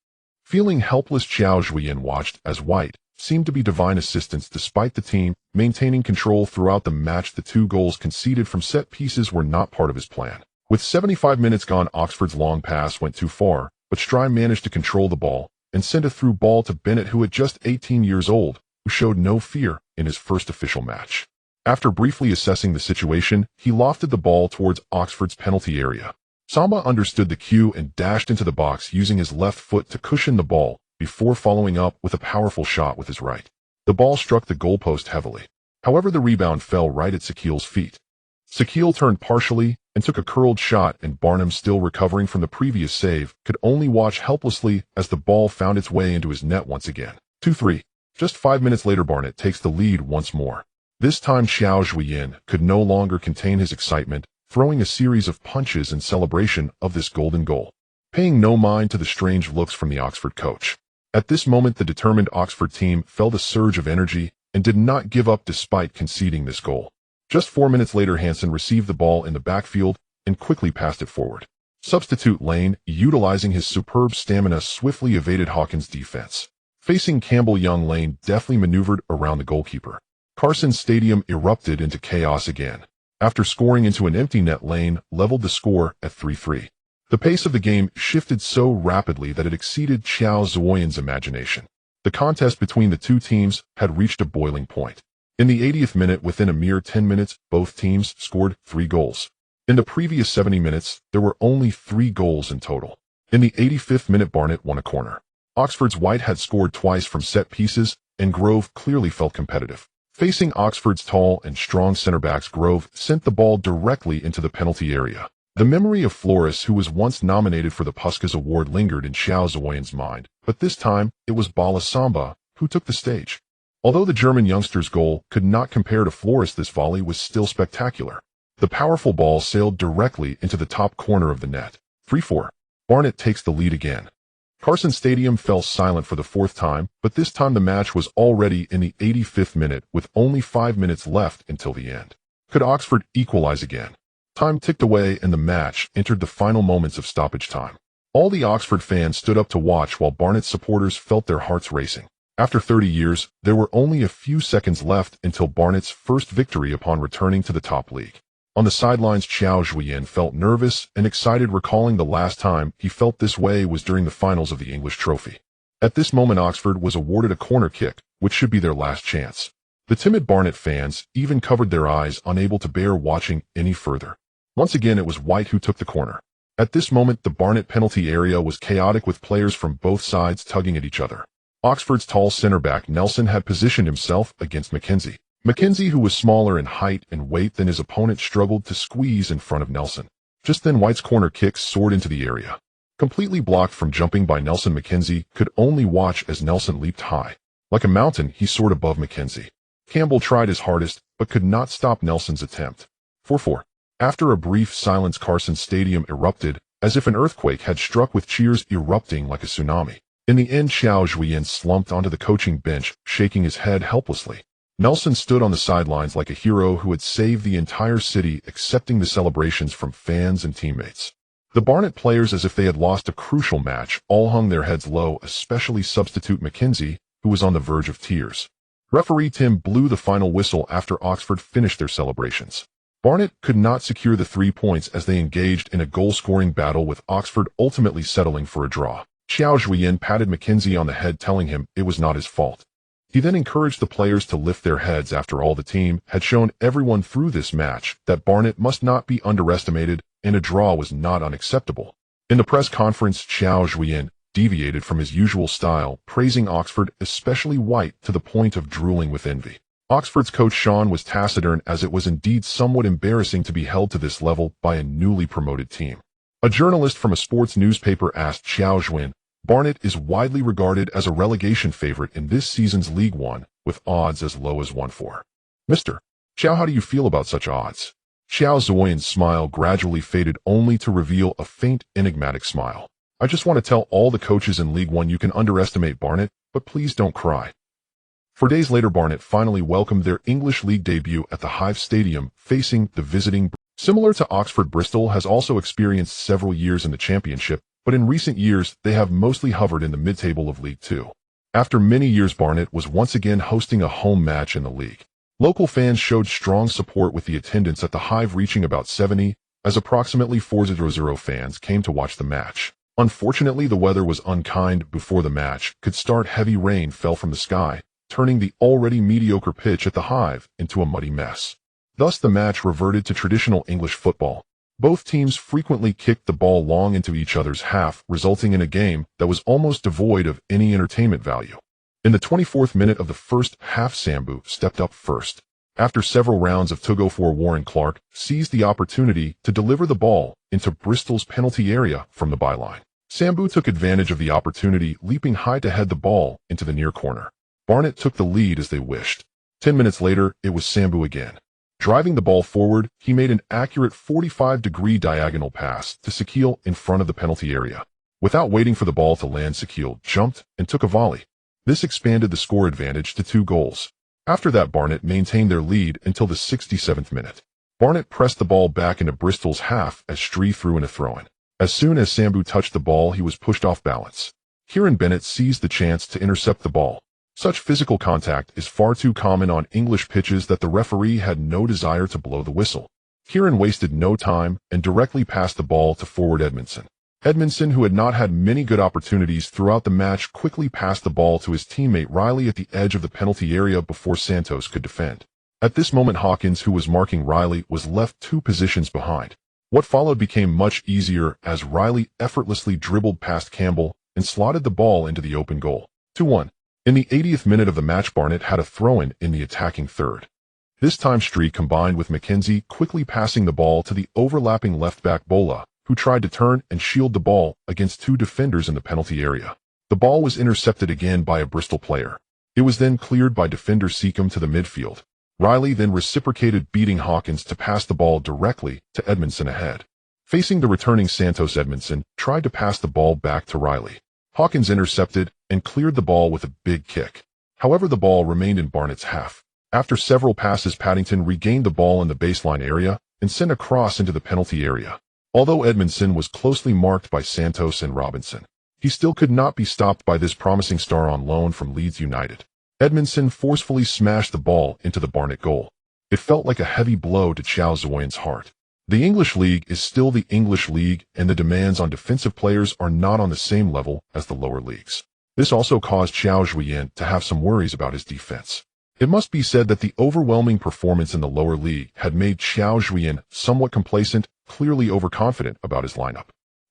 Feeling helpless, Qiao Zhuoyan watched as White seemed to be divine assistance despite the team maintaining control throughout the match. The 2 goals conceded from set pieces were not part of his plan. With 75 minutes gone, Oxford's long pass went too far, but Strime managed to control the ball and send a through ball to Bennett, who at just 18 years old, who showed no fear in his first official match. After briefly assessing the situation, he lofted the ball towards Oxford's penalty area. Samba understood the cue and dashed into the box using his left foot to cushion the ball before following up with a powerful shot with his right. The ball struck the goalpost heavily. However, the rebound fell right at Sakil's feet. Sakil turned partially and took a curled shot, and Barnum, still recovering from the previous save, could only watch helplessly as the ball found its way into his net once again. 2-3. Just 5 minutes later, Barnet takes the lead once more. This time, Qiao Zhuoyan could no longer contain his excitement, throwing a series of punches in celebration of this golden goal, paying no mind to the strange looks from the Oxford coach. At this moment, the determined Oxford team felt a surge of energy and did not give up despite conceding this goal. Just 4 minutes later, Hansen received the ball in the backfield and quickly passed it forward. Substitute Lane, utilizing his superb stamina, swiftly evaded Hawkins' defense. Facing Campbell, young Lane deftly maneuvered around the goalkeeper. Carson Stadium erupted into chaos again. After scoring into an empty net, Lane leveled the score at 3-3. The pace of the game shifted so rapidly that it exceeded Qiao Zhuoyan's imagination. The contest between the 2 teams had reached a boiling point. In the 80th minute, within a mere 10 minutes, both teams scored 3 goals. In the previous 70 minutes, there were only 3 goals in total. In the 85th minute, Barnet won a corner. Oxford's White had scored twice from set pieces, and Grove clearly felt competitive. Facing Oxford's tall and strong centre-backs, Grove sent the ball directly into the penalty area. The memory of Flores, who was once nominated for the Puskas Award, lingered in Qiao Zhuoyan's mind, but this time it was Bala Samba who took the stage. Although the German youngster's goal could not compare to Flores, this volley was still spectacular. The powerful ball sailed directly into the top corner of the net. 3-4. Barnet takes the lead again. Carson Stadium fell silent for the 4th time, but this time the match was already in the 85th minute, with only 5 minutes left until the end. Could Oxford equalize again? Time ticked away and the match entered the final moments of stoppage time. All the Oxford fans stood up to watch while Barnet supporters felt their hearts racing. After 30 years, there were only a few seconds left until Barnet's first victory upon returning to the top league. On the sidelines, Qiao Zhuoyan felt nervous and excited, recalling the last time he felt this way was during the finals of the English Trophy. At this moment, Oxford was awarded a corner kick, which should be their last chance. The timid Barnet fans even covered their eyes, unable to bear watching any further. Once again, it was White who took the corner. At this moment, the Barnet penalty area was chaotic, with players from both sides tugging at each other. Oxford's tall centre-back Nelson had positioned himself against Mackenzie. Mackenzie, who was smaller in height and weight than his opponent, struggled to squeeze in front of Nelson. Just then, White's corner kick soared into the area. Completely blocked from jumping by Nelson, Mackenzie could only watch as Nelson leaped high. Like a mountain, he soared above Mackenzie. Campbell tried his hardest, but could not stop Nelson's attempt. 4-4. After a brief silence, Carson Stadium erupted, as if an earthquake had struck, with cheers erupting like a tsunami. In the end, Qiao Zhuoyan slumped onto the coaching bench, shaking his head helplessly. Nelson stood on the sidelines like a hero who had saved the entire city, accepting the celebrations from fans and teammates. The Barnet players, as if they had lost a crucial match, all hung their heads low, especially substitute Mackenzie, who was on the verge of tears. Referee Tim blew the final whistle after Oxford finished their celebrations. Barnet could not secure the 3 points as they engaged in a goal-scoring battle, with Oxford ultimately settling for a draw. Qiao Zhuoyan patted Mackenzie on the head, telling him it was not his fault. He then encouraged the players to lift their heads. After all, the team had shown everyone through this match that Barnet must not be underestimated, and a draw was not unacceptable. In the press conference, Qiao Zhuoyan deviated from his usual style, praising Oxford, especially White, to the point of drooling with envy. Oxford's coach Sean was taciturn, as it was indeed somewhat embarrassing to be held to this level by a newly promoted team. A journalist from a sports newspaper asked Qiao Zhuoyan, "Barnet is widely regarded as a relegation favorite in this season's League One, with odds as low as 1-4. Mr. Qiao, how do you feel about such odds?" Qiao Zhuoyan's smile gradually faded, only to reveal a faint, enigmatic smile. "I just want to tell all the coaches in League One you can underestimate Barnet, but please don't cry." 4 days later, Barnet finally welcomed their English League debut at the Hive Stadium, facing the visiting. Similar to Oxford, Bristol has also experienced several years in the Championship, but in recent years they have mostly hovered in the mid-table of League Two. After many years, Barnet was once again hosting a home match in the league. Local fans showed strong support, with the attendance at the Hive reaching about 70, as approximately 400 fans came to watch the match. Unfortunately, the weather was unkind. Before the match could start, heavy rain fell from the sky, turning the already mediocre pitch at the Hive into a muddy mess. Thus, the match reverted to traditional English football. Both teams frequently kicked the ball long into each other's half, resulting in a game that was almost devoid of any entertainment value. In the 24th minute of the first half, Sambu stepped up first. After several rounds of tug-of-war, Warren Clark seized the opportunity to deliver the ball into Bristol's penalty area from the byline. Sambu took advantage of the opportunity, leaping high to head the ball into the near corner. Barnet took the lead as they wished. 10 minutes later, it was Sambu again. Driving the ball forward, he made an accurate 45-degree diagonal pass to Sakil in front of the penalty area. Without waiting for the ball to land, Sakil jumped and took a volley. This expanded the score advantage to 2 goals. After that, Barnet maintained their lead until the 67th minute. Barnet pressed the ball back into Bristol's half as Stree threw in a throw-in. As soon as Sambu touched the ball, he was pushed off balance. Kieran Bennett seized the chance to intercept the ball. Such physical contact is far too common on English pitches that the referee had no desire to blow the whistle. Kieran wasted no time and directly passed the ball to forward Edmondson. Edmondson, who had not had many good opportunities throughout the match, quickly passed the ball to his teammate Riley at the edge of the penalty area before Santos could defend. At this moment, Hawkins, who was marking Riley, was left 2 positions behind. What followed became much easier as Riley effortlessly dribbled past Campbell and slotted the ball into the open goal. 2-1. In the 80th minute of the match, Barnett had a throw-in in the attacking third. This time Stree combined with Mackenzie, quickly passing the ball to the overlapping left-back Bola, who tried to turn and shield the ball against 2 defenders in the penalty area. The ball was intercepted again by a Bristol player. It was then cleared by defender Seacombe to the midfield. Riley then reciprocated, beating Hawkins to pass the ball directly to Edmondson ahead. Facing the returning Santos, Edmondson tried to pass the ball back to Riley. Hawkins intercepted and cleared the ball with a big kick. However, the ball remained in Barnett's half. After several passes, Paddington regained the ball in the baseline area and sent a cross into the penalty area. Although Edmondson was closely marked by Santos and Robinson, he still could not be stopped by this promising star on loan from Leeds United. Edmondson forcefully smashed the ball into the Barnett goal. It felt like a heavy blow to Qiao Zhuoyan's heart. The English League is still the English League, and the demands on defensive players are not on the same level as the lower leagues. This also caused Qiao Zhuoyan to have some worries about his defense. It must be said that the overwhelming performance in the lower league had made Qiao Zhuoyan somewhat complacent, clearly overconfident about his lineup.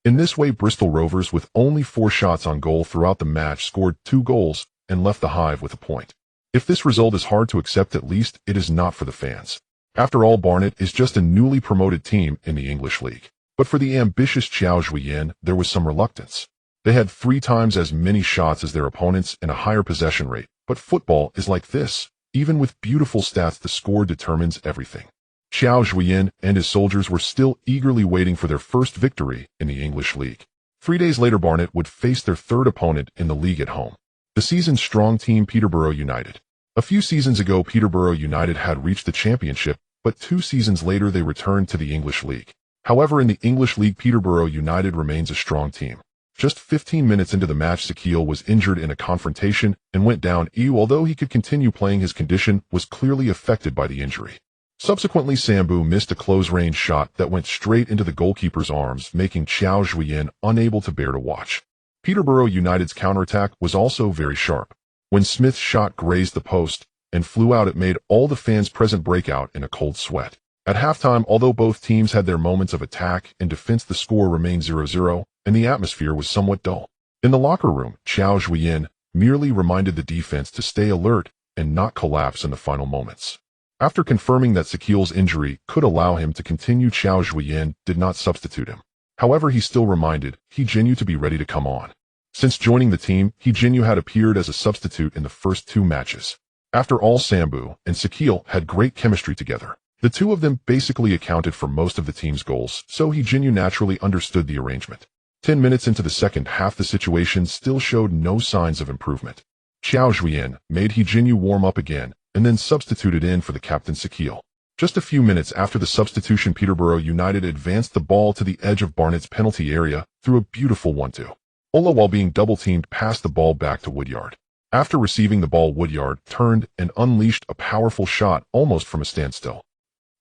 In this way, Bristol Rovers, with only 4 shots on goal throughout the match, scored 2 goals and left the Hive with a point. If this result is hard to accept, at least it is not for the fans. After all, Barnet is just a newly promoted team in the English League. But for the ambitious Qiao Zhuoyan, there was some reluctance. They had 3 times as many shots as their opponents and a higher possession rate. But football is like this. Even with beautiful stats, the score determines everything. Qiao Zhuoyan and his soldiers were still eagerly waiting for their first victory in the English League. 3 days later, Barnet would face their 3rd opponent in the league at home. The season's strong team, Peterborough United. A few seasons ago, Peterborough United had reached the championship, but 2 seasons later they returned to the English League. However, in the English League, Peterborough United remains a strong team. Just 15 minutes into the match, Sakil was injured in a confrontation and went down. Although he could continue playing, his condition was clearly affected by the injury. Subsequently, Sambu missed a close-range shot that went straight into the goalkeeper's arms, making Qiao Zhuoyan unable to bear to watch. Peterborough United's counterattack was also very sharp. When Smith's shot grazed the post and flew out, it made all the fans present break out in a cold sweat. At halftime, although both teams had their moments of attack and defense, the score remained 0-0, and the atmosphere was somewhat dull. In the locker room, Qiao Zhuoyan merely reminded the defense to stay alert and not collapse in the final moments. After confirming that Sakil's injury could allow him to continue, Qiao Zhuoyan did not substitute him. However, he still reminded Hijinyu to be ready to come on. Since joining the team, Hijinyu had appeared as a substitute in the first 2 matches. After all, Sambu and Sakil had great chemistry together. The 2 of them basically accounted for most of the team's goals, so Hijinyu naturally understood the arrangement. 10 minutes into the second half, the situation still showed no signs of improvement. Qiao Zhuoyan made Hijinyu warm up again and then substituted in for the captain Sakil. Just a few minutes after the substitution, Peterborough United advanced the ball to the edge of Barnet's penalty area through a beautiful 1-2. Ola, while being double-teamed, passed the ball back to Woodyard. After receiving the ball, Woodyard turned and unleashed a powerful shot almost from a standstill.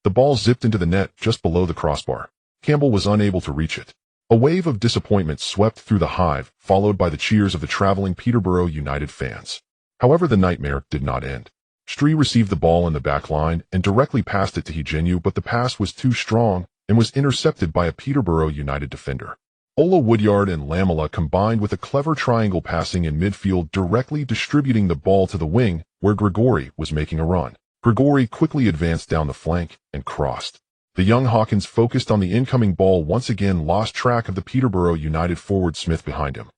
The ball zipped into the net just below the crossbar. Campbell was unable to reach it. A wave of disappointment swept through the Hive, followed by the cheers of the traveling Peterborough United fans. However, the nightmare did not end. Stree received the ball in the back line and directly passed it to Hijinyu, but the pass was too strong and was intercepted by a Peterborough United defender. Ola, Woodyard and Lamela combined with a clever triangle passing in midfield, directly distributing the ball to the wing where Grigori was making a run. Grigori quickly advanced down the flank and crossed. The young Hawkins, focused on the incoming ball, once again lost track of the Peterborough United forward Smith behind him.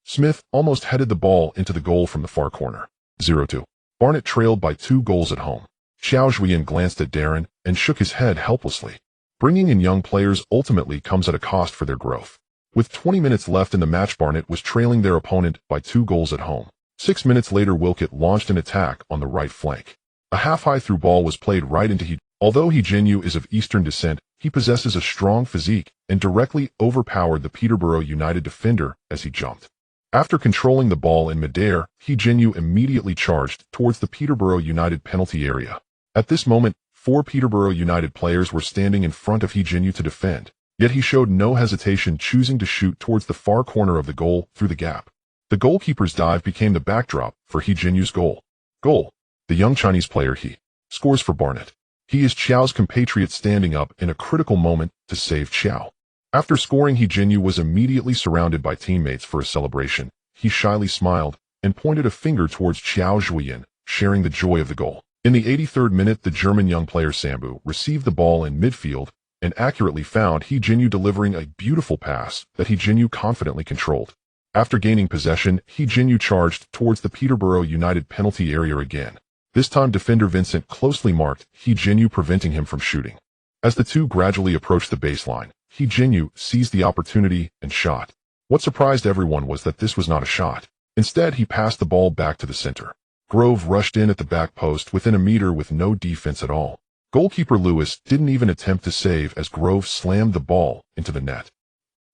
Smith almost headed the ball into the goal from the far corner. 0-2. Barnet trailed by 2 goals at home. Qiao Zhuoyan glanced at Darren and shook his head helplessly. Bringing in young players ultimately comes at a cost for their growth. With 20 minutes left in the match, Barnet was trailing their opponent by 2 goals at home. 6 minutes later, Wilkett launched an attack on the right flank. A half-high through ball was played right into Hijinyu. Although Hijinyu is of Eastern descent, he possesses a strong physique and directly overpowered the Peterborough United defender as he jumped. After controlling the ball in midair, Hijinyu immediately charged towards the Peterborough United penalty area. At this moment, 4 Peterborough United players were standing in front of Hijinyu to defend. Yet he showed no hesitation, choosing to shoot towards the far corner of the goal through the gap. The goalkeeper's dive became the backdrop for He Jianyu's goal. Goal. The young Chinese player He scores for Barnet. He is Qiao's compatriot, standing up in a critical moment to save Qiao. After scoring, He Jianyu was immediately surrounded by teammates for a celebration. He shyly smiled and pointed a finger towards Qiao Zhuoyan, sharing the joy of the goal. In the 83rd minute, the German young player Sambu received the ball in midfield and accurately found He Jianyu delivering a beautiful pass that He Jianyu confidently controlled. After gaining possession, He Jianyu charged towards the Peterborough United penalty area again. This time defender Vincent closely marked He Jianyu, preventing him from shooting. As the two gradually approached the baseline, He Jianyu seized the opportunity and shot. What surprised everyone was that this was not a shot. Instead, he passed the ball back to the center. Grove rushed in at the back post within a meter with no defense at all. Goalkeeper Lewis didn't even attempt to save as Grove slammed the ball into the net.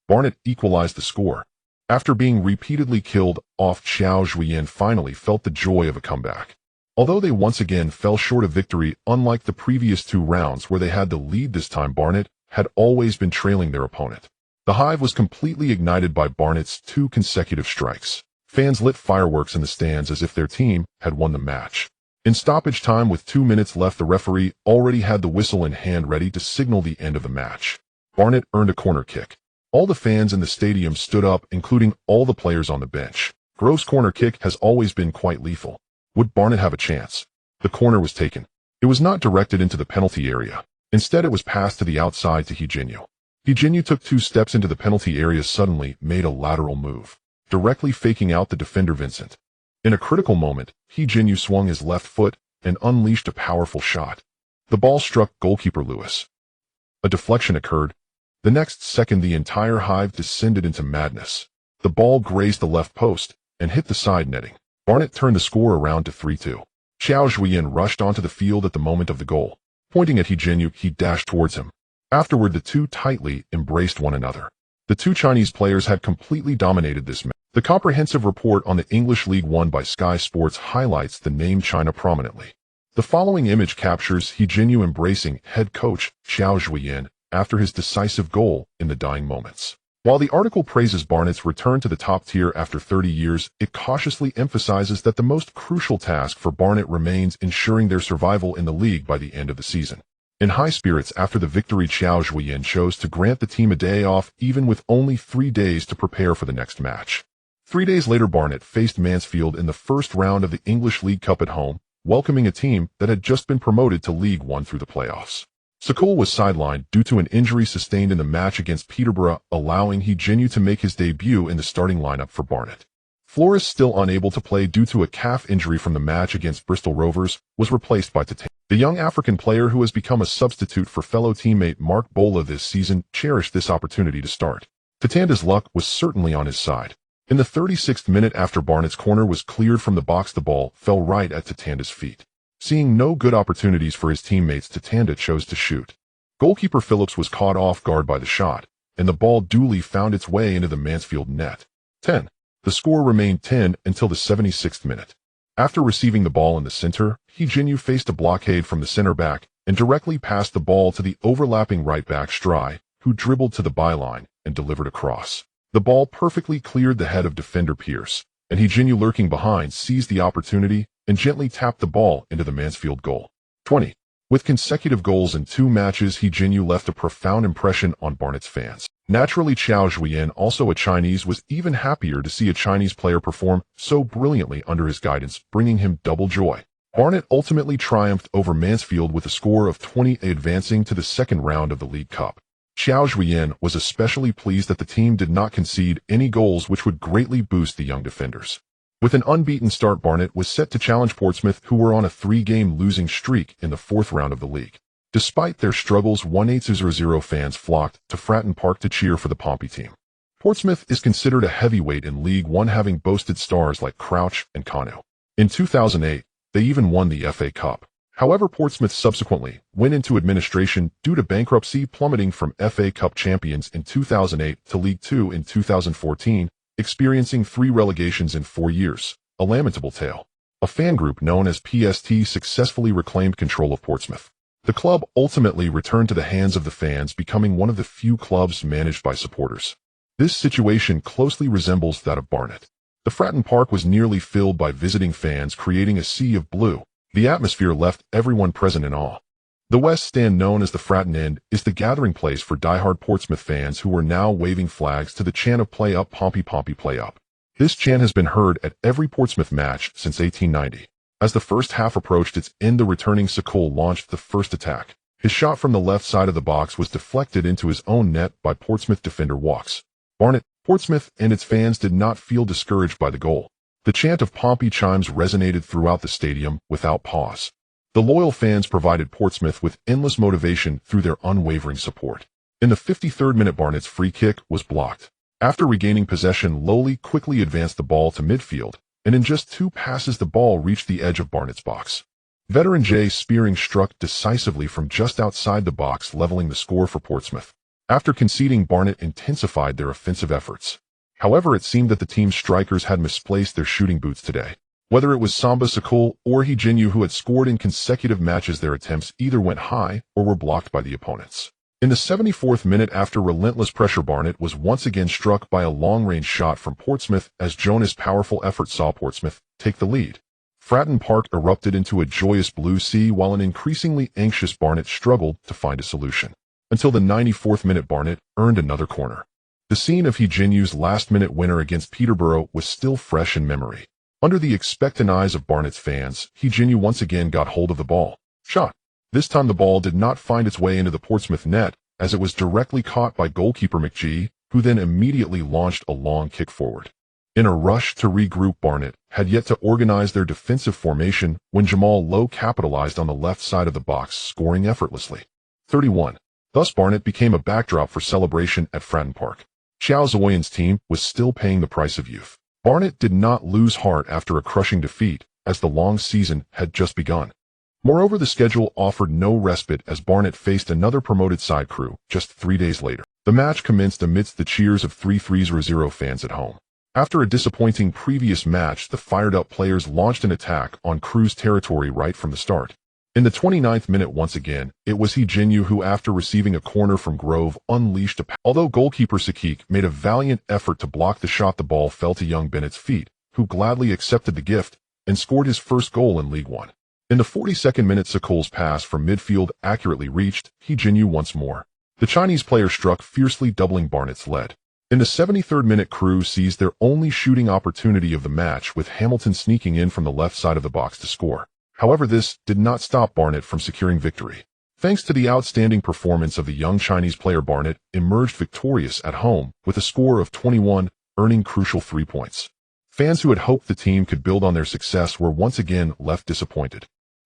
Barnet equalized the score. After being repeatedly killed off, Qiao Zhuoyan finally felt the joy of a comeback. Although they once again fell short of victory, unlike the previous two rounds where they had the lead, this time Barnet had always been trailing their opponent. The hive was completely ignited by Barnet's 2 consecutive strikes. Fans lit fireworks in the stands as if their team had won the match. In stoppage time with 2 minutes left, the referee already had the whistle in hand, ready to signal the end of the match. Barnet earned a corner kick. All the fans in the stadium stood up, including all the players on the bench. Grove's corner kick has always been quite lethal. Would Barnet have a chance? The corner was taken. It was not directed into the penalty area. Instead, it was passed to the outside to He Jianyu. He Jianyu took 2 steps into the penalty area, suddenly made a lateral move, directly faking out the defender Vincent. In a critical moment, He Jianyu swung his left foot and unleashed a powerful shot. The ball struck goalkeeper Lewis. A deflection occurred. The next second, the entire hive descended into madness. The ball grazed the left post and hit the side netting. Barnet turned the score around to 3-2. Qiao Zhuoyan rushed onto the field at the moment of the goal. Pointing at He Jianyu, he dashed towards him. Afterward, the two tightly embraced one another. The two Chinese players had completely dominated this match. The comprehensive report on the English League One by Sky Sports highlights the name China prominently. The following image captures He Jianyu embracing head coach Qiao Zhuoyan after his decisive goal in the dying moments. While the article praises Barnet's return to the top tier after 30 years, it cautiously emphasizes that the most crucial task for Barnet remains ensuring their survival in the league by the end of the season. In high spirits after the victory, Qiao Zhuoyan chose to grant the team a day off, even with only 3 days to prepare for the next match. 3 days later, Barnet faced Mansfield in the first round of the English League Cup at home, welcoming a team that had just been promoted to League One through the playoffs. Sakul was sidelined due to an injury sustained in the match against Peterborough, allowing He Jianyu to make his debut in the starting lineup for Barnet. Flores, still unable to play due to a calf injury from the match against Bristol Rovers, was replaced by Tatan. The young African player, who has become a substitute for fellow teammate Mark Bola this season, cherished this opportunity to start. Tatanda's luck was certainly on his side. In the 36th minute, after Barnet's corner was cleared from the box, the ball fell right at Tatanda's feet. Seeing no good opportunities for his teammates, Tatanda chose to shoot. Goalkeeper Phillips was caught off guard by the shot, and the ball duly found its way into the Mansfield net. 10. The score remained 10 until the 76th minute. After receiving the ball in the center, He Jianyu faced a blockade from the center back and directly passed the ball to the overlapping right back Stry, who dribbled to the byline and delivered a cross. The ball perfectly cleared the head of defender Pierce, and He Jianyu, lurking behind, seized the opportunity and gently tapped the ball into the Mansfield goal. 20. With consecutive goals in 2 matches, He Jianyu left a profound impression on Barnet's fans. Naturally, Qiao Zhuoyan, also a Chinese, was even happier to see a Chinese player perform so brilliantly under his guidance, bringing him double joy. Barnet ultimately triumphed over Mansfield with a score of 20, advancing to the second round of the League Cup. Qiao Zhuoyan was especially pleased that the team did not concede any goals, which would greatly boost the young defenders. With an unbeaten start, Barnet was set to challenge Portsmouth, who were on a 3-game losing streak, in the 4th round of the league. Despite their struggles, 1800 fans flocked to Fratton Park to cheer for the Pompey team. Portsmouth is considered a heavyweight in League One, having boasted stars like Crouch and Kanu. In 2008, they even won the FA Cup. However, Portsmouth subsequently went into administration due to bankruptcy, plummeting from FA Cup champions in 2008 to League Two in 2014, experiencing 3 relegations in 4 years, a lamentable tale. A fan group known as PST successfully reclaimed control of Portsmouth. The club ultimately returned to the hands of the fans, becoming one of the few clubs managed by supporters. This situation closely resembles that of Barnet. The Fratton Park was nearly filled by visiting fans, creating a sea of blue. The atmosphere left everyone present in awe. The West Stand, known as the Fratton End, is the gathering place for die-hard Portsmouth fans who were now waving flags to the chant of "Play up, Pompey, Pompey, play up." This chant has been heard at every Portsmouth match since 1890. As the first half approached its end, the returning Sakul launched the first attack. His shot from the left side of the box was deflected into his own net by Portsmouth defender Walks. Barnet, Portsmouth, and its fans did not feel discouraged by the goal. The chant of Pompey chimes resonated throughout the stadium without pause. The loyal fans provided Portsmouth with endless motivation through their unwavering support. In the 53rd minute, Barnet's free kick was blocked. After regaining possession, Lowley quickly advanced the ball to midfield, and in just 2 passes the ball reached the edge of Barnet's box. Veteran Jay Spearing struck decisively from just outside the box, leveling the score for Portsmouth. After conceding, Barnet intensified their offensive efforts. However, it seemed that the team's strikers had misplaced their shooting boots today. Whether it was Samba Sakul or He Jinyu, who had scored in consecutive matches, their attempts either went high or were blocked by the opponents. In the 74th minute, after relentless pressure, Barnet was once again struck by a long-range shot from Portsmouth as Jonah's powerful effort saw Portsmouth take the lead. Fratton Park erupted into a joyous blue sea while an increasingly anxious Barnet struggled to find a solution. Until the 94th minute, Barnet earned another corner. The scene of He Jinyu's last-minute winner against Peterborough was still fresh in memory. Under the expectant eyes of Barnet's fans, He Jinyu once again got hold of the ball. Shot. This time the ball did not find its way into the Portsmouth net, as it was directly caught by goalkeeper McGee, who then immediately launched a long kick forward. In a rush to regroup, Barnet had yet to organize their defensive formation when Jamal Lowe capitalized on the left side of the box, scoring effortlessly. 31. Thus Barnet became a backdrop for celebration at Fratton Park. Qiao Zhuoyan's team was still paying the price of youth. Barnet did not lose heart after a crushing defeat, as the long season had just begun. Moreover, the schedule offered no respite as Barnet faced another promoted side Crewe just 3 days later. The match commenced amidst the cheers of 330 fans at home. After a disappointing previous match, the fired-up players launched an attack on Crewe's territory right from the start. In the 29th minute, once again, it was He Jinyu who, after receiving a corner from Grove, unleashed a pass. Although goalkeeper Sakik made a valiant effort to block the shot, the ball fell to young Bennett's feet, who gladly accepted the gift and scored his first goal in League One. In the 42nd minute, Sakul's pass from midfield accurately reached He Jinyu once more. The Chinese player struck fiercely, doubling Barnet's lead. In the 73rd minute, Crewe seized their only shooting opportunity of the match, with Hamilton sneaking in from the left side of the box to score. However, this did not stop Barnet from securing victory. Thanks to the outstanding performance of the young Chinese player, Barnet emerged victorious at home with a score of 21, earning crucial 3 points. Fans who had hoped the team could build on their success were once again left disappointed.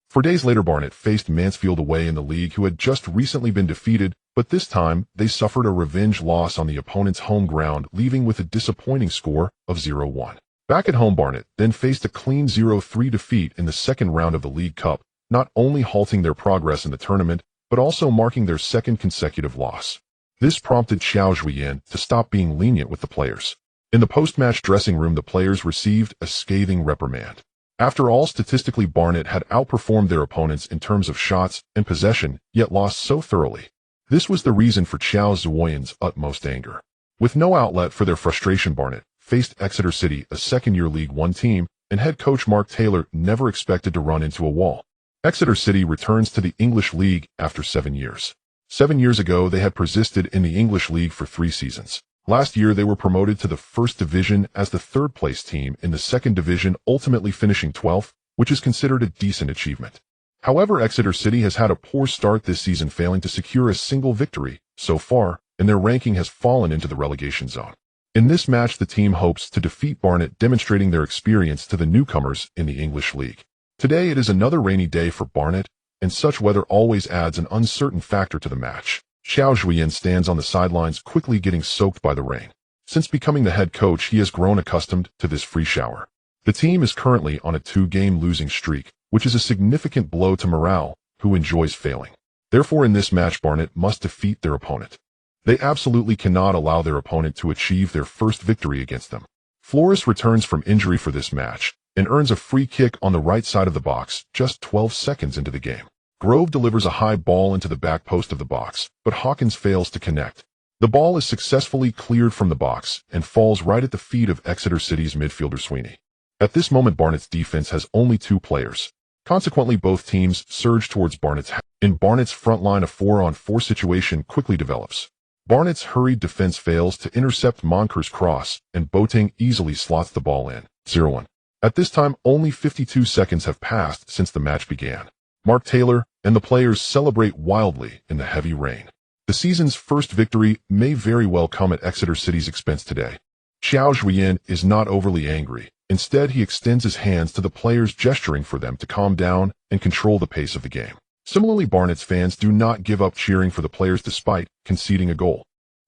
4 days later, Barnet faced Mansfield away in the league, who had just recently been defeated, but this time they suffered a revenge loss on the opponent's home ground, leaving with a disappointing score of 0-1. Back at home, Barnet then faced a clean 0-3 defeat in the second round of the League Cup, not only halting their progress in the tournament, but also marking their second consecutive loss. This prompted Qiao Zhuoyan to stop being lenient with the players. In the post-match dressing room, the players received a scathing reprimand. After all, statistically, Barnet had outperformed their opponents in terms of shots and possession, yet lost so thoroughly. This was the reason for Qiao Zhuoyan's utmost anger. With no outlet for their frustration, Barnet faced Exeter City, a second-year League One team, and head coach Mark Taylor never expected to run into a wall. Exeter City returns to the English League after 7 years. 7 years ago, they had persisted in the English League for 3 seasons. Last year, they were promoted to the First Division as the third-place team in the Second Division, ultimately finishing 12th, which is considered a decent achievement. However, Exeter City has had a poor start this season, failing to secure a single victory so far, and their ranking has fallen into the relegation zone. In this match, the team hopes to defeat Barnet, demonstrating their experience to the newcomers in the English League. Today, it is another rainy day for Barnet, and such weather always adds an uncertain factor to the match. Qiao Zhuoyan stands on the sidelines, quickly getting soaked by the rain. Since becoming the head coach, he has grown accustomed to this free shower. The team is currently on a 2-game losing streak, which is a significant blow to morale, who enjoys failing. Therefore, in this match, Barnet must defeat their opponent. They absolutely cannot allow their opponent to achieve their first victory against them. Flores returns from injury for this match and earns a free kick on the right side of the box just 12 seconds into the game. Grove delivers a high ball into the back post of the box, but Hawkins fails to connect. The ball is successfully cleared from the box and falls right at the feet of Exeter City's midfielder Sweeney. At this moment, Barnet's defense has only 2 players. Consequently, both teams surge towards Barnet's half. In Barnet's front line, a 4-on-4 situation quickly develops. Barnet's hurried defense fails to intercept Monker's cross, and Boateng easily slots the ball in. 0-1. At this time, only 52 seconds have passed since the match began. Mark Taylor and the players celebrate wildly in the heavy rain. The season's first victory may very well come at Exeter City's expense today. Qiao Zhuoyan is not overly angry. Instead, he extends his hands to the players, gesturing for them to calm down and control the pace of the game. Similarly, Barnet's fans do not give up cheering for the players despite conceding a goal.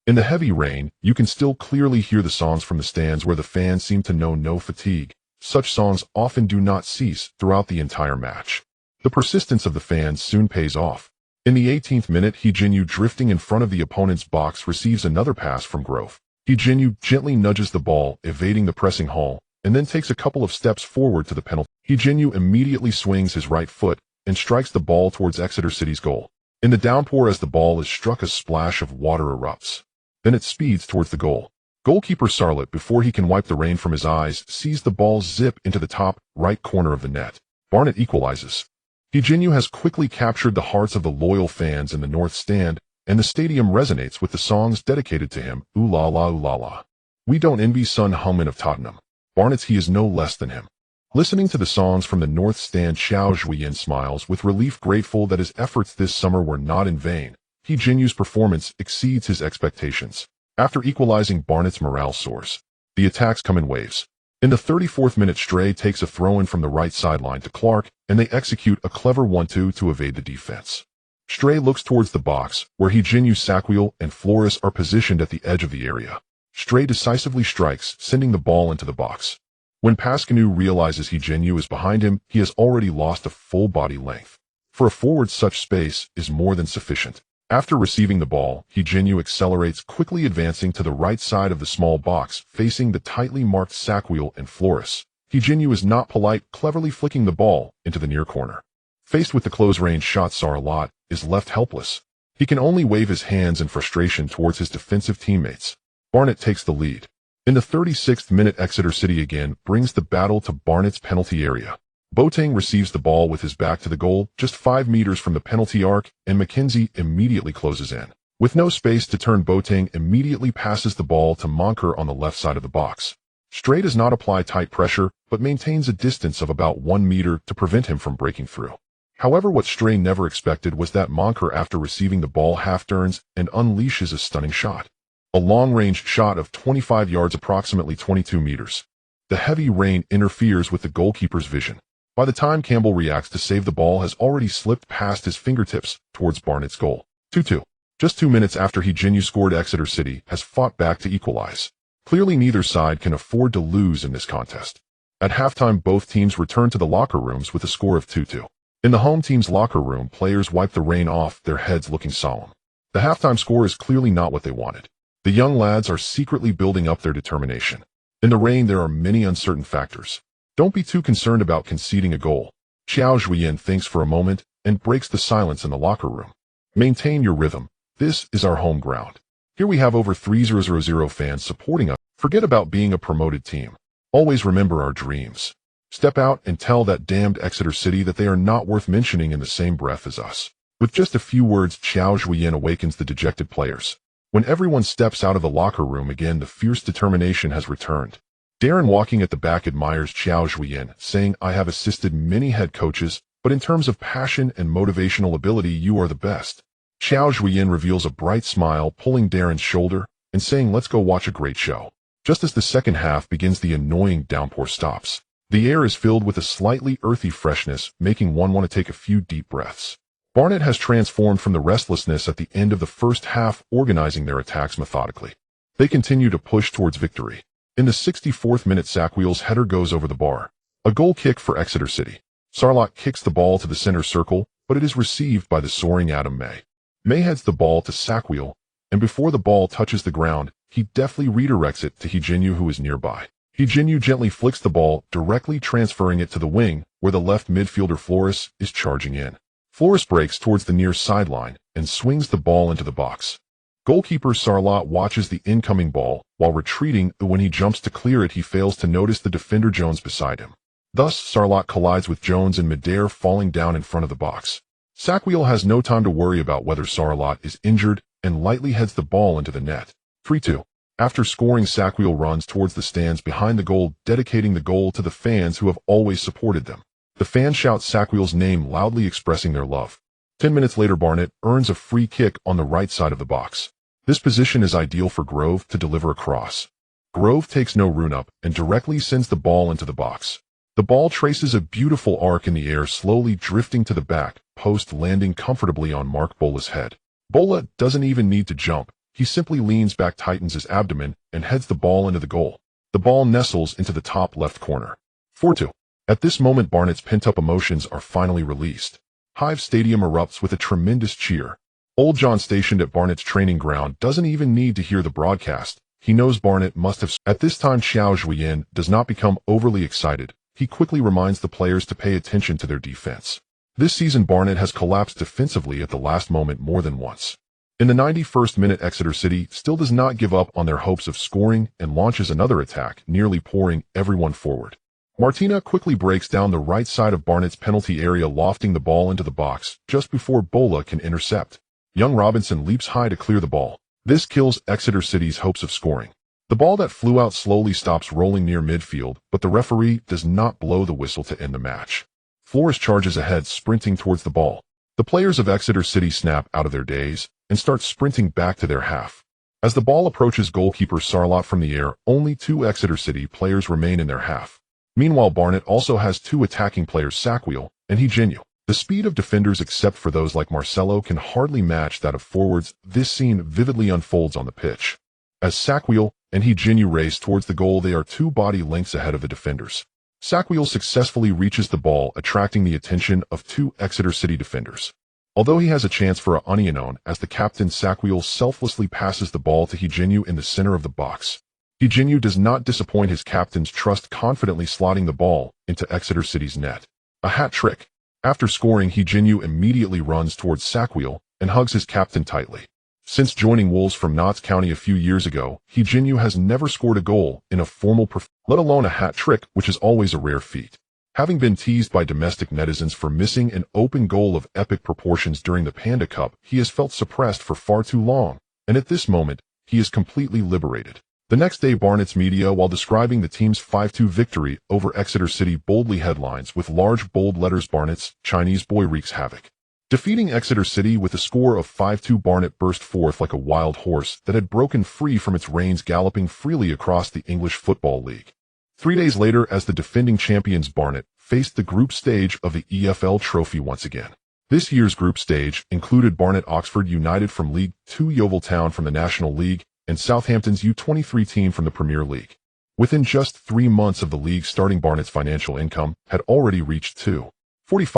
In the heavy rain, you can still clearly hear the songs from the stands where the fans seem to know no fatigue. Such songs often do not cease throughout the entire match. The persistence of the fans soon pays off. In the 18th minute, Hijinyu, drifting in front of the opponent's box, receives another pass from Grove. Hijinyu gently nudges the ball, evading the pressing Hall, and then takes a couple of steps forward to the penalty. Hijinyu immediately swings his right foot and strikes the ball towards Exeter City's goal. In the downpour, as the ball is struck, a splash of water erupts. Then it speeds towards the goal. Goalkeeper Sarlet, before he can wipe the rain from his eyes, sees the ball zip into the top right corner of the net. Barnet equalizes. Hijinyu has quickly captured the hearts of the loyal fans in the north stand, and the stadium resonates with the songs dedicated to him. Ooh la la, ooh la la. We don't envy Son Heung-min of Tottenham. Barnet's he is no less than him. Listening to the songs from the north stand, Qiao Zhuoyan smiles with relief, grateful that his efforts this summer were not in vain. Hijinyu's performance exceeds his expectations. After equalizing, Barnet's morale soars. The attacks come in waves. In the 34th minute, Stray takes a throw-in from the right sideline to Clark, and they execute a clever 1-2 to evade the defense. Stray looks towards the box, where Hijinyu, Saquiel, and Flores are positioned at the edge of the area. Stray decisively strikes, sending the ball into the box. When Pascanu realizes Hijinyu is behind him, he has already lost a full body length. For a forward, such space is more than sufficient. After receiving the ball, Hijinyu accelerates, quickly advancing to the right side of the small box, facing the tightly marked Saquiel and Flores. Hijinyu is not polite, cleverly flicking the ball into the near corner. Faced with the close-range shot, Sarlat is left helpless. He can only wave his hands in frustration towards his defensive teammates. Barnet takes the lead. In the 36th minute, Exeter City again brings the battle to Barnet's penalty area. Boateng receives the ball with his back to the goal, just 5 meters from the penalty arc, and Mackenzie immediately closes in. With no space to turn, Boateng immediately passes the ball to Monker on the left side of the box. Stray does not apply tight pressure, but maintains a distance of about 1 meter to prevent him from breaking through. However, what Stray never expected was that Monker, after receiving the ball, half-turns and unleashes a stunning shot. A long-range shot of 25 yards, approximately 22 meters. The heavy rain interferes with the goalkeeper's vision. By the time Campbell reacts to save, the ball has already slipped past his fingertips towards Barnet's goal. 2-2. Just 2 minutes after Hijinyu scored, Exeter City has fought back to equalize. Clearly, neither side can afford to lose in this contest. At halftime, both teams return to the locker rooms with a score of 2-2. In the home team's locker room, players wipe the rain off their heads, looking solemn. The halftime score is clearly not what they wanted. The young lads are secretly building up their determination. In the rain, there are many uncertain factors. Don't be too concerned about conceding a goal. Qiao Zhuoyan thinks for a moment and breaks the silence in the locker room. Maintain your rhythm. This is our home ground. Here we have over 3,000 fans supporting us. Forget about being a promoted team. Always remember our dreams. Step out and tell that damned Exeter City that they are not worth mentioning in the same breath as us. With just a few words, Qiao Zhuoyan awakens the dejected players. When everyone steps out of the locker room again, the fierce determination has returned. Darren, walking at the back, admires Qiao Zhuoyan, saying, "I have assisted many head coaches, but in terms of passion and motivational ability, you are the best." Qiao Zhuoyan reveals a bright smile, pulling Darren's shoulder and saying, "Let's go watch a great show." Just as the second half begins, the annoying downpour stops. The air is filled with a slightly earthy freshness, making one want to take a few deep breaths. Barnet has transformed from the restlessness at the end of the first half, organizing their attacks methodically. They continue to push towards victory. In the 64th minute, Saquiel's header goes over the bar. A goal kick for Exeter City. Sarlat kicks the ball to the center circle, but it is received by the soaring Adam May. May heads the ball to Saquiel, and before the ball touches the ground, he deftly redirects it to Hijinyu, who is nearby. Hijinyu gently flicks the ball, directly transferring it to the wing, where the left midfielder Flores is charging in. Flores breaks towards the near sideline and swings the ball into the box. Goalkeeper Sarlat watches the incoming ball while retreating. When he jumps to clear it, he fails to notice the defender Jones beside him. Thus, Sarlat collides with Jones in midair, falling down in front of the box. Sackville has no time to worry about whether Sarlat is injured and lightly heads the ball into the net. 3-2. After scoring, Sackville runs towards the stands behind the goal, dedicating the goal to the fans who have always supported them. The fans shout Sackville's name loudly, expressing their love. 10 minutes later, Barnett earns a free kick on the right side of the box. This position is ideal for Grove to deliver a cross. Grove takes no run-up and directly sends the ball into the box. The ball traces a beautiful arc in the air, slowly drifting to the back post, landing comfortably on Mark Bola's head. Bola doesn't even need to jump. He simply leans back, tightens his abdomen, and heads the ball into the goal. The ball nestles into the top left corner. 4-2. At this moment, Barnett's pent-up emotions are finally released. Hive Stadium erupts with a tremendous cheer. Old John, stationed at Barnett's training ground, doesn't even need to hear the broadcast. He knows Barnett must have. At this time, Qiao Zhuoyan does not become overly excited. He quickly reminds the players to pay attention to their defense. This season, Barnett has collapsed defensively at the last moment more than once. In the 91st minute, Exeter City still does not give up on their hopes of scoring and launches another attack, nearly pouring everyone forward. Martina quickly breaks down the right side of Barnett's penalty area, lofting the ball into the box just before Bola can intercept. Young Robinson leaps high to clear the ball. This kills Exeter City's hopes of scoring. The ball that flew out slowly stops rolling near midfield, but the referee does not blow the whistle to end the match. Flores charges ahead, sprinting towards the ball. The players of Exeter City snap out of their daze and start sprinting back to their half. As the ball approaches goalkeeper Sarlat from the air, only 2 Exeter City players remain in their half. Meanwhile, Barnett also has 2 attacking players, Sackville and Higenu. The speed of defenders, except for those like Marcelo, can hardly match that of forwards. This scene vividly unfolds on the pitch. As Sackville and Higenu race towards the goal, they are 2 body lengths ahead of the defenders. Sackville successfully reaches the ball, attracting the attention of 2 Exeter City defenders. Although he has a chance for a unknown, as the captain, Sackville selflessly passes the ball to Higenu in the center of the box. Higenu does not disappoint his captain's trust, confidently slotting the ball into Exeter City's net. A hat trick. After scoring, Higenu immediately runs towards Sackville and hugs his captain tightly. Since joining Wolves from Notts County a few years ago, Higenu has never scored a goal in a formal let alone a hat trick, which is always a rare feat. Having been teased by domestic netizens for missing an open goal of epic proportions during the Panda Cup, he has felt suppressed for far too long, and at this moment, he is completely liberated. The next day, Barnett's media, while describing the team's 5-2 victory over Exeter City, boldly headlines with large bold letters, "Barnett's Chinese boy wreaks havoc." Defeating Exeter City with a score of 5-2, Barnett burst forth like a wild horse that had broken free from its reins, galloping freely across the English Football League. 3 days later, as the defending champions, Barnett faced the group stage of the EFL Trophy once again. This year's group stage included Barnet Oxford United from League 2, Yeovil Town from the National League, and Southampton's U23 team from the Premier League. Within just 3 months of the league starting, Barnett's financial income had already reached £245.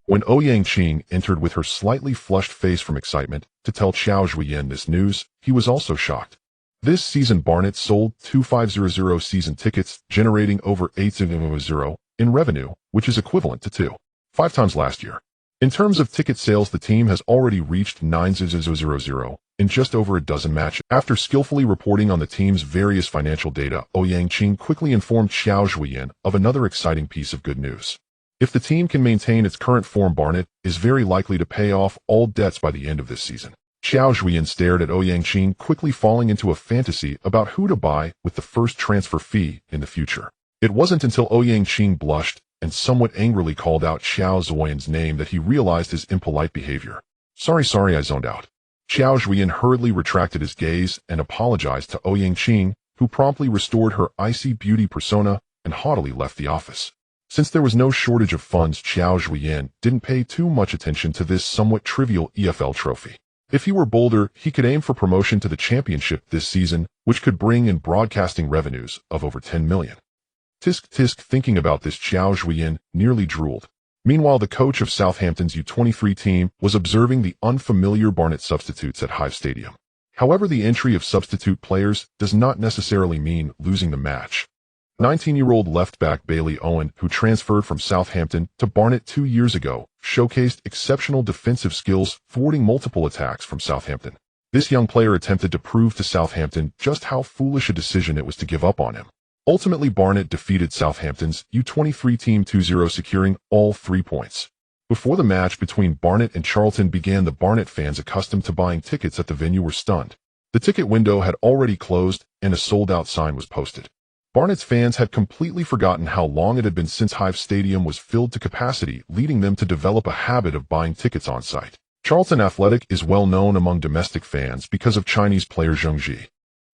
When Ouyang Qing entered with her slightly flushed face from excitement to tell Qiao Zhuoyan this news, he was also shocked. This season, Barnett sold 2,500 season tickets, generating over 800 in revenue, which is equivalent to 2.5 times last year. In terms of ticket sales, the team has already reached 9,000 in just over a dozen matches. After skillfully reporting on the team's various financial data, Ouyang Qing quickly informed Qiao Zhuoyan of another exciting piece of good news. If the team can maintain its current form, Barnett is very likely to pay off all debts by the end of this season. Qiao Zhuoyan stared at Ouyang Qing, quickly falling into a fantasy about who to buy with the first transfer fee in the future. It wasn't until Ouyang Qing blushed and somewhat angrily called out Qiao Zhuoyan's name that he realized his impolite behavior. Sorry, I zoned out. Qiao Zhuoyan hurriedly retracted his gaze and apologized to Ouyang Qing, who promptly restored her icy beauty persona and haughtily left the office. Since there was no shortage of funds, Qiao Zhuoyan didn't pay too much attention to this somewhat trivial EFL trophy. If he were bolder, he could aim for promotion to the championship this season, which could bring in broadcasting revenues of over 10 million. Tisk, thinking about this, Qiao Zhuoyan nearly drooled. Meanwhile, the coach of Southampton's U23 team was observing the unfamiliar Barnet substitutes at Hive Stadium. However, the entry of substitute players does not necessarily mean losing the match. 19-year-old left-back Bailey Owen, who transferred from Southampton to Barnet 2 years ago, showcased exceptional defensive skills, thwarting multiple attacks from Southampton. This young player attempted to prove to Southampton just how foolish a decision it was to give up on him. Ultimately, Barnet defeated Southampton's U23 team 2-0, securing all 3 points. Before the match between Barnet and Charlton began, the Barnet fans accustomed to buying tickets at the venue were stunned. The ticket window had already closed and a sold-out sign was posted. Barnet's fans had completely forgotten how long it had been since Hive Stadium was filled to capacity, leading them to develop a habit of buying tickets on site. Charlton Athletic is well known among domestic fans because of Chinese player Zheng Ji.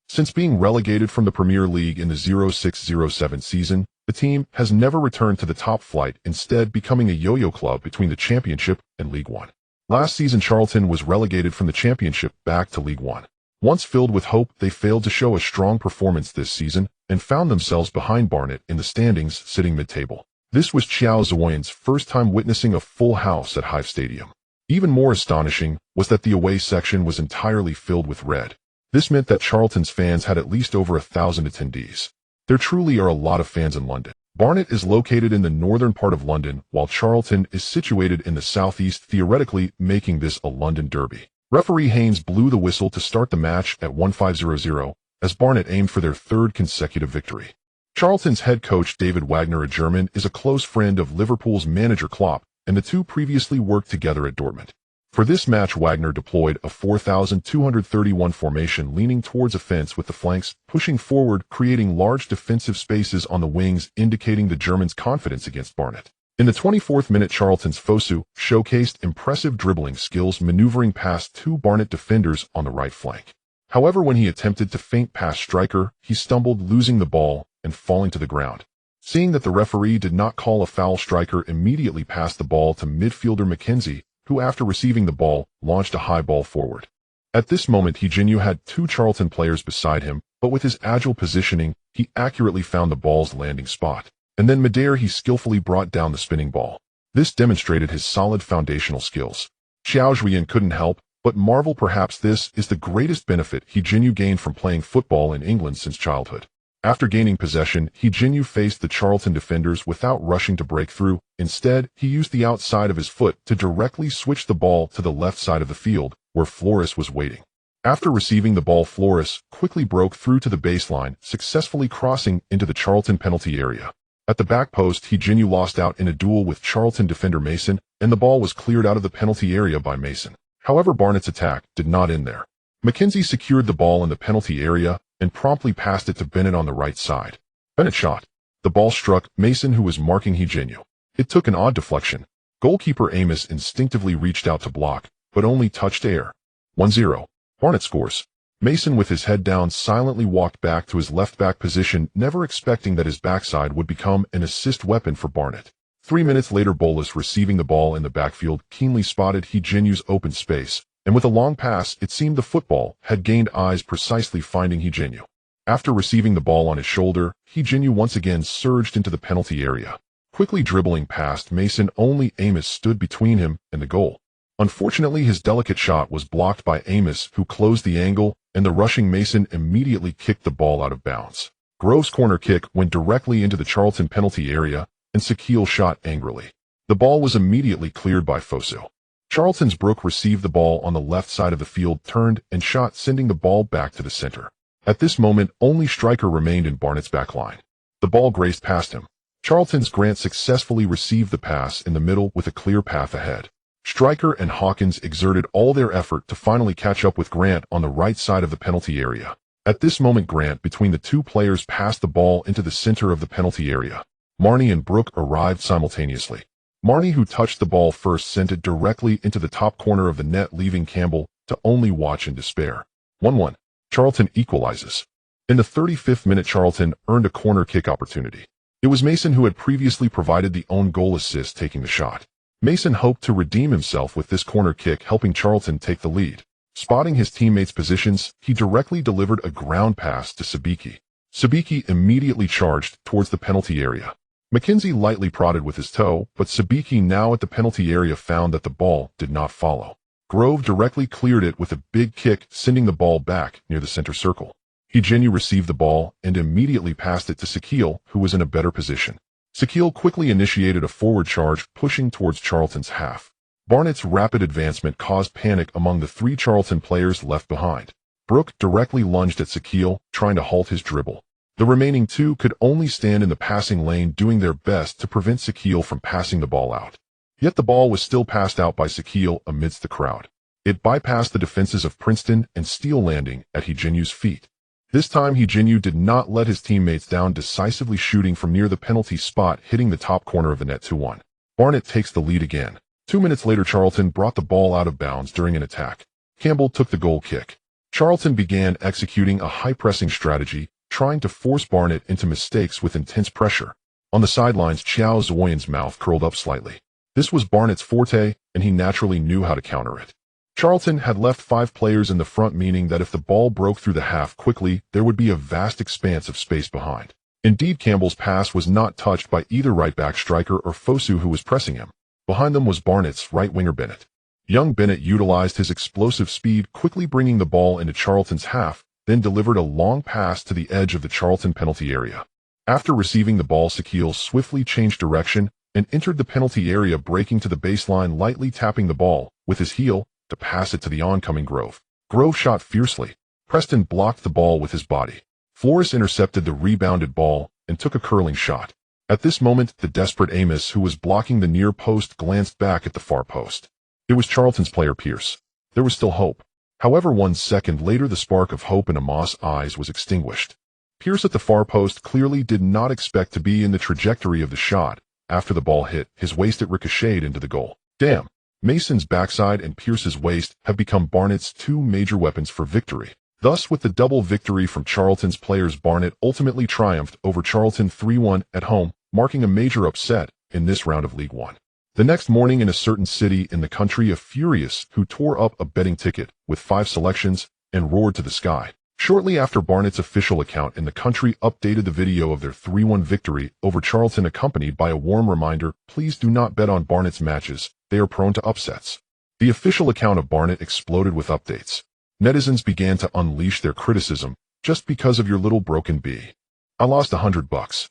Since being relegated from the Premier League in the 06-07 season, the team has never returned to the top flight, instead becoming a yo-yo club between the Championship and League One. Last season, Charlton was relegated from the Championship back to League One. Once filled with hope, they failed to show a strong performance this season and found themselves behind Barnet in the standings, sitting mid-table. This was Qiao Zhuoyan's first time witnessing a full house at Hive Stadium. Even more astonishing was that the away section was entirely filled with red. This meant that Charlton's fans had at least over 1,000 attendees. There truly are a lot of fans in London. Barnet is located in the northern part of London, while Charlton is situated in the southeast, theoretically making this a London derby. Referee Haynes blew the whistle to start the match at 15:00 as Barnet aimed for their 3rd consecutive victory. Charlton's head coach David Wagner, a German, is a close friend of Liverpool's manager Klopp, and the two previously worked together at Dortmund. For this match, Wagner deployed a 4,231 formation, leaning towards offense with the flanks pushing forward, creating large defensive spaces on the wings, indicating the Germans' confidence against Barnet. In the 24th minute, Charlton's Fosu showcased impressive dribbling skills, maneuvering past 2 Barnet defenders on the right flank. However, when he attempted to feint past striker, he stumbled, losing the ball and falling to the ground. Seeing that the referee did not call a foul, striker immediately passed the ball to midfielder Mackenzie, who, after receiving the ball, launched a high ball forward. At this moment, Hijinyu had 2 Charlton players beside him, but with his agile positioning, he accurately found the ball's landing spot. And then midair, he skillfully brought down the spinning ball. This demonstrated his solid foundational skills. Qiao Zhuoyan couldn't help but marvel. Perhaps this is the greatest benefit Hijinyu gained from playing football in England since childhood. After gaining possession, Hijinyu faced the Charlton defenders without rushing to break through. Instead, he used the outside of his foot to directly switch the ball to the left side of the field, where Flores was waiting. After receiving the ball, Flores quickly broke through to the baseline, successfully crossing into the Charlton penalty area. At the back post, Hijinyu lost out in a duel with Charlton defender Mason, and the ball was cleared out of the penalty area by Mason. However, Barnet's attack did not end there. Mackenzie secured the ball in the penalty area and promptly passed it to Bennett on the right side. Bennett shot. The ball struck Mason, who was marking Hijinyu. It took an odd deflection. Goalkeeper Amos instinctively reached out to block, but only touched air. 1-0. Barnet scores. Mason, with his head down, silently walked back to his left-back position, never expecting that his backside would become an assist weapon for Barnet. 3 minutes later, Bolas, receiving the ball in the backfield, keenly spotted Hijinyu's open space, and with a long pass, it seemed the football had gained eyes, precisely finding Hijinyu. After receiving the ball on his shoulder, Hijinyu once again surged into the penalty area. Quickly dribbling past Mason, only Amos stood between him and the goal. Unfortunately, his delicate shot was blocked by Amos, who closed the angle, and the rushing Mason immediately kicked the ball out of bounds. Grove's corner kick went directly into the Charlton penalty area, and Sakil shot angrily. The ball was immediately cleared by Fosu. Charlton's Brook received the ball on the left side of the field, turned and shot, sending the ball back to the center. At this moment, only striker remained in Barnet's back line. The ball grazed past him. Charlton's Grant successfully received the pass in the middle with a clear path ahead. Striker and Hawkins exerted all their effort to finally catch up with Grant on the right side of the penalty area. At this moment, Grant, between the two players, passed the ball into the center of the penalty area. Marnie and Brook arrived simultaneously. Marnie, who touched the ball first, sent it directly into the top corner of the net, leaving Campbell to only watch in despair. 1-1. Charlton equalizes. In the 35th minute, Charlton earned a corner kick opportunity. It was Mason who had previously provided the own goal assist, taking the shot. Mason hoped to redeem himself with this corner kick, helping Charlton take the lead. Spotting his teammates' positions, he directly delivered a ground pass to Sabiki. Sabiki immediately charged towards the penalty area. Mackenzie lightly prodded with his toe, but Sabiki, now at the penalty area, found that the ball did not follow. Grove directly cleared it with a big kick, sending the ball back near the center circle. Jinyu received the ball and immediately passed it to Shaquille, who was in a better position. Shaquille quickly initiated a forward charge, pushing towards Charlton's half. Barnett's rapid advancement caused panic among the 3 Charlton players left behind. Brooke directly lunged at Shaquille, trying to halt his dribble. The remaining 2 could only stand in the passing lane, doing their best to prevent Shaquille from passing the ball out. Yet the ball was still passed out by Shaquille amidst the crowd. It bypassed the defenses of Princeton and still landing at Jinyu's feet. This time Jinyu did not let his teammates down, decisively shooting from near the penalty spot, hitting the top corner of the net 2-1. Barnett takes the lead again. 2 minutes later, Charlton brought the ball out of bounds during an attack. Campbell took the goal kick. Charlton began executing a high-pressing strategy, trying to force Barnett into mistakes with intense pressure. On the sidelines, Qiao Zhuoyan's mouth curled up slightly. This was Barnett's forte, and he naturally knew how to counter it. Charlton had left 5 players in the front, meaning that if the ball broke through the half quickly, there would be a vast expanse of space behind. Indeed, Campbell's pass was not touched by either right-back striker or Fosu, who was pressing him. Behind them was Barnett's right winger Bennett. Young Bennett utilized his explosive speed, quickly bringing the ball into Charlton's half, then delivered a long pass to the edge of the Charlton penalty area. After receiving the ball, Shaquille swiftly changed direction and entered the penalty area, breaking to the baseline, lightly tapping the ball with his heel to pass it to the oncoming Grove. Grove shot fiercely. Preston blocked the ball with his body. Flores intercepted the rebounded ball and took a curling shot. At this moment, the desperate Amos, who was blocking the near post, glanced back at the far post. It was Charlton's player Pierce. There was still hope. However, 1 second later, the spark of hope in Amos' eyes was extinguished. Pierce at the far post clearly did not expect to be in the trajectory of the shot. After the ball hit his waist, it ricocheted into the goal. Damn! Mason's backside and Pierce's waist have become Barnett's 2 major weapons for victory. Thus, with the double victory from Charlton's players, Barnett ultimately triumphed over Charlton 3-1 at home, marking a major upset in this round of League One. The next morning, in a certain city in the country, a furious who tore up a betting ticket with 5 selections and roared to the sky. Shortly after, Barnett's official account in the country updated the video of their 3-1 victory over Charlton, accompanied by a warm reminder: please do not bet on Barnett's matches, they are prone to upsets. The official account of Barnett exploded with updates. Netizens began to unleash their criticism. Just because of your little broken bee. I lost $100.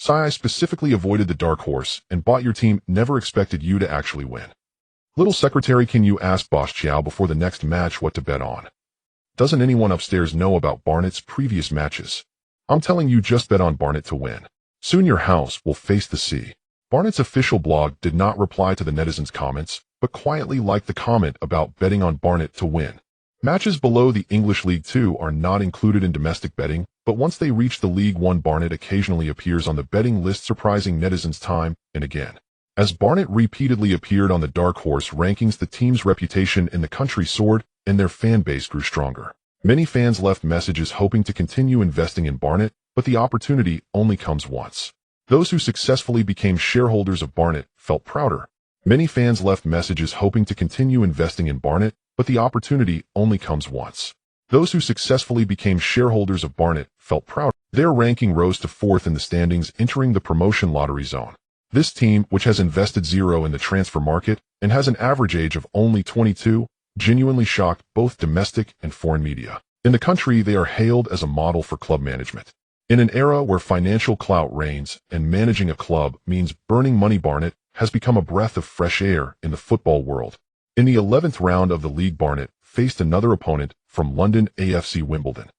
I specifically avoided the dark horse and bought your team, never expected you to actually win. Little secretary, can you ask Boss Qiao before the next match what to bet on? Doesn't anyone upstairs know about Barnett's previous matches? I'm telling you, just bet on Barnett to win. Soon your house will face the sea. Barnett's official blog did not reply to the netizens' comments, but quietly liked the comment about betting on Barnett to win. Matches below the English League Two are not included in domestic betting, but once they reach the League One, Barnett occasionally appears on the betting list, surprising netizens time and again. As Barnett repeatedly appeared on the dark horse rankings, the team's reputation in the country soared and their fan base grew stronger. Many fans left messages hoping to continue investing in Barnett, but the opportunity only comes once. Those who successfully became shareholders of Barnett felt prouder. Many fans left messages hoping to continue investing in Barnett, but the opportunity only comes once. Those who successfully became shareholders of Barnett felt proud. Their ranking rose to 4th in the standings, entering the promotion lottery zone. This team, which has invested zero in the transfer market and has an average age of only 22, genuinely shocked both domestic and foreign media. In the country, they are hailed as a model for club management. In an era where financial clout reigns and managing a club means burning money, Barnett has become a breath of fresh air in the football world. In the 11th round of the league, Barnett faced another opponent from London, AFC Wimbledon.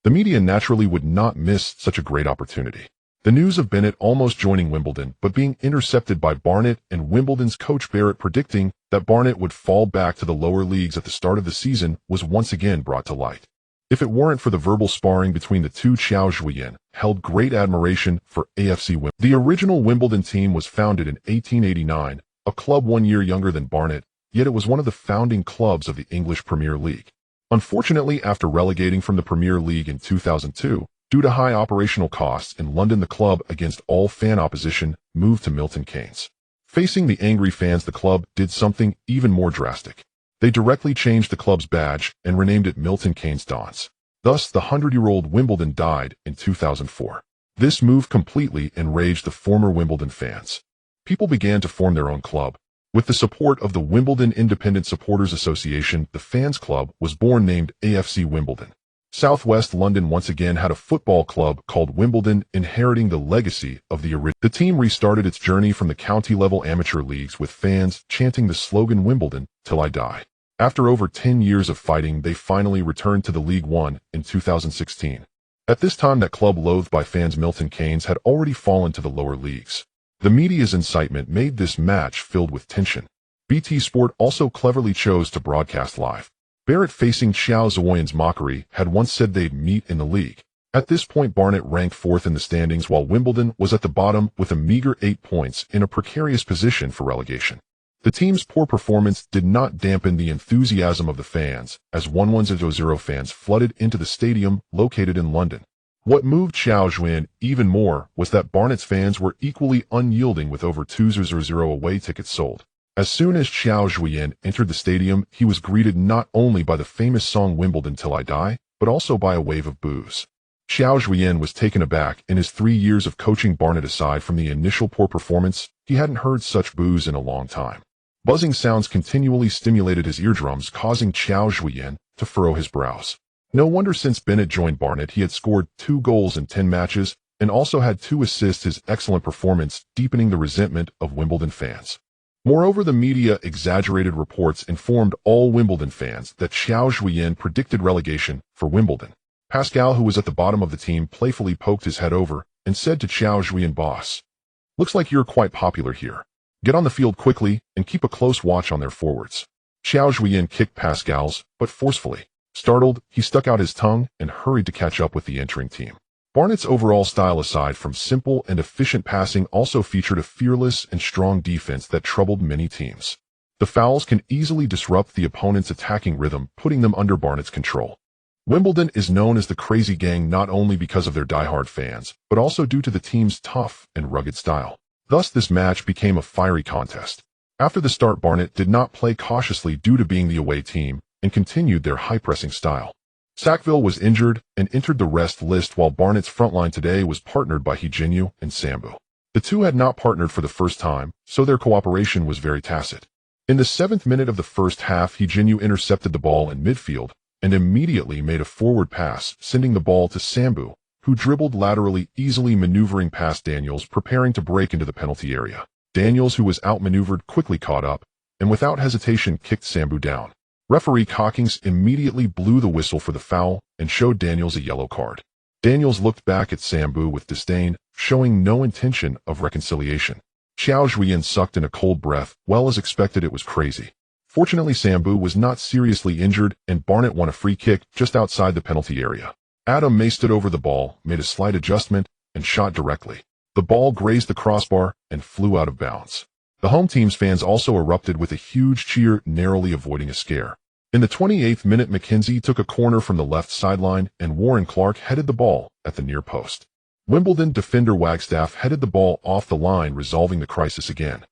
The media naturally would not miss such a great opportunity. The news of Bennett almost joining Wimbledon but being intercepted by Barnett and Wimbledon's coach Barrett predicting that Barnett would fall back to the lower leagues at the start of the season was once again brought to light. If it weren't for the verbal sparring between the two, Qiao Zhuoyan held great admiration for AFC Wimbledon. The original Wimbledon team was founded in 1889, a club 1 year younger than Barnett, yet it was one of the founding clubs of the English Premier League. Unfortunately, after relegating from the Premier League in 2002, due to high operational costs in London, the club, against all fan opposition, moved to Milton Keynes. Facing the angry fans, the club did something even more drastic. They directly changed the club's badge and renamed it Milton Keynes Dons. Thus, the 100-year-old Wimbledon died in 2004. This move completely enraged the former Wimbledon fans. People began to form their own club. With the support of the Wimbledon Independent Supporters Association, the fans club was born, named AFC Wimbledon. Southwest London once again had a football club called Wimbledon, inheriting the legacy of the original. The team restarted its journey from the county-level amateur leagues with fans chanting the slogan "Wimbledon, till I die." After over 10 years of fighting, they finally returned to the League One in 2016. At this time, that club loathed by fans Milton Keynes had already fallen to the lower leagues. The media's incitement made this match filled with tension. BT Sport also cleverly chose to broadcast live. Barrett, facing Qiao Zhuoyan's mockery, had once said they'd meet in the league. At this point, Barnet ranked fourth in the standings, while Wimbledon was at the bottom with a meager 8 points in a precarious position for relegation. The team's poor performance did not dampen the enthusiasm of the fans, as 1100 fans flooded into the stadium located in London. What moved Qiao Zhuoyan even more was that Barnet's fans were equally unyielding, with over 200 away tickets sold. As soon as Qiao Zhuoyan entered the stadium, he was greeted not only by the famous song "Wimbledon Till I Die," but also by a wave of boos. Qiao Zhuoyan was taken aback. In his 3 years of coaching Barnet, aside from the initial poor performance, he hadn't heard such boos in a long time. Buzzing sounds continually stimulated his eardrums, causing Qiao Zhuoyan to furrow his brows. No wonder, since Bennett joined Barnet, he had scored 2 goals in 10 matches and also had 2 assists, his excellent performance deepening the resentment of Wimbledon fans. Moreover, the media exaggerated reports informed all Wimbledon fans that Qiao Zhuoyan predicted relegation for Wimbledon. Pascal, who was at the bottom of the team, playfully poked his head over and said to Qiao Zhuoyan, "Boss, looks like you're quite popular here. Get on the field quickly and keep a close watch on their forwards." Qiao Zhuoyan kicked Pascal's, but forcefully. Startled, he stuck out his tongue and hurried to catch up with the entering team. Barnet's overall style, aside from simple and efficient passing, also featured a fearless and strong defense that troubled many teams. The fouls can easily disrupt the opponent's attacking rhythm, putting them under Barnet's control. Wimbledon is known as the Crazy Gang not only because of their diehard fans, but also due to the team's tough and rugged style. Thus, this match became a fiery contest. After the start, Barnet did not play cautiously due to being the away team and continued their high-pressing style. Sackville was injured and entered the rest list, while Barnet's frontline today was partnered by Hijinyu and Sambu. The two had not partnered for the first time, so their cooperation was very tacit. In the 7th minute of the first half, Hijinyu intercepted the ball in midfield and immediately made a forward pass, sending the ball to Sambu, who dribbled laterally, easily maneuvering past Daniels, preparing to break into the penalty area. Daniels, who was outmaneuvered, quickly caught up and without hesitation kicked Sambu down. Referee Hawkins immediately blew the whistle for the foul and showed Daniels a yellow card. Daniels looked back at Sambu with disdain, showing no intention of reconciliation. Qiao Zhuoyan sucked in a cold breath. Well, as expected, it was crazy. Fortunately, Sambu was not seriously injured, and Barnet won a free kick just outside the penalty area. Adam May stood over the ball, made a slight adjustment, and shot directly. The ball grazed the crossbar and flew out of bounds. The home team's fans also erupted with a huge cheer, narrowly avoiding a scare. In the 28th minute, Mackenzie took a corner from the left sideline, and Warren Clark headed the ball at the near post. Wimbledon defender Wagstaff headed the ball off the line, resolving the crisis again.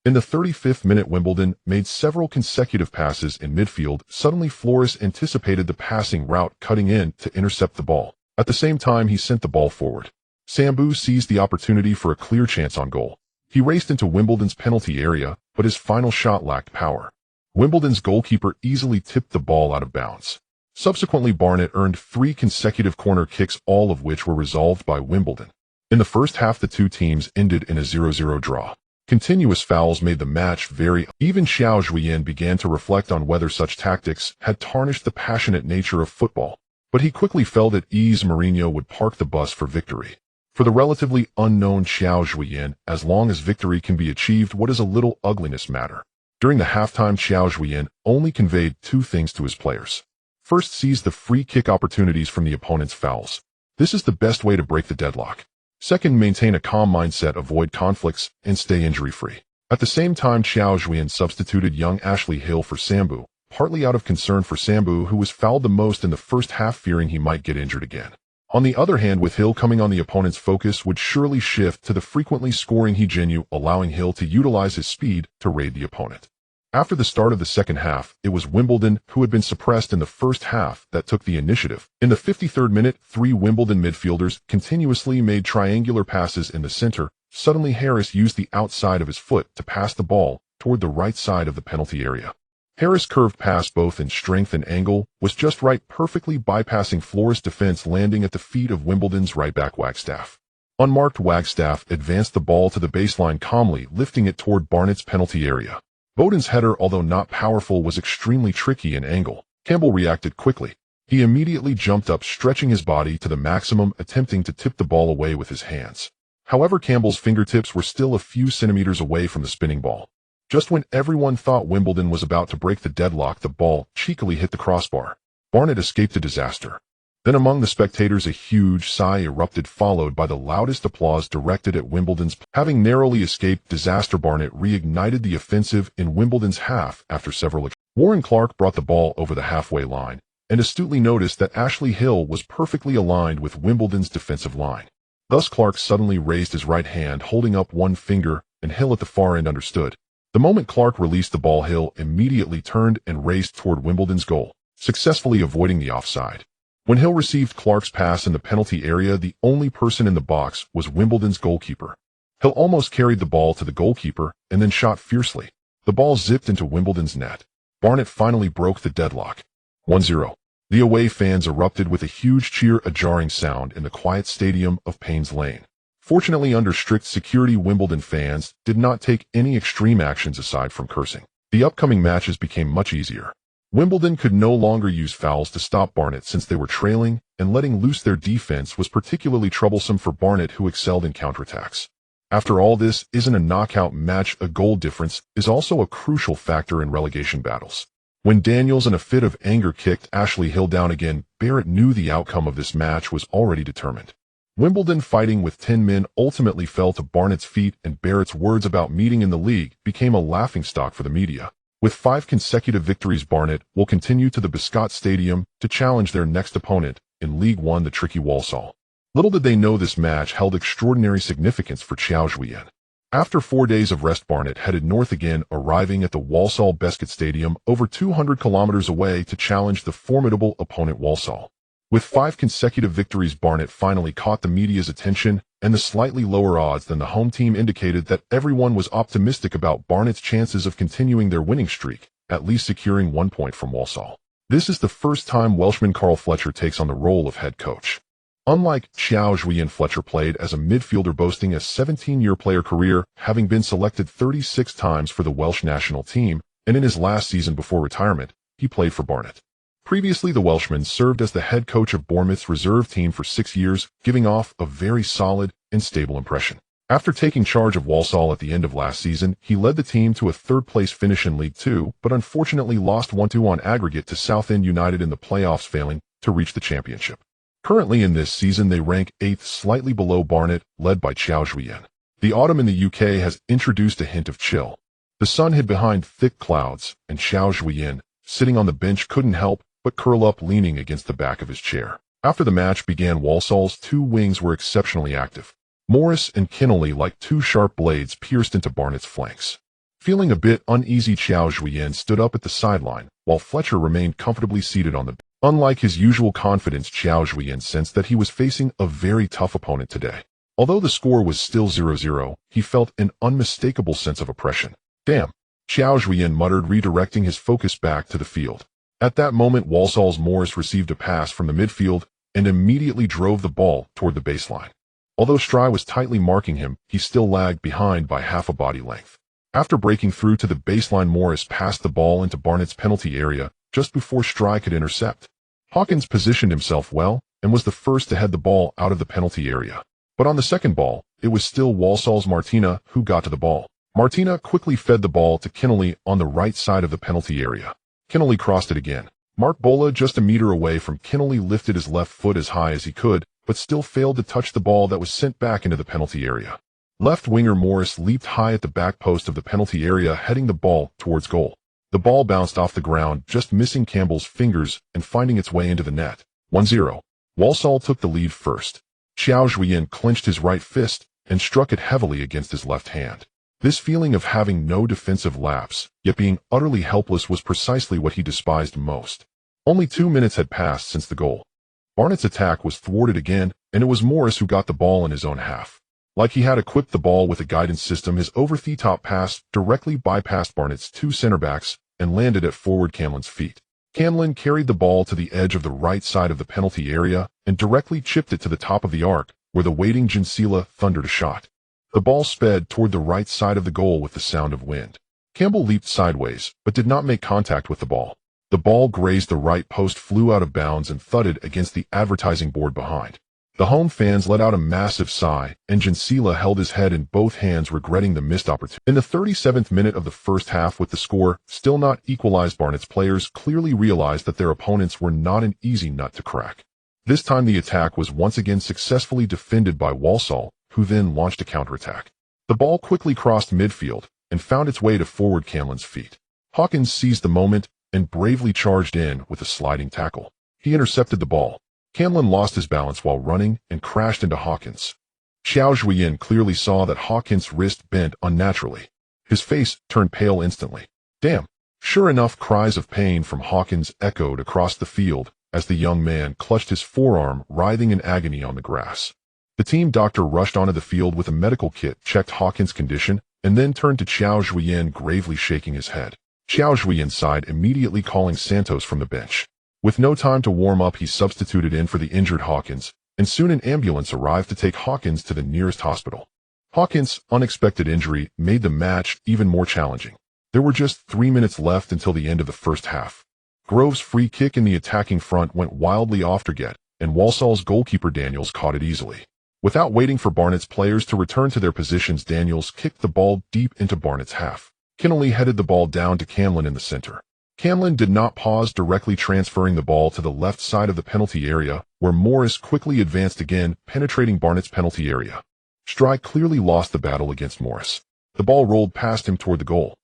In the 35th minute, Wimbledon made several consecutive passes in midfield. Suddenly, Flores anticipated the passing route, cutting in to intercept the ball. At the same time, he sent the ball forward. Sambu seized the opportunity for a clear chance on goal. He raced into Wimbledon's penalty area, but his final shot lacked power. Wimbledon's goalkeeper easily tipped the ball out of bounds. Subsequently, Barnet earned 3 consecutive corner kicks, all of which were resolved by Wimbledon. In the first half, the two teams ended in a 0-0 draw. Continuous fouls made the match very. Even Qiao Zhuoyan began to reflect on whether such tactics had tarnished the passionate nature of football, but he quickly felt at ease. Mourinho would park the bus for victory. For the relatively unknown Qiao Zhuoyan, as long as victory can be achieved, what does a little ugliness matter? During the halftime, Qiao Zhuoyan only conveyed 2 things to his players. First, seize the free kick opportunities from the opponent's fouls. This is the best way to break the deadlock. Second, maintain a calm mindset, avoid conflicts, and stay injury-free. At the same time, Qiao Zhuoyan substituted young Ashley Hill for Sambu, partly out of concern for Sambu, who was fouled the most in the first half, fearing he might get injured again. On the other hand, with Hill coming on, the opponent's focus would surely shift to the frequently scoring Hijinyu, allowing Hill to utilize his speed to raid the opponent. After the start of the second half, it was Wimbledon, who had been suppressed in the first half, that took the initiative. In the 53rd minute, 3 Wimbledon midfielders continuously made triangular passes in the center. Suddenly, Harris used the outside of his foot to pass the ball toward the right side of the penalty area. Harris' curved pass, both in strength and angle, was just right, perfectly bypassing Flora's defense, landing at the feet of Wimbledon's right-back Wagstaff. Unmarked, Wagstaff advanced the ball to the baseline, calmly lifting it toward Barnett's penalty area. Bowden's header, although not powerful, was extremely tricky in angle. Campbell reacted quickly. He immediately jumped up, stretching his body to the maximum, attempting to tip the ball away with his hands. However, Campbell's fingertips were still a few centimeters away from the spinning ball. Just when everyone thought Wimbledon was about to break the deadlock, the ball cheekily hit the crossbar. Barnett escaped a disaster. Then among the spectators a huge sigh erupted, followed by the loudest applause directed at Wimbledon's. Having narrowly escaped disaster, Barnett reignited the offensive in Wimbledon's half after several. Warren Clark brought the ball over the halfway line and astutely noticed that Ashley Hill was perfectly aligned with Wimbledon's defensive line. Thus Clark suddenly raised his right hand, holding up one finger, and Hill at the far end understood. The moment Clark released the ball, Hill immediately turned and raced toward Wimbledon's goal, successfully avoiding the offside. When Hill received Clark's pass in the penalty area, the only person in the box was Wimbledon's goalkeeper. Hill almost carried the ball to the goalkeeper and then shot fiercely. The ball zipped into Wimbledon's net. Barnett finally broke the deadlock. 1-0. The away fans erupted with a huge cheer, a jarring sound in the quiet stadium of Paynes Lane. Fortunately, under strict security, Wimbledon fans did not take any extreme actions aside from cursing. The upcoming matches became much easier. Wimbledon could no longer use fouls to stop Barnett since they were trailing, and letting loose their defense was particularly troublesome for Barnett, who excelled in counterattacks. After all, this isn't a knockout match. A goal difference is also a crucial factor in relegation battles. When Daniels, in a fit of anger, kicked Ashley Hill down again, Barrett knew the outcome of this match was already determined. Wimbledon, fighting with 10 men, ultimately fell to Barnett's feet, and Barrett's words about meeting in the league became a laughingstock for the media. With 5 consecutive victories, Barnet will continue to the Biscott Stadium to challenge their next opponent in League One, the tricky Walsall. Little did they know this match held extraordinary significance for Qiao Zhuoyan. After 4 days of rest, Barnet headed north again, arriving at the Walsall Biscott Stadium over 200 kilometers away to challenge the formidable opponent Walsall. With 5 consecutive victories, Barnet finally caught the media's attention, and the slightly lower odds than the home team indicated that everyone was optimistic about Barnet's chances of continuing their winning streak, at least securing 1 point from Walsall. This is the first time Welshman Carl Fletcher takes on the role of head coach. Unlike Qiao Zhuoyan, Fletcher played as a midfielder, boasting a 17-year player career, having been selected 36 times for the Welsh national team, and in his last season before retirement, he played for Barnet. Previously, the Welshman served as the head coach of Bournemouth's reserve team for 6 years, giving off a very solid and stable impression. After taking charge of Walsall at the end of last season, he led the team to a third-place finish in League Two, but unfortunately lost 1-2 on aggregate to Southend United in the playoffs, failing to reach the championship. Currently in this season, they rank 8th, slightly below Barnet, led by Qiao Zhuoyan. The autumn in the UK has introduced a hint of chill. The sun hid behind thick clouds, and Qiao Zhuoyan, sitting on the bench, couldn't help but curl up, leaning against the back of his chair. After the match began, Walsall's 2 wings were exceptionally active. Morris and Kinnelly, like 2 sharp blades, pierced into Barnett's flanks. Feeling a bit uneasy, Qiao Zhuoyan stood up at the sideline, while Fletcher remained comfortably seated on the bench. Unlike his usual confidence, Qiao Zhuoyan sensed that he was facing a very tough opponent today. Although the score was still 0-0, he felt an unmistakable sense of oppression. "Damn," Qiao Zhuoyan muttered, redirecting his focus back to the field. At that moment, Walsall's Morris received a pass from the midfield and immediately drove the ball toward the baseline. Although Strye was tightly marking him, he still lagged behind by half a body length. After breaking through to the baseline, Morris passed the ball into Barnett's penalty area just before Strye could intercept. Hawkins positioned himself well and was the first to head the ball out of the penalty area. But on the second ball, it was still Walsall's Martina who got to the ball. Martina quickly fed the ball to Kinnelly on the right side of the penalty area. Kinnelly crossed it again. Mark Bola, just a meter away from Kinnelly, lifted his left foot as high as he could, but still failed to touch the ball that was sent back into the penalty area. Left winger Morris leaped high at the back post of the penalty area, heading the ball towards goal. The ball bounced off the ground, just missing Campbell's fingers and finding its way into the net. 1-0. Walsall took the lead first. Qiao Zhuoyan clenched his right fist and struck it heavily against his left hand. This feeling of having no defensive lapse, yet being utterly helpless, was precisely what he despised most. Only 2 minutes had passed since the goal. Barnett's attack was thwarted again, and it was Morris who got the ball in his own half. Like he had equipped the ball with a guidance system, his over-the-top pass directly bypassed Barnett's 2 center-backs and landed at forward Camlin's feet. Camlin carried the ball to the edge of the right side of the penalty area and directly chipped it to the top of the arc, where the waiting Jinsila thundered a shot. The ball sped toward the right side of the goal with the sound of wind. Campbell leaped sideways, but did not make contact with the ball. The ball grazed the right post, flew out of bounds, and thudded against the advertising board behind. The home fans let out a massive sigh, and Jinsila held his head in both hands, regretting the missed opportunity. In the 37th minute of the first half, with the score still not equalized, Barnet's players clearly realized that their opponents were not an easy nut to crack. This time the attack was once again successfully defended by Walsall, who then launched a counterattack. The ball quickly crossed midfield and found its way to forward Camlin's feet. Hawkins seized the moment and bravely charged in with a sliding tackle. He intercepted the ball. Camlin lost his balance while running and crashed into Hawkins. Qiao Zhuoyan clearly saw that Hawkins' wrist bent unnaturally. His face turned pale instantly. Damn! Sure enough, cries of pain from Hawkins echoed across the field as the young man clutched his forearm, writhing in agony on the grass. The team doctor rushed onto the field with a medical kit, checked Hawkins' condition, and then turned to Qiao Zhuoyan, gravely shaking his head. Qiao Zhuoyan sighed, immediately calling Santos from the bench. With no time to warm up, he substituted in for the injured Hawkins, and soon an ambulance arrived to take Hawkins to the nearest hospital. Hawkins' unexpected injury made the match even more challenging. There were just 3 minutes left until the end of the first half. Grove's free kick in the attacking front went wildly off target, and Walsall's goalkeeper Daniels caught it easily. Without waiting for Barnet's players to return to their positions, Daniels kicked the ball deep into Barnet's half. Kinnelly headed the ball down to Camlin in the center. Camlin did not pause, directly transferring the ball to the left side of the penalty area, where Morris quickly advanced again, penetrating Barnet's penalty area. Strike clearly lost the battle against Morris. The ball rolled past him toward the goal.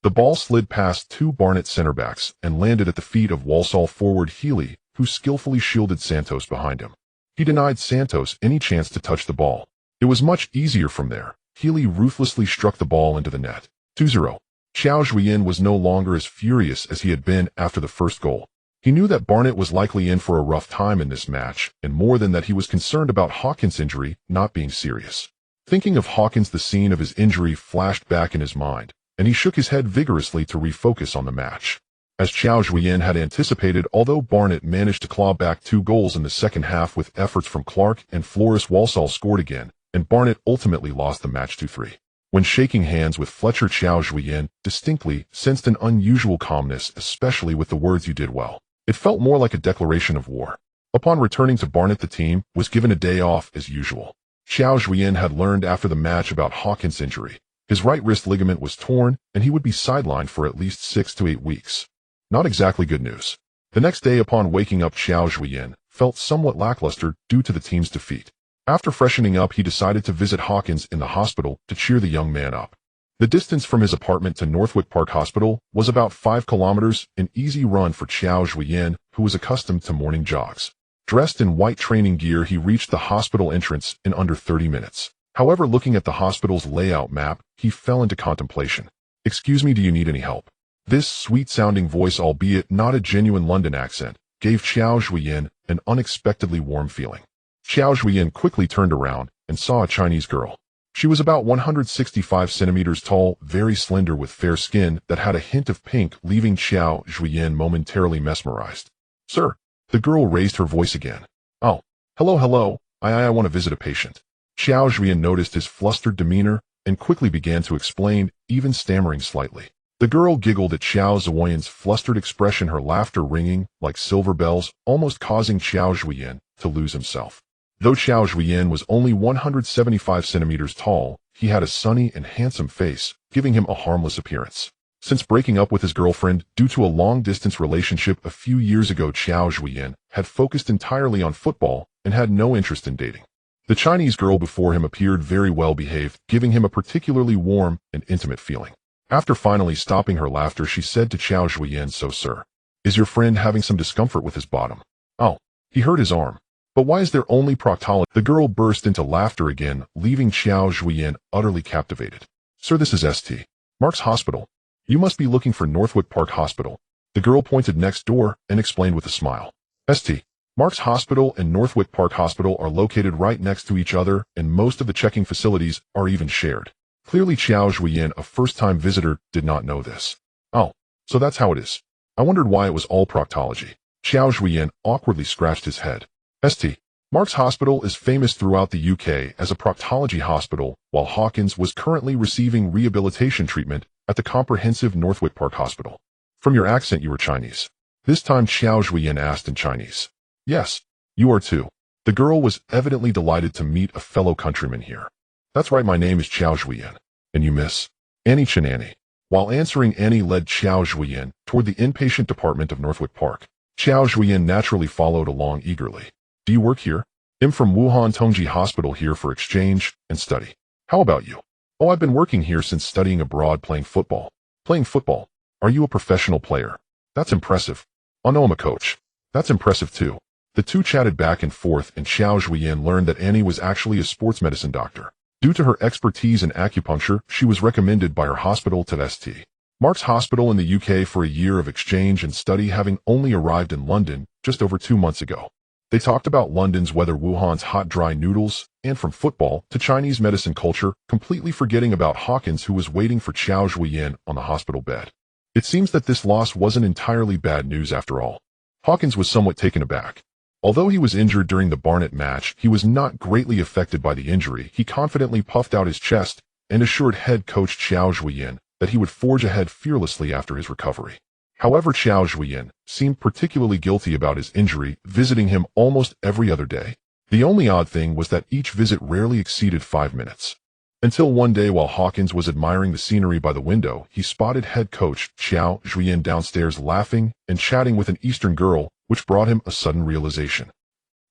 The ball slid past 2 Barnet center-backs and landed at the feet of Walsall forward Healy, who skillfully shielded Santos behind him. He denied Santos any chance to touch the ball. It was much easier from there. Healy ruthlessly struck the ball into the net. 2-0. Qiao Zhuoyan was no longer as furious as he had been after the first goal. He knew that Barnet was likely in for a rough time in this match, and more than that, he was concerned about Hawkins' injury not being serious. Thinking of Hawkins, the scene of his injury flashed back in his mind, and he shook his head vigorously to refocus on the match. As Qiao Zhuoyan had anticipated, although Barnet managed to claw back 2 goals in the second half with efforts from Clark and Flores, Walsall scored again, and Barnet ultimately lost the match 2-3. When shaking hands with Fletcher, Qiao Zhuoyan distinctly sensed an unusual calmness, especially with the words "you did well." It felt more like a declaration of war. Upon returning to Barnet, the team was given a day off as usual. Qiao Zhuoyan had learned after the match about Hawkins' injury. His right wrist ligament was torn, and he would be sidelined for at least 6 to 8 weeks. Not exactly good news. The next day, upon waking up, Qiao Zhuoyan felt somewhat lackluster due to the team's defeat. After freshening up, he decided to visit Hawkins in the hospital to cheer the young man up. The distance from his apartment to Northwick Park Hospital was about 5 kilometers, an easy run for Qiao Zhuoyan, who was accustomed to morning jogs. Dressed in white training gear, he reached the hospital entrance in under 30 minutes. However, looking at the hospital's layout map, he fell into contemplation. "Excuse me, do you need any help?" This sweet-sounding voice, albeit not a genuine London accent, gave Qiao Zhuoyan an unexpectedly warm feeling. Qiao Zhuoyan quickly turned around and saw a Chinese girl. She was about 165 centimeters tall, very slender, with fair skin that had a hint of pink, leaving Qiao Zhuoyan momentarily mesmerized. "Sir." The girl raised her voice again. "Oh, hello. I want to visit a patient." Qiao Zhuoyan noticed his flustered demeanor and quickly began to explain, even stammering slightly. The girl giggled at Qiao Zhuoyan's flustered expression, her laughter ringing like silver bells, almost causing Qiao Zhuoyan to lose himself. Though Qiao Zhuoyan was only 175 centimeters tall, he had a sunny and handsome face, giving him a harmless appearance. Since breaking up with his girlfriend due to a long-distance relationship a few years ago, Qiao Zhuoyan had focused entirely on football and had no interest in dating. The Chinese girl before him appeared very well behaved, giving him a particularly warm and intimate feeling. After finally stopping her laughter, she said to Qiao Zhuoyan, "So, sir, is your friend having some discomfort with his bottom?" "Oh, he hurt his arm. But why is there only proctology?" The girl burst into laughter again, leaving Qiao Zhuoyan utterly captivated. "Sir, this is St. Mark's Hospital. You must be looking for Northwick Park Hospital." The girl pointed next door and explained with a smile. St. Mark's Hospital and Northwick Park Hospital are located right next to each other, and most of the checking facilities are even shared. Clearly Qiao Zhuoyan, a first-time visitor, did not know this. "Oh, So that's how it is. I wondered why it was all proctology. Qiao Zhuoyan awkwardly scratched his head. St. Mark's Hospital is famous throughout the UK as a proctology hospital, while Hawkins was currently receiving rehabilitation treatment at the comprehensive Northwick Park Hospital. From your accent, you were Chinese. This time Qiao Zhuoyan asked in Chinese. Yes, you are too. The girl was evidently delighted to meet a fellow countryman here. That's right, my name is Qiao Zhuoyan. And you miss? Annie Chinani. While answering, Annie led Qiao Zhuoyan toward the inpatient department of Northwick Park. Qiao Zhuoyan naturally followed along eagerly. Do you work here? I'm from Wuhan Tongji Hospital here for exchange and study. How about you? Oh, I've been working here since studying abroad playing football. Playing football? Are you a professional player? That's impressive. Oh no, I'm a coach. That's impressive too. The two chatted back and forth, and Qiao Zhuoyan learned that Annie was actually a sports medicine doctor. Due to her expertise in acupuncture, she was recommended by her hospital to St. Mark's Hospital in the UK for a year of exchange and study, having only arrived in London just over 2 months ago. They talked about London's weather, Wuhan's hot dry noodles, and from football to Chinese medicine culture, completely forgetting about Hawkins, who was waiting for Qiao Zhuoyan on the hospital bed. It seems that this loss wasn't entirely bad news after all. Hawkins was somewhat taken aback. Although he was injured during the Barnet match, he was not greatly affected by the injury. He confidently puffed out his chest and assured head coach Qiao Zhuoyan that he would forge ahead fearlessly after his recovery. However, Qiao Zhuoyan seemed particularly guilty about his injury, visiting him almost every other day. The only odd thing was that each visit rarely exceeded 5 minutes. Until one day, while Hawkins was admiring the scenery by the window, he spotted head coach Qiao Zhuoyan downstairs laughing and chatting with an Eastern girl, which brought him a sudden realization.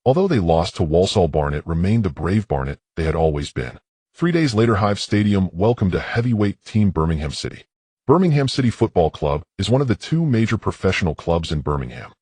Although they lost to Walsall, Barnet remained the brave Barnet they had always been. 3 days later, Hive Stadium welcomed a heavyweight team, Birmingham City. Birmingham City Football Club is one of the 2 major professional clubs in Birmingham.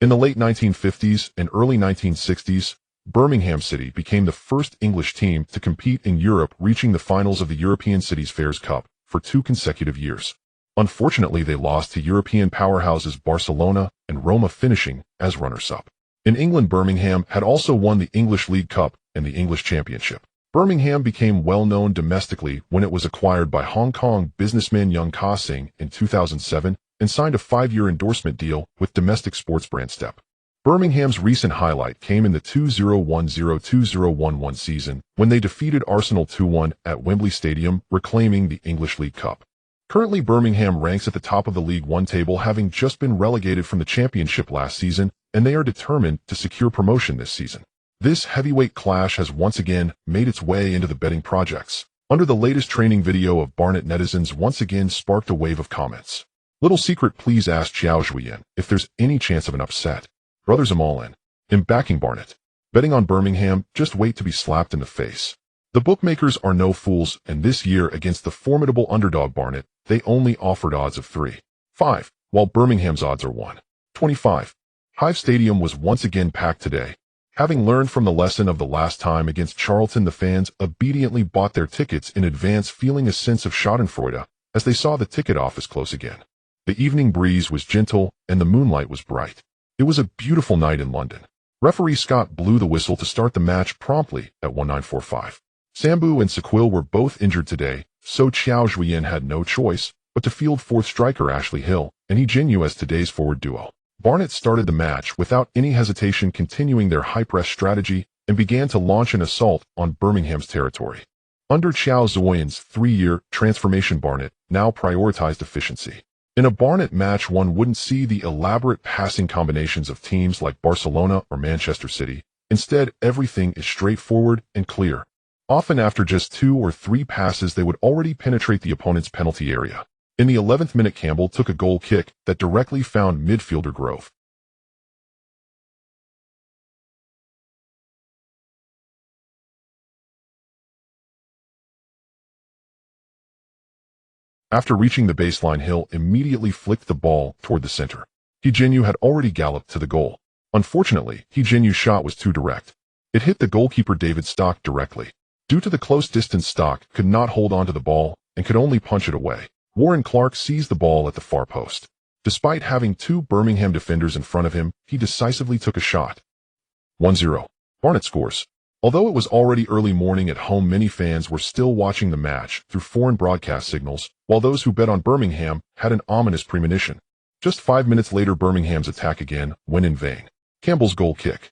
In the late 1950s and early 1960s, Birmingham City became the first English team to compete in Europe, reaching the finals of the European Cities Fairs Cup for 2 consecutive years. Unfortunately, they lost to European powerhouses Barcelona and Roma, finishing as runners-up. In England, Birmingham had also won the English League Cup and the English Championship. Birmingham became well-known domestically when it was acquired by Hong Kong businessman Young Ka Sing in 2007 and signed a 5-year endorsement deal with domestic sports brand Step. Birmingham's recent highlight came in the 2010-2011 season when they defeated Arsenal 2-1 at Wembley Stadium, reclaiming the English League Cup. Currently, Birmingham ranks at the top of the League One table, having just been relegated from the Championship last season, and they are determined to secure promotion this season. This heavyweight clash has once again made its way into the betting projects. Under the latest training video of Barnet, netizens once again sparked a wave of comments. Little secret, please ask Qiao Zhuoyan if there's any chance of an upset. Brothers, I'm all in. I'm backing Barnet. Betting on Birmingham, just wait to be slapped in the face. The bookmakers are no fools, and this year against the formidable underdog Barnet, they only offered odds of 3.5, while Birmingham's odds are 1.25. Hive Stadium was once again packed today. Having learned from the lesson of the last time against Charlton, the fans obediently bought their tickets in advance, feeling a sense of schadenfreude as they saw the ticket office close again. The evening breeze was gentle and the moonlight was bright. It was a beautiful night in London. Referee Scott blew the whistle to start the match promptly at 1945. Sambu and Sequil were both injured today, so Qiao Zhuoyan had no choice but to field 4th striker Ashley Hill and He Jinyu as today's forward duo. Barnet started the match without any hesitation, continuing their high-press strategy, and began to launch an assault on Birmingham's territory. Under Qiao Zhuoyan's 3-year transformation, Barnet now prioritized efficiency. In a Barnet match, one wouldn't see the elaborate passing combinations of teams like Barcelona or Manchester City. Instead, everything is straightforward and clear. Often after just 2 or 3 passes, they would already penetrate the opponent's penalty area. In the 11th minute, Campbell took a goal kick that directly found midfielder Grove. After reaching the baseline, Hill immediately flicked the ball toward the center. He Jinyu had already galloped to the goal. Unfortunately, He Jinyu's shot was too direct. It hit the goalkeeper David Stock directly. Due to the close distance, Stock could not hold onto the ball and could only punch it away. Warren Clark seized the ball at the far post. Despite having 2 Birmingham defenders in front of him, he decisively took a shot. 1-0. Barnet scores. Although it was already early morning at home, many fans were still watching the match through foreign broadcast signals, while those who bet on Birmingham had an ominous premonition. Just 5 minutes later, Birmingham's attack again went in vain. Campbell's goal kick.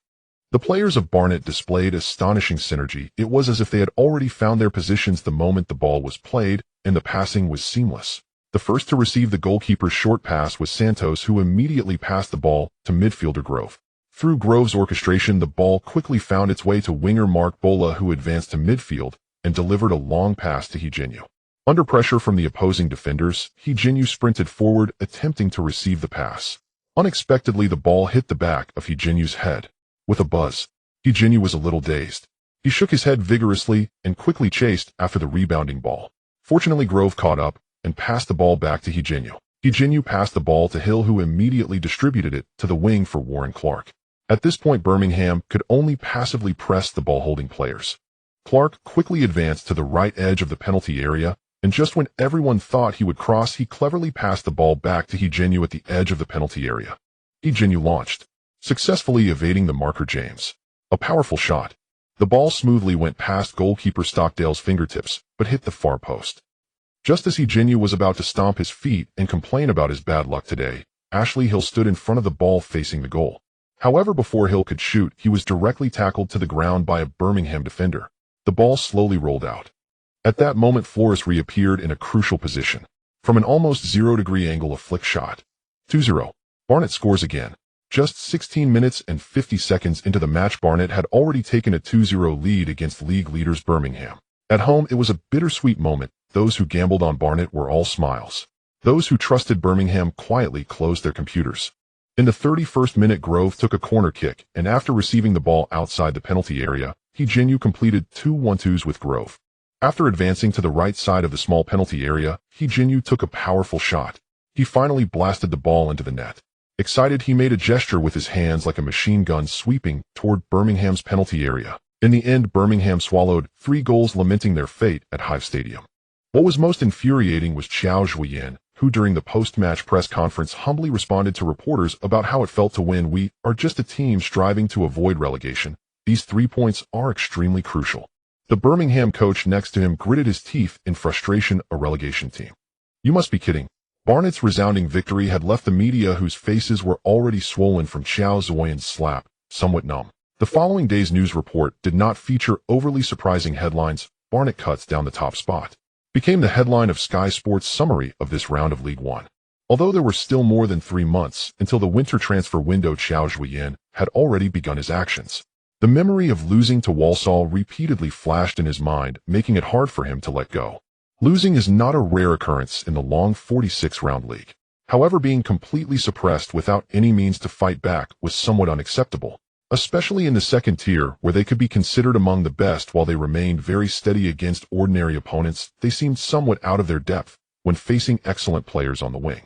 The players of Barnet displayed astonishing synergy. It was as if they had already found their positions the moment the ball was played, and the passing was seamless. The first to receive the goalkeeper's short pass was Santos, who immediately passed the ball to midfielder Grove. Through Grove's orchestration, the ball quickly found its way to winger Mark Bola, who advanced to midfield and delivered a long pass to Hijinho. Under pressure from the opposing defenders, Hijinho sprinted forward, attempting to receive the pass. Unexpectedly, the ball hit the back of Hijinho's head. With a buzz, Hijinho was a little dazed. He shook his head vigorously and quickly chased after the rebounding ball. Fortunately, Grove caught up and passed the ball back to Hijinho. Hijinho passed the ball to Hill, who immediately distributed it to the wing for Warren Clark. At this point, Birmingham could only passively press the ball-holding players. Clark quickly advanced to the right edge of the penalty area, and just when everyone thought he would cross, he cleverly passed the ball back to Hijinho at the edge of the penalty area. Hijinho launched, successfully evading the marker James. A powerful shot. The ball smoothly went past goalkeeper Stockdale's fingertips, but hit the far post. Just as Hijinho was about to stomp his feet and complain about his bad luck today, Ashley Hill stood in front of the ball facing the goal. However, before Hill could shoot, he was directly tackled to the ground by a Birmingham defender. The ball slowly rolled out. At that moment, Flores reappeared in a crucial position. From an almost 0-degree angle, a flick shot. 2-0. Barnet scores again. Just 16 minutes and 50 seconds into the match, Barnet had already taken a 2-0 lead against league leaders Birmingham. At home, it was a bittersweet moment. Those who gambled on Barnet were all smiles. Those who trusted Birmingham quietly closed their computers. In the 31st minute, Grove took a corner kick, and after receiving the ball outside the penalty area, Hijinho completed 2 1-2s with Grove. After advancing to the right side of the small penalty area, Hijinho took a powerful shot. He finally blasted the ball into the net. Excited, he made a gesture with his hands like a machine gun, sweeping toward Birmingham's penalty area. In the end, Birmingham swallowed 3 goals, lamenting their fate at Hive Stadium. What was most infuriating was Qiao Zhuoyan, who during the post-match press conference humbly responded to reporters about how it felt to win. "We are just a team striving to avoid relegation. These 3 points are extremely crucial." The Birmingham coach next to him gritted his teeth in frustration. A relegation team? You must be kidding. Barnet's resounding victory had left the media, whose faces were already swollen from Qiao Zhuoyan's slap, somewhat numb. The following day's news report did not feature overly surprising headlines. "Barnet cuts down the top spot" became the headline of Sky Sports' summary of this round of League One. Although there were still more than 3 months until the winter transfer window, Qiao Zhuoyan had already begun his actions. The memory of losing to Walsall repeatedly flashed in his mind, making it hard for him to let go. Losing is not a rare occurrence in the long 46-round league. However, being completely suppressed without any means to fight back was somewhat unacceptable, especially in the second tier, where they could be considered among the best. While they remained very steady against ordinary opponents, they seemed somewhat out of their depth when facing excellent players on the wing.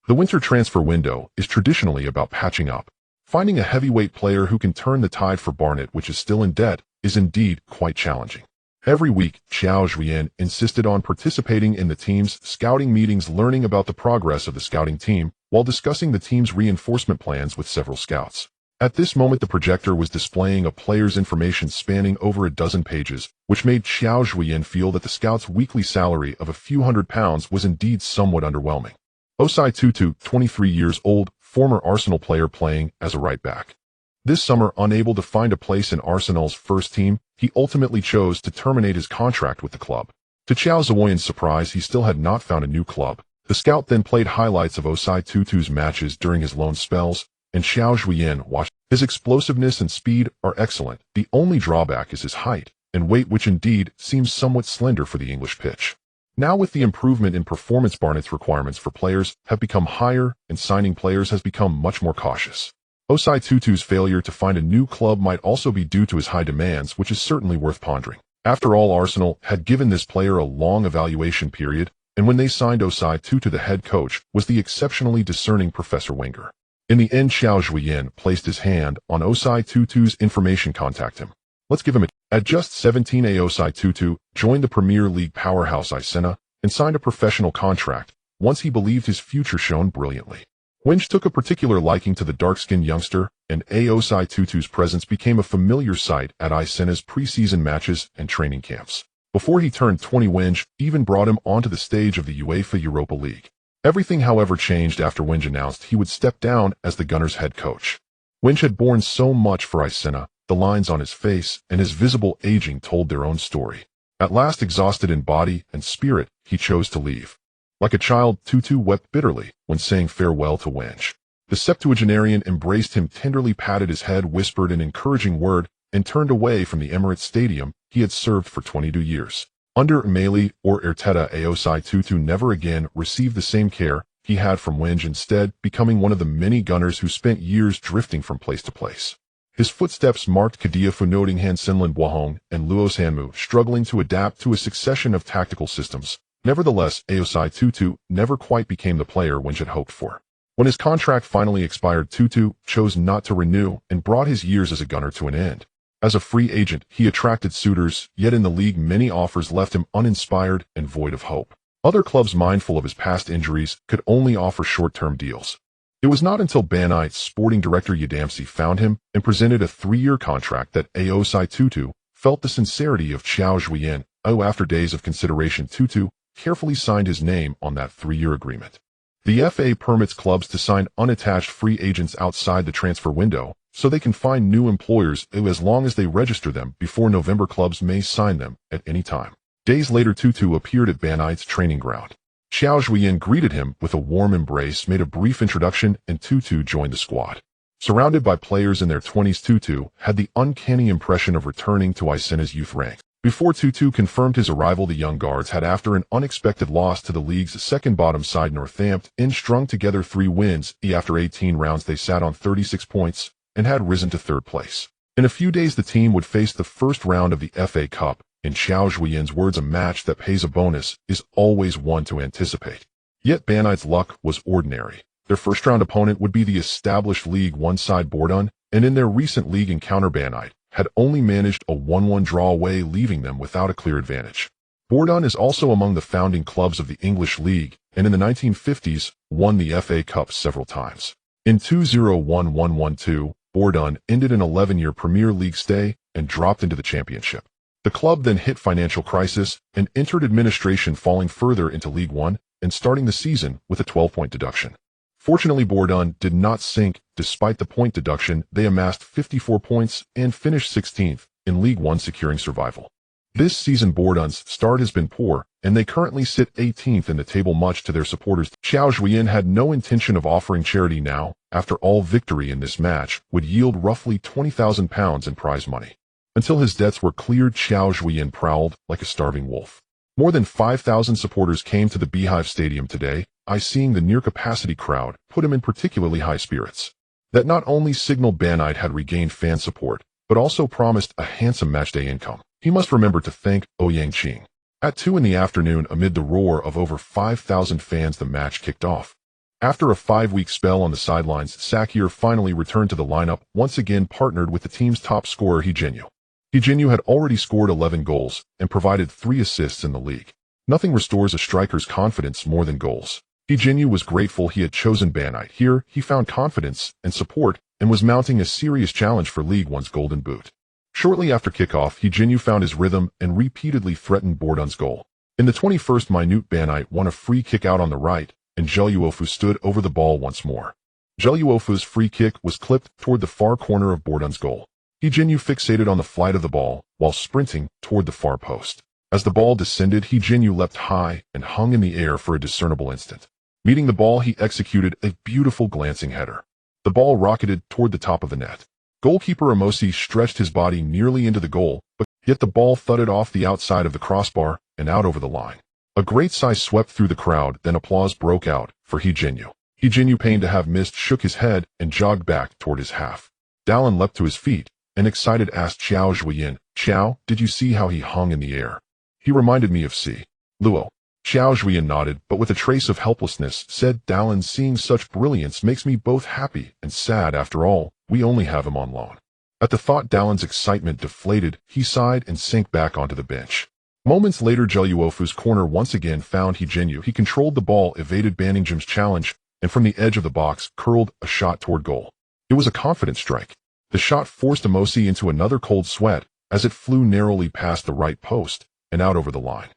The winter transfer window is traditionally about patching up. Finding a heavyweight player who can turn the tide for Barnet, which is still in debt, is indeed quite challenging. Every week, Qiao Zhuoyan insisted on participating in the team's scouting meetings, learning about the progress of the scouting team, while discussing the team's reinforcement plans with several scouts. At this moment, the projector was displaying a player's information spanning over a dozen pages, which made Qiao Zhuoyan feel that the scout's weekly salary of a few £100s was indeed somewhat underwhelming. Osei Tutu, 23 years old, former Arsenal player playing as a right-back. This summer, unable to find a place in Arsenal's first team, he ultimately chose to terminate his contract with the club. To Qiao Zhuoyan's surprise, he still had not found a new club. The scout then played highlights of Osei Tutu's matches during his loan spells, and Qiao Zhuoyan watched. His explosiveness and speed are excellent. The only drawback is his height and weight, which indeed seems somewhat slender for the English pitch. Now, with the improvement in performance, Barnet's requirements for players have become higher, and signing players has become much more cautious. Osei Tutu's failure to find a new club might also be due to his high demands, which is certainly worth pondering. After all, Arsenal had given this player a long evaluation period, and when they signed Osei Tutu, the head coach was the exceptionally discerning Professor Wenger. In the end, Qiao Zhuoyan placed his hand on Osei Tutu's information. Contact him. Let's give him a... At just 17, Osei Tutu joined the Premier League powerhouse Icena and signed a professional contract once he believed his future shone brilliantly. Wenj took a particular liking to the dark-skinned youngster, and Aosai Tutu's presence became a familiar sight at Isena's preseason matches and training camps. Before he turned 20, Wenj even brought him onto the stage of the UEFA Europa League. Everything, however, changed after Wenj announced he would step down as the Gunners' head coach. Wenj had borne so much for Isena, the lines on his face and his visible aging told their own story. At last, exhausted in body and spirit, he chose to leave. Like a child, Tutu wept bitterly when saying farewell to Wenj. The septuagenarian embraced him, tenderly patted his head, whispered an encouraging word, and turned away from the Emirates Stadium he had served for 22 years. Under Mele or Arteta, Aosai Tutu never again received the same care he had from Wenj, instead becoming one of the many Gunners who spent years drifting from place to place. His footsteps marked Kadiafu Nottingham Sinlin Bohong and Luos Hanmu, struggling to adapt to a succession of tactical systems. Nevertheless, Aosai Tutu never quite became the player Wenj had hoped for. When his contract finally expired, Tutu chose not to renew and brought his years as a Gunner to an end. As a free agent, he attracted suitors, yet in the league many offers left him uninspired and void of hope. Other clubs, mindful of his past injuries, could only offer short-term deals. It was not until Banite's sporting director Yadamsi found him and presented a 3-year contract that Aosai Tutu felt the sincerity of Qiao Zhuoyan. After days of consideration, Tutu carefully signed his name on that 3-year agreement. The FA permits clubs to sign unattached free agents outside the transfer window, so they can find new employers as long as they register them before November. Clubs may sign them at any time. Days later, Tutu appeared at Banite's training ground. Qiao Zhuoyan greeted him with a warm embrace, made a brief introduction, and Tutu joined the squad. Surrounded by players in their 20s, Tutu had the uncanny impression of returning to Isena's youth ranks. Before Tutu confirmed his arrival, the young guards had, after an unexpected loss to the league's second-bottom side Northampton, strung together 3 wins. After 18 rounds, they sat on 36 points and had risen to 3rd place. In a few days, the team would face the first round of the FA Cup. In Qiao Zhuoyan's words, a match that pays a bonus is always one to anticipate. Yet Banite's luck was ordinary. Their first-round opponent would be the established League One side Bourdon, and in their recent league encounter, Banite had only managed a 1-1 draw away, leaving them without a clear advantage. Bourdon is also among the founding clubs of the English League, and in the 1950s won the FA Cup several times. In 2011-12, Bourdon ended an 11-year Premier League stay and dropped into the Championship. The club then hit financial crisis and entered administration, falling further into League One and starting the season with a 12-point deduction. Fortunately, Bourdon did not sink. Despite the point deduction, they amassed 54 points and finished 16th in League One, securing survival. This season, Bourdon's start has been poor, and they currently sit 18th in the table, much to their supporters. Qiao Zhuoyan had no intention of offering charity now. After all, victory in this match would yield roughly £20,000 in prize money. Until his debts were cleared, Qiao Zhuoyan prowled like a starving wolf. More than 5,000 supporters came to the Beehive Stadium today. Seeing the near-capacity crowd put him in particularly high spirits. That not only signaled Banite had regained fan support, but also promised a handsome matchday income. He must remember to thank Ouyang Qing. At 2 in the afternoon, amid the roar of over 5,000 fans, the match kicked off. After a 5-week spell on the sidelines, Sakir finally returned to the lineup, once again partnered with the team's top scorer Hijinyu. Hijinyu had already scored 11 goals and provided 3 assists in the league. Nothing restores a striker's confidence more than goals. Hijinyu was grateful he had chosen Banite. Here, he found confidence and support and was mounting a serious challenge for League One's Golden Boot. Shortly after kickoff, Hijinyu found his rhythm and repeatedly threatened Bourdon's goal. In the 21st minute, Banite won a free kick out on the right, and Zheluofu stood over the ball once more. Zheluofu's free kick was clipped toward the far corner of Bourdon's goal. Hijinyu fixated on the flight of the ball while sprinting toward the far post. As the ball descended, Hijinyu leapt high and hung in the air for a discernible instant. Meeting the ball, he executed a beautiful glancing header. The ball rocketed toward the top of the net. Goalkeeper Amosi stretched his body nearly into the goal, but yet the ball thudded off the outside of the crossbar and out over the line. A great sigh swept through the crowd, then applause broke out for Hijinyu. Hijinyu, pained to have missed, shook his head and jogged back toward his half. Dallin leapt to his feet and excited asked Qiao Zhuoyan, "Qiao, did you see how he hung in the air? He reminded me of C. Luo." Qiao Zhuoyan nodded, but with a trace of helplessness, said, "Dallin, seeing such brilliance makes me both happy and sad. After all, we only have him on loan." At the thought, Dallin's excitement deflated. He sighed and sank back onto the bench. Moments later, Zheluofu's corner once again found Hijinyu. He controlled the ball, evaded Banningham's challenge, and from the edge of the box curled a shot toward goal. It was a confident strike. The shot forced Amosi into another cold sweat as it flew narrowly past the right post and out over the line.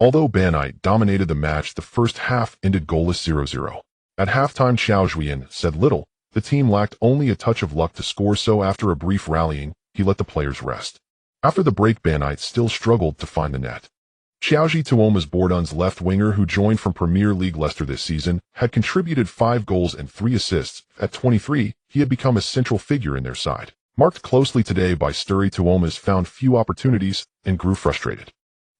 Although Banite dominated the match, the first half ended goalless 0-0. At halftime, Qiao Zhuoyan said little. The team lacked only a touch of luck to score, so after a brief rallying, he let the players rest. After the break, Banite still struggled to find the net. Qiao Zhuoyan's Bourdon's left winger, who joined from Premier League Leicester this season, had contributed 5 goals and 3 assists. At 23, he had become a central figure in their side. Marked closely today by Sturi, Tuomas found few opportunities and grew frustrated.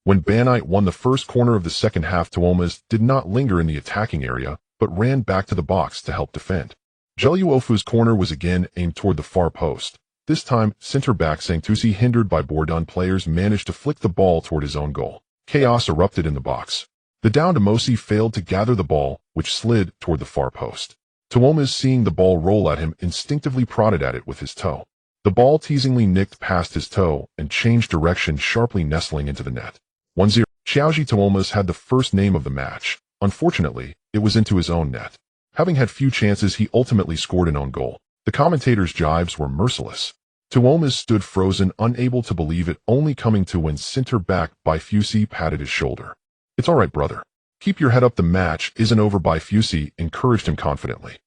When Banite won the first corner of the second half, Tuomas did not linger in the attacking area, but ran back to the box to help defend. Zheluofu's corner was again aimed toward the far post. This time, centre-back Sangtusi, hindered by Bourdon players, managed to flick the ball toward his own goal. Chaos erupted in the box. The downed Amosi failed to gather the ball, which slid toward the far post. Tuomas, seeing the ball roll at him, instinctively prodded at it with his toe. The ball teasingly nicked past his toe and changed direction, sharply nestling into the net. 1-0. Qiao Zhuoyan had the first name of the match. Unfortunately, it was into his own net. Having had few chances, he ultimately scored an own goal. The commentators' jibes were merciless. Tuomas stood frozen, unable to believe it, only coming to when centre-back Baifusi patted his shoulder. "It's all right, brother. Keep your head up, the match isn't over." Baifusi encouraged him confidently.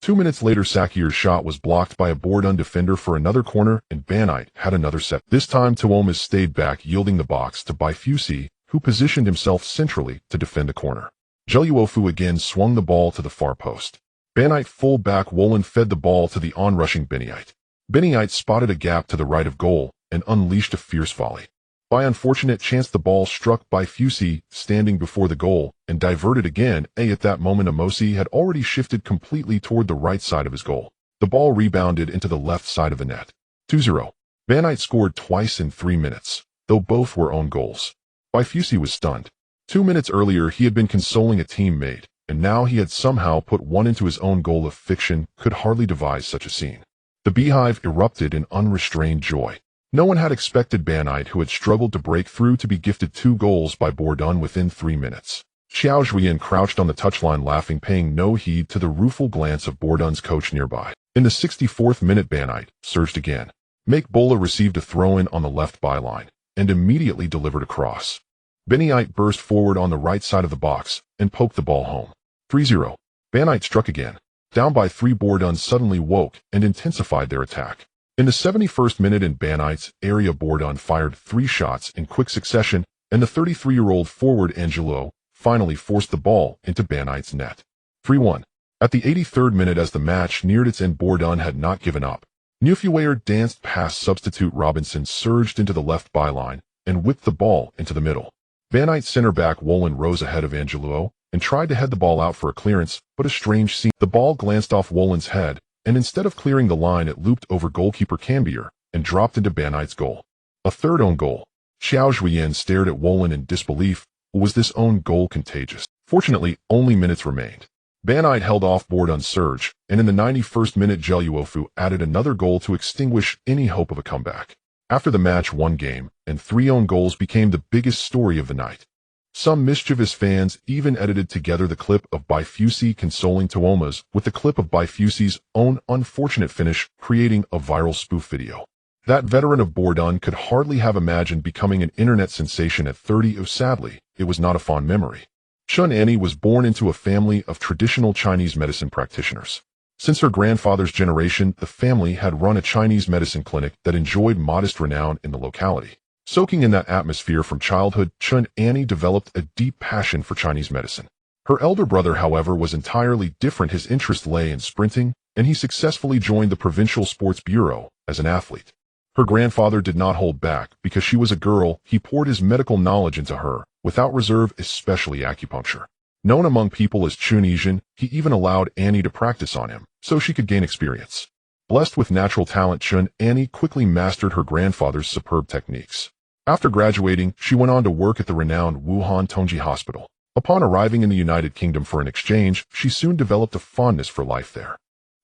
2 minutes later, Sakir's shot was blocked by a Bourdon defender for another corner, and Banite had another set. This time, Tuomas stayed back, yielding the box to Baifusi, who positioned himself centrally to defend the corner. Zheluofu again swung the ball to the far post. Banite full-back Wolan fed the ball to the on-rushing Banite. Banite spotted a gap to the right of goal and unleashed a fierce volley. By unfortunate chance, the ball struck Baifusi standing before the goal and diverted again. At that moment, Amosi had already shifted completely toward the right side of his goal. The ball rebounded into the left side of the net. 2-0. Banite scored twice in 3 minutes, though both were own goals. Baifusi was stunned. 2 minutes earlier, he had been consoling a teammate, and now he had somehow put one into his own goal. Of fiction could hardly devise such a scene. The beehive erupted in unrestrained joy. No one had expected Banite, who had struggled to break through, to be gifted 2 goals by Bourdon within 3 minutes. Qiao Zhuoyan crouched on the touchline laughing, paying no heed to the rueful glance of Bourdon's coach nearby. In the 64th minute, Banite surged again. Makebola received a throw-in on the left byline and immediately delivered a cross. Banite burst forward on the right side of the box and poked the ball home. 3-0. Banite struck again. Down by 3, Bourdon suddenly woke and intensified their attack. In the 71st minute, in Banite's area, Bourdon fired 3 shots in quick succession, and the 33-year-old forward Angelo finally forced the ball into Banite's net. 3-1. At the 83rd minute, as the match neared its end, Bourdon had not given up. Neufuer danced past substitute Robinson, surged into the left byline, and whipped the ball into the middle. Banite centre-back Wolan rose ahead of Angelo and tried to head the ball out for a clearance, but a strange scene. The ball glanced off Wolan's head, and instead of clearing the line, it looped over goalkeeper Cambier and dropped into Banite's goal. A third own goal. Qiao Zhuoyan stared at Wolan in disbelief. Was this own goal contagious? Fortunately, only minutes remained. Banite held off Bourdon's surge, and in the 91st minute, Zheluofu added another goal to extinguish any hope of a comeback. After the match, 1 game and 3 own goals became the biggest story of the night. Some mischievous fans even edited together the clip of Baifusi consoling Tuomas with the clip of Baifusi's own unfortunate finish, creating a viral spoof video. That veteran of Bourdon could hardly have imagined becoming an internet sensation at 30. Sadly, it was not a fond memory. Chun Annie was born into a family of traditional Chinese medicine practitioners. Since her grandfather's generation, the family had run a Chinese medicine clinic that enjoyed modest renown in the locality. Soaking in that atmosphere from childhood, Chun Annie developed a deep passion for Chinese medicine. Her elder brother, however, was entirely different. His interest lay in sprinting, and he successfully joined the provincial sports bureau as an athlete. Her grandfather did not hold back. Because she was a girl, he poured his medical knowledge into her, without reserve, especially acupuncture. Known among people as Chunesian, he even allowed Annie to practice on him, so she could gain experience. Blessed with natural talent, Chun Annie quickly mastered her grandfather's superb techniques. After graduating, she went on to work at the renowned Wuhan Tongji Hospital. Upon arriving in the United Kingdom for an exchange, she soon developed a fondness for life there.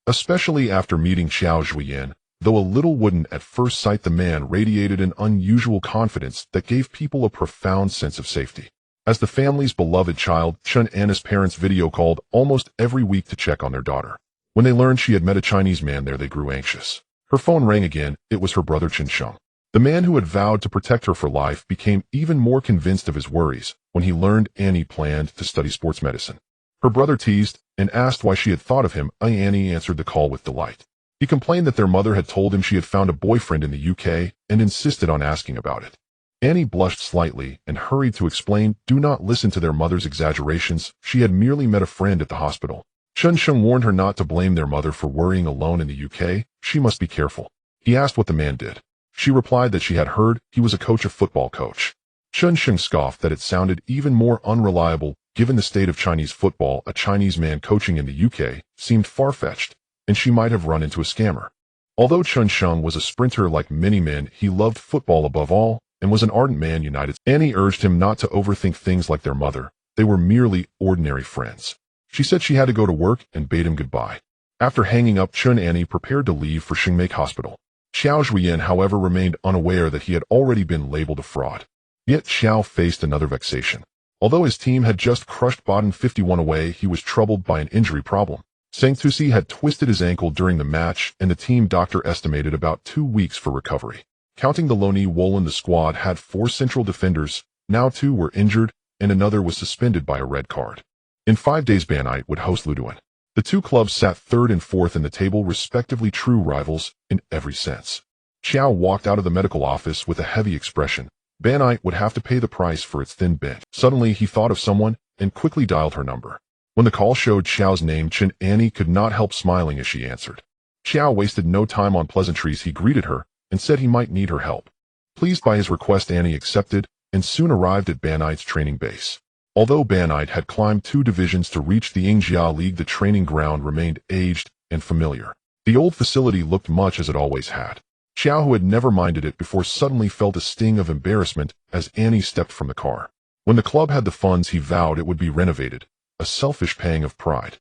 Especially after meeting Qiao Zhuoyan, though a little wooden at first sight, the man radiated an unusual confidence that gave people a profound sense of safety. As the family's beloved child, Chen Anna's parents video called almost every week to check on their daughter. When they learned she had met a Chinese man there, they grew anxious. Her phone rang again. It was her brother Chen Sheng. The man who had vowed to protect her for life became even more convinced of his worries when he learned Annie planned to study sports medicine. Her brother teased and asked why she had thought of him. Annie answered the call with delight. He complained that their mother had told him she had found a boyfriend in the UK and insisted on asking about it. Annie blushed slightly and hurried to explain, do not listen to their mother's exaggerations. She had merely met a friend at the hospital. Chen Sheng warned her not to blame their mother for worrying alone in the UK. She must be careful. He asked what the man did. She replied that she had heard he was a football coach. Chen Sheng scoffed that it sounded even more unreliable given the state of Chinese football. A Chinese man coaching in the UK seemed far-fetched, and she might have run into a scammer. Although Chen Sheng was a sprinter like many men, he loved football above all and was an ardent Man United. Annie urged him not to overthink things like their mother. They were merely ordinary friends. She said she had to go to work and bade him goodbye. After hanging up, Annie prepared to leave for Xingmake Hospital. Qiao Zhuoyan, however, remained unaware that he had already been labeled a fraud. Yet Qiao faced another vexation. Although his team had just crushed Baden 51 away, he was troubled by an injury problem. Sang Tusi had twisted his ankle during the match, and the team doctor estimated about 2 weeks for recovery. Counting the Loni Wolin, the squad had 4 central defenders. Now 2 were injured, and another was suspended by a red card. In 5 days, Banite would host Luduan. The 2 clubs sat 3rd and 4th in the table, respectively, true rivals in every sense. Qiao walked out of the medical office with a heavy expression. Banite would have to pay the price for its thin bench. Suddenly, he thought of someone and quickly dialed her number. When the call showed Qiao's name, Annie could not help smiling as she answered. Qiao wasted no time on pleasantries. He greeted her and said he might need her help. Pleased by his request, Annie accepted and soon arrived at Banite's training base. Although Banite had climbed 2 divisions to reach the Yingjia League, the training ground remained aged and familiar. The old facility looked much as it always had. Qiao, who had never minded it before, suddenly felt a sting of embarrassment as Annie stepped from the car. When the club had the funds, he vowed it would be renovated, a selfish pang of pride.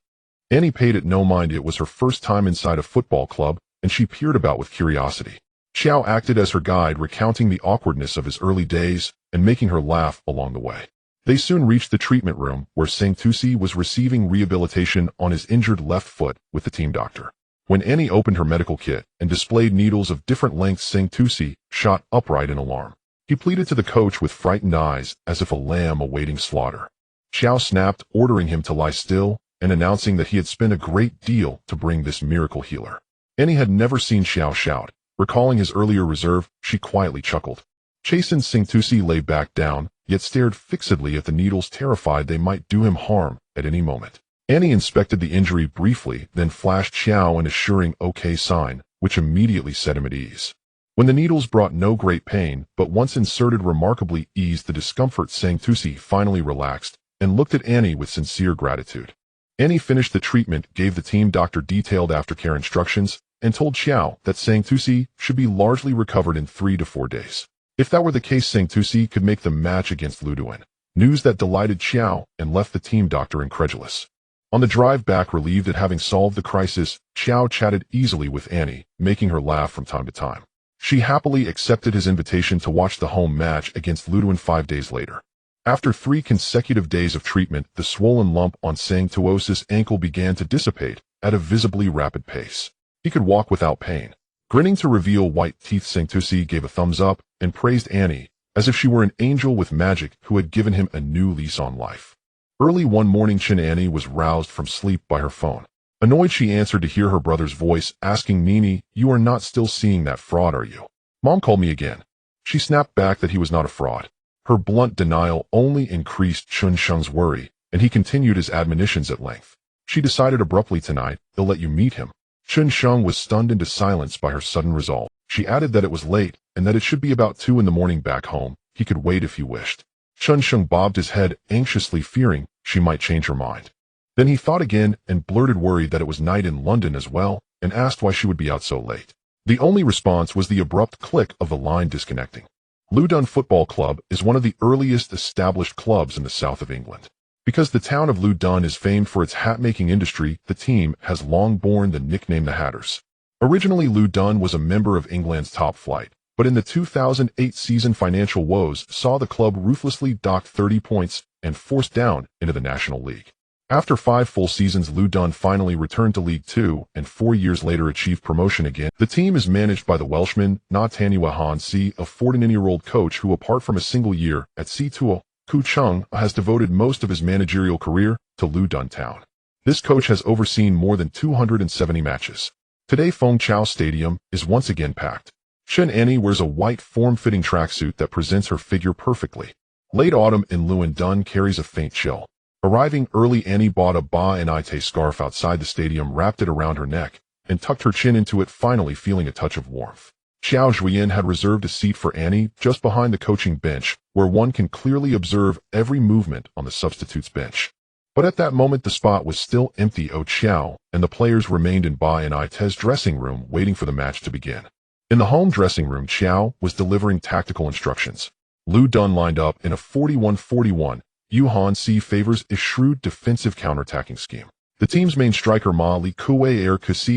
Annie paid it no mind. It was her first time inside a football club, and she peered about with curiosity. Qiao acted as her guide, recounting the awkwardness of his early days and making her laugh along the way. They soon reached the treatment room, where Sang Tusi was receiving rehabilitation on his injured left foot with the team doctor. When Annie opened her medical kit and displayed needles of different lengths, Sang Tusi shot upright in alarm. He pleaded to the coach with frightened eyes, as if a lamb awaiting slaughter. Qiao snapped, ordering him to lie still and announcing that he had spent a great deal to bring this miracle healer. Annie had never seen Qiao shout. Recalling his earlier reserve, she quietly chuckled. Chastened, Sang Tusi lay back down, yet stared fixedly at the needles, terrified they might do him harm at any moment. Annie inspected the injury briefly, then flashed Qiao an assuring okay sign, which immediately set him at ease. When the needles brought no great pain, but once inserted remarkably eased the discomfort, Sang Tusi finally relaxed and looked at Annie with sincere gratitude. Annie finished the treatment, gave the team doctor detailed aftercare instructions, and told Qiao that Sang Tusi should be largely recovered in 3 to 4 days. If that were the case, Sang Tusi could make the match against Luduan. News that delighted Qiao and left the team doctor incredulous. On the drive back, relieved at having solved the crisis, Qiao chatted easily with Annie, making her laugh from time to time. She happily accepted his invitation to watch the home match against Luduan 5 days later. After 3 consecutive days of treatment, the swollen lump on Sang Tuosi's ankle began to dissipate at a visibly rapid pace. He could walk without pain. Grinning to reveal white teeth, Sang Tusi gave a thumbs up and praised Annie as if she were an angel with magic who had given him a new lease on life. Early one morning, Annie was roused from sleep by her phone. Annoyed, she answered to hear her brother's voice asking, Nini, you are not still seeing that fraud, are you? Mom called me again. She snapped back that he was not a fraud. Her blunt denial only increased Chen Sheng's worry, and he continued his admonitions at length. She decided abruptly, tonight, they'll let you meet him. Chen Sheng was stunned into silence by her sudden resolve. She added that it was late and that it should be about 2 in the morning back home. He could wait if he wished. Chen Sheng bobbed his head anxiously, fearing she might change her mind. Then he thought again and blurted, worried that it was night in London as well, and asked why she would be out so late. The only response was the abrupt click of the line disconnecting. Luduan Football Club is one of the earliest established clubs in the south of England. Because the town of Luduan is famed for its hat-making industry, the team has long borne the nickname the Hatters. Originally, Luduan was a member of England's top flight, but in the 2008 season financial woes saw the club ruthlessly dock 30 points and forced down into the National League. After 5 full seasons, Luton finally returned to League Two and 4 years later achieved promotion again. The team is managed by the Welshman Yuhan Si, a 49-year-old coach who, apart from a single year at C2 Kuching, has devoted most of his managerial career to Luton Town. This coach has overseen more than 270 matches. Today, Feng Chao Stadium is once again packed. Chen Annie wears a white form-fitting tracksuit that presents her figure perfectly. Late autumn in Luton carries a faint chill. Arriving early, Annie bought a Ba Inite scarf outside the stadium, wrapped it around her neck, and tucked her chin into it, finally feeling a touch of warmth. Qiao Zhuoyan had reserved a seat for Annie just behind the coaching bench, where one can clearly observe every movement on the substitutes bench. But at that moment the spot was still empty. Qiao and the players remained in Ba Inite's dressing room waiting for the match to begin. In the home dressing room, Qiao was delivering tactical instructions. Luton lined up in a 41-41. Yuhan Si favors a shrewd defensive counterattacking scheme. The team's main striker Ma Li Kuei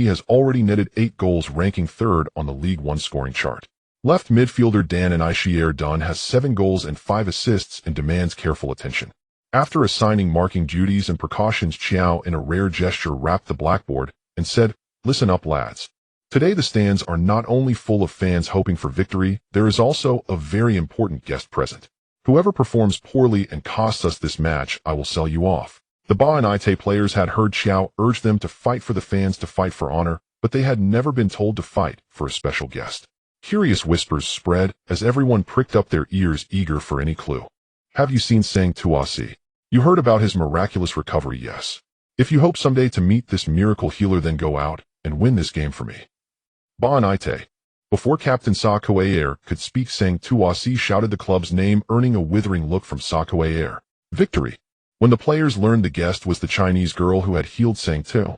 has already netted 8 goals, ranking 3rd on the League One scoring chart. Left midfielder Dan Dunn has 7 goals and 5 assists and demands careful attention. After assigning marking duties and precautions, Qiao, in a rare gesture, rapped the blackboard and said, "Listen up, lads. Today the stands are not only full of fans hoping for victory, there is also a very important guest present. Whoever performs poorly and costs us this match, I will sell you off." The Ba Inite players had heard Qiao urge them to fight for the fans, to fight for honor, but they had never been told to fight for a special guest. Curious whispers spread as everyone pricked up their ears, eager for any clue. "Have you seen Sang Tuasi? You heard about his miraculous recovery, yes? If you hope someday to meet this miracle healer, then go out and win this game for me." Ba Inite. Before Captain Sa Kuei could speak, Sang Tuasi shouted the club's name, earning a withering look from Sa Kuei. Victory! When the players learned the guest was the Chinese girl who had healed Sang Tu,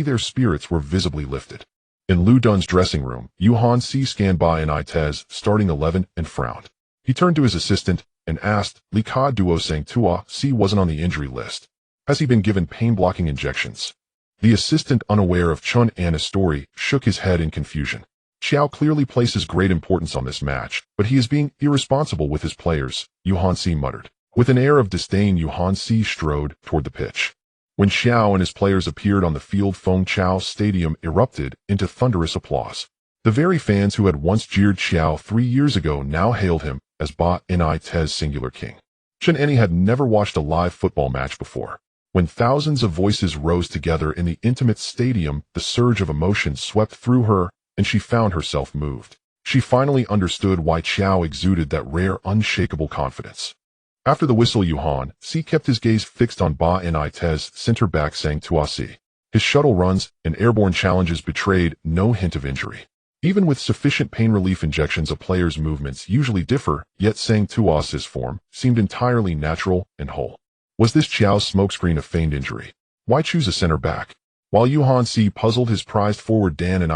their spirits were visibly lifted. In Luton's dressing room, Yuhan Si scanned Ba Inite's starting 11 and frowned. He turned to his assistant and asked, "Li Ka Duo Sang Tuasi wasn't on the injury list. Has he been given pain-blocking injections?" The assistant, unaware of Chun Anna's story, shook his head in confusion. Qiao clearly places great importance on this match, but he is being irresponsible with his players, Yuhan Si muttered. With an air of disdain, Yuhan Si strode toward the pitch. When Qiao and his players appeared on the field, Feng Chao Stadium erupted into thunderous applause. The very fans who had once jeered Qiao 3 years ago now hailed him as Ba Inite's singular king. Chen Annie had never watched a live football match before. When thousands of voices rose together in the intimate stadium, the surge of emotion swept through her, and she found herself moved. She finally understood why Qiao exuded that rare, unshakable confidence. After the whistle, Yuhan Si kept his gaze fixed on Ba Inite's center-back Sang Tuasi. His shuttle runs and airborne challenges betrayed no hint of injury. Even with sufficient pain relief injections, a player's movements usually differ, yet Sang Tuasi's form seemed entirely natural and whole. Was this Qiao's smokescreen a feigned injury? Why choose a center-back? While Yuhan Si puzzled, his prized forward Dan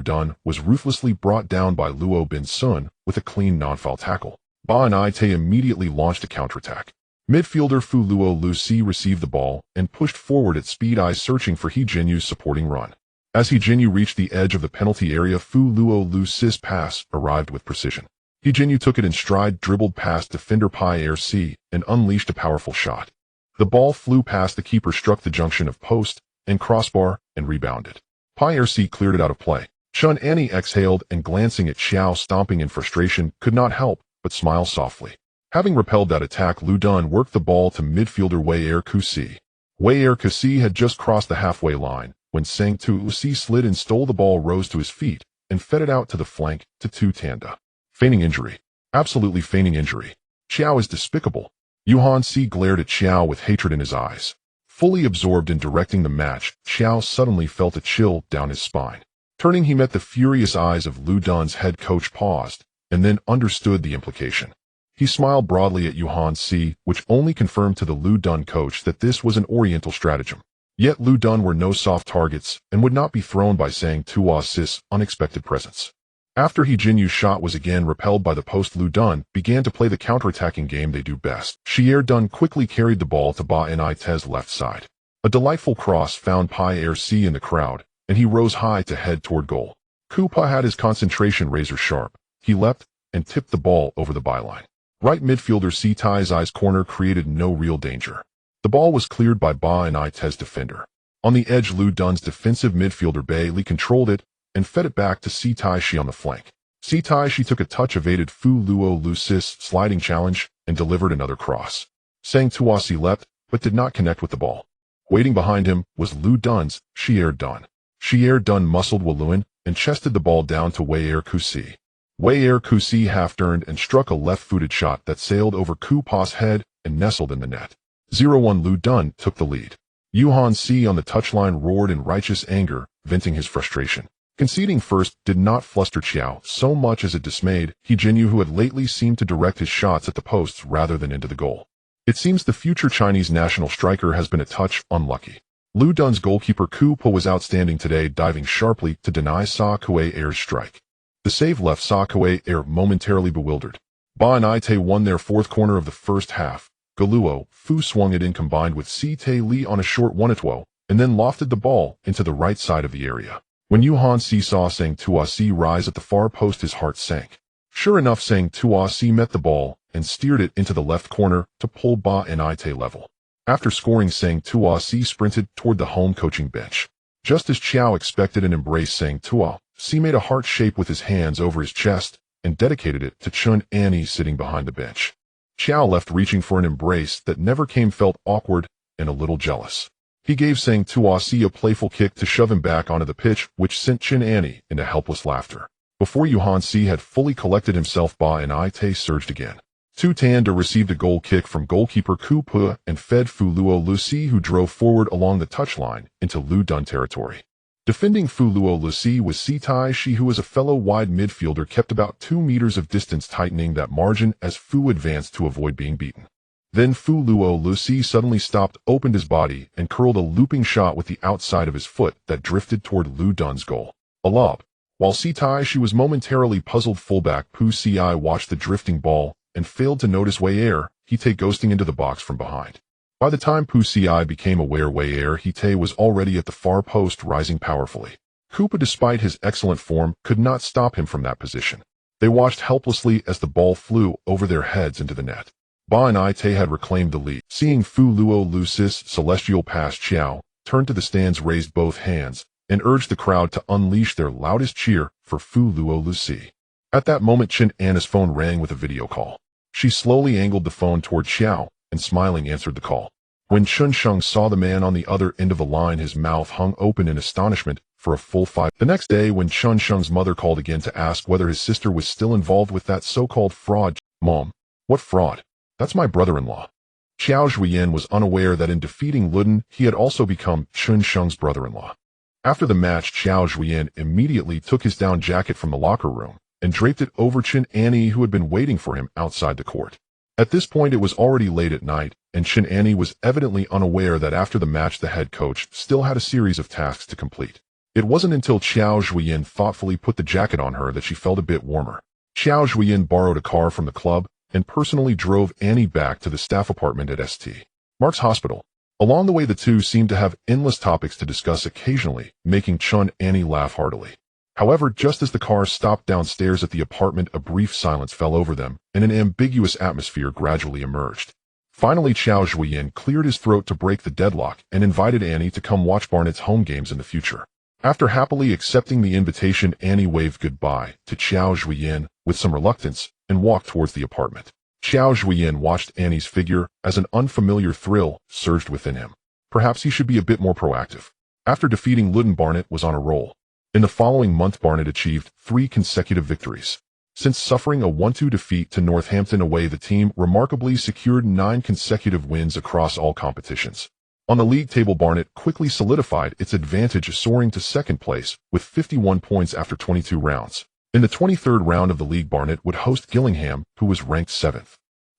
Dunn was ruthlessly brought down by Luo Bin Sun with a clean non-foul tackle. Ba Inite immediately launched a counterattack. Midfielder Fu Luo Lu Si received the ball and pushed forward at speed, eyes searching for He Jinyu's supporting run. As He Jinyu reached the edge of the penalty area, Fu Luo Lu Si's pass arrived with precision. He Jinyu took it in stride, dribbled past defender Pai Si, and unleashed a powerful shot. The ball flew past the keeper, struck the junction of post and crossbar, and rebounded. Pai Si cleared it out of play. Chun Annie exhaled and, glancing at Qiao stomping in frustration, could not help but smile softly. Having repelled that attack, Luton worked the ball to midfielder Wei Kusi. Wei Kusi had just crossed the halfway line when Sang Tuasi slid and stole the ball, rose to his feet, and fed it out to the flank to Tu Tanda. Feigning injury. Absolutely feigning injury. Qiao is despicable. Yuhan Si glared at Qiao with hatred in his eyes. Fully absorbed in directing the match, Qiao suddenly felt a chill down his spine. Turning, he met the furious eyes of Luton's head coach, paused, and then understood the implication. He smiled broadly at Yuhan Si, which only confirmed to the Luton coach that this was an Oriental stratagem. Yet Luton were no soft targets and would not be thrown by Sang Tuasi's unexpected presence. After He Jinyu's shot was again repelled by the post, Luton began to play the counterattacking game they do best. Qiao Dun quickly carried the ball to Ba Inite's left side. A delightful cross found Pai Si in the crowd, and he rose high to head toward goal. Kupa had his concentration razor sharp, He leapt and tipped the ball over the byline. Right midfielder Si Tai's corner created no real danger. The ball was cleared by Ba and Ite's defender. On the edge, Lu Dun's defensive midfielder Bai Li controlled it and fed it back to Si Taishi on the flank. Si Taishi took a touch, evaded Fu Luo Lucis' sliding challenge, and delivered another cross. Sang Tuasi leapt, but did not connect with the ball. Waiting behind him was Lu Dun's Qiao Dun. Qiao Dun muscled Waluan and chested the ball down to Wei Kusi. Wei Kusi half-turned and struck a left-footed shot that sailed over Ku Pa's head and nestled in the net. 0-1 Lu Dun took the lead. Yuhan Si on the touchline roared in righteous anger, venting his frustration. Conceding first did not fluster Qiao so much as it dismayed He Jinyu, who had lately seemed to direct his shots at the posts rather than into the goal. It seems the future Chinese national striker has been a touch unlucky. Lu Dun's goalkeeper Ku Pa was outstanding today, diving sharply to deny Sa Kuei-er's strike. The save left Sa Kuei-er momentarily bewildered. Ba and Ite won their fourth corner of the first half. Galuo Fu swung it in combined with Si Tae Li on a short 1-2, and then lofted the ball into the right side of the area. When Yuhan Si saw Sang Tuasi rise at the far post, his heart sank. Sure enough, Sang Tuasi met the ball and steered it into the left corner to pull Ba and Ite level. After scoring, Sang Tuasi sprinted toward the home coaching bench. Just as Qiao expected and embraced Sang Tuasi made a heart shape with his hands over his chest and dedicated it to Chun Annie sitting behind the bench. Qiao left reaching for an embrace that never came, felt awkward and a little jealous. He gave Sang Tuasi a playful kick to shove him back onto the pitch, which sent Chun Annie into helpless laughter. Before Yuhan Si had fully collected himself, Ba and Ite surged again. Tu Tanda received a goal kick from goalkeeper Ku Pa and fed Fu Luo Luci, who drove forward along the touchline into Lu Dun territory. Defending Fu Luo Luci was Si Taishi, who was a fellow wide midfielder, kept about 2 meters of distance, tightening that margin as Fu advanced to avoid being beaten. Then Fu Luo Luci suddenly stopped, opened his body, and curled a looping shot with the outside of his foot that drifted toward Lu Dun's goal. A lob. While Si Taishi was momentarily puzzled, fullback Pu Ci watched the drifting ball and failed to notice Wei Hite ghosting into the box from behind. By the time Pu Ci became aware, Wei Hite was already at the far post, rising powerfully. Ku Pa, despite his excellent form, could not stop him from that position. They watched helplessly as the ball flew over their heads into the net. Ba and Ite had reclaimed the lead. Seeing Fu Luo Lucis' celestial pass, Qiao turned to the stands, raised both hands, and urged the crowd to unleash their loudest cheer for Fu Luo Luci. At that moment, Chin Anna's phone rang with a video call. She slowly angled the phone toward Qiao and smiling answered the call. When Chun Sheng saw the man on the other end of the line, his mouth hung open in astonishment for a full 5. The next day, when Chun Sheng's mother called again to ask whether his sister was still involved with that so-called fraud, "Mom, what fraud? That's my brother-in-law." Qiao Zhuoyan was unaware that in defeating Ludin, he had also become Chun Sheng's brother-in-law. After the match, Qiao Zhuoyan immediately took his down jacket from the locker room and draped it over Chin Annie, who had been waiting for him outside the court. At this point, it was already late at night, and Chin Annie was evidently unaware that after the match the head coach still had a series of tasks to complete. It wasn't until Qiao Zhuoyan thoughtfully put the jacket on her that she felt a bit warmer. Qiao Zhuoyan borrowed a car from the club and personally drove Annie back to the staff apartment at St. Mark's Hospital. Along the way, the two seemed to have endless topics to discuss, occasionally making Chun Annie laugh heartily. However, just as the car stopped downstairs at the apartment, a brief silence fell over them, and an ambiguous atmosphere gradually emerged. Finally, Qiao Zhuoyan cleared his throat to break the deadlock and invited Annie to come watch Barnett's home games in the future. After happily accepting the invitation, Annie waved goodbye to Qiao Zhuoyan with some reluctance and walked towards the apartment. Qiao Zhuoyan watched Annie's figure as an unfamiliar thrill surged within him. Perhaps he should be a bit more proactive. After defeating Ludin, Barnett was on a roll. In the following month, Barnett achieved 3 consecutive victories. Since suffering a 1-2 defeat to Northampton away, the team remarkably secured 9 consecutive wins across all competitions. On the league table, Barnett quickly solidified its advantage, soaring to second place with 51 points after 22 rounds. In the 23rd round of the league, Barnett would host Gillingham, who was ranked 7th.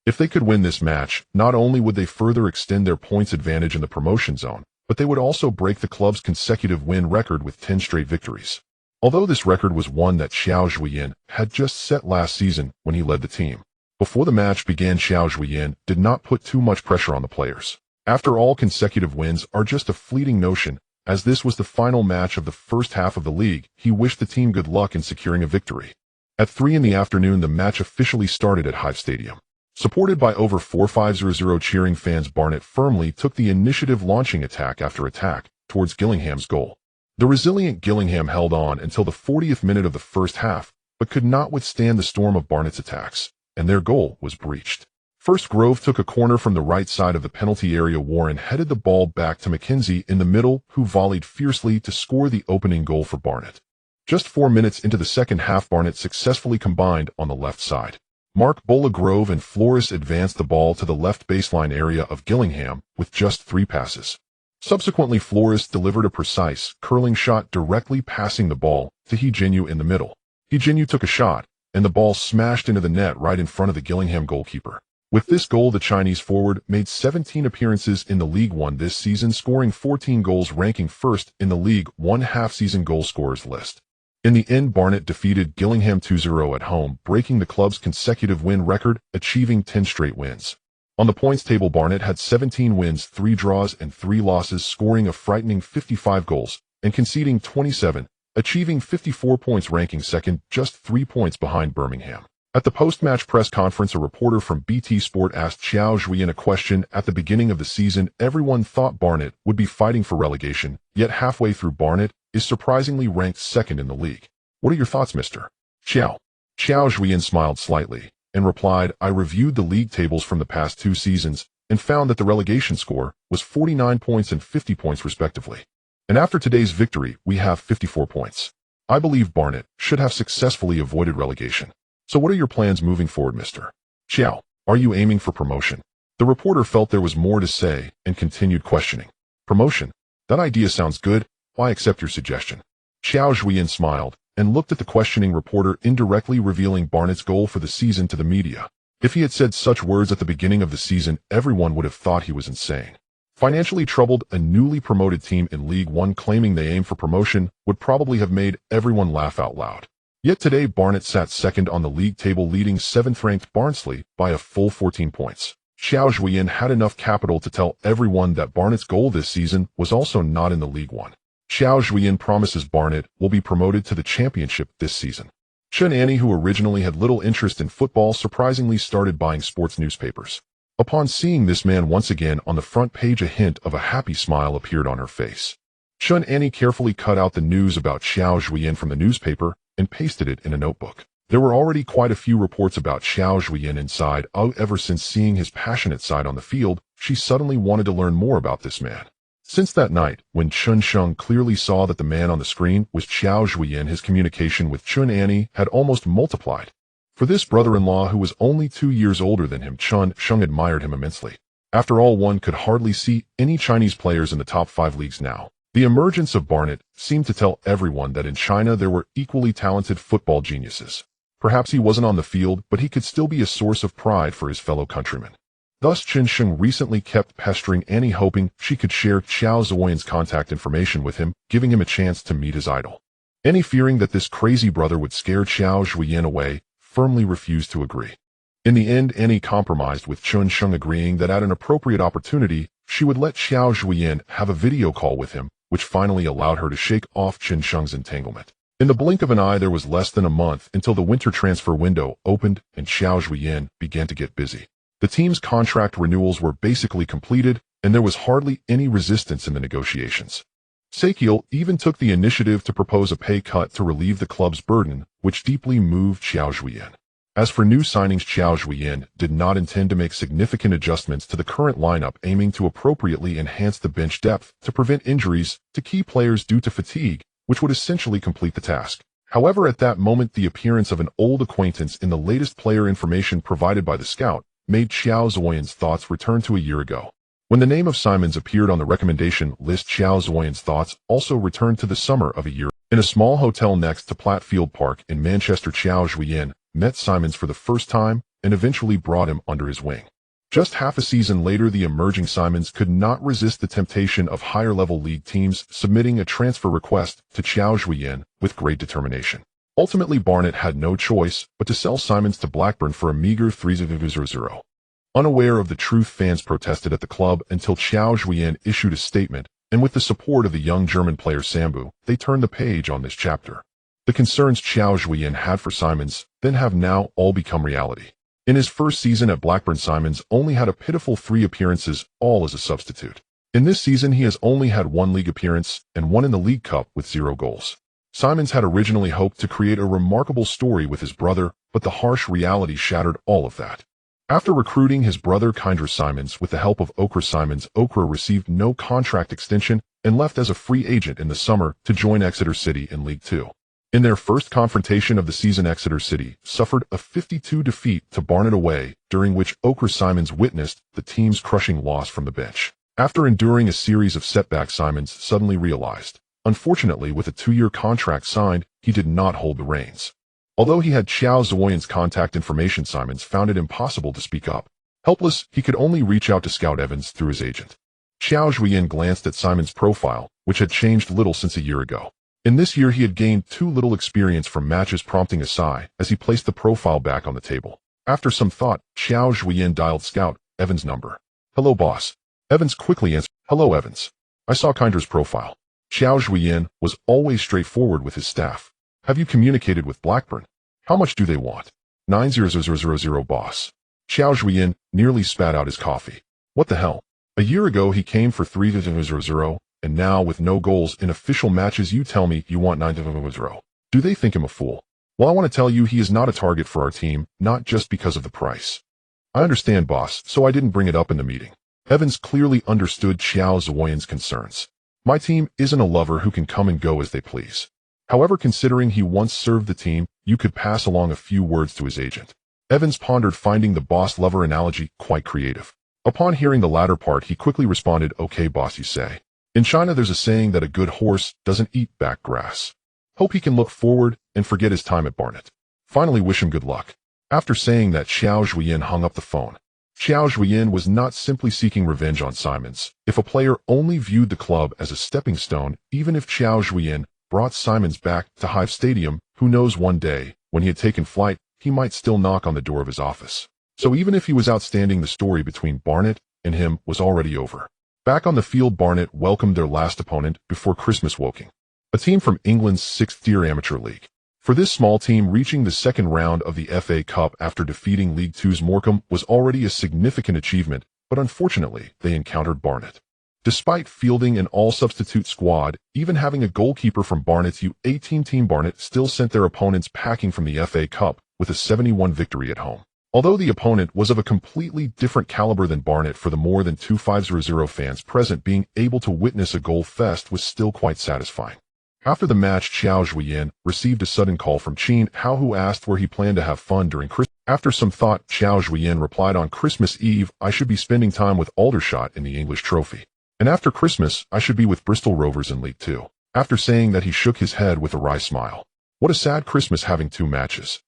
If they could win this match, not only would they further extend their points advantage in the promotion zone, but they would also break the club's consecutive win record with 10 straight victories. Although this record was one that Qiao Zhuoyan had just set last season when he led the team. Before the match began, Qiao Zhuoyan did not put too much pressure on the players. After all, consecutive wins are just a fleeting notion. As this was the final match of the first half of the league, he wished the team good luck in securing a victory. At 3 in the afternoon, the match officially started at Hive Stadium. Supported by over 4,500 cheering fans, Barnet firmly took the initiative, launching attack after attack towards Gillingham's goal. The resilient Gillingham held on until the 40th minute of the first half, but could not withstand the storm of Barnet's attacks, and their goal was breached. First, Grove took a corner from the right side of the penalty area. Warren headed the ball back to Mackenzie in the middle, who volleyed fiercely to score the opening goal for Barnet. Just 4 minutes into the second half, Barnet successfully combined on the left side. Mark Bola, Grove and Flores advanced the ball to the left baseline area of Gillingham with just 3 passes. Subsequently, Flores delivered a precise, curling shot directly passing the ball to Hijinyu in the middle. Hijinyu took a shot, and the ball smashed into the net right in front of the Gillingham goalkeeper. With this goal, the Chinese forward made 17 appearances in the League One this season, scoring 14 goals, ranking first in the League One half-season goal scorers list. In the end, Barnet defeated Gillingham 2-0 at home, breaking the club's consecutive win record, achieving 10 straight wins. On the points table, Barnet had 17 wins, 3 draws and 3 losses, scoring a frightening 55 goals and conceding 27, achieving 54 points, ranking second, just 3 points behind Birmingham. At the post-match press conference, a reporter from BT Sport asked Qiao Zhuoyan a question. At the beginning of the season, everyone thought Barnet would be fighting for relegation, yet halfway through, Barnet is surprisingly ranked second in the league. What are your thoughts, Mr. Qiao? Qiao Zhuoyan smiled slightly and replied, I reviewed the league tables from the past 2 seasons and found that the relegation score was 49 points and 50 points respectively. And after today's victory, we have 54 points. I believe Barnet should have successfully avoided relegation. So what are your plans moving forward, Mr. Qiao? Are you aiming for promotion? The reporter felt there was more to say and continued questioning. Promotion? That idea sounds good. Why accept your suggestion? Qiao Zhuoyan smiled and looked at the questioning reporter, indirectly revealing Barnet's goal for the season to the media. If he had said such words at the beginning of the season, everyone would have thought he was insane. Financially troubled, a newly promoted team in League One claiming they aim for promotion would probably have made everyone laugh out loud. Yet today, Barnet sat second on the league table, leading 7th-ranked Barnsley by a full 14 points. Qiao Zhuoyan had enough capital to tell everyone that Barnet's goal this season was also not in the League One. Qiao Zhuoyan promises Barnet will be promoted to the championship this season. Chen Annie, who originally had little interest in football, surprisingly started buying sports newspapers. Upon seeing this man once again on the front page, a hint of a happy smile appeared on her face. Chen Annie carefully cut out the news about Qiao Zhuoyan from the newspaper and pasted it in a notebook. There were already quite a few reports about Qiao Zhuoyan inside. Ever since seeing his passionate side on the field, she suddenly wanted to learn more about this man. Since that night, when Chun Sheng clearly saw that the man on the screen was Qiao Zhuoyan, his communication with Chun Annie had almost multiplied. For this brother-in-law, who was only 2 years older than him, Chun Sheng admired him immensely. After all, one could hardly see any Chinese players in the top 5 leagues now. The emergence of Barnet seemed to tell everyone that in China there were equally talented football geniuses. Perhaps he wasn't on the field, but he could still be a source of pride for his fellow countrymen. Thus, Chen Sheng recently kept pestering Annie, hoping she could share Qiao Zhuoyan's contact information with him, giving him a chance to meet his idol. Annie, fearing that this crazy brother would scare Qiao Zhuoyan away, firmly refused to agree. In the end, Annie compromised, with Chen Sheng agreeing that at an appropriate opportunity, she would let Qiao Zhuoyan have a video call with him, which finally allowed her to shake off Chen Sheng's entanglement. In the blink of an eye, there was less than a month until the winter transfer window opened and Qiao Zhuoyan began to get busy. The team's contract renewals were basically completed, and there was hardly any resistance in the negotiations. Sakiel even took the initiative to propose a pay cut to relieve the club's burden, which deeply moved Qiao Zhuoyan. As for new signings, Qiao Zhuoyan did not intend to make significant adjustments to the current lineup, aiming to appropriately enhance the bench depth to prevent injuries to key players due to fatigue, which would essentially complete the task. However, at that moment, the appearance of an old acquaintance in the latest player information provided by the scout made Qiao Zhuoyan's thoughts return to a year ago. When the name of Simons appeared on the recommendation list, Qiao Zhuoyan's thoughts also returned to the summer of a year. In a small hotel next to Platfield Park in Manchester, Qiao Zhuoyan met Simons for the first time and eventually brought him under his wing. Just half a season later, the emerging Simons could not resist the temptation of higher-level league teams, submitting a transfer request to Qiao Zhuoyan with great determination. Ultimately, Barnet had no choice but to sell Simons to Blackburn for a meager 3,000. Unaware of the truth, fans protested at the club until Qiao Zhuoyan issued a statement, and with the support of the young German player Sambu, they turned the page on this chapter. The concerns Qiao Zhuoyan had for Simons then have now all become reality. In his first season at Blackburn, Simons only had a pitiful 3 appearances, all as a substitute. In this season, he has only had 1 league appearance and 1 in the League Cup with 0 goals. Simons had originally hoped to create a remarkable story with his brother, but the harsh reality shattered all of that. After recruiting his brother Kindra Simons with the help of Okra Simons, Okra received no contract extension and left as a free agent in the summer to join Exeter City in League Two. In their first confrontation of the season, Exeter City suffered a 52 defeat to Barnet away, during which Okra Simons witnessed the team's crushing loss from the bench. After enduring a series of setbacks, Simons suddenly realized, unfortunately with a 2-year contract signed, he did not hold the reins. Although he had Qiao Zhuoyan's contact information, Simons found it impossible to speak up. Helpless, he could only reach out to Scout Evans through his agent. Qiao Zhuoyan glanced at Simons' profile, which had changed little since a year ago. In this year, he had gained too little experience from matches, prompting a sigh as he placed the profile back on the table. After some thought, Qiao Zhuoyan dialed Scout Evans' number. "Hello, boss." Evans quickly answered, "Hello, Evans. I saw Kindra's profile." Qiao Zhuoyan was always straightforward with his staff. "Have you communicated with Blackburn? How much do they want?" 90000 boss. Qiao Zhuoyan nearly spat out his coffee. What the hell? A year ago he came for 300, and now with no goals in official matches you tell me you want 900. Do they think him a fool? Well, I want to tell you he is not a target for our team, not just because of the price. I understand, boss, so I didn't bring it up in the meeting. Evans clearly understood Qiao Zhuoyan's concerns. My team isn't a lover who can come and go as they please. However, considering he once served the team, you could pass along a few words to his agent. Evans pondered, finding the boss-lover analogy quite creative. Upon hearing the latter part, he quickly responded, "Okay, boss, you say. In China, there's a saying that a good horse doesn't eat back grass. Hope he can look forward and forget his time at Barnet. Finally, wish him good luck." After saying that, Qiao Zhuoyan hung up the phone. Qiao Zhuoyan was not simply seeking revenge on Simons. If a player only viewed the club as a stepping stone, even if Qiao Zhuoyan brought Simons back to Hive Stadium, who knows, one day, when he had taken flight, he might still knock on the door of his office. So even if he was outstanding, the story between Barnet and him was already over. Back on the field, Barnet welcomed their last opponent before Christmas, Woking, a team from England's 6th-tier amateur league. For this small team, reaching the second round of the FA Cup after defeating League Two's Morecambe was already a significant achievement, but unfortunately, they encountered Barnet. Despite fielding an all-substitute squad, even having a goalkeeper from Barnet's U18 team, Barnet still sent their opponents packing from the FA Cup with a 7-1 victory at home. Although the opponent was of a completely different caliber than Barnet, for the more than 2,500 fans present, being able to witness a goal fest was still quite satisfying. After the match, Qiao Zhuoyan received a sudden call from Qin Hao, who asked where he planned to have fun during Christmas. After some thought, Qiao Zhuoyan replied, "On Christmas Eve, I should be spending time with Aldershot in the English Trophy. And after Christmas, I should be with Bristol Rovers in League Two." After saying that, he shook his head with a wry smile. What a sad Christmas, having 2 matches.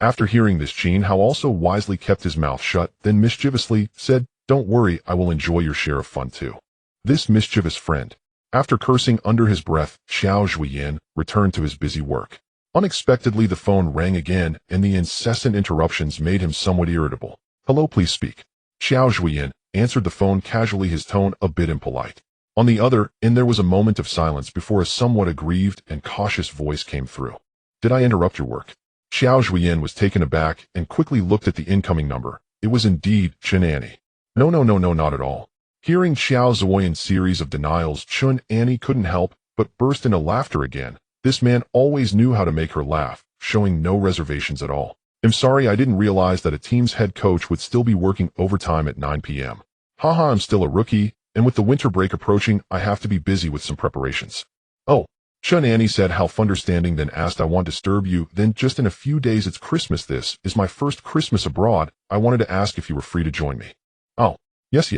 After hearing this, Qin Hao also wisely kept his mouth shut, then mischievously said, "Don't worry, I will enjoy your share of fun too." This mischievous friend. After cursing under his breath, Qiao Zhuoyan returned to his busy work. Unexpectedly, the phone rang again, and the incessant interruptions made him somewhat irritable. "Hello, please speak." Qiao Zhuoyan answered the phone casually, his tone a bit impolite. On the other end, there was a moment of silence before a somewhat aggrieved and cautious voice came through. "Did I interrupt your work?" Qiao Zhuoyan was taken aback and quickly looked at the incoming number. It was indeed Chun Annie. No, not at all. Hearing Qiao Zhuoyan's series of denials, Chun Annie couldn't help but burst into laughter again. This man always knew how to make her laugh, showing no reservations at all. "I'm sorry, I didn't realize that a team's head coach would still be working overtime at 9 p.m. Haha, I'm still a rookie, and with the winter break approaching, I have to be busy with some preparations." "Oh," Chun Annie said, half understanding, then asked, "I won't disturb you, then just in a few days it's Christmas. This is my first Christmas abroad. I wanted to ask if you were free to join me." "Oh, yes.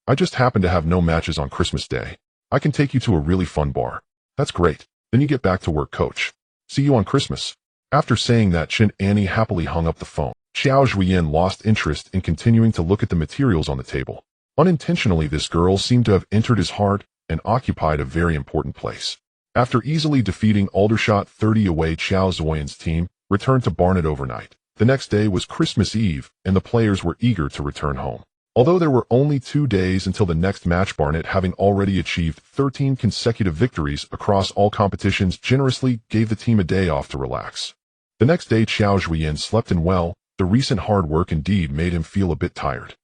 I just happen to have no matches on Christmas Day. I can take you to a really fun bar." "That's great. Then you get back to work, coach. See you on Christmas." After saying that, Chun Annie happily hung up the phone. Qiao Zhuoyan lost interest in continuing to look at the materials on the table. Unintentionally, this girl seemed to have entered his heart and occupied a very important place. After easily defeating Aldershot 30 away, Qiao Zhuoyan's team returned to Barnet overnight. The next day was Christmas Eve, and the players were eager to return home. Although there were only 2 days until the next match, Barnet, having already achieved 13 consecutive victories across all competitions, generously gave the team a day off to relax. The next day, Qiao Zhuoyan slept in well. The recent hard work indeed made him feel a bit tired.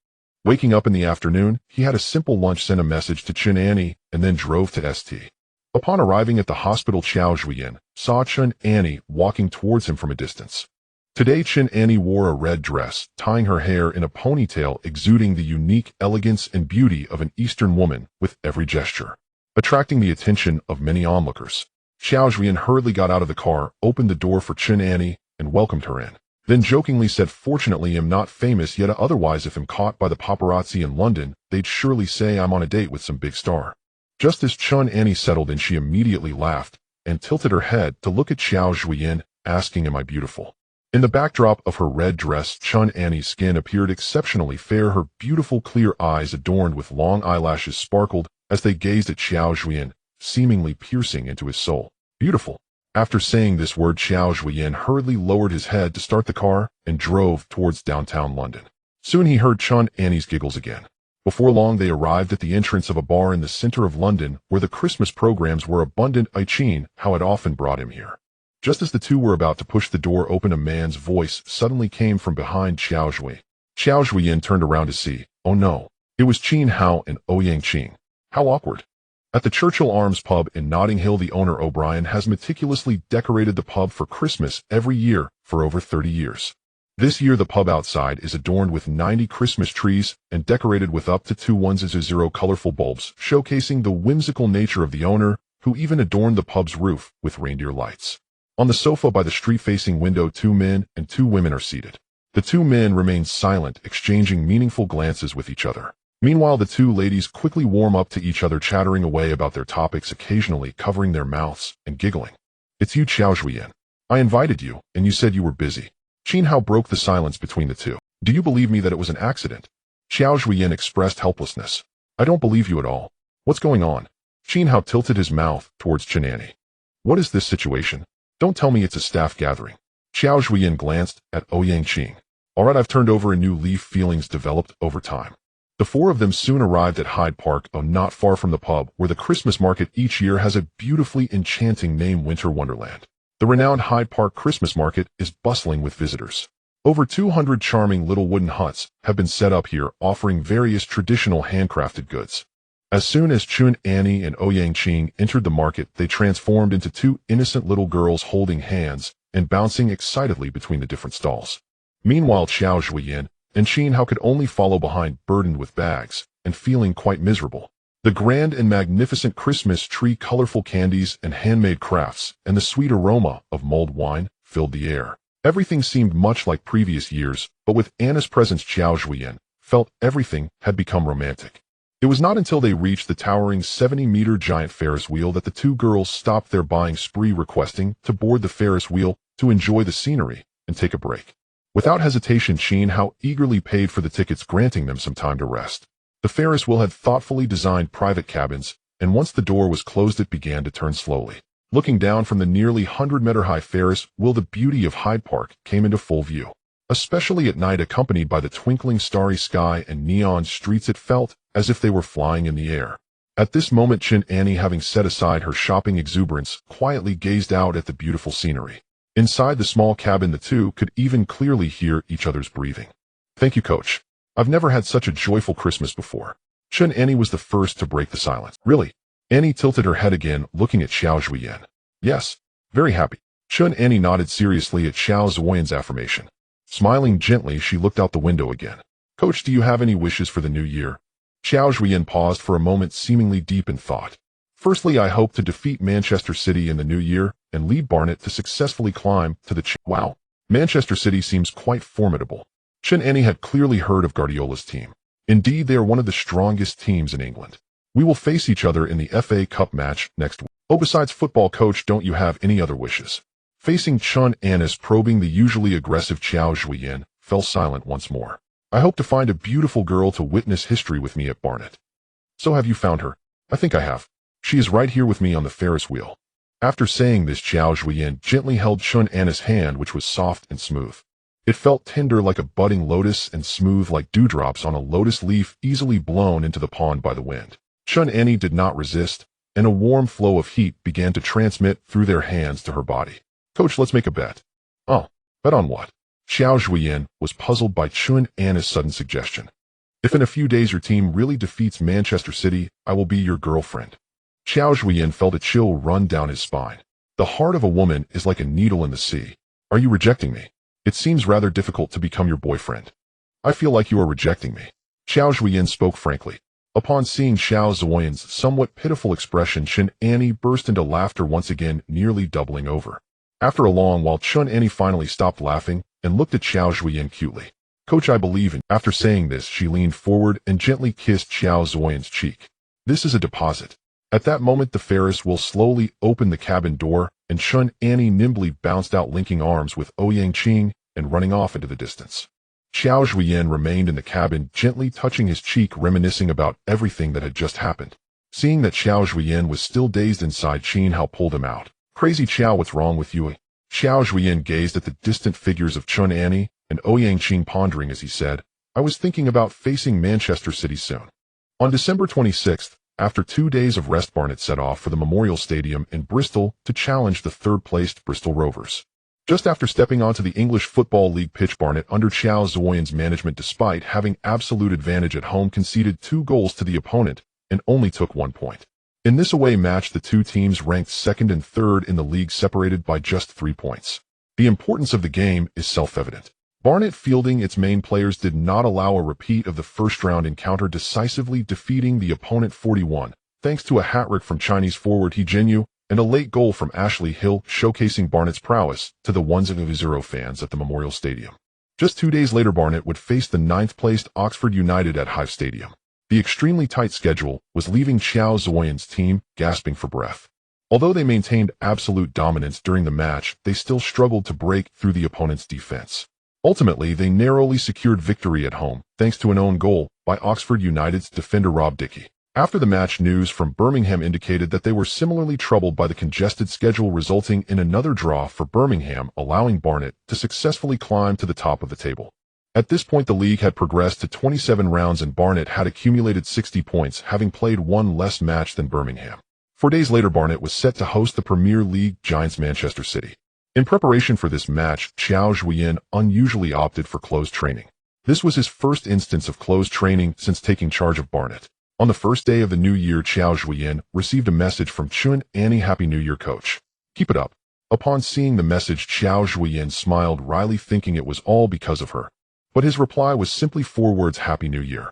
Waking up in the afternoon, he had a simple lunch, sent a message to Chen Annie, and then drove to St. Upon arriving at the hospital, Qiao Zhuoyan saw Chen Annie walking towards him from a distance. Today, Chen Annie wore a red dress, tying her hair in a ponytail, exuding the unique elegance and beauty of an Eastern woman with every gesture, attracting the attention of many onlookers. Qiao Zhuoyan hurriedly got out of the car, opened the door for Chen Annie, and welcomed her in. Then jokingly said, "Fortunately, I'm not famous yet, otherwise if I'm caught by the paparazzi in London, they'd surely say I'm on a date with some big star." Just as Chen Annie settled in, she immediately laughed and tilted her head to look at Qiao Zhuoyan, asking, "Am I beautiful?" In the backdrop of her red dress, Chen Annie's skin appeared exceptionally fair. Her beautiful clear eyes, adorned with long eyelashes, sparkled as they gazed at Qiao Zhuoyan, seemingly piercing into his soul. "Beautiful." After saying this word, Qiao Zhuoyan hurriedly lowered his head to start the car and drove towards downtown London. Soon he heard Chen Annie's giggles again. Before long, they arrived at the entrance of a bar in the center of London where the Christmas programs were abundant. Qian How had often brought him here. Just as the two were about to push the door open, a man's voice suddenly came from behind Qiao Zhuoyan. Qiao Zhuoyan turned around to see, oh no, it was Qian Hao and Ouyang Qing. How awkward. At the Churchill Arms pub in Notting Hill, the owner O'Brien has meticulously decorated the pub for Christmas every year for over 30 years. This year, the pub outside is adorned with 90 Christmas trees and decorated with up to 210 colorful bulbs, showcasing the whimsical nature of the owner, who even adorned the pub's roof with reindeer lights. On the sofa by the street-facing window, 2 men and 2 women are seated. The 2 men remain silent, exchanging meaningful glances with each other. Meanwhile, the 2 ladies quickly warm up to each other, chattering away about their topics, occasionally covering their mouths and giggling. "It's you, Qiao Zhuoyan. I invited you, and you said you were busy." Qian Hao broke the silence between the two. "Do you believe me that it was an accident?" Qiao Zhuoyan expressed helplessness. "I don't believe you at all. What's going on?" Qian Hao tilted his mouth towards Chen Annie. "What is this situation? Don't tell me it's a staff gathering." Qiao Zhuoyan glanced at Ouyang Qing. "All right, I've turned over a new leaf." Feelings developed over time. The 4 of them soon arrived at Hyde Park, not far from the pub, where the Christmas market each year has a beautifully enchanting name, Winter Wonderland. The renowned Hyde Park Christmas market is bustling with visitors. Over 200 charming little wooden huts have been set up here, offering various traditional handcrafted goods. As soon as Chen Annie and Ouyang Qing entered the market, they transformed into 2 innocent little girls, holding hands and bouncing excitedly between the different stalls. Meanwhile, Qiao Zhuoyan and Qian Hao could only follow behind, burdened with bags and feeling quite miserable. The grand and magnificent Christmas tree, colorful candies and handmade crafts, and the sweet aroma of mulled wine filled the air. Everything seemed much like previous years, but with Anna's presence, Qiao Zhuoyan felt everything had become romantic. It was not until they reached the towering 70-meter giant Ferris wheel that the 2 girls stopped their buying spree, requesting to board the Ferris wheel to enjoy the scenery and take a break. Without hesitation, Qian Hao eagerly paid for the tickets, granting them some time to rest. The Ferris wheel had thoughtfully designed private cabins, and once the door was closed, it began to turn slowly. Looking down from the nearly 100-meter-high Ferris wheel, the beauty of Hyde Park came into full view. Especially at night, accompanied by the twinkling starry sky and neon streets, it felt as if they were flying in the air. At this moment, Chen Annie, having set aside her shopping exuberance, quietly gazed out at the beautiful scenery. Inside the small cabin, the 2 could even clearly hear each other's breathing. "Thank you, Coach. I've never had such a joyful Christmas before." Chen Annie was the first to break the silence. "Really?" Annie tilted her head again, looking at Qiao Zhuoyan. "Yes, very happy." Chen Annie nodded seriously at Qiao Zhuoyan's affirmation. Smiling gently, she looked out the window again. "Coach, do you have any wishes for the new year?" Qiao Zhuoyan paused for a moment, seemingly deep in thought. "Firstly, I hope to defeat Manchester City in the new year and lead Barnet to successfully climb to the Wow, Manchester City seems quite formidable." Chen Annie had clearly heard of Guardiola's team. Indeed, they are one of the strongest teams in England. "We will face each other in the FA Cup match next week. Oh, besides football, Coach, don't you have any other wishes?" Facing Chen Annie's probing, the usually aggressive Qiao Zhuoyan fell silent once more. "I hope to find a beautiful girl to witness history with me at Barnet." "So have you found her?" "I think I have. She is right here with me on the Ferris wheel." After saying this, Qiao Zhuoyan gently held Chen Annie's hand, which was soft and smooth. It felt tender like a budding lotus and smooth like dewdrops on a lotus leaf easily blown into the pond by the wind. Chun Annie did not resist, and a warm flow of heat began to transmit through their hands to her body. Coach, let's make a bet. Oh, bet on what? Qiao Zhuoyan was puzzled by Chun Annie's sudden suggestion. If in a few days your team really defeats Manchester City, I will be your girlfriend. Qiao Zhuoyan felt a chill run down his spine. The heart of a woman is like a needle in the sea. Are you rejecting me? It seems rather difficult to become your boyfriend. I feel like you are rejecting me. Qiao Zhuoyan spoke frankly. Upon seeing Qiao Zhuoyan's somewhat pitiful expression, Chun Annie burst into laughter once again, nearly doubling over. After a long while, Chun Annie finally stopped laughing and looked at Qiao Zhuoyan cutely. Coach, I believe in. After saying this, she leaned forward and gently kissed Qiao Zhuoyan's cheek. This is a deposit. At that moment, the Ferris wheel slowly opened the cabin door, and Chun Annie nimbly bounced out, linking arms with Ouyang Qing and running off into the distance. Qiao Zhuoyan remained in the cabin, gently touching his cheek, reminiscing about everything that had just happened. Seeing that Qiao Zhuoyan was still dazed inside, Qin Hao pulled him out. Crazy Qiao, what's wrong with you? Qiao Zhuoyan gazed at the distant figures of Chun Annie and Ouyang Qing, pondering as he said, I was thinking about facing Manchester City soon. On December 26th, after 2 days of rest, Barnet set off for the Memorial Stadium in Bristol to challenge the third-placed Bristol Rovers. Just after stepping onto the English Football League pitch, Barnet, under Qiao Zhuoyan's management, despite having absolute advantage at home, conceded 2 goals to the opponent and only took 1 point. In this away match, the two teams ranked second and third in the league, separated by just 3 points. The importance of the game is self-evident. Barnet, fielding its main players, did not allow a repeat of the first-round encounter, decisively defeating the opponent 41, thanks to a hat-trick from Chinese forward He Jinyu and a late goal from Ashley Hill, showcasing Barnet's prowess to the 1-0 fans at the Memorial Stadium. Just 2 days later, Barnet would face the 9th-placed Oxford United at Hive Stadium. The extremely tight schedule was leaving Qiao Zhuoyan's team gasping for breath. Although they maintained absolute dominance during the match, they still struggled to break through the opponent's defense. Ultimately, they narrowly secured victory at home, thanks to an own goal by Oxford United's defender Rob Dickie. After the match, news from Birmingham indicated that they were similarly troubled by the congested schedule, resulting in another draw for Birmingham, allowing Barnet to successfully climb to the top of the table. At this point, the league had progressed to 27 rounds and Barnet had accumulated 60 points, having played 1 less match than Birmingham. 4 days later, Barnet was set to host the Premier League giants Manchester City. In preparation for this match, Qiao Zhuoyan unusually opted for closed training. This was his first instance of closed training since taking charge of Barnet. On the first day of the new year, Qiao Zhuoyan received a message from Chun Annie. Happy New Year, coach. Keep it up. Upon seeing the message, Qiao Zhuoyan smiled wryly, thinking it was all because of her. But his reply was simply 4 words: Happy New Year.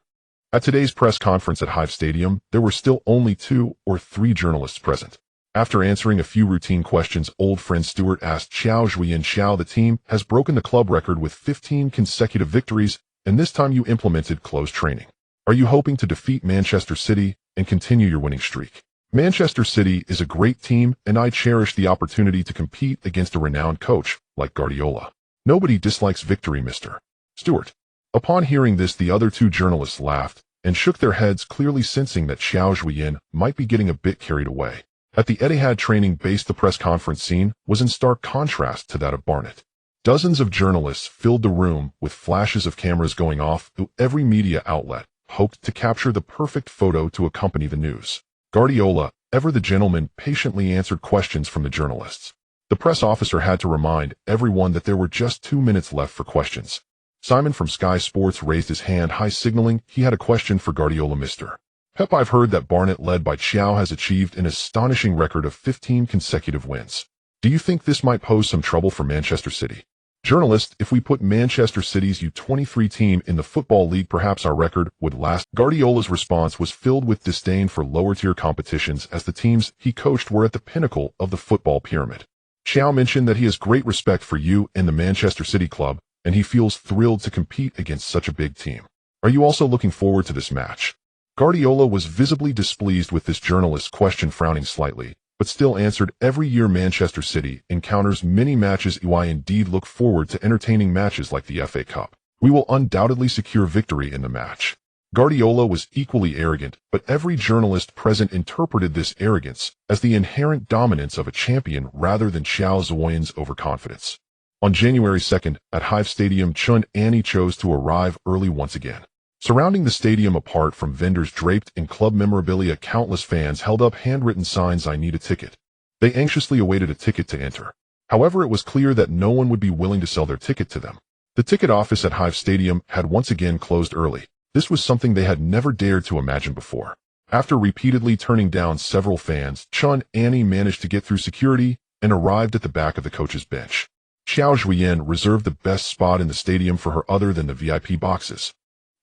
At today's press conference at Hive Stadium, there were still only 2 or 3 journalists present. After answering a few routine questions, old friend Stuart asked Qiao Zhuoyan, Qiao, the team has broken the club record with 15 consecutive victories, and this time you implemented closed training. Are you hoping to defeat Manchester City and continue your winning streak? Manchester City is a great team, and I cherish the opportunity to compete against a renowned coach like Guardiola. Nobody dislikes victory, Mr. Stuart. Upon hearing this, the other 2 journalists laughed and shook their heads, clearly sensing that Qiao Zhuoyan might be getting a bit carried away. At the Etihad training base, the press conference scene was in stark contrast to that of Barnet. Dozens of journalists filled the room, with flashes of cameras going off through every media outlet, hoped to capture the perfect photo to accompany the news. Guardiola, ever the gentleman, patiently answered questions from the journalists. The press officer had to remind everyone that there were just 2 minutes left for questions. Simon from Sky Sports raised his hand high, signaling he had a question for Guardiola. Mr. Pep, I've heard that Barnet, led by Qiao, has achieved an astonishing record of 15 consecutive wins. Do you think this might pose some trouble for Manchester City? Journalist, if we put Manchester City's U23 team in the Football League, perhaps our record would last. Guardiola's response was filled with disdain for lower-tier competitions, as the teams he coached were at the pinnacle of the football pyramid. Qiao mentioned that he has great respect for you and the Manchester City club, and he feels thrilled to compete against such a big team. Are you also looking forward to this match? Guardiola was visibly displeased with this journalist's question, frowning slightly, but still answered, every year Manchester City encounters many matches. I indeed look forward to entertaining matches like the FA Cup. We will undoubtedly secure victory in the match. Guardiola was equally arrogant, but every journalist present interpreted this arrogance as the inherent dominance of a champion rather than Qiao Zhuoyan's overconfidence. On January 2nd, at Hive Stadium, Chun Annie chose to arrive early once again. Surrounding the stadium, apart from vendors draped in club memorabilia, countless fans held up handwritten signs, "I need a ticket." They anxiously awaited a ticket to enter. However, it was clear that no one would be willing to sell their ticket to them. The ticket office at Hive Stadium had once again closed early. This was something they had never dared to imagine before. After repeatedly turning down several fans, Chun Annie managed to get through security and arrived at the back of the coach's bench. Qiao Zhuoyan reserved the best spot in the stadium for her other than the VIP boxes.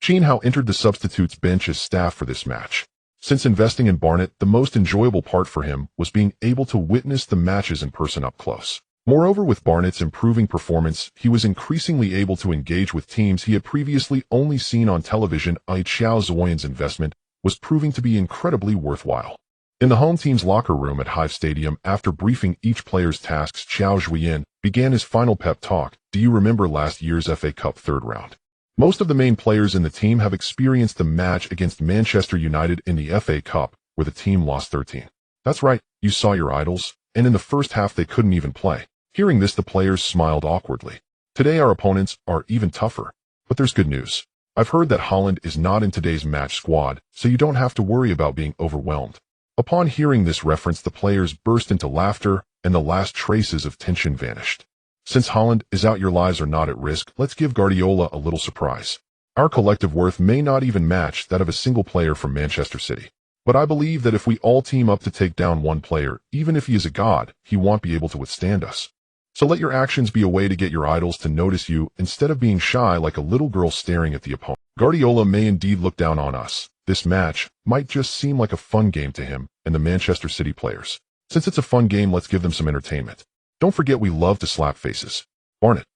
Chen Hao entered the substitutes bench as staff for this match. Since investing in Barnet, the most enjoyable part for him was being able to witness the matches in person up close. Moreover, with Barnet's improving performance, he was increasingly able to engage with teams he had previously only seen on television. Qiao Zhuoyan's investment was proving to be incredibly worthwhile. In the home team's locker room at Hive Stadium, after briefing each player's tasks, Qiao Zhuoyan began his final pep talk. "Do you remember last year's FA Cup third round? Most of the main players in the team have experienced the match against Manchester United in the FA Cup, where the team lost 13. That's right, you saw your idols, and in the first half they couldn't even play." Hearing this, the players smiled awkwardly. "Today our opponents are even tougher. But there's good news. I've heard that Holland is not in today's match squad, so you don't have to worry about being overwhelmed." Upon hearing this reference, the players burst into laughter, and the last traces of tension vanished. "Since Holland is out, your lives are not at risk. Let's give Guardiola a little surprise. Our collective worth may not even match that of a single player from Manchester City. But I believe that if we all team up to take down one player, even if he is a god, he won't be able to withstand us. So let your actions be a way to get your idols to notice you instead of being shy like a little girl staring at the opponent. Guardiola may indeed look down on us. This match might just seem like a fun game to him and the Manchester City players. Since it's a fun game, let's give them some entertainment. Don't forget we love to slap faces." Barnet.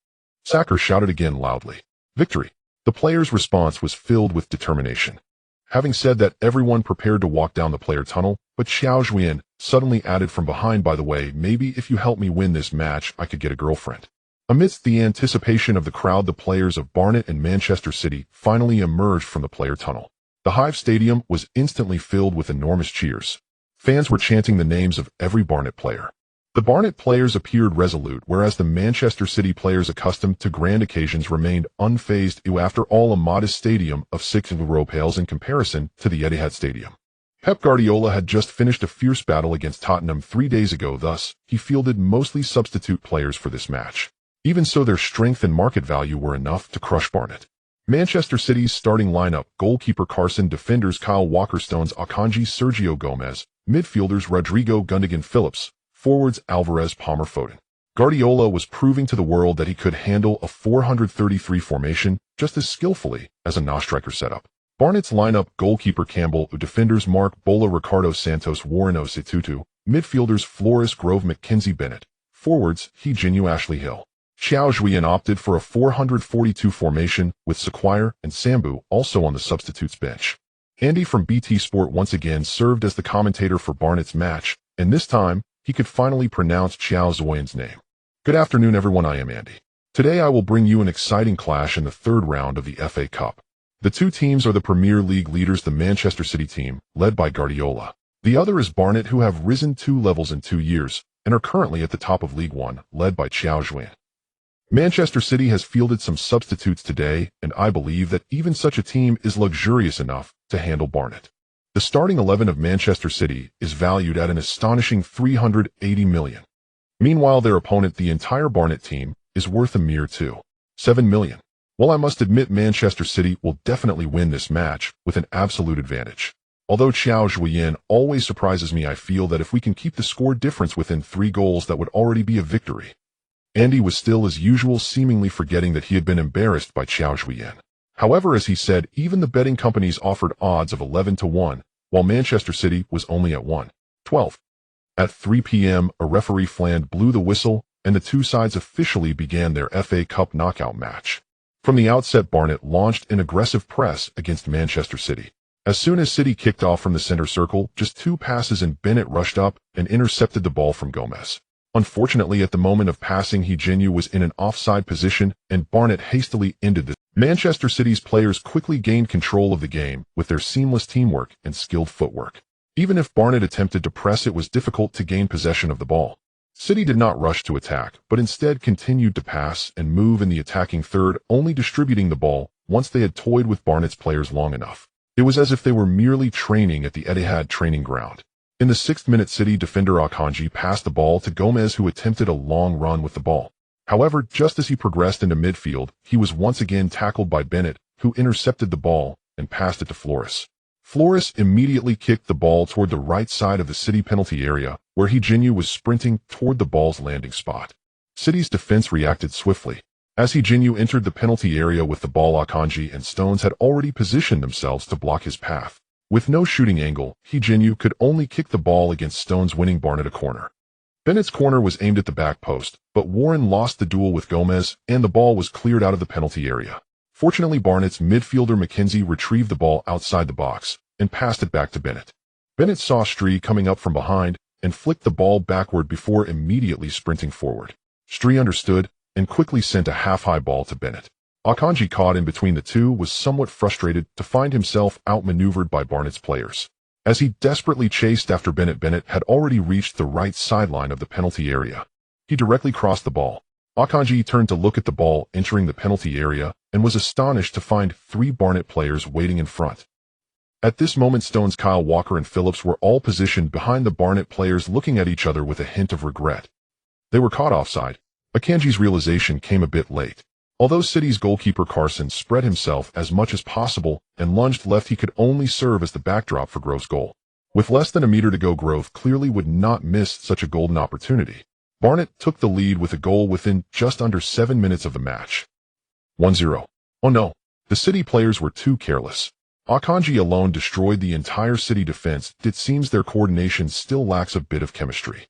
Sacker shouted again loudly. "Victory!" The players' response was filled with determination. Having said that, everyone prepared to walk down the player tunnel, but Qiao Zhuoyan suddenly added from behind, "By the way, maybe if you help me win this match, I could get a girlfriend." Amidst the anticipation of the crowd, the players of Barnet and Manchester City finally emerged from the player tunnel. The Hive Stadium was instantly filled with enormous cheers. Fans were chanting the names of every Barnet player. The Barnet players appeared resolute, whereas the Manchester City players, accustomed to grand occasions, remained unfazed. After all, a modest stadium of 6,000 pales in comparison to the Etihad Stadium. Pep Guardiola had just finished a fierce battle against Tottenham 3 days ago, thus, he fielded mostly substitute players for this match. Even so, their strength and market value were enough to crush Barnet. Manchester City's starting lineup: goalkeeper Carson, defenders Kyle Walker-Stones, Akanji, Sergio Gomez, midfielders Rodrigo, Gundogan, Phillips, forwards Alvarez, Palmer, Foden. Guardiola was proving to the world that he could handle a 433 formation just as skillfully as a no-striker setup. Barnet's lineup: goalkeeper Campbell, defenders Mark Bola, Ricardo Santos, Warren Osei-Tutu, midfielders Flores, Grove, McKenzie, Bennett, forwards Hee-Jin-Yu, Ashley Hill. Qiao Zhuoyan opted for a 442 formation, with Sequire and Sambu also on the substitutes bench. Andy from BT Sport once again served as the commentator for Barnet's match, and this time, he could finally pronounce Qiao Zhuoyan's name. "Good afternoon, everyone. I am Andy. Today I will bring you an exciting clash in the third round of the FA Cup. The two teams are the Premier League leaders, the Manchester City team, led by Guardiola. The other is Barnet, who have risen 2 levels in 2 years, and are currently at the top of League One, led by Qiao Zhuoyan. Manchester City has fielded some substitutes today, and I believe that even such a team is luxurious enough to handle Barnet. The starting 11 of Manchester City is valued at an astonishing 380 million. Meanwhile, their opponent, the entire Barnet team, is worth a mere 2.7 million. Well, I must admit Manchester City will definitely win this match with an absolute advantage. Although Qiao Zhuoyan always surprises me, I feel that if we can keep the score difference within 3 goals, that would already be a victory." Andy was still as usual, seemingly forgetting that he had been embarrassed by Qiao Zhuoyan. However, as he said, even the betting companies offered odds of 11-1, while Manchester City was only at 1.12. At 3 p.m., a referee Fland blew the whistle, and the two sides officially began their FA Cup knockout match. From the outset, Barnet launched an aggressive press against Manchester City. As soon as City kicked off from the center circle, just 2 passes and Bennett rushed up and intercepted the ball from Gomez. Unfortunately, at the moment of passing, Hee-Jin-Yu was in an offside position, and Barnet hastily ended this. Manchester City's players quickly gained control of the game with their seamless teamwork and skilled footwork. Even if Barnet attempted to press, it was difficult to gain possession of the ball. City did not rush to attack, but instead continued to pass and move in the attacking third, only distributing the ball once they had toyed with Barnet's players long enough. It was as if they were merely training at the Etihad training ground. In the 6th minute, City defender Akanji passed the ball to Gomez, who attempted a long run with the ball. However, just as he progressed into midfield, he was once again tackled by Bennett, who intercepted the ball and passed it to Flores. Flores immediately kicked the ball toward the right side of the City penalty area, where Hijinyu was sprinting toward the ball's landing spot. City's defense reacted swiftly. As Hijinyu entered the penalty area with the ball, Akanji and Stones had already positioned themselves to block his path. With no shooting angle, Hijinyu could only kick the ball against Stones, winning Barnett a corner. Bennett's corner was aimed at the back post, but Warren lost the duel with Gomez, and the ball was cleared out of the penalty area. Fortunately, Barnett's midfielder McKenzie retrieved the ball outside the box and passed it back to Bennett. Bennett saw Stree coming up from behind and flicked the ball backward before immediately sprinting forward. Stree understood and quickly sent a half-high ball to Bennett. Akanji, caught in between the two, was somewhat frustrated to find himself outmaneuvered by Barnett's players. As he desperately chased after Bennett, Bennett had already reached the right sideline of the penalty area. He directly crossed the ball. Akanji turned to look at the ball entering the penalty area and was astonished to find 3 Barnett players waiting in front. At this moment, Stones, Kyle Walker and Phillips were all positioned behind the Barnett players, looking at each other with a hint of regret. They were caught offside. Akanji's realization came a bit late. Although City's goalkeeper Carson spread himself as much as possible and lunged left, he could only serve as the backdrop for Grove's goal. With less than a meter to go, Grove clearly would not miss such a golden opportunity. Barnett took the lead with a goal within just under 7 minutes of the match. 1-0. Oh no, the City players were too careless. Akanji alone destroyed the entire City defense. It seems their coordination still lacks a bit of chemistry.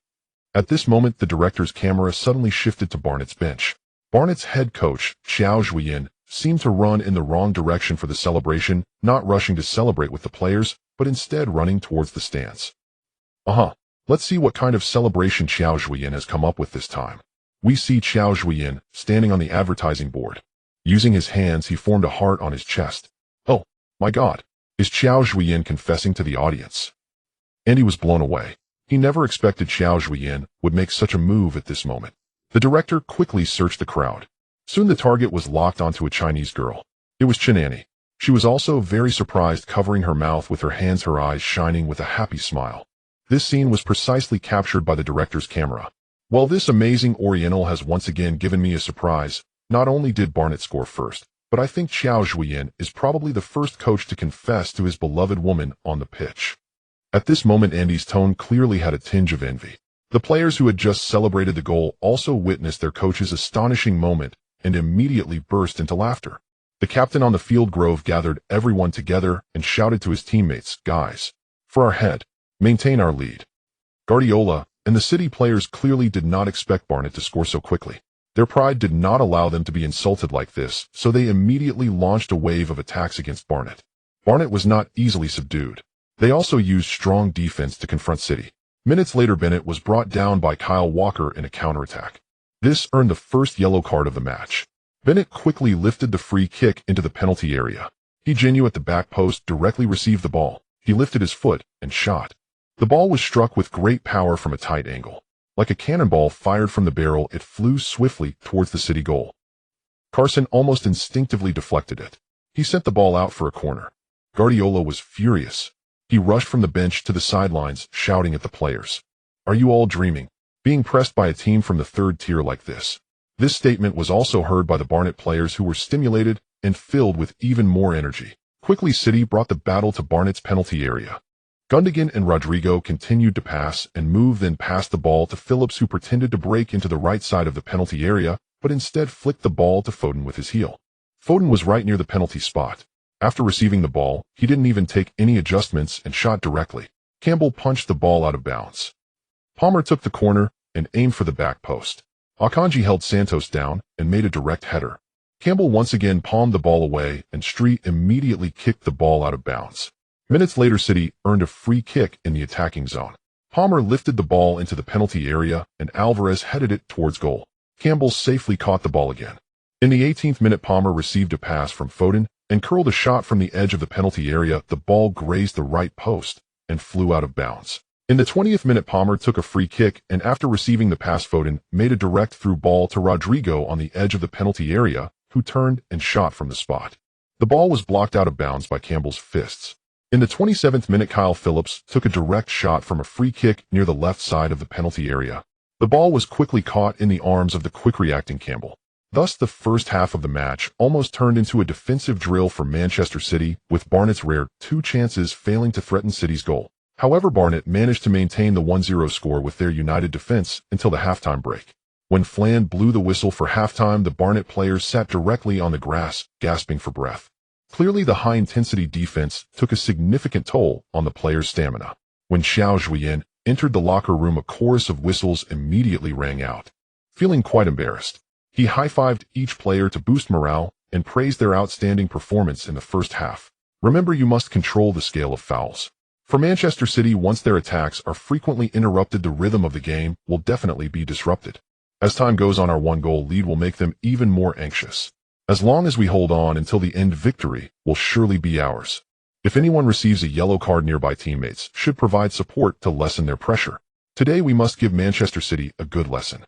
At this moment, the director's camera suddenly shifted to Barnett's bench. Barnett's head coach, Qiao Zhuoyan, seemed to run in the wrong direction for the celebration, not rushing to celebrate with the players, but instead running towards the stands. Let's see what kind of celebration Qiao Zhuoyan has come up with this time. We see Qiao Zhuoyan standing on the advertising board. Using his hands, he formed a heart on his chest. Oh, my God, is Qiao Zhuoyan confessing to the audience? And he was blown away. He never expected Qiao Zhuoyan would make such a move at this moment. The director quickly searched the crowd. Soon the target was locked onto a Chinese girl. It was Chinani. She was also very surprised, covering her mouth with her hands, her eyes shining with a happy smile. This scene was precisely captured by the director's camera. Well, this amazing Oriental has once again given me a surprise. Not only did Barnett score first, but I think Qiao Zhuoyan is probably the first coach to confess to his beloved woman on the pitch. At this moment, Andy's tone clearly had a tinge of envy. The players who had just celebrated the goal also witnessed their coach's astonishing moment and immediately burst into laughter. The captain on the field, Grove, gathered everyone together and shouted to his teammates, "Guys, for our head, maintain our lead." Guardiola and the City players clearly did not expect Barnett to score so quickly. Their pride did not allow them to be insulted like this, so they immediately launched a wave of attacks against Barnett. Barnett was not easily subdued. They also used strong defense to confront City. Minutes later, Bennett was brought down by Kyle Walker in a counterattack. This earned the first yellow card of the match. Bennett quickly lifted the free kick into the penalty area. Hijinyu at the back post directly received the ball. He lifted his foot and shot. The ball was struck with great power from a tight angle. Like a cannonball fired from the barrel, it flew swiftly towards the City goal. Carson almost instinctively deflected it. He sent the ball out for a corner. Guardiola was furious. He rushed from the bench to the sidelines, shouting at the players, "Are you all dreaming? Being pressed by a team from the third tier like this?" This statement was also heard by the Barnett players, who were stimulated and filled with even more energy. Quickly, City brought the battle to Barnett's penalty area. Gundogan and Rodrigo continued to pass and move, then passed the ball to Phillips, who pretended to break into the right side of the penalty area, but instead flicked the ball to Foden with his heel. Foden was right near the penalty spot. After receiving the ball, he didn't even take any adjustments and shot directly. Campbell punched the ball out of bounds. Palmer took the corner and aimed for the back post. Akanji held Santos down and made a direct header. Campbell once again palmed the ball away, and Street immediately kicked the ball out of bounds. Minutes later, City earned a free kick in the attacking zone. Palmer lifted the ball into the penalty area, and Alvarez headed it towards goal. Campbell safely caught the ball again. In the 18th minute, Palmer received a pass from Foden and curled a shot from the edge of the penalty area. The ball grazed the right post and flew out of bounds. In the 20th minute, Palmer took a free kick and after receiving the pass, Foden made a direct through ball to Rodrigo on the edge of the penalty area, who turned and shot from the spot. The ball was blocked out of bounds by Campbell's fists. In the 27th minute, Kyle Phillips took a direct shot from a free kick near the left side of the penalty area. The ball was quickly caught in the arms of the quick-reacting Campbell. Thus, the first half of the match almost turned into a defensive drill for Manchester City, with Barnett's rare 2 chances failing to threaten City's goal. However, Barnet managed to maintain the 1-0 score with their united defense until the halftime break. When Flan blew the whistle for halftime, the Barnet players sat directly on the grass, gasping for breath. Clearly, the high-intensity defense took a significant toll on the players' stamina. When Qiao Zhuoyan entered the locker room, a chorus of whistles immediately rang out. Feeling quite embarrassed, he high-fived each player to boost morale and praised their outstanding performance in the first half. Remember, you must control the scale of fouls. For Manchester City, once their attacks are frequently interrupted, the rhythm of the game will definitely be disrupted. As time goes on, our 1-goal lead will make them even more anxious. As long as we hold on until the end, victory will surely be ours. If anyone receives a yellow card, nearby teammates should provide support to lessen their pressure. Today we must give Manchester City a good lesson.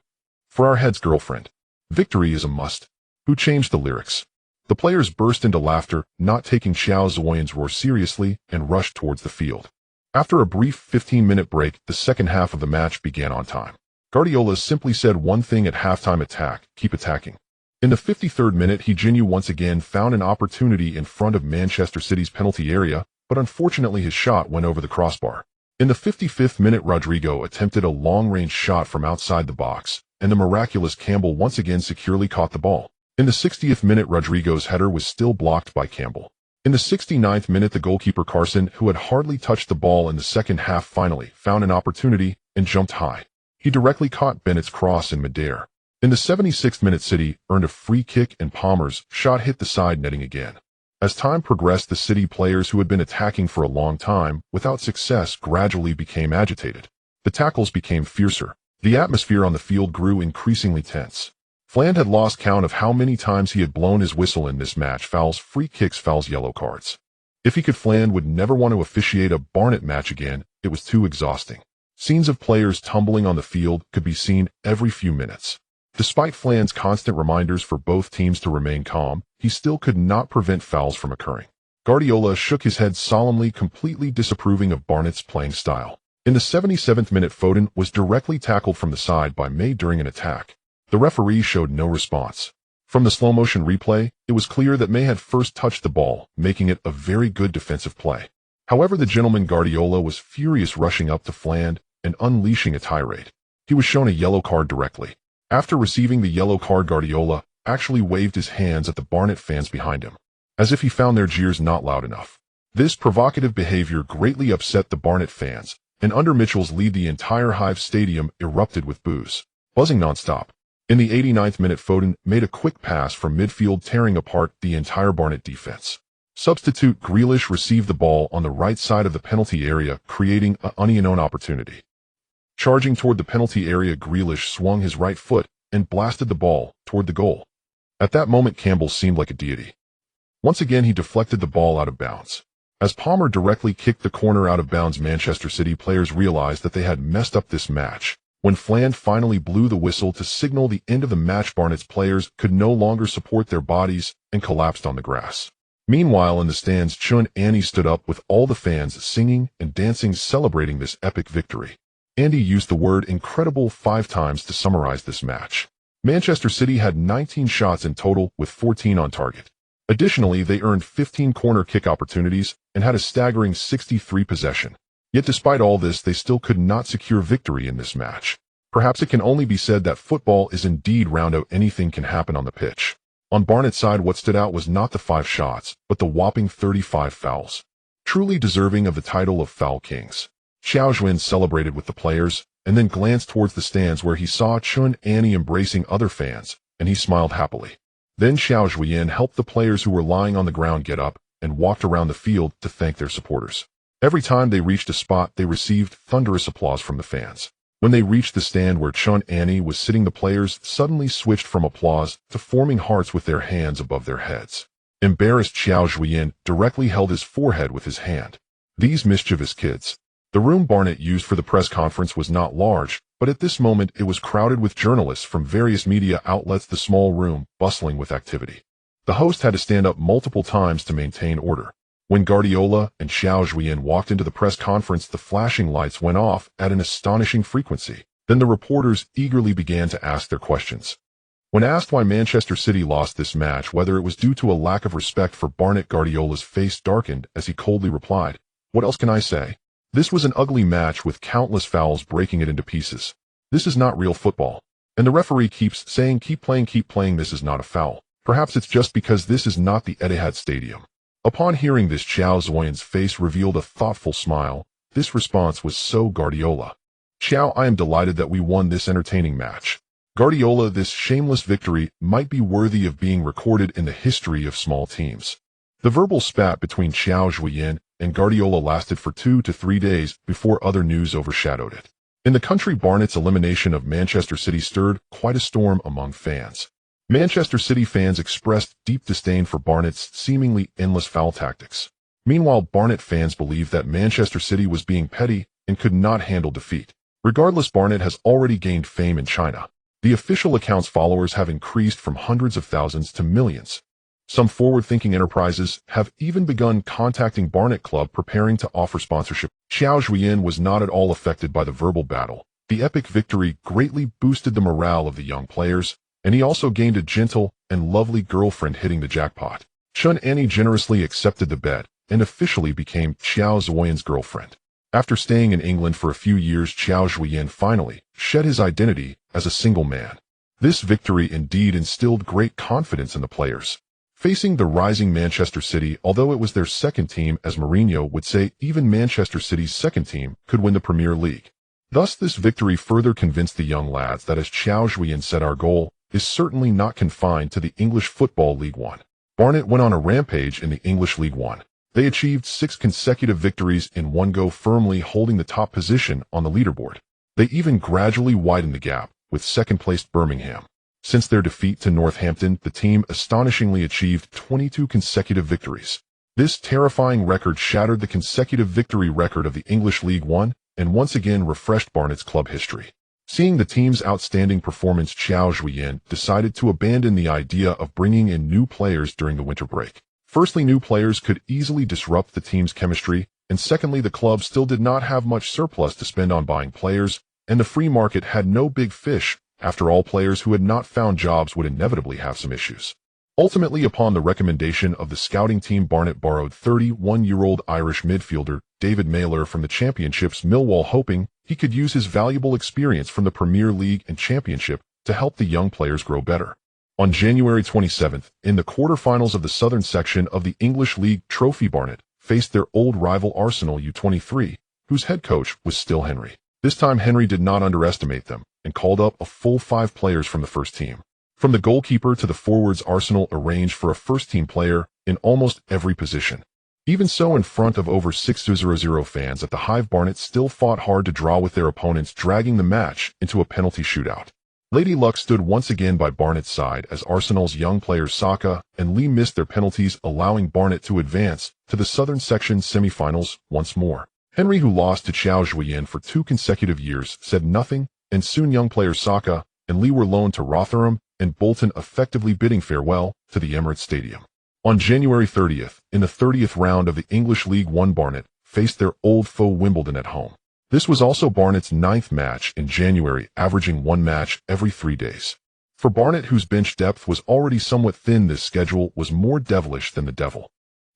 For our head's girlfriend, victory is a must. Who changed the lyrics? The players burst into laughter, not taking Qiao Zhuoyan's roar seriously, and rushed towards the field. After a brief 15-minute break, the second half of the match began on time. Guardiola simply said one thing at halftime: attack, keep attacking. In the 53rd minute, Higuain once again found an opportunity in front of Manchester City's penalty area, but unfortunately his shot went over the crossbar. In the 55th minute, Rodrigo attempted a long-range shot from outside the box, and the miraculous Campbell once again securely caught the ball. In the 60th minute, Rodrigo's header was still blocked by Campbell. In the 69th minute, the goalkeeper Carson, who had hardly touched the ball in the second half, finally found an opportunity and jumped high. He directly caught Bennett's cross in midair. In the 76th minute, City earned a free kick and Palmer's shot hit the side netting again. As time progressed, the City players, who had been attacking for a long time without success, gradually became agitated. The tackles became fiercer. The atmosphere on the field grew increasingly tense. Flan had lost count of how many times he had blown his whistle in this match: fouls, free kicks, fouls, yellow cards. If he could, Flan would never want to officiate a Barnet match again. It was too exhausting. Scenes of players tumbling on the field could be seen every few minutes. Despite Flan's constant reminders for both teams to remain calm, he still could not prevent fouls from occurring. Guardiola shook his head solemnly, completely disapproving of Barnet's playing style. In the 77th minute, Foden was directly tackled from the side by May during an attack. The referee showed no response. From the slow-motion replay, it was clear that May had first touched the ball, making it a very good defensive play. However, the gentleman Guardiola was furious, rushing up to Flan and unleashing a tirade. He was shown a yellow card directly. After receiving the yellow card, Guardiola actually waved his hands at the Barnet fans behind him, as if he found their jeers not loud enough. This provocative behavior greatly upset the Barnet fans, and under Mitchell's lead, the entire Hive Stadium erupted with boos, buzzing non-stop. In the 89th minute, Foden made a quick pass from midfield, tearing apart the entire Barnet defense. Substitute Grealish received the ball on the right side of the penalty area, creating an unknown opportunity. Charging toward the penalty area, Grealish swung his right foot and blasted the ball toward the goal. At that moment, Campbell seemed like a deity. Once again, he deflected the ball out of bounds. As Palmer directly kicked the corner out of bounds, Manchester City players realized that they had messed up this match. When Flan finally blew the whistle to signal the end of the match, Barnet's players could no longer support their bodies and collapsed on the grass. Meanwhile, in the stands, Chun Annie stood up with all the fans singing and dancing, celebrating this epic victory. Andy used the word incredible 5 times to summarize this match. Manchester City had 19 shots in total, with 14 on target. Additionally, they earned 15 corner kick opportunities and had a staggering 63 possession. Yet despite all this, they still could not secure victory in this match. Perhaps it can only be said that football is indeed round out. Anything can happen on the pitch. On Barnet's side, what stood out was not the 5 shots, but the whopping 35 fouls. Truly deserving of the title of Foul Kings. Qiao Zhuoyan celebrated with the players, and then glanced towards the stands where he saw Chun Annie embracing other fans, and he smiled happily. Then Qiao Zhuoyan helped the players who were lying on the ground get up and walked around the field to thank their supporters. Every time they reached a spot, they received thunderous applause from the fans. When they reached the stand where Chun Annie was sitting, the players suddenly switched from applause to forming hearts with their hands above their heads. Embarrassed, Qiao Zhuoyan directly held his forehead with his hand. These mischievous kids. The room Barnett used for the press conference was not large, but at this moment it was crowded with journalists from various media outlets, the small room bustling with activity. The host had to stand up multiple times to maintain order. When Guardiola and Qiao Zhuoyan walked into the press conference, the flashing lights went off at an astonishing frequency. Then the reporters eagerly began to ask their questions. When asked why Manchester City lost this match, whether it was due to a lack of respect for Barnett, Guardiola's face darkened as he coldly replied, "What else can I say? This was an ugly match with countless fouls breaking it into pieces. This is not real football. And the referee keeps saying, keep playing, this is not a foul. Perhaps it's just because this is not the Etihad Stadium." Upon hearing this, Qiao Zhuoyan's face revealed a thoughtful smile. This response was so Guardiola. "Qiao, I am delighted that we won this entertaining match. Guardiola, this shameless victory might be worthy of being recorded in the history of small teams." The verbal spat between Qiao Zhuoyan and Guardiola lasted for 2 to 3 days before other news overshadowed it. In the country, Barnett's elimination of Manchester City stirred quite a storm among fans. Manchester City fans expressed deep disdain for Barnett's seemingly endless foul tactics. Meanwhile, Barnett fans believed that Manchester City was being petty and could not handle defeat. Regardless, Barnett has already gained fame in China. The official account's followers have increased from hundreds of thousands to millions. Some forward-thinking enterprises have even begun contacting Barnett Club, preparing to offer sponsorship. Qiao Zhuoyan was not at all affected by the verbal battle. The epic victory greatly boosted the morale of the young players, and he also gained a gentle and lovely girlfriend, hitting the jackpot. Chun Annie generously accepted the bet and officially became Qiao Zhuoyan's girlfriend. After staying in England for a few years, Qiao Zhuoyan finally shed his identity as a single man. This victory indeed instilled great confidence in the players. Facing the rising Manchester City, although it was their second team, as Mourinho would say, even Manchester City's second team could win the Premier League. Thus, this victory further convinced the young lads that, as Qiao Zhuoyan said, our goal is certainly not confined to the English Football League One. Barnett went on a rampage in the English League One. They achieved 6 consecutive victories in one go, firmly holding the top position on the leaderboard. They even gradually widened the gap, with second-placed Birmingham. Since their defeat to Northampton, the team astonishingly achieved 22 consecutive victories. This terrifying record shattered the consecutive victory record of the English League One and once again refreshed Barnett's club history. Seeing the team's outstanding performance, Qiao Zhuoyan decided to abandon the idea of bringing in new players during the winter break. Firstly, new players could easily disrupt the team's chemistry, and secondly, the club still did not have much surplus to spend on buying players, and the free market had no big fish. After all, players who had not found jobs would inevitably have some issues. Ultimately, upon the recommendation of the scouting team, Barnett borrowed 31-year-old Irish midfielder David Mailer from the Championship's Millwall, hoping he could use his valuable experience from the Premier League and Championship to help the young players grow better. On January 27th, in the quarterfinals of the southern section of the English League Trophy, Barnett faced their old rival Arsenal U23, whose head coach was still Henry. This time, Henry did not underestimate them and called up a full 5 players from the first team. From the goalkeeper to the forwards, Arsenal arranged for a first-team player in almost every position. Even so, in front of over 6,000 fans at the Hive, Barnett still fought hard to draw with their opponents, dragging the match into a penalty shootout. Lady Luck stood once again by Barnett's side as Arsenal's young players Saka and Lee missed their penalties, allowing Barnett to advance to the southern section semi-finals once more. Henry, who lost to Qiao Zhuoyan for 2 consecutive years, said nothing, and soon young players Saka and Lee were loaned to Rotherham and Bolton, effectively bidding farewell to the Emirates Stadium. On January 30th, in the 30th round of the English League One, Barnett faced their old foe Wimbledon at home. This was also Barnett's 9th match in January, averaging 1 match every 3 days. For Barnett, whose bench depth was already somewhat thin, this schedule was more devilish than the devil.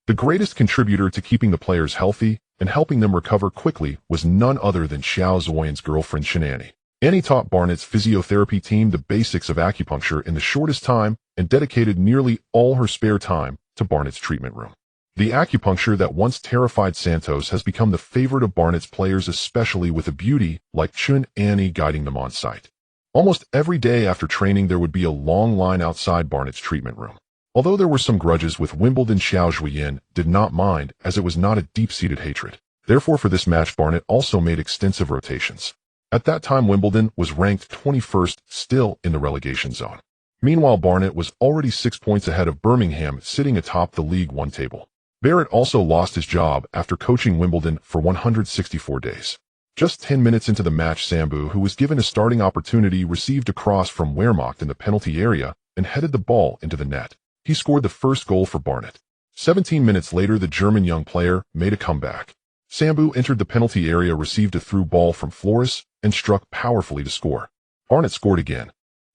The greatest contributor to keeping the players healthy and helping them recover quickly was none other than Qiao Zhuoyan's girlfriend, Chun Annie. Annie taught Barnett's physiotherapy team the basics of acupuncture in the shortest time and dedicated nearly all her spare time to Barnett's treatment room. The acupuncture that once terrified Santos has become the favorite of Barnett's players, especially with a beauty like Chun Annie guiding them on site. Almost every day after training, there would be a long line outside Barnett's treatment room. Although there were some grudges with Wimbledon, Qiao Zhuoyan did not mind, as it was not a deep-seated hatred. Therefore, for this match, Barnett also made extensive rotations. At that time, Wimbledon was ranked 21st, still in the relegation zone. Meanwhile, Barnett was already 6 points ahead of Birmingham, sitting atop the League One table. Barrett also lost his job after coaching Wimbledon for 164 days. Just 10 minutes into the match, Sambu, who was given a starting opportunity, received a cross from Wehrmacht in the penalty area and headed the ball into the net. He scored the first goal for Barnet. 17 minutes later, the German young player made a comeback. Sambu entered the penalty area, received a through ball from Flores, and struck powerfully to score. Barnet scored again.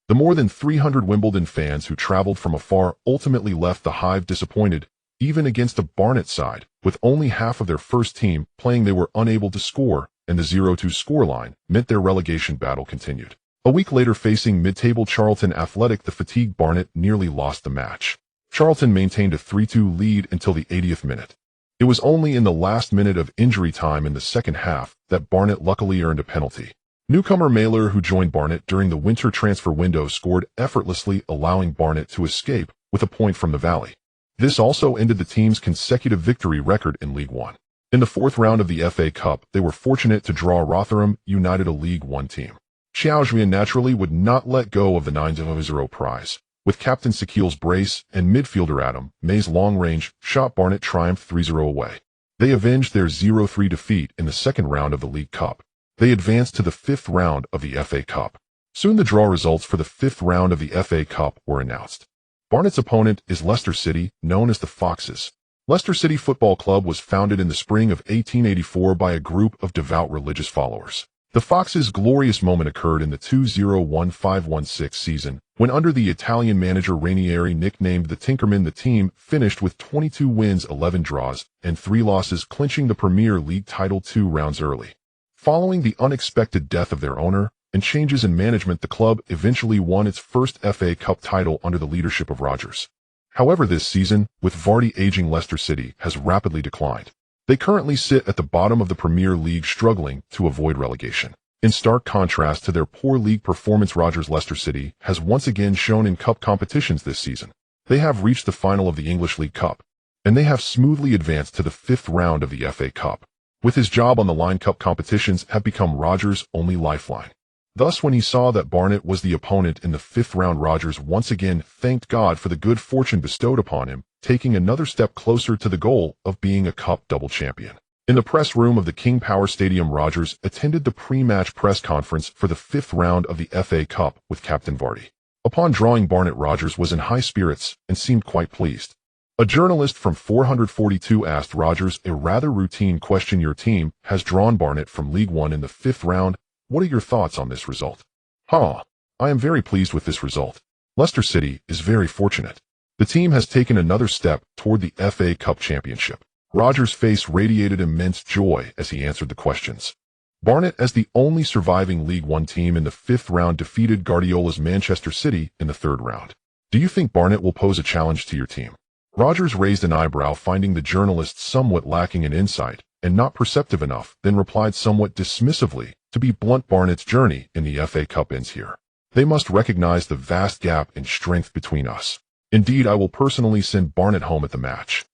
The more than 300 Wimbledon fans who traveled from afar ultimately left the Hive disappointed. Even against a Barnet side, with only half of their first team playing, they were unable to score, and the 0-2 scoreline meant their relegation battle continued. A week later, facing mid-table Charlton Athletic, the fatigued Barnet nearly lost the match. Charlton maintained a 3-2 lead until the 80th minute. It was only in the last minute of injury time in the second half that Barnet luckily earned a penalty. Newcomer Mailer, who joined Barnet during the winter transfer window, scored effortlessly, allowing Barnet to escape with a point from the Valley. This also ended the team's consecutive victory record in League One. In the fourth round of the FA Cup, they were fortunate to draw Rotherham United, a League One team. Qiao Zhuoyan naturally would not let go of the 9-0 prize. With captain Sakil's brace and midfielder Adam May's long-range shot, Barnet triumphed 3-0 away. They avenged their 0-3 defeat in the second round of the League Cup. They advanced to the fifth round of the FA Cup. Soon the draw results for the fifth round of the FA Cup were announced. Barnet's opponent is Leicester City, known as the Foxes. Leicester City Football Club was founded in the spring of 1884 by a group of devout religious followers. The Foxes' glorious moment occurred in the 2015-16 season, when under the Italian manager Ranieri, nicknamed the Tinkerman, the team finished with 22 wins, 11 draws, and 3 losses, clinching the Premier League title 2 rounds early. Following the unexpected death of their owner and changes in management, the club eventually won its first FA Cup title under the leadership of Rodgers. However, this season, with Vardy aging, Leicester City has rapidly declined. They currently sit at the bottom of the Premier League, struggling to avoid relegation. In stark contrast to their poor league performance, Rodgers' Leicester City has once again shown in cup competitions this season. They have reached the final of the English League Cup, and they have smoothly advanced to the fifth round of the FA Cup. With his job on the line, cup competitions have become Rodgers' only lifeline. Thus, when he saw that Barnet was the opponent in the fifth round, Rodgers once again thanked God for the good fortune bestowed upon him, taking another step closer to the goal of being a cup double champion. In the press room of the King Power Stadium, Rodgers attended the pre-match press conference for the fifth round of the FA Cup with captain Vardy. Upon drawing Barnet, Rodgers was in high spirits and seemed quite pleased. A journalist from 442 asked Rodgers a rather routine question: "Your team has drawn Barnet from League One in the fifth round. What are your thoughts on this result?" I am very pleased with this result. Leicester City is very fortunate. The team has taken another step toward the FA Cup championship." Rodgers' face radiated immense joy as he answered the questions. Barnet, as the only surviving League One team in the fifth round, defeated Guardiola's Manchester City in the third round. "Do you think Barnet will pose a challenge to your team?" Rodgers raised an eyebrow, finding the journalist somewhat lacking in insight and not perceptive enough, then replied somewhat dismissively, "To be blunt, Barnet's journey in the FA Cup ends here. They must recognize the vast gap in strength between us. Indeed, I will personally send Barnet home at the match."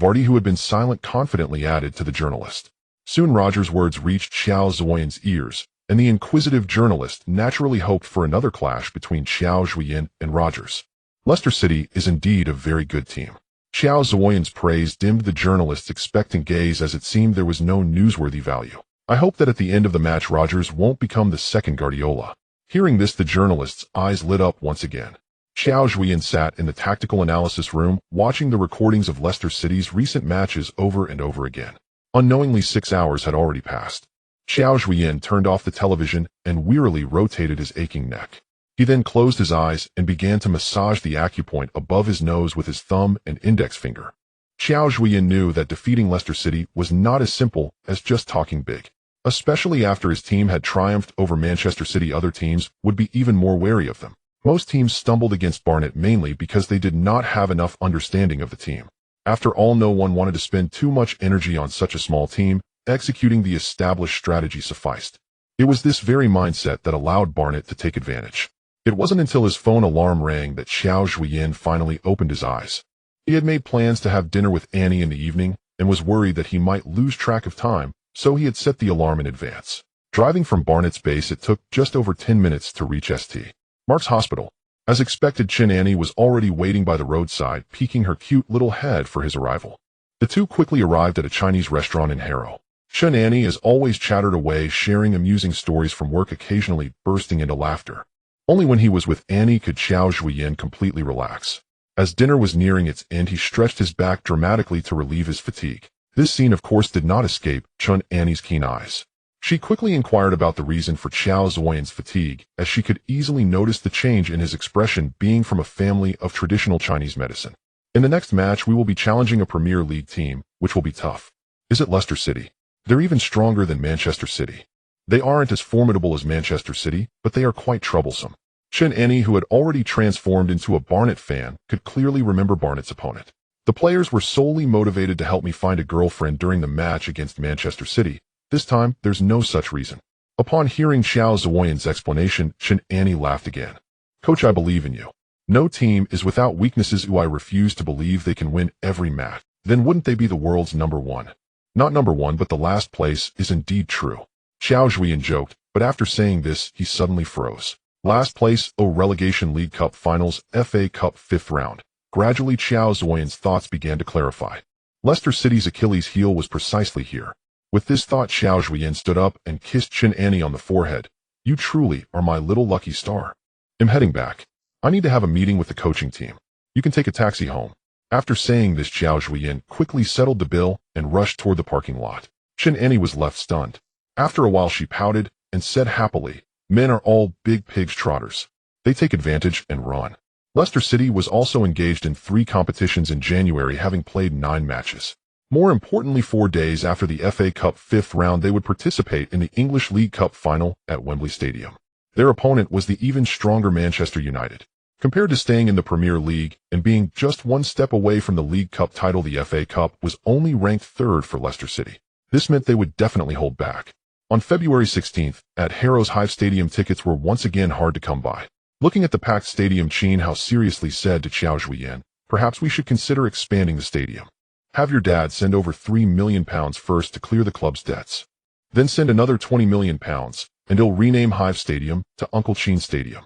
Vardy, who had been silent, confidently added to the journalist. Soon Rodgers' words reached Qiao Zhuoyan's ears, and the inquisitive journalist naturally hoped for another clash between Qiao Zhuoyan and Rodgers. Leicester City is indeed a very good team. Qiao Zhuoyan's praise dimmed the journalist's expectant gaze, as it seemed there was no newsworthy value. "I hope that at the end of the match Rodgers won't become the second Guardiola." Hearing this, the journalist's eyes lit up once again. Qiao Zhuoyan sat in the tactical analysis room, watching the recordings of Leicester City's recent matches over and over again. Unknowingly, 6 hours had already passed. Qiao Zhuoyan turned off the television and wearily rotated his aching neck. He then closed his eyes and began to massage the acupoint above his nose with his thumb and index finger. Qiao Zhuoyan knew that defeating Leicester City was not as simple as just talking big. Especially after his team had triumphed over Manchester City, other teams would be even more wary of them. Most teams stumbled against Barnet mainly because they did not have enough understanding of the team. After all, no one wanted to spend too much energy on such a small team. Executing the established strategy sufficed. It was this very mindset that allowed Barnet to take advantage. It wasn't until his phone alarm rang that Qiao Zhuoyan finally opened his eyes. He had made plans to have dinner with Annie in the evening and was worried that he might lose track of time, so he had set the alarm in advance. Driving from Barnet's base, it took just over 10 minutes to reach St. Mark's Hospital. As expected, Chin Annie was already waiting by the roadside, peeking her cute little head for his arrival. The two quickly arrived at a Chinese restaurant in Harrow. Chen Annie, as always, chattered away, sharing amusing stories from work, occasionally bursting into laughter. Only when he was with Annie could Qiao Zhuoyan completely relax. As dinner was nearing its end, he stretched his back dramatically to relieve his fatigue. This scene, of course, did not escape Chen Annie's keen eyes. She quickly inquired about the reason for Qiao Zhuoyan's fatigue, as she could easily notice the change in his expression, being from a family of traditional Chinese medicine. In the next match, we will be challenging a Premier League team, which will be tough. Is it Leicester City? They're even stronger than Manchester City. They aren't as formidable as Manchester City, but they are quite troublesome. Chen Annie, who had already transformed into a Barnet fan, could clearly remember Barnet's opponent. The players were solely motivated to help me find a girlfriend during the match against Manchester City. This time, there's no such reason. Upon hearing Qiao Zhuoyan's explanation, Chen Annie laughed again. Coach, I believe in you. No team is without weaknesses. I refuse to believe they can win every match. Then wouldn't they be the world's #1? Not #1, but the last place is indeed true. Qiao Zhuoyan joked, but after saying this, he suddenly froze. Last place, relegation League Cup Finals, FA Cup 5th round. Gradually, Qiao Zhuoyan's thoughts began to clarify. Leicester City's Achilles heel was precisely here. With this thought, Qiao Zhuoyan stood up and kissed Chen Annie on the forehead. You truly are my little lucky star. I'm heading back. I need to have a meeting with the coaching team. You can take a taxi home. After saying this, Qiao Zhuoyan quickly settled the bill and rushed toward the parking lot. Chen Annie was left stunned. After a while, she pouted and said happily, men are all big pigs trotters. They take advantage and run. Leicester City was also engaged in 3 competitions in January, having played 9 matches. More importantly, 4 days after the FA Cup 5th round, they would participate in the English League Cup final at Wembley Stadium. Their opponent was the even stronger Manchester United. Compared to staying in the Premier League and being just 1 step away from the League Cup title, the FA Cup was only ranked 3rd for Leicester City. This meant they would definitely hold back. On February 16th, at Harrow's Hive Stadium, tickets were once again hard to come by. Looking at the packed stadium, Chen Hao seriously said to Qiao Zhuoyan, perhaps we should consider expanding the stadium. Have your dad send over £3 million first to clear the club's debts. Then send another £20 million, and he'll rename Hive Stadium to Uncle Chen Stadium.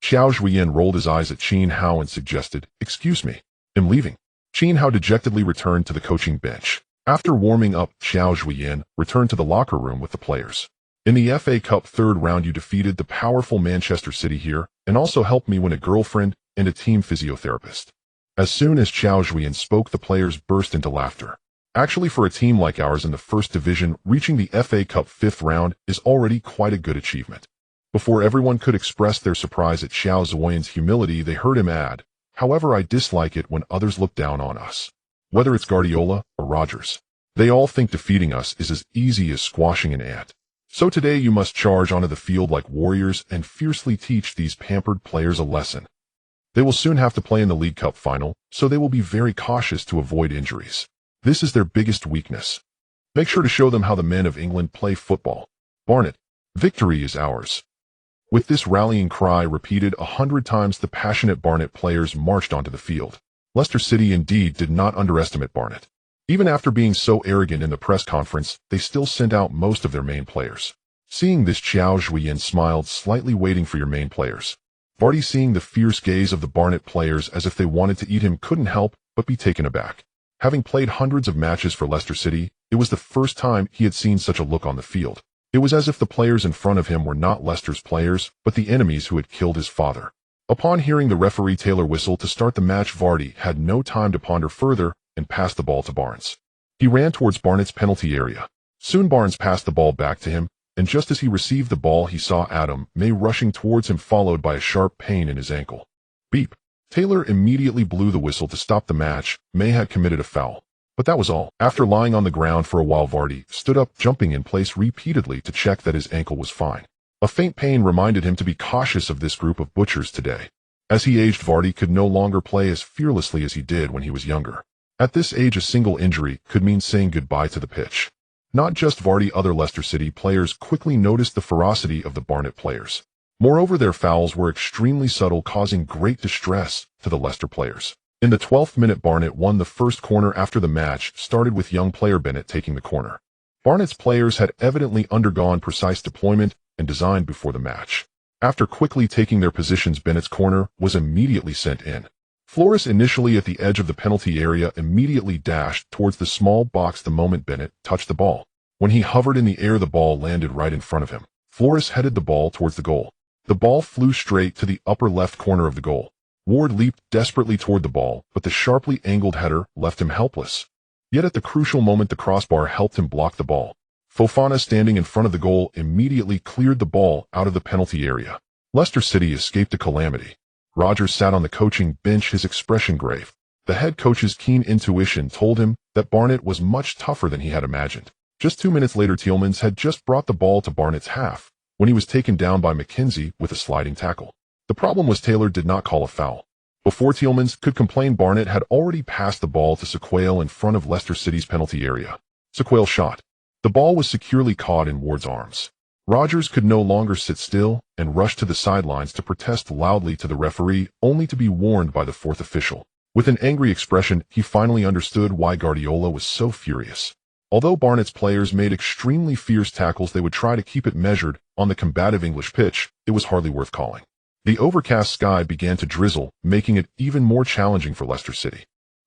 Qiao Zhuoyan rolled his eyes at Chen Hao and suggested, excuse me, I'm leaving. Chen Hao dejectedly returned to the coaching bench. After warming up, Qiao Zhuoyan returned to the locker room with the players. In the FA Cup 3rd round, you defeated the powerful Manchester City here, and also helped me win a girlfriend and a team physiotherapist. As soon as Qiao Zhuoyan spoke, the players burst into laughter. Actually, for a team like ours in the 1st division, reaching the FA Cup 5th round is already quite a good achievement. Before everyone could express their surprise at Qiao Zhuoyan's humility, they heard him add, however, I dislike it when others look down on us. Whether it's Guardiola or Rodgers, they all think defeating us is as easy as squashing an ant. So today you must charge onto the field like warriors and fiercely teach these pampered players a lesson. They will soon have to play in the League Cup final, so they will be very cautious to avoid injuries. This is their biggest weakness. Make sure to show them how the men of England play football. Barnet, victory is ours. With this rallying cry repeated 100 times, the passionate Barnet players marched onto the field. Leicester City indeed did not underestimate Barnet. Even after being so arrogant in the press conference, they still sent out most of their main players. Seeing this, Qiao Zhuoyan smiled slightly, waiting for your main players. Vardy, seeing the fierce gaze of the Barnet players as if they wanted to eat him, couldn't help but be taken aback. Having played hundreds of matches for Leicester City, it was the first time he had seen such a look on the field. It was as if the players in front of him were not Leicester's players, but the enemies who had killed his father. Upon hearing the referee Taylor whistle to start the match, Vardy had no time to ponder further and passed the ball to Barnes. He ran towards Barnet's penalty area. Soon Barnes passed the ball back to him, and just as he received the ball, he saw Adam May rushing towards him, followed by a sharp pain in his ankle. Beep. Taylor immediately blew the whistle to stop the match. May had committed a foul. But that was all. After lying on the ground for a while, Vardy stood up, jumping in place repeatedly to check that his ankle was fine. A faint pain reminded him to be cautious of this group of butchers today. As he aged, Vardy could no longer play as fearlessly as he did when he was younger. At this age, a single injury could mean saying goodbye to the pitch. Not just Vardy, other Leicester City players quickly noticed the ferocity of the Barnet players. Moreover, their fouls were extremely subtle, causing great distress to the Leicester players. In the 12th minute, Barnet won the first corner after the match started with young player Bennett taking the corner. Barnet's players had evidently undergone precise deployment and design before the match. After quickly taking their positions, Bennett's corner was immediately sent in. Flores, initially at the edge of the penalty area, immediately dashed towards the small box the moment Bennett touched the ball. When he hovered in the air, the ball landed right in front of him. Flores headed the ball towards the goal. The ball flew straight to the upper left corner of the goal. Ward leaped desperately toward the ball, but the sharply angled header left him helpless. Yet at the crucial moment, the crossbar helped him block the ball. Fofana, standing in front of the goal, immediately cleared the ball out of the penalty area. Leicester City escaped a calamity. Rodgers sat on the coaching bench, his expression grave. The head coach's keen intuition told him that Barnett was much tougher than he had imagined. Just 2 minutes later, Tielemans had just brought the ball to Barnett's half, when he was taken down by McKenzie with a sliding tackle. The problem was Taylor did not call a foul. Before Tielemans could complain, Barnett had already passed the ball to Sequeil in front of Leicester City's penalty area. Sequeil shot. The ball was securely caught in Ward's arms. Rodgers could no longer sit still and rushed to the sidelines to protest loudly to the referee, only to be warned by the fourth official. With an angry expression, he finally understood why Guardiola was so furious. Although Barnett's players made extremely fierce tackles, they would try to keep it measured on the combative English pitch. It was hardly worth calling. The overcast sky began to drizzle, making it even more challenging for Leicester City.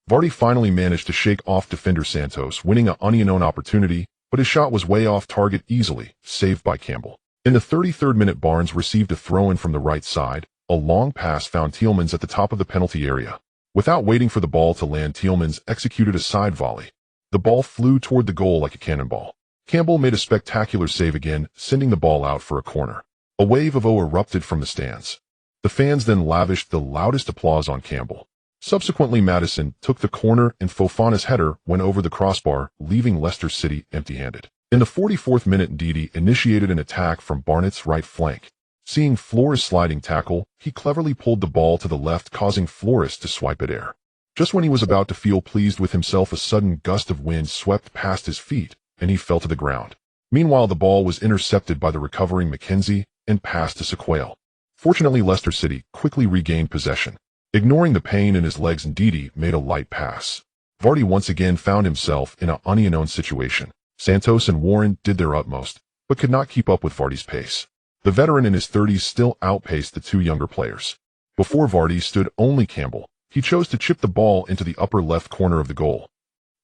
Vardy finally managed to shake off defender Santos, winning an unknown opportunity, but his shot was way off target, easily saved by Campbell. In the 33rd minute, Barnes received a throw-in from the right side. A long pass found Tielemans at the top of the penalty area. Without waiting for the ball to land, Tielemans executed a side volley. The ball flew toward the goal like a cannonball. Campbell made a spectacular save again, sending the ball out for a corner. A wave of "oh" erupted from the stands. The fans then lavished the loudest applause on Campbell. Subsequently, Maddison took the corner and Fofana's header went over the crossbar, leaving Leicester City empty-handed. In the 44th minute, Ndidi initiated an attack from Barnett's right flank. Seeing Flores' sliding tackle, he cleverly pulled the ball to the left, causing Flores to swipe at air. Just when he was about to feel pleased with himself, a sudden gust of wind swept past his feet, and he fell to the ground. Meanwhile, the ball was intercepted by the recovering McKenzie and passed to Sequeil. Fortunately, Leicester City quickly regained possession. Ignoring the pain in his legs, Ndidi made a light pass. Vardy once again found himself in an unknown situation. Santos and Warren did their utmost, but could not keep up with Vardy's pace. The veteran in his 30s still outpaced the two younger players. Before Vardy stood only Campbell. He chose to chip the ball into the upper left corner of the goal.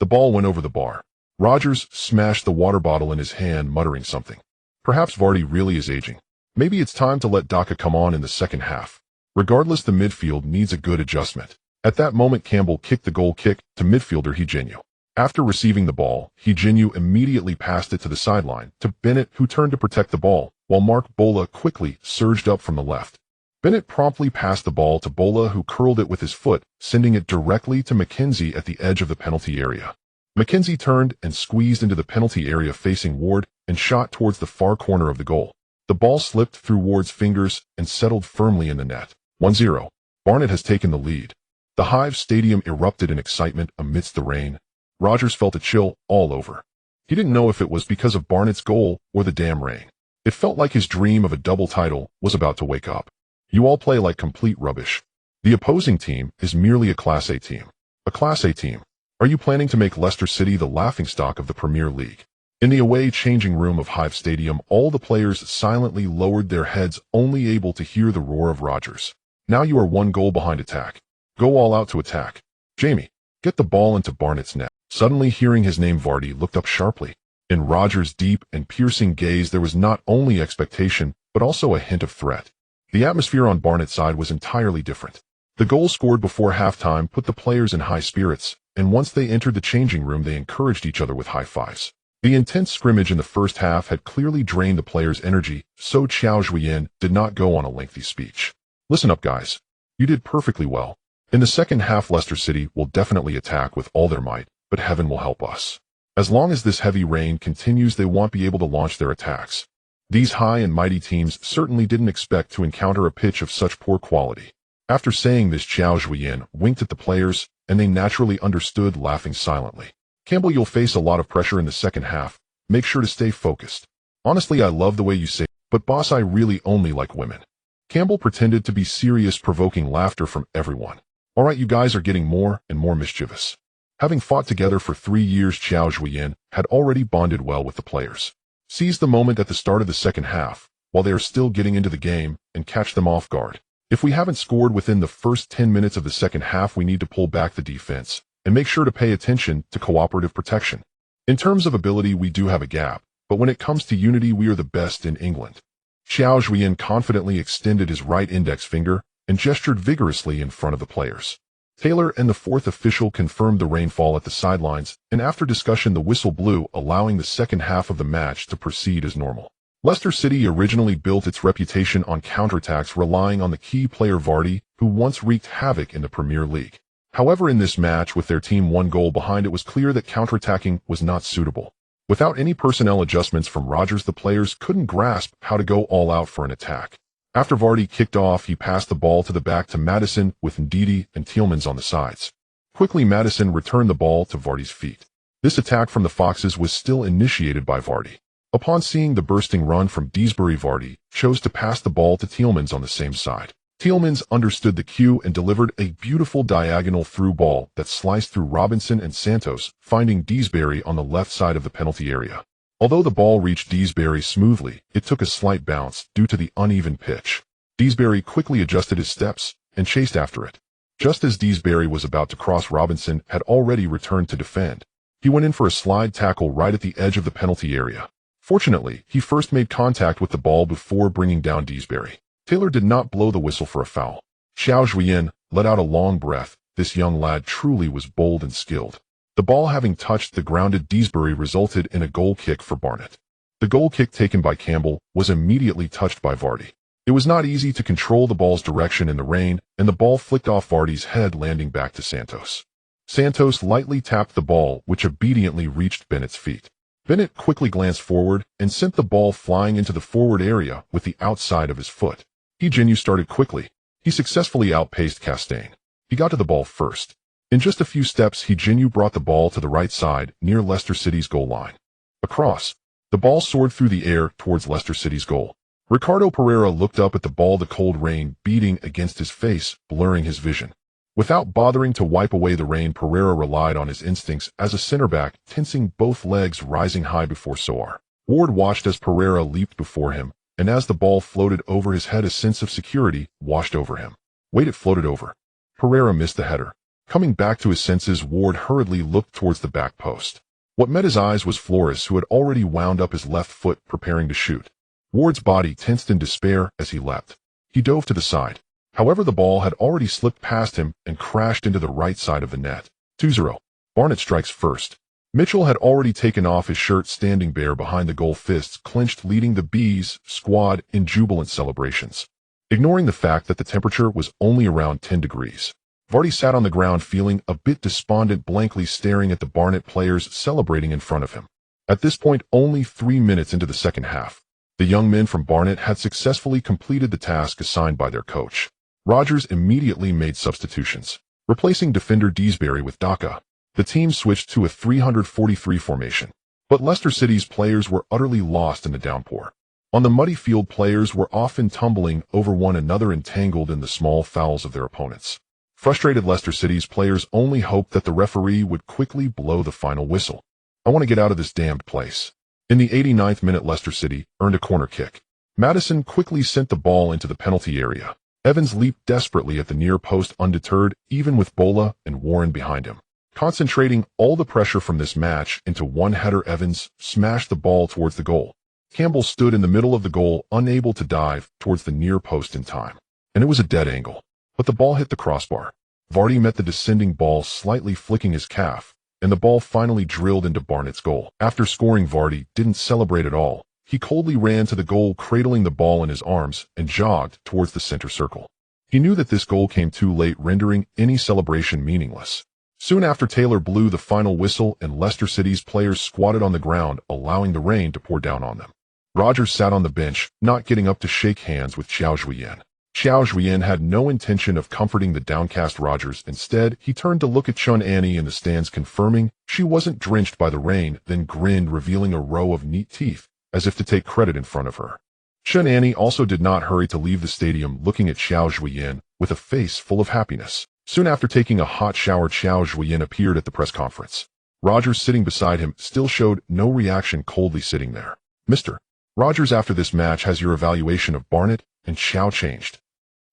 The ball went over the bar. Rodgers smashed the water bottle in his hand, muttering something. Perhaps Vardy really is aging. Maybe it's time to let Daka come on in the second half. Regardless, the midfield needs a good adjustment. At that moment, Campbell kicked the goal kick to midfielder Higuinho. After receiving the ball, Higuinho immediately passed it to the sideline to Bennett, who turned to protect the ball, while Mark Bola quickly surged up from the left. Bennett promptly passed the ball to Bola, who curled it with his foot, sending it directly to McKenzie at the edge of the penalty area. McKenzie turned and squeezed into the penalty area facing Ward and shot towards the far corner of the goal. The ball slipped through Ward's fingers and settled firmly in the net. 1-0. Barnett has taken the lead. The Hive Stadium erupted in excitement amidst the rain. Rodgers felt a chill all over. He didn't know if it was because of Barnett's goal or the damn rain. It felt like his dream of a double title was about to wake up. You all play like complete rubbish. The opposing team is merely a Class A team. A Class A team. Are you planning to make Leicester City the laughingstock of the Premier League? In the away changing room of Hive Stadium, all the players silently lowered their heads, only able to hear the roar of Rodgers. Now you are 1 goal behind. Attack. Go all out to attack. Jamie, get the ball into Barnett's net. Suddenly hearing his name, Vardy looked up sharply. In Rodgers' deep and piercing gaze there was not only expectation, but also a hint of threat. The atmosphere on Barnett's side was entirely different. The goal scored before halftime put the players in high spirits, and once they entered the changing room they encouraged each other with high fives. The intense scrimmage in the first half had clearly drained the players' energy, so Qiao Zhuoyan did not go on a lengthy speech. Listen up, guys. You did perfectly well. In the second half, Leicester City will definitely attack with all their might, but heaven will help us. As long as this heavy rain continues, they won't be able to launch their attacks. These high and mighty teams certainly didn't expect to encounter a pitch of such poor quality. After saying this, Qiao Zhuoyan winked at the players, and they naturally understood, laughing silently. Campbell, you'll face a lot of pressure in the second half. Make sure to stay focused. Honestly, I love the way you say it, but boss, I really only like women. Campbell pretended to be serious, provoking laughter from everyone. Alright, you guys are getting more and more mischievous. Having fought together for 3 years, Qiao Zhuoyan had already bonded well with the players. Seize the moment at the start of the second half, while they are still getting into the game, and catch them off guard. If we haven't scored within the first 10 minutes of the second half, we need to pull back the defense and make sure to pay attention to cooperative protection. In terms of ability, we do have a gap, but when it comes to unity, we are the best in England. Qiao Zhuoyan confidently extended his right index finger and gestured vigorously in front of the players. Taylor and the fourth official confirmed the rainfall at the sidelines, and after discussion the whistle blew, allowing the second half of the match to proceed as normal. Leicester City originally built its reputation on counterattacks, relying on the key player Vardy, who once wreaked havoc in the Premier League. However, in this match, with their team one goal behind, it was clear that counterattacking was not suitable. Without any personnel adjustments from Rodgers, the players couldn't grasp how to go all out for an attack. After Vardy kicked off, he passed the ball to the back to Maddison with Ndidi and Tielemans on the sides. Quickly, Maddison returned the ball to Vardy's feet. This attack from the Foxes was still initiated by Vardy. Upon seeing the bursting run from Deesbury, Vardy chose to pass the ball to Tielemans on the same side. Tielemans understood the cue and delivered a beautiful diagonal through ball that sliced through Robinson and Santos, finding Deesbury on the left side of the penalty area. Although the ball reached Deesbury smoothly, it took a slight bounce due to the uneven pitch. Deesbury quickly adjusted his steps and chased after it. Just as Deesbury was about to cross, Robinson had already returned to defend. He went in for a slide tackle right at the edge of the penalty area. Fortunately, he first made contact with the ball before bringing down Deesbury. Taylor did not blow the whistle for a foul. Qiao Zhuoyan let out a long breath. This young lad truly was bold and skilled. The ball having touched the grounded Deesbury resulted in a goal kick for Barnet. The goal kick taken by Campbell was immediately touched by Vardy. It was not easy to control the ball's direction in the rain, and the ball flicked off Vardy's head, landing back to Santos. Santos lightly tapped the ball, which obediently reached Bennett's feet. Bennett quickly glanced forward and sent the ball flying into the forward area with the outside of his foot. Genu started quickly. He successfully outpaced Castaigne. He got to the ball first. In just a few steps, Genu brought the ball to the right side near Leicester City's goal line. Across, the ball soared through the air towards Leicester City's goal. Ricardo Pereira looked up at the ball, the cold rain beating against his face, blurring his vision. Without bothering to wipe away the rain, Pereira relied on his instincts as a center back, tensing both legs, rising high before Soar. Ward watched as Pereira leaped before him, and as the ball floated over his head, a sense of security washed over him. Wait, it floated over. Pereira missed the header. Coming back to his senses, Ward hurriedly looked towards the back post. What met his eyes was Flores, who had already wound up his left foot, preparing to shoot. Ward's body tensed in despair as he leapt. He dove to the side. However, the ball had already slipped past him and crashed into the right side of the net. 2-0. Barnet strikes first. Mitchell had already taken off his shirt, standing bare behind the goal, fists clenched, leading the Bees squad in jubilant celebrations. Ignoring the fact that the temperature was only around 10 degrees. Vardy sat on the ground, feeling a bit despondent, blankly staring at the Barnet players celebrating in front of him. At this point, only 3 minutes into the second half, the young men from Barnet had successfully completed the task assigned by their coach. Rodgers immediately made substitutions. Replacing defender Deesbury with Daka, the team switched to a 343 formation. But Leicester City's players were utterly lost in the downpour. On the muddy field, players were often tumbling over one another, entangled in the small fouls of their opponents. Frustrated Leicester City's players only hoped that the referee would quickly blow the final whistle. I want to get out of this damned place. In the 89th minute, Leicester City earned a corner kick. Maddison quickly sent the ball into the penalty area. Evans leaped desperately at the near post, undeterred, even with Bola and Warren behind him. Concentrating all the pressure from this match into one header, Evans smashed the ball towards the goal. Campbell stood in the middle of the goal, unable to dive towards the near post in time. And it was a dead angle. But the ball hit the crossbar. Vardy met the descending ball, slightly flicking his calf, and the ball finally drilled into Barnet's goal. After scoring, Vardy didn't celebrate at all. He coldly ran to the goal, cradling the ball in his arms, and jogged towards the center circle. He knew that this goal came too late, rendering any celebration meaningless. Soon after, Taylor blew the final whistle, and Leicester City's players squatted on the ground, allowing the rain to pour down on them. Rodgers sat on the bench, not getting up to shake hands with Qiao Zhuoyan. Qiao Zhuoyan had no intention of comforting the downcast Rodgers. Instead, he turned to look at Chun Annie in the stands, confirming she wasn't drenched by the rain, then grinned, revealing a row of neat teeth, as if to take credit in front of her. Chun Annie also did not hurry to leave the stadium, looking at Qiao Zhuoyan with a face full of happiness. Soon after taking a hot shower, Qiao Zhuoyan appeared at the press conference. Rodgers, sitting beside him, still showed no reaction, coldly sitting there. Mr. Rodgers, after this match, has your evaluation of Barnet and Qiao changed?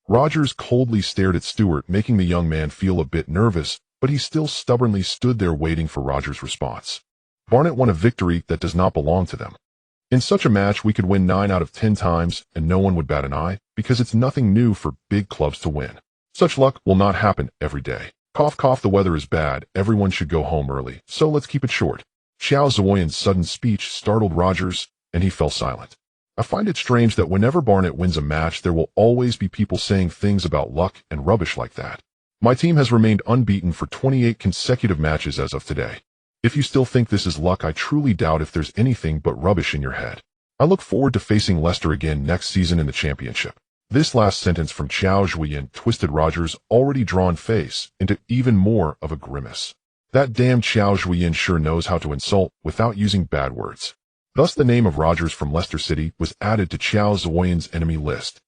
Rogers coldly stared at Stewart, making the young man feel a bit nervous, but he still stubbornly stood there waiting for Rogers' response. Barnett won a victory that does not belong to them. In such a match, we could win 9 out of 10 times, and no one would bat an eye, because it's nothing new for big clubs to win. Such luck will not happen every day. Cough cough, the weather is bad, everyone should go home early, so let's keep it short. Qiao Zhuoyan's sudden speech startled Rogers, and he fell silent. I find it strange that whenever Barnett wins a match, there will always be people saying things about luck and rubbish like that. My team has remained unbeaten for 28 consecutive matches as of today. If you still think this is luck, I truly doubt if there's anything but rubbish in your head. I look forward to facing Leicester again next season in the championship. This last sentence from Qiao Zhuoyan twisted Rogers' already drawn face into even more of a grimace. That damn Qiao Zhuoyan sure knows how to insult without using bad words. Thus the name of Rogers from Leicester City was added to Qiao Zhuoyan's enemy list.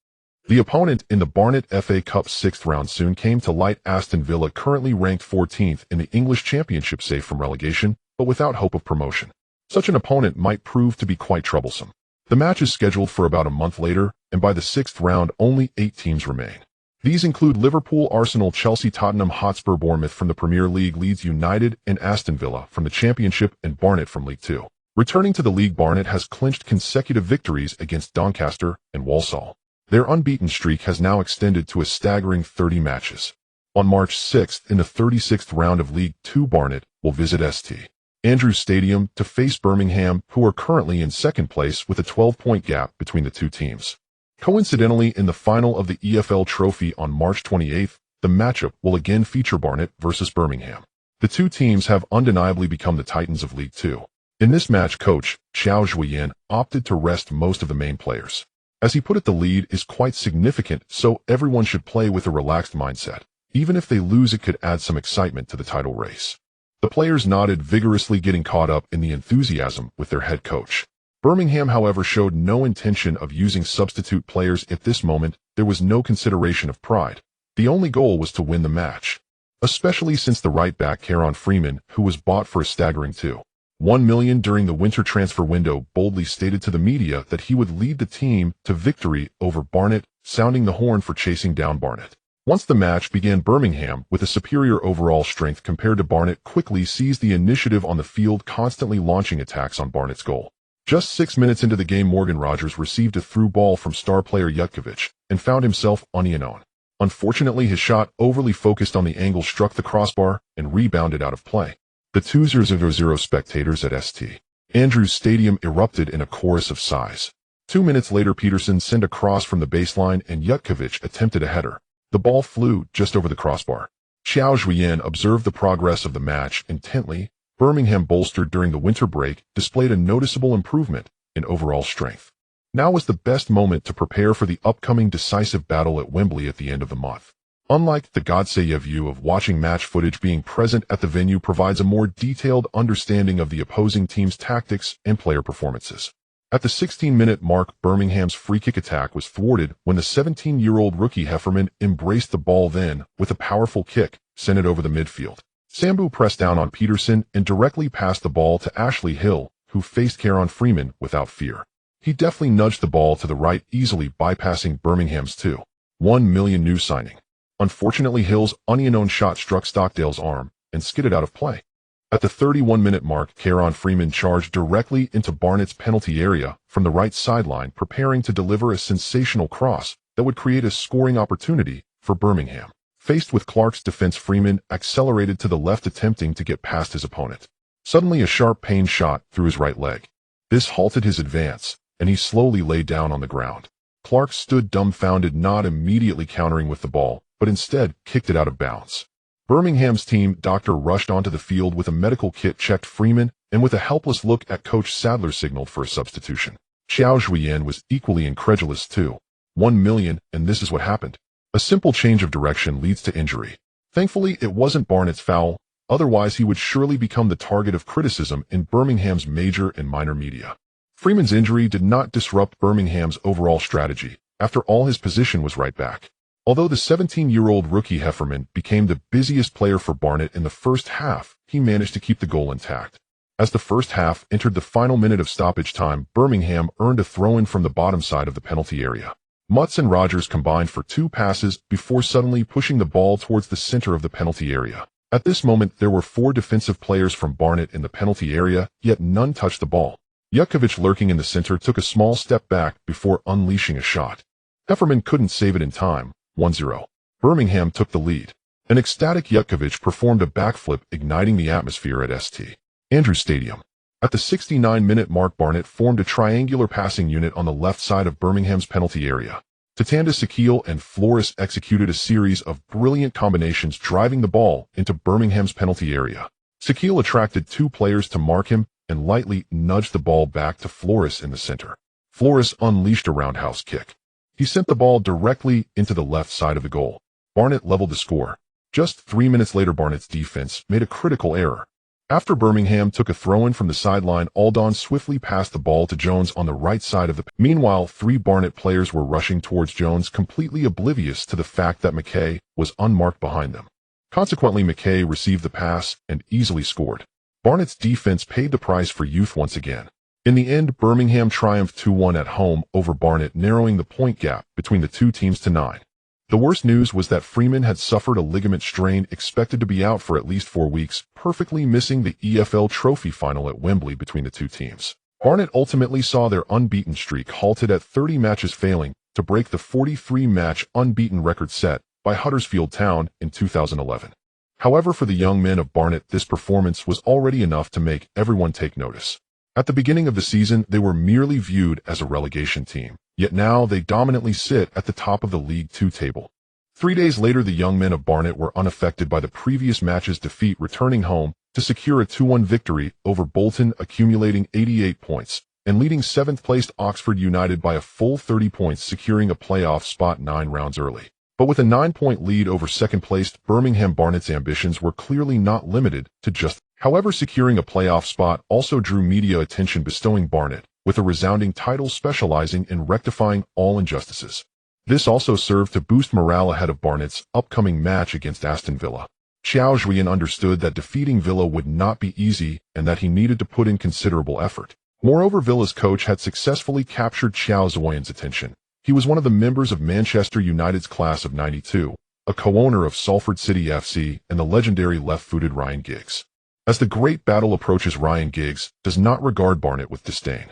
The opponent in the Barnet FA Cup 6th round soon came to light. Aston Villa, currently ranked 14th in the English Championship, safe from relegation, but without hope of promotion. Such an opponent might prove to be quite troublesome. The match is scheduled for about a month later, and by the 6th round only 8 teams remain. These include Liverpool, Arsenal, Chelsea, Tottenham Hotspur, Bournemouth from the Premier League, Leeds United and Aston Villa from the Championship, and Barnet from League 2. Returning to the league, Barnet has clinched consecutive victories against Doncaster and Walsall. Their unbeaten streak has now extended to a staggering 30 matches. On March 6th, in the 36th round of League 2, Barnet will visit St. Andrews Stadium to face Birmingham, who are currently in second place with a 12-point gap between the two teams. Coincidentally, in the final of the EFL Trophy on March 28th, the matchup will again feature Barnet versus Birmingham. The two teams have undeniably become the titans of League 2. In this match, coach Qiao Zhuoyan opted to rest most of the main players. As he put it, the lead is quite significant, so everyone should play with a relaxed mindset. Even if they lose, it could add some excitement to the title race. The players nodded vigorously, getting caught up in the enthusiasm with their head coach. Birmingham, however, showed no intention of using substitute players at this moment. There was no consideration of pride. The only goal was to win the match, especially since the right-back Kieran Freeman, who was bought for a staggering £1 million during the winter transfer window, boldly stated to the media that he would lead the team to victory over Barnet, sounding the horn for chasing down Barnet. Once the match began, Birmingham, with a superior overall strength compared to Barnet, quickly seized the initiative on the field, constantly launching attacks on Barnet's goal. Just 6 minutes into the game, Morgan Rogers received a through ball from star player Jutkiewicz and found himself unknown. Unfortunately, his shot, overly focused on the angle, struck the crossbar and rebounded out of play. The 2,000 spectators at St. Andrews Stadium erupted in a chorus of sighs. 2 minutes later, Peterson sent a cross from the baseline and Jutkiewicz attempted a header. The ball flew just over the crossbar. Qiao Zhuoyan observed the progress of the match intently. Birmingham, bolstered during the winter break, displayed a noticeable improvement in overall strength. Now was the best moment to prepare for the upcoming decisive battle at Wembley at the end of the month. Unlike the Godsaye view of watching match footage, being present at the venue provides a more detailed understanding of the opposing team's tactics and player performances. At the 16-minute mark, Birmingham's free-kick attack was thwarted when the 17-year-old rookie Hefferman embraced the ball, then, with a powerful kick, sent it over the midfield. Sambu pressed down on Peterson and directly passed the ball to Ashley Hill, who faced Kieran Freeman without fear. He deftly nudged the ball to the right, easily bypassing Birmingham's £1 million new signing. Unfortunately, Hill's unknown shot struck Stockdale's arm and skidded out of play. At the 31-minute mark, Kieran Freeman charged directly into Barnet's penalty area from the right sideline, preparing to deliver a sensational cross that would create a scoring opportunity for Birmingham. Faced with Clark's defense, Freeman accelerated to the left, attempting to get past his opponent. Suddenly, a sharp pain shot through his right leg. This halted his advance, and he slowly lay down on the ground. Clark stood dumbfounded, not immediately countering with the ball, but instead kicked it out of bounds. Birmingham's team doctor rushed onto the field with a medical kit, checked Freeman, and with a helpless look at coach Sadler signaled for a substitution. Qiao Zhuoyan was equally incredulous too. $1 million, and this is what happened. A simple change of direction leads to injury. Thankfully, it wasn't Barnet's foul, otherwise he would surely become the target of criticism in Birmingham's major and minor media. Freeman's injury did not disrupt Birmingham's overall strategy. After all, his position was right back. Although the 17-year-old rookie Hefferman became the busiest player for Barnet in the first half, he managed to keep the goal intact. As the first half entered the final minute of stoppage time, Birmingham earned a throw-in from the bottom side of the penalty area. Mutz and Rogers combined for 2 passes before suddenly pushing the ball towards the center of the penalty area. At this moment, there were 4 defensive players from Barnet in the penalty area, yet none touched the ball. Jutkiewicz, lurking in the center, took a small step back before unleashing a shot. Hefferman couldn't save it in time. 1-0. Birmingham took the lead. An ecstatic Jutkiewicz performed a backflip, igniting the atmosphere at St. Andrews Stadium. At the 69-minute mark, Barnet formed a triangular passing unit on the left side of Birmingham's penalty area. Tatanda Sakil and Flores executed a series of brilliant combinations, driving the ball into Birmingham's penalty area. Sakil attracted 2 players to mark him and lightly nudged the ball back to Flores in the center. Flores unleashed a roundhouse kick. He sent the ball directly into the left side of the goal. Barnet leveled the score. Just 3 minutes later, Barnet's defense made a critical error. After Birmingham took a throw-in from the sideline, Aldon swiftly passed the ball to Jones on the right side of the... Meanwhile, 3 Barnet players were rushing towards Jones, completely oblivious to the fact that McKay was unmarked behind them. Consequently, McKay received the pass and easily scored. Barnet's defense paid the price for youth once again. In the end, Birmingham triumphed 2-1 at home over Barnet, narrowing the point gap between the 2 teams to 9. The worst news was that Freeman had suffered a ligament strain, expected to be out for at least 4 weeks, perfectly missing the EFL Trophy final at Wembley between the 2 teams. Barnet ultimately saw their unbeaten streak halted at 30 matches, failing to break the 43-match unbeaten record set by Huddersfield Town in 2011. However, for the young men of Barnet, this performance was already enough to make everyone take notice. At the beginning of the season, they were merely viewed as a relegation team, yet now they dominantly sit at the top of the League Two table. 3 days later, the young men of Barnet were unaffected by the previous match's defeat, returning home to secure a 2-1 victory over Bolton, accumulating 88 points, and leading 7th-placed Oxford United by a full 30 points, securing a playoff spot 9 rounds early. But with a 9-point lead over 2nd-placed Birmingham, Barnet's ambitions were clearly not limited to just. However, securing a playoff spot also drew media attention, bestowing Barnet with a resounding title specializing in rectifying all injustices. This also served to boost morale ahead of Barnet's upcoming match against Aston Villa. Qiao Zhuoyan understood that defeating Villa would not be easy and that he needed to put in considerable effort. Moreover, Villa's coach had successfully captured Qiao Zhuoyan's attention. He was one of the members of Manchester United's class of '92, a co-owner of Salford City FC, and the legendary left-footed Ryan Giggs. As the great battle approaches, Ryan Giggs does not regard Barnet with disdain.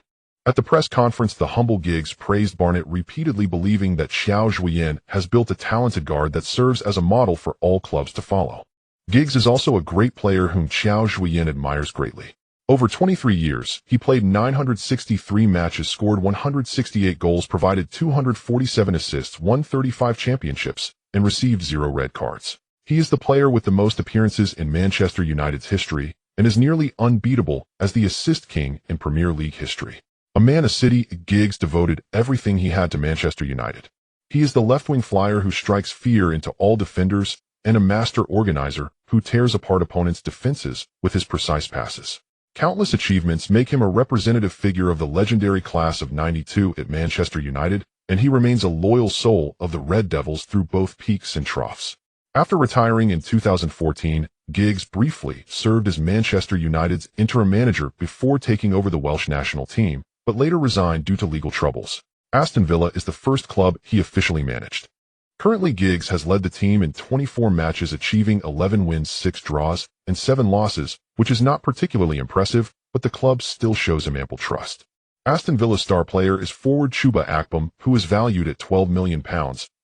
At the press conference, the humble Giggs praised Barnet, repeatedly believing that Qiao Zhuoyan has built a talented guard that serves as a model for all clubs to follow. Giggs is also a great player whom Qiao Zhuoyan admires greatly. Over 23 years, he played 963 matches, scored 168 goals, provided 247 assists, won 35 championships, and received 0 red cards. He is the player with the most appearances in Manchester United's history and is nearly unbeatable as the assist king in Premier League history. A man of City, Giggs devoted everything he had to Manchester United. He is the left-wing flyer who strikes fear into all defenders and a master organizer who tears apart opponents' defenses with his precise passes. Countless achievements make him a representative figure of the legendary class of '92 at Manchester United, and he remains a loyal soul of the Red Devils through both peaks and troughs. After retiring in 2014, Giggs briefly served as Manchester United's interim manager before taking over the Welsh national team, but later resigned due to legal troubles. Aston Villa is the first club he officially managed. Currently, Giggs has led the team in 24 matches, achieving 11 wins, 6 draws, and 7 losses, which is not particularly impressive, but the club still shows him ample trust. Aston Villa's star player is forward Chuba Akpom, who is valued at £12 million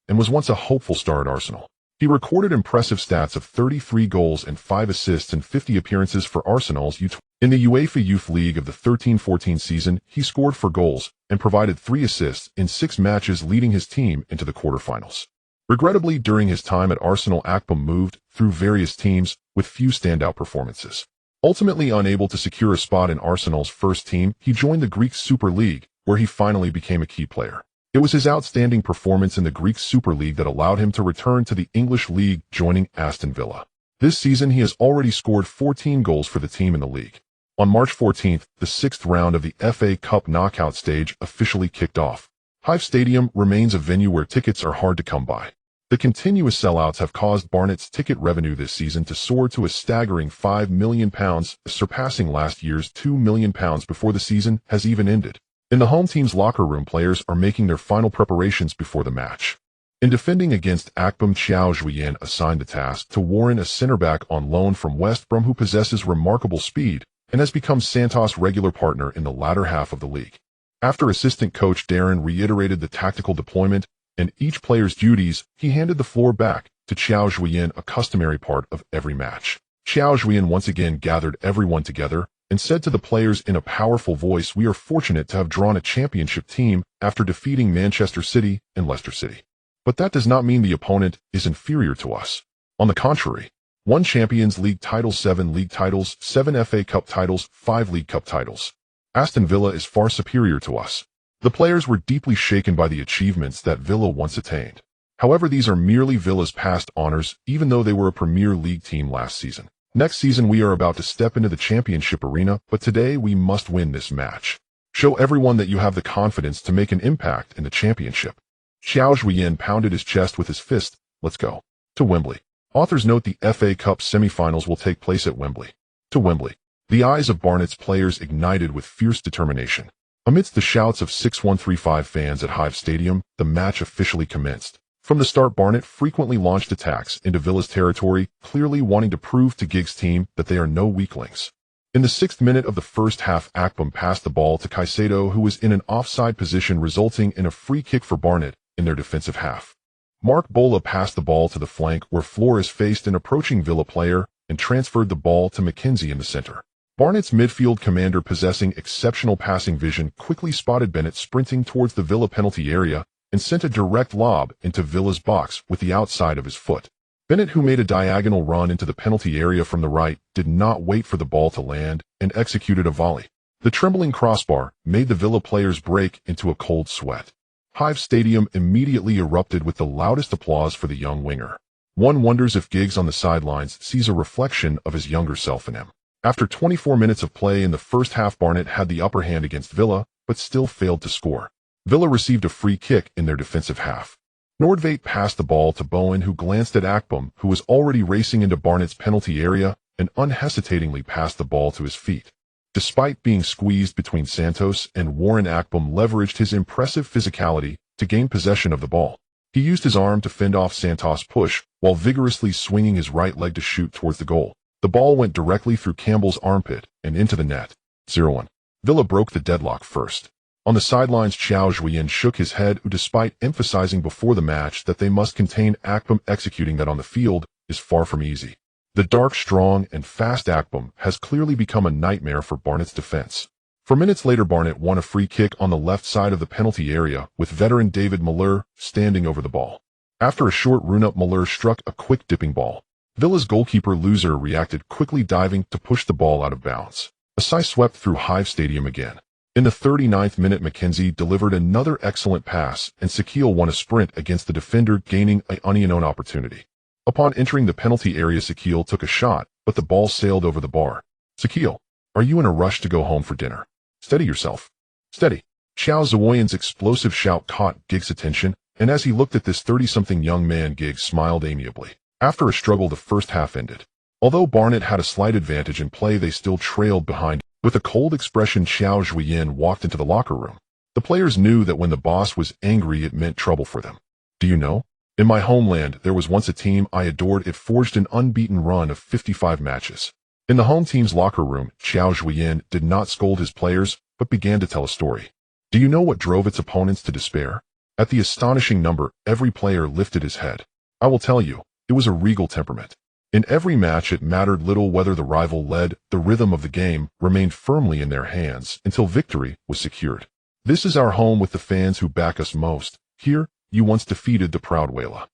and was once a hopeful star at Arsenal. He recorded impressive stats of 33 goals and 5 assists in 50 appearances for Arsenal's U20. In the UEFA Youth League of the 13-14 season, he scored 4 goals and provided 3 assists in 6 matches, leading his team into the quarterfinals. Regrettably, during his time at Arsenal, Akpom moved through various teams with few standout performances. Ultimately unable to secure a spot in Arsenal's first team, he joined the Greek Super League, where he finally became a key player. It was his outstanding performance in the Greek Super League that allowed him to return to the English League, joining Aston Villa. This season, he has already scored 14 goals for the team in the league. On March 14th, the 6th round of the FA Cup knockout stage officially kicked off. Hive Stadium remains a venue where tickets are hard to come by. The continuous sellouts have caused Barnet's ticket revenue this season to soar to a staggering £5 million, surpassing last year's £2 million before the season has even ended. In the home team's locker room, players are making their final preparations before the match. In defending against Akbom, Qiao Zhuoyan assigned the task to Warren, a center back on loan from West Brom who possesses remarkable speed and has become Santos' regular partner in the latter half of the league. After assistant coach Darren reiterated the tactical deployment and each player's duties, he handed the floor back to Qiao Zhuoyan, a customary part of every match. Qiao Zhuoyan once again gathered everyone together and said to the players in a powerful voice, "We are fortunate to have drawn a championship team after defeating Manchester City and Leicester City. But that does not mean the opponent is inferior to us. On the contrary, 1 Champions League title, 7 league titles, 7 FA Cup titles, 5 League Cup titles. Aston Villa is far superior to us." The players were deeply shaken by the achievements that Villa once attained. However, these are merely Villa's past honors, even though they were a Premier League team last season. Next season we are about to step into the championship arena, but today we must win this match. Show everyone that you have the confidence to make an impact in the championship. Qiao Zhuoyan pounded his chest with his fist. "Let's go. To Wembley." Authors note the FA Cup semi-finals will take place at Wembley. To Wembley. The eyes of Barnet's players ignited with fierce determination. Amidst the shouts of 6135 fans at Hive Stadium, the match officially commenced. From the start, Barnet frequently launched attacks into Villa's territory, clearly wanting to prove to Giggs' team that they are no weaklings. In the 6th minute of the first half, Akbom passed the ball to Caicedo, who was in an offside position, resulting in a free kick for Barnet in their defensive half. Mark Bola passed the ball to the flank where Flores faced an approaching Villa player and transferred the ball to McKenzie in the center. Barnet's midfield commander, possessing exceptional passing vision, quickly spotted Bennett sprinting towards the Villa penalty area and sent a direct lob into Villa's box with the outside of his foot. Bennett, who made a diagonal run into the penalty area from the right, did not wait for the ball to land and executed a volley. The trembling crossbar made the Villa players break into a cold sweat. Hive Stadium immediately erupted with the loudest applause for the young winger. One wonders if Giggs on the sidelines sees a reflection of his younger self in him. After 24 minutes of play in the first half, Barnet had the upper hand against Villa, but still failed to score. Villa received a free kick in their defensive half. Nordtveit passed the ball to Bowen, who glanced at Akbom, who was already racing into Barnet's penalty area, and unhesitatingly passed the ball to his feet. Despite being squeezed between Santos and Warren, Akbom leveraged his impressive physicality to gain possession of the ball. He used his arm to fend off Santos' push, while vigorously swinging his right leg to shoot towards the goal. The ball went directly through Campbell's armpit and into the net. 0-1. Villa broke the deadlock first. On the sidelines, Qiao Zhuoyan shook his head, who, despite emphasizing before the match that they must contain Akbom, executing that on the field is far from easy. The dark, strong, and fast Akbom has clearly become a nightmare for Barnet's defense. For minutes later, Barnet won a free kick on the left side of the penalty area, with veteran David Muller standing over the ball. After a short run-up, Muller struck a quick dipping ball. Villa's goalkeeper Loser reacted, quickly diving to push the ball out of bounds. A sigh swept through Hive Stadium again. In the 39th minute, McKenzie delivered another excellent pass, and Sakil won a sprint against the defender, gaining an unknown opportunity. Upon entering the penalty area, Sakil took a shot, but the ball sailed over the bar. "Sakil, are you in a rush to go home for dinner? Steady yourself. Steady." Qiao Zhuoyan's explosive shout caught Giggs' attention, and as he looked at this 30-something young man, Giggs smiled amiably. After a struggle, the first half ended. Although Barnet had a slight advantage in play, they still trailed behind. With a cold expression, Qiao Zhuoyan walked into the locker room. The players knew that when the boss was angry, it meant trouble for them. "Do you know? In my homeland, there was once a team I adored. It forged an unbeaten run of 55 matches. In the home team's locker room, Qiao Zhuoyan did not scold his players, but began to tell a story. Do you know what drove its opponents to despair? At the astonishing number, every player lifted his head. I will tell you, it was a regal temperament. In every match, it mattered little whether the rival led, the rhythm of the game remained firmly in their hands until victory was secured. This is our home with the fans who back us most. Here, you once defeated the proud Wela.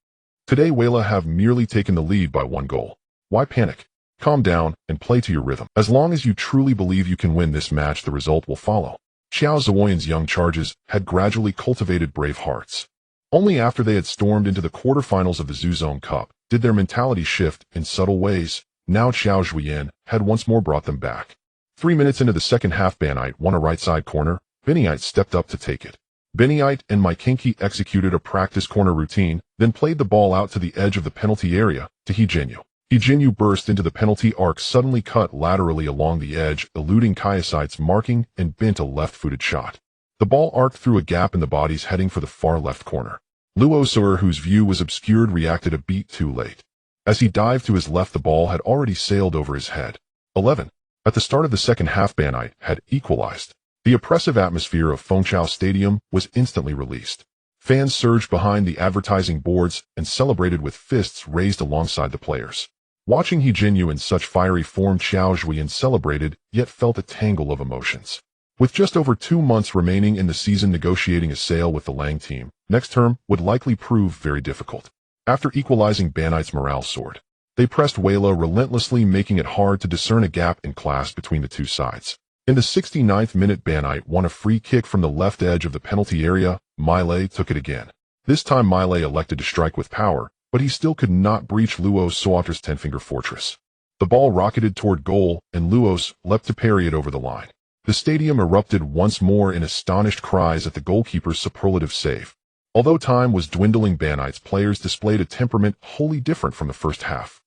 Today, Wela have merely taken the lead by 1 goal. Why panic? Calm down and play to your rhythm. As long as you truly believe you can win this match, the result will follow." Qiao Zhuoyan's young charges had gradually cultivated brave hearts. Only after they had stormed into the quarterfinals of the Zuzone Cup did their mentality shift in subtle ways. Now Qiao Zhuoyan had once more brought them back. 3 minutes into the second half, Banite won a right-side corner. Beniite stepped up to take it. Beniite and Maikinki executed a practice corner routine, then played the ball out to the edge of the penalty area to Hijinyu. Hijinyu burst into the penalty arc, suddenly cut laterally along the edge, eluding Kayasite's marking, and bent a left-footed shot. The ball arced through a gap in the bodies heading for the far left corner. Luo Suor, whose view was obscured, reacted a beat too late. As he dived to his left, the ball had already sailed over his head. 11. At the start of the second half, Banite had equalized. The oppressive atmosphere of Fengchao Stadium was instantly released. Fans surged behind the advertising boards and celebrated with fists raised alongside the players. Watching He Jinyu in such fiery form, Qiao Zhuoyan celebrated, yet felt a tangle of emotions. With just over 2 months remaining in the season, negotiating a sale with the Lang team next term would likely prove very difficult. After equalizing, Banite's morale soared. They pressed Weila relentlessly, making it hard to discern a gap in class between the two sides. In the 69th minute, Banite won a free kick from the left edge of the penalty area. Milei took it again. This time Milei elected to strike with power, but he still could not breach Luo Suor's 10-finger fortress. The ball rocketed toward goal, and Luos leapt to parry it over the line. The stadium erupted once more in astonished cries at the goalkeeper's superlative save. Although time was dwindling, Banite's players displayed a temperament wholly different from the first half.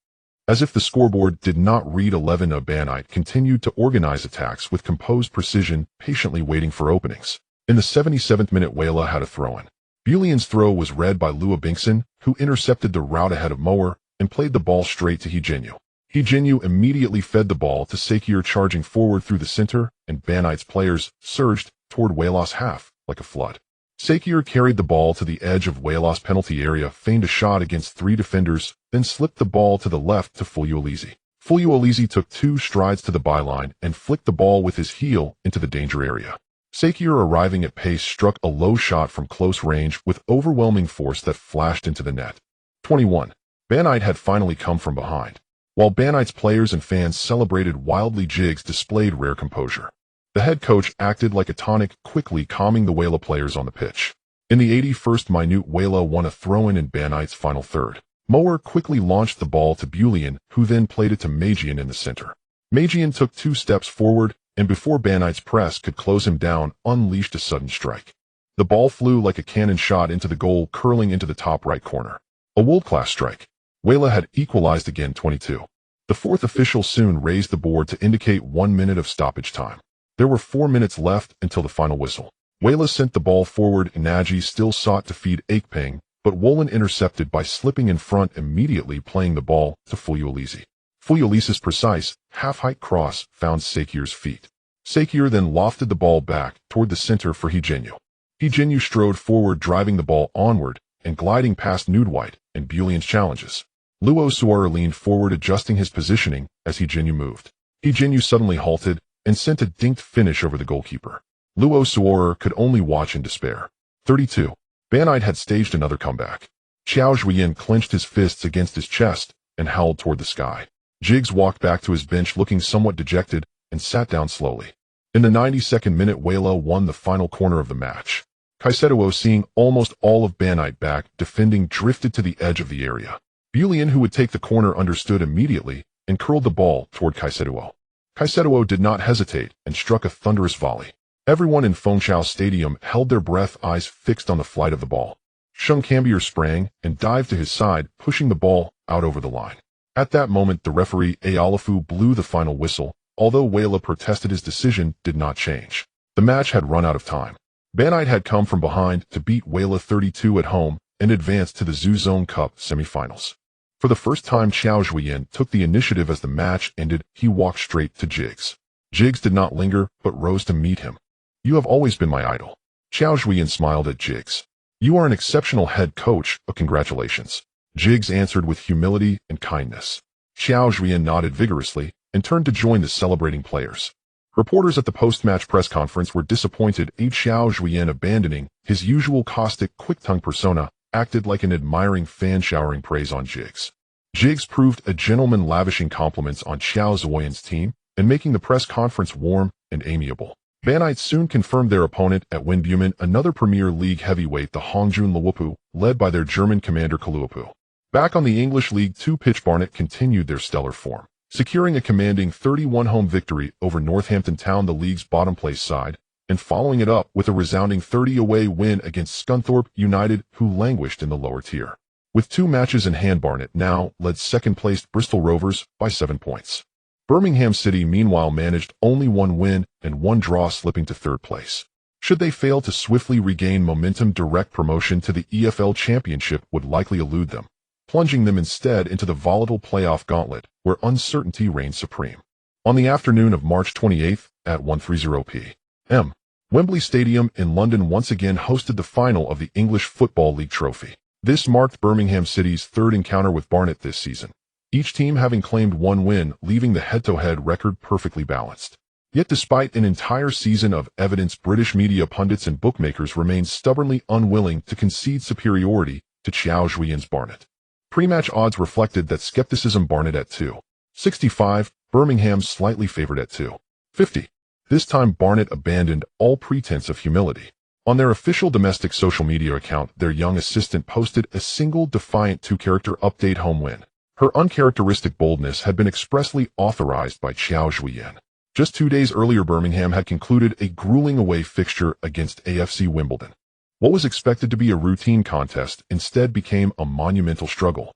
As if the scoreboard did not read 11, Banite continued to organize attacks with composed precision, patiently waiting for openings. In the 77th minute, Weila had a throw-in. Bulian's throw was read by Lua Bingson, who intercepted the route ahead of Mower and played the ball straight to He Jinyu. He Jinyu immediately fed the ball to Sakir, charging forward through the center, and Banite's players surged toward Weila's half like a flood. Sakir carried the ball to the edge of Weila's penalty area, feigned a shot against 3 defenders, then slipped the ball to the left to Fuyuolizi. Fuyuolizi took 2 strides to the byline and flicked the ball with his heel into the danger area. Sakir, arriving at pace, struck a low shot from close range with overwhelming force that flashed into the net. 21. Banite had finally come from behind. While Banite's players and fans celebrated wildly, Jigs displayed rare composure. The head coach acted like a tonic, quickly calming the Weila players on the pitch. In the 81st minute, Weila won a throw-in in Banite's final third. Mower quickly launched the ball to Bulian, who then played it to Magian in the center. Magian took 2 steps forward, and before Banite's press could close him down, unleashed a sudden strike. The ball flew like a cannon shot into the goal, curling into the top right corner. A world-class strike. Weila had equalized again. 22. The 4th official soon raised the board to indicate 1 minute of stoppage time. There were 4 minutes left until the final whistle. Weila sent the ball forward, and Naji still sought to feed Aikpeng, but Wolan intercepted by slipping in front, immediately playing the ball to Fuyuolizi. Fuyuolizi's precise, half-height cross found Sakir's feet. Sakir then lofted the ball back toward the center for He Jinyu. He Jinyu strode forward, driving the ball onward and gliding past Nudewhite and Bulian's challenges. Luo Suor leaned forward, adjusting his positioning as He Jinyu moved. He Jinyu suddenly halted and sent a dinked finish over the goalkeeper. Luo Suor could only watch in despair. 32. Banite had staged another comeback. Qiao Zhuoyan clenched his fists against his chest and howled toward the sky. Jigs walked back to his bench looking somewhat dejected and sat down slowly. In the 92nd minute, Weila won the final corner of the match. Kaisetuo, seeing almost all of Banite back defending, drifted to the edge of the area. Bulian, who would take the corner, understood immediately and curled the ball toward Kaisetuo. Kaisetuo did not hesitate and struck a thunderous volley. Everyone in Fengchao Stadium held their breath, eyes fixed on the flight of the ball. Sheng Cambier sprang and dived to his side, pushing the ball out over the line. At that moment, the referee Aolifu blew the final whistle. Although Weila protested, his decision did not change. The match had run out of time. Banite had come from behind to beat Weila 32 at home and advance to the Zuzone Cup semifinals. For the first time, Qiao Zhuoyan took the initiative. As the match ended, he walked straight to Jigs. Jigs did not linger, but rose to meet him. "You have always been my idol." Qiao Zhuoyan smiled at Jigs. "You are an exceptional head coach, congratulations." Jigs answered with humility and kindness. Qiao Zhuoyan nodded vigorously and turned to join the celebrating players. Reporters at the post-match press conference were disappointed. Qiao Zhuoyan, abandoning his usual caustic, quick-tongued persona, acted like an admiring fan, showering praise on Jigs. Jigs proved a gentleman, lavishing compliments on Qiao Zhuoyan's team and making the press conference warm and amiable. Banite soon confirmed their opponent at Wenbumen, another Premier League heavyweight, the Hongjun Luopu, led by their German commander Kaluopu. Back on the English League Two pitch, Barnet continued their stellar form, securing a commanding 31 home victory over Northampton Town, the league's bottom-place side, and following it up with a resounding 30 away win against Scunthorpe United, who languished in the lower tier. With 2 matches in hand, Barnet now led second-placed Bristol Rovers by 7 points. Birmingham City, meanwhile, managed only 1 win and 1 draw, slipping to 3rd place. Should they fail to swiftly regain momentum, direct promotion to the EFL Championship would likely elude them, plunging them instead into the volatile playoff gauntlet where uncertainty reigns supreme. On the afternoon of March 28th at 1:30 p.m., Wembley Stadium in London once again hosted the final of the English Football League trophy. This marked Birmingham City's third encounter with Barnet this season, each team having claimed one win, leaving the head-to-head record perfectly balanced. Yet despite an entire season of evidence, British media pundits and bookmakers remained stubbornly unwilling to concede superiority to Qiao Zhuoyan's Barnet. Pre-match odds reflected that skepticism. Barnet at 2.65, Birmingham slightly favored at 2.50. This time Barnet abandoned all pretense of humility. On their official domestic social media account, their young assistant posted a single defiant two-character update: home win. Her uncharacteristic boldness had been expressly authorized by Qiao Zhuoyan. Just 2 days earlier, Birmingham had concluded a grueling away fixture against AFC Wimbledon. What was expected to be a routine contest instead became a monumental struggle.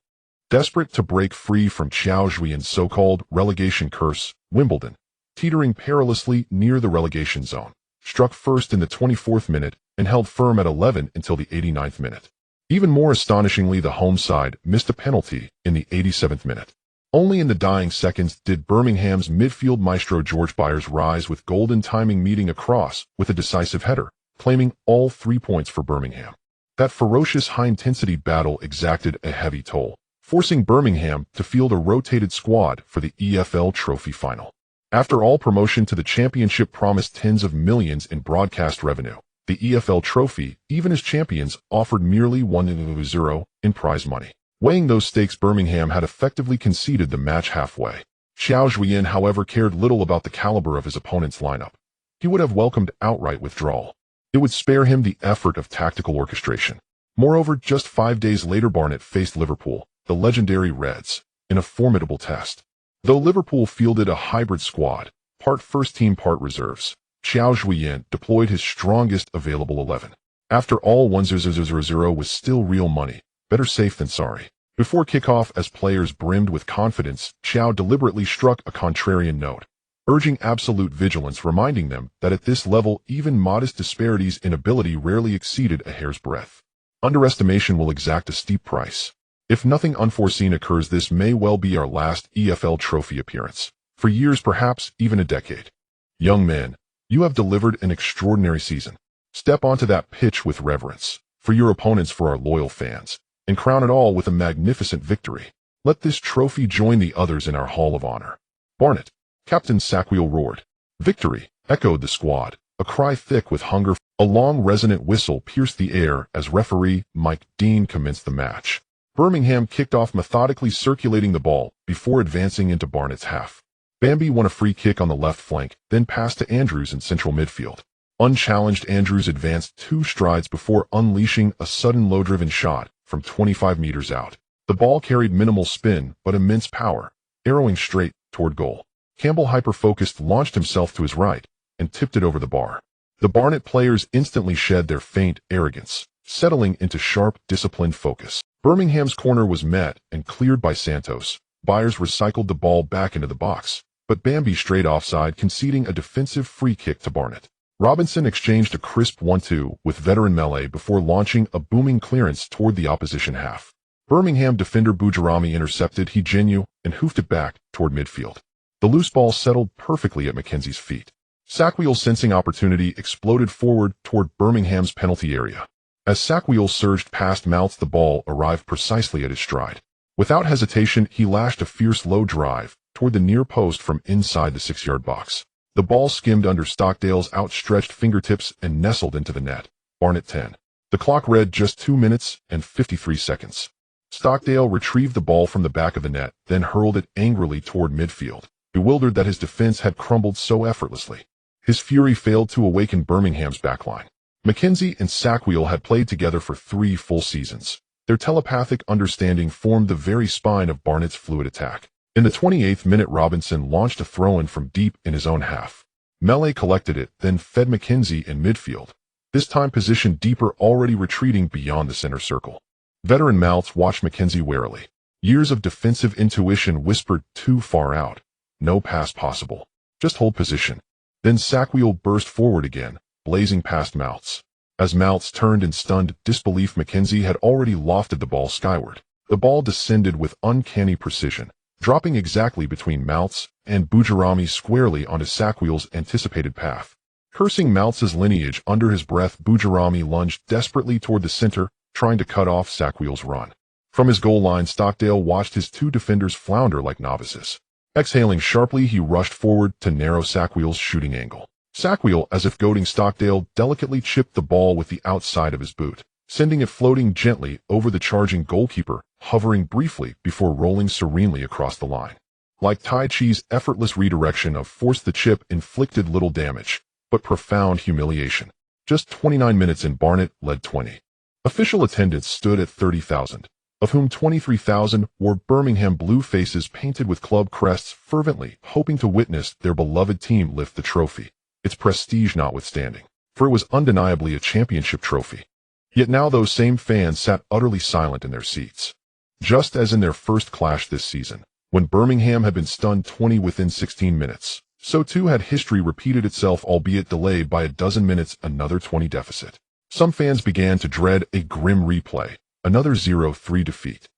Desperate to break free from Qiao Zhuoyan's so-called relegation curse, Wimbledon, teetering perilously near the relegation zone, struck first in the 24th minute and held firm at 11 until the 89th minute. Even more astonishingly, the home side missed a penalty in the 87th minute. Only in the dying seconds did Birmingham's midfield maestro George Byers rise with golden timing, meeting a cross with a decisive header, claiming all 3 points for Birmingham. That ferocious high-intensity battle exacted a heavy toll, forcing Birmingham to field a rotated squad for the EFL Trophy final. After all, promotion to the championship promised tens of millions in broadcast revenue. The EFL Trophy, even as champions, offered merely 1-0 in prize money. Weighing those stakes, Birmingham had effectively conceded the match halfway. Qiao Zhuoyan, however, cared little about the caliber of his opponent's lineup. He would have welcomed outright withdrawal. It would spare him the effort of tactical orchestration. Moreover, just 5 days later, Barnet faced Liverpool, the legendary Reds, in a formidable test. Though Liverpool fielded a hybrid squad, part first team, part reserves, Qiao Zhuoyan deployed his strongest available 11. After all, 1-0 was still real money, better safe than sorry. Before kickoff, as players brimmed with confidence, Qiao deliberately struck a contrarian note, urging absolute vigilance, reminding them that at this level, even modest disparities in ability rarely exceeded a hair's breadth. Underestimation will exact a steep price. If nothing unforeseen occurs, this may well be our last EFL Trophy appearance. For years, perhaps even a decade. Young men, you have delivered an extraordinary season. Step onto that pitch with reverence, for your opponents, for our loyal fans, and crown it all with a magnificent victory. Let this trophy join the others in our Hall of Honor. Barnet, Captain Sackville roared. Victory, echoed the squad, a cry thick with hunger. A long resonant whistle pierced the air as referee Mike Dean commenced the match. Birmingham kicked off, methodically circulating the ball before advancing into Barnet's half. Bambi won a free kick on the left flank, then passed to Andrews in central midfield. Unchallenged, Andrews advanced 2 strides before unleashing a sudden low-driven shot from 25 meters out. The ball carried minimal spin but immense power, arrowing straight toward goal. Campbell, hyper-focused, launched himself to his right and tipped it over the bar. The Barnet players instantly shed their faint arrogance, settling into sharp, disciplined focus. Birmingham's corner was met and cleared by Santos. Byers recycled the ball back into the box, but Bambi strayed offside, conceding a defensive free kick to Barnet. Robinson exchanged a crisp 1-2 with veteran Melee before launching a booming clearance toward the opposition half. Birmingham defender Bujarami intercepted Higenu and hoofed it back toward midfield. The loose ball settled perfectly at Mackenzie's feet. Sackville, sensing opportunity, exploded forward toward Birmingham's penalty area. As Sackville surged past Mouths, the ball arrived precisely at his stride. Without hesitation, he lashed a fierce low drive toward the near post from inside the 6-yard box. The ball skimmed under Stockdale's outstretched fingertips and nestled into the net. Barnet 10. The clock read just 2 minutes and 53 seconds. Stockdale retrieved the ball from the back of the net, then hurled it angrily toward midfield, bewildered that his defense had crumbled so effortlessly. His fury failed to awaken Birmingham's backline. Mackenzie and Sackville had played together for 3 full seasons. Their telepathic understanding formed the very spine of Barnet's fluid attack. In the 28th minute, Robinson launched a throw-in from deep in his own half. Melee collected it, then fed Mackenzie in midfield, this time positioned deeper, already retreating beyond the center circle. Veteran Mouths watched Mackenzie warily. Years of defensive intuition whispered, too far out. No pass possible. Just hold position. Then Sackville burst forward again, blazing past Mouths. As Mouths turned in stunned disbelief, Mackenzie had already lofted the ball skyward. The ball descended with uncanny precision, dropping exactly between Mouths and Bujarami squarely onto Sakwheel's anticipated path. Cursing Mouths' lineage under his breath, Bujarami lunged desperately toward the center, trying to cut off Sakwheel's run. From his goal line, Stockdale watched his two defenders flounder like novices. Exhaling sharply, he rushed forward to narrow Sakwheel's shooting angle. Sakwheel, as if goading Stockdale, delicately chipped the ball with the outside of his boot, sending it floating gently over the charging goalkeeper, hovering briefly before rolling serenely across the line. Like Tai Chi's effortless redirection of force, the chip inflicted little damage, but profound humiliation. Just 29 minutes in, Barnet led 20. Official attendance stood at 30,000, of whom 23,000 wore Birmingham blue faces painted with club crests, fervently hoping to witness their beloved team lift the trophy, its prestige notwithstanding, for it was undeniably a championship trophy. Yet now those same fans sat utterly silent in their seats. Just as in their first clash this season, when Birmingham had been stunned 20 within 16 minutes, so too had history repeated itself, albeit delayed by a dozen minutes, another 20 deficit. Some fans began to dread a grim replay, another 0-3 defeat.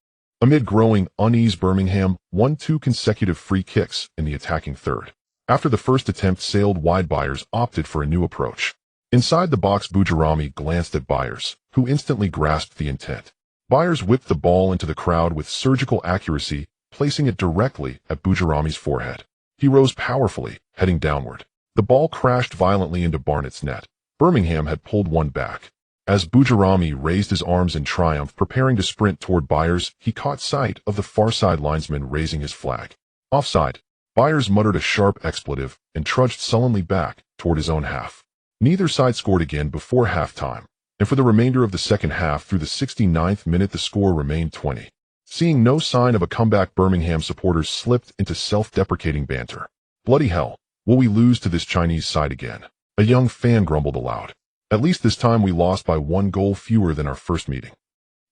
Amid growing unease, Birmingham won 2 consecutive free kicks in the attacking third. After the first attempt sailed wide, Byers opted for a new approach. Inside the box, Bujarami glanced at Byers, who instantly grasped the intent. Byers whipped the ball into the crowd with surgical accuracy, placing it directly at Bujarami's forehead. He rose powerfully, heading downward. The ball crashed violently into Barnet's net. Birmingham had pulled one back. As Bujarami raised his arms in triumph, preparing to sprint toward Byers, he caught sight of the far side linesman raising his flag. Offside. Byers muttered a sharp expletive and trudged sullenly back toward his own half. Neither side scored again before halftime, and for the remainder of the second half through the 69th minute the score remained 20. Seeing no sign of a comeback, Birmingham supporters slipped into self-deprecating banter. "Bloody hell, will we lose to this Chinese side again?" a young fan grumbled aloud. "At least this time we lost by 1 goal fewer than our first meeting."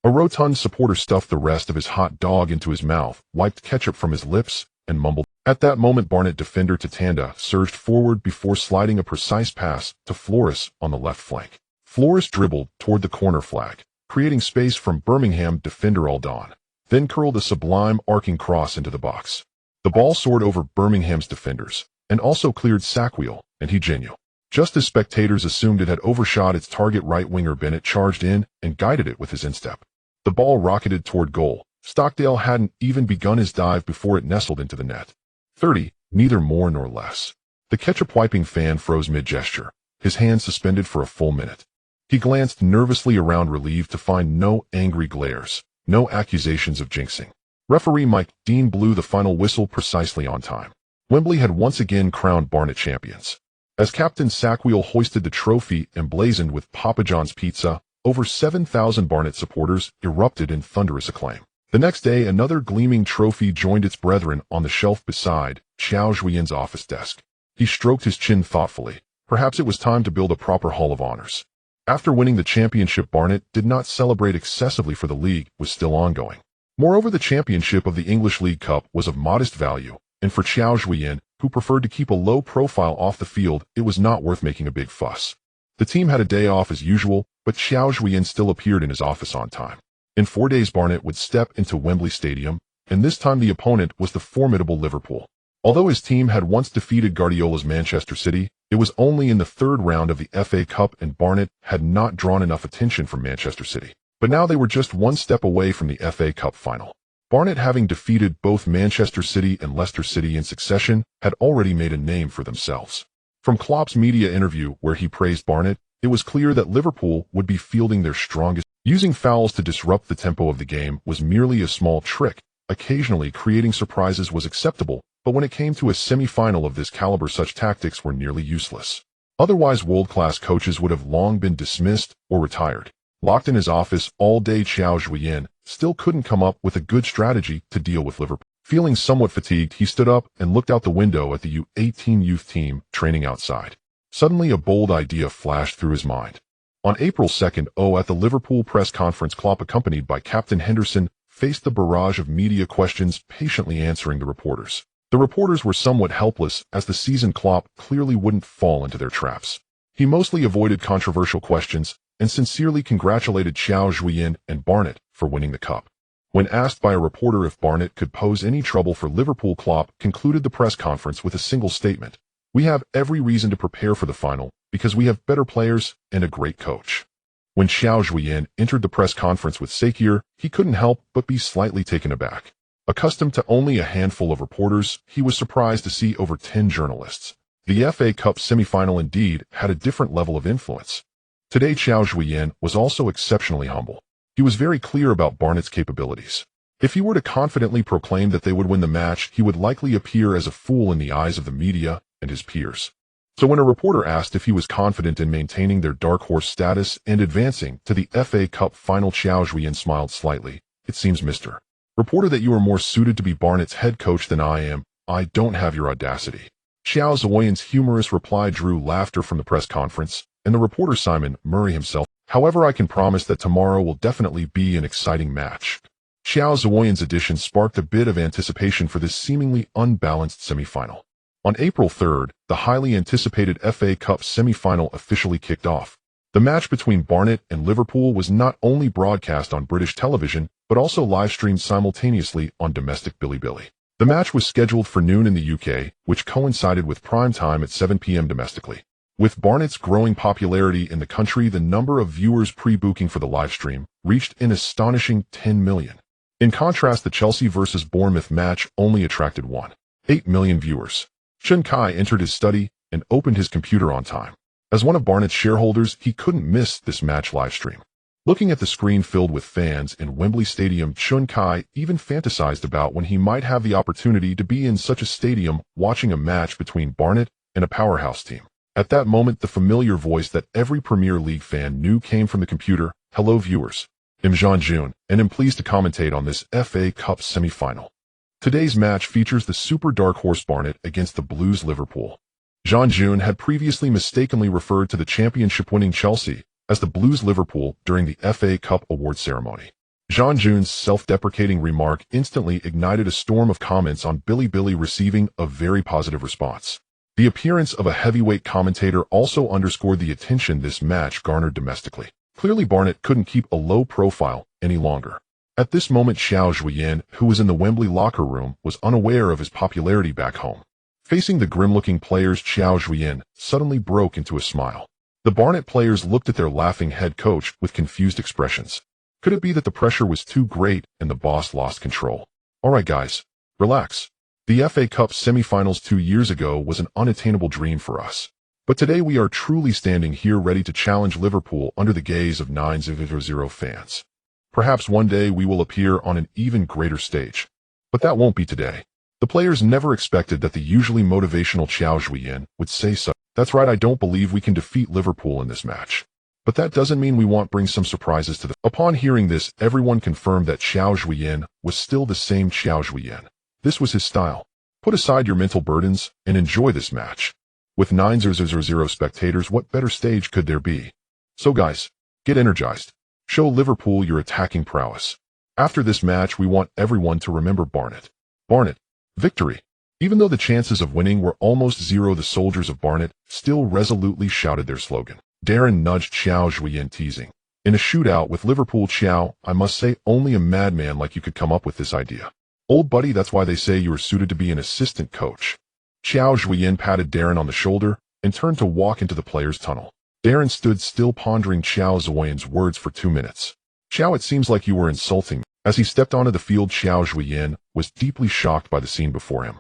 A rotund supporter stuffed the rest of his hot dog into his mouth, wiped ketchup from his lips, and mumbled. At that moment, Barnet defender Tatanda surged forward before sliding a precise pass to Flores on the left flank. Flores dribbled toward the corner flag, creating space from Birmingham defender Aldon, then curled a sublime arcing cross into the box. The ball soared over Birmingham's defenders, and also cleared Sakwheel and Higeno. Just as spectators assumed it had overshot its target, right winger Bennett charged in and guided it with his instep. The ball rocketed toward goal. Stockdale hadn't even begun his dive before it nestled into the net. 30, neither more nor less. The ketchup-wiping fan froze mid-gesture, his hand suspended for a full minute. He glanced nervously around, relieved to find no angry glares, no accusations of jinxing. Referee Mike Dean blew the final whistle precisely on time. Wembley had once again crowned Barnet champions. As Captain Sakwheel hoisted the trophy emblazoned with Papa John's pizza, over 7,000 Barnet supporters erupted in thunderous acclaim. The next day, another gleaming trophy joined its brethren on the shelf beside Qiao Zhuoyan's office desk. He stroked his chin thoughtfully. Perhaps it was time to build a proper Hall of Honors. After winning the championship, Barnet did not celebrate excessively, for the league was still ongoing. Moreover, the championship of the English League Cup was of modest value, and for Qiao Zhuoyan, who preferred to keep a low profile off the field, it was not worth making a big fuss. The team had a day off as usual, but Qiao Zhuoyan still appeared in his office on time. In 4 days, Barnet would step into Wembley Stadium, and this time the opponent was the formidable Liverpool. Although his team had once defeated Guardiola's Manchester City, it was only in the third round of the FA Cup, and Barnet had not drawn enough attention from Manchester City. But now they were just one step away from the FA Cup final. Barnet, having defeated both Manchester City and Leicester City in succession, had already made a name for themselves. From Klopp's media interview, where he praised Barnet, it was clear that Liverpool would be fielding their strongest. Using fouls to disrupt the tempo of the game was merely a small trick. Occasionally creating surprises was acceptable, but when it came to a semi-final of this caliber, such tactics were nearly useless. Otherwise, world-class coaches would have long been dismissed or retired. Locked in his office all day, Qiao Zhuoyan still couldn't come up with a good strategy to deal with Liverpool. Feeling somewhat fatigued, he stood up and looked out the window at the U18 youth team training outside. Suddenly, a bold idea flashed through his mind. On April 2nd, at the Liverpool press conference, Klopp, accompanied by Captain Henderson, faced the barrage of media questions, patiently answering the reporters. The reporters were somewhat helpless, as the seasoned Klopp clearly wouldn't fall into their traps. He mostly avoided controversial questions and sincerely congratulated Qiao Zhuoyan and Barnett for winning the cup. When asked by a reporter if Barnett could pose any trouble for Liverpool, Klopp concluded the press conference with a single statement: "We have every reason to prepare for the final because we have better players and a great coach." When Qiao Zhuoyan entered the press conference with Sakir, he couldn't help but be slightly taken aback. Accustomed to only a handful of reporters, he was surprised to see over 10 journalists. The FA Cup semi-final indeed had a different level of influence. Today, Qiao Zhuoyan was also exceptionally humble. He was very clear about Barnett's capabilities. If he were to confidently proclaim that they would win the match, he would likely appear as a fool in the eyes of the media and his peers. So when a reporter asked if he was confident in maintaining their dark horse status and advancing to the FA Cup final, Qiao Zhuoyan smiled slightly. "It seems, Mr. Reporter, that you are more suited to be Barnett's head coach than I am. I don't have your audacity." Qiao Zhuoyan's humorous reply drew laughter from the press conference, and the reporter Simon Murray himself. "However, I can promise that tomorrow will definitely be an exciting match." Qiao Zhuoyan's addition sparked a bit of anticipation for this seemingly unbalanced semi-final. On April 3rd, the highly anticipated FA Cup semi-final officially kicked off. The match between Barnett and Liverpool was not only broadcast on British television, but also live-streamed simultaneously on domestic Bilibili. The match was scheduled for noon in the UK, which coincided with prime time at 7 p.m. domestically. With Barnett's growing popularity in the country, the number of viewers pre-booking for the livestream reached an astonishing 10 million. In contrast, the Chelsea vs Bournemouth match only attracted 1.8 million viewers. Chun Kai entered his study and opened his computer on time. As one of Barnett's shareholders, he couldn't miss this match livestream. Looking at the screen filled with fans in Wembley Stadium, Chun Kai even fantasized about when he might have the opportunity to be in such a stadium watching a match between Barnett and a powerhouse team. At that moment, the familiar voice that every Premier League fan knew came from the computer. "Hello viewers. I'm Jean June, and I'm pleased to commentate on this FA Cup semi-final. Today's match features the super dark horse Barnett against the Blues Liverpool." Jean June had previously mistakenly referred to the championship-winning Chelsea as the Blues Liverpool during the FA Cup award ceremony. Jean June's self-deprecating remark instantly ignited a storm of comments on Bilibili, receiving a very positive response. The appearance of a heavyweight commentator also underscored the attention this match garnered domestically. Clearly, Barnett couldn't keep a low profile any longer. At this moment, Qiao Zhuoyan, who was in the Wembley locker room, was unaware of his popularity back home. Facing the grim-looking players, Qiao Zhuoyan suddenly broke into a smile. The Barnett players looked at their laughing head coach with confused expressions. Could it be that the pressure was too great and the boss lost control? "All right, guys, relax. The FA Cup semi-finals 2 years ago was an unattainable dream for us. But today we are truly standing here ready to challenge Liverpool under the gaze of 9,000 fans. Perhaps one day we will appear on an even greater stage. But that won't be today." The players never expected that the usually motivational Qiao Zhuoyan would say so. "That's right, I don't believe we can defeat Liverpool in this match. But that doesn't mean we won't bring some surprises to the..." Upon hearing this, everyone confirmed that Qiao Zhuoyan was still the same Qiao Zhuoyan. This was his style. Put aside your mental burdens and enjoy this match. With 9,000 spectators, what better stage could there be? So guys, get energized. Show Liverpool your attacking prowess. After this match, we want everyone to remember Barnett. Barnett, victory. Even though the chances of winning were almost zero, the soldiers of Barnett still resolutely shouted their slogan. Darren nudged Qiao Zhuoyan, teasing, "In a shootout with Liverpool, Qiao, I must say only a madman like you could come up with this idea. Old buddy, that's why they say you are suited to be an assistant coach." Qiao Zhuoyan patted Darren on the shoulder and turned to walk into the players' tunnel. Darren stood still, pondering Qiao Zhuoyan's words for 2 minutes. "Qiao, it seems like you were insulting me." As he stepped onto the field, Qiao Zhuoyan was deeply shocked by the scene before him.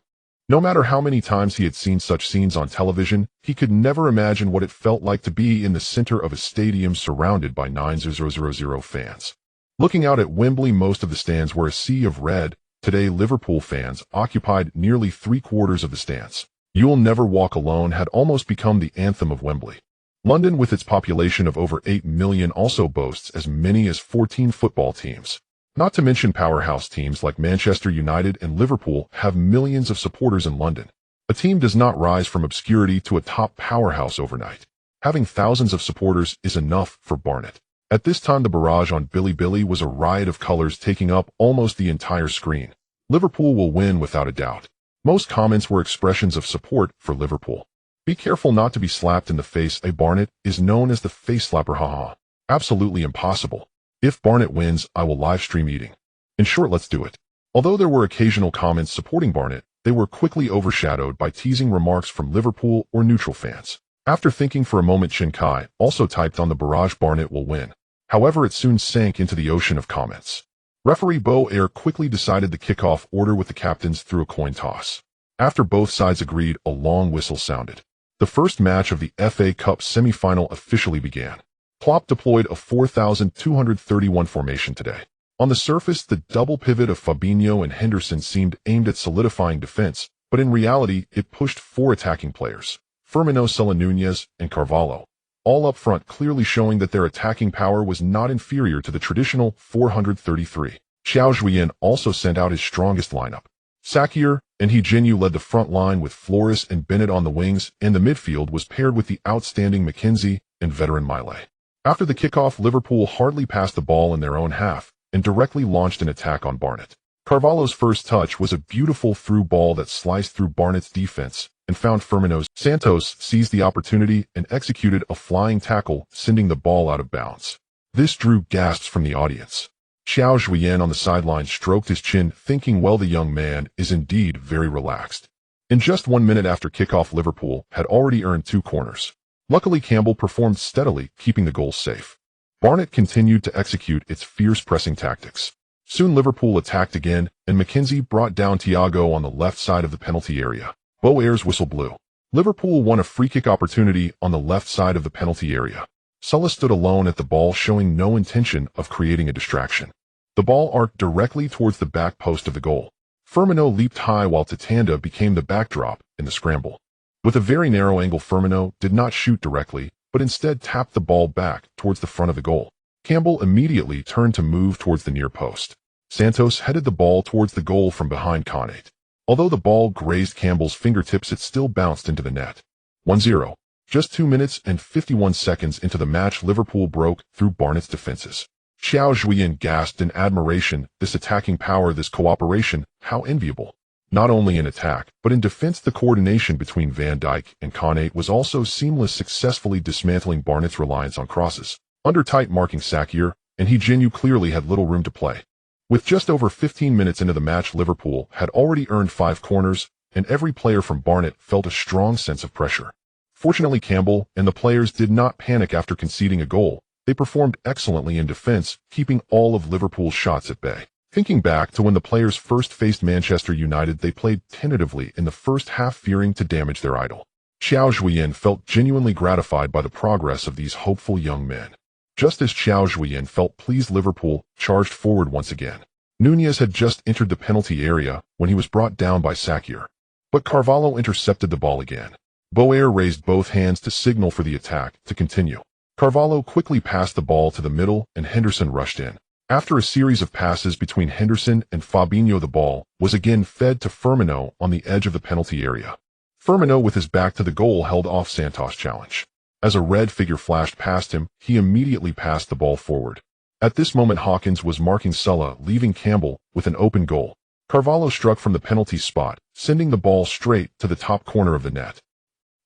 No matter how many times he had seen such scenes on television, he could never imagine what it felt like to be in the center of a stadium surrounded by 9,000 fans. Looking out at Wembley, most of the stands were a sea of red. Today, Liverpool fans occupied nearly 3/4 of the stands. "You'll Never Walk Alone" had almost become the anthem of Wembley. London, with its population of over 8 million, also boasts as many as 14 football teams. Not to mention powerhouse teams like Manchester United and Liverpool have millions of supporters in London. A team does not rise from obscurity to a top powerhouse overnight. Having thousands of supporters is enough for Barnett. At this time, the barrage on Bilibili was a riot of colors, taking up almost the entire screen. "Liverpool will win without a doubt." Most comments were expressions of support for Liverpool. Be careful not to be slapped in the face. A Barnett is known as the face slapper, haha. Absolutely impossible. If Barnett wins, I will live stream eating. In short, let's do it. Although there were occasional comments supporting Barnett, they were quickly overshadowed by teasing remarks from Liverpool or neutral fans. After thinking for a moment, Shin Kai also typed on the barrage Barnett will win. However, it soon sank into the ocean of comments. Referee Bo Air quickly decided the kickoff order with the captains through a coin toss. After both sides agreed, a long whistle sounded. The first match of the FA Cup semi-final officially began. Klopp deployed a 4,231 formation today. On the surface, the double pivot of Fabinho and Henderson seemed aimed at solidifying defense, but in reality, it pushed four attacking players, Firmino, Salah, Nunez, and Carvalho, all up front, clearly showing that their attacking power was not inferior to the traditional 433. Qiao Zhuoyan also sent out his strongest lineup. Sakir and Hijinu led the front line with Flores and Bennett on the wings, and the midfield was paired with the outstanding McKenzie and veteran Miley. After the kickoff, Liverpool hardly passed the ball in their own half and directly launched an attack on Barnett. Carvalho's first touch was a beautiful through ball that sliced through Barnett's defense and found Firmino's. Santos seized the opportunity and executed a flying tackle, sending the ball out of bounds. This drew gasps from the audience. Qiao Zhuoyan on the sideline stroked his chin, thinking, well, the young man is indeed very relaxed. In just 1 minute after kickoff, Liverpool had already earned 2 corners. Luckily, Campbell performed steadily, keeping the goals safe. Barnett continued to execute its fierce pressing tactics. Soon Liverpool attacked again, and McKenzie brought down Thiago on the left side of the penalty area. Bo Air's whistle blew. Liverpool won a free-kick opportunity on the left side of the penalty area. Salah stood alone at the ball, showing no intention of creating a distraction. The ball arced directly towards the back post of the goal. Firmino leaped high while Tatanda became the backdrop in the scramble. With a very narrow angle, Firmino did not shoot directly, but instead tapped the ball back towards the front of the goal. Campbell immediately turned to move towards the near post. Santos headed the ball towards the goal from behind Konate. Although the ball grazed Campbell's fingertips, it still bounced into the net. 1-0. Just 2 minutes and 51 seconds into the match, Liverpool broke through Barnett's defenses. Qiao Zhuoyan gasped in admiration. This attacking power, this cooperation, how enviable. Not only in attack, but in defense, the coordination between Van Dijk and Konate was also seamless, successfully dismantling Barnett's reliance on crosses. Under tight marking, Sakir and Hijinu clearly had little room to play. With just over 15 minutes into the match, Liverpool had already earned 5 corners, and every player from Barnett felt a strong sense of pressure. Fortunately, Campbell and the players did not panic after conceding a goal. They performed excellently in defense, keeping all of Liverpool's shots at bay. Thinking back to when the players first faced Manchester United, they played tentatively in the first half, fearing to damage their idol. Qiao Zhuoyan felt genuinely gratified by the progress of these hopeful young men. Just as Qiao Zhuoyan felt pleased, Liverpool charged forward once again. Nunez had just entered the penalty area when he was brought down by Sakir. But Carvalho intercepted the ball again. Bo Air raised both hands to signal for the attack to continue. Carvalho quickly passed the ball to the middle and Henderson rushed in. After a series of passes between Henderson and Fabinho, the ball was again fed to Firmino on the edge of the penalty area. Firmino, with his back to the goal, held off Santos' challenge. As a red figure flashed past him, he immediately passed the ball forward. At this moment, Hawkins was marking Salah, leaving Campbell with an open goal. Carvalho struck from the penalty spot, sending the ball straight to the top corner of the net.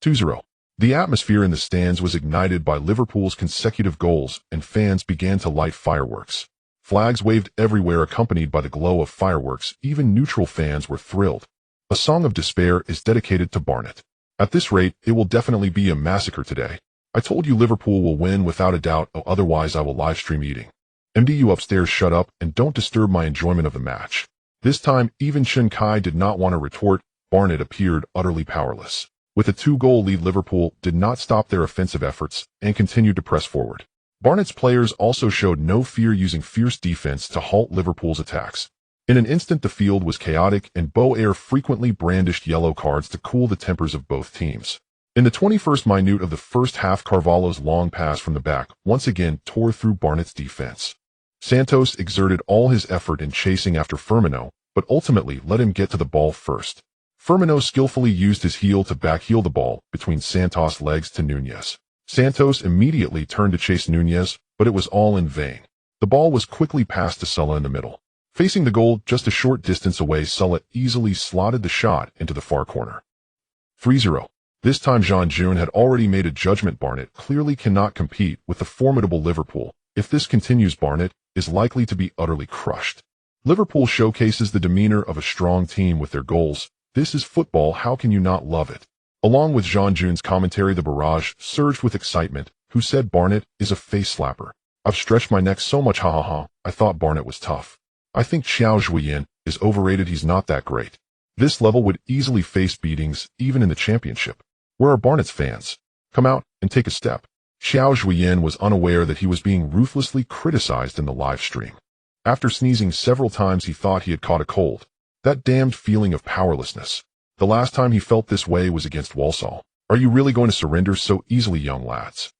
2-0. The atmosphere in the stands was ignited by Liverpool's consecutive goals, and fans began to light fireworks. Flags waved everywhere, accompanied by the glow of fireworks. Even neutral fans were thrilled. A song of despair is dedicated to Barnett. At this rate, it will definitely be a massacre today. I told you Liverpool will win without a doubt, otherwise I will live stream eating. MDU upstairs, shut up and don't disturb my enjoyment of the match. This time, even Shin Kai did not want to retort. Barnett appeared utterly powerless. With a 2-goal lead, Liverpool did not stop their offensive efforts and continued to press forward. Barnett's players also showed no fear, using fierce defense to halt Liverpool's attacks. In an instant, the field was chaotic, and Bo Air frequently brandished yellow cards to cool the tempers of both teams. In the 21st minute of the first half, Carvalho's long pass from the back once again tore through Barnett's defense. Santos exerted all his effort in chasing after Firmino, but ultimately let him get to the ball first. Firmino skillfully used his heel to backheel the ball between Santos' legs to Nunez. Santos immediately turned to chase Nunez, but it was all in vain. The ball was quickly passed to Salah in the middle. Facing the goal just a short distance away, Salah easily slotted the shot into the far corner. 3-0. This time Qiao Zhuoyan had already made a judgment. Barnet clearly cannot compete with the formidable Liverpool. If this continues, Barnet is likely to be utterly crushed. Liverpool showcases the demeanor of a strong team with their goals. This is football, how can you not love it? Along with Qiao Zhuoyan's commentary, the barrage surged with excitement. Who said Barnet is a face slapper? I've stretched my neck so much, ha ha ha. I thought Barnet was tough. I think Qiao Zhuoyan is overrated, he's not that great. This level would easily face beatings, even in the championship. Where are Barnet's fans? Come out and take a step. Qiao Zhuoyan was unaware that he was being ruthlessly criticized in the live stream. After sneezing several times, he thought he had caught a cold. That damned feeling of powerlessness. The last time he felt this way was against Walsall. Are you really going to surrender so easily, young lads?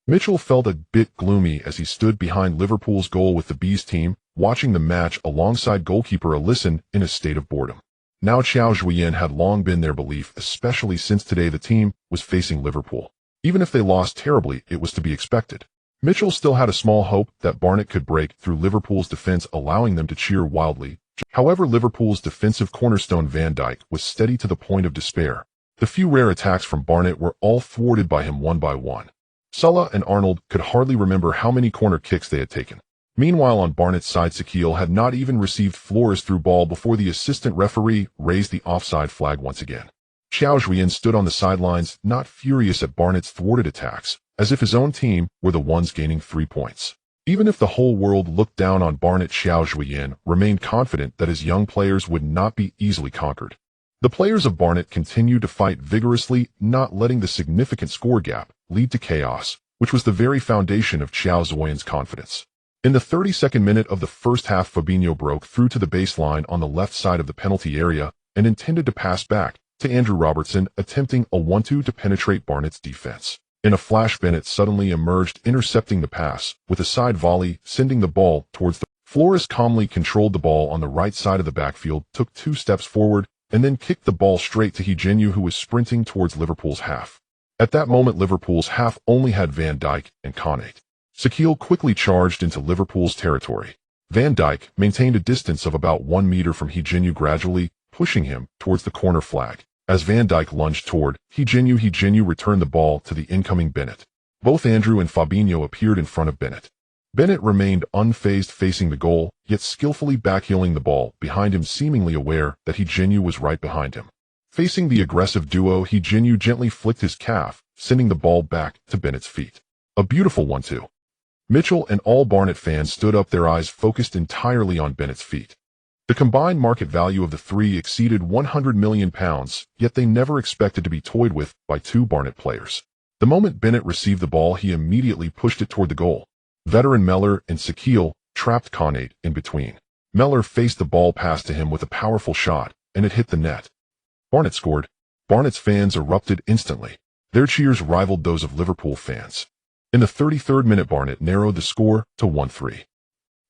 Mitchell felt a bit gloomy as he stood behind Liverpool's goal with the Bees team, watching the match alongside goalkeeper Alisson in a state of boredom. Now Qiao Zhuoyan had long been their belief, especially since today the team was facing Liverpool. Even if they lost terribly, it was to be expected. Mitchell still had a small hope that Barnet could break through Liverpool's defense, allowing them to cheer wildly. However, Liverpool's defensive cornerstone Van Dijk was steady to the point of despair. The few rare attacks from Barnet were all thwarted by him one by one. Salah and Arnold could hardly remember how many corner kicks they had taken. Meanwhile, on Barnet's side, Sakil had not even received Flores through ball before the assistant referee raised the offside flag once again. Qiao Zhuoyan stood on the sidelines, not furious at Barnet's thwarted attacks, as if his own team were the ones gaining 3 points. Even if the whole world looked down on Barnet, Qiao Zhuoyan remained confident that his young players would not be easily conquered. The players of Barnet continued to fight vigorously, not letting the significant score gap lead to chaos, which was the very foundation of Qiao Zhuoyan's confidence. In the 32nd minute of the first half, Fabinho broke through to the baseline on the left side of the penalty area and intended to pass back to Andrew Robertson, attempting a 1-2 to penetrate Barnet's defense. In a flash, Bennett suddenly emerged, intercepting the pass with a side volley, sending the ball towards the Flores calmly controlled the ball on the right side of the backfield, took 2 steps forward, and then kicked the ball straight to Higuain, who was sprinting towards Liverpool's half. At that moment, Liverpool's half only had Van Dijk and Konate. Sakil quickly charged into Liverpool's territory. Van Dijk maintained a distance of about 1 meter from Higuain, gradually pushing him towards the corner flag. As Van Dijk lunged toward Higuain returned the ball to the incoming Bennett. Both Andrew and Fabinho appeared in front of Bennett. Bennett remained unfazed facing the goal, yet skillfully backheeling the ball behind him, seemingly aware that Higuain was right behind him. Facing the aggressive duo, Higuain gently flicked his calf, sending the ball back to Bennett's feet. A beautiful 1-2. Mitchell and all Barnet fans stood up, their eyes focused entirely on Bennett's feet. The combined market value of the three exceeded £100 million, yet they never expected to be toyed with by 2 Barnet players. The moment Bennett received the ball, he immediately pushed it toward the goal. Veteran Mellor and Sakil trapped Konate in between. Mellor faced the ball pass to him with a powerful shot, and it hit the net. Barnet scored. Barnet's fans erupted instantly. Their cheers rivaled those of Liverpool fans. In the 33rd minute, Barnet narrowed the score to 1-3.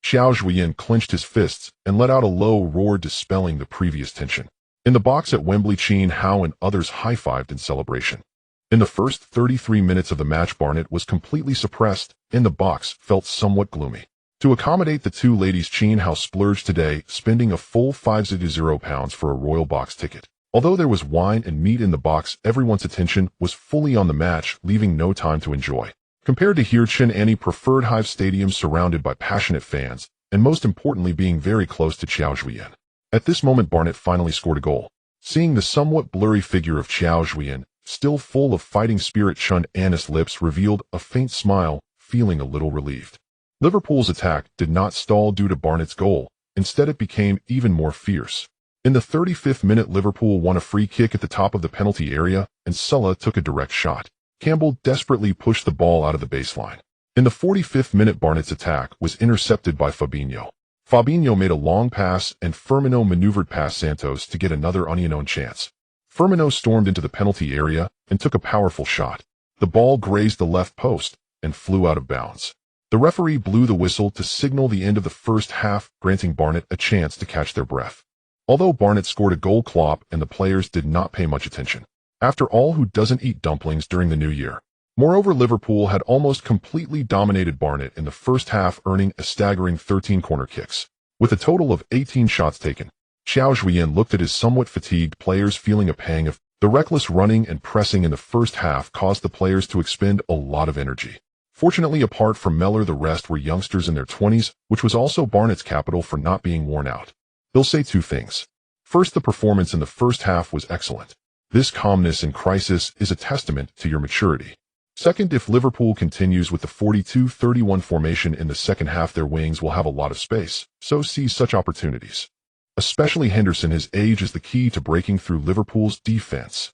Qiao Zhuoyan clenched his fists and let out a low roar, dispelling the previous tension. In the box at Wembley, Chen Hao and others high-fived in celebration. In the first 33 minutes of the match, Barnet was completely suppressed, and the box felt somewhat gloomy. To accommodate the 2 ladies, Chen Hao splurged today, spending a full £50 for a royal box ticket. Although there was wine and meat in the box, everyone's attention was fully on the match, leaving no time to enjoy. Compared to here, Chen Annie preferred Hive Stadium, surrounded by passionate fans, and most importantly being very close to Qiao Zhuoyan. At this moment, Barnet finally scored a goal. Seeing the somewhat blurry figure of Qiao Zhuoyan, still full of fighting spirit, Chen Annie's lips revealed a faint smile, feeling a little relieved. Liverpool's attack did not stall due to Barnet's goal. Instead, it became even more fierce. In the 35th minute, Liverpool won a free kick at the top of the penalty area, and Salah took a direct shot. Campbell desperately pushed the ball out of the baseline. In the 45th minute, Barnet's attack was intercepted by Fabinho. Fabinho made a long pass, and Firmino maneuvered past Santos to get another unknown chance. Firmino stormed into the penalty area and took a powerful shot. The ball grazed the left post and flew out of bounds. The referee blew the whistle to signal the end of the first half, granting Barnet a chance to catch their breath. Although Barnet scored a goal, Klopp and the players did not pay much attention. After all, who doesn't eat dumplings during the new year? Moreover, Liverpool had almost completely dominated Barnet in the first half, earning a staggering 13 corner kicks. With a total of 18 shots taken, Qiao Zhuoyan looked at his somewhat fatigued players, feeling a pang of The reckless running and pressing in the first half caused the players to expend a lot of energy. Fortunately, apart from Mellor, the rest were youngsters in their 20s, which was also Barnet's capital for not being worn out. They'll say two things. First, the performance in the first half was excellent. This calmness in crisis is a testament to your maturity. Second, if Liverpool continues with the 42-31 formation in the second half, their wings will have a lot of space, so seize such opportunities. Especially Henderson, his age is the key to breaking through Liverpool's defense.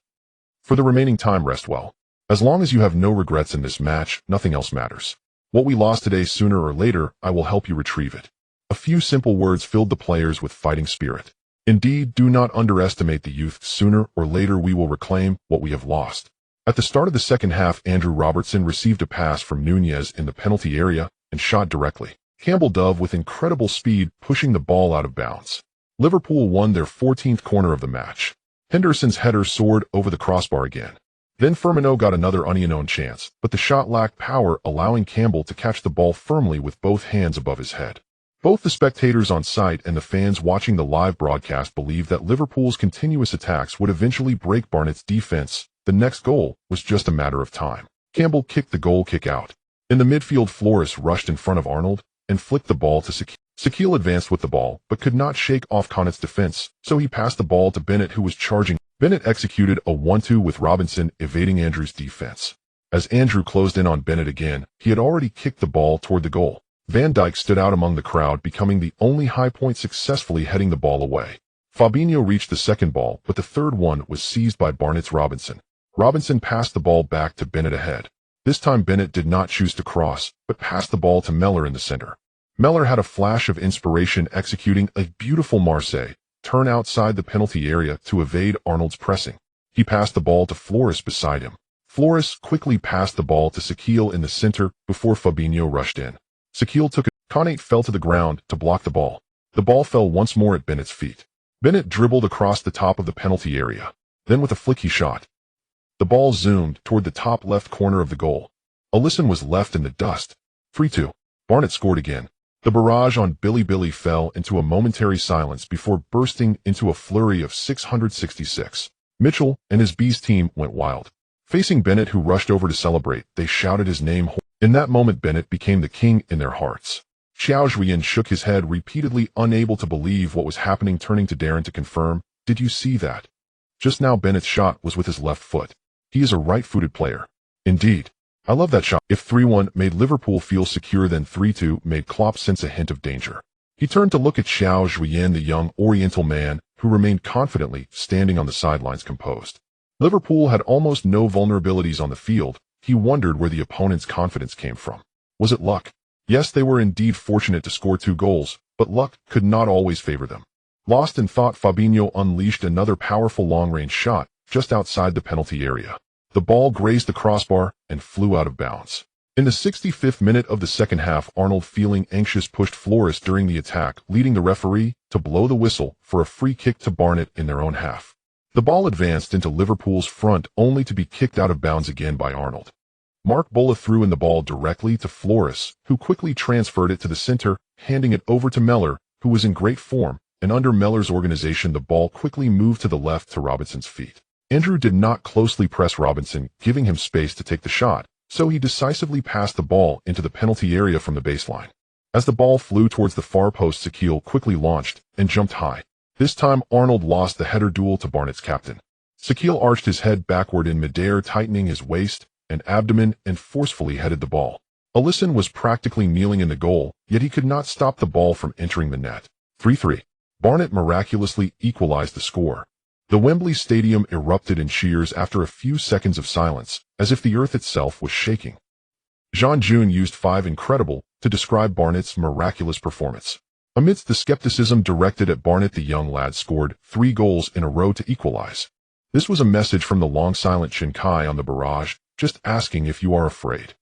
For the remaining time, rest well. As long as you have no regrets in this match, nothing else matters. What we lost today, sooner or later, I will help you retrieve it. A few simple words filled the players with fighting spirit. Indeed, do not underestimate the youth. Sooner or later we will reclaim what we have lost. At the start of the second half, Andrew Robertson received a pass from Nunez in the penalty area and shot directly. Campbell dove with incredible speed, pushing the ball out of bounds. Liverpool won their 14th corner of the match. Henderson's header soared over the crossbar again. Then Firmino got another unknown chance, but the shot lacked power, allowing Campbell to catch the ball firmly with both hands above his head. Both the spectators on site and the fans watching the live broadcast believed that Liverpool's continuous attacks would eventually break Barnet's defense. The next goal was just a matter of time. Campbell kicked the goal kick out. In the midfield, Flores rushed in front of Arnold and flicked the ball to Sakil. Sakil advanced with the ball, but could not shake off Connacht's defense, so he passed the ball to Bennett, who was charging. Bennett executed a 1-2 with Robinson evading Andrew's defense. As Andrew closed in on Bennett again, he had already kicked the ball toward the goal. Van Dijk stood out among the crowd, becoming the only high point, successfully heading the ball away. Fabinho reached the second ball, but the third one was seized by Barnet's Robinson. Robinson passed the ball back to Bennett ahead. This time Bennett did not choose to cross, but passed the ball to Mellor in the center. Mellor had a flash of inspiration, executing a beautiful Marseille turn outside the penalty area to evade Arnold's pressing. He passed the ball to Flores beside him. Flores quickly passed the ball to Sakil in the center before Fabinho rushed in. Sakil took it. Connacht fell to the ground to block the ball. The ball fell once more at Bennett's feet. Bennett dribbled across the top of the penalty area. Then with a flick he shot. The ball zoomed toward the top left corner of the goal. Alisson was left in the dust. 3-2. Barnet scored again. The barrage on Billy fell into a momentary silence before bursting into a flurry of 666. Mitchell and his Bees team went wild. Facing Bennett, who rushed over to celebrate, they shouted his name. In that moment, Bennett became the king in their hearts. Qiao Zhuoyan shook his head repeatedly, unable to believe what was happening, turning to Darren to confirm. Did you see that? Just now Bennett's shot was with his left foot. He is a right-footed player. Indeed. I love that shot. If 3-1 made Liverpool feel secure, then 3-2 made Klopp sense a hint of danger. He turned to look at Qiao Zhuoyan, the young Oriental man, who remained confidently standing on the sidelines, composed. Liverpool had almost no vulnerabilities on the field. He wondered where the opponent's confidence came from. Was it luck? Yes, they were indeed fortunate to score 2 goals, but luck could not always favor them. Lost in thought, Fabinho unleashed another powerful long-range shot just outside the penalty area. The ball grazed the crossbar and flew out of bounds. In the 65th minute of the second half, Arnold, feeling anxious, pushed Flores during the attack, leading the referee to blow the whistle for a free kick to Barnet in their own half. The ball advanced into Liverpool's front, only to be kicked out of bounds again by Arnold. Mark Bola threw in the ball directly to Flores, who quickly transferred it to the center, handing it over to Mellor, who was in great form, and under Mellor's organization the ball quickly moved to the left to Robinson's feet. Andrew did not closely press Robinson, giving him space to take the shot, so he decisively passed the ball into the penalty area from the baseline. As the ball flew towards the far post, Sakil quickly launched and jumped high. This time Arnold lost the header duel to Barnet's captain. Sakil arched his head backward in midair, tightening his waist and abdomen, and forcefully headed the ball. Alisson was practically kneeling in the goal, yet he could not stop the ball from entering the net. 3-3. Barnet miraculously equalized the score. The Wembley Stadium erupted in cheers after a few seconds of silence, as if the earth itself was shaking. Jean June used 5 incredible to describe Barnet's miraculous performance. Amidst the skepticism directed at Barnet, the young lad scored 3 goals in a row to equalize. This was a message from the long-silent Chin Kai on the barrage, just asking if you are afraid.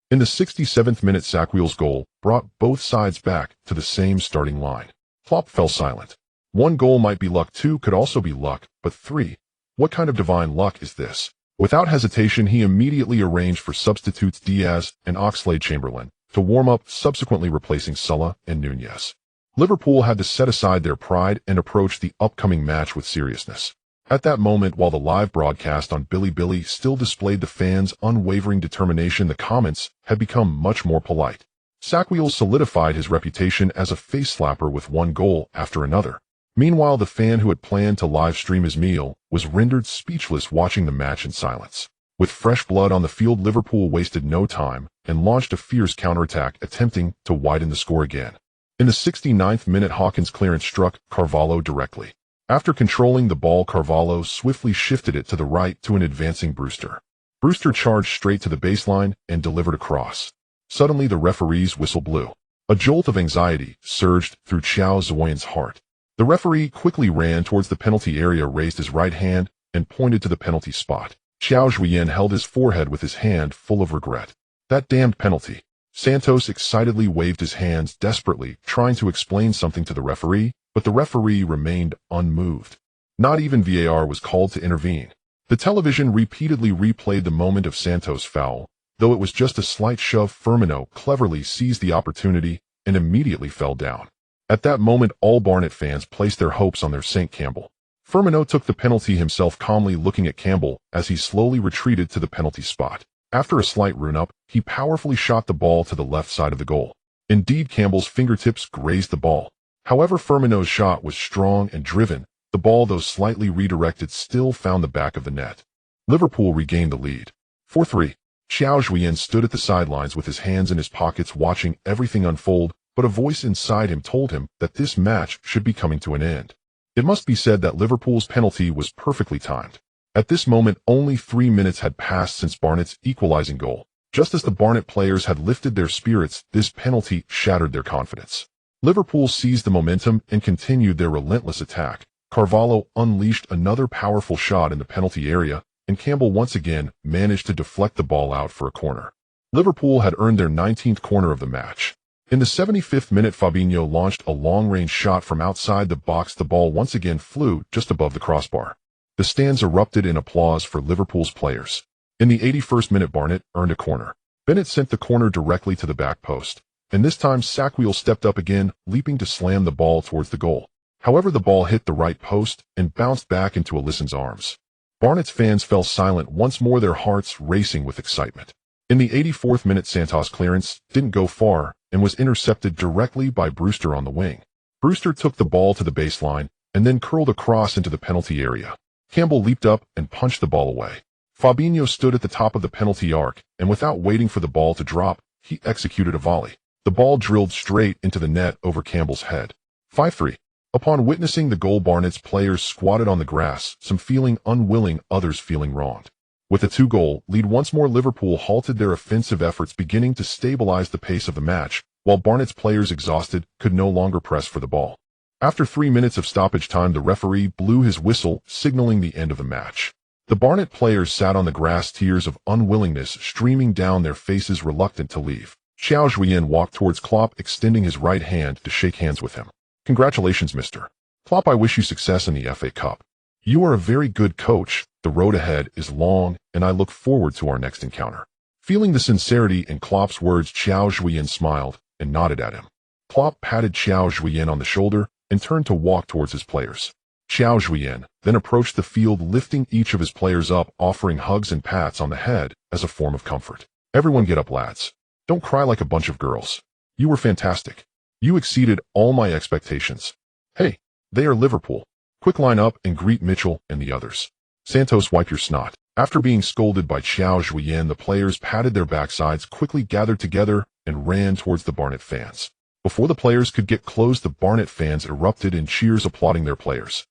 In the 67th minute, Sakwil's goal brought both sides back to the same starting line. Klopp fell silent. 1 goal might be luck, 2 could also be luck, but 3? What kind of divine luck is this? Without hesitation, he immediately arranged for substitutes Diaz and Oxlade-Chamberlain to warm up, subsequently replacing Sulla and Nunez. Liverpool had to set aside their pride and approach the upcoming match with seriousness. At that moment, while the live broadcast on Bilibili still displayed the fans' unwavering determination, the comments had become much more polite. Saquiel solidified his reputation as a face-slapper with one goal after another. Meanwhile, the fan who had planned to live-stream his meal was rendered speechless watching the match in silence. With fresh blood on the field, Liverpool wasted no time and launched a fierce counterattack, attempting to widen the score again. In the 69th minute, Hawkins' clearance struck Carvalho directly. After controlling the ball, Carvalho swiftly shifted it to the right to an advancing Brewster. Brewster charged straight to the baseline and delivered a cross. Suddenly, the referee's whistle blew. A jolt of anxiety surged through Qiao Zhuoyan's heart. The referee quickly ran towards the penalty area, raised his right hand, and pointed to the penalty spot. Qiao Zhuoyan held his forehead with his hand full of regret. That damned penalty. Santos excitedly waved his hands desperately, trying to explain something to the referee, but the referee remained unmoved. Not even VAR was called to intervene. The television repeatedly replayed the moment of Santos' foul. Though it was just a slight shove, Firmino cleverly seized the opportunity and immediately fell down. At that moment, all Barnet fans placed their hopes on their St. Campbell. Firmino took the penalty himself, calmly looking at Campbell as he slowly retreated to the penalty spot. After a slight run-up, he powerfully shot the ball to the left side of the goal. Indeed, Campbell's fingertips grazed the ball. However, Firmino's shot was strong and driven. The ball, though slightly redirected, still found the back of the net. Liverpool regained the lead. 4-3. Qiao Zhuoyan stood at the sidelines with his hands in his pockets, watching everything unfold, but a voice inside him told him that this match should be coming to an end. It must be said that Liverpool's penalty was perfectly timed. At this moment, only 3 minutes had passed since Barnet's equalizing goal. Just as the Barnet players had lifted their spirits, this penalty shattered their confidence. Liverpool seized the momentum and continued their relentless attack. Carvalho unleashed another powerful shot in the penalty area, and Campbell once again managed to deflect the ball out for a corner. Liverpool had earned their 19th corner of the match. In the 75th minute, Fabinho launched a long-range shot from outside the box. The ball once again flew just above the crossbar. The stands erupted in applause for Liverpool's players. In the 81st minute, Barnet earned a corner. Bennett sent the corner directly to the back post, and this time Saquiel stepped up again, leaping to slam the ball towards the goal. However, the ball hit the right post and bounced back into Alisson's arms. Barnet's fans fell silent once more, their hearts racing with excitement. In the 84th minute, Santos' clearance didn't go far and was intercepted directly by Brewster on the wing. Brewster took the ball to the baseline and then curled across into the penalty area. Campbell leaped up and punched the ball away. Fabinho stood at the top of the penalty arc, and without waiting for the ball to drop, he executed a volley. The ball drilled straight into the net over Campbell's head. 5-3. Upon witnessing the goal, Barnet's players squatted on the grass, some feeling unwilling, others feeling wronged. With a 2-goal lead once more, Liverpool halted their offensive efforts, beginning to stabilize the pace of the match, while Barnet's players, exhausted, could no longer press for the ball. After 3 minutes of stoppage time, the referee blew his whistle, signaling the end of the match. The Barnet players sat on the grass, tears of unwillingness streaming down their faces, reluctant to leave. Qiao Zhuoyan walked towards Klopp, extending his right hand to shake hands with him. "Congratulations, Mr. Klopp. I wish you success in the FA Cup. You are a very good coach. The road ahead is long, and I look forward to our next encounter." Feeling the sincerity in Klopp's words, Qiao Zhuoyan smiled and nodded at him. Klopp patted Qiao Zhuoyan on the shoulder and turned to walk towards his players. Qiao Zhuoyan then approached the field, lifting each of his players up, offering hugs and pats on the head as a form of comfort. "Everyone get up, lads. Don't cry like a bunch of girls. You were fantastic. You exceeded all my expectations. Hey, they are Liverpool. Quick, line up and greet Mitchell and the others. Santos, wipe your snot." After being scolded by Qiao Zhuoyan, the players patted their backsides, quickly gathered together, and ran towards the Barnet fans. Before the players could get close, the Barnet fans erupted in cheers, applauding their players.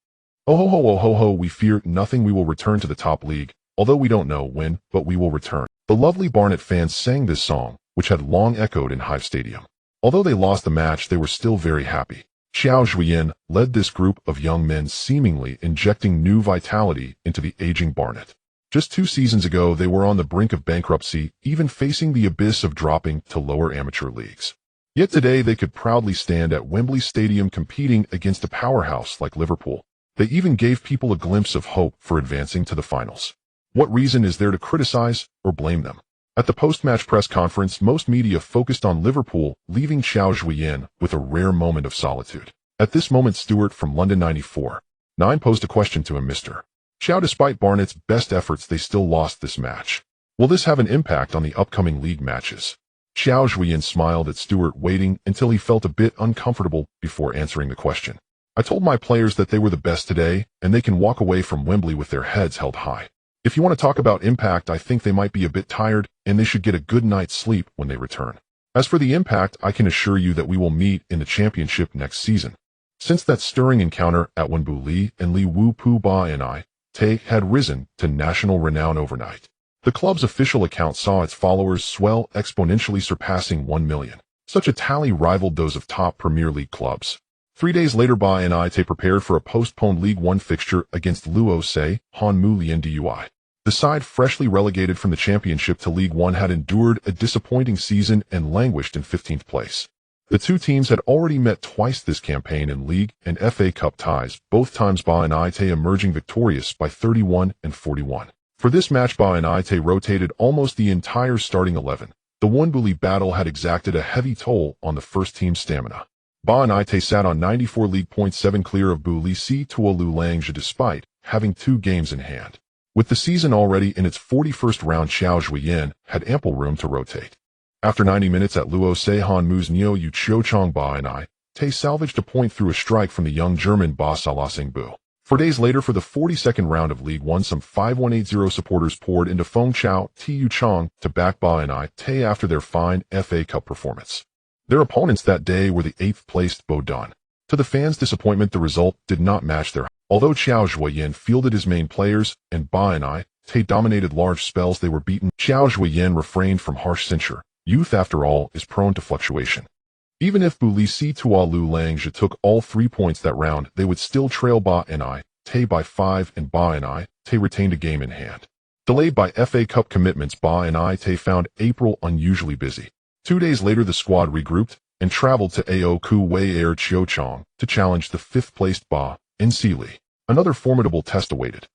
"Oh ho ho, oh ho ho, we fear nothing. We will return to the top league, although we don't know when, but we will return." The lovely Barnet fans sang this song, which had long echoed in Hive Stadium. Although they lost the match, they were still very happy. Qiao Zhuoyan led this group of young men, seemingly injecting new vitality into the aging Barnet. Just 2 seasons ago, they were on the brink of bankruptcy, even facing the abyss of dropping to lower amateur leagues. Yet today, they could proudly stand at Wembley Stadium competing against a powerhouse like Liverpool. They even gave people a glimpse of hope for advancing to the finals. What reason is there to criticize or blame them? At the post-match press conference, most media focused on Liverpool, leaving Qiao Zhuoyan with a rare moment of solitude. At this moment, Stuart from London 94.9 posed a question to him. "Mr. Qiao, despite Barnett's best efforts, they still lost this match. Will this have an impact on the upcoming league matches? Qiao Zhuoyan smiled at Stewart, waiting until he felt a bit uncomfortable before answering the question. I told my players that they were the best today, and they can walk away from Wembley with their heads held high. If you want to talk about impact, I think they might be a bit tired, and they should get a good night's sleep when they return. As for the impact, I can assure you that we will meet in the championship next season. Since that stirring encounter at Wembley, and Li Wu Pu Ba and I, Tay had risen to national renown overnight. The club's official account saw its followers swell, exponentially surpassing 1 million. Such a tally rivaled those of top Premier League clubs. 3 days later, Ba and I prepared for a postponed League One fixture against Luo Se, Han Mu Lian Dui. The side, freshly relegated from the Championship to League One, had endured a disappointing season and languished in 15th place. The two teams had already met twice this campaign in League and FA Cup ties, both times Ba and I emerging victorious by 31 and 41. For this match, Ba and I rotated almost the entire starting 11. The Wembley battle had exacted a heavy toll on the first team's stamina. Ba and I sat on 94 league points, 7 clear of Bu Li Si Tua Lu Langzhe, despite having 2 games in hand. With the season already in its 41st round, Qiao Zhuoyan had ample room to rotate. After 90 minutes at Luo Se, Han Mu's Neo Yu Chiochong, Ba and I salvaged a point through a strike from the young German Ba Salasing Bu. 4 days later, for the 42nd round of League One, some 5180 supporters poured into Feng Chao Tiu Chong to back Ba and I after their fine FA Cup performance. Their opponents that day were the 8th-placed Bodun. To the fans' disappointment, the result did not match their. Although Qiao Zhuoyan fielded his main players and Ba and I dominated large spells, they were beaten. Qiao Zhuoyan refrained from harsh censure. Youth, after all, is prone to fluctuation. Even if Bu Li Si Tua Lu Langzhe took all 3 points that round, they would still trail Ba and I by 5, and Ba and I retained a game in hand. Delayed by FA Cup commitments, Ba and I found April unusually busy. 2 days later, the squad regrouped and traveled to Ao Ku Wei Air Chiochong to challenge the 5th-placed Ba and Si Li. Another formidable test awaited.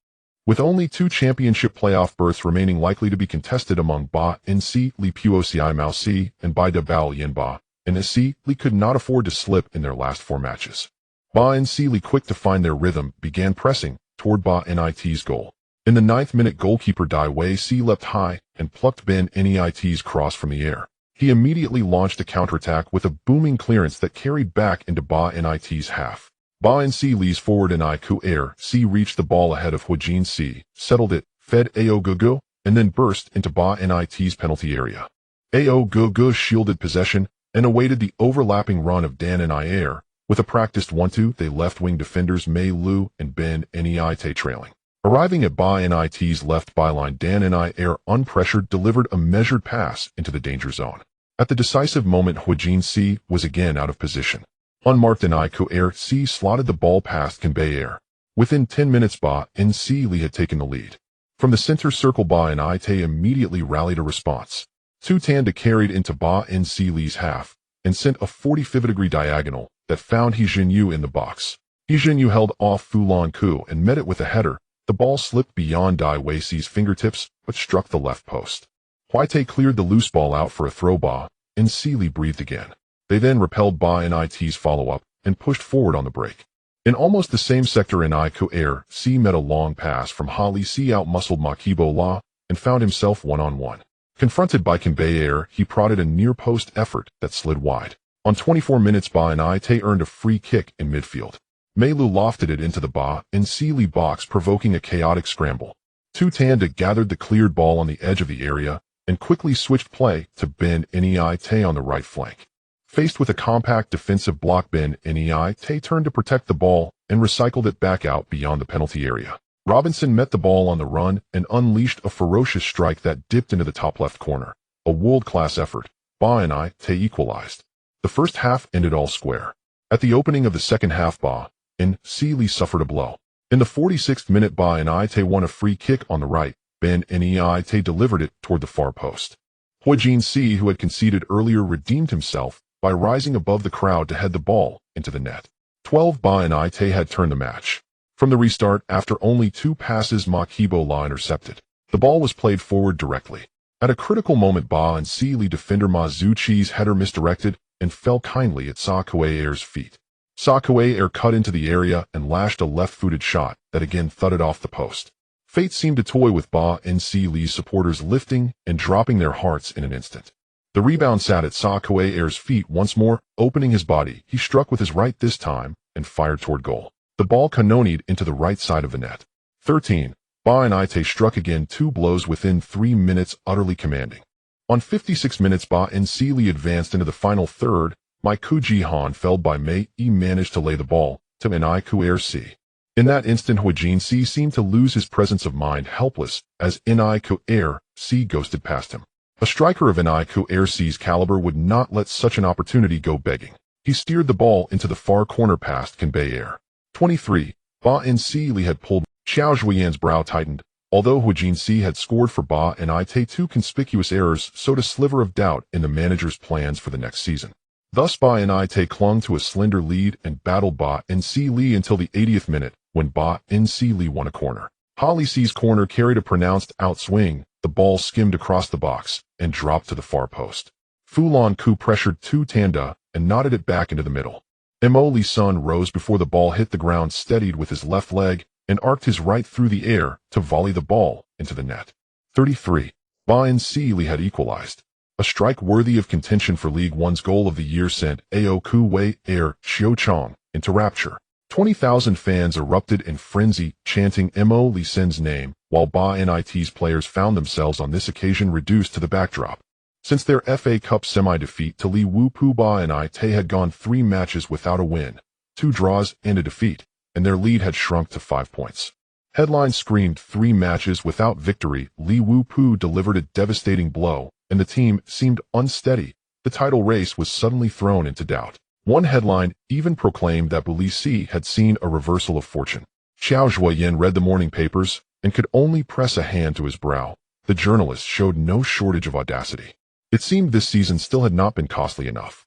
With only 2 championship playoff berths remaining likely to be contested among Ba and Si Li, Puoci Mao Si and Bai De Bao Yin, Ba and Si Li could not afford to slip in their last 4 matches. Ba and Si Li, quick to find their rhythm, began pressing toward Ba and I's goal. In the 9th minute, goalkeeper Dai Wei Si leapt high and plucked Ben Nit's cross from the air. He immediately launched a counterattack with a booming clearance that carried back into Ba and I's half. Ba and Si Li's forward Ku Air Si reached the ball ahead of Huijin Si, settled it, fed Ao Gugu, and then burst into Ba and I's penalty area. Ao Gugu shielded possession and awaited the overlapping run of Dan and Air. With a practiced 1-2, they left-wing defenders Mei Lu and Ben Nit trailing. Arriving at Ba and I's left byline, Dan and Air, unpressured, delivered a measured pass into the danger zone. At the decisive moment, Huijin Si was again out of position. Unmarked, Ku Air Si slotted the ball past Kanbei Air. Within 10 minutes, Ba and Si Li had taken the lead. From the center circle, Ba and I immediately rallied a response. Tu Tanda carried into Ba and Si Li's half and sent a 45-degree diagonal that found He Jinyu in the box. He Jinyu held off Fu Lan Ku and met it with a header. The ball slipped beyond Dai Wei Si's fingertips but struck the left post. Huite cleared the loose ball out for a throw. Ba and Si Li breathed again. They then repelled Ba and I's follow-up and pushed forward on the break. In almost the same sector, Ku Air Si met a long pass from Ha Li Si, out-muscled Makibo La and found himself one-on-one. Confronted by Kanbei Air, he prodded a near-post effort that slid wide. On 24 minutes, Ba and I earned a free kick in midfield. Mei Lu lofted it into the Ba and Si Li box, provoking a chaotic scramble. Tu Tanda gathered the cleared ball on the edge of the area and quickly switched play to Ben Nit on the right flank. Faced with a compact defensive block, Ben Nit turned to protect the ball and recycled it back out beyond the penalty area. Robinson met the ball on the run and unleashed a ferocious strike that dipped into the top left corner. A world-class effort. Ba and I equalized. The first half ended all square. At the opening of the second half, Ba and Si Li suffered a blow. In the 46th minute, Ba and I won a free kick on the right. Ben Nit delivered it toward the far post. Huijin Si, who had conceded earlier, redeemed himself by rising above the crowd to head the ball into the net. 12 Ba and I had turned the match. From the restart, after only 2 passes, Makibo La intercepted. The ball was played forward directly. At a critical moment, Ba and Si Li defender Ma Zuqi's header misdirected and fell kindly at Sa Kuei Air's feet. Sakaway Air cut into the area and lashed a left-footed shot that again thudded off the post. Fate seemed to toy with Ba and Si Lee's supporters, lifting and dropping their hearts in an instant. The rebound sat at Sakaway Air's feet once more. Opening his body, he struck with his right this time and fired toward goal. The ball canonied into the right side of the net. 13. Ba and Ite struck again, 2 blows within 3 minutes, utterly commanding. On 56 minutes, Ba and Si Lee advanced into the final third. Mai Ku-ji-han, felled by Mei Yi, managed to lay the ball to Ni Ku-air Si. In that instant, Huijin Si seemed to lose his presence of mind, helpless, as Ni Ku-air Si ghosted past him. A striker of Ni Ku-air Si's caliber would not let such an opportunity go begging. He steered the ball into the far corner past Kanbei Air. 23. Ba and Si Lee had pulled. Qiao Zhuoyan's brow tightened. Although Huijin Si had scored for Ba and Ite 2 conspicuous errors, sowed a sliver of doubt in the manager's plans for the next season. Thus Ba and Ite clung to a slender lead and battled Ba and Si Lee until the 80th minute, when Ba and Si Lee won a corner. Holly Si's corner carried a pronounced outswing. The ball skimmed across the box and dropped to the far post. Fulan Ku pressured Tu Tanda and nodded it back into the middle. Mo Lee Sun rose before the ball hit the ground, steadied with his left leg, and arced his right through the air to volley the ball into the net. 33. Ba and Si Lee had equalized. A strike worthy of contention for League One's goal of the year sent Ao Ku-wei Air Xiao Chong into rapture. 20,000 fans erupted in frenzy, chanting Mo Lee Sun's name, while Ba and Ite's players found themselves on this occasion reduced to the backdrop. Since their FA Cup semi-defeat to Lee Wu-pu, Ba and Ite had gone 3 matches without a win, 2 draws and a defeat, and their lead had shrunk to 5 points. Headlines screamed 3 matches without victory. Lee Wu-pu delivered a devastating blow, and the team seemed unsteady. The title race was suddenly thrown into doubt. One headline even proclaimed that Bulisi had seen a reversal of fortune. Qiao Zhuoyan read the morning papers and could only press a hand to his brow. The journalist showed no shortage of audacity. It seemed this season still had not been costly enough.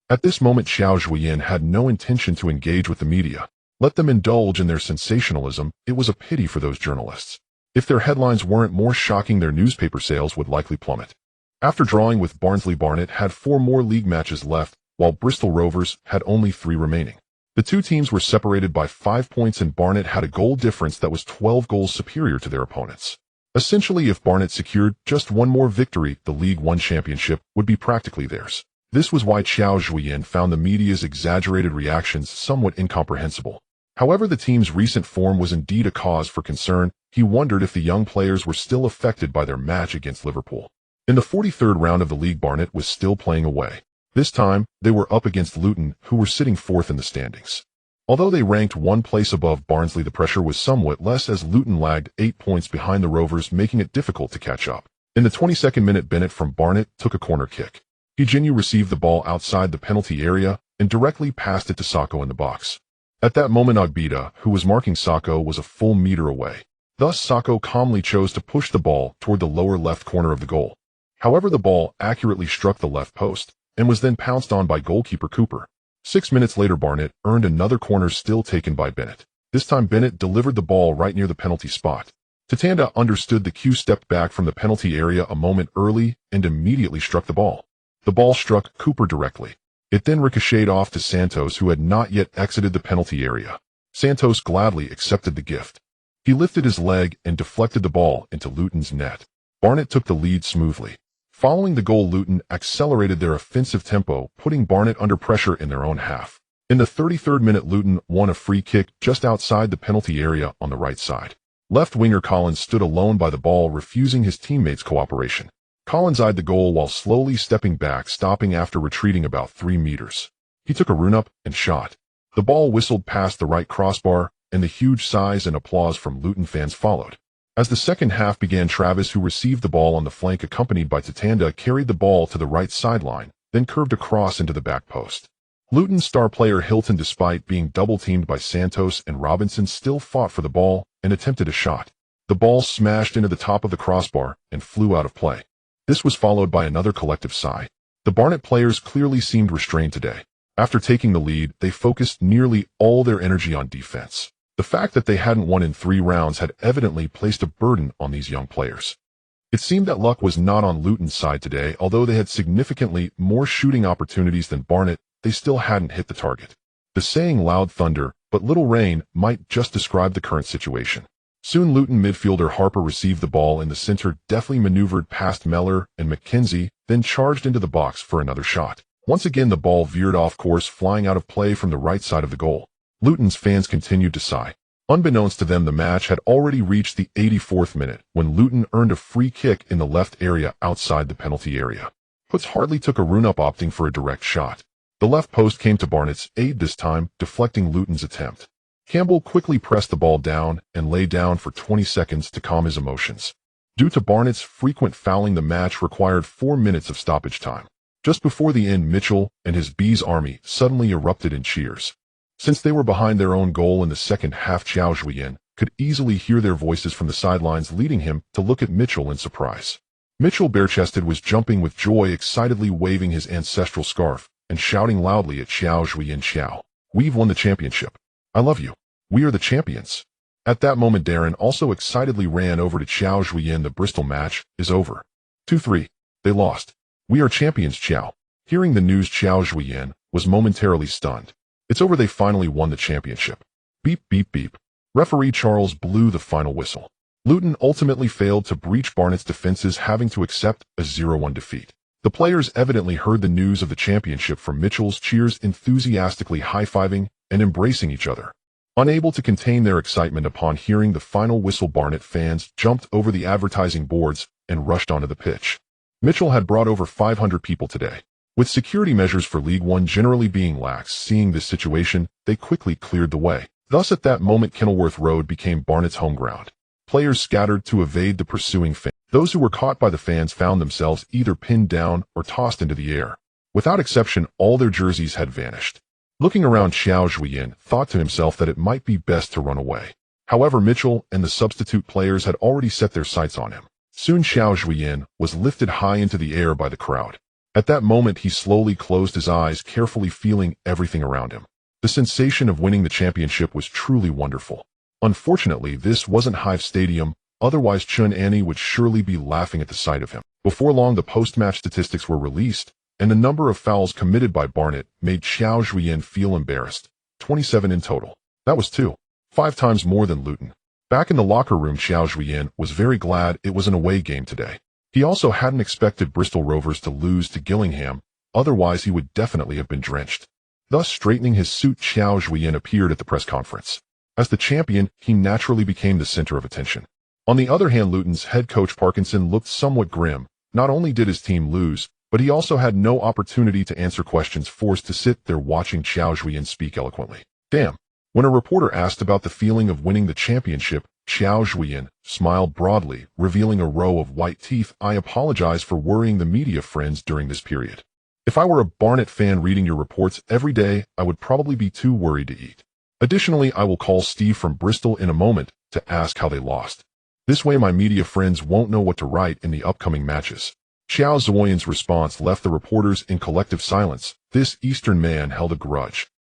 At this moment, Qiao Zhuoyan had no intention to engage with the media. Let them indulge in their sensationalism. It was a pity for those journalists. If their headlines weren't more shocking, their newspaper sales would likely plummet. After drawing with Barnsley, Barnet had 4 more league matches left, while Bristol Rovers had only 3 remaining. The 2 teams were separated by 5 points, and Barnet had a goal difference that was 12 goals superior to their opponents. Essentially, if Barnet secured just 1 more victory, the League One championship would be practically theirs. This was why Qiao Zhuoyan found the media's exaggerated reactions somewhat incomprehensible. However, the team's recent form was indeed a cause for concern. He wondered if the young players were still affected by their match against Liverpool. In the 43rd round of the league, Barnet was still playing away. This time, they were up against Luton, who were sitting 4th in the standings. Although they ranked 1 place above Barnsley, the pressure was somewhat less as Luton lagged 8 points behind the Rovers, making it difficult to catch up. In the 22nd minute, Bennett from Barnet took a corner kick. Hijinu received the ball outside the penalty area and directly passed it to Sako in the box. At that moment, Ogbida, who was marking Sako, was a full meter away. Thus, Sako calmly chose to push the ball toward the lower left corner of the goal. However, the ball accurately struck the left post and was then pounced on by goalkeeper Cooper. 6 minutes later, Barnet earned another corner, still taken by Bennett. This time, Bennett delivered the ball right near the penalty spot. Tatanda understood the cue, stepped back from the penalty area a moment early, and immediately struck the ball. The ball struck Cooper directly. It then ricocheted off to Santos, who had not yet exited the penalty area. Santos gladly accepted the gift. He lifted his leg and deflected the ball into Luton's net. Barnet took the lead smoothly. Following the goal, Luton accelerated their offensive tempo, putting Barnet under pressure in their own half. In the 33rd minute, Luton won a free kick just outside the penalty area on the right side. Left winger Collins stood alone by the ball, refusing his teammates' cooperation. Collins eyed the goal while slowly stepping back, stopping after retreating about 3 meters. He took a run-up and shot. The ball whistled past the right crossbar, and the huge sighs and applause from Luton fans followed. As the second half began, Travis, who received the ball on the flank accompanied by Tatanda, carried the ball to the right sideline, then curved across into the back post. Luton star player Hilton, despite being double-teamed by Santos and Robinson, still fought for the ball and attempted a shot. The ball smashed into the top of the crossbar and flew out of play. This was followed by another collective sigh. The Barnet players clearly seemed restrained today. After taking the lead, they focused nearly all their energy on defense. The fact that they hadn't won in 3 rounds had evidently placed a burden on these young players. It seemed that luck was not on Luton's side today. Although they had significantly more shooting opportunities than Barnet, they still hadn't hit the target. The saying loud thunder, but little rain might just describe the current situation. Soon Luton midfielder Harper received the ball in the center, deftly maneuvered past Mellor and McKenzie, then charged into the box for another shot. Once again the ball veered off course, flying out of play from the right side of the goal. Luton's fans continued to sigh. Unbeknownst to them, the match had already reached the 84th minute when Luton earned a free kick in the left area outside the penalty area. Puts hardly took a run-up, opting for a direct shot. The left post came to Barnett's aid this time, deflecting Luton's attempt. Campbell quickly pressed the ball down and lay down for 20 seconds to calm his emotions. Due to Barnett's frequent fouling, the match required 4 minutes of stoppage time. Just before the end, Mitchell and his Bees army suddenly erupted in cheers. Since they were behind their own goal in the second half, Qiao Zhuoyan could easily hear their voices from the sidelines, leading him to look at Mitchell in surprise. Mitchell, bare-chested, was jumping with joy, excitedly waving his ancestral scarf and shouting loudly at Qiao Zhuoyan, "Qiao, we've won the championship. I love you. We are the champions." At that moment, Darren also excitedly ran over to Qiao Zhuoyan. "The Bristol match is over. 2-3. They lost. We are champions, Qiao." Hearing the news, Qiao Zhuoyan was momentarily stunned. It's over. They finally won the championship. Beep, beep, beep. Referee Charles blew the final whistle. Luton ultimately failed to breach Barnett's defenses, having to accept a 0-1 defeat. The players evidently heard the news of the championship from Mitchell's cheers, enthusiastically high-fiving and embracing each other. Unable to contain their excitement upon hearing the final whistle, Barnet fans jumped over the advertising boards and rushed onto the pitch. Mitchell had brought over 500 people today. With security measures for League One generally being lax, seeing this situation, they quickly cleared the way. Thus, at that moment, Kenilworth Road became Barnet's home ground. Players scattered to evade the pursuing fans. Those who were caught by the fans found themselves either pinned down or tossed into the air. Without exception, all their jerseys had vanished. Looking around, Qiao Zhuoyan thought to himself that it might be best to run away. However, Mitchell and the substitute players had already set their sights on him. Soon Qiao Zhuoyan was lifted high into the air by the crowd. At that moment, he slowly closed his eyes, carefully feeling everything around him. The sensation of winning the championship was truly wonderful. Unfortunately, this wasn't Hive Stadium, otherwise Chun Annie would surely be laughing at the sight of him. Before long, the post-match statistics were released, and the number of fouls committed by Barnet made Qiao Zhuoyan feel embarrassed. 27 in total. That was 5 times more than Luton. Back in the locker room, Qiao Zhuoyan was very glad it was an away game today. He also hadn't expected Bristol Rovers to lose to Gillingham, otherwise he would definitely have been drenched. Thus, straightening his suit, Qiao Zhuoyan appeared at the press conference. As the champion, he naturally became the center of attention. On the other hand, Luton's head coach Parkinson looked somewhat grim. Not only did his team lose, but he also had no opportunity to answer questions, forced to sit there watching Qiao Zhuoyan speak eloquently. Damn. When a reporter asked about the feeling of winning the championship, Qiao Zhuoyan smiled broadly, revealing a row of white teeth. "I apologize for worrying the media friends during this period. If I were a Barnet fan reading your reports every day, I would probably be too worried to eat. Additionally, I will call Steve from Bristol in a moment to ask how they lost. This way my media friends won't know what to write in the upcoming matches." Qiao Zhuoyan's response left the reporters in collective silence. This Eastern man held a grudge.